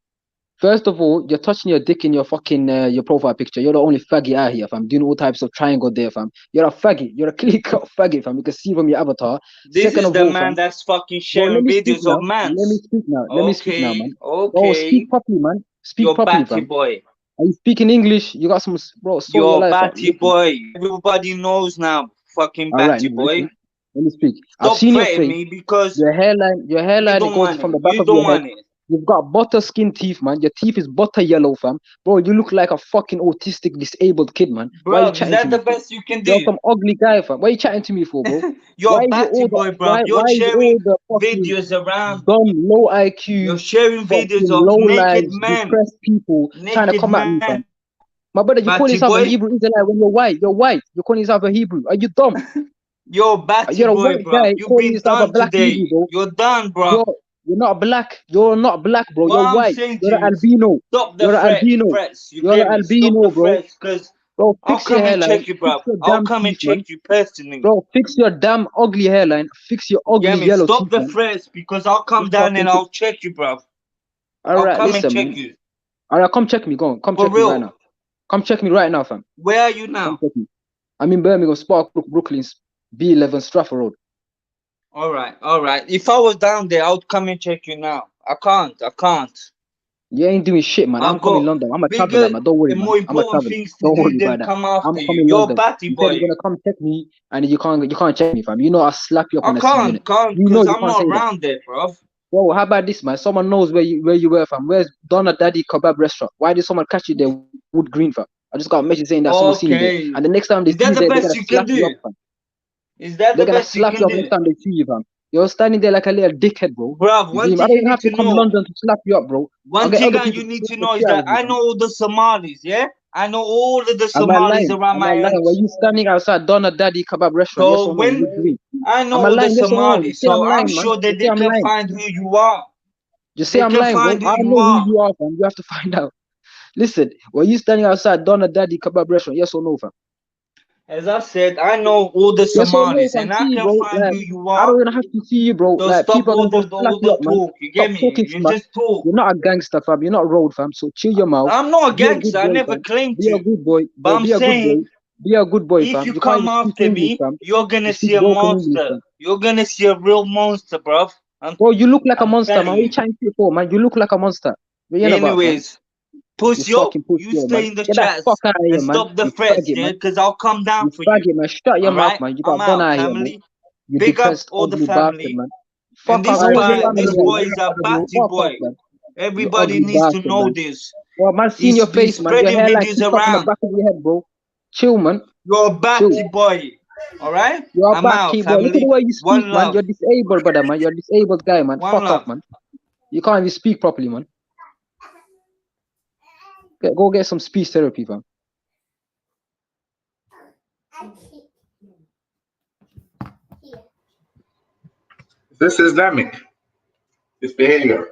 K: first of all, you're touching your dick in your fucking your profile picture. You're the only faggot out here, fam. Doing all types of triangle there, fam. You're a faggot. You're a clear-cut faggot, fam. You can see from your avatar.
D: This is the man that's fucking sharing videos of man.
K: Let me speak now. Let me speak now, man.
D: Okay.
K: Oh, speak properly, man. Speak properly, fam.
D: Boy.
K: Are you speaking English? You got some, bro.
D: You're Batty boy. Everybody knows now. Fucking Batty boy.
K: Let me speak.
D: Stop
K: I've seen your face.
D: Me because
K: your hairline goes from the back of your head. You've got butter skin teeth, man. Your teeth is butter yellow, fam. Bro, you look like a fucking autistic, disabled kid, man.
D: Bro,
K: why are you chatting
D: is that
K: to
D: the
K: me
D: best you can do?
K: You're some ugly guy, fam. What are you chatting to me for, bro?
D: You're a Batty boy, bro. You're sharing videos around.
K: Dumb, low IQ.
D: You're sharing videos of naked men.
K: Depressed people trying to come at me, fam. My brother, you call yourself a Hebrew Israelite when you're white. You're white. You're calling yourself a Hebrew. Are you dumb?
D: You're Batty boy, bro. You've been done today. You're done, bro.
K: You're not black. You're not black, bro.
D: What
K: You're
D: I'm
K: white.
D: saying
K: You're
D: to
K: an albino.
D: Stop the
K: You're an albino. You're an albino, bro. Bro,
D: I'll
K: fix your
D: come and
K: hairline.
D: check you, bro. I'll come and check you personally.
K: Bro, fix your damn ugly hairline. Fix your ugly yellow
D: stop
K: teeth,
D: the threats, because I'll come down and I'll check you, bro.
K: All right,
D: I'll come
K: listen,
D: and check
K: man.
D: you.
K: All right, come check me. Go on. Come
D: For
K: check
D: real?
K: me right now. Come check me right now, fam.
D: Where are you now?
K: I'm in Birmingham, Sparkbrook, Brooklyn's B11 Stratford Road.
D: All right. If I was down there, I would come and check you now. I can't.
K: You ain't doing shit, man. I'm coming London. I'm a traveler, man. Don't worry, man. I'm a traveler. Don't worry about that. I'm coming London.
D: Batty boy.
K: You're gonna come check me, and you can't check me, fam. You know I'll slap you up on the
D: can't, because I'm not around there, bro.
K: Bro, how about this, man? Someone knows where you were, fam. Where's Donna Daddy Kebab Restaurant? Why did someone catch you there, Wood Green, fam? I just got a message saying that someone seen you there. And the next time they see you there, they're gonna slap you up, fam.
D: Is that the best you can do? They're gonna slap you up next time they see you, fam. You're standing there like a little dickhead, bro. Bruv, one thing
K: I don't have to come to London to slap you up, bro.
D: One thing you need to know is that I know all the Somalis, yeah? I know all of the Somalis around my area.
K: Were you standing outside Donna Daddy Kebab Restaurant?
D: So I know
K: I'm a
D: all the
K: lying, yes or no? You
D: Somalis,
K: say I'm
D: so I'm
K: lying, man.
D: sure that
K: You say
D: they
K: I'm
D: can
K: lying.
D: find who you are.
K: You say
D: They
K: I'm
D: can
K: lying, bro.
D: find who
K: I
D: you
K: know who
D: are.
K: you are, fam. You have to find out. Listen, were you standing outside Donna Daddy Kebab restaurant? Yes or no, fam?
D: As I said, I know all the
K: Yes or no,
D: Somalis,
K: fam?
D: and I
K: See,
D: can
K: bro.
D: find
K: Like,
D: who you
K: I
D: are.
K: don't even have to see you, bro.
D: So
K: Like,
D: stop
K: people are
D: all
K: gonna slap you
D: the
K: up, man.
D: talk. You
K: Stop
D: get me?
K: talking too
D: You
K: much.
D: just talk.
K: You're not a gangster, fam. You're not road, fam. So chill your mouth.
D: I'm not a
K: Be a
D: gangster.
K: good
D: I
K: boy,
D: never
K: fam.
D: claimed
K: Be a
D: to.
K: good boy.
D: But
K: Bro,
D: I'm
K: be a good boy.
D: saying,
K: Be a good boy,
D: if
K: fam.
D: you
K: You can't
D: come
K: even speak
D: after
K: English,
D: me,
K: fam.
D: you're
K: You
D: gonna
K: speak
D: see a
K: broken English,
D: monster.
K: fam.
D: You're gonna see a real monster, bruv.
K: Bro, you look like a monster, man.
D: telling
K: What are you
D: you.
K: trying to for, man? You look like a monster. What you on about, fam?
D: Anyways,
K: You
D: pussy up,
K: fucking pussy,
D: you
K: yo, man.
D: stay in the
K: Get that fuck
D: chats
K: out of here,
D: and
K: man.
D: stop the
K: You
D: threats,
K: faggot,
D: yeah?
K: man.
D: Because I'll come down
K: You
D: for you.
K: faggot, man. Shut your mouth,
D: Alright?
K: man. You
D: I'm
K: got gun
D: out,
K: out here, bro.
D: family.
K: You
D: Big up
K: depressed,
D: all the
K: ugly bastard,
D: family.
K: man.
D: And
K: Fuck off.
D: this
K: I want your
D: guy,
K: family
D: this
K: here,
D: boy
K: man.
D: is a
K: Bro,
D: batty
K: fuck off,
D: boy.
K: man. You
D: Everybody
K: ugly
D: needs to
K: bastard,
D: know
K: man.
D: this.
K: Well, man, seeing your
D: He's
K: face, man. Your
D: spreading
K: hair like
D: videos
K: TikTok on the
D: around.
K: back of your head, bro. Chill, man.
D: You're a
K: Chill.
D: batty boy. Alright?
K: You're a
D: I'm out,
K: batty boy. Look at the
D: family.
K: way you speak,
D: One
K: man.
D: love.
K: You're disabled, brother, man. You're a disabled guy, man.
D: One
K: Fuck
D: love.
K: off, man. You can't even speak properly, man. Go get some speech therapy, fam.
Q: This is Islamic. This behavior.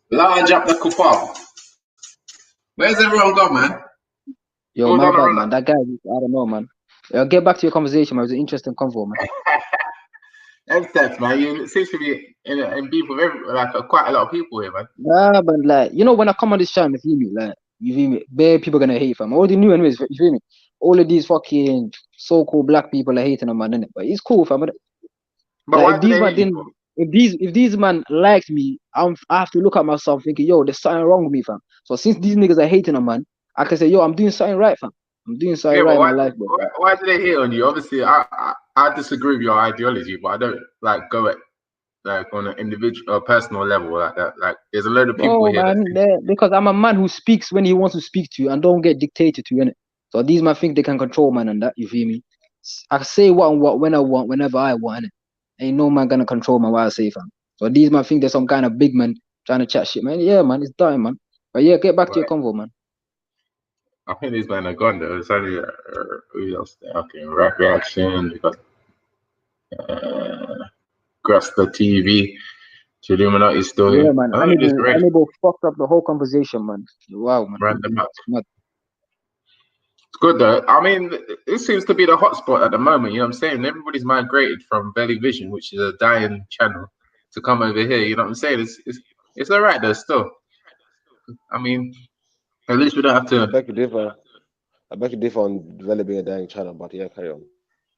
Q: Large up the kuffar. Where's everyone gone, man?
K: Yo,
Q: Hold
K: my
Q: on,
K: bad,
Q: hold
K: man.
Q: on.
K: That guy, I don't know, man. Get back to your conversation, man. It was an interesting convo, man.
Q: M-Steps, man. You seem to be in beef with quite a lot of people here, man.
K: Nah, but like, you know, when I come on this channel, you feel me? Like, you feel me? Bare people gonna hate, fam. I already knew, anyways. You feel me? All of these fucking so-called black people are hating on man, innit? But it's cool, fam.
Q: But
K: like,
Q: why do they hate you for?
K: If these man liked me, I have to look at myself thinking, yo, there's something wrong with me, fam. So since these niggas are hating on man, I can say, yo, I'm doing something right, fam. I'm doing something
Q: Yeah,
K: right
Q: but
K: in my life, bro.
Q: why do they hate on you? Obviously, I disagree with your ideology, but I don't like go at like on an individual or personal level like that. Like, there's a load of people
K: No,
Q: here that
K: man, because I'm a man who speaks when he wants to speak to you and don't get dictated to, innit? So these man think they can control man and that, you feel me? I say what and what when I want, whenever I want, innit? Ain't no man gonna control man what I say, fam. So these man think there's some kind of big man trying to chat shit, man. Yeah, man, it's done, man. But yeah, get back to your convo, man.
Q: I think these men are gone though. It's only who else there? Okay, reaction. We got Grasta TV. Trilluminati still
K: Yeah,
Q: here.
K: man.
Q: I think it's great.
K: Hannibal fucked up the whole conversation, man. Wow, man.
Q: Random up.
K: It's mad.
Q: It's good though. I mean, it seems to be the hotspot at the moment. You know what I'm saying? Everybody's migrated from Belly Vision, which is a dying channel, to come over here. You know what I'm saying? It's all right though. Still, I mean, at least we don't have to.
G: I beg you differ on developing a dying channel, but yeah, carry on.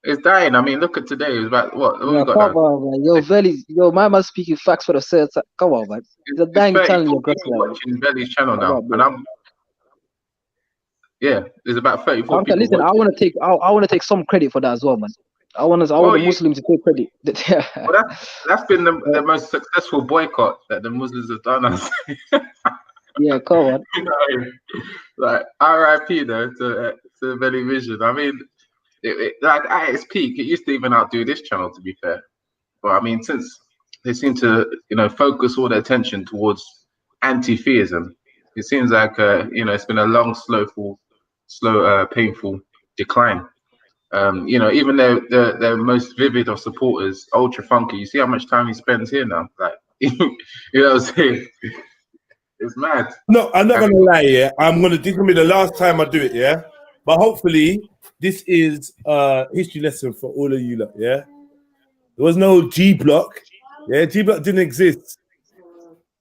Q: It's dying. I mean, look at today. It's about what we
K: Yeah,
Q: got
K: come
Q: now.
K: on, man. Yo, Veli, yo, my man speaking facts for the sales. Come on, man. It's a
Q: It's
K: dying
Q: 34
K: channel, your
Q: people
K: like.
Q: watching Belly's channel
K: Come
Q: now,
K: on,
Q: and
K: bro.
Q: there's about 34 people
K: Listen,
Q: watching.
K: I want to take some credit for that as well, man. I want the Muslims to take credit.
Q: Well, that's been the most successful boycott that the Muslims have done.
K: Yeah, come on.
Q: You know, like RIP though to Belly Vision. I mean, like at its peak, it used to even outdo this channel, to be fair. But I mean, since they seem to focus all their attention towards anti-theism, it seems like it's been a long, slow, painful decline. Even though the most vivid of supporters, Ultra Funky, you see how much time he spends here now. Like, you know what I'm saying? It's mad.
A: No, I'm not gonna lie. Yeah, this gonna be the last time I do it. Yeah, but hopefully this is a history lesson for all of you lot. Yeah, there was no G Block. Yeah, G Block didn't exist.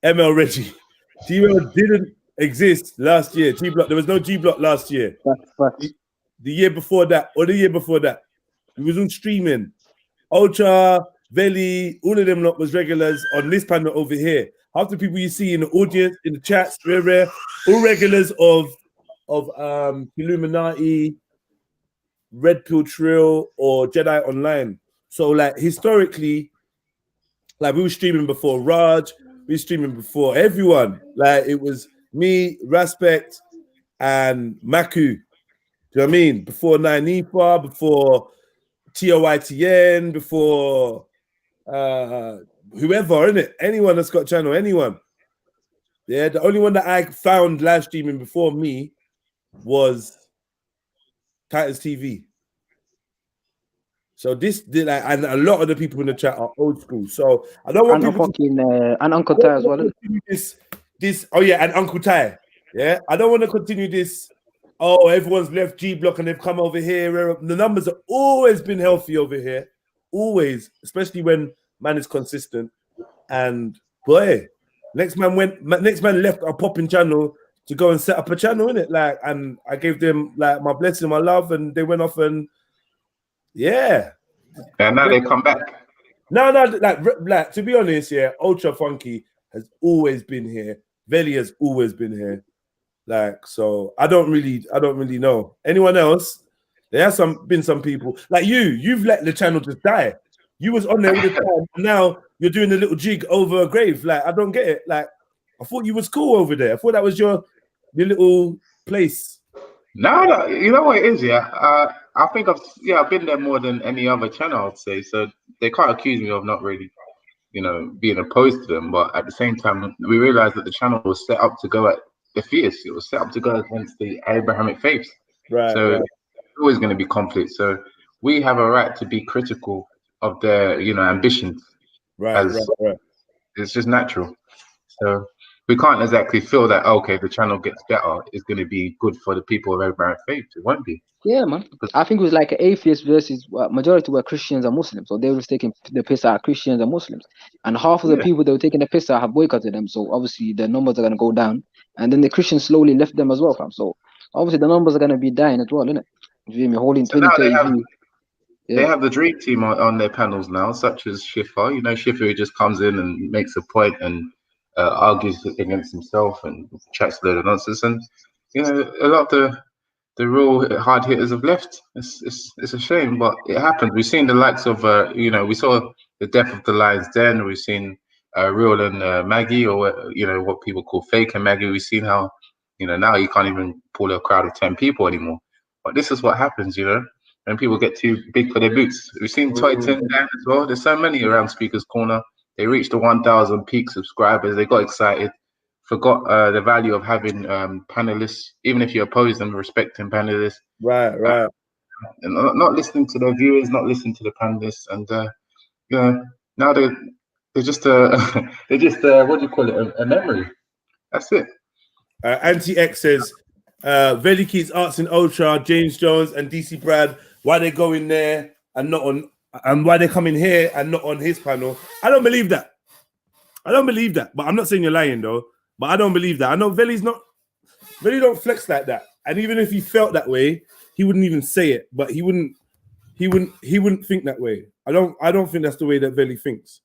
A: ML Reggie, G Block didn't exist last year. G Block, there was no G Block last year. The year before that, or the year before that, we was on streaming. Ultra, Veli, all of them lot was regulars on this panel over here. Half the people you see in the audience, in the chats, rare, all regulars of Illuminati, REDPILLTRILL, or JEDIONLINE. So like historically, like we were streaming before Raj, we were streaming before everyone. Like it was me, Respect, and Maku. Do you know what I mean? Before Nainefa, before TOYTN, before whoever, innit? Anyone that's got a channel, anyone. Yeah, the only one that I found live streaming before me was Titans TV. So this did like, and a lot of the people in the chat are old school. So I don't want
K: And
A: people
K: fucking and Uncle Ty as well.
A: This oh yeah, and Uncle Ty. Yeah, I don't want to continue this. Oh, everyone's left G Block and they've come over here. The numbers have always been healthy over here, always, especially when man is consistent. And boy, next man left a popping channel to go and set up a channel, innit? Like, and I gave them like my blessing, my love, and they went off and yeah.
Q: And now they come back.
A: No, like to be honest, yeah, Ultra Funky has always been here. Veli has always been here. Like, so I don't really know. Anyone else? There has been some people. Like you've let the channel just die. You was on there all the time, and now you're doing a little jig over a grave. Like, I don't get it. Like, I thought you was cool over there. I thought that was your little place.
Q: No, you know what it is, yeah. I think I've been there more than any other channel, I'd say. So they can't accuse me of not really, being opposed to them. But at the same time, we realized that the channel was set up to go at the theist. It was set up to go against the Abrahamic faiths.
A: Right.
Q: So there's always going to be conflict. So we have a right to be critical of their, ambitions.
A: Right.
Q: It's just natural. So we can't exactly feel that, okay, the channel gets better, it's going to be good for the people of Abrahamic faith. It won't be.
K: Yeah, man. I think it was like atheists versus majority were Christians and Muslims. So they were taking the piss out of Christians and Muslims. And half of the people that were taking the piss out have boycotted them. So obviously the numbers are going to go down. And then the Christians slowly left them as well, fam. So obviously the numbers are going to be dying as well, innit? You feel me? Holding 2030.
Q: They have the dream team on their panels now, such as Schiffer. Schiffer who just comes in and makes a point and argues against himself and chats a load of nonsense. And a lot of the real hard hitters have left. It's a shame, but it happens. We've seen the likes of we saw the death of the Lions Den. We've seen Real and Maggie, or what people call Fake and Maggie. We've seen how now you can't even pull a crowd of 10 people anymore. But this is what happens, when people get too big for their boots. We've seen Toy Tin Dan as well. There's so many around Speaker's Corner. They reached the 1,000 peak subscribers. They got excited, forgot the value of having panelists, even if you oppose them, respecting panelists.
A: Right.
Q: And not listening to their viewers, not listening to the panelists. And now they're just what do you call it? A memory. That's it.
A: Anti-X says, Veli keeps asking Ultra, James Jones, and DC Brad why they go in there and not on, and why they come in here and not on his panel. I don't believe that. But I'm not saying you're lying though. But I don't believe that. I know Veli don't flex like that. And even if he felt that way, he wouldn't even say it. But he wouldn't think that way. I don't think that's the way that Veli thinks.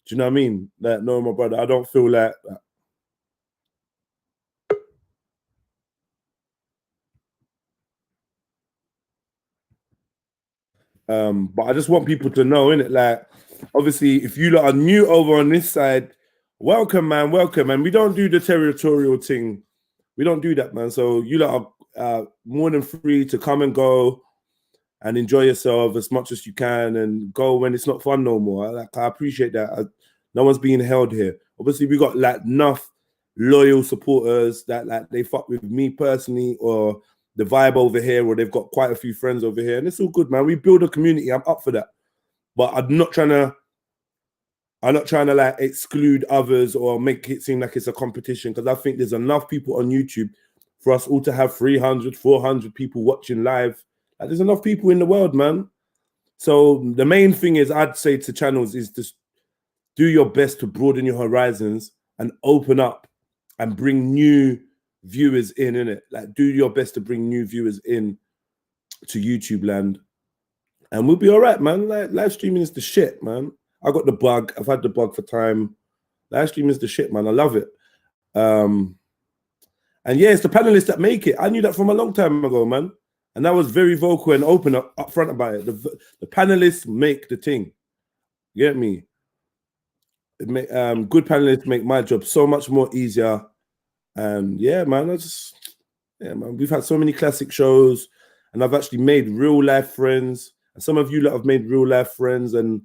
A: Do you know what I mean? Like, no, my brother, I don't feel like that. But I just want people to know, innit? Like, obviously, if you lot are new over on this side, welcome, man, welcome. And we don't do the territorial thing. We don't do that, man. So you lot are more than free to come and go and enjoy yourself as much as you can and go when it's not fun no more. I appreciate that. No one's being held here. Obviously, we got like enough loyal supporters that like they fuck with me personally or the vibe over here, or they've got quite a few friends over here, and it's all good, man. We build a community. I'm up for that, but I'm not trying to like exclude others or make it seem like it's a competition, because I think there's enough people on YouTube for us all to have 300, 400 people watching live. Like, there's enough people in the world, man. So the main thing is, I'd say to channels is just do your best to broaden your horizons and open up and bring new viewers in, innit? Like, do your best to bring new viewers in to YouTube land, and we'll be all right, man. Like, live streaming is the shit, man. I got the bug. I've had the bug for time. Live streaming is the shit, man. I love it. And yeah, it's the panelists that make it. I knew that from a long time ago, man. And I was very vocal and open up front about it. The panelists make the thing. You get me? Good panelists make my job so much more easier. And yeah, man, man, we've had so many classic shows, and I've actually made real life friends. And some of you lot have made real life friends, and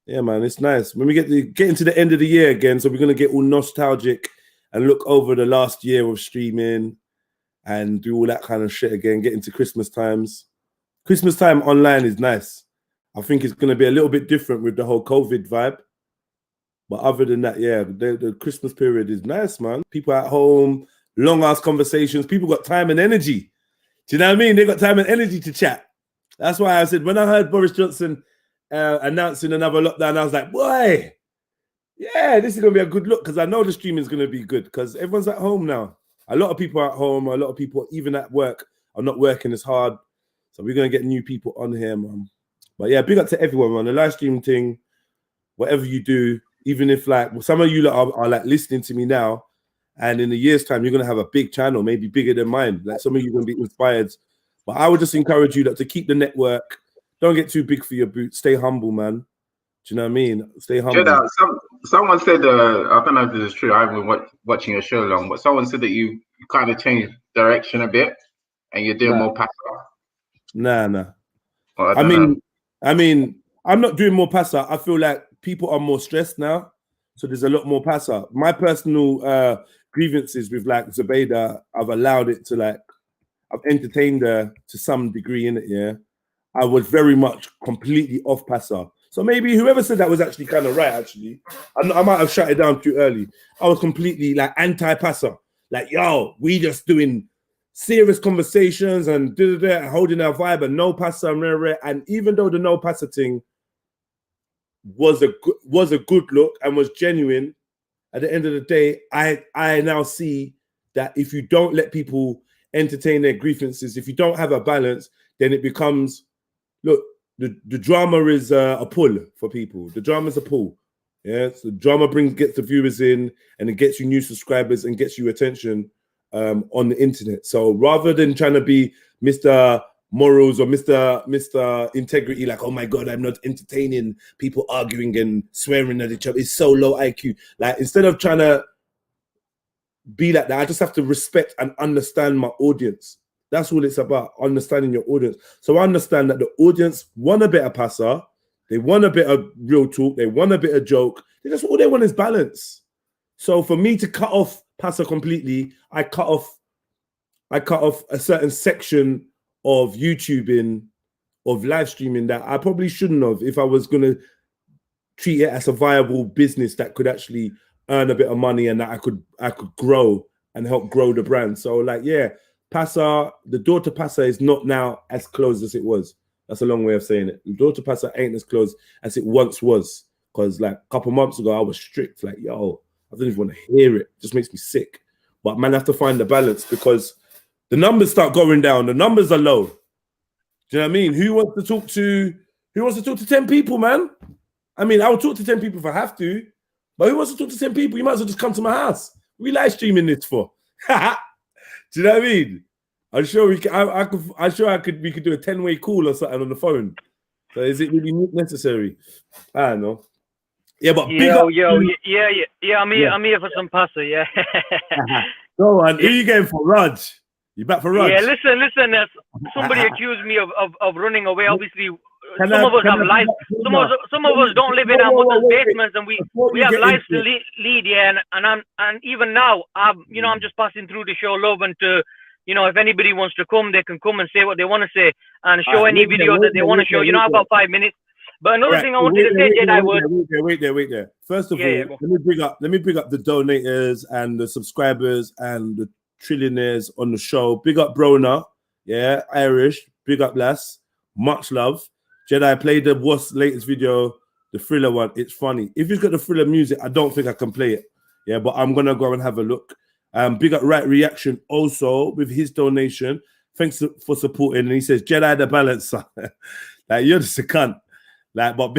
A: yeah, man, it's nice. When we get into the end of the year again, so we're gonna get all nostalgic and look over the last year of streaming and do all that kind of shit again, get into Christmas times. Christmas time online is nice. I think it's going to be a little bit different with the whole COVID vibe. But other than that, yeah, the Christmas period is nice, man. People at home, long-ass conversations. People got time and energy. Do you know what I mean? They got time and energy to chat. That's why I said, when I heard Boris Johnson announcing another lockdown, I was like, boy, yeah, this is going to be a good look, because I know the streaming is going to be good because everyone's at home now. A lot of people are at home. A lot of people, even at work, are not working as hard. So we're going to get new people on here, man. But yeah, big up to everyone, man. The live stream thing, whatever you do, even if like some of you are like listening to me now, and in a year's time, you're going to have a big channel, maybe bigger than mine. Like some of you are going to be inspired. But I would just encourage you to keep the network. Don't get too big for your boots. Stay humble, man. Do you know what I mean? Stay humble.
Q: Someone said, I don't know if this is true. I haven't been watching your show long, but someone said that you kind of changed direction a bit and you're doing more passive.
A: Nah.
Q: Well,
A: I mean, I'm not doing more passer. I feel like people are more stressed now, so there's a lot more passer. My personal grievances with like Zubaydah, I've allowed it to like, I've entertained her to some degree in it. Yeah, I was very much completely off passer. So maybe whoever said that was actually kind of right. Actually, I might have shut it down too early. I was completely like anti-passer. Like, yo, we just doing serious conversations and holding our vibe and no passer and even though the no passer thing was a good look and was genuine, at the end of the day, I now see that if you don't let people entertain their grievances, if you don't have a balance, then it becomes, look, the drama is a pull for people. The drama is a pull. Yeah, so drama gets the viewers in and it gets you new subscribers and gets you attention on the internet. So rather than trying to be Mr. Morals or Mr. Integrity, like, oh my God, I'm not entertaining people arguing and swearing at each other. It's so low IQ. Like, instead of trying to be like that, I just have to respect and understand my audience. That's all it's about, understanding your audience. So I understand that the audience want a bit of passer, they want a bit of real talk, they want a bit of joke. All they want is balance. So for me to cut off passer completely, I cut off a certain section of YouTubing, of live streaming that I probably shouldn't have if I was going to treat it as a viable business that could actually earn a bit of money and that I could grow and help grow the brand. So like, yeah, passer, the door to passer is not now as close as it was. That's a long way of saying it. The door to passer ain't as close as it once was. Because like a couple months ago, I was strict. Like, yo, I don't even want to hear it. It just makes me sick. But man, I have to find the balance because the numbers start going down. The numbers are low. Do you know what I mean? Who wants to talk to 10 people, man? I mean, I will talk to 10 people if I have to. But who wants to talk to 10 people? You might as well just come to my house. We live streaming this for. Do you know what I mean? I'm sure we could. We could do a 10-way call or something on the phone. So is it really necessary? I don't know. Yeah, but
L: yeah. I'm here for some passer. Yeah.
A: Go on. Who are you going for, Raj? You back for Raj?
L: Yeah. Listen. Somebody accused me of running away. Obviously, some of us have lives. Some of us don't live in our mother's basements, and we have lives to lead. Yeah, and even now, I'm just passing through to show love and to. If anybody wants to come, they can come and say what they want to say and show any video that they want to show. I've got 5 minutes. But another thing I wanted to say, Jedi, was
A: wait there. First of all, let me bring up the donators and the subscribers and the trillionaires on the show. Big up Brona, yeah, Irish. Big up lass, much love. Jedi, played the what's latest video, the Thriller one. It's funny. If you've got the Thriller music, I don't think I can play it. Yeah, but I'm gonna go and have a look. Big up Right Reaction also with his donation. Thanks for supporting. And he says, Jedi the balance. Like, you're just a cunt. Like, but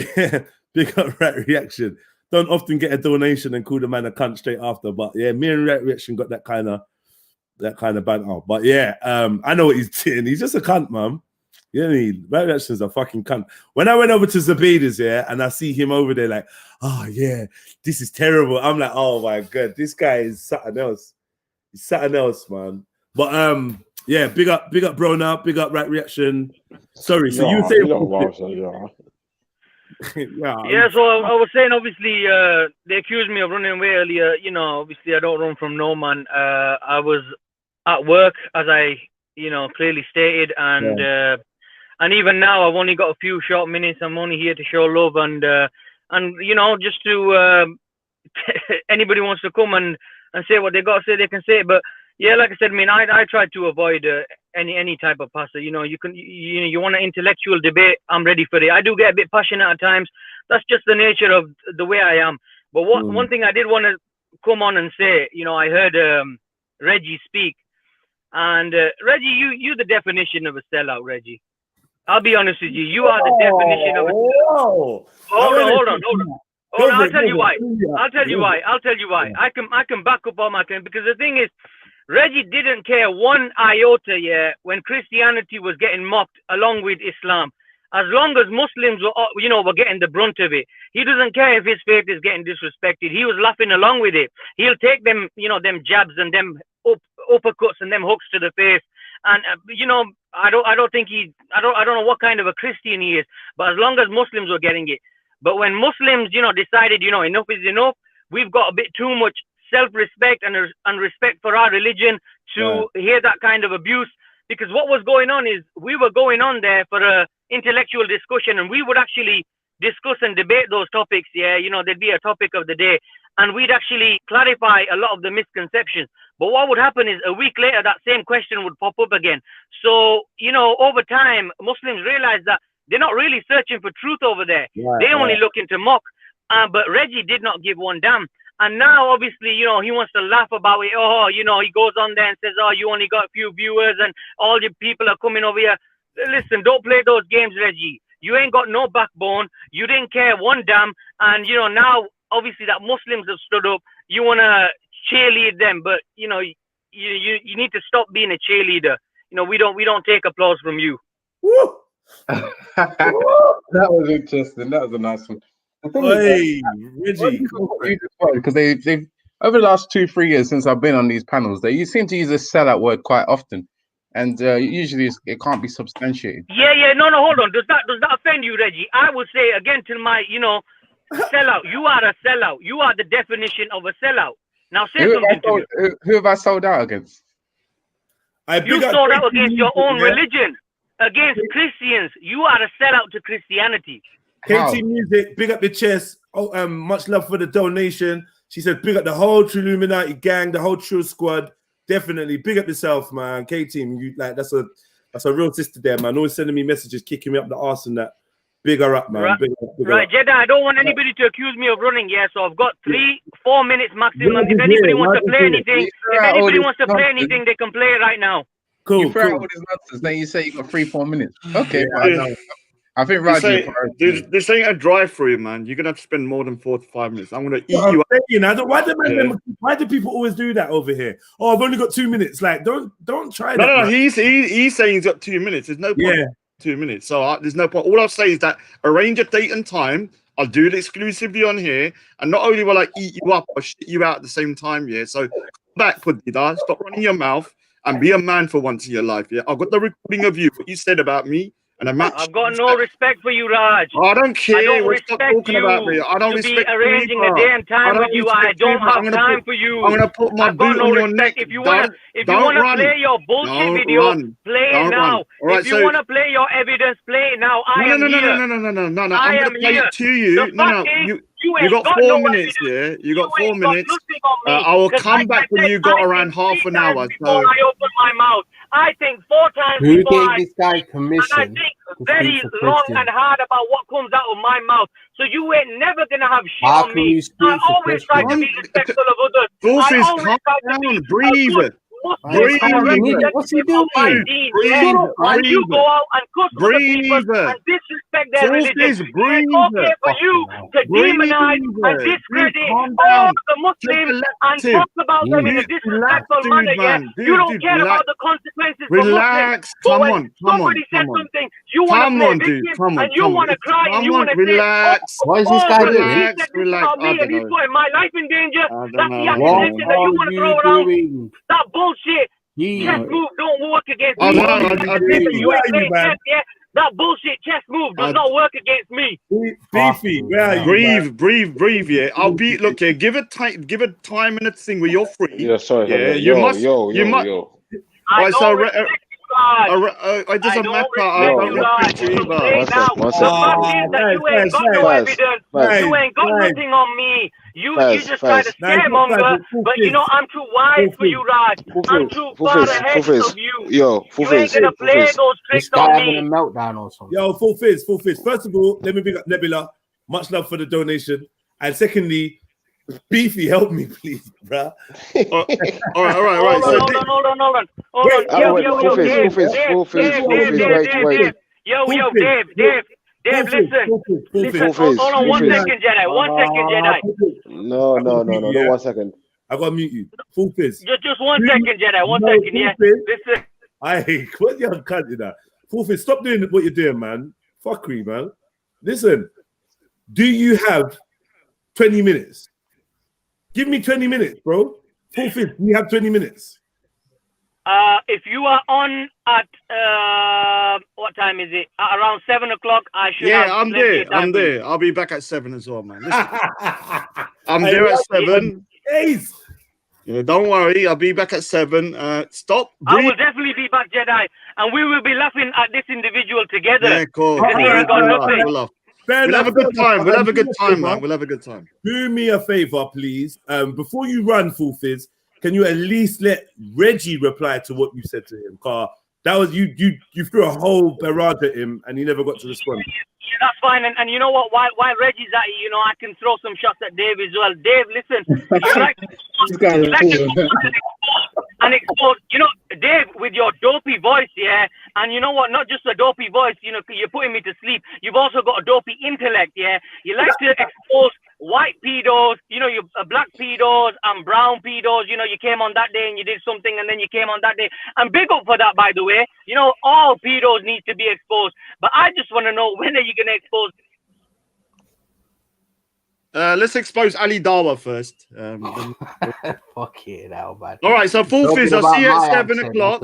A: big up Right Reaction. Don't often get a donation and call the man a cunt straight after. But yeah, me and Right Reaction got that kind of banter. But yeah, I know what he's doing. He's just a cunt, man. You know what I mean? Right Reaction's a fucking cunt. When I went over to Zubaydah's, yeah, and I see him over there like, oh yeah, this is terrible. I'm like, oh my God, this guy is something else. He's something else, man. But yeah, big up Brona, big up Right Reaction. Sorry, so you say
L: yeah, so I was saying, obviously, they accused me of running away earlier. Obviously, I don't run from no man. I was at work, as I, clearly stated, and And even now, I've only got a few short minutes. I'm only here to show love and you know, just to anybody wants to come and say what they got to say, they can say it. But yeah, like I said, I mean, I try to avoid any type of passer. You know, you want an intellectual debate, I'm ready for it. I do get a bit passionate at times. That's just the nature of the way I am. But one thing I did want to come on and say, you know, I heard Reggie speak, and Reggie, you the definition of a sellout, Reggie. I'll be honest with you. You are the definition of a sellout. Hold on. I'll tell you why. I can back up all my claims, because the thing is, Reggie didn't care one iota, when Christianity was getting mocked along with Islam. As long as Muslims were getting the brunt of it, he doesn't care if his faith is getting disrespected. He was laughing along with it. He'll take them, them jabs and them uppercuts and them hooks to the face. And I don't know what kind of a Christian he is, but as long as Muslims were getting it. But when Muslims, decided, enough is enough, we've got a bit too much self-respect and respect for our religion to hear that kind of abuse. Because what was going on is we were going on there for a intellectual discussion, and we would actually discuss and debate those topics. There'd be a topic of the day, and we'd actually clarify a lot of the misconceptions. But what would happen is a week later, that same question would pop up again. So, over time, Muslims realized that they're not really searching for truth over there. They're only looking to mock. But Reggie did not give one damn. And now, obviously, he wants to laugh about it. He goes on there and says, you only got a few viewers and all the people are coming over here. Listen, don't play those games, Reggie. You ain't got no backbone. You didn't care one damn. And, now, obviously, that Muslims have stood up, you want to cheerlead them. But, you need to stop being a cheerleader. We don't take applause from you.
Q: Woo! That was interesting. That was a nice one. The thing is, Reggie, because they've over the last 2-3 years since I've been on these panels, they seem to use this sellout word quite often, and usually it can't be substantiated.
L: No, hold on. Does that offend you, Reggie? I will say again to my, sellout. You are a sellout. You are the definition of a sellout. Now say something to me.
Q: Who have I sold out against?
L: You sold out against your own religion. Against Christians, you are a sellout to Christianity.
A: KT Music, big up the chest. Much love for the donation. She said, big up the whole Trilluminati gang, the whole Trill squad. Definitely, big up yourself, man. KT, you that's a real sister there, man. Always sending me messages, kicking me up the arse and that. Big her up, man.
L: Right,
A: big
L: up. Jedi, I don't want anybody to accuse me of running. So I've got 3-4 minutes maximum. If anybody wants to play anything, they can play it right now.
Q: Cool. You throw out all these nonsense, then you say you got 3-4 minutes. Okay, I think Raji.
O: This ain't a drive-through, man. You're gonna have to spend more than 4 to 5 minutes. I'm gonna eat you up.
A: Why do people always do that over here? Oh, I've only got 2 minutes. Like, don't try that.
O: No. He's saying he's got 2 minutes. There's no point. 2 minutes. So there's no point. All I'll say is that arrange a date and time. I'll do it exclusively on here, and not only will I eat you up, I'll shit you out at the same time. So come back, Pudida. Stop running your mouth and be a man for once in your life. I've got the recording of you. What you said about me. And
L: I've got no respect for you, Raj.
O: I don't care.
L: I don't respect you
O: about me. I don't respect
L: be arranging a day and time with you. I don't have time for you.
O: I'm gonna put my boot on your neck.
L: If you wanna play your bullshit video, play it now. If you wanna play your evidence, play it now. I am here.
O: No. I'm gonna play it to you. No. You got 4 minutes, You got 4 minutes. I will come back when you got around half an hour.
L: So I open my mouth. I think 4 times
N: Who
L: before
N: gave this guy permission?
L: And I think very long and hard about what comes out of my mouth. So you ain't never gonna have shit on me. I always try to be respectful of others.
O: Dolphins, calm down, breathe.
N: What's he doing?
L: And you go out and cuss other people and disrespect their religion. It's okay for you to demonize and discredit all the Muslims and talk about them in a disrespectful manner. You don't care about the consequences for Muslims. But when somebody said something, you want to play victim and you want to cry and you want to say,
N: what is this guy doing?
L: Relax. And he's putting my life in danger. That's the accusation that you want to throw around. That bullshit. Chess move don't work against me. That bullshit chess move does not work against me.
A: Beefy,
O: breathe. Yeah, I'll be. Look here. Give a time and a thing where you're free.
C: Yeah, sorry.
O: Yeah, you must.
C: Yo.
O: Right, so
L: Raj.
O: It doesn't matter.
L: I don't respect you, Raj. So now, the fact is that you ain't got no evidence. You ain't got nothing on me. You just try to scaremonger, but you know I'm too wise for you, Raj. I'm too far ahead of you.
C: Yo,
L: you ain't gonna play those tricks on
N: having a
L: me.
N: meltdown or something.
A: Yo, full fizz. First of all, let me big up Nebula. Much love for the donation. And secondly, Beefy, help me, please, bruh.
O: All right.
L: Hold on. Dave, listen. Hold on 1 second, Jedi. 1 second, Jedi.
C: No, 1 second.
A: I gotta mute you. Full fizz.
L: Just 1 second, Jedi. 1 second, yeah. Listen.
A: I what you can't do that. Full fizz, stop doing what you're doing, man. Fuckery, man. Listen, do you have 20 minutes? Give me 20 minutes, bro. Full fizz, we have 20 minutes.
L: If you are on at what time is it? Around 7 o'clock. I should.
O: Yeah, I'm there. I'll be back at 7 as well, man. Listen, I'm there at 7.
A: Ace.
O: Yeah, don't worry. I'll be back at 7. Stop.
L: I will definitely be back, Jedi, and we will be laughing at this individual together.
O: Yeah, cool.
L: Because he ain't got nothing.
O: We'll have a good time. We'll have a good time, man. We'll have a good time.
A: Do me a favor, please. Before you run, Full Fizz, can you at least let Reggie reply to what you said to him? Car, that was you threw a whole barrage at him and he never got to respond.
L: Yeah, that's fine. And you know what? Why Reggie's at you, I can throw some shots at Dave as well. Dave, listen, you like and expose, Dave, with your dopey voice, yeah. And you know what? Not just a dopey voice, you're putting me to sleep. You've also got a dopey intellect, yeah. You like to expose white pedos, you black pedos and brown pedos. You came on that day and you did something, and then you came on that day. And big up for that, by the way. All pedos need to be exposed. But I just want to know, when are you going to expose?
O: Let's expose Ali Dawa first.
N: Fucking hell, man.
O: All right, so Full Fizz, I'll see you at 7 o'clock.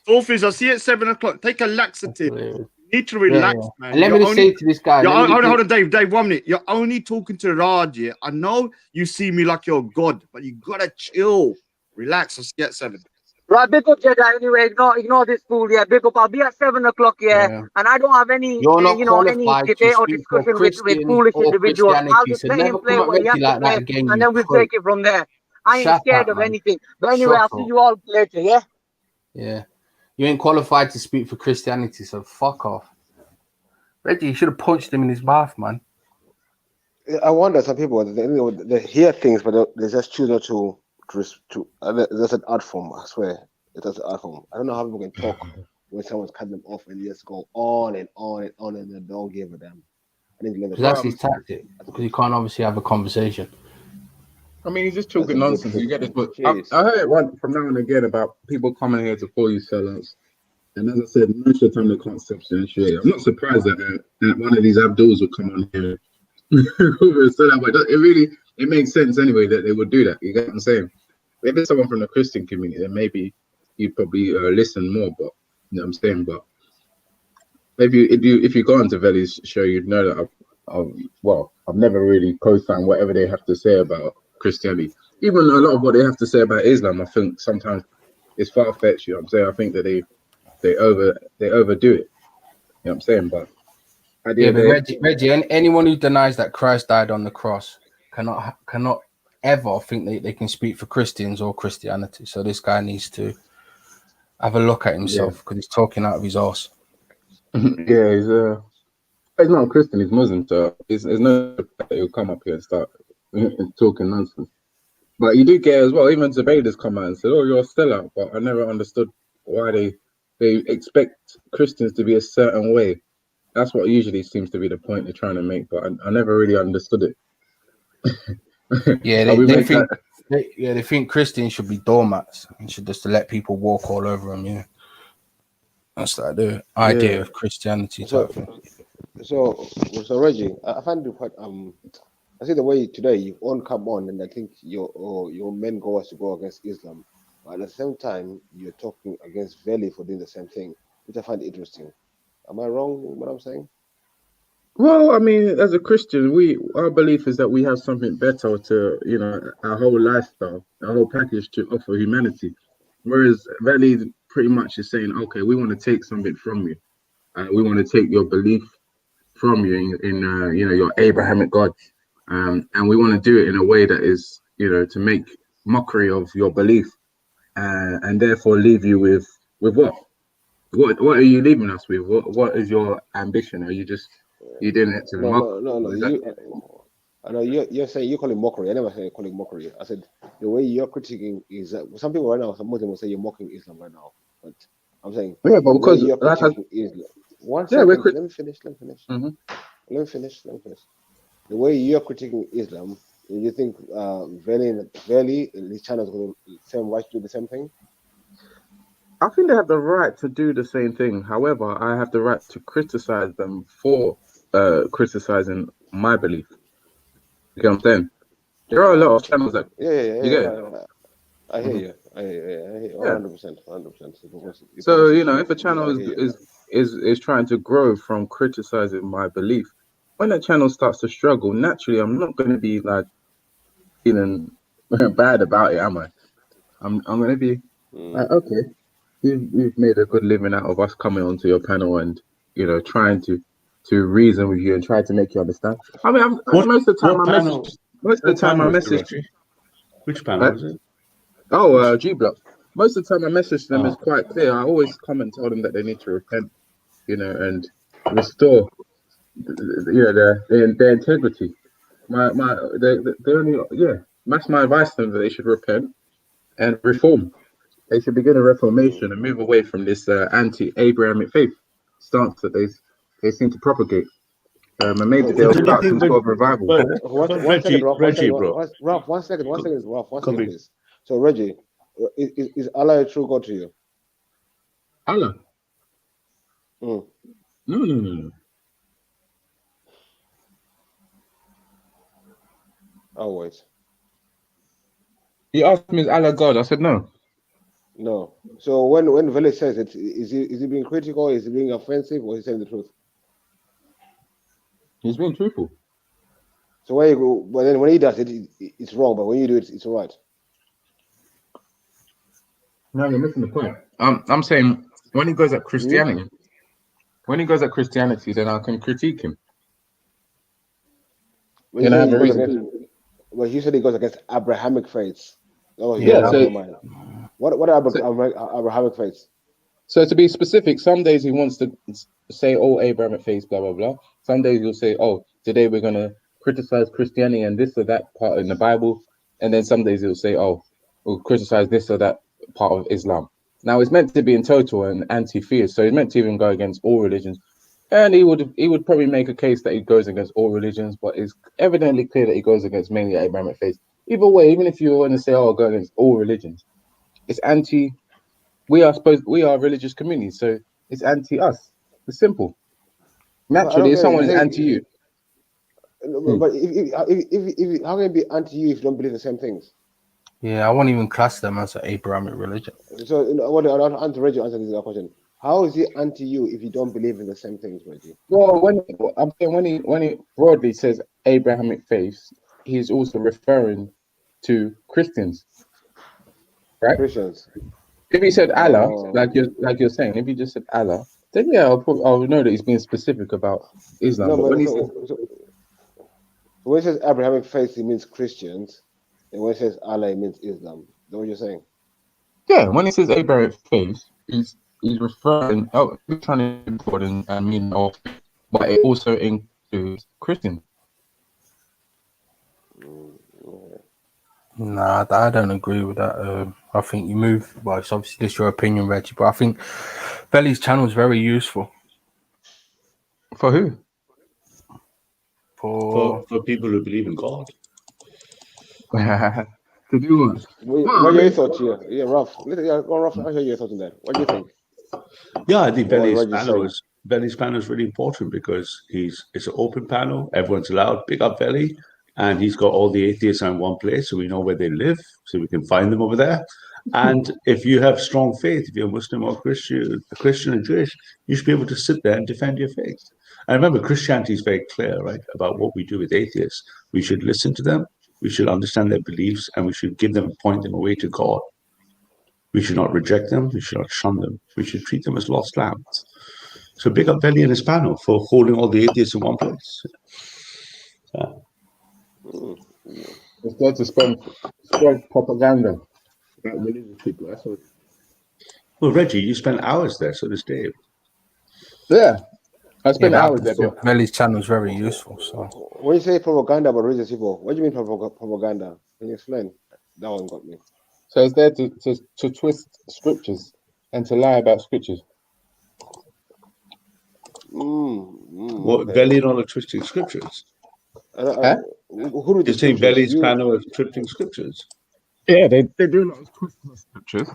O: Full Fizz, I'll see you at 7 o'clock. Take a laxative. You need to relax, man.
N: And let me just say to this guy.
O: Hold on, Dave, 1 minute. You're only talking to Raj here. I know you see me like you're God, but you gotta chill. Relax. I'll see you at 7.
I: Right, big up, Jedi. Anyway, ignore this fool. Yeah, big up. I'll be at 7 o'clock. Yeah, and I don't have any, any debate or discussion with foolish individuals. I'll just let him play what he has to play, and then we'll take it from there. I ain't scared of anything. But anyway, I'll see you all later. Yeah.
N: Yeah, you ain't qualified to speak for Christianity, so fuck off. Reggie, you should have punched him in his mouth, man.
C: I wonder, some people they hear things, but they just choose not to. There's an art form, I swear. It's an art form. I don't know how people can talk when someone's cut them off and just go on and on and on and they don't give a damn.
N: Because that's his tactic. Because you can't obviously have a conversation.
Q: I mean, he's just talking nonsense. You get this, but I heard it once from now and again about people coming here to call you sellouts. And as I said, most of the time they can't substantiate. I'm not surprised that one of these Abduls will come on here. It makes sense anyway that they would do that. You get what I'm saying? If it's someone from the Christian community, then maybe you probably listen more. But you know what I'm saying. But maybe if you go onto Veli's show, you'd know that I've never really co-signed whatever they have to say about Christianity. Even a lot of what they have to say about Islam, I think sometimes it's far-fetched. You know what I'm saying? I think that they overdo it. You know what I'm saying? But
N: Reggie, anyone who denies that Christ died on the cross cannot ever think that they can speak for Christians or Christianity. So this guy needs to have a look at himself because he's talking out of his arse.
Q: Yeah, he's not a Christian, he's Muslim, so there's no that he'll come up here and start talking nonsense. But you do get as well, even Zubaydah's come out and said, "Oh, you're a sellout," but I never understood why they expect Christians to be a certain way. That's what usually seems to be the point they're trying to make, but I never really understood it.
N: Yeah, they think Christians should be doormats and should just let people walk all over them. Yeah, that's like the idea of Christianity.
C: So Reggie, I find it quite I see the way today you all come on, and I think your main goal was to go against Islam, but at the same time you're talking against Veli for doing the same thing, which I find interesting. Am I wrong in what I'm saying?
Q: Well, I mean, as a Christian, our belief is that we have something better to, our whole lifestyle, our whole package to offer humanity. Whereas Veli pretty much is saying, okay, we want to take something from you. We want to take your belief from you in your Abrahamic God. And we want to do it in a way that is, to make mockery of your belief, and therefore leave you with what? What are you leaving us with? What is your ambition? Are you doing it to mock?
C: No. I know you're saying you call it mockery. I never said call it mockery. I said the way you're critiquing is some people right now, some Muslims will say you're mocking Islam right now. But I'm saying
Q: but because
C: you're critiquing Islam. One second, let me finish.
Q: Mm-hmm.
C: Let me finish. The way you're critiquing Islam, you think Veli in his channel is going to same right to do the same thing?
Q: I think they have the right to do the same thing. However, I have the right to criticize them for criticizing my belief. You get what I'm saying? There are a lot of channels that you get it.
C: I hear you. I hear you. 100%.
Q: So if a channel is trying to grow from criticizing my belief, when that channel starts to struggle, naturally, I'm not going to be like feeling bad about it, am I? I'm going to be like, okay, you've made a good living out of us coming onto your panel and trying to reason with you and try to make you understand. I mean, most of the time I message.
M: Which panel is it?
Q: Oh, G Block. Most of the time I message them is quite clear. I always come and tell them that they need to repent, and restore, their integrity. That's my advice to them, that they should repent and reform. They should begin a reformation and move away from this anti-Abrahamic faith stance that they seem to propagate. And maybe they'll start some sort of revival.
C: Reggie, bro. Ralph, one second, please. So, Reggie, is Allah a true God to you?
Q: Allah? No.
C: Always.
Q: He asked me, is Allah God? I said no.
C: No. So when Vele says it, is he being critical? Is he being offensive, or is he saying the truth?
Q: He's being truthful.
C: So where you go, but then when he does it, it's wrong. But when you do it, it's all right.
Q: No, you're missing the point. I'm saying when he goes at Christianity, then I can critique him.
C: When I have a reason. Well, you said he goes against Abrahamic faiths. Oh,
Q: yeah. So,
C: what are Abrahamic faiths?
Q: So to be specific, some days he wants to say, "Oh, Abrahamic faiths, blah blah blah." Some days he'll say, "Oh, today we're gonna criticize Christianity and this or that part in the Bible," and then some days he'll say, "Oh, we'll criticize this or that part of Islam." Now it's meant to be in total an anti-theist, so he's meant to even go against all religions. And he would probably make a case that he goes against all religions, but it's evidently clear that he goes against mainly Abrahamic faith. Either way, even if you want to say, "Oh, go against all religions," it's anti. We are a religious community, so it's anti us. It's simple. Naturally, if someone is anti you.
C: But if how can it be anti you if you don't believe the same things?
N: Yeah, I won't even class them as an Abrahamic religion.
C: So I want to answer this question. How is he anti you if you don't believe in the same things, Reggie?
Q: Well, when he broadly says Abrahamic faith, he's also referring to Christians, right?
C: Christians.
Q: If he said Allah, like you're saying, if he just said Allah, then yeah, I'll know that he's being specific about Islam.
C: No, but when he says Abrahamic faith, he means Christians, and when he says Allah, it means Islam. Is that what you're saying?
Q: Yeah, when he says Abrahamic faith, he's referring, he's trying to important and mean of, but it also includes Christian.
N: Nah, I don't agree with that. I think you move. Well, it's obviously just your opinion, Reggie, but I think Belly's channel is very useful.
Q: For who?
M: For people who believe in God.
Q: To do what?
C: What are your thoughts here? Yeah, Ralph. Ralph, I'll hear your thoughts on that. What do you think?
M: Yeah, I think Belly's panel is really important because it's an open panel. Everyone's allowed. Pick up Belly. And he's got all the atheists in one place, so we know where they live, so we can find them over there. And if you have strong faith, if you're Muslim or Christian and Jewish, you should be able to sit there and defend your faith. And remember, Christianity is very clear, right, about what we do with atheists. We should listen to them, we should understand their beliefs, and we should give them a point and a way to God. We should not reject them. We should not shun them. We should treat them as lost lambs. So big up Belly and his panel for holding all the atheists in one place.
Q: It's there to spread propaganda about religious people. That's what.
M: Well, Reggie, you spent hours there, so does Dave.
Q: Yeah, I spent hours there.
N: But Belly's channel is very useful. So
C: when you say propaganda about religious people, what do you mean propaganda? Can you explain? That one got me.
Q: So it's there to twist scriptures and to lie about scriptures.
M: What, Belly on twisting scriptures?
C: Who
M: You're saying Belly's panel is twisting scriptures?
Q: Yeah, they do a lot of twisting scriptures.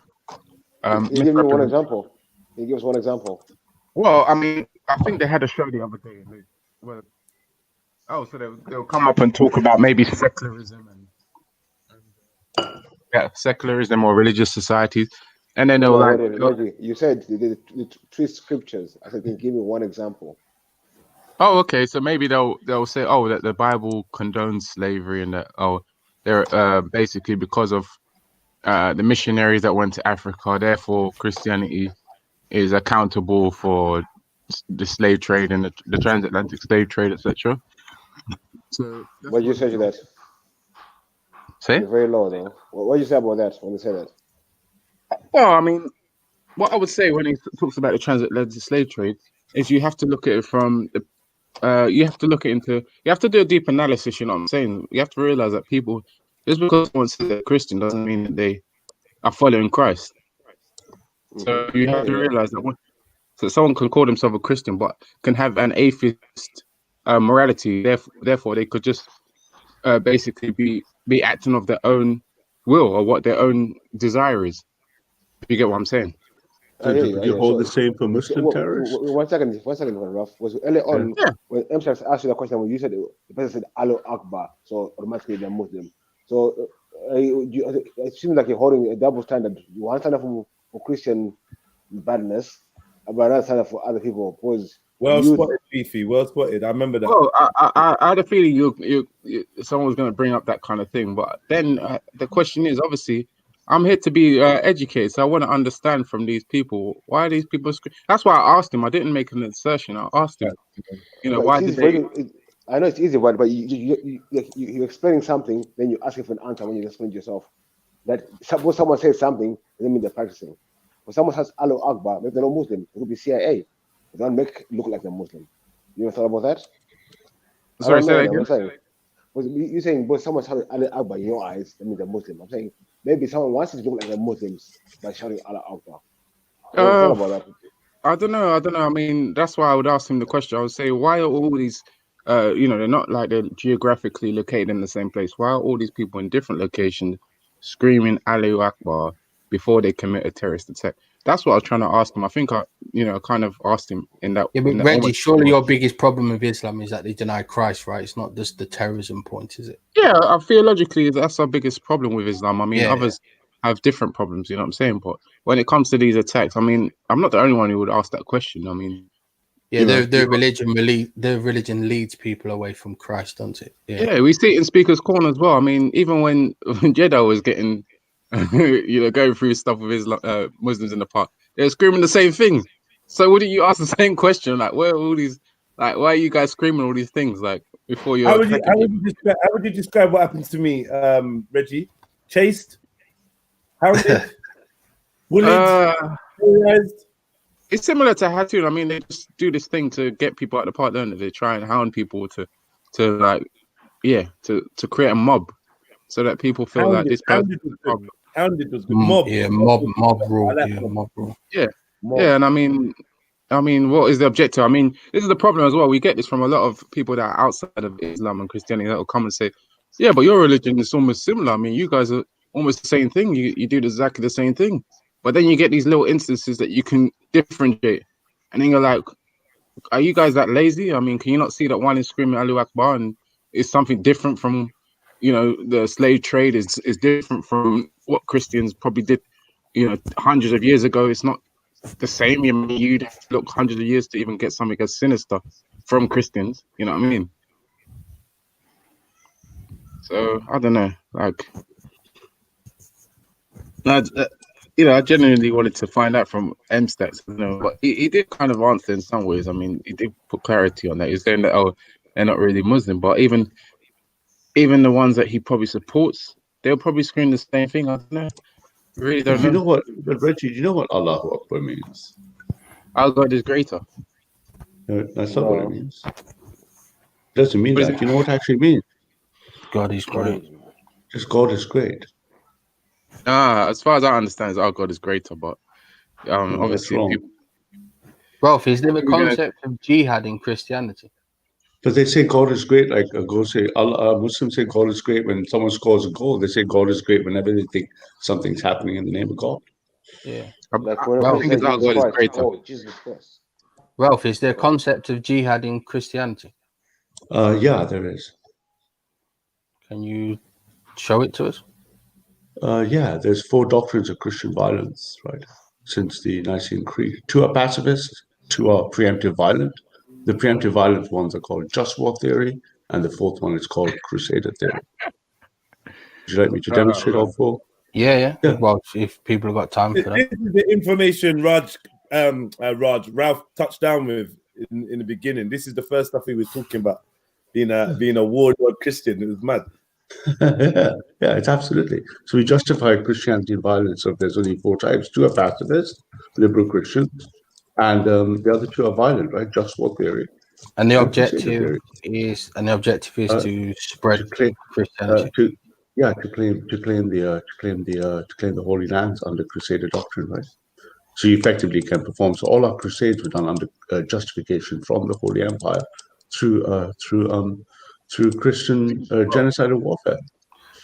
C: Can you give me one example? Can you give us one example?
Q: Well, I mean, I think they had a show the other day. So they'll come up and talk about maybe secularism and secularism or religious societies, and then they'll
C: Reggie, you said the twist scriptures. I said, can you give me one example?
Q: Oh, okay. So maybe they'll say, oh, that the Bible condones slavery, and that they're basically because of the missionaries that went to Africa, therefore Christianity is accountable for the slave trade and the transatlantic slave trade, etc. So
C: what did you say to that?
Q: Say?
C: You're very low, though. What did you say about that when you say that?
Q: Well, I mean, what I would say when he talks about the transatlantic slave trade is you have to look at it from the you have to do a deep analysis. You know what I'm saying? You have to realize that people, just because someone says they're Christian doesn't mean that they are following Christ. So you have to realize that so someone can call themselves a Christian but can have an atheist morality. Therefore, they could just basically be acting of their own will or what their own desire is. If you get what I'm saying?
M: So do you hold the same for Muslim terrorists?
C: One second, Ralph. Was early on when M-Shax asked you the question when you said the person said Allahu Akbar, so automatically they're Muslim. So it seems like you're holding a double standard. You want to stand up for Christian badness, but not stand up for other people.
A: Well spotted, Beefy. Well spotted. I remember that.
Q: Well, I had a feeling you someone was going to bring up that kind of thing, but then the question is, obviously, I'm here to be educated, so I want to understand from these people why are these people. That's why I asked him. I didn't make an assertion. I asked him, why did they?
C: I know it's easy, but you're explaining something, then you ask for an answer when you explain yourself. That suppose someone says something, doesn't mean they're practicing. When someone says Allahu Akbar, maybe they're not Muslim. It could be CIA. They don't make it look like they're Muslim. You ever thought about that?
Q: Sorry, say that again.
C: You're saying, but someone shouting Allahu Akbar in your eyes, that means they're Muslim. I'm saying maybe someone wants it to look like they're Muslims by shouting Allahu Akbar. About that?
Q: I don't know. I mean, that's why I would ask him the question. I would say, why are all these, they're not like they're geographically located in the same place. Why are all these people in different locations screaming Allahu Akbar before they commit a terrorist attack? That's what I was trying to ask him. I think I kind of asked him in that.
N: Yeah, but Reggie, surely your biggest problem with Islam is that they deny Christ, right? It's not just the terrorism point, is it?
Q: Yeah, theologically, that's our biggest problem with Islam. I mean, others have different problems, you know what I'm saying? But when it comes to these attacks, I mean, I'm not the only one who would ask that question. I mean,
N: their religion leads people away from Christ, doesn't it?
Q: Yeah, we see it in Speaker's Corner as well. I mean, even when Jeddah was getting, going through stuff with Islam, Muslims in the park, they're screaming the same thing. So wouldn't you ask the same question? Like, where are all these? Like, why are you guys screaming all these things? Like, before you're
A: how would you describe what happens to me, Reggie? Chased, hounded, bullied, terrorized.
Q: It's similar to Hatun. I mean, they just do this thing to get people out of the park, don't they? They try and hound people to create a mob, so that people feel like this person.
A: Hounded was good. Mob.
N: Yeah, mob rule. Mob rule.
Q: Yeah, and I mean, what is the objective? I mean, this is the problem as well. We get this from a lot of people that are outside of Islam and Christianity that will come and say, yeah, but your religion is almost similar. I mean, you guys are almost the same thing. You do exactly the same thing. But then you get these little instances that you can differentiate. And then you're like, are you guys that lazy? I mean, can you not see that one is screaming Allahu Akbar and it's something different from, the slave trade is different from what Christians probably did, hundreds of years ago. It's not the same. I mean, you'd have to look hundreds of years to even get something as sinister from Christians. You know what I mean? So I don't know. Like, you know, I genuinely wanted to find out from M-Stats, you know, but he did kind of answer in some ways. I mean, he did put clarity on that. He's saying that, oh, they're not really Muslim, but even the ones that he probably supports, they'll probably scream the same thing. I don't know. I really don't know.
M: You know what, Reggie, do you know what Allahu Akbar means?
Q: Our God is greater.
M: No, that's not what it means. It doesn't mean that. You know what it actually means?
N: God is great.
M: Just God is great.
Q: As far as I understand, our God is greater, but
M: No,
Q: obviously,
M: that's wrong.
N: Ralph, is there a concept of jihad in Christianity?
M: But they say God is great. Like Muslims say God is great when someone scores a goal. They say God is great whenever they think something's happening in the name of God.
N: Yeah.
C: Like whenever they say Jesus Christ, oh, Jesus Christ.
N: Ralph, is there a concept of jihad in Christianity?
M: Yeah, there is.
N: Can you show it to us?
M: Yeah, there's 4 doctrines of Christian violence, right? Since the Nicene Creed. 2 are pacifist, 2 are preemptive violent. The preemptive violent ones are called just war theory, and the 4th one is called crusader theory. Would you like me to demonstrate all 4?
N: Yeah. Well, if people have got time for that.
A: This is the information Ralph touched down with in the beginning. This is the first stuff he was talking about, being a warlord Christian. It was mad.
M: Yeah, it's absolutely. So we justify Christianity and violence. So there's only 4 types. 2 are pacifist, liberal Christians, and the other 2 are violent, right? Just war theory.
N: And the objective is to spread Christianity.
M: To claim the Holy Lands under Crusader doctrine, right? So you effectively can perform. So all our crusades were done under justification from the Holy Empire through Christian genocidal warfare.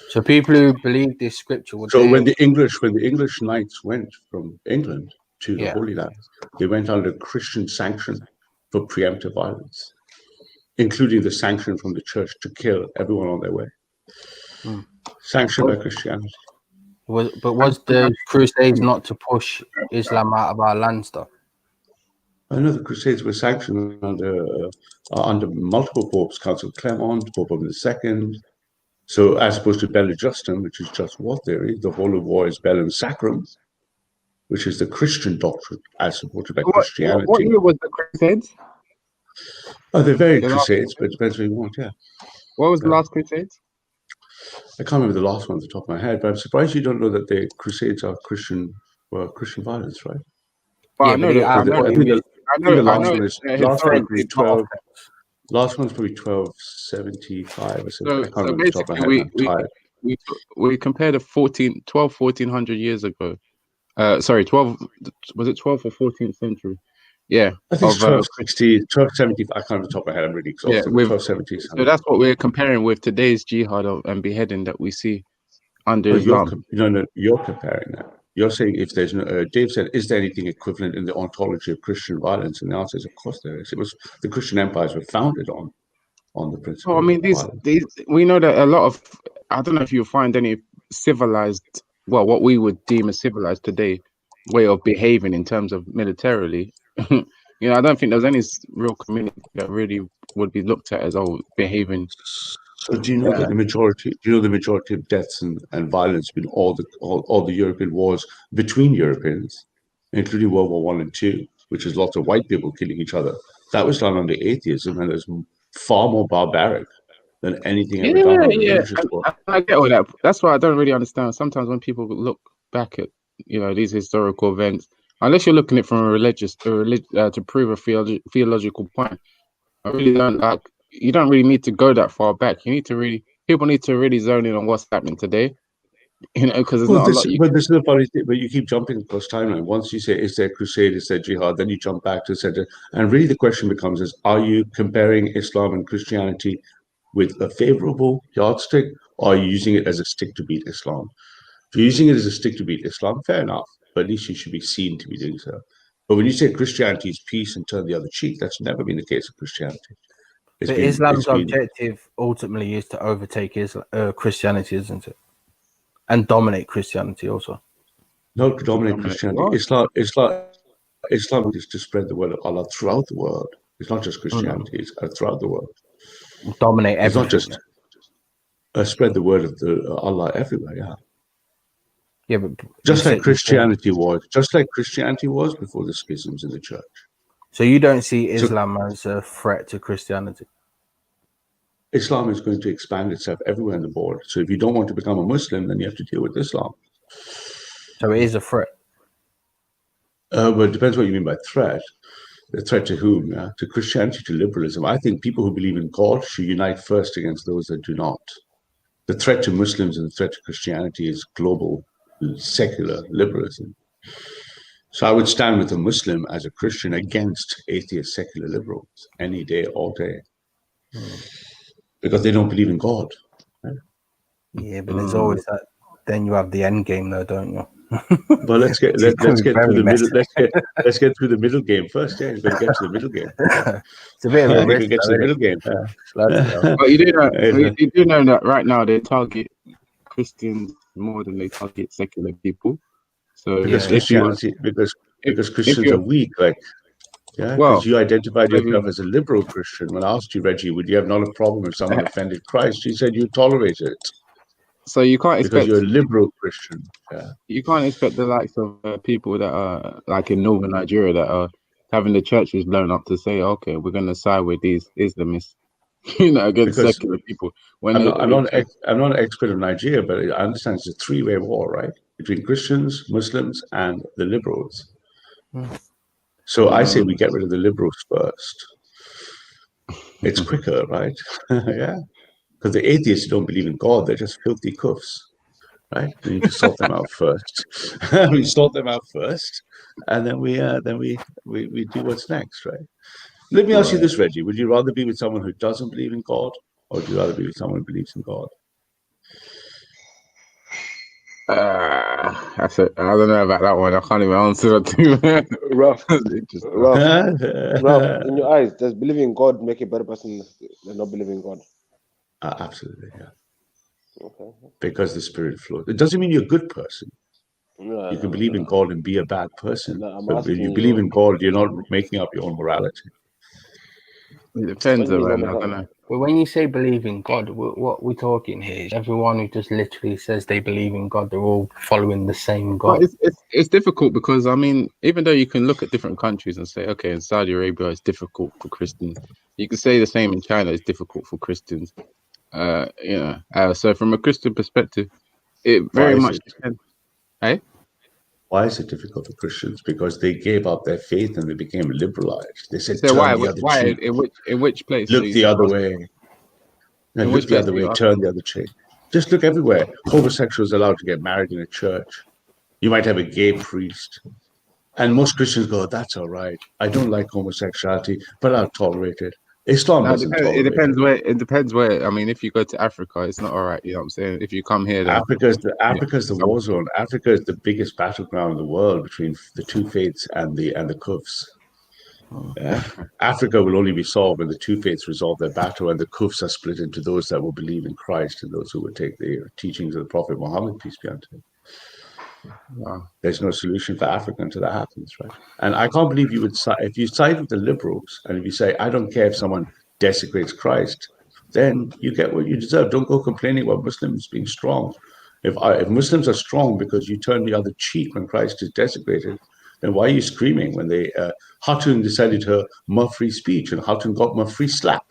N: So people who believe this scripture would.
M: So when the English knights went from England to the Holy Land, they went under Christian sanction for preemptive violence, including the sanction from the church to kill everyone on their way. Sanctioned by Christianity.
N: Was the Crusades not to push Islam out of our lands, though?
M: I know the Crusades were sanctioned under multiple popes, Council of Clement, Pope Urban II. So as opposed to Bellum Justum, which is just war theory, the whole of war is Bellum Sacrum, which is the Christian doctrine as supported by Christianity.
Q: What year was the Crusades?
M: Oh, they're very Crusades, but it depends what you want, yeah.
Q: What was the last Crusades?
M: I can't remember the last one off the top of my head, but I'm surprised you don't know that the Crusades are Christian violence, right?
Q: Well, I know
M: the last one is 12. Last one's probably 1275 or something. I can't remember the top of my head. I'm tired.
Q: We compared the 1400 years ago. Sorry, 12. Was it 12th or 14th century? Yeah,
M: I think it's 1260, 1270. I can't remember the top of my head. I'm really exhausted.
Q: Yeah,
M: 1270.
Q: So that's what we're comparing with today's jihad and beheading that we see under Islam.
M: You're comparing that. You're saying if there's no, Dave said, is there anything equivalent in the ontology of Christian violence? And the answer is, of course there is. It was the Christian empires were founded on the principle.
Q: Oh, I mean, these we know that a lot of, I don't know if you'll find any civilized, well, what we would deem as civilized today way of behaving in terms of militarily. You know, I don't think there's any real community that really would be looked at as behaving.
M: So do you know that the majority? Do you know the majority of deaths and violence in all the European wars between Europeans, including World War I and II, which is lots of white people killing each other? That was done under atheism, and it's far more barbaric than anything ever done under religious war.
Q: I get all that. That's why I don't really understand. Sometimes when people look back at these historical events, unless you're looking at it from a religious to prove a theological point, I really don't like. You don't really need to go that far back. People need to really zone in on what's happening today. Because there's not a lot.
M: But this is a funny thing. But you keep jumping across timeline. Once you say, "Is there crusade? Is there jihad?" Then you jump back to the center, and really the question becomes: are you comparing Islam and Christianity with a favorable yardstick, or are you using it as a stick to beat Islam? If you're using it as a stick to beat Islam, fair enough. But at least you should be seen to be doing so. But when you say Christianity is peace and turn the other cheek, that's never been the case of Christianity.
N: Islam's objective ultimately is to overtake Christianity, isn't it? And dominate Christianity also.
M: Not dominate Christianity. Islam is to spread the word of Allah throughout the world. It's not just Christianity, it's throughout the world.
N: Dominate everything.
M: It's not just spread the word of Allah everywhere, yeah.
N: Yeah, but
M: just like Christianity was before the schisms in the church.
N: So you don't see Islam as a threat to Christianity?
M: Islam is going to expand itself everywhere in the board. So if you don't want to become a Muslim, then you have to deal with Islam.
N: So it is a threat.
M: But it depends what you mean by threat. A threat to whom? To Christianity, to liberalism. I think people who believe in God should unite first against those that do not. The threat to Muslims and the threat to Christianity is global, secular liberalism. So I would stand with a Muslim as a Christian against atheist secular liberals any day, all day. Because they don't believe in God. Right?
N: Yeah, but there's always that. Then you have the end game, though, don't you?
M: Well, let's get through the middle. Let's get through the middle game first. Yeah, you've got to get to the middle game.
N: It's a bit of a risk.
M: Get to the middle game.
Q: But you do know that right now they target Christians more than they target secular people. So
M: because Christianity, because Christians are weak, like. Yeah, because you identified yourself as a liberal Christian. When I asked you, Reggie, would you have not a problem if someone offended Christ? You said you tolerate it.
Q: So you can't expect,
M: because you're a liberal Christian. Yeah.
Q: You can't expect the likes of people that are like in northern Nigeria that are having the churches blown up to say, okay, we're going to side with these Islamists, against secular people. When
M: I'm not an expert of Nigeria, but I understand it's a three-way war, right, between Christians, Muslims, and the liberals. So I say we get rid of the liberals first. It's quicker, right? Yeah. Because the atheists don't believe in God, they're just filthy cuffs, right? We need to sort them out first. We sort them out first, and then we do what's next, right? Let me ask you this, Reggie: would you rather be with someone who doesn't believe in God, or would you rather be with someone who believes in God?
Q: I don't know about that one. I can't even answer that too.
C: Rough. In your eyes, does believing in God make a better person than not believing in God?
M: Absolutely, yeah. Okay. Because the spirit flows. It doesn't mean you're a good person. You can believe in God and be a bad person. But if you believe in God, you're not making up your own morality.
Q: It depends, man.
N: Well, when you say believe in God, what we're talking here is everyone who just literally says they believe in God, they're all following the same God.
Q: Well, it's difficult because, I mean, even though you can look at different countries and say, okay, in Saudi Arabia, it's difficult for Christians. You can say the same in China, it's difficult for Christians. So from a Christian perspective, it very much depends. Hey?
M: Why is it difficult for Christians? Because they gave up their faith and they became liberalized. They said,
Q: so why? In which place?
M: Look the other way. And look the other way, turn the other cheek. Just look everywhere. Homosexuals are allowed to get married in a church. You might have a gay priest. And most Christians go, that's all right. I don't like homosexuality, but I'll tolerate it. Islam doesn't tolerate it.
Q: It depends where. I mean, if you go to Africa, it's not all right. You know what I'm saying? If you come here, then
M: Africa's the war zone. Africa is the biggest battleground in the world between the two faiths and the Kufs. Yeah. Africa will only be solved when the two faiths resolve their battle and the Kufs are split into those that will believe in Christ and those who would take the teachings of the Prophet Muhammad, peace be unto him. There's no solution for Africa until that happens, right? And I can't believe you would if you side with the liberals and if you say, I don't care if someone desecrates Christ, then you get what you deserve. Don't go complaining about Muslims being strong. If Muslims are strong because you turn the other cheek when Christ is desecrated, then why are you screaming when they Hatun decided to more free speech and Hatun got more free slap?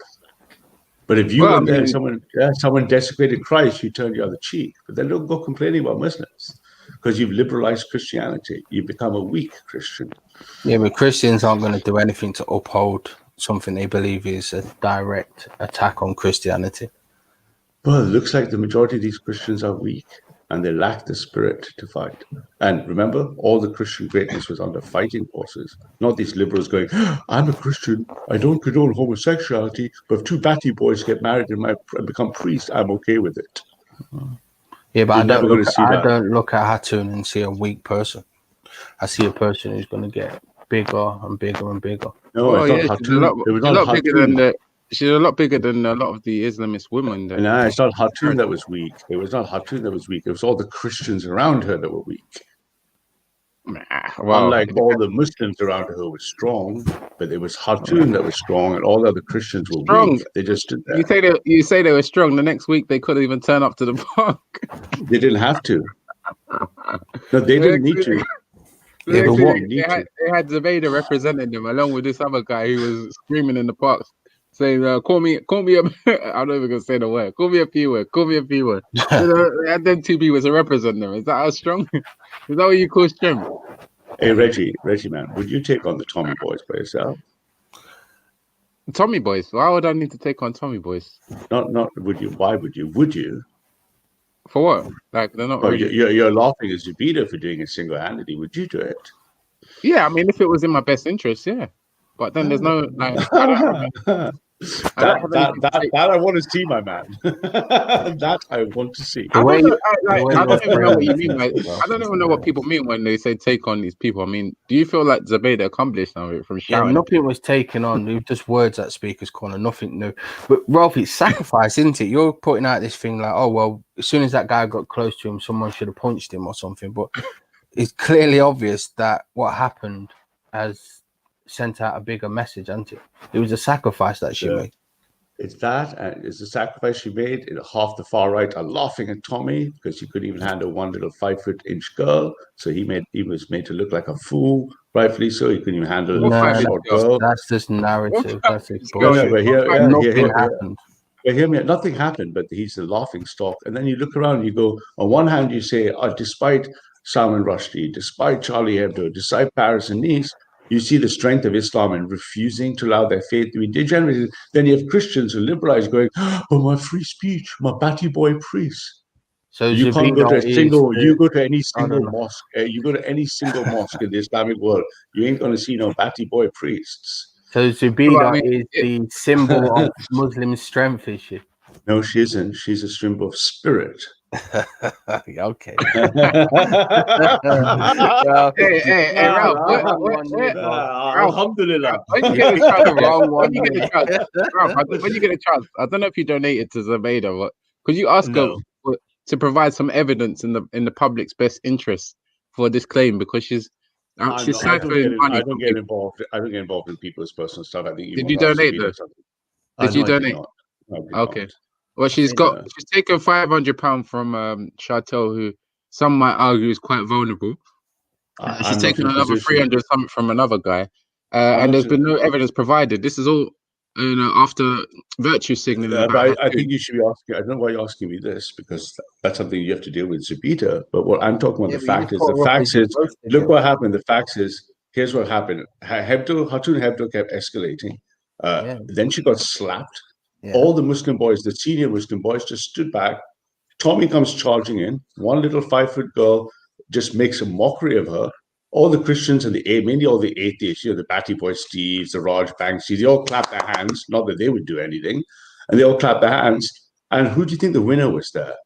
M: But if you went there and someone desecrated Christ, you turn the other cheek. But then don't go complaining about Muslims. Because you've liberalized Christianity. You've become a weak Christian.
N: Yeah, but Christians aren't going to do anything to uphold something they believe is a direct attack on Christianity.
M: Well, it looks like the majority of these Christians are weak and they lack the spirit to fight. And remember, all the Christian greatness was under fighting forces, not these liberals going, I'm a Christian, I don't condone homosexuality, but if two batty boys get married and become priests, I'm okay with it.
N: Yeah, but I don't look at Hatun and see a weak person. I see a person who's going to get bigger and bigger and bigger.
M: No, it's not Hatun.
Q: She's a lot bigger than a lot of the Islamist women.
M: No, it's not Hatun that was weak. It was not Hatun that was weak. It was all the Christians around her that were weak. Unlike all the Muslims around her who were strong, but it was Hatun that was strong, and all the other Christians were weak. They just stood there.
Q: You say they were strong. The next week they couldn't even turn up to the park.
M: They didn't have to. No, they didn't need to.
N: Yeah, but what?
Q: They had Zaveda representing them along with this other guy who was screaming in the parks, saying, "Call me a." I'm not even gonna say the word. Call me a P word. Call me a P word. And then two people to represent them. Is that how strong? Is that what you call strength?
M: Hey, Reggie, man, would you take on the Tommy boys by yourself?
Q: Tommy boys? Why would I need to take on Tommy boys?
M: Not would you? Why would you? Would you?
Q: For what? Like they're not.
M: Oh,
Q: really...
M: you're laughing at Zubida for doing it single-handedly. Would you do it?
Q: Yeah, I mean, if it was in my best interest, yeah. But then there's no like.
M: That I want to see, my man. That I want to see.
Q: I don't even know what you mean. Like, I don't even know what people mean when they say take on these people. I mean, do you feel like Zabeda accomplished something from shouting?
N: Yeah, nothing was taken on. It was just words at Speaker's Corner, nothing new. But Ralph, it's sacrifice, isn't it? You're putting out this thing like, oh well, as soon as that guy got close to him, someone should have punched him or something. But it's clearly obvious that what happened has sent out a bigger message, hasn't it? It was a sacrifice that she made.
M: It's that, and it's a sacrifice she made. Half the far right are laughing at Tommy because he couldn't even handle one little 5-foot-inch girl. So he was made to look like a fool, rightfully so. He couldn't even handle a short girl.
N: That's just narrative. That's
M: bullshit.
N: Nothing happened.
M: But hear me, nothing happened, but he's the laughing stock. And then you look around and you go, on one hand, you say, despite Salman Rushdie, despite Charlie Hebdo, despite Paris and Nice, you see the strength of Islam in refusing to allow their faith to be degenerated. Then you have Christians who liberalize going, oh, my free speech, my batty boy priest.
N: So
M: you can't go to a single, you go to any single mosque, you go to any single mosque in the Islamic world, you ain't going to see no batty boy priests.
N: So Zubida is the symbol of Muslim strength, is she?
M: No, she isn't. She's a symbol of spirit.
N: Okay.
Q: Hey, Ralph.
M: Alhamdulillah.
Q: When you get a chance, I don't know if you donated to Zabeda, but could you ask her to provide some evidence in the public's best interest for this claim, because she's ciphering money.
M: I don't get involved in people's personal stuff. I think.
Q: Did you donate though? Did you donate? Okay. Well, she's taken £500 from Chantal, who some might argue is quite vulnerable. She's taken another 300 something from another guy, and there's been no evidence provided. This is all, after virtue signaling.
M: I think you should be asking. I don't know why you're asking me this, because that's something you have to deal with Zubida. But what I'm talking about, the facts is, look what happened. The facts is, here's what happened. Hatun Hebdo kept escalating. Then she got slapped. Yeah. All the Muslim boys, the senior Muslim boys, just stood back. Tommy comes charging in. One little 5-foot girl just makes a mockery of her. All the Christians and mainly all the atheists, the Batty Boy Steves, the Raj Banksy, they all clap their hands. Not that they would do anything. And they all clap their hands. And who do you think the winner was there?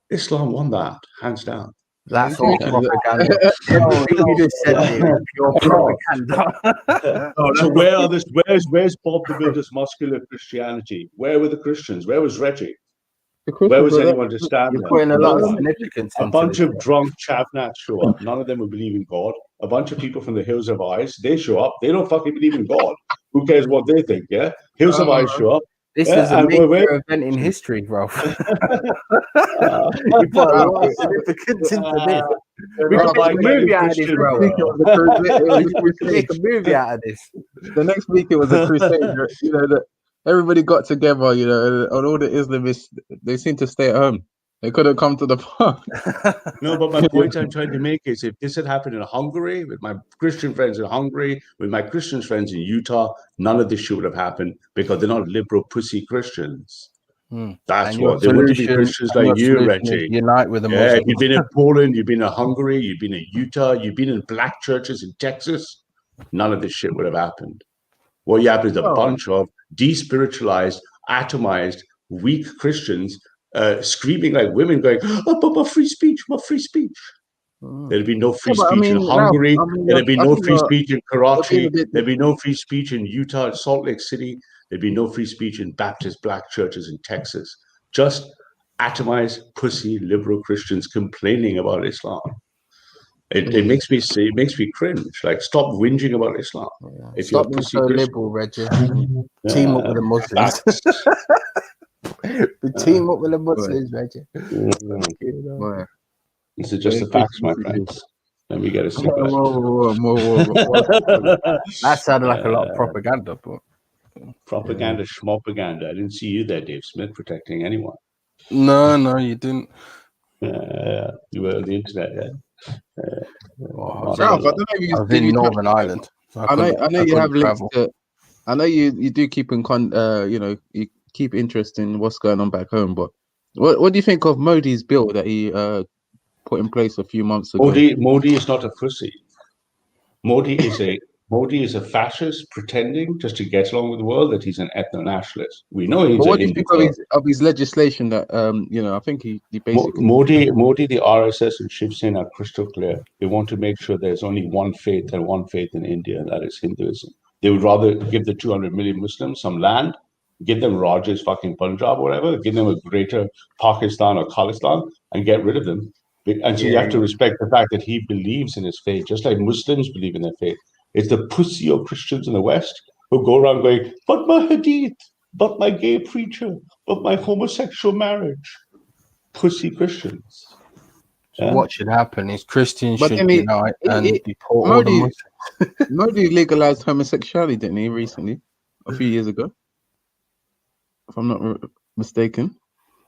M: Islam won that, hands down.
N: That's all propaganda. Everything you just said, your propaganda.
M: So where's Bob the Builder's muscular Christianity? Where were the Christians? Where was Reggie? Where was anyone to stand there? A bunch of drunk chavnats show up. None of them will believe in God. A bunch of people from the Hills of Eyes, they show up. They don't fucking believe in God. Who cares what they think? Yeah, Hills of Eyes show up.
N: This is a major event in history, Ralph. You put a lot of significance into this. We can make a movie out of this, bro. We can make a movie out of this.
Q: The next week it was a crusade. That everybody got together, and all the Islamists, they seem to stay at home. They couldn't come to the park.
M: No, but my point I'm trying to make is, if this had happened in Hungary, with my Christian friends in Hungary, with my Christian friends in Utah, none of this shit would have happened, because they're not liberal pussy Christians. That's what. They wouldn't be Christians like you, Reggie.
N: Unite with the Muslims.
M: If you've been in Poland, you've been in Hungary, you've been in Utah, you've been in black churches in Texas, none of this shit would have happened. What happened is a bunch of despiritualized, atomized, weak Christians screaming like women, going, "Oh, but my free speech, my free speech." There'd be no free speech in Hungary. There'd be no free speech in Karachi. There'd be no free speech in Utah, in Salt Lake City. There'd be no free speech in Baptist black churches in Texas. Just atomized, pussy, liberal Christians complaining about Islam. It makes me cringe. Like, stop whinging about Islam. If
N: stop being so liberal, Reggie. Team up with the Muslims. The team up with the Muslims, Reggie.
M: This is just the facts, my friends. Let me get a cigarette.
N: That sounded like a lot of propaganda, but
M: propaganda, schmopaganda. I didn't see you there, Dave Smith, protecting anyone.
N: No, you didn't.
M: You were on the internet, yeah.
Q: Ralph, I don't know if
N: I was in Northern Ireland. So
Q: I know you have links
N: travel.
Q: to. I know you do keep in you keep interest in what's going on back home. But what do you think of Modi's bill that he put in place a few months ago?
M: Modi is not a pussy. Modi is a fascist pretending just to get along with the world that he's an ethno-nationalist. We know he's
Q: what do you think of his legislation that I think he basically
M: Modi, the RSS and Shiv Sena are crystal clear. They want to make sure there's only one faith in India, and that is Hinduism. They would rather give the 200 million Muslims some land, give them Raj's fucking Punjab or whatever, give them a greater Pakistan or Khalistan, and get rid of them. And so you have to respect the fact that he believes in his faith, just like Muslims believe in their faith. It's the pussy of Christians in the West who go around going, but my hadith, but my gay preacher, but my homosexual marriage. Pussy Christians.
N: So what should happen is Christians should unite and deport all the Muslims.
Q: Modi legalized homosexuality, didn't he, recently? A few years ago, if I'm not mistaken.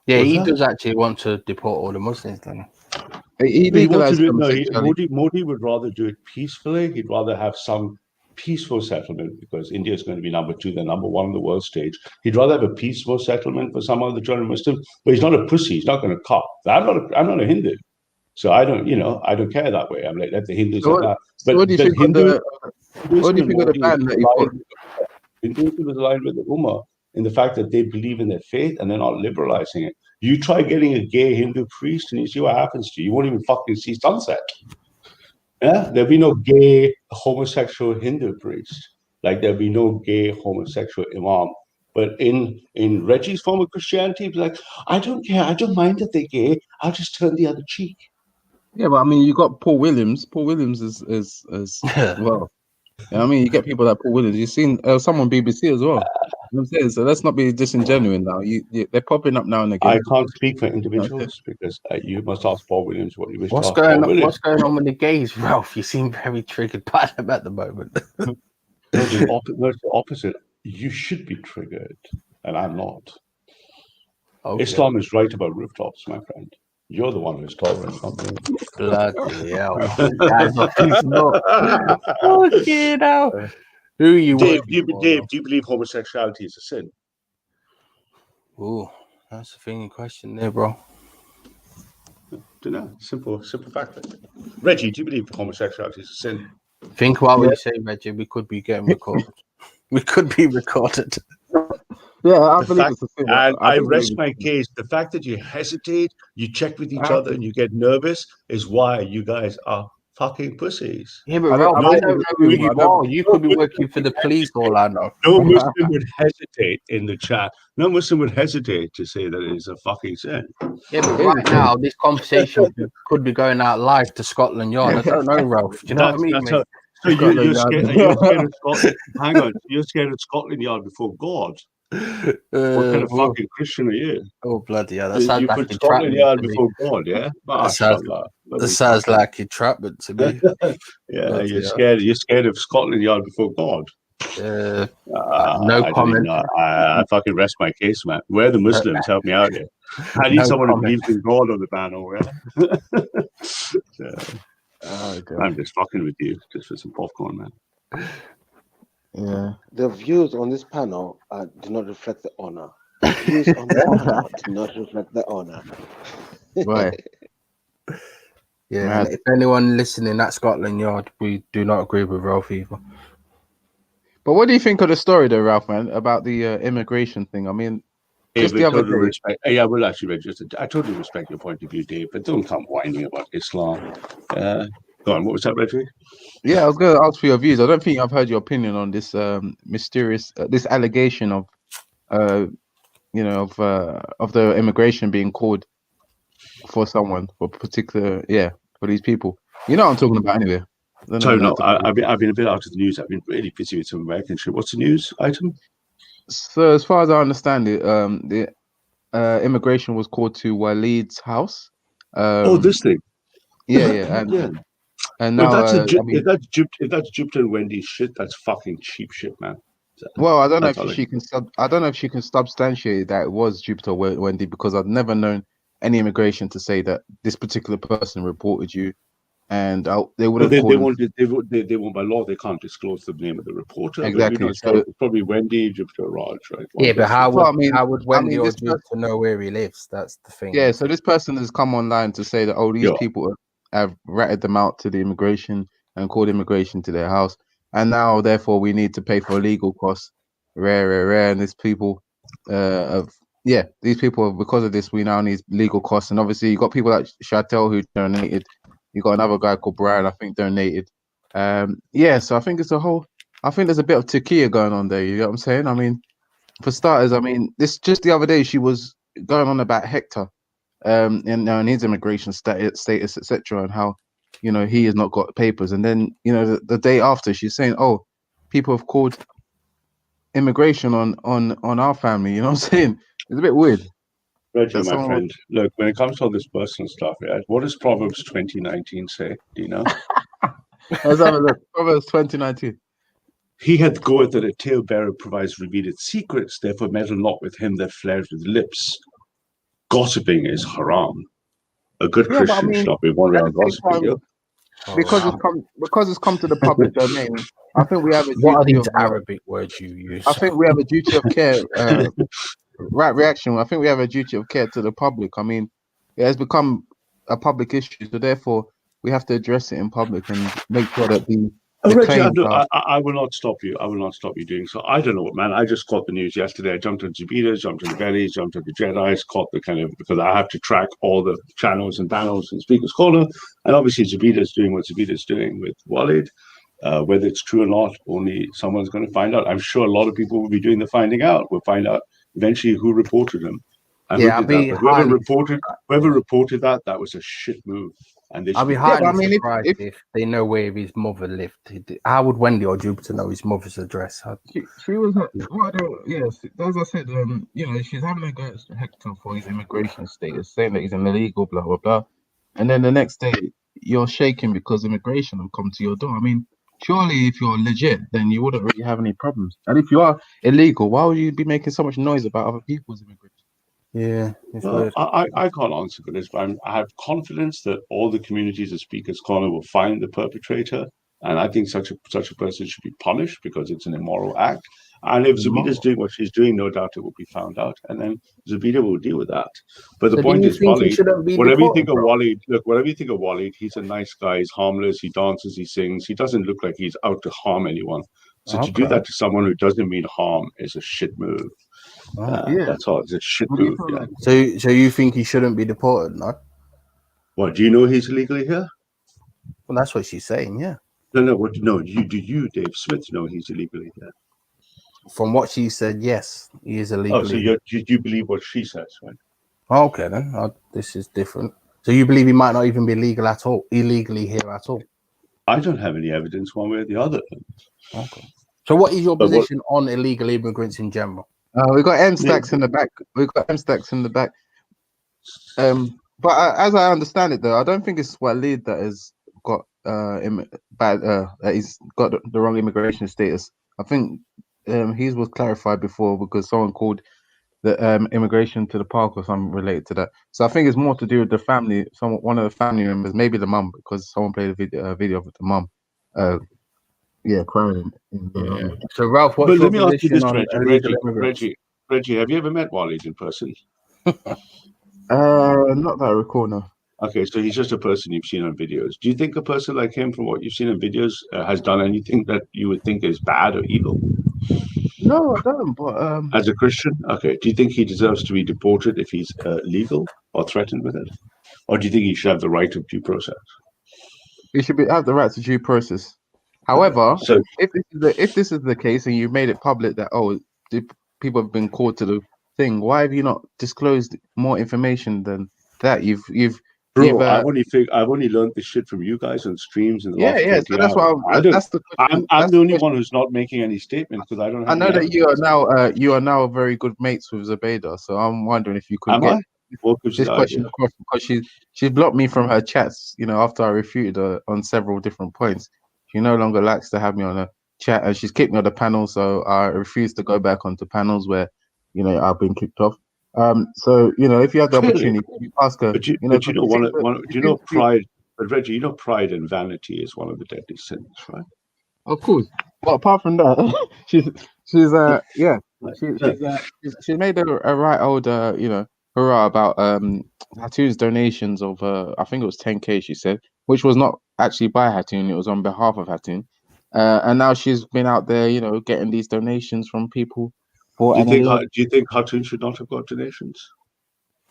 N: Yeah, he does actually want to deport all the Muslims, doesn't
Q: he? He legalized
M: Modi would rather do it peacefully. He'd rather have some peaceful settlement, because India is going to be number 2, then number 1 on the world stage. He'd rather have a peaceful settlement for some of the children Muslims, but he's not a pussy. He's not going to cop. I'm not a Hindu, so I don't care that way. I'm like, let the Hindus have that. But
Q: what do you think of the ban that he put?
M: Hinduism is aligned with the Ummah in the fact that they believe in their faith and they're not liberalizing it. You try getting a gay Hindu priest and you see what happens to you. You won't even fucking see sunset. Yeah, there'll be no gay homosexual Hindu priest. Like there'll be no gay homosexual imam. But in Reggie's form of Christianity, he's like, I don't care. I don't mind that they're gay. I'll just turn the other cheek.
Q: Yeah, but I mean, you got Paul Williams. Paul Williams is well. Yeah, I mean, you get people like Paul Williams. You've seen someone BBC as well. You know what I'm saying? So let's not be disingenuous now. They're popping up now and again.
M: I can't speak for individuals because you must ask Paul Williams what he wishes.
N: What's going on with the gays, Ralph? You seem very triggered by them at the moment.
M: No, the opposite. You should be triggered, and I'm not. Okay. Islam is right about rooftops, my friend. You're the one who's tolerant.
N: Bloody hell. Okay, now. Who are you
M: Dave, do you believe homosexuality is a sin?
N: Oh, that's the thing in question there, bro.
M: Don't know. Simple fact. Reggie, do you believe homosexuality is a sin?
N: Think about what you say, Reggie. We could be getting recorded. We could be recorded.
Q: Yeah, I believe it's a sin.
M: And I rest my case. The fact that you hesitate, you check with each other, and you get nervous is why you guys are fucking pussies.
N: Yeah, but Ralph, I don't know who you are. You could be working for the police, all I know.
M: No Muslim would hesitate in the chat. No Muslim would hesitate to say that it is a fucking sin.
N: Yeah, but right now, this conversation could be going out live to Scotland Yard. I don't know, Ralph. Do you know what I mean?
M: So you're scared of Scotland. Hang on. You're scared of Scotland Yard before God. What kind of fucking Christian are you?
N: Oh, bloody hell. That sounds like
M: Scotland Yard before God, yeah?
N: That sounds like entrapment to me.
M: Yeah, you're scared of Scotland Yard before God.
N: No comment.
M: I fucking rest my case, man. Where are the Muslims? Help me out here. I need someone who believes in God on the panel, yeah? I'm just fucking with you, just for some popcorn, man.
C: Yeah. The views on this panel do not reflect the honor. The views on the panel do not reflect the honor.
N: Right. Yeah. If anyone listening at Scotland Yard, we do not agree with Ralph either.
Q: But what do you think of the story, though, Ralph, man, about the immigration thing? I mean, just the other day.
M: I will actually register. I totally respect your point of view, Dave, but don't come whining about Islam. Go on, what was that, Reggie?
Q: Yeah, I was going to ask for your views. I don't think I've heard your opinion on this mysterious, this allegation of, of the immigration being called for someone, for particular, for these people. You know what I'm talking about, anyway.
M: I've been a bit out of the news. I've been really busy with some American shit. What's the news item?
Q: So, as far as I understand it, the immigration was called to Waleed's house.
M: This thing.
N: Yeah.
M: Yeah.
N: And
M: But
N: now,
M: if that's Jupiter and Wendy's shit, that's fucking cheap shit, man.
N: well, I don't know
M: That's all
N: if she can I don't know if she can substantiate that it was Jupiter Wendy, because I've never known any immigration to say that this particular person reported you, and they
M: But
N: wouldn't
M: they
N: call
M: won't. They won't by law. They can't disclose the name of the reporter. But
N: exactly.
M: it's
N: So
M: probably Wendy, Jupiter, Raj, right?
R: Yeah, but how
N: I
R: would Wendy or
N: this
R: Jupiter know where he lives? That's the thing.
N: yeah. So this person has come online to say that these people have ratted them out to the immigration and called immigration to their house, and now therefore we need to pay for legal costs. Rare, and these people, these people, because of this, we now need legal costs, and obviously you got people like Chantel who donated. You got another guy called Brian, I think, donated. So I think it's I think there's a bit of tequila going on there. You know what I'm saying? I mean, for starters, I mean, this just the other day she was going on about Hector, and his immigration status, etc., and how he has not got papers. And then the day after, she's saying, "Oh, people have called immigration on our family." You know what I'm saying? It's a bit weird.
M: Reggie, my friend, look, when it comes to all this personal stuff, what does Proverbs 20:19 say? Do you know?
N: Let's have a look. Proverbs 20:19.
M: He that goeth at a talebearer provides revealed secrets, therefore meddle not with him that flares with lips. Gossiping is haram. A good Christian should not be wandering on gossiping.
N: Because it's come to the public domain, I think we have a duty
R: What are these
N: of
R: Arabic words you use?
N: I think we have a duty of care. Right reaction. I think we have a duty of care to the public. I mean, it has become a public issue, so therefore we have to address it in public and make sure that the
M: Reggie,
N: claims are...
M: I will not stop you. I will not stop you doing so. I don't know, man. I just caught the news yesterday. I jumped on Jabita, jumped on the Bellies, jumped on the Jedi's, caught the because I have to track all the channels and panels and Speaker's Corner. And obviously Jabita's doing what Jabita's doing with Walid. Whether it's true or not, only someone's going to find out. I'm sure a lot of people will be doing the finding out. We'll find out eventually who reported them. And whoever reported that was a shit move. And
R: I'll be highly surprised if they know where his mother lived. How would Wendy or Jupiter know his mother's address?
N: She was, yes, as I said, she's having a go at Hector for his immigration status, saying that he's an illegal, blah, blah, blah. And then the next day, you're shaking because immigration have come to your door. I mean, surely if you're legit, then you wouldn't really have any problems. And if you are illegal, why would you be making so much noise about other people's immigration?
R: Yeah, it's
M: weird. I can't answer for this, but I have confidence that all the communities of Speaker's Corner will find the perpetrator, and I think such a person should be punished because it's an immoral act. And if Zubita's doing what she's doing, no doubt it will be found out, and then Zubita will deal with that. But the point is, Walid, whatever you think of Walid, whatever you think of Walid, he's a nice guy. He's harmless. He dances. He sings. He doesn't look like he's out to harm anyone. So to do that to someone who doesn't mean harm is a shit move. That's all. It's a shit move. Yeah.
R: So you think he shouldn't be deported, no?
M: What, do you know he's illegally here?
R: Well, that's what she's saying, yeah.
M: No. Do you, Dave Smith, know he's illegally here?
R: From what she said, yes, he is illegally.
M: Oh, so you believe what she says, right?
R: Okay, then. This is different. So you believe he might not even be illegally here at all?
M: I don't have any evidence one way or the other.
R: Okay. So what is your position on illegal immigrants in general?
N: We got M stacks in the back. But as I understand it, though, I don't think it's Walid that has got that he's got the wrong immigration status. I think his was clarified before because someone called the immigration to the park or something related to that. So I think it's more to do with the family. One of the family members, maybe the mum, because someone played a video of the mum. Crying.
R: So Ralph, what's your position on
M: Reggie, have you ever met Walid in person?
N: Not that I recall, no.
M: Okay, so he's just a person you've seen on videos. Do you think a person like him, from what you've seen in videos, has done anything that you would think is bad or evil?
N: No, I don't. But
M: as a Christian, okay. Do you think he deserves to be deported if he's legal or threatened with it, or do you think he should have the right of due process?
N: He should have the right to due process. However, if this is the case and you've made it public that people have been called to the thing, why have you not disclosed more information than that?
M: I've only learned this shit from you guys on streams in the last 20
N: so that's
M: hours.
N: why
M: I'm the only one who's not making any statement because I don't have
N: I know that you are now very good mates with Zubaydah, so I'm wondering if you could
Q: this question across because she's blocked me from her chats. You know, after I refuted her on several different points, she no longer likes to have me on her chat, and she's kicked me on the panel. So I refuse to go back onto panels where, you know, I've been kicked off. So you know, if you had the opportunity, you ask her.
M: But you know, pride. But Reggie, you know, pride and vanity is one of the deadly sins, right?
Q: Of course. But apart from that, she's made a right old you know, hurrah about Hattoon's donations of I think it was 10K she said, which was not actually by Hattoon, it was on behalf of Hattoon. And now she's been out there, you know, getting these donations from people for
M: do you think Hattoon should not have got donations?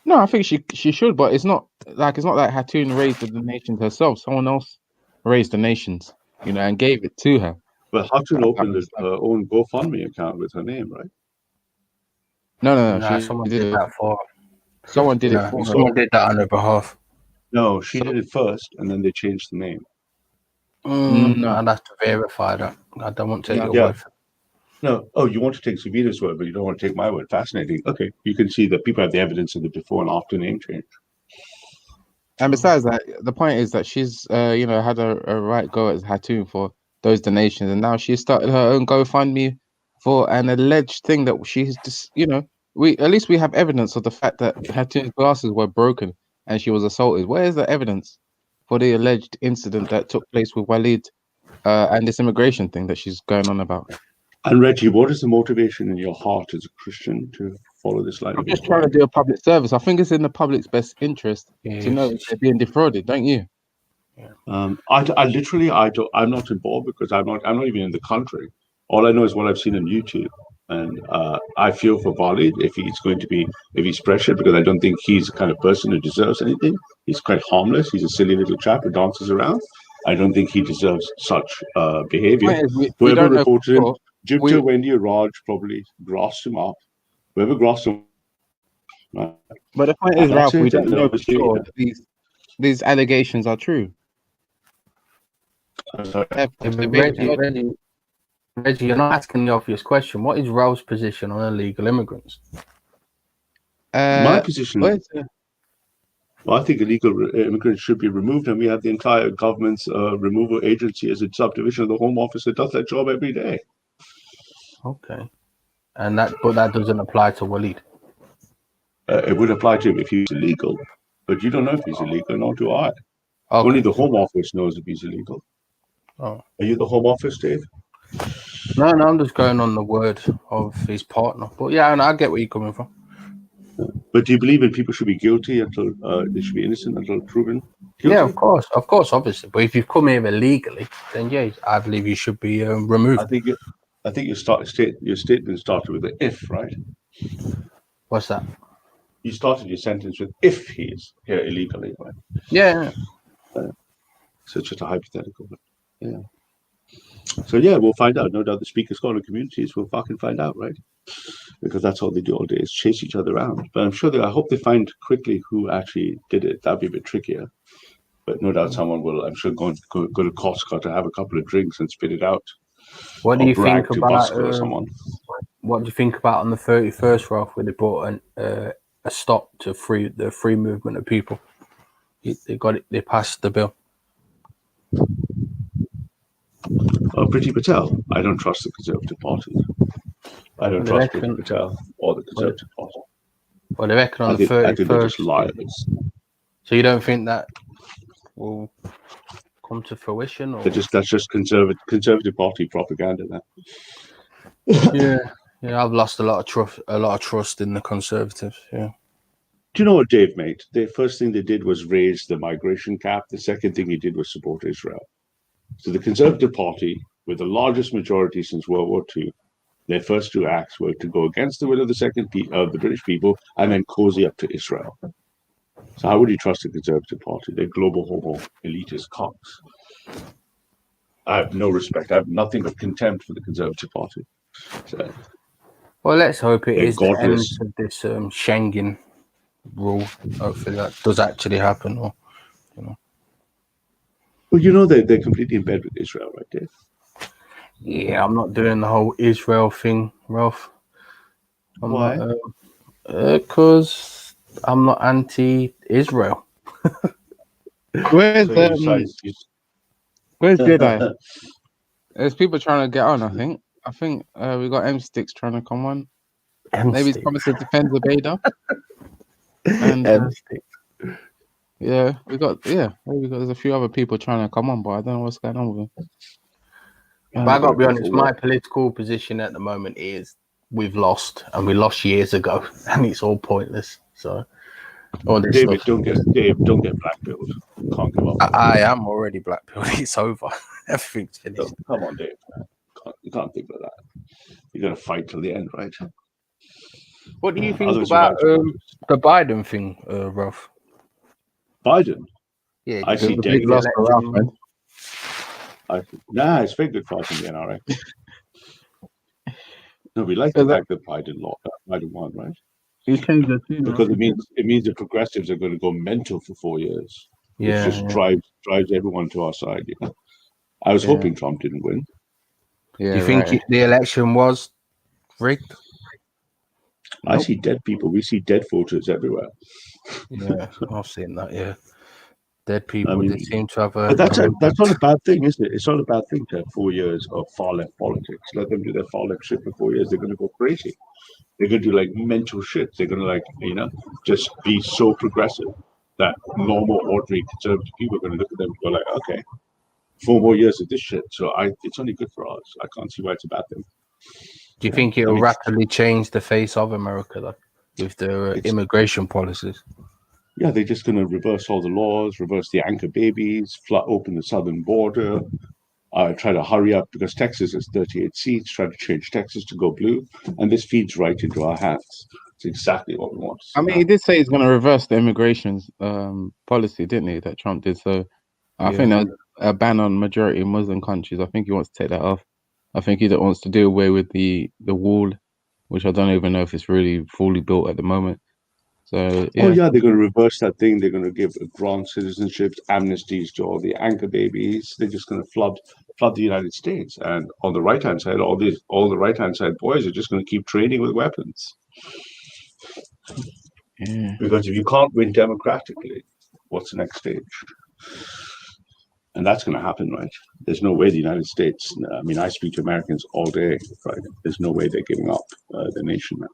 Q: No, I think she should, but it's not like Hattoon raised the donations herself. Someone else raised donations, you know, and gave it to her.
M: But Hattoon opened her own GoFundMe account with her name, right?
Q: No,
R: someone did that for her.
Q: Someone did it for her.
R: Someone did that on her behalf.
M: No, she did it first, and then they changed the name.
R: No, I'd have to verify that. I don't want to take your word for it.
M: No, you want to take Savita's word, but you don't want to take my word. Fascinating. Okay, you can see that people have the evidence of the before and after name change.
Q: And besides that, the point is that she's, you know, had a right go at Hattoon for those donations, and now she's started her own GoFundMe for an alleged thing that she's just, you know, we have evidence of the fact that Hattoon's glasses were broken and she was assaulted. Where is the evidence for the alleged incident that took place with Walid and this immigration thing that she's going on about?
M: And Reggie, what is the motivation in your heart as a Christian to follow this line?
Q: I'm just trying to do a public service. I think it's in the public's best interest to know if they're being defrauded, don't you?
M: I'm not involved because I'm not even in the country. All I know is what I've seen on YouTube, and I feel for Walid if he's pressured, because I don't think he's the kind of person who deserves anything. He's quite harmless. He's a silly little chap who dances around. I don't think he deserves such behavior. Whoever reported him, Jupiter, Wendy, or Raj probably grassed him up. Whoever grassed him.
Q: But the point is, Ralph, we don't know for sure that these allegations are true.
R: Reggie, you're not asking the obvious question. What is Ralph's position on illegal immigrants?
M: My position. Well, I think illegal immigrants should be removed, and we have the entire government's removal agency as a subdivision of the Home Office that does that job every day.
R: Okay, but that doesn't apply to Walid.
M: It would apply to him if he's illegal, but you don't know if he's illegal, nor do I.
R: Okay.
M: Only the Home Office knows if he's illegal.
R: Oh,
M: are you the Home Office, Dave?
R: No, I'm just going on the word of his partner. But yeah, I get where you're coming from.
M: But do you believe that people should be guilty until they should be innocent until proven guilty?
R: Yeah, of course, obviously. But if you've come here illegally, then yeah, I believe you should be removed.
M: I think your statement started with an if, right?
R: What's that?
M: You started your sentence with if he is here illegally, right?
R: Yeah.
M: So it's just a hypothetical. But yeah. So yeah, we'll find out. No doubt the speaker scholar communities will fucking find out, right? Because that's all they do all day is chase each other around. But I'm sure I hope they find quickly who actually did it. That'd be a bit trickier. But no doubt someone will, I'm sure, go to Costco to have a couple of drinks and spit it out.
R: What do you think about
M: someone?
R: What do you think about on the 31st, Ralph, where they brought a stop to the free movement of people? They got it. They passed the bill.
M: Priti Patel. I don't trust the Conservative Party. I don't trust Priti Patel or the Conservative Party.
R: Well, they reckon on the 31st.
M: I think they're just liars.
R: So you don't think that will come to fruition? Or?
M: That's just Conservative Party propaganda.
R: That. Yeah, I've lost a lot of trust in the Conservatives. Yeah.
M: Do you know what, Dave, mate? The first thing they did was raise the migration cap. The second thing he did was support Israel. So the Conservative Party, with the largest majority since World War II, their first two acts were to go against the will of the British people and then cozy up to Israel. So how would you trust the Conservative Party? They're global homo elitist cocks. I have no respect. I have nothing but contempt for the Conservative Party. So,
R: well, let's hope it is
M: godless.
R: the end of this Schengen rule. Hopefully that does actually happen, or
M: Well, you know they're completely in bed with Israel, right, Dave?
R: Yeah, I'm not doing the whole Israel thing, Ralph.
M: Why?
R: Because
N: I'm not anti-Israel.
B: Where's
M: So you size,
B: where's Jedi? There's people trying to get on. I think we got M Sticks trying to come on. Maybe it's promised to defend the beta. And yeah, there's a few other people trying to come on, but I don't know what's going on with them.
N: But I gotta be honest, my political position at the moment is we've lost, and we lost years ago, and it's all pointless. So,
M: David, don't get black pilled. Can't give up.
N: I am already black pilled. It's over. Everything's finished.
M: Oh, come on, Dave. You can't think of that. You're gonna fight till the end, right?
N: What do you think about the Biden thing, Ralph?
M: Biden?
N: Yeah,
M: I see dead. It's very good for us in the NRA. No, we like the fact that Biden won, right?
B: He changed the team
M: because it means the progressives are going to go mental for 4 years.
N: Yeah,
M: it just drives everyone to our side. You know, I was hoping Trump didn't win.
N: Yeah, you think the election was rigged?
M: I see dead people. We see dead voters everywhere.
N: Yeah, I've seen that. Yeah, dead people. They seem to have
M: but that's not a bad thing, is it? It's not a bad thing to have 4 years of far left politics. Let them do their far left shit for 4 years. They're going to go crazy. They're going to do like mental shit. They're going to just be so progressive that normal, ordinary conservative people are going to look at them and go like, okay, 4 more years of this shit. So it's only good for us. I can't see why it's a bad thing.
N: Do you think it'll rapidly change the face of America, though, with their immigration policies?
M: Yeah, they're just going to reverse all the laws, reverse the anchor babies, open the southern border, try to hurry up because Texas has 38 seats, try to change Texas to go blue, and this feeds right into our hands. It's exactly what we want.
B: I mean, he did say he's going to reverse the immigration policy, didn't he, that Trump did? So I think there's a ban on majority Muslim countries. I think he wants to take that off. I think he wants to do away with the wall, which I don't even know if it's really fully built at the moment. So
M: they're going to reverse that thing. They're going to give grant citizenships, amnesties to all the anchor babies. They're just going to flood the United States. And on the right hand side, all the right hand side boys are just going to keep training with weapons.
B: Yeah.
M: Because if you can't win democratically, what's the next stage? And that's going to happen, right? There's no way the United States. I mean, I speak to Americans all day, right? There's no way they're giving up the nation now.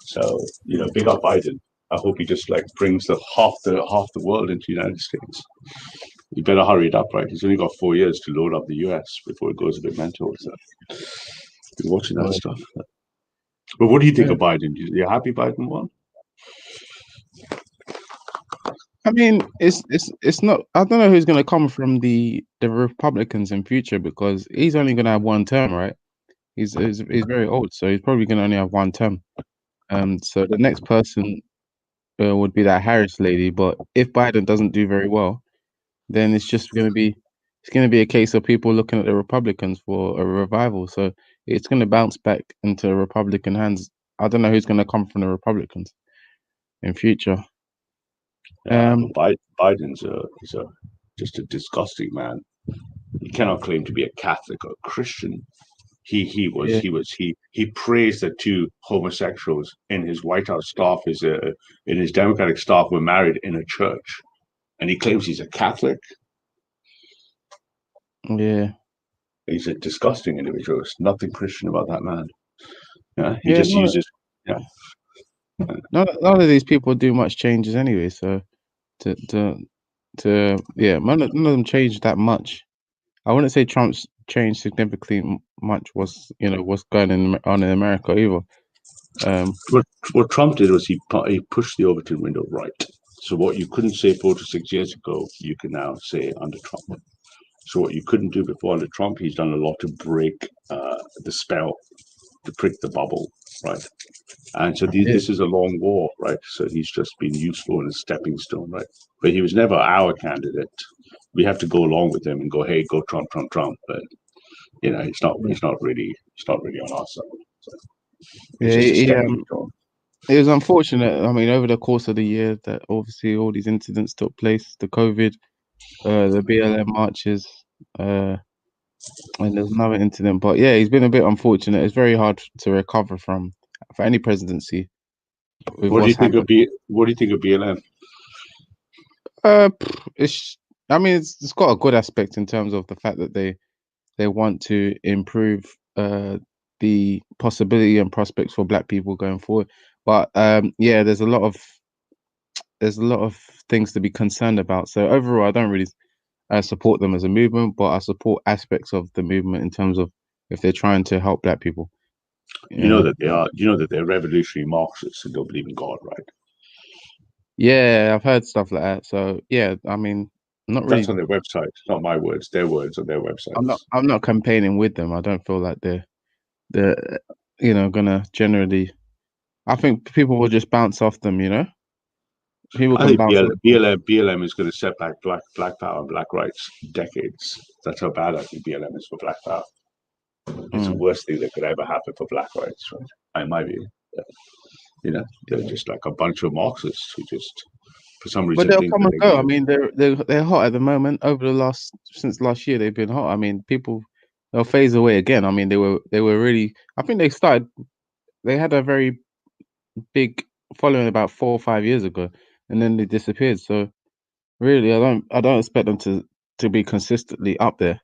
M: So, big up Biden. I hope he just brings half the world into the United States. You better hurry it up, right? He's only got 4 years to load up the US before it goes a bit mental. So, been watching that stuff. But what do you think of Biden? You happy Biden won?
B: I mean, it's not. I don't know who's going to come from the Republicans in future because he's only going to have 1 term, right? He's very old, so he's probably going to only have 1 term. So the next person would be that Harris lady. But if Biden doesn't do very well, then it's just going to be a case of people looking at the Republicans for a revival. So it's going to bounce back into Republican hands. I don't know who's going to come from the Republicans in future.
M: Biden's just a disgusting man. He cannot claim to be a Catholic or a Christian. He praised that 2 homosexuals in his White House staff, in his Democratic staff, were married in a church, and he claims he's a Catholic.
B: Yeah,
M: he's a disgusting individual. There's nothing Christian about that man. He just uses.
B: None of these people do much changes anyway. So none of them changed that much. I wouldn't say Trump's changed significantly much. What's going on in America either.
M: What Trump did was he pushed the Overton window right. So what you couldn't say 4 to 6 years ago, you can now say under Trump. So what you couldn't do before under Trump, he's done a lot to break the spell, to prick the bubble, right? And so this is a long war, right? So he's just been useful in a stepping stone, right? But he was never our candidate. We have to go along with him and go, hey, go Trump, Trump, Trump. But it's not really on our side. So
B: it was unfortunate. I mean, over the course of the year, that obviously all these incidents took place. The COVID, the BLM marches, and there's another incident. But yeah, he's been a bit unfortunate. It's very hard to recover from for any presidency.
M: What do you think of BLM?
B: I mean, it's got a good aspect in terms of the fact that they want to improve the possibility and prospects for Black people going forward. But yeah, there's a lot of things to be concerned about. So overall, I don't really support them as a movement, but I support aspects of the movement in terms of if they're trying to help Black people.
M: You know that they are. You know that they're revolutionary Marxists and don't believe in God, right?
B: Yeah, I've heard stuff like that. So yeah, I mean, not really.
M: That's on their website, not my words. Their words on their website.
B: I'm not campaigning with them. I don't feel like they're gonna generally. I think people will just bounce off them. People
M: I
B: can
M: think
B: bounce.
M: BLM is going to set back black power and black rights decades. That's how bad I think BLM is for black power. It's the worst thing that could ever happen for black rights, right? In my view. They're just like a bunch of Marxists who just, for some reason,
B: But they'll
M: think
B: come
M: that
B: and go. I mean, they're hot at the moment. Since last year, they've been hot. I mean, they'll phase away again. I mean, they were really. I think they had a very big following about 4 or 5 years ago, and then they disappeared. So really, I don't expect them to be consistently up there.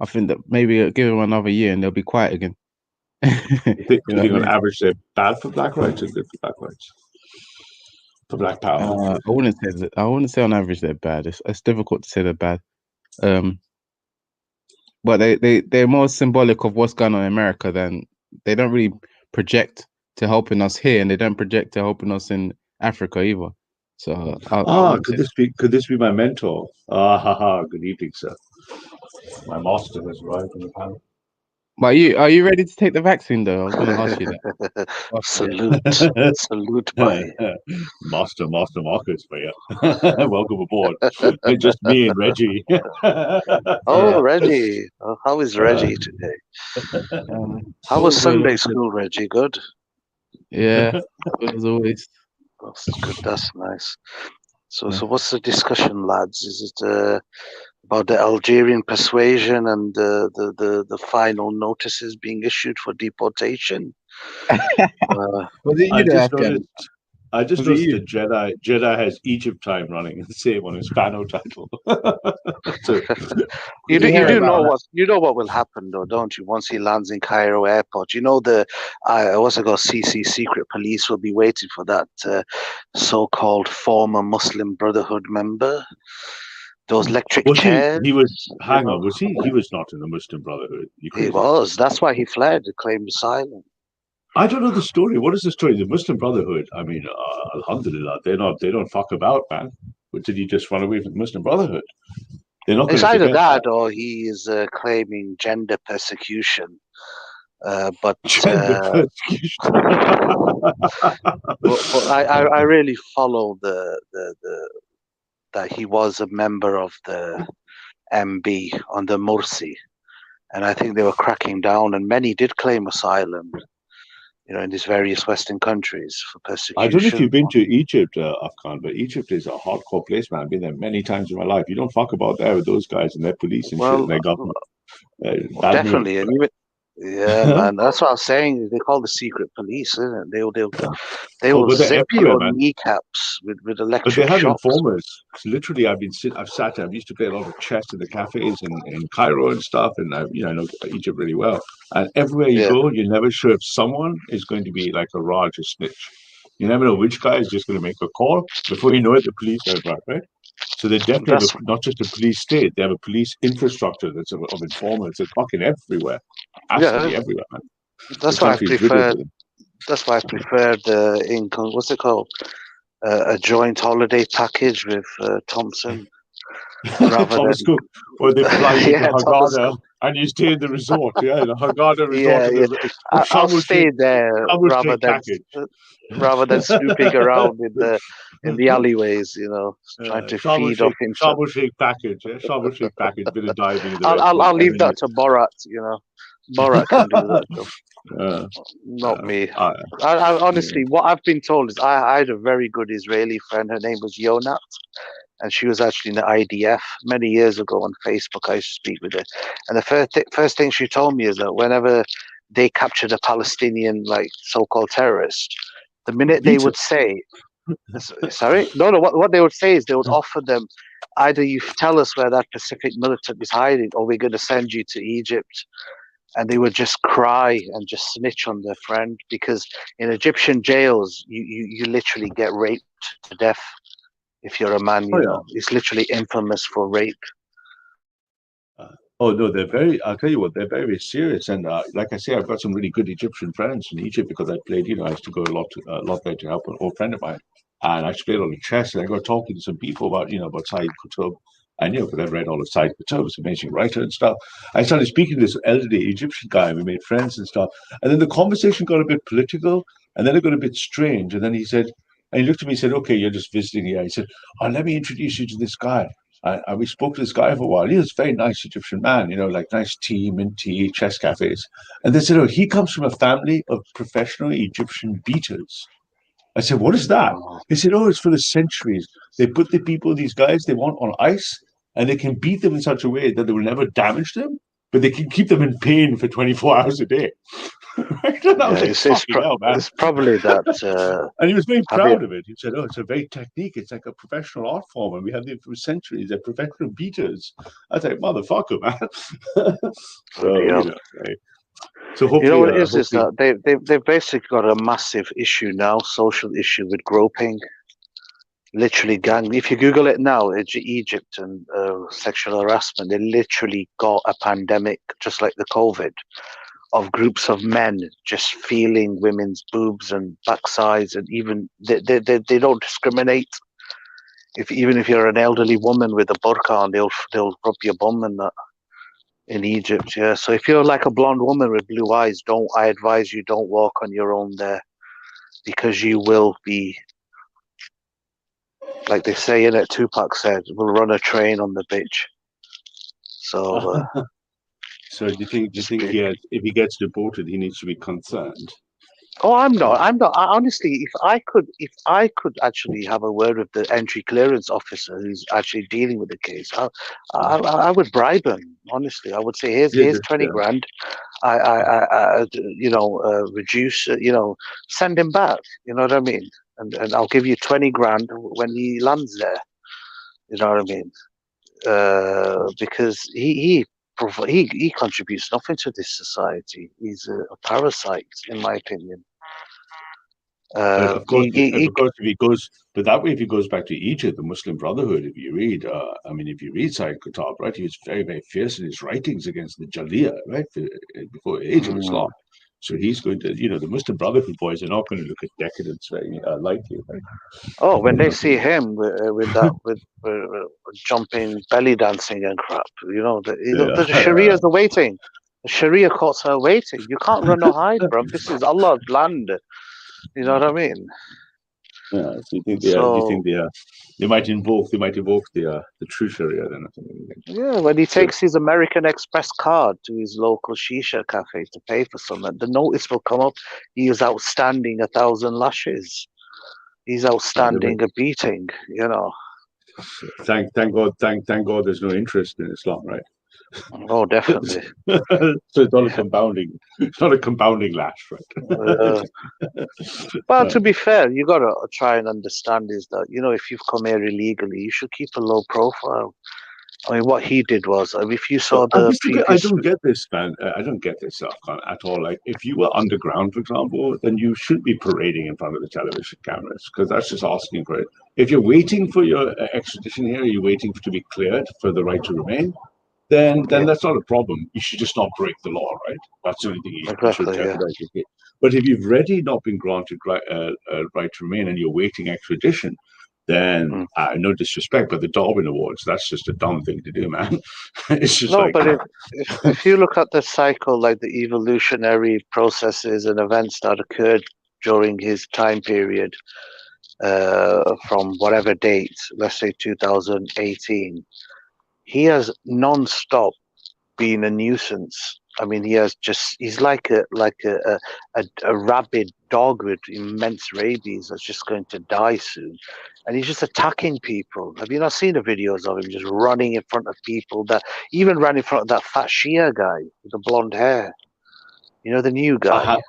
B: I think that maybe give them another year and they'll be quiet again.
M: you think on average they're bad for black rights or good for black rights? For black power.
B: I wouldn't say on average they're bad. It's difficult to say they're bad. But they're more symbolic of what's going on in America than they don't really project to helping us here, and they don't project to helping us in Africa either. So
M: could this be my mentor? Good evening, sir. My master has arrived in the panel.
B: But are you ready to take the vaccine though? I was going to ask you that.
J: Salute, boy.
M: Master Marcus, yeah. Welcome aboard. Just me and Reggie.
J: Oh, Reggie. How is Reggie today? How was Sunday school, Reggie? Good?
B: Yeah, as always.
J: That's good. That's nice. So what's the discussion, lads? Is it about the Algerian persuasion and the final notices being issued for deportation?
M: I just noticed that Jedi has Egypt time running the same on his panel title. So,
J: you know what will happen though, don't you? Once he lands in Cairo airport, CC secret police will be waiting for that so-called former Muslim Brotherhood member. Those electric chairs.
M: He was not in the Muslim Brotherhood.
J: He was. That's why he fled, claimed asylum.
M: I don't know the story. What is the story? The Muslim Brotherhood. I mean, alhamdulillah, they don't fuck about, man. But did he just run away from the Muslim Brotherhood? They're not.
J: It's either that or he is claiming gender persecution. But I really follow that he was a member of the MB under Morsi, and I think they were cracking down, and many did claim asylum, in these various Western countries for persecution.
M: I don't know if you've been to Egypt, Afghan, but Egypt is a hardcore place, man. I've been there many times in my life. You don't fuck about there with those guys and their police and shit and their government.
J: Definitely, and even man, that's what I was saying. They call the secret police, isn't it? They will zip your kneecaps with electric.
M: But they have
J: shocks.
M: informers. Literally, I've sat there. I used to play a lot of chess in the cafes in Cairo and stuff, and I know Egypt really well. And everywhere you go, you're never sure if someone is going to be like a Raj or snitch. You never know which guy is just going to make a call. Before you know it, the police are back, right? So they definitely have not just a police state; they have a police infrastructure that's of informers. It's fucking everywhere, absolutely everywhere, man.
J: That's why I prefer. That's why I prefer the income. What's it called? A joint holiday package with Thompson.
M: Thomas Cook, where they fly you to Hurghada and you stay in the resort, the Hurghada resort.
J: I'll stay there rather than snooping around in the alleyways, trying to feed off him.
M: Sharm el-Sheikh package, bit of diving.
J: I'll leave that to Borat, Borat can do that. Not me. I honestly, what I've been told is I had a very good Israeli friend. Her name was Yonat. And she was actually in the IDF many years ago on Facebook. I used to speak with her. And the first thing she told me is that whenever they captured a Palestinian, so-called terrorist, The minute they would say, sorry, no, what they would say is they would offer them either you tell us where that Pacific militant is hiding, or we're going to send you to Egypt. And they would just cry and just snitch on their friend, because in Egyptian jails, you literally get raped to death if you're a man. You know, it's literally infamous for rape.
M: Oh no, they're very. I'll tell you what, they're very serious. And like I say, I've got some really good Egyptian friends in Egypt because I played. You know, I used to go a lot there to help an old friend of mine, and I used to play a lot of chess. And I got talking to some people about about Said Qutb. I knew because I read all of Said Qutb, was an amazing writer and stuff. I started speaking to this elderly Egyptian guy. We made friends and stuff, and then the conversation got a bit political, and then it got a bit strange. And then he said, and he looked at me and said, "Okay, you're just visiting here." He said, "Oh, let me introduce you to this guy." And we spoke to this guy for a while. He was a very nice Egyptian man, like nice tea, mint tea, chess cafes. And they said, "Oh, he comes from a family of professional Egyptian beaters." I said, "What is that?" They said, "Oh, it's for the centuries. They put the people, these guys they want on ice, and they can beat them in such a way that they will never damage them, but they can keep them in pain for 24 hours a day." Right? And I was like,
J: it's probably that.
M: And he was very proud of it. He said, "Oh, it's a very technique. It's like a professional art form, and we have them for centuries. They're professional beaters." I was like, "Motherfucker, man!" Right? So hopefully,
J: what it is that they've basically got a massive issue now, social issue with groping. Literally, gang. If you Google it now, Egypt and sexual harassment, they literally got a pandemic, just like the COVID, of groups of men just feeling women's boobs and backsides, and even they don't discriminate. Even if you're an elderly woman with a burqa on, they'll rub your bum and that in Egypt. Yeah. So if you're like a blonde woman with blue eyes, I advise you don't walk on your own there, because you will be, like they say in it, Tupac said, "We'll run a train on the bitch." So.
M: So do you think if he gets deported, he needs to be concerned?
J: Oh, I'm not. Honestly, if I could actually have a word with the entry clearance officer who's actually dealing with the case, I would bribe him. Honestly, I would say, here's 20 grand. Reduce. Send him back. You know what I mean? And I'll give you 20 grand when he lands there. You know what I mean? Because he contributes nothing to this society. He's a parasite, in my opinion.
M: Of course, if he goes, but that way, if he goes back to Egypt, the Muslim Brotherhood, if you read, if you read Said Qutb, right, he was very, very fierce in his writings against the Jaliyah, right, before the age of Islam. So he's going to, the Muslim Brotherhood boys are not going to look at decadence very lightly, right?
J: Oh, when they see him with jumping, belly dancing and crap, the Sharia's waiting. The Sharia courts are waiting. You can't run or hide, bro. This is Allah's land. You know what I mean?
M: Yeah. So you think they might invoke the true Sharia then?
J: Yeah, when he takes his American Express card to his local shisha cafe to pay for something, the notice will come up. He is outstanding 1,000 lashes. He's outstanding a beating.
M: Thank God there's no interest in Islam, right?
J: Oh, definitely.
M: So it's not a compounding lash, right?
J: Well, to be fair, you gotta try and understand is that if you've come here illegally, you should keep a low profile. I mean, what he did was, if you saw the previous...
M: I don't get this, man. I don't get this at all. Like, if you were underground, for example, then you shouldn't be parading in front of the television cameras, because that's just asking for it. If you're waiting for your extradition here, you're waiting to be cleared for the right to remain, then that's not a problem. You should just not break the law, right? That's the only thing you should jeopardize your case. But if you've already not been granted right to remain and you're waiting extradition, then no disrespect, but the Darwin Awards, that's just a dumb thing to do, man. It's just
J: if you look at the cycle, like the evolutionary processes and events that occurred during his time period, from whatever date, let's say 2018, he has non-stop been a nuisance. I mean, he's like a rabid dog with immense rabies that's just going to die soon. And he's just attacking people. Have you not seen the videos of him just running in front of people? That even ran in front of that fat Shia guy with the blonde hair. The new guy.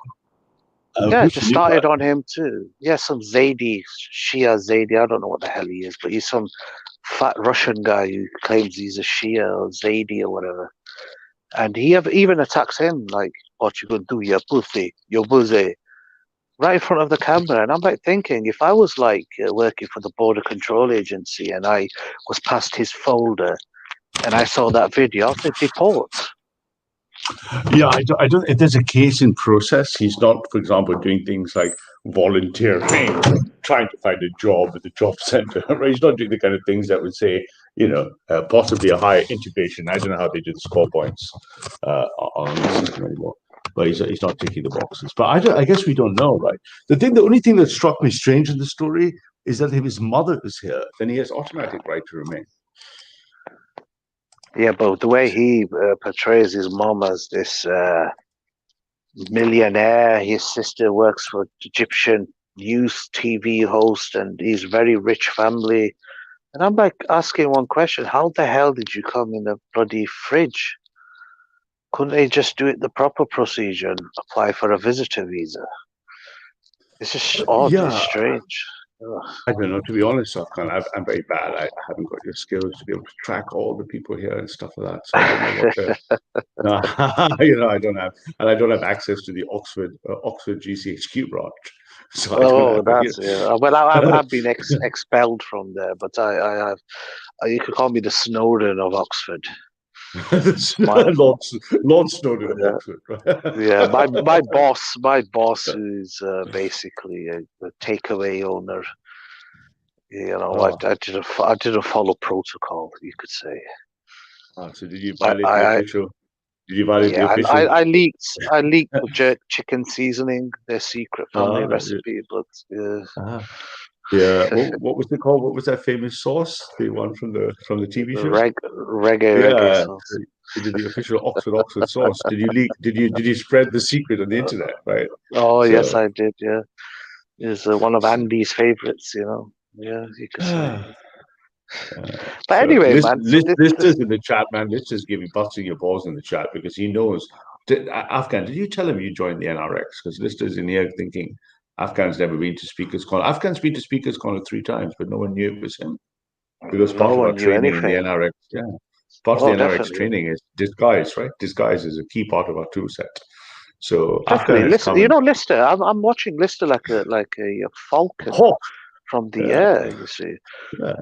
J: Yeah, it just started on him too. Yeah, some Zaidi, Shia Zaidi. I don't know what the hell he is, but he's some fat Russian guy who claims he's a Shia or Zaidi or whatever. And he even attacks him like, "What you gonna do, your pussy, right in front of the camera." And I'm like thinking, if I was like working for the Border Control Agency and I was past his folder and I saw that video, I'd say deport.
M: Yeah, I don't. If there's a case in process, he's not, for example, doing things like volunteering, trying to find a job at the job center. Right? He's not doing the kind of things that would say, possibly a higher integration. I don't know how they do the score points on the system anymore, but he's not ticking the boxes. But I guess we don't know, right? The only thing that struck me strange in the story is that if his mother is here, then he has automatic right to remain.
J: Yeah, but the way he portrays his mom as this millionaire, his sister works for Egyptian youth TV host, and he's very rich family. And I'm like asking one question: how the hell did you come in a bloody fridge? Couldn't they just do it the proper procedure and apply for a visitor visa? It's just odd.
M: Yeah.
J: It's strange. Ugh.
M: I don't know, to be honest, Afghan, I'm very bad. I haven't got your skills to be able to track all the people here and stuff like that. So I don't know what no, I don't have, and I don't have access to the Oxford GCHQ branch. So I don't have,
J: Well, I've been expelled from there, but I have. You could call me the Snowden of Oxford.
M: Lord Snowden of Oxford.
J: Yeah, my boss, who's basically a takeaway owner. I didn't follow protocol, you could say.
M: So did you violate the official? Did you violate the official?
J: I leaked the jerk chicken seasoning, their secret family recipe, but
M: yeah. What was it called? What was that famous sauce? The one from the TV show?
J: Reggae sauce.
M: You did the official Oxford sauce. Did you leak? Did you spread the secret on the internet? Right.
J: Oh, yes, I did. Yeah, it's one of Andy's favorites. Yeah, you could say. But anyway, man.
M: Lister's in the chat, man. Lister's busting your balls in the chat because he knows. Afghan, did you tell him you joined the NRX? Because Lister's in here thinking Afghan's never been to Speaker's Corner. Afghan's been to Speaker's Corner 3 times, but no one knew it was him. Because part of our training in the NRX, part of the NRX training is disguise, right? Disguise is a key part of our tool set. So
J: definitely, Lister. I'm watching Lister like a falcon.
M: Hawk.
J: From the air, you see. Yeah.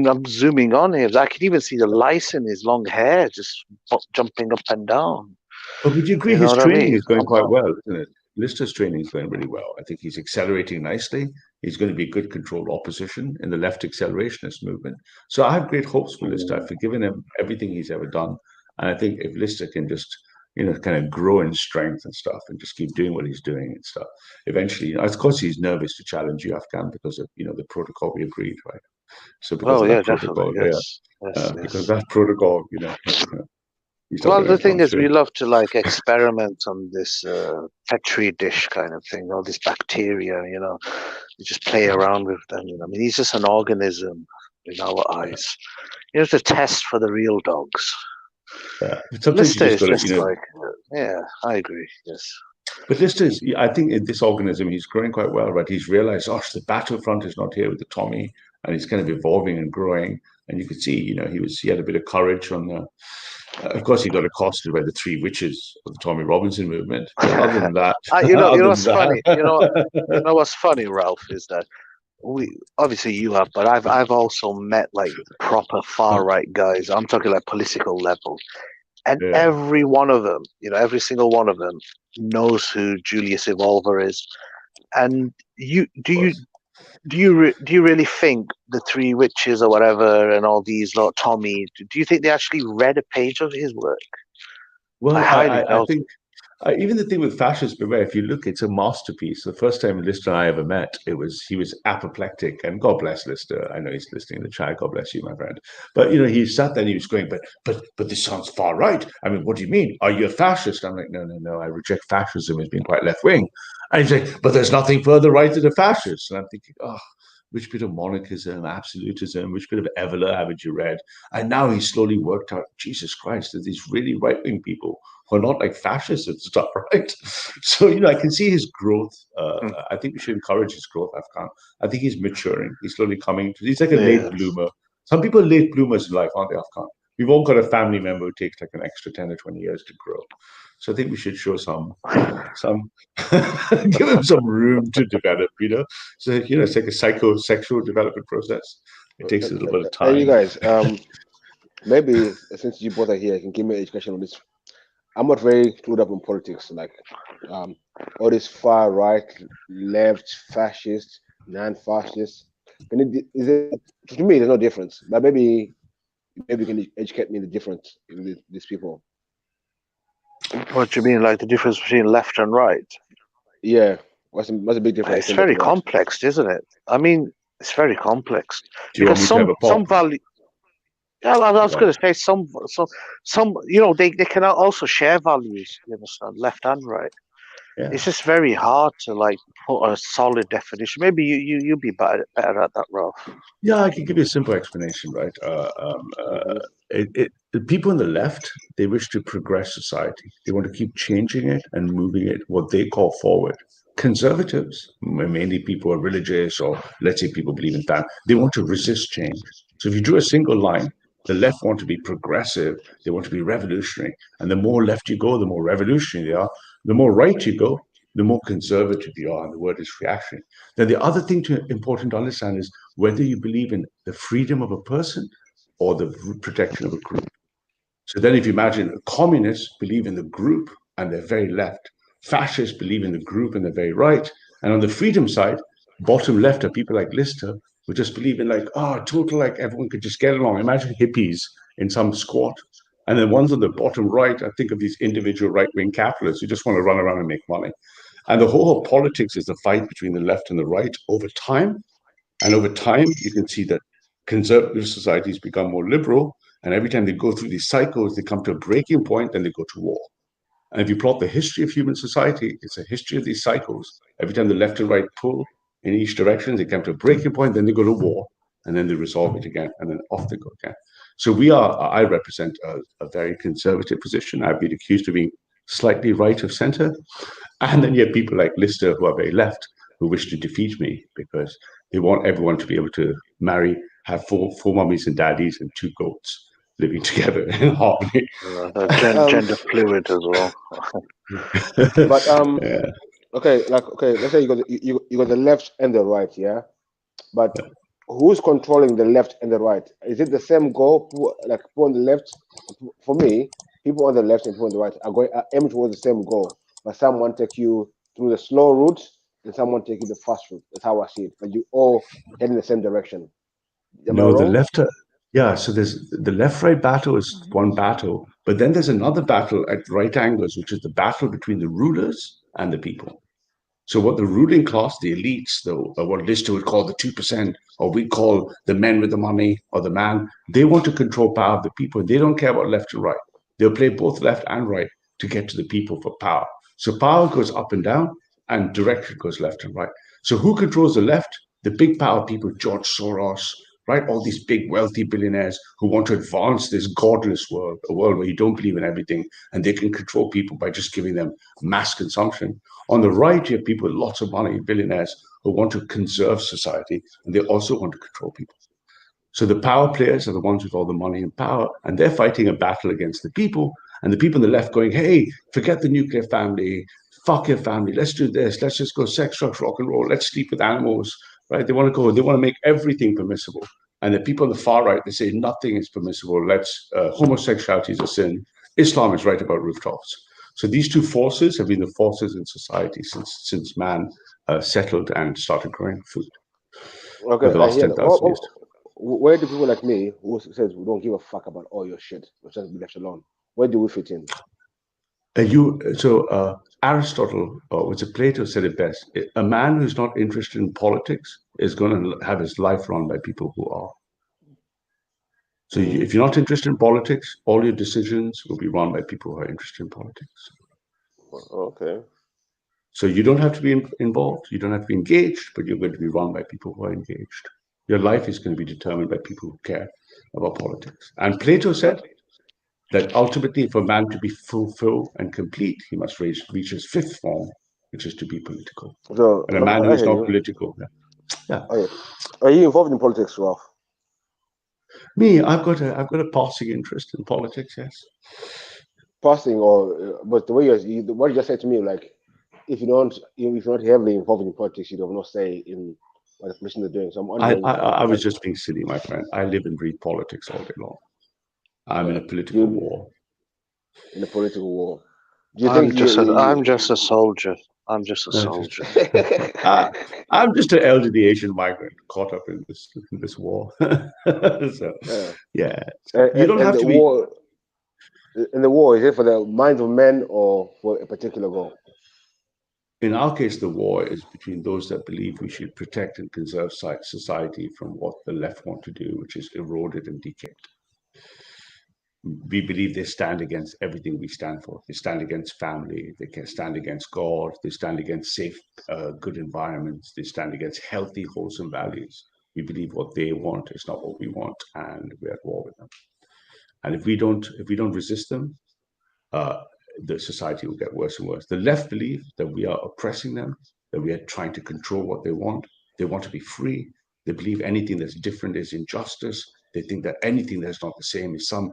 J: I'm zooming on him. I can even see the lice in his long hair just jumping up and down.
M: But would you agree his training is going quite well, isn't it? Lister's training is going really well. I think he's accelerating nicely. He's going to be good controlled opposition in the left accelerationist movement. So I have great hopes for Lister. I've forgiven him everything he's ever done. And I think if Lister can just kind of grow in strength and stuff and just keep doing what he's doing and stuff. Eventually, of course, he's nervous to challenge you, Afghan, because of, the protocol we agreed, right? So because of that protocol, because that protocol,
J: well, the thing is, we love to experiment on this petri dish kind of thing, all this bacteria, you just play around with them. I mean, he's just an organism in our eyes. It's a test for the real dogs.
M: Yeah, sometimes you just gotta,
J: yeah, I agree. Yes,
M: but I think in this organism, he's growing quite well, right? He's realized, the battlefront is not here with the Tommy, and he's kind of evolving and growing. And you could see, he had a bit of courage on the. Of course, he got accosted by the 3 witches of the Tommy Robinson movement. But other than that,
J: what's funny? You know what's funny, Ralph, is that obviously you have, but I've also met proper far right guys. I'm talking political level, and every one of them, every single one of them knows who Julius Evolver is. And do you really think the 3 witches or whatever and all these Tommy? Do you think they actually read a page of his work?
M: Well, I think. Even the thing with Fascist Beware, if you look, it's a masterpiece. The first time Lister and I ever met, he was apoplectic, and God bless Lister. I know he's listening in the chat. God bless you, my friend. But he sat there and he was going, but this sounds far right. I mean, what do you mean? Are you a fascist? I'm like, no. I reject fascism as being quite left wing. And he's like, but there's nothing further right than a fascist. And I'm thinking, which bit of monarchism, absolutism, which bit of Evola haven't you read? And now he's slowly worked out, Jesus Christ, that these really right-wing people who are not like fascists and stuff, right? So, I can see his growth. I think we should encourage his growth, Afghan. I think he's maturing. He's slowly coming. He's like a late bloomer. Some people are late bloomers in life, aren't they, Afghan? We've all got a family member who takes like an extra 10 or 20 years to grow. So I think we should show some give him some room to develop, So, it's like a psychosexual development process. It takes a little bit of time.
C: Hey, you guys, maybe since you both are here, you can give me an education on this. I'm not very clued up in politics, like all this far right, left, fascist, non-fascist. To me, there's no difference, but maybe you can educate me the difference in these people.
J: What do you mean, like the difference between left and right?
C: Yeah, what's the big difference?
J: It's very complex, isn't it? I mean, it's very complex
M: because
J: some value. Yeah, I was going to say some. They can also share values. You understand, left and right.
M: Yeah.
J: It's just very hard to like put a solid definition. Maybe you'd be better at that, Ralph.
M: Yeah, I can give you a simple explanation, right? The people on the left, they wish to progress society. They want to keep changing it and moving it what they call forward. Conservatives, mainly people who are religious, or let's say people believe in that, they want to resist change. So if you drew a single line, the left want to be progressive, they want to be revolutionary. And the more left you go, the more revolutionary they are. The more right you go, the more conservative you are, and the word is reactionary. Then the other thing important to understand is whether you believe in the freedom of a person or the protection of a group. So then if you imagine communists believe in the group and they're very left, fascists believe in the group and they're very right, and on the freedom side, bottom left are people like Lister who just believe in total, like everyone could just get along. Imagine hippies in some squat. And then ones on the bottom right, I think of these individual right-wing capitalists who just want to run around and make money. And the whole politics is the fight between the left and the right over time. And over time, you can see that conservative societies become more liberal. And every time they go through these cycles, they come to a breaking point, then they go to war. And if you plot the history of human society, it's a history of these cycles. Every time the left and right pull in each direction, they come to a breaking point, then they go to war, and then they resolve it again, and then off they go again. So I represent a very conservative position. I've been accused of being slightly right of center. And then you have people like Lister who are very left, who wish to defeat me because they want everyone to be able to marry, have four mummies and daddies and 2 goats living together in harmony.
J: Gender fluid as well.
C: But okay, let's say you got the left and the right, yeah. But who's controlling the left and the right? Is it the same goal? Like people on the left, for me, people on the left and people on the right are aiming towards the same goal. But someone take you through the slow route, and someone take you the fast route. That's how I see it. But you all head in the same direction.
M: No, the left. Yeah, so there's the left-right battle is one battle, but then there's another battle at right angles, which is the battle between the rulers and the people. So what the ruling class, the elites, what Lister would call the 2%, or we call the men with the money or the man, they want to control power of the people. They don't care about left and right. They'll play both left and right to get to the people for power. So power goes up and down, and direction goes left and right. So who controls the left? The big power people, George Soros, right? All these big wealthy billionaires who want to advance this godless world, a world where you don't believe in everything, and they can control people by just giving them mass consumption. On the right, you have people with lots of money, billionaires, who want to conserve society, and they also want to control people. So the power players are the ones with all the money and power, and they're fighting a battle against the people, and the people on the left going, hey, forget the nuclear family, fuck your family, let's do this, let's just go sex, drugs, rock and roll, let's sleep with animals, right? They want to make everything permissible. And the people on the far right, they say nothing is permissible. Homosexuality is a sin. Islam is right about rooftops. So these two forces have been the forces in society since man settled and started growing food.
C: Okay,
M: the last 10,000 years.
C: Where do people like me, who says we don't give a fuck about all your shit, we just be left alone, where do we fit in?
M: Aristotle, was it Plato, said it best. A man who's not interested in politics is going to have his life run by people who are. So if you're not interested in politics, all your decisions will be run by people who are interested in politics.
C: Okay.
M: So you don't have to be involved, you don't have to be engaged, but you're going to be run by people who are engaged. Your life is going to be determined by people who care about politics. And Plato said that ultimately, for man to be fulfilled and complete, he must reach his fifth form, which is to be political.
C: So,
M: And a man who is not political.
C: Are you involved in politics, Ralph?
M: Me, I've got a passing interest in politics. Yes.
C: Passing, but the way what you just said to me, like, if you're not heavily involved in politics, you have no say in what the politicians are doing. So I'm wondering.
M: I was just being silly, my friend. I live and breathe politics all day long. I'm in a political war.
C: In a political war. Do you
J: I'm
C: think
J: just a soldier. I'm just a soldier.
M: I'm just an elderly Asian migrant caught up in this war. So, yeah. You don't have to be.
C: War, in the war, is it for the minds of men or for a particular goal?
M: In our case, the war is between those that believe we should protect and conserve society from what the left want to do, which is eroded and decayed. We believe they stand against everything we stand for. They stand against family. They can stand against God. They stand against safe, good environments. They stand against healthy, wholesome values. We believe what they want is not what we want, and we're at war with them. And if we don't resist them, the society will get worse and worse. The left believe that we are oppressing them, that we are trying to control what they want. They want to be free. They believe anything that's different is injustice. They think that anything that's not the same is some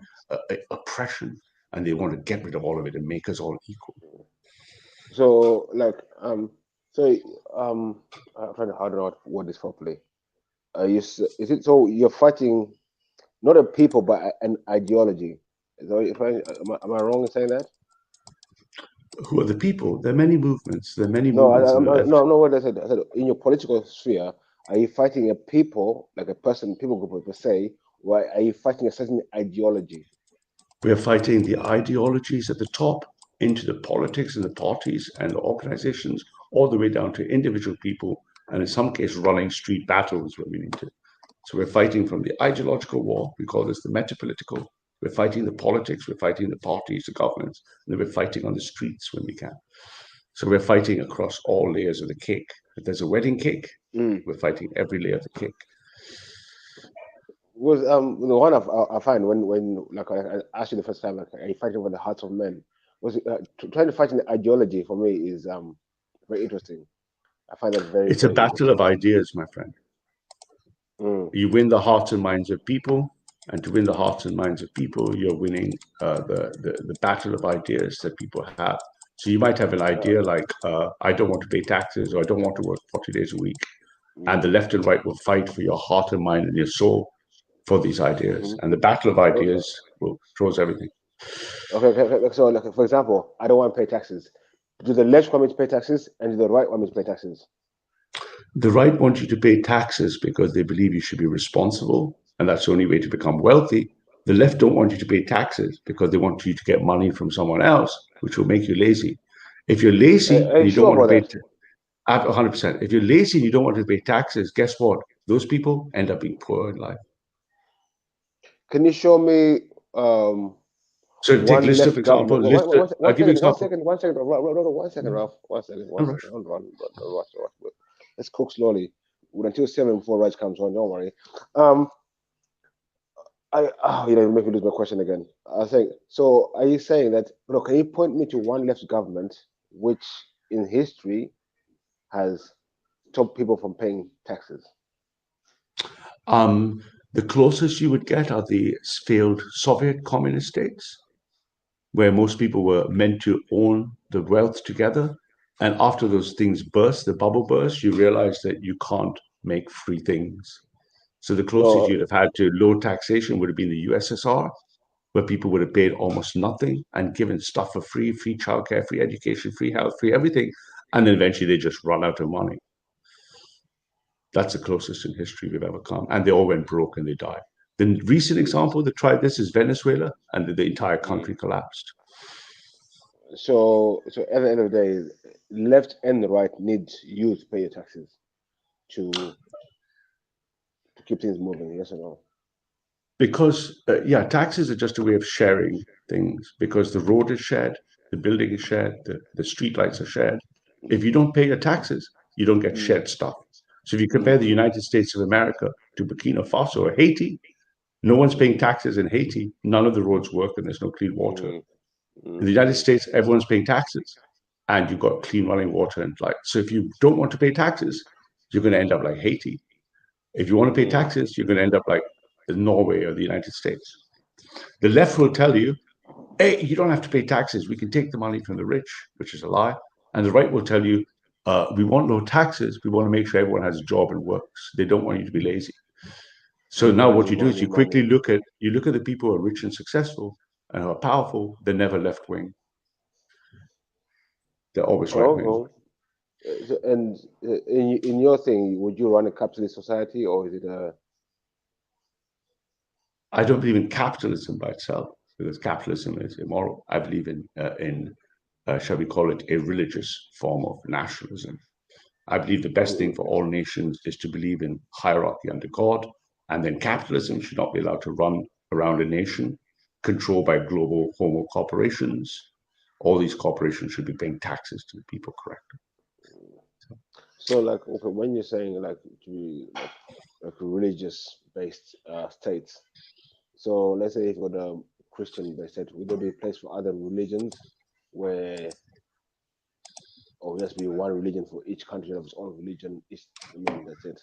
M: oppression, and they want to get rid of all of it and make us all equal.
C: So, like, I'm trying to how to word this properly. Is it so you're fighting not a people but an ideology? Am I wrong in saying that?
M: Who are the people? There are many movements. There are many
C: No,
M: movements.
C: no. What I said in your political sphere, are you fighting a people, like a people group per se? Why are you fighting a certain ideology?
M: We are fighting the ideologies at the top into the politics and the parties and the organizations, all the way down to individual people, and in some cases running street battles where we need to. So we're fighting from the ideological war. We call this the metapolitical. We're fighting the politics. We're fighting the parties, the governments, and then we're fighting on the streets when we can. So we're fighting across all layers of the cake. If there's a wedding cake, we're fighting every layer of the cake.
C: Was the one I find when like I asked you the first time, like, are you fighting for the hearts of men? Was trying to fight in the ideology for me is very interesting. I find that very.
M: It's a battle of ideas, my friend. You win the hearts and minds of people, and to win the hearts and minds of people, you're winning the battle of ideas that people have. So you might have an idea like, I don't want to pay taxes, or I don't want to work 40 days a week, and the left and right will fight for your heart and mind and your soul for these ideas, and the battle of ideas throws everything.
C: Okay. So, like, for example, I don't want to pay taxes. Do the left want me to pay taxes, and do the right want me to pay taxes?
M: The right want you to pay taxes because they believe you should be responsible, and that's the only way to become wealthy. The left don't want you to pay taxes because they want you to get money from someone else, which will make you lazy. If you're lazy and you don't want to pay, 100%. If you're lazy and you don't want to pay taxes, guess what? Those people end up being poor in life.
C: Can you show me?
M: So take a list of examples. I'll give you an example.
C: One second, Ralph. One second. Hold on. Let's cook slowly. Until 7 before Raj comes on. Don't worry. You make me lose my question again. I think so. Are you saying that? Can you point me to one left government which, in history, has stopped people from paying taxes?
M: The closest you would get are the failed Soviet communist states, where most people were meant to own the wealth together. And after those things burst, the bubble burst, you realize that you can't make free things. So the closest you'd have had to low taxation would have been the USSR, where people would have paid almost nothing and given stuff for free childcare, free education, free health, free everything. And then eventually they just run out of money. That's the closest in history we've ever come. And they all went broke and they died. The recent example that tried this is Venezuela, and the entire country collapsed.
C: So at the end of the day, left and the right need you to pay your taxes to keep things moving, yes or no?
M: Because, taxes are just a way of sharing things, because the road is shared, the building is shared, the street lights are shared. If you don't pay your taxes, you don't get shared stuff. So if you compare the United States of America to Burkina Faso or Haiti, no one's paying taxes in Haiti. None of the roads work and there's no clean water. In the United States, everyone's paying taxes and you've got clean running water and light. So if you don't want to pay taxes, you're going to end up like Haiti. If you want to pay taxes, you're going to end up like Norway or the United States. The left will tell you, hey, you don't have to pay taxes. We can take the money from the rich, which is a lie. And the right will tell you, we want low taxes. We want to make sure everyone has a job and works. They don't want you to be lazy. So now what you do is you quickly look at the people who are rich and successful and who are powerful. They're never left wing. They're always right wing.
G: And in your thing, would you run a capitalist society, or is it a?
M: I don't believe in capitalism by itself, because capitalism is immoral. I believe in shall we call it, a religious form of nationalism. I believe the best thing for all nations is to believe in hierarchy under God, and then capitalism should not be allowed to run around a nation controlled by global homo corporations. All these corporations should be paying taxes to the people correctly.
G: So, like, okay, when you're saying like to be like a religious-based state, so let's say if you've got a Christian-based state, would there be a place for other religions where, or just be one religion for each country of its own religion? That's it.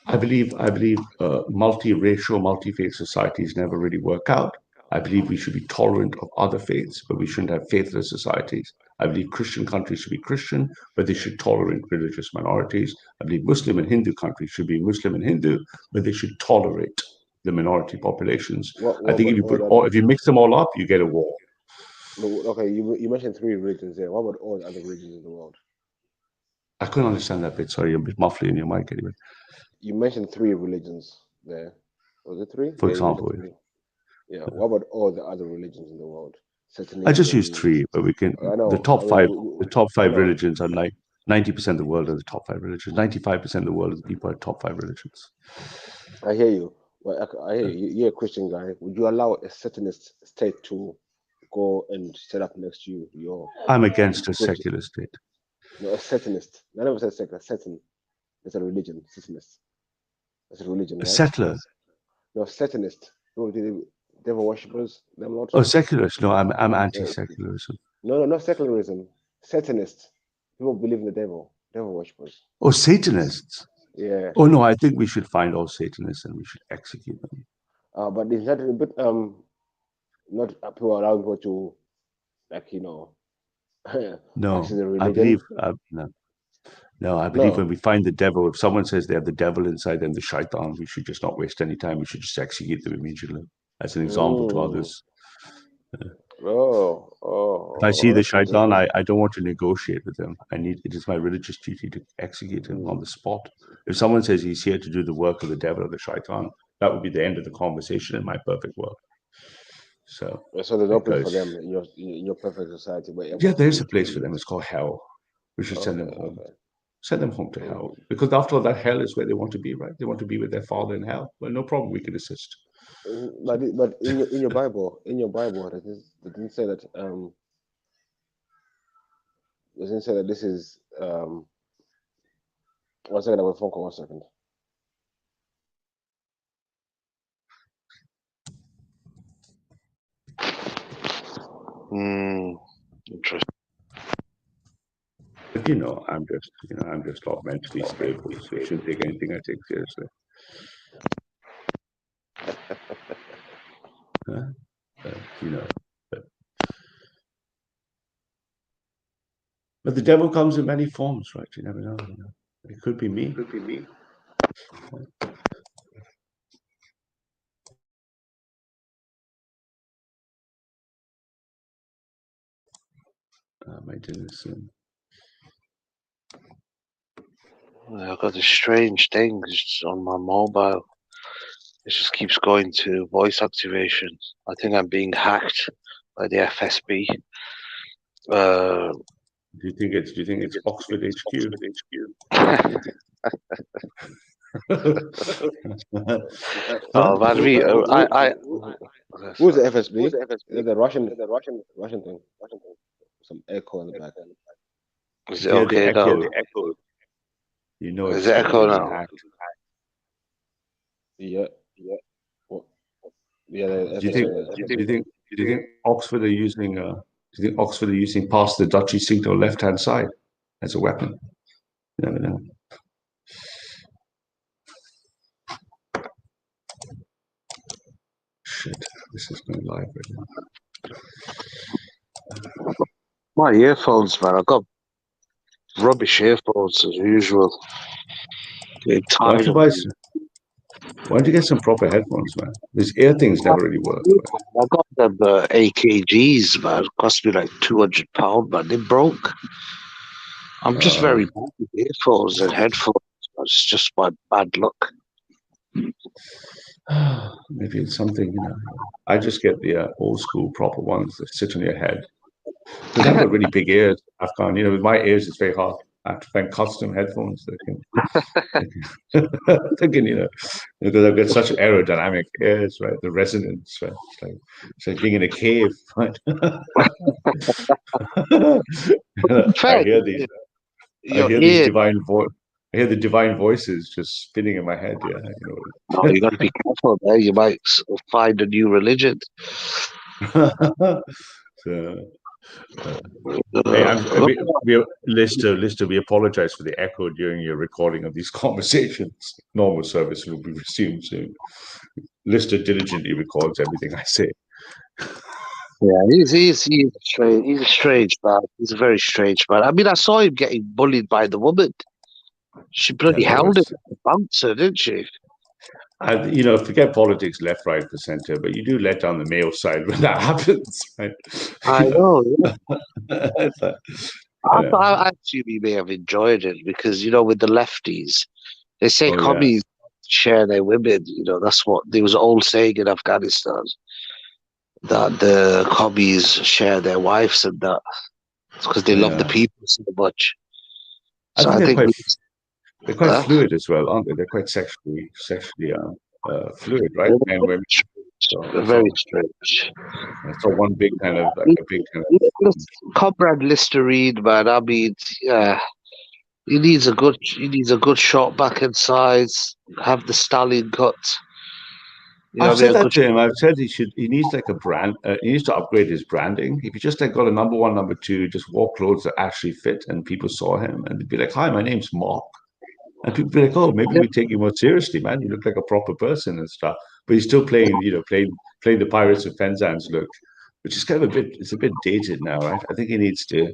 M: I believe multiracial, multi-faith societies never really work out. I believe we should be tolerant of other faiths, but we shouldn't have faithless societies. I believe Christian countries should be Christian, but they should tolerate religious minorities. I believe Muslim and Hindu countries should be Muslim and Hindu, but they should tolerate the minority populations. I think if you mix them all up, you get a war.
G: Okay, you mentioned 3 religions there. What about all the other religions in the world?
M: I couldn't understand that bit. Sorry, you're a bit muffly in your mic anyway.
G: You mentioned 3 religions there. Was it 3?
M: For example.
G: Yeah. What about all the other religions in the world?
M: I just used 3, but we can. The top 5 religions are like 90% of the world are the top 5 religions. 95% of the world of the people are top 5 religions.
G: I hear you. Well, I hear you. You're a Christian guy. Would you allow a Satanist state to go and set up next to you?
M: I'm against a secular state.
G: No, a Satanist. None of us said secular. Satan is a religion. Satanist. That's a religion.
M: A settler.
G: No, Satanist. Devil worshippers. Them not.
M: Oh, secularists. No, I'm anti-secularism.
G: No, not secularism. Satanists. People believe in the devil. Devil worshippers.
M: Oh, Satanists.
G: Yeah.
M: Oh no, I think we should find all Satanists and we should execute them.
G: But is that a bit not people allowing people to, like,
M: No, I believe No, I believe when we find the devil, if someone says they have the devil inside them, the shaitan, we should just not waste any time. We should just execute them immediately as an example to others. If I see the shaitan, I don't want to negotiate with him. It is my religious duty to execute him on the spot. If someone says he's here to do the work of the devil or the shaitan, that would be the end of the conversation in my perfect world. So
G: there's no place for them in your perfect society.
M: Yeah, there's a place for them. It's called hell. We should send them home. Send them home to hell. Because after all, that hell is where they want to be, right? They want to be with their father in hell. Well, no problem. We can assist.
G: But in your Bible, it didn't say that. It didn't say that this is. 1 second, I have a phone call. 1 second.
J: Interesting.
M: But I'm just not mentally stable, so you shouldn't take anything I take seriously. But the devil comes in many forms, right? You never know. It could be me. My dinner's soon.
J: I've got this strange thing on my mobile. It just keeps going to voice activation. I think I'm being hacked by the FSB.
M: Do you think it's Oxford HQ?
J: Oh man,
G: who's the FSB? The Russian thing. Some echo in the back.
J: Is it okay now?
M: You know
J: Is
M: it's
J: it echo now?
M: act.
C: Yeah.
M: Do you think Oxford are using? Do you think Oxford are using past the Dutchy signal left-hand side as a weapon? You never know. Shit, this is going live right now.
J: My earphones, man. I got rubbish earphones as usual.
M: Why don't you get some proper headphones, man? These ear things never really work.
J: I got them AKGs, man. Cost me like £200, man. They broke. I'm just very bad with earphones and headphones. It's just my bad luck.
M: Maybe it's something, you know. I just get the old school proper ones that sit on your head. Because I've got really big ears, Afghan. You know, with my ears, it's very hard. I have to find custom headphones that can, you know, because I've got such aerodynamic ears, right? The resonance, right? It's like being in a cave, right? I hear these. I hear these divine voice. I hear the divine voices just spinning in my head. Yeah, you know.
J: No, you got to be careful there. You might find a new religion.
M: Hey, Lister, we apologize for the echo during your recording of these conversations. Normal service will be resumed soon. Lister diligently records everything I say.
J: Yeah, he's strange. He's a strange man. He's a very strange man. I mean, I saw him getting bullied by the woman. She bloody held him, bounced her, didn't she?
M: You know, forget politics, left, right, for center, but you do let down the male side when that happens, right?
J: I know. Yeah. I actually may have enjoyed it because, you know, with the lefties, they say commies share their women. You know, that's what there was an old saying in Afghanistan that the commies share their wives and that because they love the people so much. So
M: I think they're quite fluid as well, aren't they? They're quite sexually fluid, right? Men, women.
J: Very strange.
M: So one big kind of
J: Comrade Listerine, man. I mean, yeah, he needs a good shot back inside. Have the stallion cut. You know,
M: I've said that to him. I've said he needs like a brand. He needs to upgrade his branding. If he just like got a number one, number two, just wore clothes that actually fit, and people saw him and they'd be like, "Hi, my name's Mark." And people be like, "Oh, maybe we take you more seriously, man. You look like a proper person and stuff." But he's still playing, you know, playing the Pirates of Penzance look, which is kind of a bit dated now, right? I think he needs to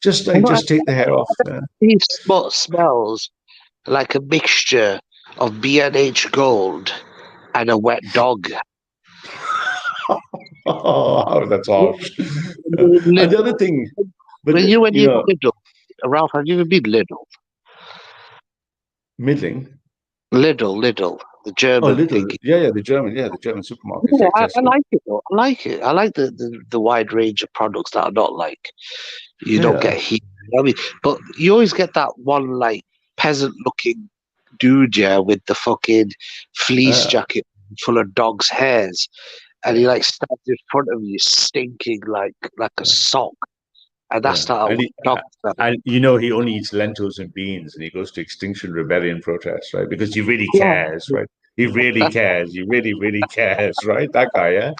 M: just take the hair off.
J: He smells like a mixture of B&H Gold and a wet dog.
M: Oh, that's harsh. And the other thing,
J: when you're Lidl, Ralph, have you ever been Lidl?
M: Middling.
J: Lidl, the German.
M: Oh, Lidl. Yeah, the German supermarket.
J: Yeah, I like it though. I like it. I like the wide range of products that are not like you don't get heat. I mean, but you always get that one like peasant-looking dude, with the fucking fleece jacket full of dog's hairs, and he like stands in front of you, stinking like a sock. And that's not
M: and you know he only eats lentils and beans, and he goes to Extinction Rebellion protests, right? Because he really cares, right? He really cares. He really, really cares, right? That guy, yeah.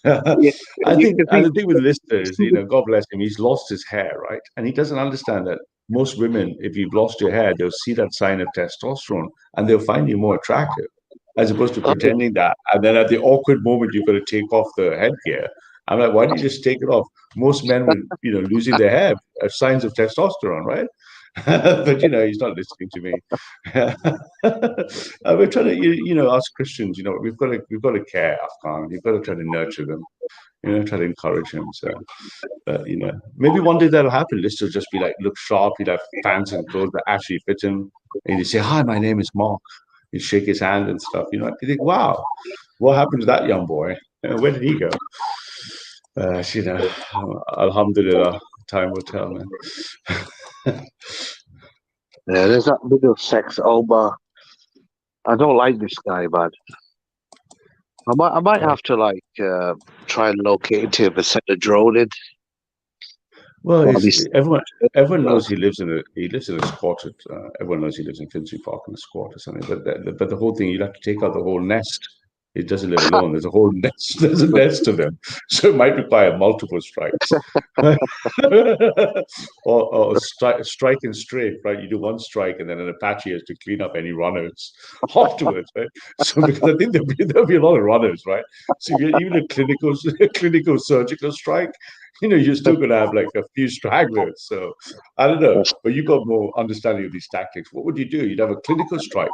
M: I think, and the thing with Lister is, you know, God bless him, he's lost his hair, right? And he doesn't understand that most women, if you've lost your hair, they'll see that sign of testosterone and they'll find you more attractive, as opposed to pretending that. And then at the awkward moment, you've got to take off the headgear. I'm like, why don't you just take it off? Most men with, you know, losing their hair are signs of testosterone, right? But, you know, he's not listening to me. We're trying to, you know, us Christians, you know, we've got to care, Afghan. You've got to try to nurture them, you know, try to encourage him. So, you know, maybe one day that'll happen. Lister will just be like, look sharp. He'd have pants and clothes that actually fit him. And he'd say, "Hi, my name is Mark." He'd shake his hand and stuff. You know, you think, wow, what happened to that young boy? Where did he go? You know, alhamdulillah, time will tell, man.
J: Yeah, there's that middle sex Omar. I don't like this guy, man. I might have to like try and locate him and send a drone in.
M: Well, everyone knows he lives in a squatted. Everyone knows he lives in Finsbury Park in a squat or something. But the whole thing, you'd have to take out the whole nest. It doesn't live alone. There's a whole nest. There's a nest of them, so it might require multiple strikes, or strike and strafe. Right, you do one strike, and then an Apache has to clean up any runners afterwards. Right, so because I think there'll be a lot of runners. Right, so even a clinical surgical strike, you're still going to have like a few stragglers. So I don't know, but you got more understanding of these tactics. What would you do? You'd have a clinical strike.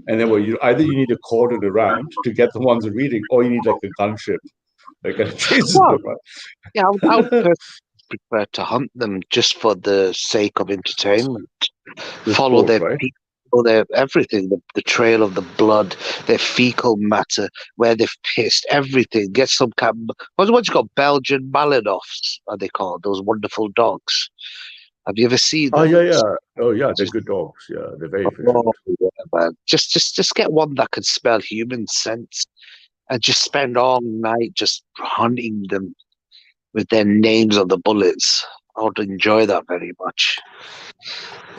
M: And then either you need to cordon around to get the ones reading, or you need like a gunship, like a chases them. Right?
J: Yeah, I would personally prefer to hunt them just for the sake of entertainment. Follow their people, their everything, the trail of the blood, their fecal matter, where they've pissed, everything. Get some kind of, what's you got? Belgian Malinois, are they called? Those wonderful dogs. Have you ever seen them?
M: Oh yeah, they're good dogs. Yeah, they're very efficient.
J: Yeah, man. Just get one that can smell human scents, and just spend all night just hunting them with their names on the bullets. I would enjoy that very much.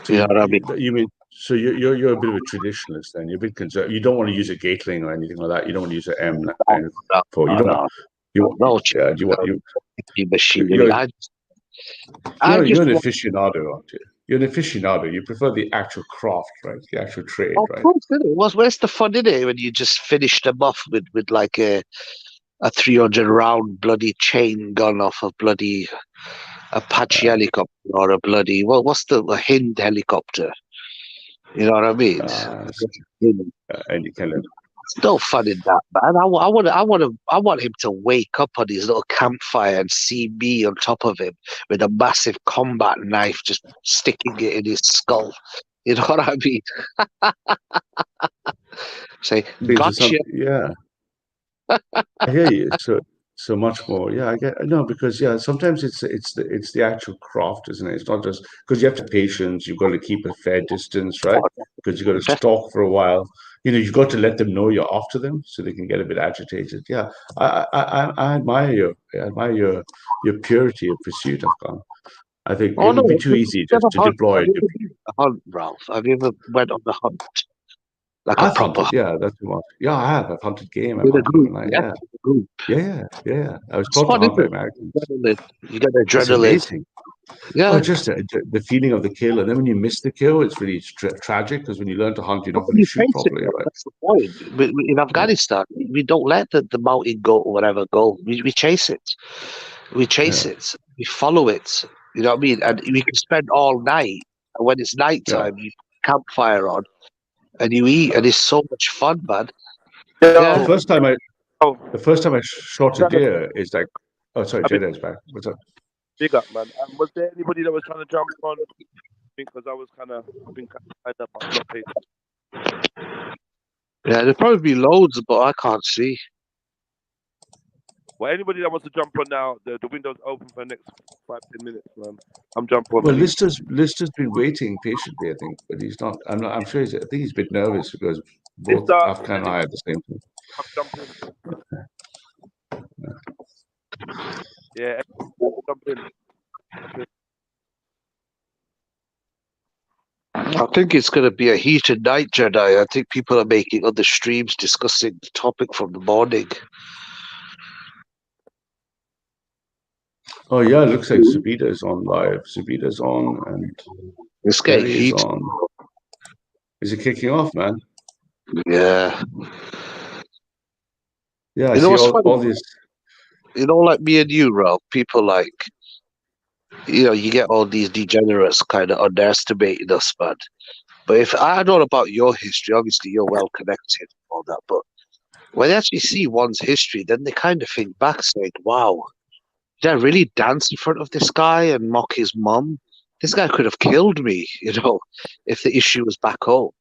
J: You know what I mean?
M: You mean so you're a bit of a traditionalist then? You're a bit conservative. You don't want to use a Gatling or anything like that. You don't want to use an M9. You're an aficionado, aren't you? You're an aficionado. You prefer the actual craft, right? The actual trade, right?
J: Where's the fun in it when you just finish them off with like a 300 round bloody chain gun off a bloody Apache helicopter or a bloody what's the Hind helicopter? You know what I mean?
M: And you kind of.
J: It's no fun in that, man. I want him to wake up on his little campfire and see me on top of him with a massive combat knife, just sticking it in his skull. You know what I mean? Say, gotcha.
M: Yeah, I hear you. So much more. Yeah, I get. No, because sometimes it's the actual craft, isn't it? It's not just because you have to have patience. You've got to keep a fair distance, right? Because you've got to stalk for a while. You've got to let them know you're after them, so they can get a bit agitated. Yeah, I admire your purity of pursuit, Afghan. I think it would be too easy just to deploy.
J: Hunt, Ralph. Have you ever went on the hunt? Like a proper
M: hunt? Yeah, that's too much. Yeah, I have. I've hunted game. With a group. Yeah. I was taught to hunt by Americans.
J: You get adrenaline.
M: It's amazing.
J: Yeah.
M: Oh, just the feeling of the kill, and then when you miss the kill, it's really tragic because when you learn to hunt, you're not going to shoot properly. Right?
J: That's the point. In Afghanistan, we don't let the mountain goat or whatever go. We chase it. We chase it. We follow it. You know what I mean? And we can spend all night. And when it's nighttime, you put campfire on, and you eat, and it's so much fun, man.
M: The first time I shot a deer is like, oh, sorry, Jedi's back. What's up?
S: Big up, man. Was there anybody that was trying to jump on? Because I've been kind of tied up. I'm not paid.
J: Yeah, there'll probably be loads, but I can't see.
S: Well, anybody that wants to jump on now, the window's open for the next 5-10 minutes, man. I'm jumping on.
M: Well, Lister's been waiting patiently, I think, but he's not. I'm sure I think he's a bit nervous because both Afghan and I at the same time.
S: I'm jumping. Yeah, jump in.
J: I think it's going to be a heated night, Jedi. I think people are making other streams discussing the topic from the morning.
M: Oh yeah, it looks like Subida is on live. Subida's on, and
J: this guy is
M: on. Is it kicking off, man?
J: Yeah.
M: Yeah,
J: you know what's funny?
M: all this.
J: Like me and you, Ralph, people like, you get all these degenerates kind of underestimating us, man. But if I don't know about your history, obviously you're well connected and all that, but when they actually see one's history, then they kind of think back saying, wow, did I really dance in front of this guy and mock his mum? This guy could have killed me, if the issue was back home.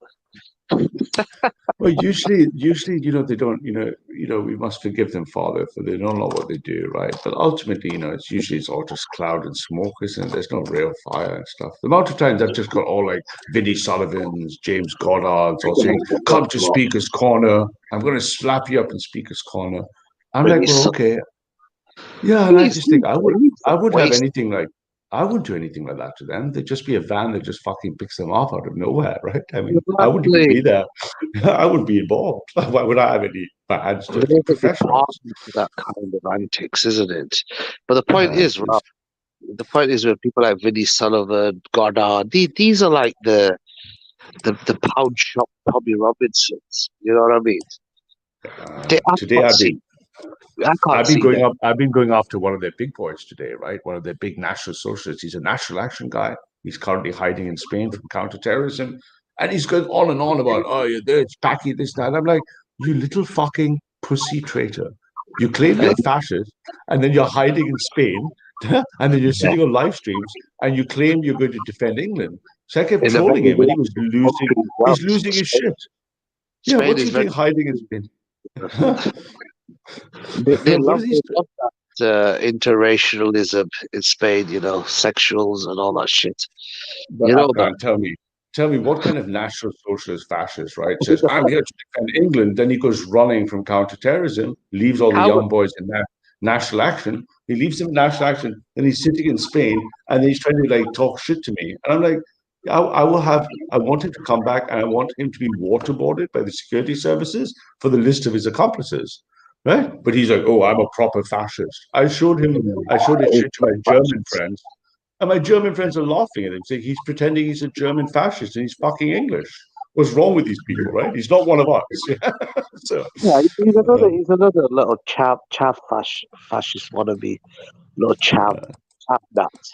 M: Well, usually, they don't. We must forgive them, Father, for they don't know what they do, right? But ultimately, it's all just cloud and smoke, isn't it? There's no real fire and stuff. The amount of times I've just got all like Vinnie Sullivans, James Goddard's, all saying, "Come to Speaker's Corner. I'm going to slap you up in Speaker's Corner." I'm like, well, okay. Yeah, and I just think I would have anything like I wouldn't do anything like that to them. They'd just be a van that just fucking picks them up out of nowhere, right? I mean, I wouldn't even be there. I wouldn't be involved. Why would I have any hands dirty? Professionals.
J: That kind of antics, isn't it? But the point is, Rob, the point is when people like Vinnie Sullivan, Goddard, these are like the pound shop Tommy Robinsons. You know what I mean?
M: Today I've been going after one of their big boys today, right? One of their big national socialists. He's a national action guy. He's currently hiding in Spain from counterterrorism. And he's going on and on about, oh, you're there, it's Paki, this, that. And I'm like, you little fucking pussy traitor. You claim you're a fascist, and then you're hiding in Spain, and then you're sitting on live streams, and you claim you're going to defend England. So I kept trolling him, and he was losing his shit. Yeah, what do you think hiding in Spain?
J: They love that interracialism in Spain, you know, sexuals and all that shit.
M: But
J: you know,
M: tell me what kind of national socialist fascist, right, says, I'm here to defend England, then he goes running from counterterrorism, leaves all the young boys in national action, he leaves them in national action, and he's sitting in Spain, and he's trying to like talk shit to me. And I'm like, I want him to come back, and I want him to be waterboarded by the security services for the list of his accomplices, right? But he's like, oh, I'm a proper fascist. I showed it shit to my German friends, and my German friends are laughing at him, saying he's pretending he's a German fascist and he's fucking English. What's wrong with these people, right? He's not one of us. So,
J: yeah, he's another little chav fascist wannabe, little chav nuts.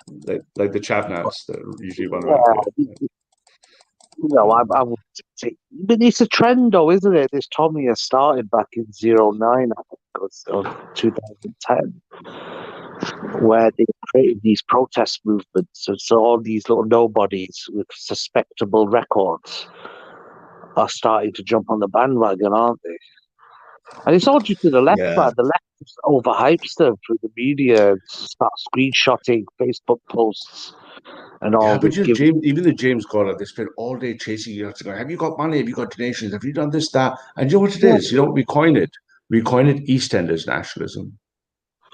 M: Like the chav nuts that usually run around.
J: You know, I would say, but it's a trend, though, isn't it? This Tommy has started back in 09, I think, of 2010, where they created these protest movements. And so all these little nobodies with suspectable records are starting to jump on the bandwagon, aren't they? And it's all due to the left, man. The left just overhypes them through the media and start screenshotting Facebook posts. And all
M: but even the James Goddard, they spend all day chasing you. Going, have you got money? Have you got donations? Have you done this, that? And you know what it is? You know what we coined it? We coined it EastEnders nationalism.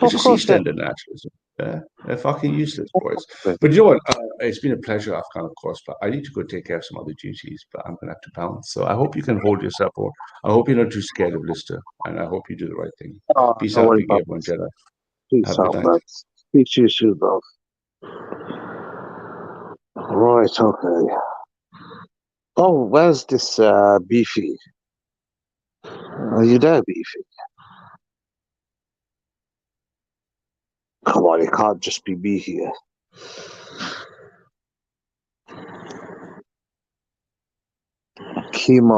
M: It's just EastEnder nationalism. Yeah, they're fucking useless, boys. But you know what? It's been a pleasure, Afghan, of course, but I need to go take care of some other duties, but I'm going to have to bounce. So I hope you can hold yourself, or I hope you're not too scared of Lister, and I hope you do the right thing. Peace out, big everyone, Jedi.
J: Peace out, man. Speak to you soon, bro. Right, okay. Oh, where's this Beefy? Are you there, Beefy? Come on, it can't just be me here. Chemo.